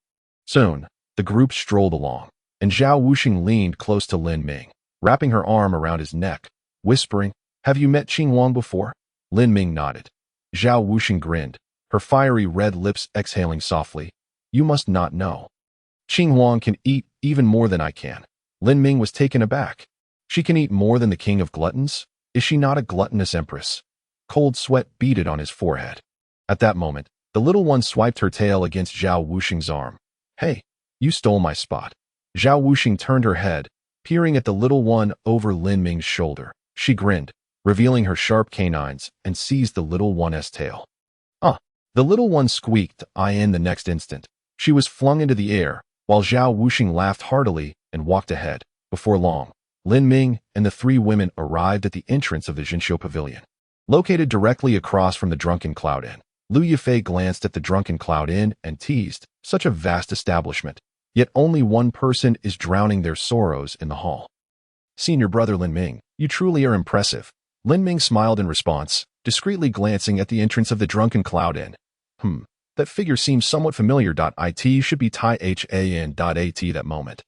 Soon, the group strolled along, and Zhao Wuxing leaned close to Lin Ming, wrapping her arm around his neck, whispering, "Have you met Qinghuang before?" Lin Ming nodded. Zhao Wuxing grinned, her fiery red lips exhaling softly. "You must not know. Qinghuang can eat even more than I can." Lin Ming was taken aback. "She can eat more than the king of gluttons? Is she not a gluttonous empress?" Cold sweat beaded on his forehead. At that moment, the little one swiped her tail against Zhao Wuxing's arm. "Hey, You stole my spot. Zhao Wuxing turned her head, peering at the little one over Lin Ming's shoulder. She grinned, revealing her sharp canines, and seized the little one's tail. Ah! The little one squeaked in the next instant. She was flung into the air, while Zhao Wuxing laughed heartily and walked ahead. Before long, Lin Ming and the three women arrived at the entrance of the Jinxiu Pavilion. Located directly across from the Drunken Cloud Inn, Lu Yifei glanced at the Drunken Cloud Inn and teased, such a vast establishment, yet only one person is drowning their sorrows in the hall. Senior brother Lin Ming, you truly are impressive. Lin Ming smiled in response, discreetly glancing at the entrance of the Drunken Cloud Inn. That figure seems somewhat familiar. It should be Tai Han. At that moment.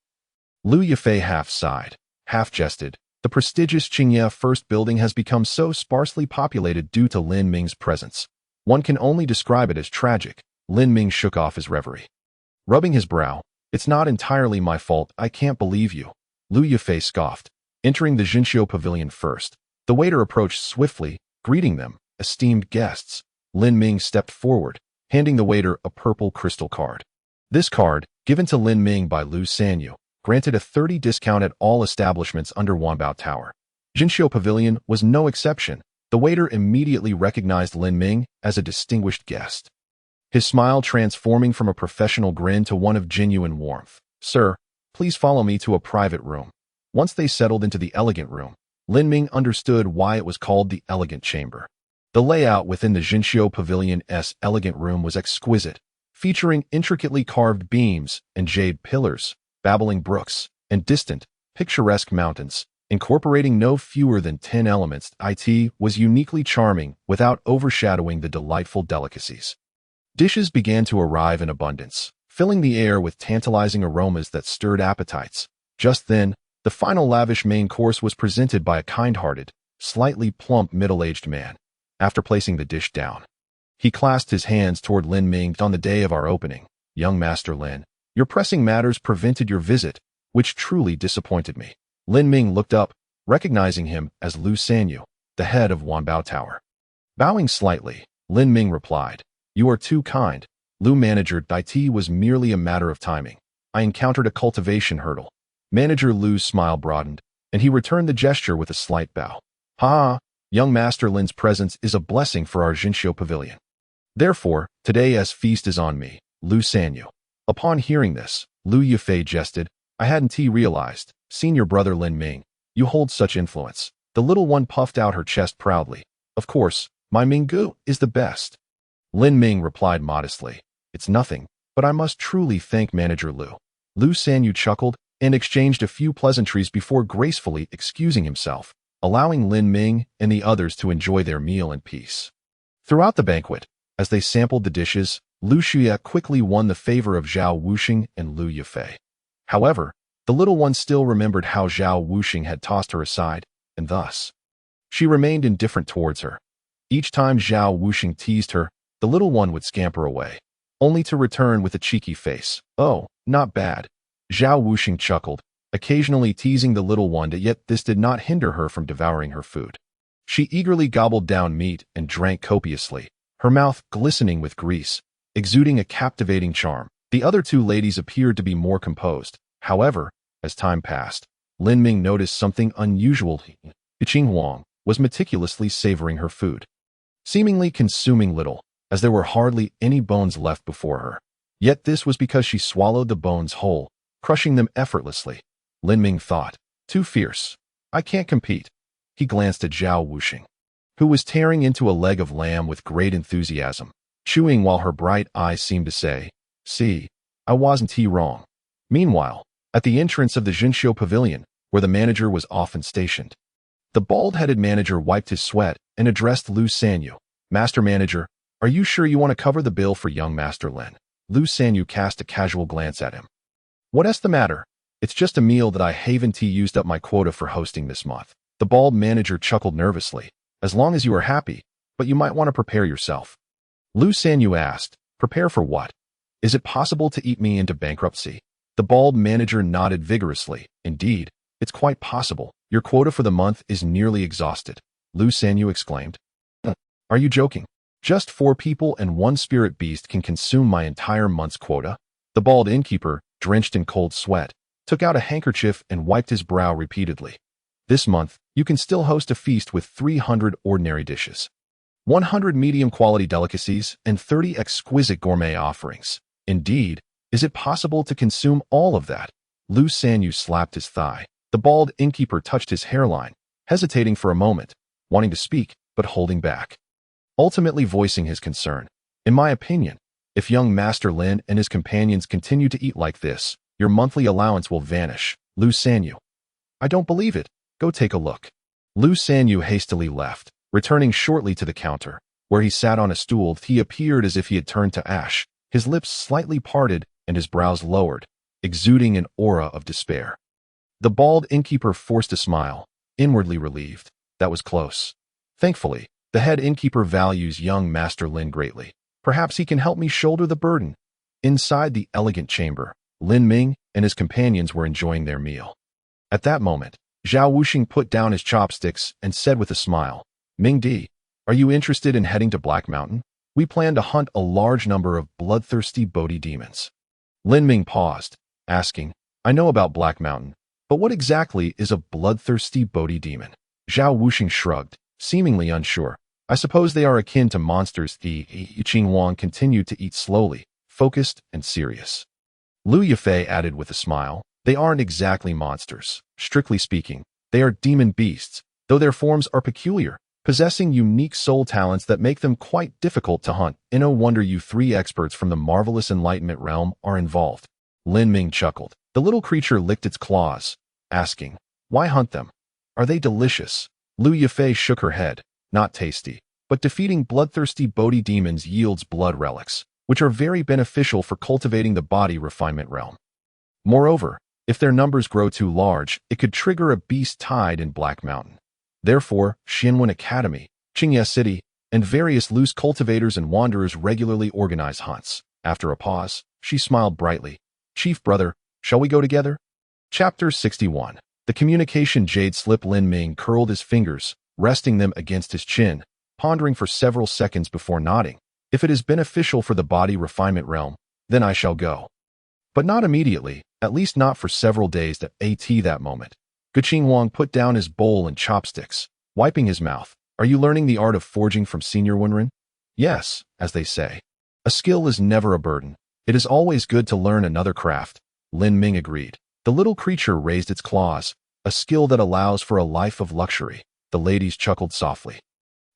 Lu Yifei half sighed, half jested. The prestigious Qingye First Building has become so sparsely populated due to Lin Ming's presence. One can only describe it as tragic. Lin Ming shook off his reverie. Rubbing his brow, it's not entirely my fault, I can't believe you. Lu Yifei scoffed. Entering the Jinxiu Pavilion first, the waiter approached swiftly, greeting them, esteemed guests. Lin Ming stepped forward, handing the waiter a purple crystal card. This card, given to Lin Ming by Lu Sanyu, granted a 30% discount at all establishments under Wanbao Tower. Jinxiu Pavilion was no exception. The waiter immediately recognized Lin Ming as a distinguished guest. His smile transforming from a professional grin to one of genuine warmth. Sir, please follow me to a private room. Once they settled into the elegant room, Lin Ming understood why it was called the Elegant Chamber. The layout within the Jinxiu Pavilion's elegant room was exquisite, featuring intricately carved beams and jade pillars, babbling brooks, and distant, picturesque mountains, incorporating no fewer than 10 elements. It was uniquely charming without overshadowing the delightful delicacies. Dishes began to arrive in abundance, filling the air with tantalizing aromas that stirred appetites. Just then, the final lavish main course was presented by a kind-hearted, slightly plump middle-aged man. After placing the dish down, he clasped his hands toward Lin Ming. On the day of our opening, young Master Lin, your pressing matters prevented your visit, which truly disappointed me. Lin Ming looked up, recognizing him as Lu Sanyu, the head of Wanbao Tower. Bowing slightly, Lin Ming replied, You are too kind. Lu Manager, it was merely a matter of timing. I encountered a cultivation hurdle. Manager Lu's smile broadened, and he returned the gesture with a slight bow. Ha! Young Master Lin's presence is a blessing for our Jinxiu Pavilion. Therefore, today's feast is on me, Lu Sanyu. Upon hearing this, Lu Yifei jested, I hadn't realized, senior brother Lin Ming, you hold such influence. The little one puffed out her chest proudly. Of course, my Minggu is the best. Lin Ming replied modestly, It's nothing, but I must truly thank Manager Lu. Lu Sanyu chuckled and exchanged a few pleasantries before gracefully excusing himself, allowing Lin Ming and the others to enjoy their meal in peace. Throughout the banquet, as they sampled the dishes, Lu Xue quickly won the favor of Zhao Wuxing and Lu Yifei. However, the little one still remembered how Zhao Wuxing had tossed her aside, and thus, she remained indifferent towards her. Each time Zhao Wuxing teased her, the little one would scamper away, only to return with a cheeky face. Oh, not bad. Zhao Wuxing chuckled, occasionally teasing the little one, yet this did not hinder her from devouring her food. She eagerly gobbled down meat and drank copiously, her mouth glistening with grease, exuding a captivating charm. The other two ladies appeared to be more composed. However, as time passed, Lin Ming noticed something unusual. Qing Huang was meticulously savoring her food, seemingly consuming little, as there were hardly any bones left before her. Yet this was because she swallowed the bones whole, crushing them effortlessly. Lin Ming thought, too fierce. I can't compete. He glanced at Zhao Wuxing, who was tearing into a leg of lamb with great enthusiasm, chewing while her bright eyes seemed to say, See, I wasn't wrong. Meanwhile, at the entrance of the Jinxiu Pavilion, where the manager was often stationed, the bald-headed manager wiped his sweat and addressed Lu Sanyu. Master Manager, are you sure you want to cover the bill for young Master Lin? Lu Sanyu cast a casual glance at him. What's the matter? It's just a meal that I haven't used up my quota for hosting this month. The bald manager chuckled nervously. As long as you are happy, but you might want to prepare yourself. Lu Sanyu asked, Prepare for what? Is it possible to eat me into bankruptcy? The bald manager nodded vigorously. Indeed, it's quite possible. Your quota for the month is nearly exhausted. Lu Sanyu exclaimed. Are you joking? Just 4 people and 1 spirit beast can consume my entire month's quota? The bald innkeeper, drenched in cold sweat, took out a handkerchief and wiped his brow repeatedly. This month, you can still host a feast with 300 ordinary dishes, 100 medium-quality delicacies, and 30 exquisite gourmet offerings. Indeed, is it possible to consume all of that? Lu Sanyu slapped his thigh. The bald innkeeper touched his hairline, hesitating for a moment, wanting to speak, but holding back. Ultimately voicing his concern. In my opinion, if young Master Lin and his companions continue to eat like this, your monthly allowance will vanish. Lu Sanyu. I don't believe it. Go take a look. Lu Sanyu hastily left, returning shortly to the counter, where he sat on a stool. He appeared as if he had turned to ash, his lips slightly parted and his brows lowered, exuding an aura of despair. The bald innkeeper forced a smile, inwardly relieved. That was close. Thankfully, the head innkeeper values young Master Lin greatly. Perhaps he can help me shoulder the burden. Inside the elegant chamber, Lin Ming and his companions were enjoying their meal. At that moment, Zhao Wuxing put down his chopsticks and said with a smile, Ming Di, are you interested in heading to Black Mountain? We plan to hunt a large number of bloodthirsty Bodhi demons. Lin Ming paused, asking, I know about Black Mountain, but what exactly is a bloodthirsty Bodhi demon? Zhao Wuxing shrugged, seemingly unsure. I suppose they are akin to monsters. Qing Wang continued to eat slowly, focused and serious. Lu Yifei added with a smile, they aren't exactly monsters. Strictly speaking, they are demon beasts, though their forms are peculiar, possessing unique soul talents that make them quite difficult to hunt. No wonder you three experts from the marvelous enlightenment realm are involved. Lin Ming chuckled. The little creature licked its claws, asking, why hunt them? Are they delicious? Lu Yifei shook her head. Not tasty, but defeating bloodthirsty Bodhi demons yields blood relics, which are very beneficial for cultivating the body refinement realm. Moreover, if their numbers grow too large, it could trigger a beast tide in Black Mountain. Therefore, Xianwen Academy, Qingye City, and various loose cultivators and wanderers regularly organize hunts. After a pause, she smiled brightly. Chief brother, shall we go together? Chapter 61. The communication jade slip. Lin Ming curled his fingers, resting them against his chin, pondering for several seconds before nodding. If it is beneficial for the body refinement realm, then I shall go. But not immediately, at least not for several days. That moment. Qing Wang put down his bowl and chopsticks, wiping his mouth. Are you learning the art of forging from Senior Wenren? Yes, as they say. A skill is never a burden. It is always good to learn another craft. Lin Ming agreed. The little creature raised its claws, a skill that allows for a life of luxury. The ladies chuckled softly.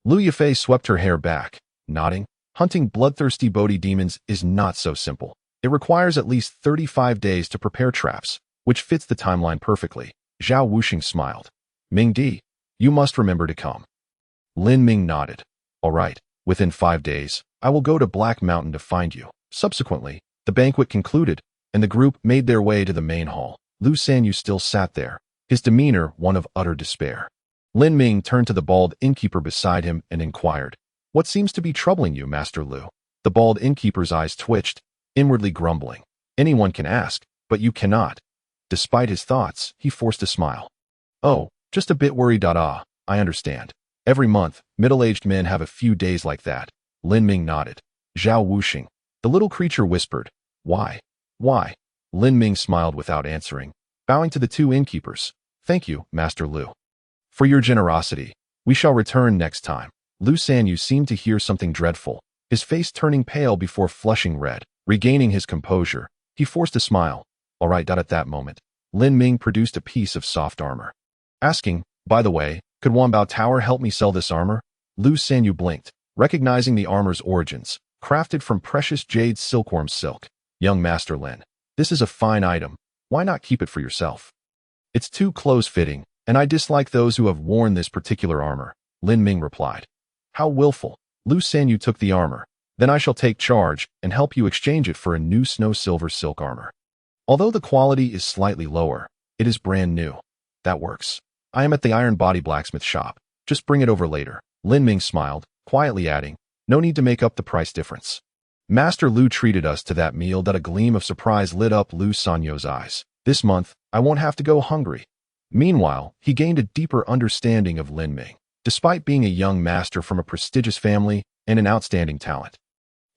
Lu Yifei swept her hair back, nodding. Hunting bloodthirsty Bodhi demons is not so simple. It requires at least 35 days to prepare traps, which fits the timeline perfectly. Zhao Wuxing smiled. Ming Di, you must remember to come. Lin Ming nodded. All right, within 5 days, I will go to Black Mountain to find you. Subsequently, the banquet concluded, and the group made their way to the main hall. Lu Sanyu still sat there, his demeanor one of utter despair. Lin Ming turned to the bald innkeeper beside him and inquired, what seems to be troubling you, Master Lu? The bald innkeeper's eyes twitched, inwardly grumbling. Anyone can ask, but you cannot. Despite his thoughts, he forced a smile. Oh, just a bit worried. I understand. Every month, middle-aged men have a few days like that. Lin Ming nodded. Zhao Wuxing. The little creature whispered. Why? Why? Lin Ming smiled without answering, bowing to the two innkeepers. Thank you, Master Lu. For your generosity. We shall return next time. Lu Sanyu seemed to hear something dreadful, his face turning pale before flushing red. Regaining his composure, he forced a smile. All right. At that moment, Lin Ming produced a piece of soft armor, asking, by the way, could Wanbao Tower help me sell this armor? Lu Sanyu blinked, recognizing the armor's origins, crafted from precious jade silkworm silk. Young Master Lin, this is a fine item. Why not keep it for yourself? It's too close-fitting, and I dislike those who have worn this particular armor, Lin Ming replied. How willful. Lu Sanyu took the armor. Then I shall take charge and help you exchange it for a new snow-silver silk armor. Although the quality is slightly lower, it is brand new. That works. I am at the Iron Body blacksmith shop. Just bring it over later. Lin Ming smiled, quietly adding, no need to make up the price difference. Master Lu treated us to that meal. That a gleam of surprise lit up Lu Sanyu's eyes. This month, I won't have to go hungry. Meanwhile, he gained a deeper understanding of Lin Ming. Despite being a young master from a prestigious family and an outstanding talent,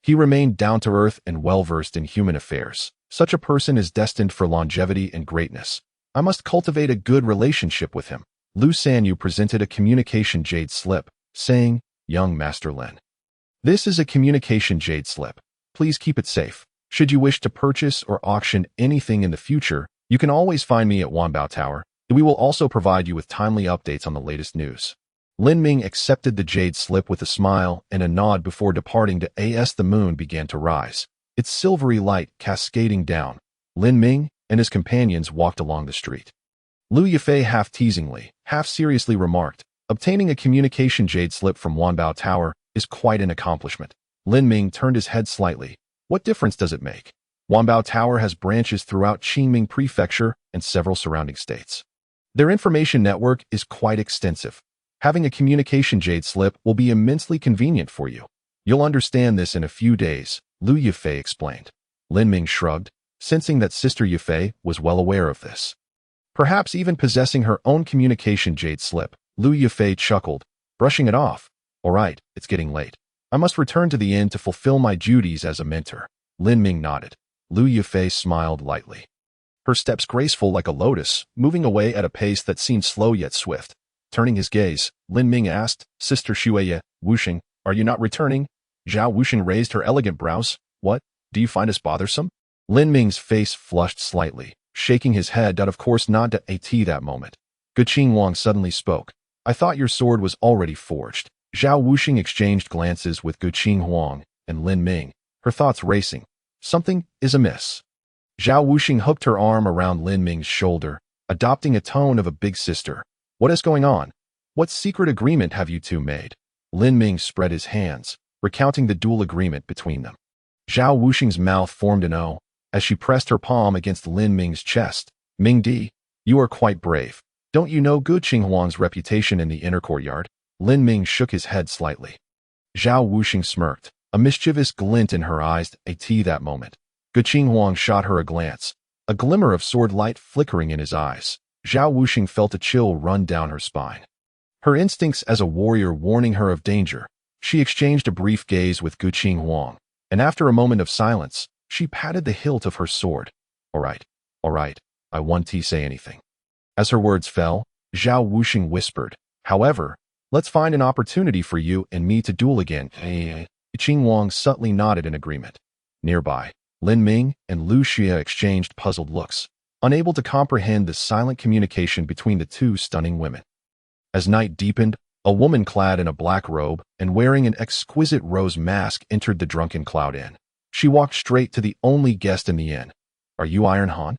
He remained down-to-earth and well-versed in human affairs. Such a person is destined for longevity and greatness. I must cultivate a good relationship with him. Lu Sanyu presented a communication jade slip, saying, "Young Master Lin. This is a communication jade slip. Please keep it safe. Should you wish to purchase or auction anything in the future, you can always find me at Wanbao Tower. We will also provide you with timely updates on the latest news." Lin Ming accepted the jade slip with a smile and a nod before departing to as the moon began to rise, its silvery light cascading down. Lin Ming and his companions walked along the street. Lu Yifei half-teasingly, half-seriously remarked, "Obtaining a communication jade slip from Wanbao Tower is quite an accomplishment." Lin Ming turned his head slightly. "What difference does it make? Wanbao Tower has branches throughout Qingming Prefecture and several surrounding states. Their information network is quite extensive. Having a communication jade slip will be immensely convenient for you. You'll understand this in a few days," Lu Yifei explained. Lin Ming shrugged, sensing that Sister Yifei was well aware of this. Perhaps even possessing her own communication jade slip, Lu Yifei chuckled, brushing it off. "All right, it's getting late. I must return to the inn to fulfill my duties as a mentor." Lin Ming nodded. Lu Yifei smiled lightly, her steps graceful like a lotus, moving away at a pace that seemed slow yet swift. Turning his gaze, Lin Ming asked, "Sister Xueye, Wuxing, are you not returning?" Zhao Wuxing raised her elegant brows. "What? Do you find us bothersome?" Lin Ming's face flushed slightly, shaking his head that of course not to at that moment. Guqing Wang suddenly spoke. "I thought your sword was already forged." Zhao Wuxing exchanged glances with Guqing Huang and Lin Ming, her thoughts racing. Something is amiss. Zhao Wuxing hooked her arm around Lin Ming's shoulder, adopting a tone of a big sister. "What is going on? What secret agreement have you two made?" Lin Ming spread his hands, recounting the dual agreement between them. Zhao Wuxing's mouth formed an O as she pressed her palm against Lin Ming's chest. "Ming Di, you are quite brave. Don't you know Guqing Huang's reputation in the inner courtyard?" Lin Ming shook his head slightly. Zhao Wuxing smirked, a mischievous glint in her eyes at that moment. Guqing Huang shot her a glance, a glimmer of sword light flickering in his eyes. Zhao Wuxing felt a chill run down her spine. Her instincts as a warrior warning her of danger, she exchanged a brief gaze with Guqing Huang, and after a moment of silence, she patted the hilt of her sword. All right, I won't say anything." As her words fell, Zhao Wuxing whispered, "However, let's find an opportunity for you and me to duel again." Guqing Huang subtly nodded in agreement. Nearby, Lin Ming and Lu Xie exchanged puzzled looks, unable to comprehend the silent communication between the two stunning women. As night deepened, a woman clad in a black robe and wearing an exquisite rose mask entered the Drunken Cloud Inn. She walked straight to the only guest in the inn. "Are you Iron Han?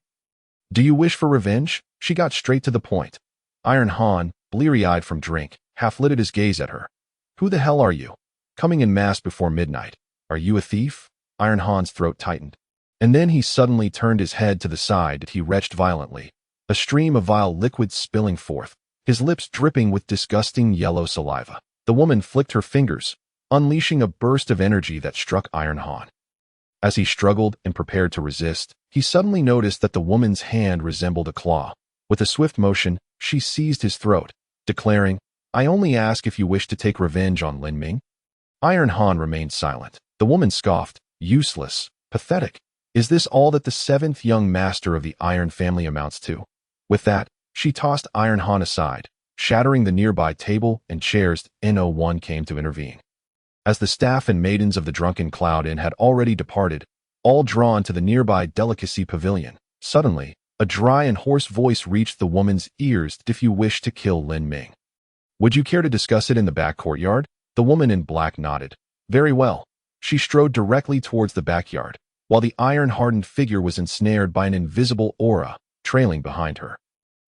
Do you wish for revenge?" She got straight to the point. Iron Han, bleary-eyed from drink, half-lifted his gaze at her. "Who the hell are you? Coming in mass before midnight. Are you a thief?" Iron Han's throat tightened. And then he suddenly turned his head to the side and he retched violently, a stream of vile liquid spilling forth, his lips dripping with disgusting yellow saliva. The woman flicked her fingers, unleashing a burst of energy that struck Iron Han. As he struggled and prepared to resist, he suddenly noticed that the woman's hand resembled a claw. With a swift motion, she seized his throat, declaring, "I only ask if you wish to take revenge on Lin Ming." Iron Han remained silent. The woman scoffed, "Useless, pathetic. Is this all that the seventh young master of the Iron family amounts to?" With that, she tossed Iron Han aside, shattering the nearby table and chairs. No one came to intervene. As the staff and maidens of the Drunken Cloud Inn had already departed, all drawn to the nearby delicacy pavilion, suddenly, a dry and hoarse voice reached the woman's ears. "If you wish to kill Lin Ming, would you care to discuss it in the back courtyard?" The woman in black nodded. "Very well." She strode directly towards the backyard, while the iron-hardened figure was ensnared by an invisible aura, trailing behind her.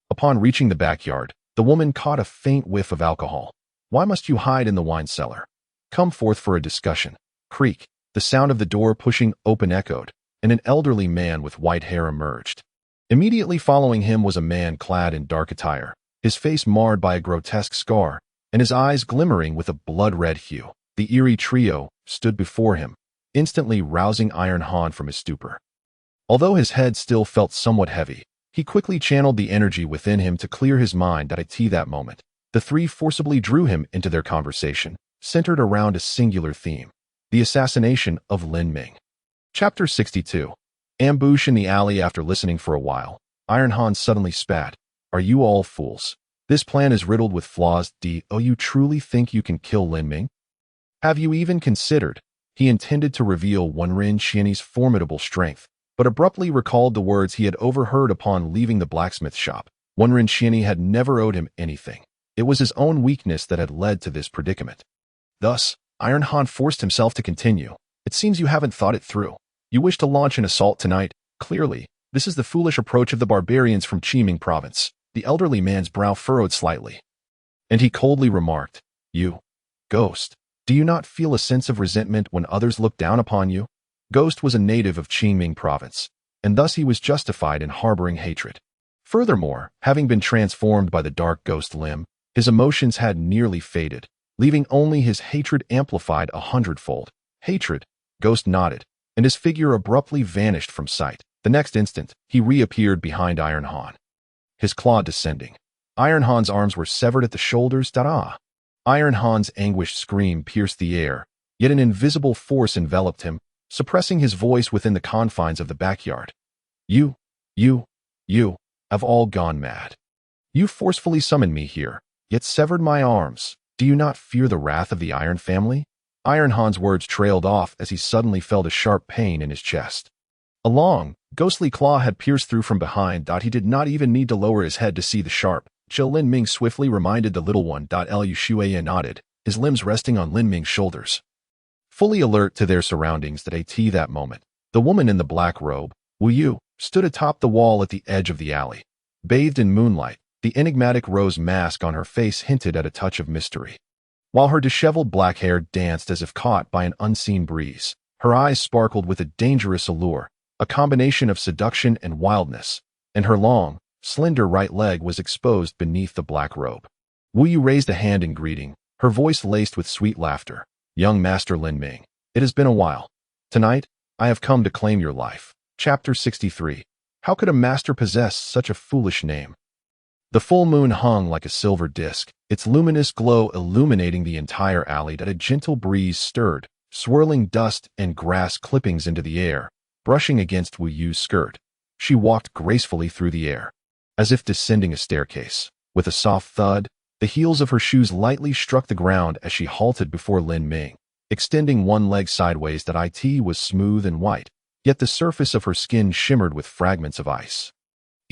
Upon reaching the backyard, the woman caught a faint whiff of alcohol. "Why must you hide in the wine cellar? Come forth for a discussion." Creak, the sound of the door pushing open echoed, and an elderly man with white hair emerged. Immediately following him was a man clad in dark attire, his face marred by a grotesque scar, and his eyes glimmering with a blood-red hue. The eerie trio stood before him, instantly rousing Iron Han from his stupor. Although his head still felt somewhat heavy, he quickly channeled the energy within him to clear his mind at that moment. The three forcibly drew him into their conversation, centered around a singular theme. The Assassination of Lin Ming. Chapter 62. Ambush in the alley. After listening for a while, Iron Han suddenly spat. Are you all fools? This plan is riddled with flaws. Do you truly think you can kill Lin Ming? Have you even considered? He intended to reveal Wenren Xianyi's formidable strength, but abruptly recalled the words he had overheard upon leaving the blacksmith shop. Wenren Xianyi had never owed him anything. It was his own weakness that had led to this predicament. Thus, Iron Han forced himself to continue. It seems you haven't thought it through. You wish to launch an assault tonight. Clearly, this is the foolish approach of the barbarians from Qiming province. The elderly man's brow furrowed slightly, and he coldly remarked, You, Ghost, do you not feel a sense of resentment when others look down upon you? Ghost was a native of Qiming province, and thus he was justified in harboring hatred. Furthermore, having been transformed by the dark ghost limb, his emotions had nearly faded, leaving only his hatred amplified 100-fold. Hatred, Ghost nodded, and his figure abruptly vanished from sight. The next instant, he reappeared behind Iron Han, his claw descending. Iron Han's arms were severed at the shoulders. Iron Han's anguished scream pierced the air, yet an invisible force enveloped him, suppressing his voice within the confines of the backyard. You have all gone mad. You forcefully summoned me here, yet severed my arms. Do you not fear the wrath of the Iron family? Iron Han's words trailed off as he suddenly felt a sharp pain in his chest. A long, ghostly claw had pierced through from behind. He did not even need to lower his head to see the sharp. Lin Ming swiftly reminded the little one. Liu Shuiyan nodded, his limbs resting on Lin Ming's shoulders. Fully alert to their surroundings that moment, the woman in the black robe, Wu Yu, stood atop the wall at the edge of the alley. Bathed in moonlight, the enigmatic rose mask on her face hinted at a touch of mystery. While her disheveled black hair danced as if caught by an unseen breeze, her eyes sparkled with a dangerous allure, a combination of seduction and wildness, and her long, slender right leg was exposed beneath the black robe. Wu Yu raised a hand in greeting, her voice laced with sweet laughter. Young Master Lin Ming, it has been a while. Tonight, I have come to claim your life. Chapter 63. How could a master possess such a foolish name? The full moon hung like a silver disk, its luminous glow illuminating the entire alley. A gentle breeze stirred, swirling dust and grass clippings into the air, brushing against Wu Yu's skirt. She walked gracefully through the air, as if descending a staircase. With a soft thud, the heels of her shoes lightly struck the ground as she halted before Lin Ming, extending one leg sideways. It was smooth and white, yet the surface of her skin shimmered with fragments of ice.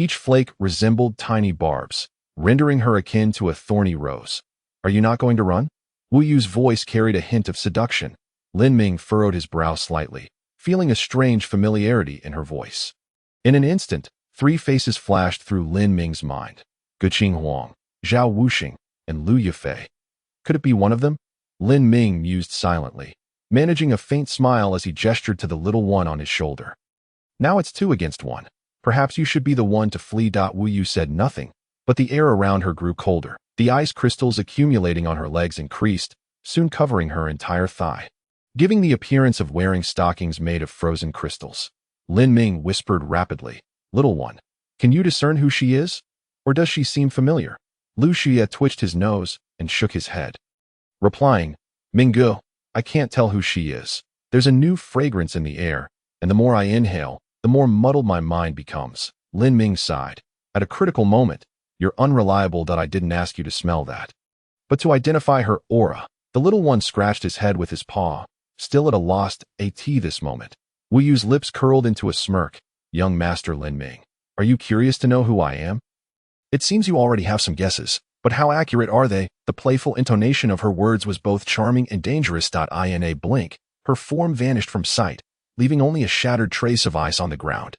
Each flake resembled tiny barbs, rendering her akin to a thorny rose. Are you not going to run? Wu Yu's voice carried a hint of seduction. Lin Ming furrowed his brow slightly, feeling a strange familiarity in her voice. In an instant, three faces flashed through Lin Ming's mind. Guqing Huang, Zhao Wuxing, and Lu Yufei. Could it be one of them? Lin Ming mused silently, managing a faint smile as he gestured to the little one on his shoulder. Now it's 2 against 1. Perhaps you should be the one to flee. Wu Yu said nothing, but the air around her grew colder. The ice crystals accumulating on her legs increased, soon covering her entire thigh, giving the appearance of wearing stockings made of frozen crystals. Lin Ming whispered rapidly, Little one, can you discern who she is? Or does she seem familiar? Lu Xia twitched his nose and shook his head, replying, Minggu, I can't tell who she is. There's a new fragrance in the air, and the more I inhale, the more muddled my mind becomes. Lin Ming sighed. At a critical moment, you're unreliable. I didn't ask you to smell that, but to identify her aura. The little one scratched his head with his paw, still at a loss. This moment. Wu Yu's lips curled into a smirk. Young Master Lin Ming, are you curious to know who I am? It seems you already have some guesses, but how accurate are they? The playful intonation of her words was both charming and dangerous. In a blink, her form vanished from sight, leaving only a shattered trace of ice on the ground.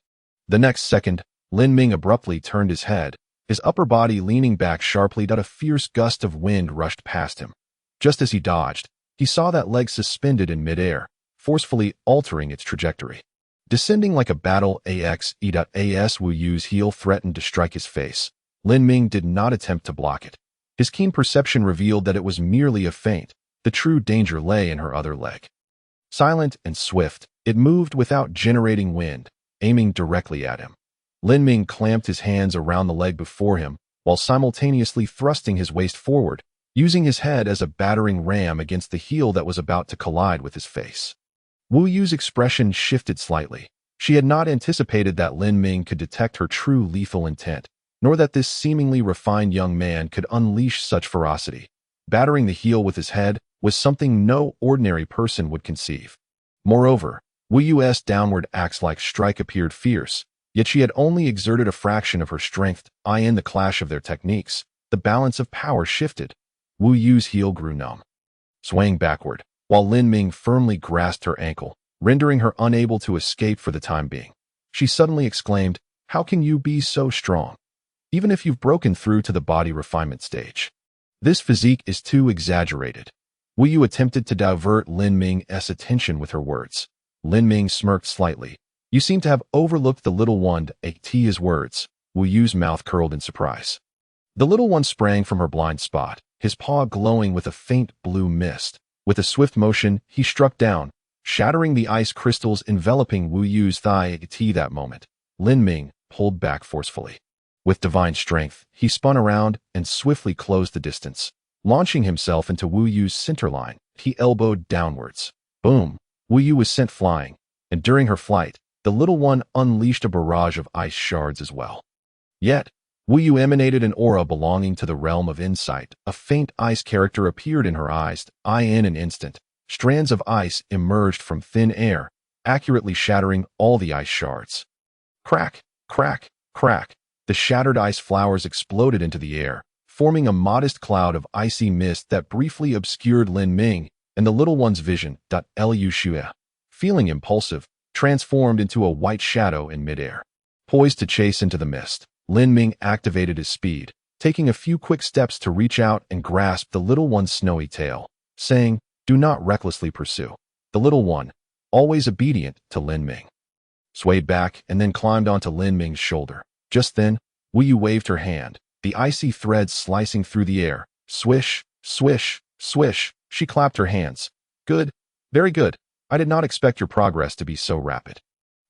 The next second, Lin Ming abruptly turned his head, his upper body leaning back sharply. A fierce gust of wind rushed past him. Just as he dodged, he saw that leg suspended in midair, forcefully altering its trajectory. Descending like a battle axe. Wu Yu's heel threatened to strike his face. Lin Ming did not attempt to block it. His keen perception revealed that it was merely a feint. The true danger lay in her other leg. Silent and swift, it moved without generating wind, aiming directly at him. Lin Ming clamped his hands around the leg before him, while simultaneously thrusting his waist forward, using his head as a battering ram against the heel that was about to collide with his face. Wu Yu's expression shifted slightly. She had not anticipated that Lin Ming could detect her true lethal intent, nor that this seemingly refined young man could unleash such ferocity. Battering the heel with his head was something no ordinary person would conceive. Moreover, Wu Yu's downward axe-like strike appeared fierce, yet she had only exerted a fraction of her strength. In the clash of their techniques, the balance of power shifted. Wu Yu's heel grew numb, swaying backward, while Lin Ming firmly grasped her ankle, rendering her unable to escape for the time being. She suddenly exclaimed, "How can you be so strong? Even if you've broken through to the body refinement stage. This physique is too exaggerated." Wu Yu attempted to divert Lin Ming's attention with her words. Lin Ming smirked slightly. "You seem to have overlooked the little one." At his words, Wu Yu's mouth curled in surprise. The little one sprang from her blind spot, his paw glowing with a faint blue mist. With a swift motion, he struck down, shattering the ice crystals enveloping Wu Yu's thigh. At that moment, Lin Ming pulled back forcefully. With divine strength, he spun around and swiftly closed the distance. Launching himself into Wu Yu's center line, he elbowed downwards. Boom! Wu Yu was sent flying, and during her flight, the little one unleashed a barrage of ice shards as well. Yet, Wu Yu emanated an aura belonging to the realm of insight. A faint ice character appeared in her eyes. In an instant, strands of ice emerged from thin air, accurately shattering all the ice shards. Crack, crack, crack. The shattered ice flowers exploded into the air, forming a modest cloud of icy mist that briefly obscured Lin Ming and the little one's vision. Liu Xue, feeling impulsive, transformed into a white shadow in midair. Poised to chase into the mist, Lin Ming activated his speed, taking a few quick steps to reach out and grasp the little one's snowy tail, saying, "Do not recklessly pursue." The little one, always obedient to Lin Ming, swayed back and then climbed onto Lin Ming's shoulder. Just then, Wu Yu waved her hand, the icy threads slicing through the air. Swish, swish, swish. She clapped her hands. "Good, very good. I did not expect your progress to be so rapid.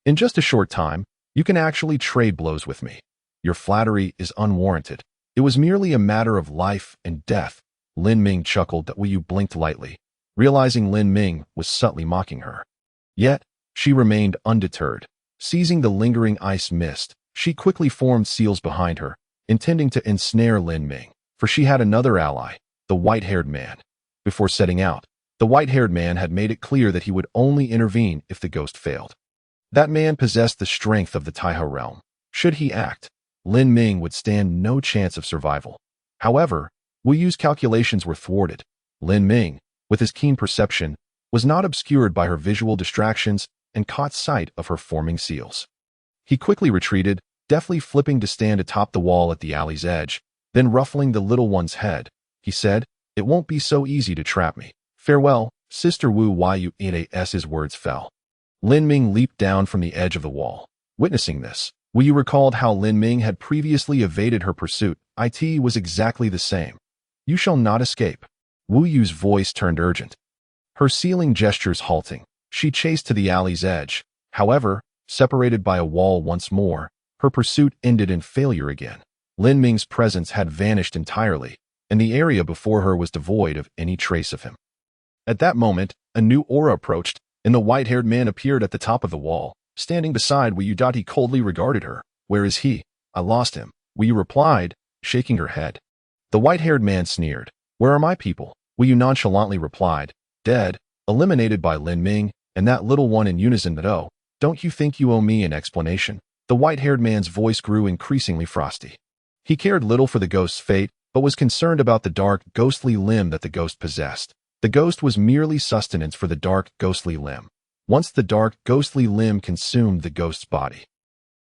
In just a short time, you can actually trade blows with me. Your flattery is unwarranted. It was merely a matter of life and death." Lin Ming chuckled. That Wu Yu blinked lightly, realizing Lin Ming was subtly mocking her. Yet, she remained undeterred. Seizing the lingering ice mist, she quickly formed seals behind her, intending to ensnare Lin Ming, for she had another ally, the white-haired man. Before setting out, the white-haired man had made it clear that he would only intervene if the ghost failed. That man possessed the strength of the Taiho realm. Should he act, Lin Ming would stand no chance of survival. However, Wu Yu's calculations were thwarted. Lin Ming, with his keen perception, was not obscured by her visual distractions and caught sight of her forming seals. He quickly retreated, deftly flipping to stand atop the wall at the alley's edge, then ruffling the little one's head. He said, "It won't be so easy to trap me. Farewell, Sister Wu Yu." As his words fell, Lin Ming leaped down from the edge of the wall. Witnessing this, Wu Yu recalled how Lin Ming had previously evaded her pursuit. It was exactly the same. "You shall not escape." Wu Yu's voice turned urgent, her sealing gestures halting. She chased to the alley's edge. However, separated by a wall once more, her pursuit ended in failure again. Lin Ming's presence had vanished entirely, and the area before her was devoid of any trace of him. At that moment, a new aura approached, and the white-haired man appeared at the top of the wall, standing beside Wu Yu. He coldly regarded her. "Where is he?" "I lost him," Wu Yu replied, shaking her head. The white-haired man sneered. "Where are my people?" Wu Yu nonchalantly replied, "Dead, eliminated by Lin Ming, and that little one in unison." "Oh, don't you think you owe me an explanation?" The white-haired man's voice grew increasingly frosty. He cared little for the ghost's fate, but was concerned about the dark, ghostly limb that the ghost possessed. The ghost was merely sustenance for the dark, ghostly limb. Once the dark, ghostly limb consumed the ghost's body,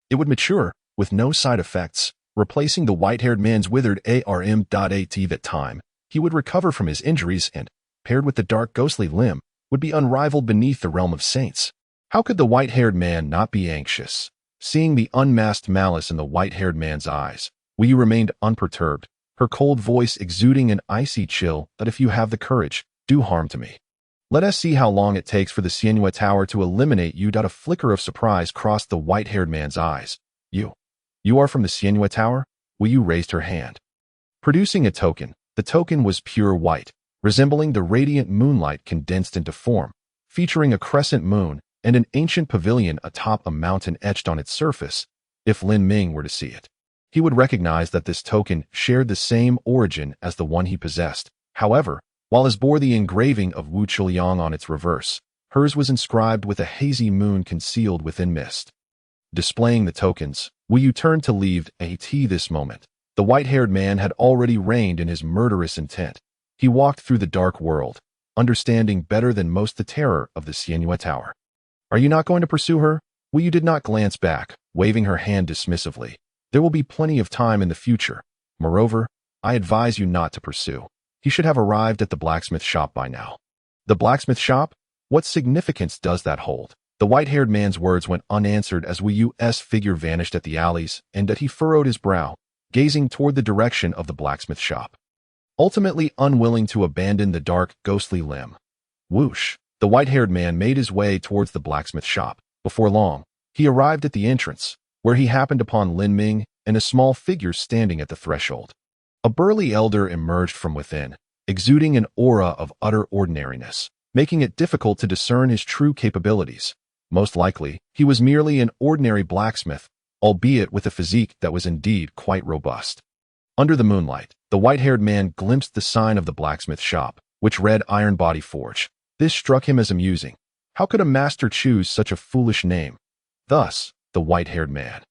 it would mature, with no side effects, replacing the white-haired man's withered arm. At that time, he would recover from his injuries and, paired with the dark, ghostly limb, would be unrivaled beneath the realm of saints. How could the white-haired man not be anxious? Seeing the unmasked malice in the white-haired man's eyes, Wu Yu remained unperturbed, her cold voice exuding an icy chill. "That if you have the courage, do harm to me. Let us see how long it takes for the Xianhua Tower to eliminate you." A flicker of surprise crossed the white-haired man's eyes. You are from the Xianhua Tower?" Wu Yu raised her hand, producing a token. The token was pure white, resembling the radiant moonlight condensed into form, featuring a crescent moon and an ancient pavilion atop a mountain etched on its surface. If Lin Ming were to see it, he would recognize that this token shared the same origin as the one he possessed. However, while his bore the engraving of Wu Chuliang on its reverse, hers was inscribed with a hazy moon concealed within mist. Displaying the tokens, Wu Yu turned to leave At this moment. The white-haired man had already reigned in his murderous intent. He walked through the dark world, understanding better than most the terror of the Xianyue Tower. Are you not going to pursue her? Wu Yu did not glance back, waving her hand dismissively. There will be plenty of time in the future. Moreover, I advise you not to pursue. He should have arrived at the blacksmith shop by now. The blacksmith shop? What significance does that hold? The white-haired man's words went unanswered as Wu Yu's figure vanished at the alleys, and that he furrowed his brow, gazing toward the direction of the blacksmith shop. Ultimately unwilling to abandon the dark, ghostly limb. Whoosh! The white-haired man made his way towards the blacksmith shop. Before long, he arrived at the entrance, where he happened upon Lin Ming and a small figure standing at the threshold. A burly elder emerged from within, exuding an aura of utter ordinariness, making it difficult to discern his true capabilities. Most likely, he was merely an ordinary blacksmith, albeit with a physique that was indeed quite robust. Under the moonlight, the white-haired man glimpsed the sign of the blacksmith shop, which read Iron Body Forge. This struck him as amusing. How could a master choose such a foolish name? Thus, the white-haired man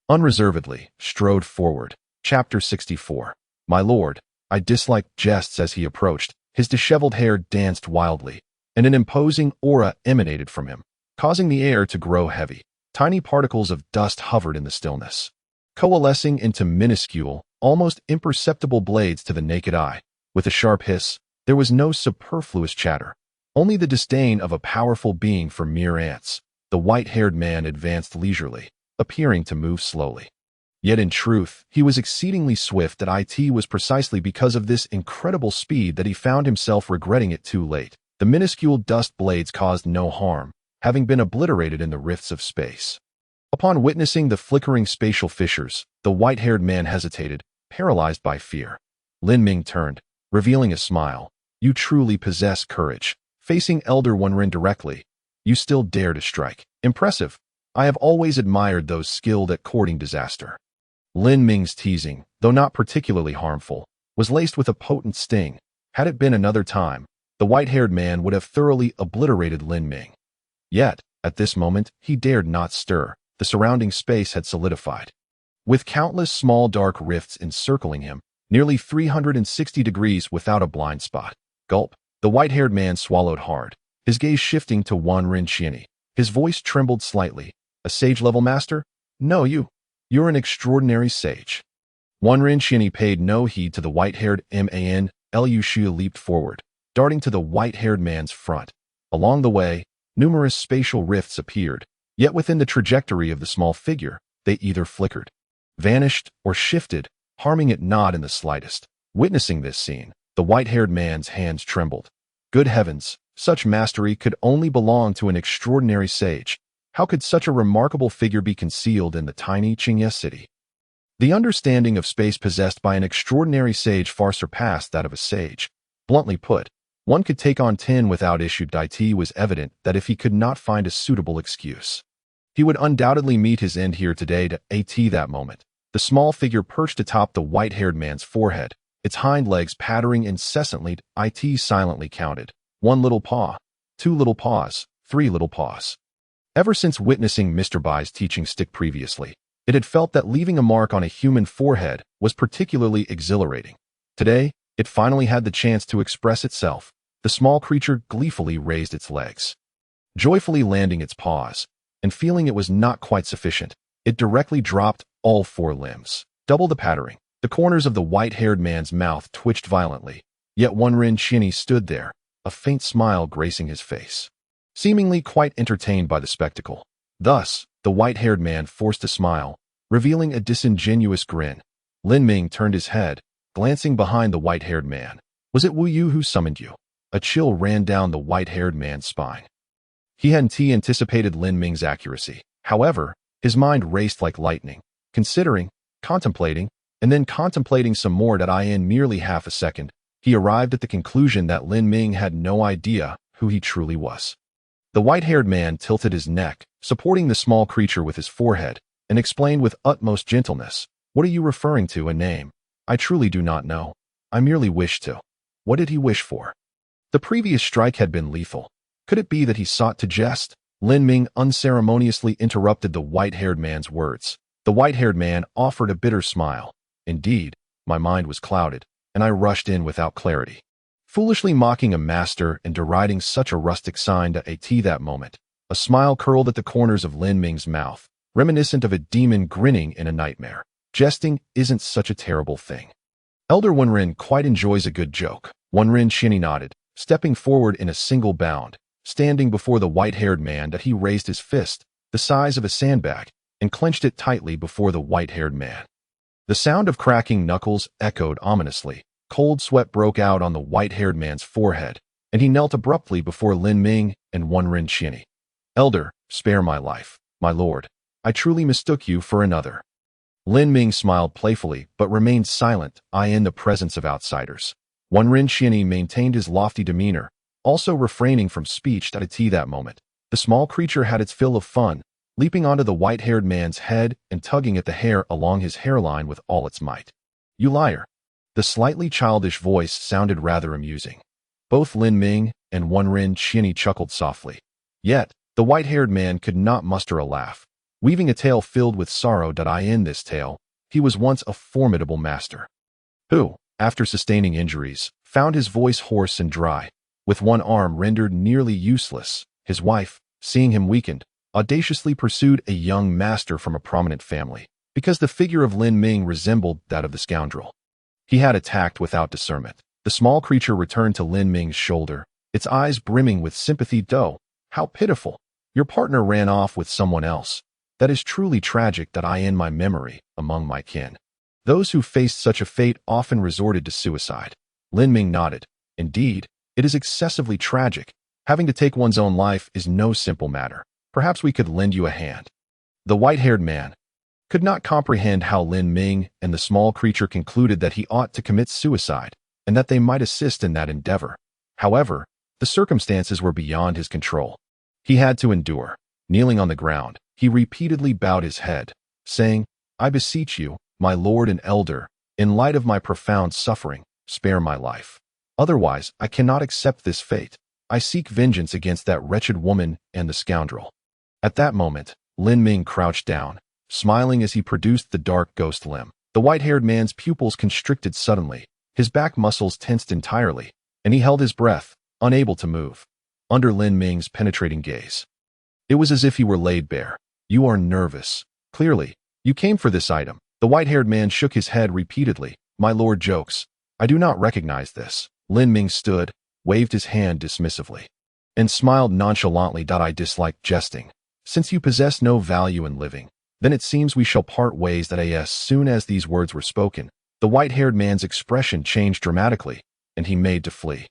unreservedly strode forward. Chapter 64. My lord, I disliked jests as he approached. His disheveled hair danced wildly, and an imposing aura emanated from him, causing the air to grow heavy. Tiny particles of dust hovered in the stillness, coalescing into minuscule, almost imperceptible blades to the naked eye. With a sharp hiss, there was no superfluous chatter, only the disdain of a powerful being for mere ants. The white-haired man advanced leisurely, appearing to move slowly. Yet in truth, he was exceedingly swift. That it was precisely because of this incredible speed that he found himself regretting it too late. The minuscule dust blades caused no harm, having been obliterated in the rifts of space. Upon witnessing the flickering spatial fissures, the white-haired man hesitated, paralyzed by fear. Lin Ming turned, revealing a smile. You truly possess courage. Facing Elder Wenren directly, you still dare to strike. Impressive. I have always admired those skilled at courting disaster. Lin Ming's teasing, though not particularly harmful, was laced with a potent sting. Had it been another time, the white-haired man would have thoroughly obliterated Lin Ming. Yet, at this moment, he dared not stir. The surrounding space had solidified, with countless small dark rifts encircling him, nearly 360 degrees without a blind spot. Gulp. The white-haired man swallowed hard, his gaze shifting to Wenren Qianyi. His voice trembled slightly. A sage-level master? No, you're an extraordinary sage. Wenren Qianyi paid no heed to the white-haired man. Liu Xu leaped forward, darting to the white-haired man's front. Along the way, numerous spatial rifts appeared, yet within the trajectory of the small figure, they either flickered, vanished, or shifted, harming it not in the slightest. Witnessing this scene, the white-haired man's hands trembled. Good heavens, such mastery could only belong to an extraordinary sage. How could such a remarkable figure be concealed in the tiny Qingye city? The understanding of space possessed by an extraordinary sage far surpassed that of a sage. Bluntly put, one could take on 10 without issue. It was evident that if he could not find a suitable excuse, he would undoubtedly meet his end here today. That moment, the small figure perched atop the white-haired man's forehead, its hind legs pattering incessantly. It silently counted. 1 little paw, 2 little paws, 3 little paws. Ever since witnessing Mr. Bai's teaching stick previously, it had felt that leaving a mark on a human forehead was particularly exhilarating. Today, it finally had the chance to express itself. The small creature gleefully raised its legs, joyfully landing its paws, and feeling it was not quite sufficient, it directly dropped all 4 limbs. Double the pattering. The corners of the white-haired man's mouth twitched violently, yet Wenren Qianyi stood there, a faint smile gracing his face, seemingly quite entertained by the spectacle. Thus, the white-haired man forced a smile, revealing a disingenuous grin. Lin Ming turned his head, glancing behind the white-haired man. Was it Wu Yu who summoned you? A chill ran down the white-haired man's spine. He hadn't anticipated Lin Ming's accuracy. However, his mind raced like lightning, considering, contemplating, and then contemplating some more. In merely half a second, he arrived at the conclusion that Lin Ming had no idea who he truly was. The white-haired man tilted his neck, supporting the small creature with his forehead, and explained with utmost gentleness, "What are you referring to, a name? I truly do not know. I merely wish to." What did he wish for? The previous strike had been lethal. Could it be that he sought to jest? Lin Ming unceremoniously interrupted the white-haired man's words. The white-haired man offered a bitter smile. Indeed, my mind was clouded, and I rushed in without clarity. Foolishly mocking a master and deriding such a rustic sign to at that moment, a smile curled at the corners of Lin Ming's mouth, reminiscent of a demon grinning in a nightmare. Jesting isn't such a terrible thing. Elder Wenren quite enjoys a good joke. Wenren Shinny nodded, stepping forward in a single bound, standing before the white-haired man that he raised his fist, the size of a sandbag, and clenched it tightly before the white-haired man. The sound of cracking knuckles echoed ominously. Cold sweat broke out on the white-haired man's forehead, and he knelt abruptly before Lin Ming and Wenren Shinny. "Elder, spare my life, my lord. I truly mistook you for another." Lin Ming smiled playfully but remained silent, in the presence of outsiders. Wenren Shinny maintained his lofty demeanor, also refraining from speech at that moment. The small creature had its fill of fun, leaping onto the white-haired man's head and tugging at the hair along his hairline with all its might. "You liar." The slightly childish voice sounded rather amusing. Both Lin Ming and Wenren Shinny chuckled softly. Yet, the white-haired man could not muster a laugh. Weaving a tale filled with sorrow in this tale, he was once a formidable master, who, after sustaining injuries, found his voice hoarse and dry. With one arm rendered nearly useless, his wife, seeing him weakened, audaciously pursued a young master from a prominent family, because the figure of Lin Ming resembled that of the scoundrel. He had attacked without discernment. The small creature returned to Lin Ming's shoulder, its eyes brimming with sympathy. "Oh, how pitiful. Your partner ran off with someone else. That is truly tragic in my memory, among my kin. Those who faced such a fate often resorted to suicide." Lin Ming nodded. "Indeed, it is excessively tragic. Having to take one's own life is no simple matter. Perhaps we could lend you a hand." The white-haired man could not comprehend how Lin Ming and the small creature concluded that he ought to commit suicide, and that they might assist in that endeavor. However, the circumstances were beyond his control. He had to endure. Kneeling on the ground, he repeatedly bowed his head, saying, "I beseech you, my lord and elder, in light of my profound suffering, spare my life. Otherwise, I cannot accept this fate. I seek vengeance against that wretched woman and the scoundrel." At that moment, Lin Ming crouched down, smiling as he produced the dark ghost limb. The white-haired man's pupils constricted suddenly, his back muscles tensed entirely, and he held his breath, unable to move, under Lin Ming's penetrating gaze. It was as if he were laid bare. "You are nervous. Clearly, you came for this item." The white-haired man shook his head repeatedly. "My lord jokes. I do not recognize this." Lin Ming stood, waved his hand dismissively, and smiled nonchalantly. "I dislike jesting. Since you possess no value in living, then it seems we shall part ways." As soon as these words were spoken, the white-haired man's expression changed dramatically, and he made to flee.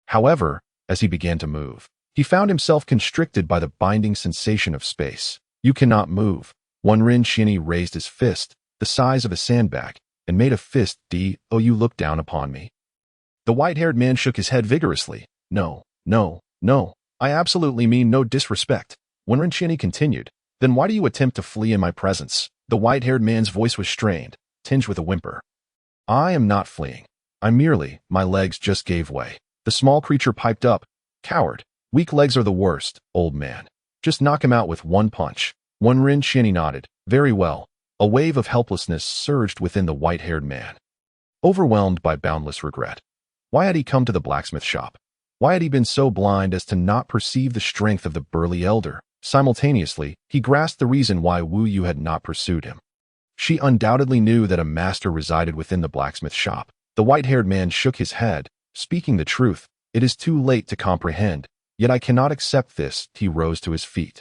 However, as he began to move, he found himself constricted by the binding sensation of space. "You cannot move." Wenren Shinny raised his fist, the size of a sandbag, and made a fist. "Oh, you look down upon me." The white-haired man shook his head vigorously. "No, no, no. I absolutely mean no disrespect." Wenren Shinny continued, "Then why do you attempt to flee in my presence?" The white-haired man's voice was strained, tinged with a whimper. "I am not fleeing. My legs just gave way." The small creature piped up. "Coward. Weak legs are the worst, old man. Just knock him out with one punch." Wenren Shinny nodded. "Very well." A wave of helplessness surged within the white-haired man. Overwhelmed by boundless regret. Why had he come to the blacksmith shop? Why had he been so blind as to not perceive the strength of the burly elder? Simultaneously, he grasped the reason why Wu Yu had not pursued him. She undoubtedly knew that a master resided within the blacksmith shop. The white-haired man shook his head. "Speaking the truth, it is too late to comprehend, yet I cannot accept this." He rose to his feet,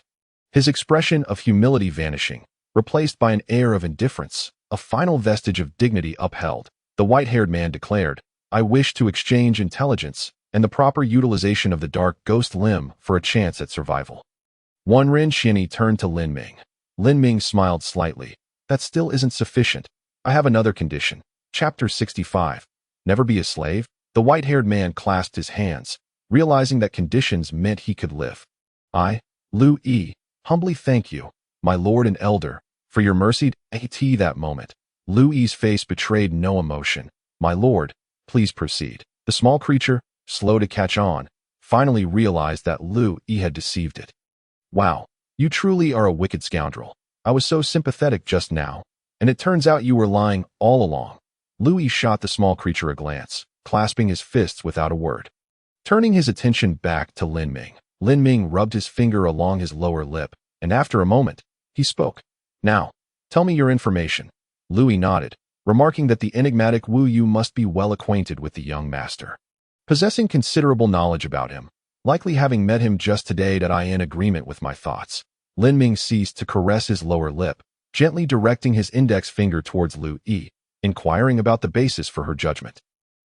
his expression of humility vanishing, replaced by an air of indifference, a final vestige of dignity upheld. The white-haired man declared, "I wish to exchange intelligence and the proper utilization of the dark ghost limb for a chance at survival." Wenren Shinny turned to Lin Ming. Lin Ming smiled slightly. "That still isn't sufficient. I have another condition." Chapter 65. Never be a slave? The white-haired man clasped his hands, realizing that conditions meant he could live. I, Lu Yi, humbly thank you, my lord and elder, for your mercy. At that moment, Lu Yi's face betrayed no emotion. My lord, please proceed. The small creature, slow to catch on, finally realized that Lu Yi had deceived it. Wow, you truly are a wicked scoundrel. I was so sympathetic just now, and it turns out you were lying all along. Lu Yi shot the small creature a glance, clasping his fists without a word. Turning his attention back to Lin Ming rubbed his finger along his lower lip, and after a moment, he spoke. Now, tell me your information. Lu Yi nodded, remarking that the enigmatic Wu Yu must be well acquainted with the young master. Possessing considerable knowledge about him, likely having met him just today, that I in agreement with my thoughts. Lin Ming ceased to caress his lower lip, gently directing his index finger towards Lu Yi, inquiring about the basis for her judgment.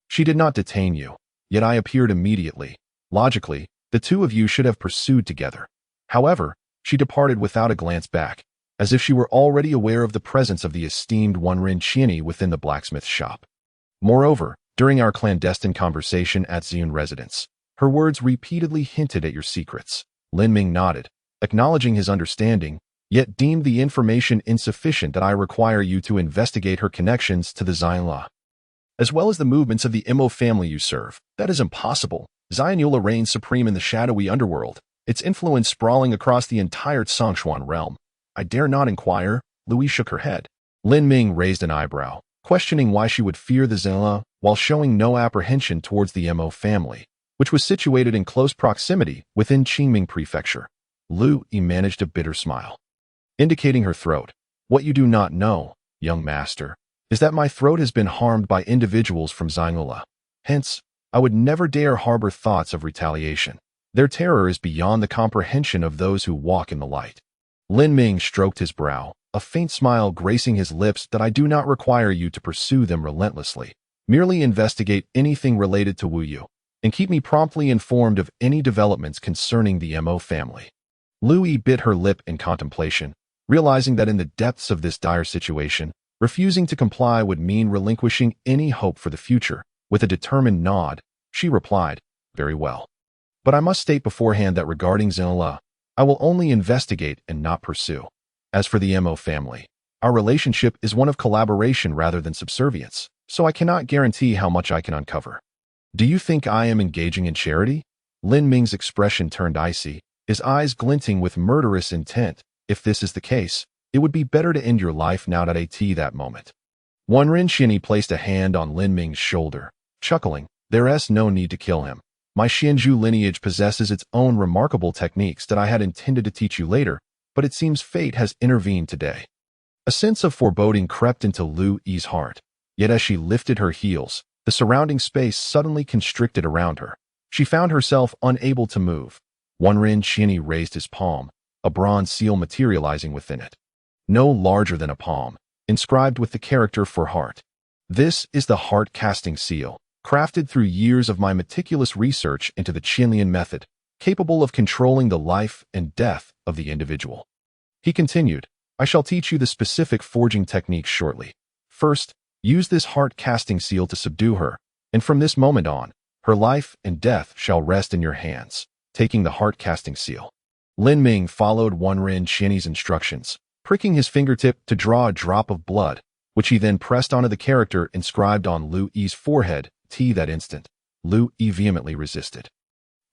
She did not detain you, yet I appeared immediately. Logically, the two of you should have pursued together. However, she departed without a glance back, as if she were already aware of the presence of the esteemed Wanren Qianni within the blacksmith shop. Moreover, during our clandestine conversation at Ziyun residence, her words repeatedly hinted at your secrets. Lin Ming nodded, acknowledging his understanding, yet deemed the information insufficient. That I require you to investigate her connections to the Xianla, as well as the movements of the Mo family you serve. That is impossible. Xianla reigns supreme in the shadowy underworld, its influence sprawling across the entire Songshuan realm. I dare not inquire. Lu Yi shook her head. Lin Ming raised an eyebrow, questioning why she would fear the Xianla while showing no apprehension towards the Mo family, which was situated in close proximity within Qingming Prefecture. Lu Yi managed a bitter smile, indicating her throat. What you do not know, young master, is that my throat has been harmed by individuals from Xianla. Hence, I would never dare harbor thoughts of retaliation. Their terror is beyond the comprehension of those who walk in the light. Lin Ming stroked his brow, a faint smile gracing his lips. That I do not require you to pursue them relentlessly. Merely investigate anything related to Wu Yu, and keep me promptly informed of any developments concerning the Mo family. Lu Yi bit her lip in contemplation, realizing that in the depths of this dire situation, refusing to comply would mean relinquishing any hope for the future. With a determined nod, she replied, very well. But I must state beforehand that regarding Xianla, I will only investigate and not pursue. As for the Mo family, our relationship is one of collaboration rather than subservience, so I cannot guarantee how much I can uncover. Do you think I am engaging in charity? Lin Ming's expression turned icy, his eyes glinting with murderous intent. If this is the case, it would be better to end your life now. At that moment, Wanren Qianni placed a hand on Lin Ming's shoulder, chuckling, there's no need to kill him. My Xianzhu lineage possesses its own remarkable techniques that I had intended to teach you later, but it seems fate has intervened today. A sense of foreboding crept into Lu Yi's heart, yet as she lifted her heels, the surrounding space suddenly constricted around her. She found herself unable to move. Wanren Qianni raised his palm, a bronze seal materializing within it, no larger than a palm, inscribed with the character for heart. This is the heart-casting seal, crafted through years of my meticulous research into the Qianlian method, capable of controlling the life and death of the individual. He continued, I shall teach you the specific forging techniques shortly. First, use this heart-casting seal to subdue her, and from this moment on, her life and death shall rest in your hands. Taking the heart-casting seal, Lin Ming followed Wanren Qianni's instructions, pricking his fingertip to draw a drop of blood, which he then pressed onto the character inscribed on Lu Yi's forehead. That instant, Lu Yi vehemently resisted,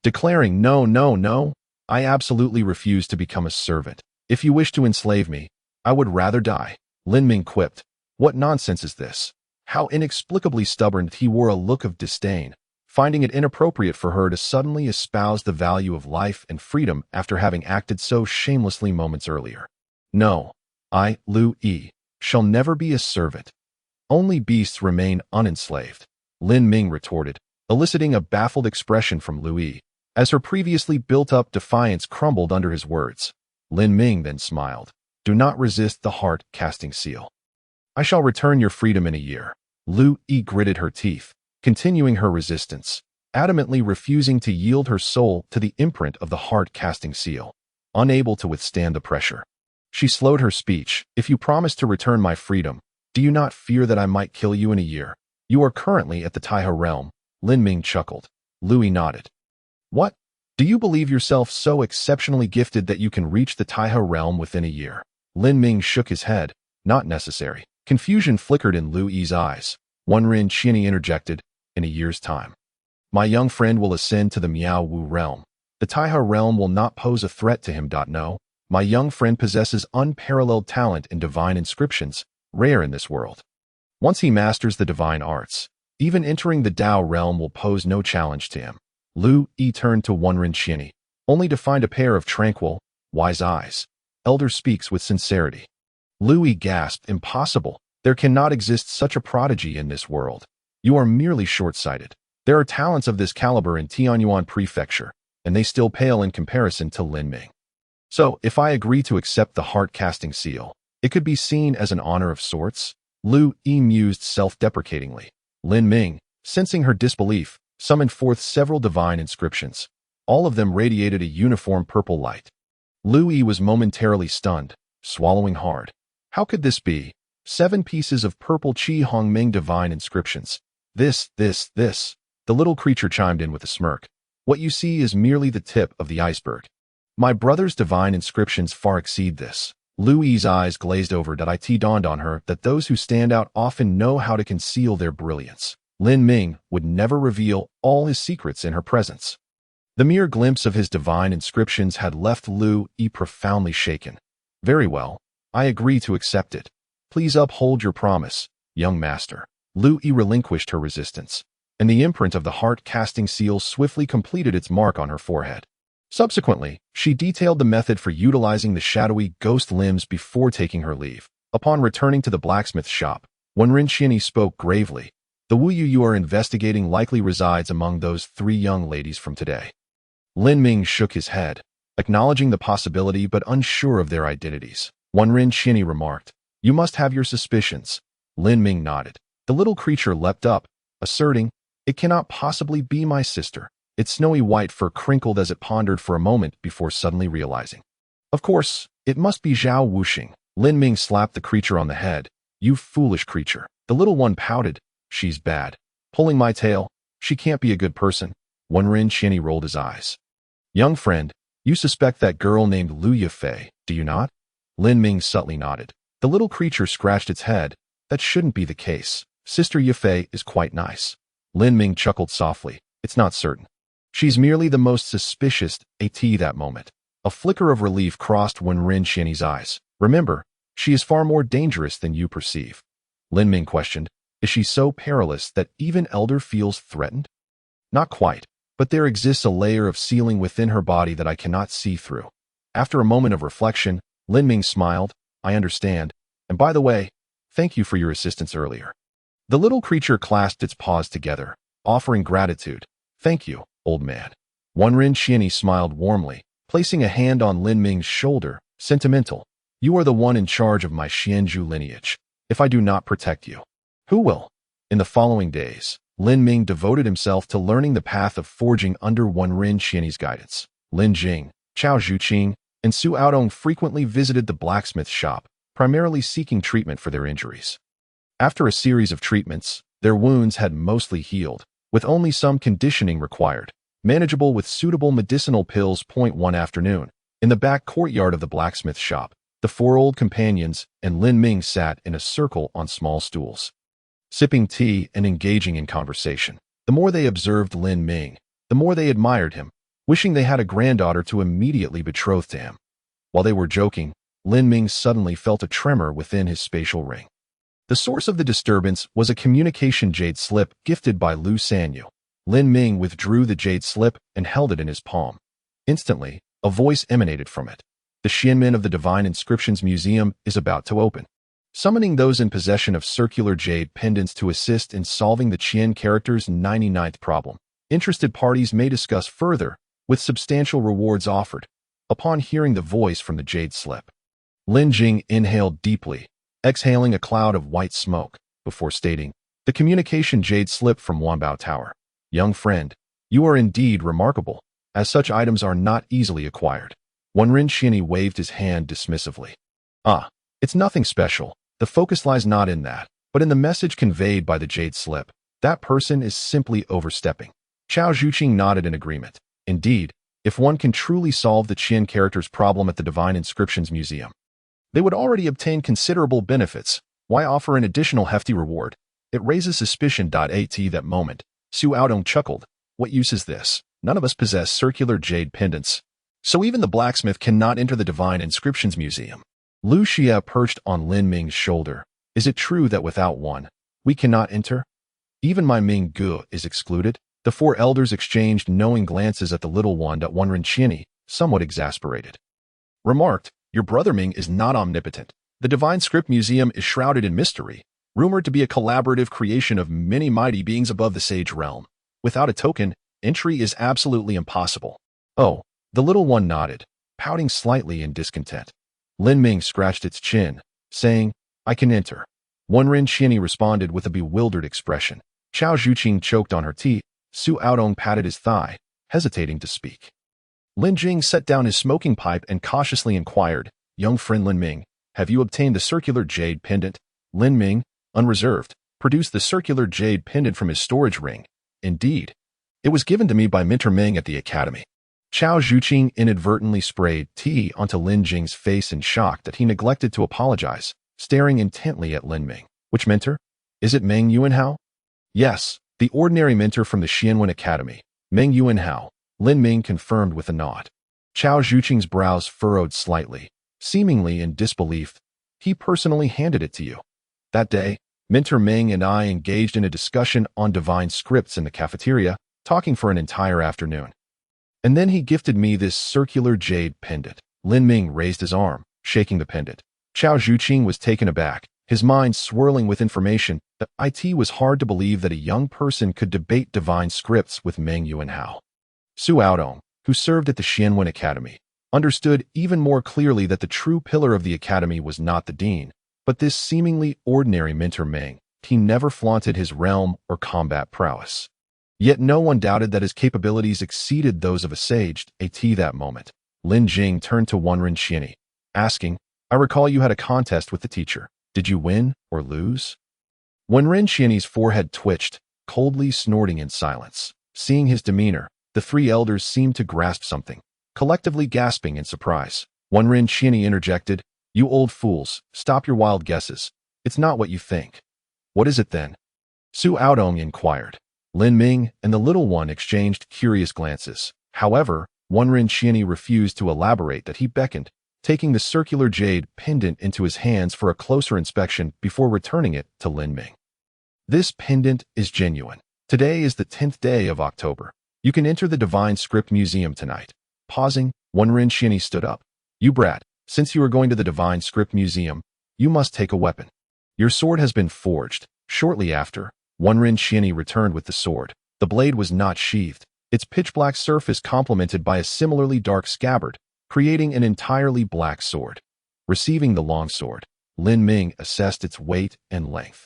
declaring, no, no, no, I absolutely refuse to become a servant. If you wish to enslave me, I would rather die. Lin Ming quipped, what nonsense is this? How inexplicably stubborn. He wore a look of disdain, finding it inappropriate for her to suddenly espouse the value of life and freedom after having acted so shamelessly moments earlier. No, I, Lu Yi, shall never be a servant. Only beasts remain unenslaved. Lin Ming retorted, eliciting a baffled expression from Lu Yi, as her previously built-up defiance crumbled under his words. Lin Ming then smiled. Do not resist the heart-casting seal. I shall return your freedom in a year. Lu Yi gritted her teeth, continuing her resistance, adamantly refusing to yield her soul to the imprint of the heart-casting seal, unable to withstand the pressure. She slowed her speech. If you promise to return my freedom, do you not fear that I might kill you in a year? You are currently at the Taihe realm, Lin Ming chuckled. Louis nodded. What? Do you believe yourself so exceptionally gifted that you can reach the Taihe realm within a year? Lin Ming shook his head. Not necessary. Confusion flickered in Louis's eyes. Wenren Qianyi interjected, in a year's time. My young friend will ascend to the Miao Wu realm. The Taihe realm will not pose a threat to him. No. My young friend possesses unparalleled talent in divine inscriptions, rare in this world. Once he masters the divine arts, even entering the Dao realm will pose no challenge to him. Lu Yi turned to Wenren Qianyi, only to find a pair of tranquil, wise eyes. Elder speaks with sincerity. Louis gasped, impossible. There cannot exist such a prodigy in this world. You are merely short-sighted. There are talents of this caliber in Tianyuan Prefecture, and they still pale in comparison to Lin Ming. So, if I agree to accept the heart-casting seal, it could be seen as an honor of sorts? Lu Yi mused self-deprecatingly. Lin Ming, sensing her disbelief, summoned forth several divine inscriptions. All of them radiated a uniform purple light. Lu Yi was momentarily stunned, swallowing hard. How could this be? 7 pieces of purple Qi Hongming divine inscriptions. This. The little creature chimed in with a smirk. What you see is merely the tip of the iceberg. My brother's divine inscriptions far exceed this. Louis's eyes glazed over. It dawned on her that those who stand out often know how to conceal their brilliance. Lin Ming would never reveal all his secrets in her presence. The mere glimpse of his divine inscriptions had left Lu Yi profoundly shaken. Very well, I agree to accept it. Please uphold your promise, young master. Lu Yi relinquished her resistance, and the imprint of the heart-casting seal swiftly completed its mark on her forehead. Subsequently, she detailed the method for utilizing the shadowy ghost limbs before taking her leave. Upon returning to the blacksmith shop, Wenren Qianyi spoke gravely. The Wu Yu you are investigating likely resides among those 3 young ladies from today. Lin Ming shook his head, acknowledging the possibility but unsure of their identities. Wenren Qianyi remarked, You must have your suspicions. Lin Ming nodded. The little creature leapt up, asserting, It cannot possibly be my sister. Its snowy white fur crinkled as it pondered for a moment before suddenly realizing. Of course, it must be Zhao Wuxing. Lin Ming slapped the creature on the head. You foolish creature. The little one pouted. She's bad. Pulling my tail. She can't be a good person. Wenren Qianyi rolled his eyes. Young friend, you suspect that girl named Lu Yifei, do you not? Lin Ming subtly nodded. The little creature scratched its head. That shouldn't be the case. Sister Yifei is quite nice. Lin Ming chuckled softly. It's not certain. She's merely the most suspicious at that moment. A flicker of relief crossed Wenren Qianyi's eyes. Remember, she is far more dangerous than you perceive. Lin Ming questioned, Is she so perilous that even Elder feels threatened? Not quite, but there exists a layer of sealing within her body that I cannot see through. After a moment of reflection, Lin Ming smiled. I understand. And by the way, thank you for your assistance earlier. The little creature clasped its paws together, offering gratitude. Thank you, old man. Wenren Qianyi smiled warmly, placing a hand on Lin Ming's shoulder. Sentimental. You are the one in charge of my Xianzhu lineage. If I do not protect you, who will? In the following days, Lin Ming devoted himself to learning the path of forging under Wenren Qianyi's guidance. Lin Jing, Chao Zhuqing, and Su Aodong frequently visited the blacksmith shop, primarily seeking treatment for their injuries. After a series of treatments, their wounds had mostly healed, with only some conditioning required, manageable with suitable medicinal pills. One afternoon, in the back courtyard of the blacksmith shop, the 4 old companions and Lin Ming sat in a circle on small stools, sipping tea and engaging in conversation. The more they observed Lin Ming, the more they admired him, wishing they had a granddaughter to immediately betroth to him. While they were joking, Lin Ming suddenly felt a tremor within his spatial ring. The source of the disturbance was a communication jade slip gifted by Lu Sanyu. Lin Ming withdrew the jade slip and held it in his palm. Instantly, a voice emanated from it. The Xianmen of the Divine Inscriptions Museum is about to open, summoning those in possession of circular jade pendants to assist in solving the Qian character's 99th problem. Interested parties may discuss further, with substantial rewards offered. Upon hearing the voice from the jade slip, Lin Jing inhaled deeply, exhaling a cloud of white smoke, before stating, The communication jade slip from Wanbao Tower. Young friend, you are indeed remarkable, as such items are not easily acquired. Wenren Qianyi waved his hand dismissively. It's nothing special. The focus lies not in that, but in the message conveyed by the jade slip. That person is simply overstepping. Chao Zhuqing nodded in agreement. Indeed, if one can truly solve the Qian character's problem at the Divine Inscriptions Museum, they would already obtain considerable benefits. Why offer an additional hefty reward? It raises suspicion. At that moment, Su Aodong chuckled. What use is this? None of us possess circular jade pendants, so even the blacksmith cannot enter the Divine Inscriptions Museum. Lu Xia perched on Lin Ming's shoulder. Is it true that without one, we cannot enter? Even my Ming Gu is excluded? The four elders exchanged knowing glances at the little one. Wen Qianni, somewhat exasperated, remarked, your brother Ming is not omnipotent. The Divine Script Museum is shrouded in mystery, rumored to be a collaborative creation of many mighty beings above the sage realm. Without a token, entry is absolutely impossible. Oh, the little one nodded, pouting slightly in discontent. Lin Ming scratched its chin, saying, I can enter. Wen Qianni responded with a bewildered expression. Chao Zhuqing choked on her tea. Su Aodong patted his thigh, hesitating to speak. Lin Jing set down his smoking pipe and cautiously inquired, young friend Lin Ming, have you obtained the circular jade pendant? Lin Ming, unreserved, produced the circular jade pendant from his storage ring. Indeed, it was given to me by Mentor Ming at the academy. Chao Zhuqing inadvertently sprayed tea onto Lin Jing's face in shock that he neglected to apologize, staring intently at Lin Ming. Which mentor? Is it Meng Yuanhao? Yes, the ordinary mentor from the Xianwen Academy, Meng Yuanhao. Lin Ming confirmed with a nod. Chao Zhuqing's brows furrowed slightly, seemingly in disbelief. He personally handed it to you. That day, Mentor Meng and I engaged in a discussion on divine scripts in the cafeteria, talking for an entire afternoon. And then he gifted me this circular jade pendant. Lin Ming raised his arm, shaking the pendant. Chao Zhuqing was taken aback, his mind swirling with information. It was hard to believe that a young person could debate divine scripts with Meng Yuanhao. Su Aodong, who served at the Xianwen Academy, understood even more clearly that the true pillar of the academy was not the dean, but this seemingly ordinary mentor Meng. He never flaunted his realm or combat prowess. Yet no one doubted that his capabilities exceeded those of a sage. At that moment, Lin Jing turned to Wen Qianni, asking, I recall you had a contest with the teacher. Did you win or lose? Wen Qianni's forehead twitched, coldly snorting in silence. Seeing his demeanor, the three elders seemed to grasp something, collectively gasping in surprise. Wen Qianni interjected, you old fools, stop your wild guesses. It's not what you think. What is it then? Su Aodong inquired. Lin Ming and the little one exchanged curious glances. However, Wen Qianni refused to elaborate. That he beckoned, taking the circular jade pendant into his hands for a closer inspection before returning it to Lin Ming. This pendant is genuine. Today is the 10th day of October. You can enter the Divine Script Museum tonight. Pausing, Wen Qianni stood up. You brat, since you are going to the Divine Script Museum, you must take a weapon. Your sword has been forged. Shortly after, Wen Qianni returned with the sword. The blade was not sheathed. Its pitch-black surface complemented by a similarly dark scabbard, creating an entirely black sword. Receiving the long sword, Lin Ming assessed its weight and length.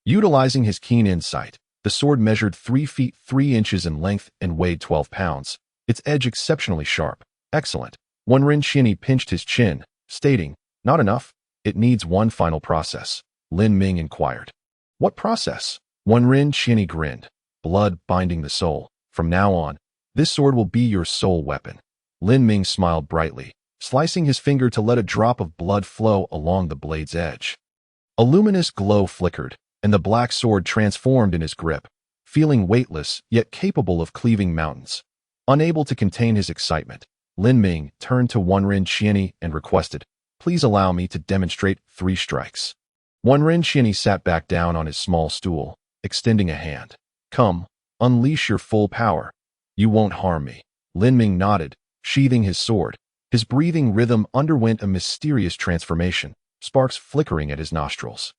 Utilizing his keen insight, the sword measured 3 feet 3 inches in length and weighed 12 pounds, its edge exceptionally sharp. Excellent. Wen Qianni pinched his chin, stating, not enough, it needs one final process. Lin Ming inquired. What process? Wen Qianni grinned. Blood binding the soul. From now on, this sword will be your sole weapon. Lin Ming smiled brightly, slicing his finger to let a drop of blood flow along the blade's edge. A luminous glow flickered, and the black sword transformed in his grip, feeling weightless yet capable of cleaving mountains. Unable to contain his excitement, Lin Ming turned to Wen Qianni and requested, please allow me to demonstrate 3 strikes. Wen Qianni sat back down on his small stool, extending a hand. Come, unleash your full power. You won't harm me. Lin Ming nodded, sheathing his sword. His breathing rhythm underwent a mysterious transformation, sparks flickering at his nostrils.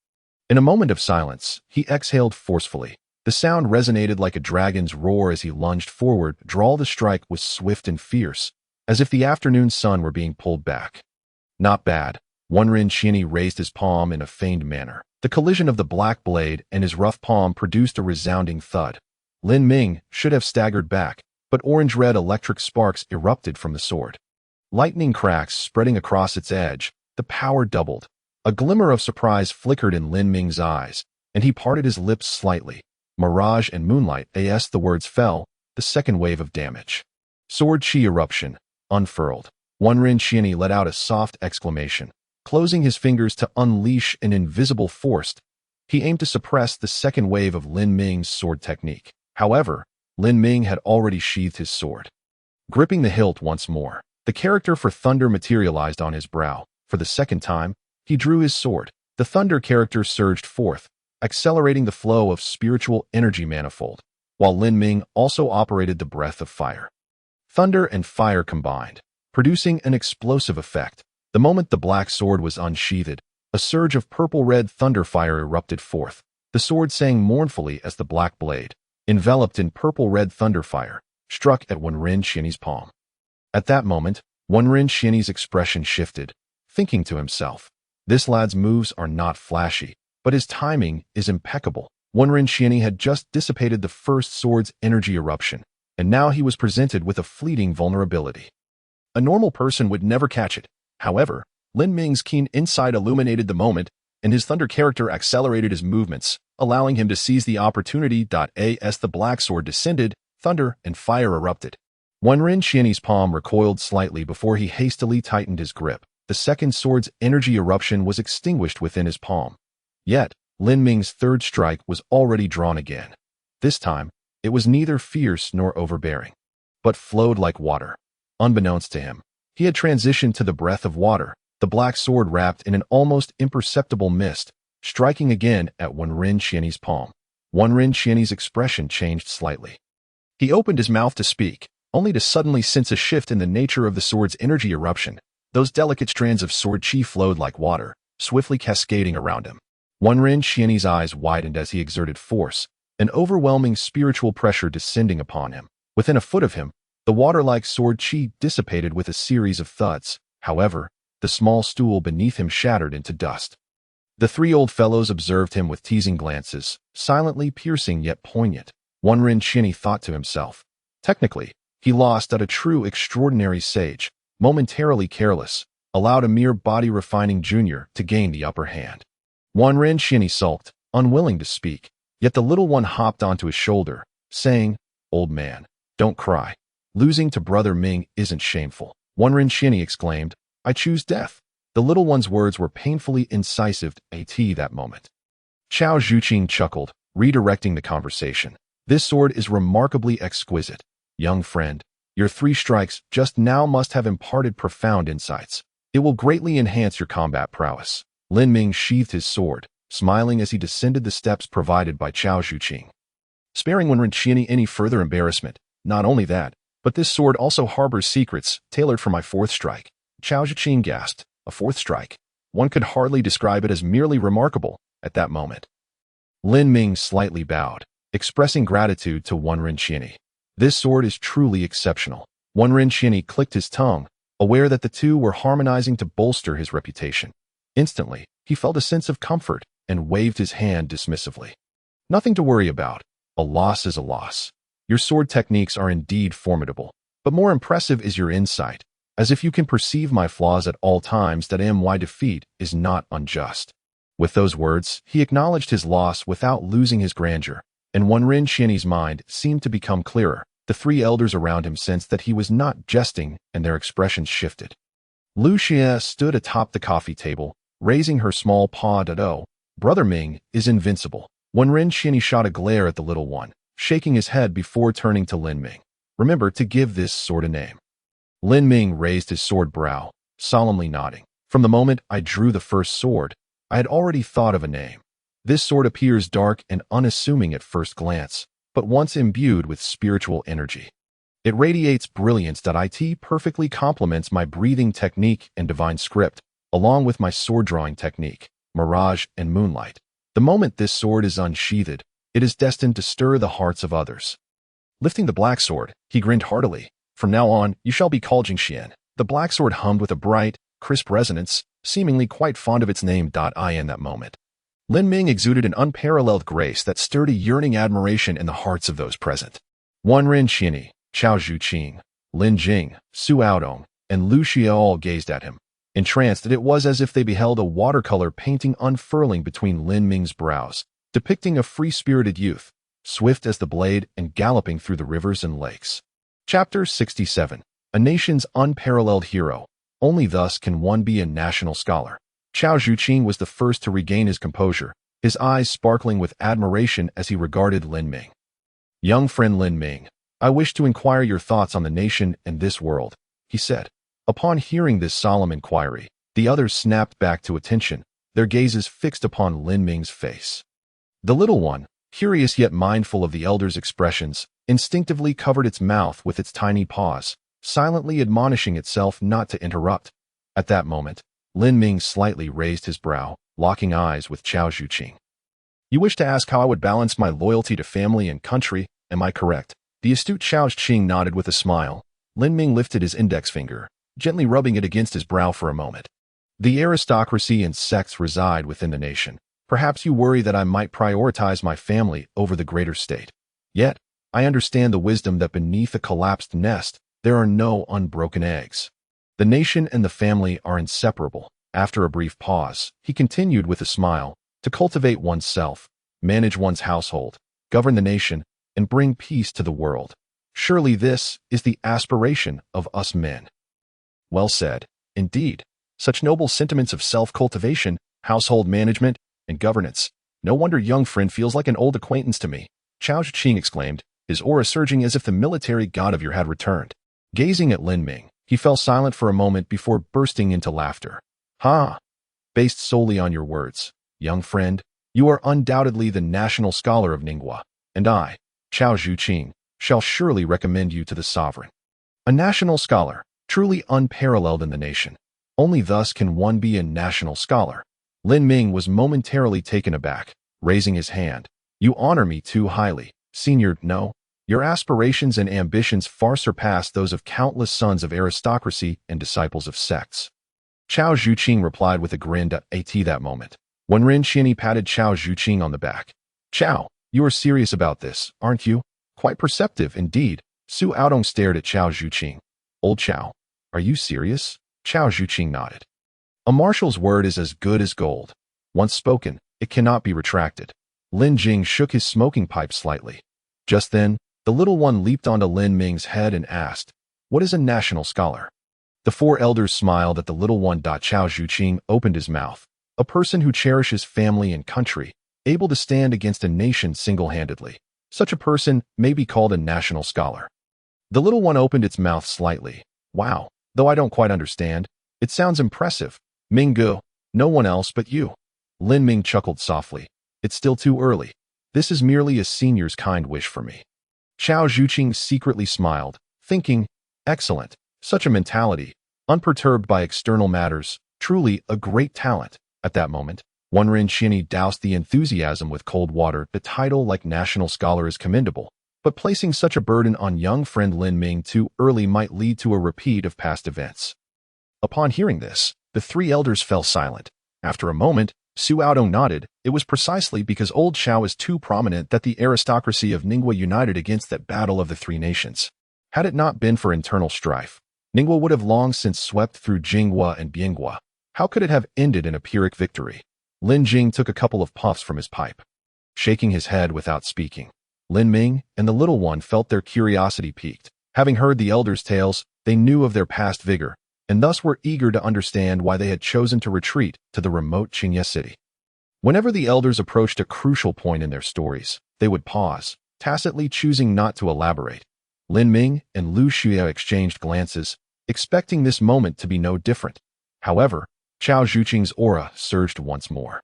In a moment of silence, he exhaled forcefully. The sound resonated like a dragon's roar as he lunged forward. The strike was swift and fierce, as if the afternoon sun were being pulled back. Not bad. Wen Qianni raised his palm in a feigned manner. The collision of the black blade and his rough palm produced a resounding thud. Lin Ming should have staggered back, but orange-red electric sparks erupted from the sword. Lightning cracks spreading across its edge, the power doubled. A glimmer of surprise flickered in Lin Ming's eyes, and he parted his lips slightly. Mirage and Moonlight. As the words fell, the second wave of damage. Sword chi eruption, unfurled. Wenren Qianyi let out a soft exclamation, closing his fingers to unleash an invisible force. He aimed to suppress the second wave of Lin Ming's sword technique. However, Lin Ming had already sheathed his sword. Gripping the hilt once more, the character for Thunder materialized on his brow. For the second time, he drew his sword. The Thunder character surged forth, accelerating the flow of spiritual energy manifold, while Lin Ming also operated the breath of fire. Thunder and fire combined, producing an explosive effect. The moment the black sword was unsheathed, a surge of purple-red thunder fire erupted forth. The sword sang mournfully as the black blade, enveloped in purple-red thunder fire, struck at Wenren Qianyi's palm. At that moment, Wenren Qianyi's expression shifted, thinking to himself, "This lad's moves are not flashy, but his timing is impeccable." Wenren Qianyi had just dissipated the first sword's energy eruption, and now he was presented with a fleeting vulnerability. A normal person would never catch it. However, Lin Ming's keen insight illuminated the moment, and his thunder character accelerated his movements, allowing him to seize the opportunity. As the black sword descended, thunder and fire erupted. Wenren Qianyi's palm recoiled slightly before he hastily tightened his grip. The second sword's energy eruption was extinguished within his palm. Yet, Lin Ming's third strike was already drawn again. This time, it was neither fierce nor overbearing, but flowed like water. Unbeknownst to him, he had transitioned to the breath of water, the black sword wrapped in an almost imperceptible mist, striking again at Wenren Qianyi's palm. Wenren Qianyi's expression changed slightly. He opened his mouth to speak, only to suddenly sense a shift in the nature of the sword's energy eruption. Those delicate strands of sword chi flowed like water, swiftly cascading around him. Wenren Qianyi's eyes widened as he exerted force, an overwhelming spiritual pressure descending upon him. Within a foot of him, the water-like sword chi dissipated with a series of thuds. However, the small stool beneath him shattered into dust. The three old fellows observed him with teasing glances, silently piercing yet poignant. Wenren Qianyi thought to himself, technically, he lost at a true extraordinary sage, momentarily careless, allowed a mere body-refining junior to gain the upper hand. Wenren Qianyi sulked, unwilling to speak, yet the little one hopped onto his shoulder, saying, "Old man, don't cry. Losing to Brother Ming isn't shameful." Wenren Qianyi exclaimed, "I choose death." The little one's words were painfully incisive at that moment. Chao Zhuqing chuckled, redirecting the conversation. "This sword is remarkably exquisite. Young friend, your 3 strikes just now must have imparted profound insights. It will greatly enhance your combat prowess." Lin Ming sheathed his sword, smiling as he descended the steps provided by Chao Zhuqing, sparing Wenren Qianyi any further embarrassment. "Not only that, but this sword also harbors secrets tailored for my 4th strike." Chao Zhuqing gasped. A 4th strike? One could hardly describe it as merely remarkable at that moment. Lin Ming slightly bowed, expressing gratitude to Wenren Qianyi. "This sword is truly exceptional." Wenren Qianyi clicked his tongue, aware that the two were harmonizing to bolster his reputation. Instantly, he felt a sense of comfort and waved his hand dismissively. "Nothing to worry about. A loss is a loss. Your sword techniques are indeed formidable, but more impressive is your insight, as if you can perceive my flaws at all times. That my defeat is not unjust." With those words, he acknowledged his loss without losing his grandeur, and Wenren Qianyi's mind seemed to become clearer. The 3 elders around him sensed that he was not jesting, and their expressions shifted. Lu Xie stood atop the coffee table, raising her small paw. "Brother Ming is invincible." Wenren Qianyi shot a glare at the little one, shaking his head before turning to Lin Ming. "Remember to give this sword a name." Lin Ming raised his sword brow, solemnly nodding. "From the moment I drew the first sword, I had already thought of a name. This sword appears dark and unassuming at first glance, but once imbued with spiritual energy, it radiates brilliance. It perfectly complements my breathing technique and divine script, along with my sword drawing technique, Mirage and Moonlight. The moment this sword is unsheathed, it is destined to stir the hearts of others." Lifting the black sword, he grinned heartily. "From now on, you shall be called Jingxian." The black sword hummed with a bright, crisp resonance, seemingly quite fond of its name. In that moment, Lin Ming exuded an unparalleled grace that stirred a yearning admiration in the hearts of those present. Wenren Qianyi, Chao Zhuqing, Lin Jing, Su Aodong, and Lu Xie all gazed at him, entranced. It was as if they beheld a watercolor painting unfurling between Lin Ming's brows, depicting a free-spirited youth, swift as the blade and galloping through the rivers and lakes. Chapter 67. A nation's unparalleled hero. Only thus can one be a national scholar. Chao Zhuqing was the first to regain his composure, his eyes sparkling with admiration as he regarded Lin Ming. Young friend Lin Ming, I wish to inquire your thoughts on the nation and this world, he said. Upon hearing this solemn inquiry, the others snapped back to attention, their gazes fixed upon Lin Ming's face. The little one, curious yet mindful of the elder's expressions, instinctively covered its mouth with its tiny paws, silently admonishing itself not to interrupt. At that moment, Lin Ming slightly raised his brow, locking eyes with Chao Zhuqing. You wish to ask how I would balance my loyalty to family and country, am I correct? The astute Chao Zhuqing nodded with a smile. Lin Ming lifted his index finger, gently rubbing it against his brow for a moment. The aristocracy and sects reside within the nation. Perhaps you worry that I might prioritize my family over the greater state. Yet, I understand the wisdom that beneath a collapsed nest, there are no unbroken eggs. The nation and the family are inseparable. After a brief pause, he continued with a smile, to cultivate oneself, manage one's household, govern the nation, and bring peace to the world. Surely this is the aspiration of us men. Well said, indeed. Such noble sentiments of self-cultivation, household management, and governance. No wonder young friend feels like an old acquaintance to me, Chao Zhuqing exclaimed, his aura surging as if the military god of year had returned. Gazing at Lin Ming, he fell silent for a moment before bursting into laughter. Ha! Based solely on your words, young friend, you are undoubtedly the national scholar of Ningguo, and I, Chao Zhuqing, shall surely recommend you to the sovereign. A national scholar, truly unparalleled in the nation. Only thus can one be a national scholar. Lin Ming was momentarily taken aback, raising his hand. You honor me too highly, senior. No, your aspirations and ambitions far surpass those of countless sons of aristocracy and disciples of sects. Chao Zhuqing replied with a grin at that moment. When Ren Qianyi patted Chao Zhuqing on the back. Chao, you are serious about this, aren't you? Quite perceptive, indeed. Su Aodong stared at Chao Zhuqing. Old Chao, are you serious? Chao Zhuqing nodded. A marshal's word is as good as gold. Once spoken, it cannot be retracted. Lin Jing shook his smoking pipe slightly. Just then, the little one leaped onto Lin Ming's head and asked, What is a national scholar? The four elders smiled at the little one. Chao Zhuqing opened his mouth. A person who cherishes family and country, able to stand against a nation single-handedly. Such a person may be called a national scholar. The little one opened its mouth slightly. Wow, though I don't quite understand. It sounds impressive. Minggu, no one else but you. Lin Ming chuckled softly. It's still too early. This is merely a senior's kind wish for me. Chao Zhuqing secretly smiled, thinking, excellent, such a mentality, unperturbed by external matters, truly a great talent. At that moment, Wen Ren Qianyi doused the enthusiasm with cold water. The title like national scholar is commendable, but placing such a burden on young friend Lin Ming too early might lead to a repeat of past events. Upon hearing this, the three elders fell silent. After a moment, Su Aodong nodded. It was precisely because old Chao is too prominent that the aristocracy of Ningguo united against that battle of the three nations. Had it not been for internal strife, Ningguo would have long since swept through Jinghua and Bianghua. How could it have ended in a Pyrrhic victory? Lin Jing took a couple of puffs from his pipe. Shaking his head without speaking, Lin Ming and the little one felt their curiosity piqued. Having heard the elders' tales, they knew of their past vigor, and thus were eager to understand why they had chosen to retreat to the remote Qingye city. Whenever the elders approached a crucial point in their stories, they would pause, tacitly choosing not to elaborate. Lin Ming and Lu Xue exchanged glances, expecting this moment to be no different. However, Chao Zhuqing's aura surged once more.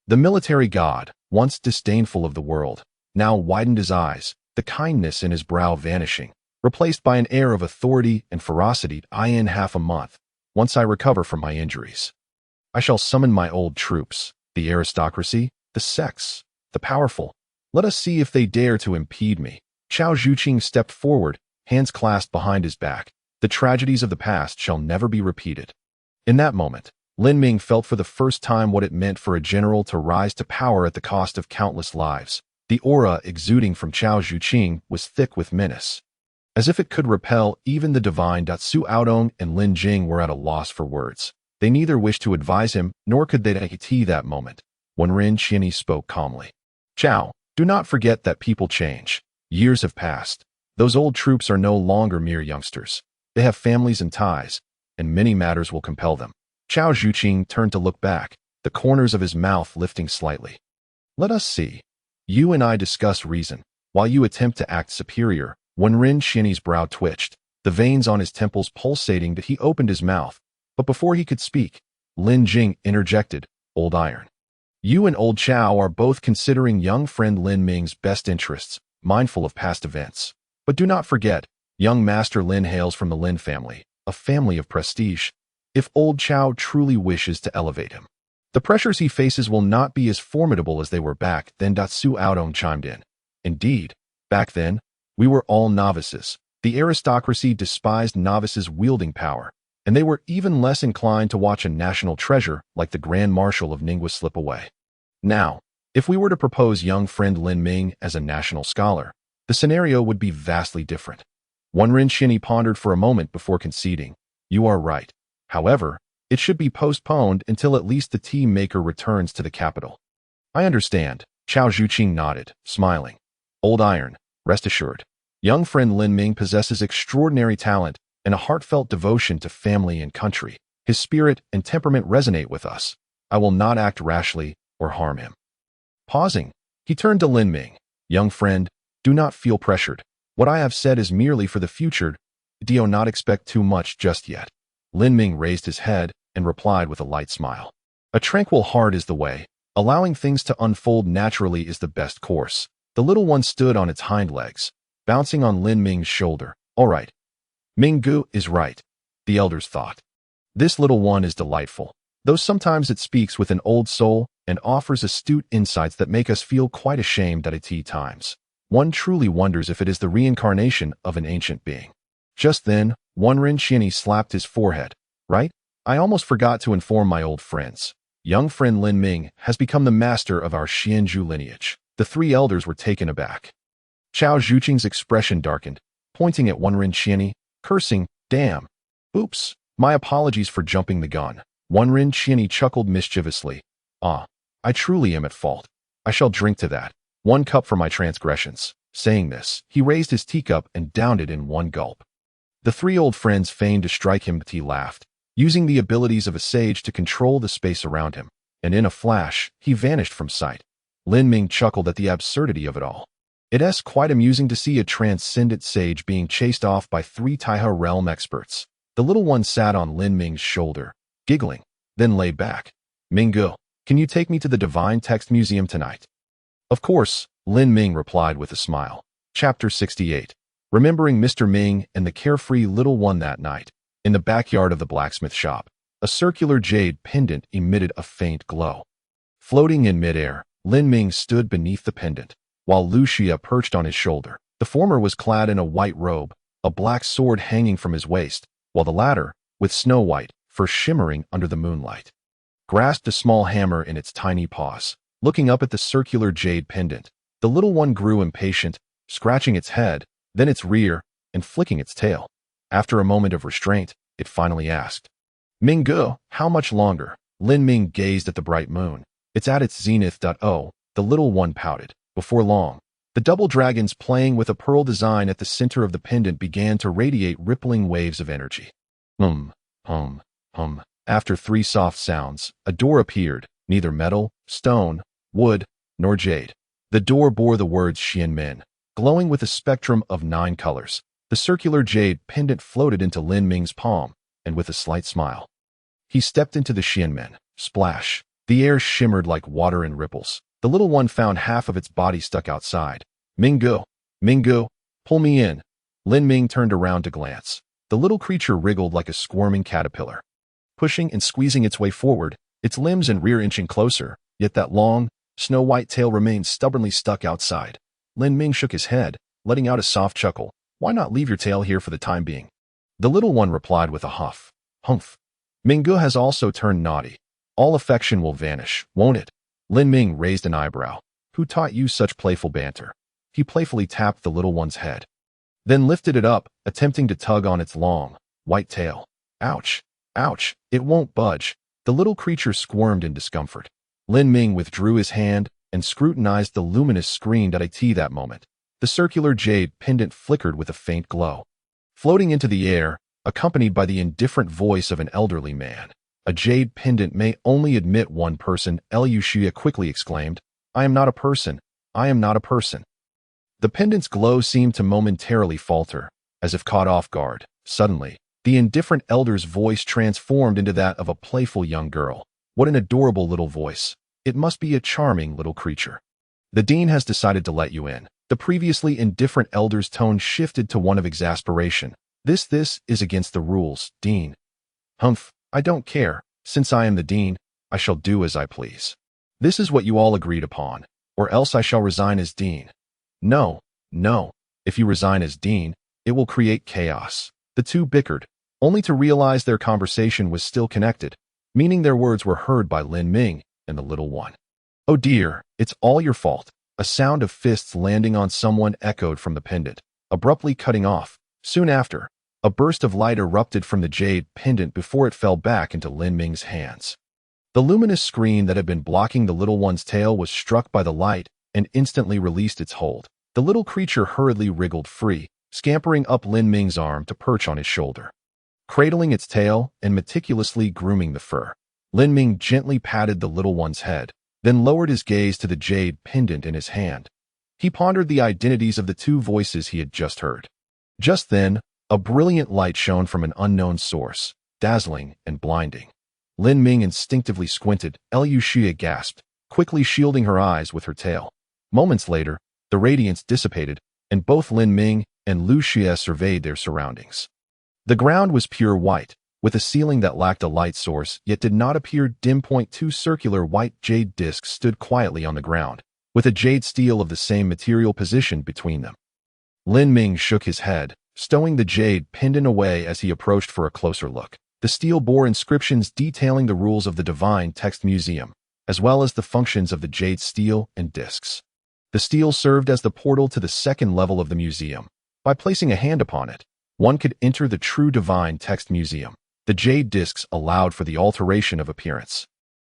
The military god, once disdainful of the world, now widened his eyes, the kindness in his brow vanishing, replaced by an air of authority and ferocity. In half a month, once I recover from my injuries, I shall summon my old troops, the aristocracy, the sects, the powerful. Let us see if they dare to impede me. Chao Zhuqing stepped forward, hands clasped behind his back. The tragedies of the past shall never be repeated. In that moment, Lin Ming felt for the first time what it meant for a general to rise to power at the cost of countless lives. The aura exuding from Chao Zhuqing was thick with menace. As if it could repel even the divine. Su Aodong and Lin Jing were at a loss for words. They neither wished to advise him, nor could they that moment. When Ren Qianyi spoke calmly. Chao, Do not forget that people change. Years have passed. Those old troops are no longer mere youngsters. They have families and ties, and many matters will compel them. Chao Zhuqing turned to look back, the corners of his mouth lifting slightly. Let us see. You and I discuss reason, while you attempt to act superior. When Ren Xianyi's brow twitched, the veins on his temples pulsating, that he opened his mouth, but before he could speak, Lin Jing interjected, Old Iron. You and Old Chao are both considering young friend Lin Ming's best interests, mindful of past events. But do not forget, young Master Lin hails from the Lin family, a family of prestige. If Old Chao truly wishes to elevate him, the pressures he faces will not be as formidable as they were back then. Su Aodong chimed in. Indeed, back then, we were all novices. The aristocracy despised novices wielding power, and they were even less inclined to watch a national treasure like the Grand Marshal of Ningguo slip away. Now, if we were to propose young friend Lin Ming as a national scholar, the scenario would be vastly different. Ren Xianyi pondered for a moment before conceding. You are right. However, it should be postponed until at least the tea maker returns to the capital. I understand. Chao Zhuqing nodded, smiling. Old Iron, rest assured. Young friend Lin Ming possesses extraordinary talent and a heartfelt devotion to family and country. His spirit and temperament resonate with us. I will not act rashly or harm him. Pausing, he turned to Lin Ming. Young friend, do not feel pressured. What I have said is merely for the future. Do not expect too much just yet. Lin Ming raised his head and replied with a light smile. A tranquil heart is the way. Allowing things to unfold naturally is the best course. The little one stood on its hind legs, bouncing on Lin Ming's shoulder. All right. Minggu is right, the elders thought. This little one is delightful, though sometimes it speaks with an old soul and offers astute insights that make us feel quite ashamed at times. One truly wonders if it is the reincarnation of an ancient being. Just then, Ren Xianyi slapped his forehead. Right? I almost forgot to inform my old friends. Young friend Lin Ming has become the master of our Xianzhu lineage. The three elders were taken aback. Chao Zhuqing's expression darkened, pointing at Ren Xianyi, cursing, damn. Oops, my apologies for jumping the gun. Ren Xianyi chuckled mischievously. I truly am at fault. I shall drink to that. 1 cup for my transgressions. Saying this, he raised his teacup and downed it in 1 gulp. The 3 old friends feigned to strike him, but he laughed, using the abilities of a sage to control the space around him, and in a flash, he vanished from sight. Lin Ming chuckled at the absurdity of it all. It's quite amusing to see a transcendent sage being chased off by 3 Taihe realm experts. The little one sat on Lin Ming's shoulder, giggling, then lay back. Minggu, can you take me to the Divine Text Museum tonight? Of course, Lin Ming replied with a smile. Chapter 68. Remembering Mr. Ming and the carefree little one that night, in the backyard of the blacksmith shop, a circular jade pendant emitted a faint glow. Floating in midair, Lin Ming stood beneath the pendant, while Lu Xia perched on his shoulder. The former was clad in a white robe, a black sword hanging from his waist, while the latter, with snow white fur shimmering under the moonlight, grasped a small hammer in its tiny paws. Looking up at the circular jade pendant, the little one grew impatient, scratching its head, then its rear, and flicking its tail. After a moment of restraint, it finally asked, Minggu, how much longer? Lin Ming gazed at the bright moon. It's at its zenith. Oh, the little one pouted. Before long, the double dragons playing with a pearl design at the center of the pendant began to radiate rippling waves of energy. Hum, hum, hum. After 3 soft sounds, a door appeared, neither metal, stone, wood, nor jade. The door bore the words Xianmen, glowing with a spectrum of 9 colors. The circular jade pendant floated into Lin Ming's palm, and with a slight smile, he stepped into the Xianmen. Splash. The air shimmered like water in ripples. The little one found half of its body stuck outside. Minggu, Minggu, pull me in. Lin Ming turned around to glance. The little creature wriggled like a squirming caterpillar, pushing and squeezing its way forward, its limbs and rear inching closer, yet that long, snow-white tail remained stubbornly stuck outside. Lin Ming shook his head, letting out a soft chuckle. Why not leave your tail here for the time being? The little one replied with a huff. Humph. Minggu has also turned naughty. All affection will vanish, won't it? Lin Ming raised an eyebrow. Who taught you such playful banter? He playfully tapped the little one's head, then lifted it up, attempting to tug on its long, white tail. Ouch. Ouch. It won't budge. The little creature squirmed in discomfort. Lin Ming withdrew his hand, and scrutinized the luminous screen at that moment. The circular jade pendant flickered with a faint glow, floating into the air, accompanied by the indifferent voice of an elderly man. A jade pendant may only admit one person, Liu Xue quickly exclaimed. I am not a person. I am not a person. The pendant's glow seemed to momentarily falter, as if caught off guard. Suddenly, the indifferent elder's voice transformed into that of a playful young girl. What an adorable little voice. It must be a charming little creature. The dean has decided to let you in. The previously indifferent elder's tone shifted to one of exasperation. This is against the rules, Dean. Humph, I don't care. Since I am the dean, I shall do as I please. This is what you all agreed upon, or else I shall resign as dean. No, no. If you resign as dean, it will create chaos. The two bickered, only to realize their conversation was still connected, meaning their words were heard by Lin Ming and the little one. Oh dear, it's all your fault. A sound of fists landing on someone echoed from the pendant, abruptly cutting off. Soon after, a burst of light erupted from the jade pendant before it fell back into Lin Ming's hands. The luminous screen that had been blocking the little one's tail was struck by the light and instantly released its hold. The little creature hurriedly wriggled free, scampering up Lin Ming's arm to perch on his shoulder. Cradling its tail and meticulously grooming the fur, Lin Ming gently patted the little one's head, then lowered his gaze to the jade pendant in his hand. He pondered the identities of the two voices he had just heard. Just then, a brilliant light shone from an unknown source, dazzling and blinding. Lin Ming instinctively squinted. Liu Xue gasped, quickly shielding her eyes with her tail. Moments later, the radiance dissipated, and both Lin Ming and Liu Xue surveyed their surroundings. The ground was pure white, with a ceiling that lacked a light source yet did not appear dim. Two circular white jade discs stood quietly on the ground, with a jade steel of the same material positioned between them. Lin Ming shook his head, stowing the jade pendant away as he approached for a closer look. The steel bore inscriptions detailing the rules of the Divine Text Museum, as well as the functions of the jade steel and discs. The steel served as the portal to the second level of the museum. By placing a hand upon it, one could enter the true Divine Text Museum. The jade discs allowed for the alteration of appearance.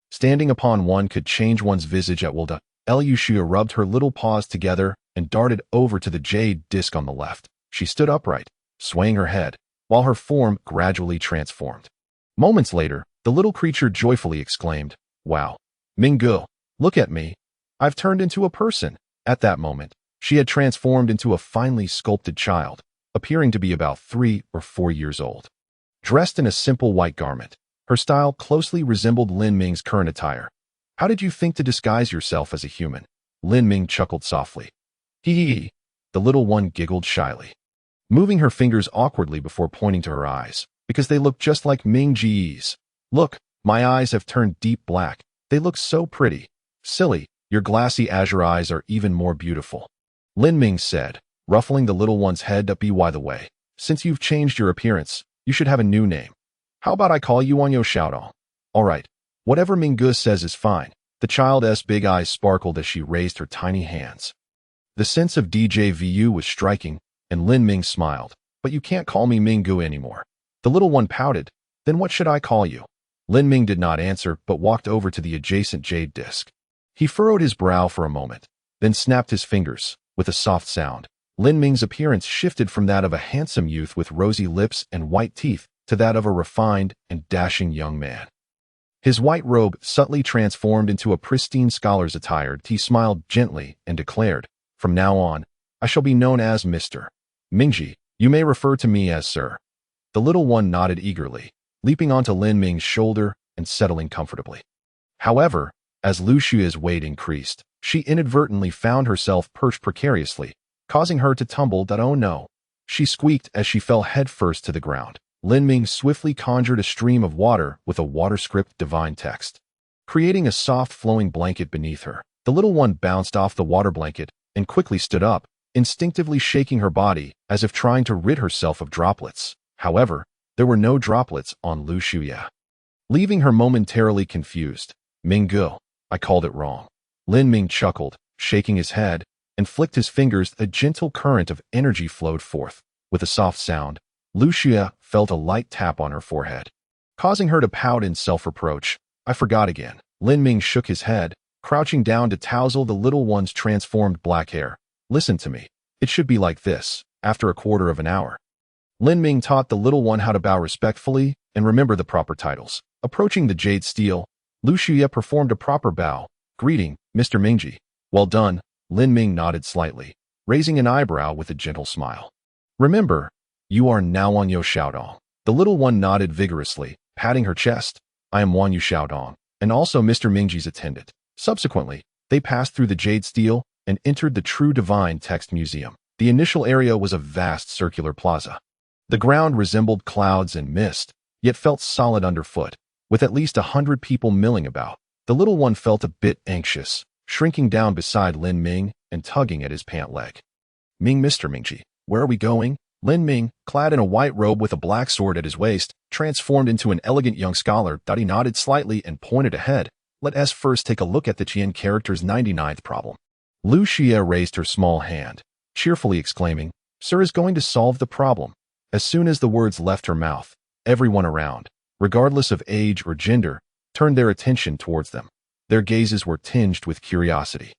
Standing upon one could change one's visage at will. Liu Xue rubbed her little paws together and darted over to the jade disc on the left. She stood upright, swaying her head, while her form gradually transformed. Moments later, the little creature joyfully exclaimed, Wow, Minggu, look at me. I've turned into a person. At that moment, she had transformed into a finely sculpted child, appearing to be about 3 or 4 years old. Dressed in a simple white garment, her style closely resembled Lin Ming's current attire. How did you think to disguise yourself as a human? Lin Ming chuckled softly. Hee hee. The little one giggled shyly, moving her fingers awkwardly before pointing to her eyes, because they looked just like Ming Ji's. Look, my eyes have turned deep black. They look so pretty. Silly, your glassy azure eyes are even more beautiful. Lin Ming said, ruffling the little one's head. By the way, since you've changed your appearance, you should have a new name. How about I call you Wanyo Xiaodong? All right, whatever Minggu says is fine. The child's big eyes sparkled as she raised her tiny hands. The sense of DJVU was striking, and Lin Ming smiled. But you can't call me Minggu anymore. The little one pouted. Then what should I call you? Lin Ming did not answer, but walked over to the adjacent jade disc. He furrowed his brow for a moment, then snapped his fingers. With a soft sound, Lin Ming's appearance shifted from that of a handsome youth with rosy lips and white teeth to that of a refined and dashing young man. His white robe subtly transformed into a pristine scholar's attire. He smiled gently and declared, From now on, I shall be known as Mr. Mingji. You may refer to me as Sir. The little one nodded eagerly, leaping onto Lin Ming's shoulder and settling comfortably. However, as Liu Xue's weight increased, she inadvertently found herself perched precariously, causing her to tumble. Oh no! She squeaked as she fell headfirst to the ground. Lin Ming swiftly conjured a stream of water with a water script divine text, creating a soft flowing blanket beneath her. The little one bounced off the water blanket and quickly stood up, instinctively shaking her body as if trying to rid herself of droplets. However, there were no droplets on Liu Xue, leaving her momentarily confused. Minggu, I called it wrong. Lin Ming chuckled, shaking his head, and flicked his fingers. A gentle current of energy flowed forth. With a soft sound, Liu Xue felt a light tap on her forehead, causing her to pout in self-reproach. I forgot again. Lin Ming shook his head, crouching down to tousle the little one's transformed black hair. Listen to me. It should be like this, after a quarter of an hour. Lin Ming taught the little one how to bow respectfully and remember the proper titles. Approaching the jade stele, Lu Xue performed a proper bow. Greeting, Mr. Mingji. Well done. Lin Ming nodded slightly, raising an eyebrow with a gentle smile. Remember, you are now Wan Yu Xiaodong. The little one nodded vigorously, patting her chest. I am Wan Yu Xiaodong, and also Mr. Mingji's attendant. Subsequently, they passed through the jade stele and entered the True Divine Text Museum. The initial area was a vast circular plaza. The ground resembled clouds and mist, yet felt solid underfoot. With at least 100 people milling about, the little one felt a bit anxious, shrinking down beside Lin Ming and tugging at his pant leg. Mr. Mingji, where are we going? Lin Ming, clad in a white robe with a black sword at his waist, transformed into an elegant young scholar. He nodded slightly and pointed ahead. Let us first take a look at the Qian character's 99th problem. Lu Xie raised her small hand, cheerfully exclaiming, Sir is going to solve the problem. As soon as the words left her mouth, everyone around, regardless of age or gender, turned their attention towards them. Their gazes were tinged with curiosity,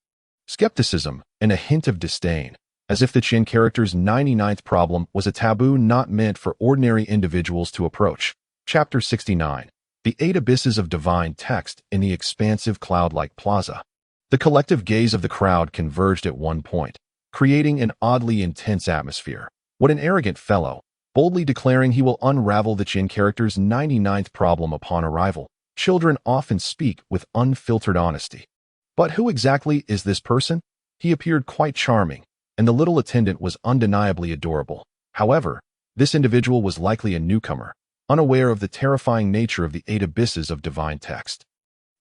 skepticism, and a hint of disdain, as if the Qian character's 99th problem was a taboo not meant for ordinary individuals to approach. Chapter 69. The 8 Abysses of Divine Text in the Expansive Cloud-like Plaza. The collective gaze of the crowd converged at one point, creating an oddly intense atmosphere. What an arrogant fellow, boldly declaring he will unravel the Qian character's 99th problem upon arrival. Children often speak with unfiltered honesty. But who exactly is this person? He appeared quite charming, and the little attendant was undeniably adorable. However, this individual was likely a newcomer, unaware of the terrifying nature of the 8 Abysses of Divine Text,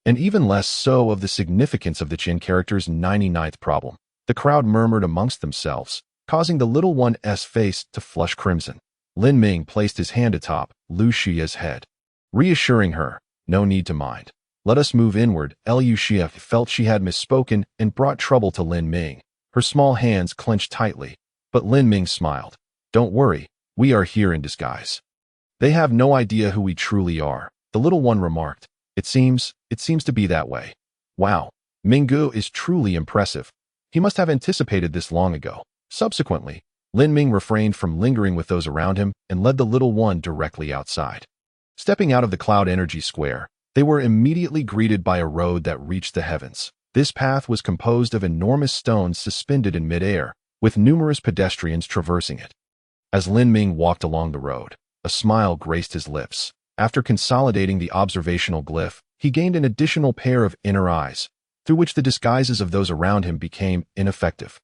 and even less so of the significance of the Qian character's 99th problem. The crowd murmured amongst themselves, causing the little one's face to flush crimson. Lin Ming placed his hand atop Lu Xie's head, reassuring her, no need to mind. Let us move inward. Lu Xie felt she had misspoken and brought trouble to Lin Ming. Her small hands clenched tightly, but Lin Ming smiled. Don't worry, we are here in disguise. They have no idea who we truly are, the little one remarked. It seems to be that way. Wow, Minggu is truly impressive. He must have anticipated this long ago. Subsequently, Lin Ming refrained from lingering with those around him and led the little one directly outside. Stepping out of the Cloud Energy Square, they were immediately greeted by a road that reached the heavens. This path was composed of enormous stones suspended in midair, with numerous pedestrians traversing it. As Lin Ming walked along the road, a smile graced his lips. After consolidating the observational glyph, he gained an additional pair of inner eyes, through which the disguises of those around him became ineffective.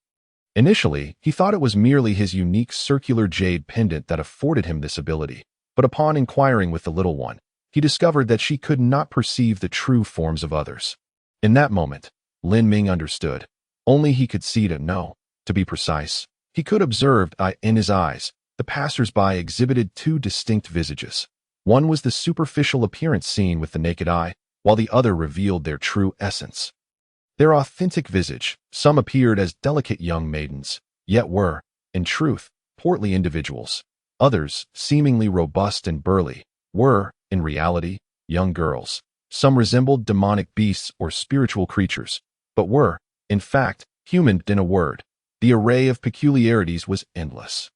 Initially, he thought it was merely his unique circular jade pendant that afforded him this ability, but upon inquiring with the little one, he discovered that she could not perceive the true forms of others. In that moment, Lin Ming understood. Only he could see to know. To be precise, he could observe in his eyes. The passers-by exhibited 2 distinct visages. One was the superficial appearance seen with the naked eye, while the other revealed their true essence. Their authentic visage, some appeared as delicate young maidens, yet were, in truth, portly individuals. Others, seemingly robust and burly, were, in reality, young girls. Some resembled demonic beasts or spiritual creatures, but were, in fact, human. In a word, the array of peculiarities was endless.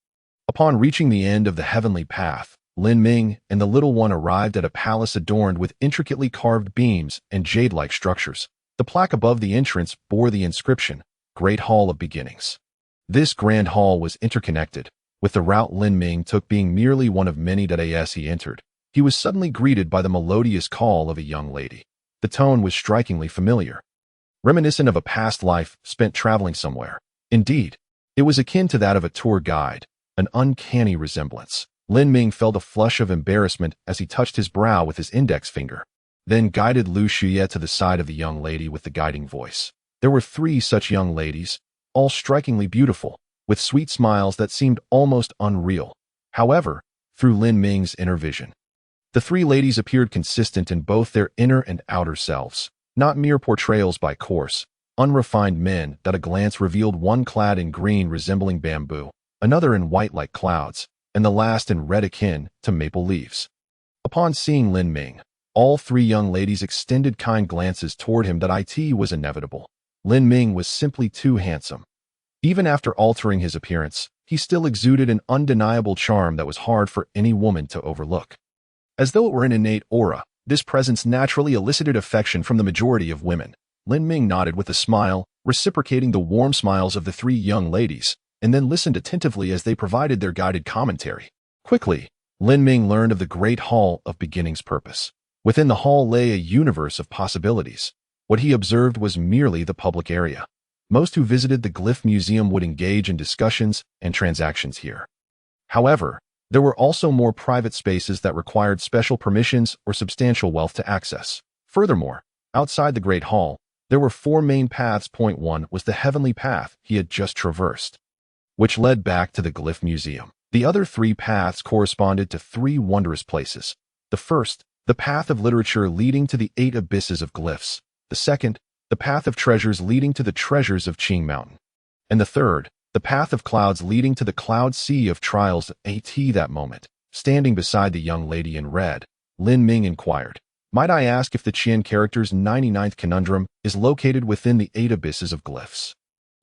Upon reaching the end of the heavenly path, Lin Ming and the little one arrived at a palace adorned with intricately carved beams and jade-like structures. The plaque above the entrance bore the inscription, Great Hall of Beginnings. This grand hall was interconnected, with the route Lin Ming took being merely one of many that as he entered. He was suddenly greeted by the melodious call of a young lady. The tone was strikingly familiar, reminiscent of a past life spent traveling somewhere. Indeed, it was akin to that of a tour guide, an uncanny resemblance. Lin Ming felt a flush of embarrassment as he touched his brow with his index finger, then guided Lu Xue to the side of the young lady with the guiding voice. There were 3 such young ladies, all strikingly beautiful, with sweet smiles that seemed almost unreal. However, through Lin Ming's inner vision, the 3 ladies appeared consistent in both their inner and outer selves, not mere portrayals by coarse, unrefined men that a glance revealed, one clad in green resembling bamboo, another in white like clouds, and the last in red akin to maple leaves. Upon seeing Lin Ming, All three young ladies extended kind glances toward him that it was inevitable. Lin Ming was simply too handsome. Even after altering his appearance, he still exuded an undeniable charm that was hard for any woman to overlook. As though it were an innate aura, this presence naturally elicited affection from the majority of women. Lin Ming nodded with a smile, reciprocating the warm smiles of the three young ladies, and then listened attentively as they provided their guided commentary. Quickly, Lin Ming learned of the Great Hall of Beginning's purpose. Within the hall lay a universe of possibilities. What he observed was merely the public area. Most who visited the Glyph Museum would engage in discussions and transactions here. However, there were also more private spaces that required special permissions or substantial wealth to access. Furthermore, outside the Great Hall, there were four main paths. Point 1 was the heavenly path he had just traversed, which led back to the Glyph Museum. The other three paths corresponded to three wondrous places. The first, the path of literature leading to the 8 abysses of glyphs. The second, the path of treasures leading to the treasures of Qing Mountain. And the third, the path of clouds leading to the cloud sea of trials. At that moment, standing beside the young lady in red, Lin Ming inquired, "Might I ask if the Qian character's 99th conundrum is located within the 8 abysses of glyphs?"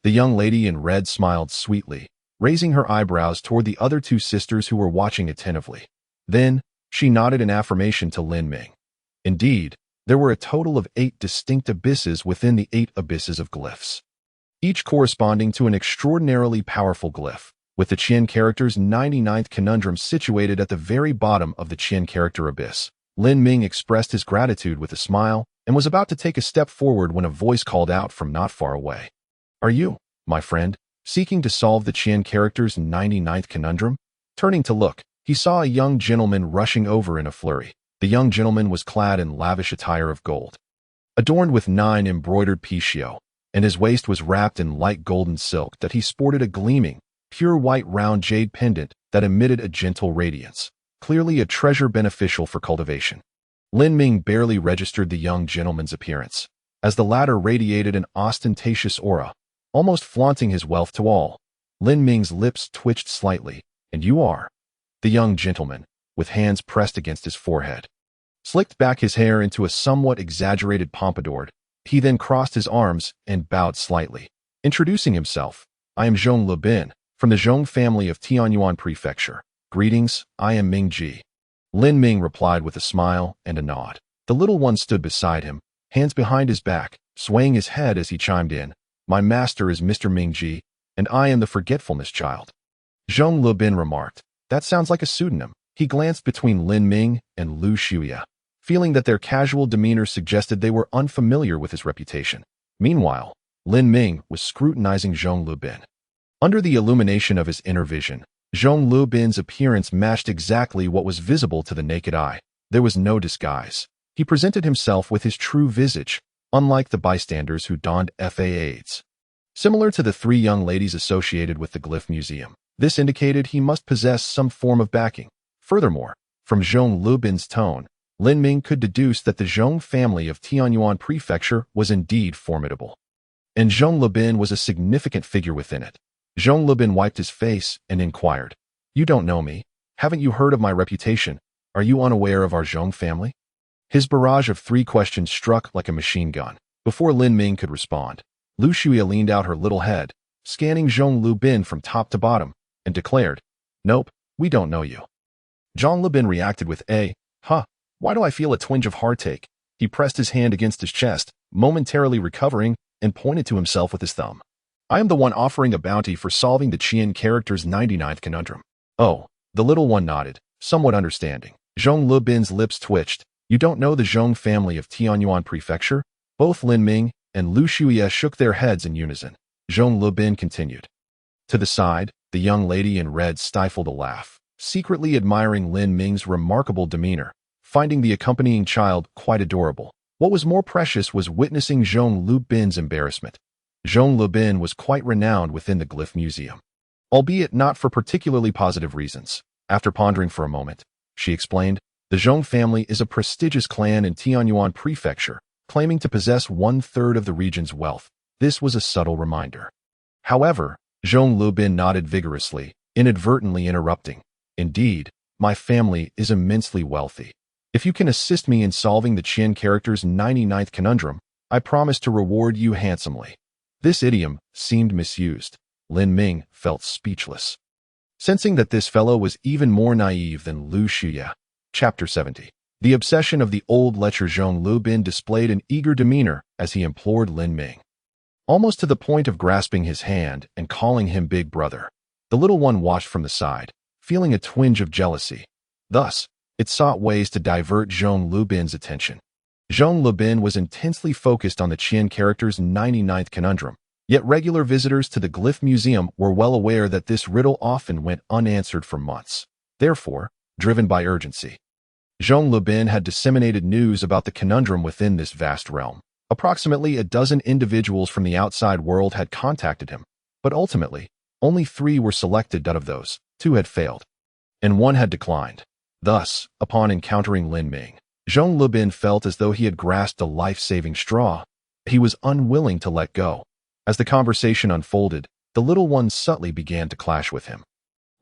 The young lady in red smiled sweetly, raising her eyebrows toward the other two sisters who were watching attentively. Then, she nodded in affirmation to Lin Ming. Indeed, there were a total of 8 distinct abysses within the 8 abysses of glyphs, each corresponding to an extraordinarily powerful glyph, with the Qian character's 99th conundrum situated at the very bottom of the Qian character abyss. Lin Ming expressed his gratitude with a smile and was about to take a step forward when a voice called out from not far away. "Are you, my friend, seeking to solve the Qian character's 99th conundrum?" Turning to look, he saw a young gentleman rushing over in a flurry. The young gentleman was clad in lavish attire of gold, adorned with 9 embroidered pichio, and his waist was wrapped in light golden silk that he sported a gleaming, pure white round jade pendant that emitted a gentle radiance, clearly a treasure beneficial for cultivation. Lin Ming barely registered the young gentleman's appearance, as the latter radiated an ostentatious aura, almost flaunting his wealth to all. Lin Ming's lips twitched slightly. "And you are?" The young gentleman, with hands pressed against his forehead, slicked back his hair into a somewhat exaggerated pompadour. He then crossed his arms and bowed slightly, introducing himself. "I am Zhong Lebin, from the Zhong family of Tianyuan Prefecture. Greetings, I am Ming Ji." Lin Ming replied with a smile and a nod. The little one stood beside him, hands behind his back, swaying his head as he chimed in, "My master is Mr. Ming Ji, and I am the Forgetfulness Child." Zhong Lebin remarked, "That sounds like a pseudonym." He glanced between Lin Ming and Lu Shuya, feeling that their casual demeanor suggested they were unfamiliar with his reputation. Meanwhile, Lin Ming was scrutinizing Zhong Lebin. Under the illumination of his inner vision, Zhong Lebin's appearance matched exactly what was visible to the naked eye. There was no disguise. He presented himself with his true visage, unlike the bystanders who donned fades. Similar to the three young ladies associated with the Glyph Museum, this indicated he must possess some form of backing. Furthermore, from Zhong Lebin's tone, Lin Ming could deduce that the Zhong family of Tianyuan Prefecture was indeed formidable, and Zhong Lebin was a significant figure within it. Zhong Lebin wiped his face and inquired, "You don't know me? Haven't you heard of my reputation? Are you unaware of our Zhong family?" His barrage of 3 questions struck like a machine gun. Before Lin Ming could respond, Lu Shuya leaned out her little head, scanning Zhong Lebin from top to bottom, and declared, "Nope, we don't know you." Zhong Lebin reacted with a, "Huh, why do I feel a twinge of heartache?" He pressed his hand against his chest, momentarily recovering, and pointed to himself with his thumb. "I am the one offering a bounty for solving the Qian character's 99th conundrum." "Oh," the little one nodded, somewhat understanding. Zhong Lebin's lips twitched. "You don't know the Zhong family of Tianyuan Prefecture?" Both Lin Ming and Lu Shuya shook their heads in unison. Zhong Lebin continued. To the side, the young lady in red stifled a laugh, secretly admiring Lin Ming's remarkable demeanor, finding the accompanying child quite adorable. What was more precious was witnessing Zhong Lebin's embarrassment. Zhong Lebin was quite renowned within the Glyph Museum, albeit not for particularly positive reasons. After pondering for a moment, she explained, "The Zhong family is a prestigious clan in Tianyuan Prefecture, claiming to possess 1/3 of the region's wealth." This was a subtle reminder. However, Zhong Lebin nodded vigorously, inadvertently interrupting, "Indeed, my family is immensely wealthy." If you can assist me in solving the Qian character's 99th conundrum, I promise to reward you handsomely. This idiom seemed misused. Lin Ming felt speechless, sensing that this fellow was even more naive than Lu Xue. Chapter 70. The obsession of the old lecher Zhong Lubin displayed an eager demeanor as he implored Lin Ming, almost to the point of grasping his hand and calling him big brother. The little one watched from the side, feeling a twinge of jealousy. Thus, it sought ways to divert Zhong Lubin's attention. Zhong Lubin was intensely focused on the Qian character's 99th conundrum, yet regular visitors to the Glyph Museum were well aware that this riddle often went unanswered for months. Therefore, driven by urgency, Zhong Lubin had disseminated news about the conundrum within this vast realm. Approximately a dozen individuals from the outside world had contacted him, but ultimately, only 3 were selected. Out of those, 2 had failed, and 1 had declined. Thus, upon encountering Lin Ming, Zhong Lubin felt as though he had grasped a life-saving straw. He was unwilling to let go. As the conversation unfolded, the little one subtly began to clash with him.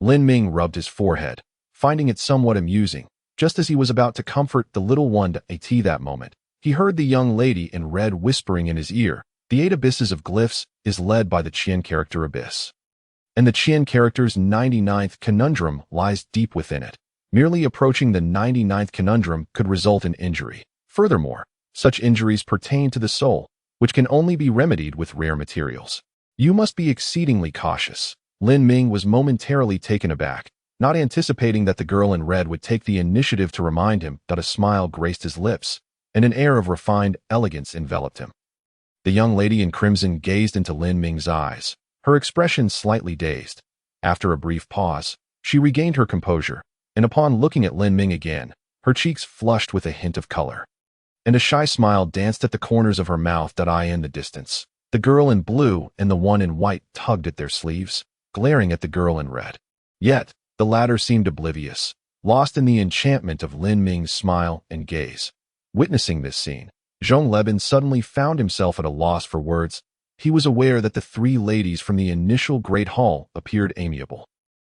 Lin Ming rubbed his forehead, finding it somewhat amusing. Just as he was about to comfort the little one at that moment, he heard the young lady in red whispering in his ear, "The 8 abysses of glyphs is led by the Qian character abyss, and the Qian character's 99th conundrum lies deep within it. Merely approaching the 99th conundrum could result in injury. Furthermore, such injuries pertain to the soul, which can only be remedied with rare materials. You must be exceedingly cautious." Lin Ming was momentarily taken aback, not anticipating that the girl in red would take the initiative to remind him. That a smile graced his lips, and an air of refined elegance enveloped him. The young lady in crimson gazed into Lin Ming's eyes, her expression slightly dazed. After a brief pause, she regained her composure, and upon looking at Lin Ming again, her cheeks flushed with a hint of color, and a shy smile danced at the corners of her mouth. "I in the distance." The girl in blue and the one in white tugged at their sleeves, glaring at the girl in red. Yet, the latter seemed oblivious, lost in the enchantment of Lin Ming's smile and gaze. Witnessing this scene, Zhong Lubin suddenly found himself at a loss for words. He was aware that the 3 ladies from the initial Great Hall appeared amiable.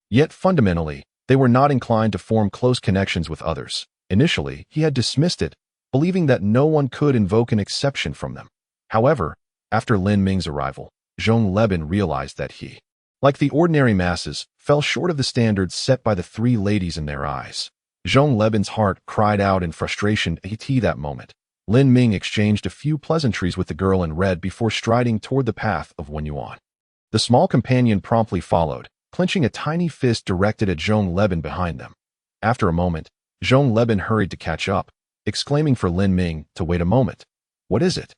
Yet fundamentally, they were not inclined to form close connections with others. Initially, he had dismissed it, believing that no one could invoke an exception from them. However, after Lin Ming's arrival, Zhong Lubin realized that he, like the ordinary masses, fell short of the standards set by the 3 ladies in their eyes. Zhong Lubin's heart cried out in frustration at that moment. Lin Ming exchanged a few pleasantries with the girl in red before striding toward the path of Wen Yuan. The small companion promptly followed, clenching a tiny fist directed at Zhong Lubin behind them. After a moment, Zhong Lubin hurried to catch up, exclaiming for Lin Ming to wait a moment. "What is it?"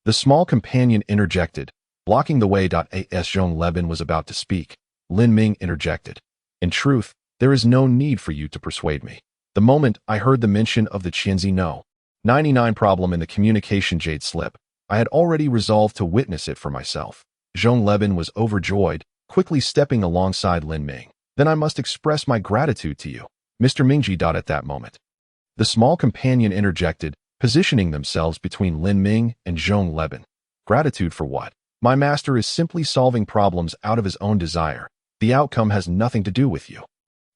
The small companion interjected, blocking the way. As Zhong Lubin was about to speak, Lin Ming interjected, "In truth, there is no need for you to persuade me. The moment I heard the mention of the Qianzi No. 99 problem in the communication jade slip, I had already resolved to witness it for myself." Zhong Lubin was overjoyed, quickly stepping alongside Lin Ming. "Then I must express my gratitude to you, Mr. Mingji." At that moment, the small companion interjected, positioning themselves between Lin Ming and Zhong Lubin. "Gratitude for what? My master is simply solving problems out of his own desire. The outcome has nothing to do with you."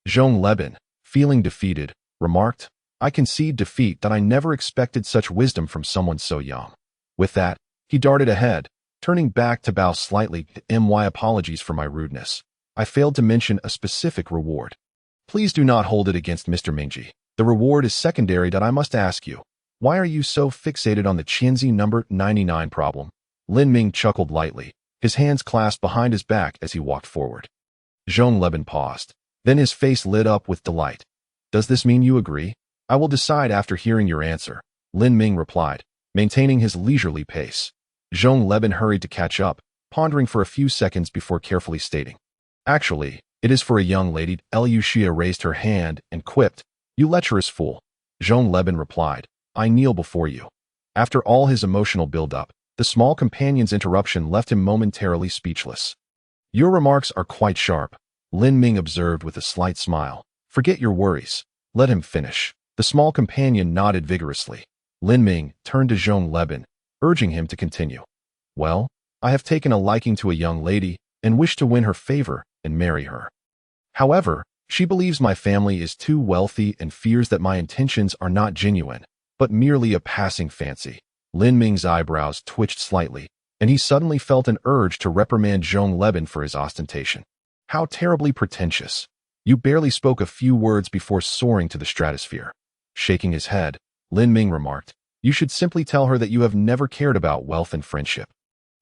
Zhong Lubin, feeling defeated, remarked, "I concede defeat. I never expected such wisdom from someone so young." With that, he darted ahead, turning back to bow slightly. "My apologies for my rudeness. I failed to mention a specific reward. Please do not hold it against Mr. Mingji. The reward is secondary. I must ask you, why are you so fixated on the Qianzi number 99 problem?" Lin Ming chuckled lightly, his hands clasped behind his back as he walked forward. Zhong Lubin paused. Then his face lit up with delight. "Does this mean you agree?" "I will decide after hearing your answer," Lin Ming replied, maintaining his leisurely pace. Zhong Lubin hurried to catch up, pondering for a few seconds before carefully stating, "Actually, it is for a young lady." Liu Xia raised her hand and quipped, "You lecherous fool." Zhong Lubin replied, "I kneel before you." After all his emotional build-up, the small companion's interruption left him momentarily speechless. "Your remarks are quite sharp," Lin Ming observed with a slight smile. "Forget your worries. Let him finish." The small companion nodded vigorously. Lin Ming turned to Zhong Lubin, urging him to continue. "Well, I have taken a liking to a young lady and wish to win her favor and marry her. However, She believes my family is too wealthy and fears that my intentions are not genuine, but merely a passing fancy. Lin Ming's eyebrows twitched slightly, and he suddenly felt an urge to reprimand Zhong Leben for his ostentation. How terribly pretentious. You barely spoke a few words before soaring to the stratosphere. Shaking his head, Lin Ming remarked, "You should simply tell her that you have never cared about wealth and friendship.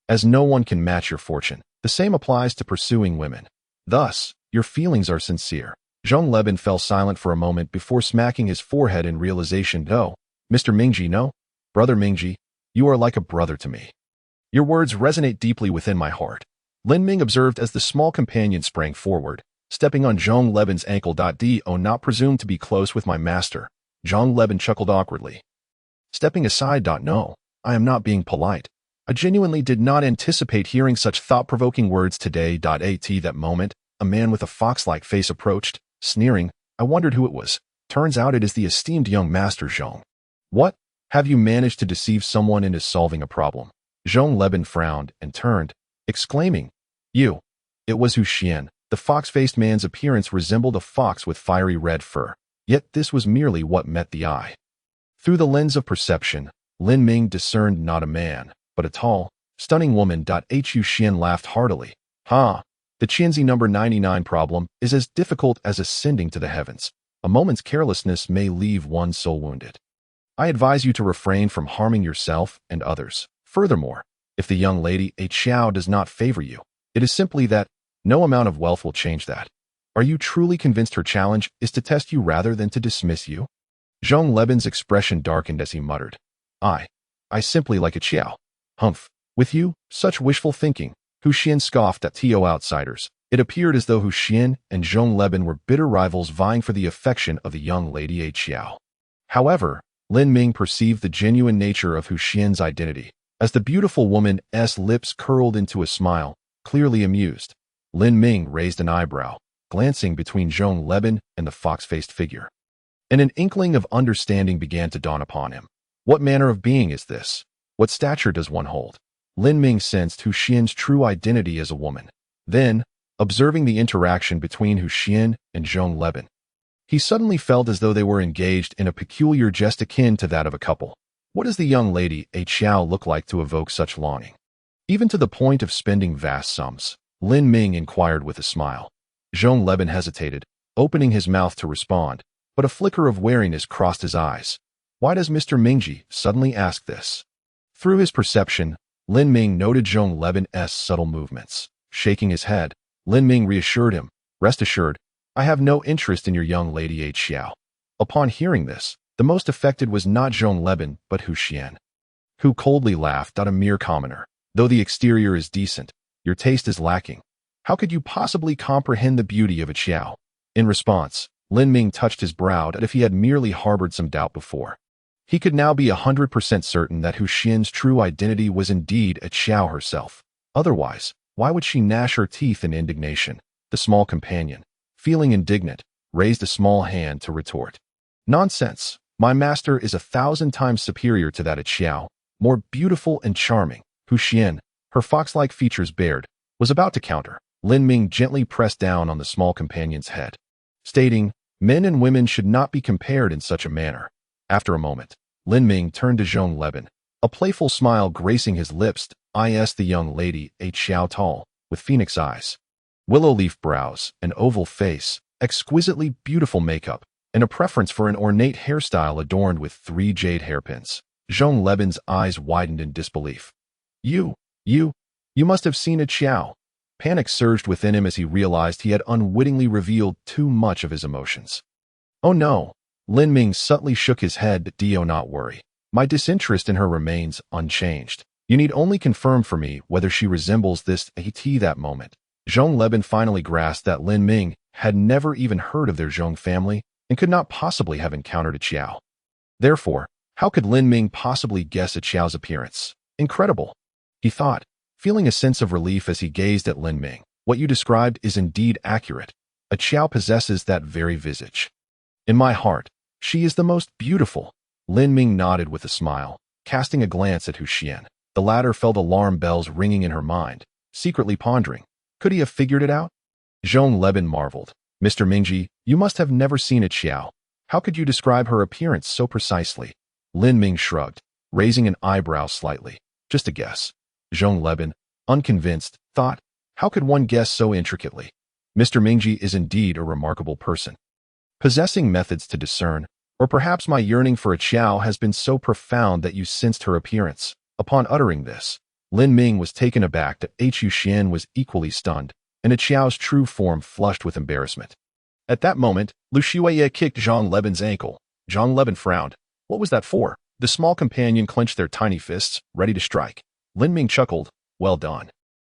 As no one can match your fortune, the same applies to pursuing women. Thus, your feelings are sincere." Zhong Leben fell silent for a moment before smacking his forehead in realization. "No, Mr. Mingji, no. Brother Mingji, you are like a brother to me. Your words resonate deeply within my heart." Lin Ming observed as the small companion sprang forward, stepping on Zhong Leben's ankle. "Do not presume to be close with my master." Zhong Leben chuckled awkwardly. Stepping aside. "No, I am not being polite. I genuinely did not anticipate hearing such thought-provoking words today. At that moment, a man with a fox-like face approached, sneering. I wondered who it was. Turns out it is the esteemed young master Zhong. "What? Have you managed to deceive someone into solving a problem?" Zhong Leben frowned and turned, exclaiming, "You." It was Hu Xian. The fox-faced man's appearance resembled a fox with fiery red fur, yet this was merely what met the eye. Through the lens of perception, Lin Ming discerned not a man, but a tall, stunning woman. Hu Xian laughed heartily. "Ha! The Qianzi number 99 problem is as difficult as ascending to the heavens. A moment's carelessness may leave one's soul wounded. I advise you to refrain from harming yourself and others. Furthermore, if the young lady A Qiao does not favor you, it is simply that no amount of wealth will change that. Are you truly convinced her challenge is to test you rather than to dismiss you?" Zhong Leben's expression darkened as he muttered, I simply like a Qiao. Humph, with you, such wishful thinking." Hu Xian scoffed at To outsiders. It appeared as though Hu Xian and Zhong Leben were bitter rivals vying for the affection of the young lady A Qiao. However, Lin Ming perceived the genuine nature of Hu Xian's identity, as the beautiful woman's lips curled into a smile, clearly amused. Lin Ming raised an eyebrow, glancing between Zhong Leben and the fox-faced figure. And an inkling of understanding began to dawn upon him. What manner of being is this? What stature does one hold? Lin Ming sensed Hu Xian's true identity as a woman. Then, observing the interaction between Hu Xian and Zhong Leben, he suddenly felt as though they were engaged in a peculiar jest akin to that of a couple. What does the young lady A Qiao look like to evoke such longing? Even to the point of spending vast sums? Lin Ming inquired with a smile. Zhong Leben hesitated, opening his mouth to respond, but a flicker of wariness crossed his eyes. Why does Mr. Mingji suddenly ask this? Through his perception, Lin Ming noted Zhong Leben's subtle movements. Shaking his head, Lin Ming reassured him, "Rest assured, I have no interest in your young lady A Qiao." Upon hearing this, the most affected was not Zhong Leben but Hu Xian, who coldly laughed. "A mere commoner. Though the exterior is decent, your taste is lacking. How could you possibly comprehend the beauty of a Qiao?" In response, Lin Ming touched his brow as if he had merely harbored some doubt before. He could now be 100% certain that Hu Xian's true identity was indeed a Qiao herself. Otherwise, why would she gnash her teeth in indignation? The small companion, feeling indignant, raised a small hand to retort. "Nonsense. My master is 1,000 times superior to that of Qiao, more beautiful and charming." Hu Xian, her fox-like features bared, was about to counter. Lin Ming gently pressed down on the small companion's head, stating, "Men and women should not be compared in such a manner." After a moment, Lin Ming turned to Zhong Leben, a playful smile gracing his lips. "Is the young lady A Qiao tall, with phoenix eyes, willow leaf brows, an oval face, exquisitely beautiful makeup, and a preference for an ornate hairstyle adorned with 3 jade hairpins?" Zhong Leben's eyes widened in disbelief. You must have seen a Qiao." Panic surged within him as he realized he had unwittingly revealed too much of his emotions. "Oh no." Lin Ming subtly shook his head. "Do not worry. My disinterest in her remains unchanged. You need only confirm for me whether she resembles this at that moment." Zhong Leben finally grasped that Lin Ming had never even heard of their Zhong family and could not possibly have encountered a Qiao. Therefore, how could Lin Ming possibly guess a Qiao's appearance? Incredible, he thought, feeling a sense of relief as he gazed at Lin Ming. What you described is indeed accurate. A Qiao possesses that very visage. In my heart, she is the most beautiful. Lin Ming nodded with a smile, casting a glance at Hu Xian. The latter felt alarm bells ringing in her mind, secretly pondering, could he have figured it out? Zhong Leben marveled. Mr. Mingji, you must have never seen a Qiao. How could you describe her appearance so precisely? Lin Ming shrugged, raising an eyebrow slightly. Just a guess. Zhong Leban, unconvinced, thought, how could one guess so intricately? Mr. Mingji is indeed a remarkable person, possessing methods to discern, or perhaps my yearning for a Qiao has been so profound that you sensed her appearance. Upon uttering this, Lin Ming was taken aback that Hu Xian was equally stunned, and a Qiao's true form flushed with embarrassment. At that moment, Lu Shuiye kicked Zhang Leban's ankle. Zhang Leban frowned. What was that for? The small companion clenched their tiny fists, ready to strike. Lin Ming chuckled. Well done.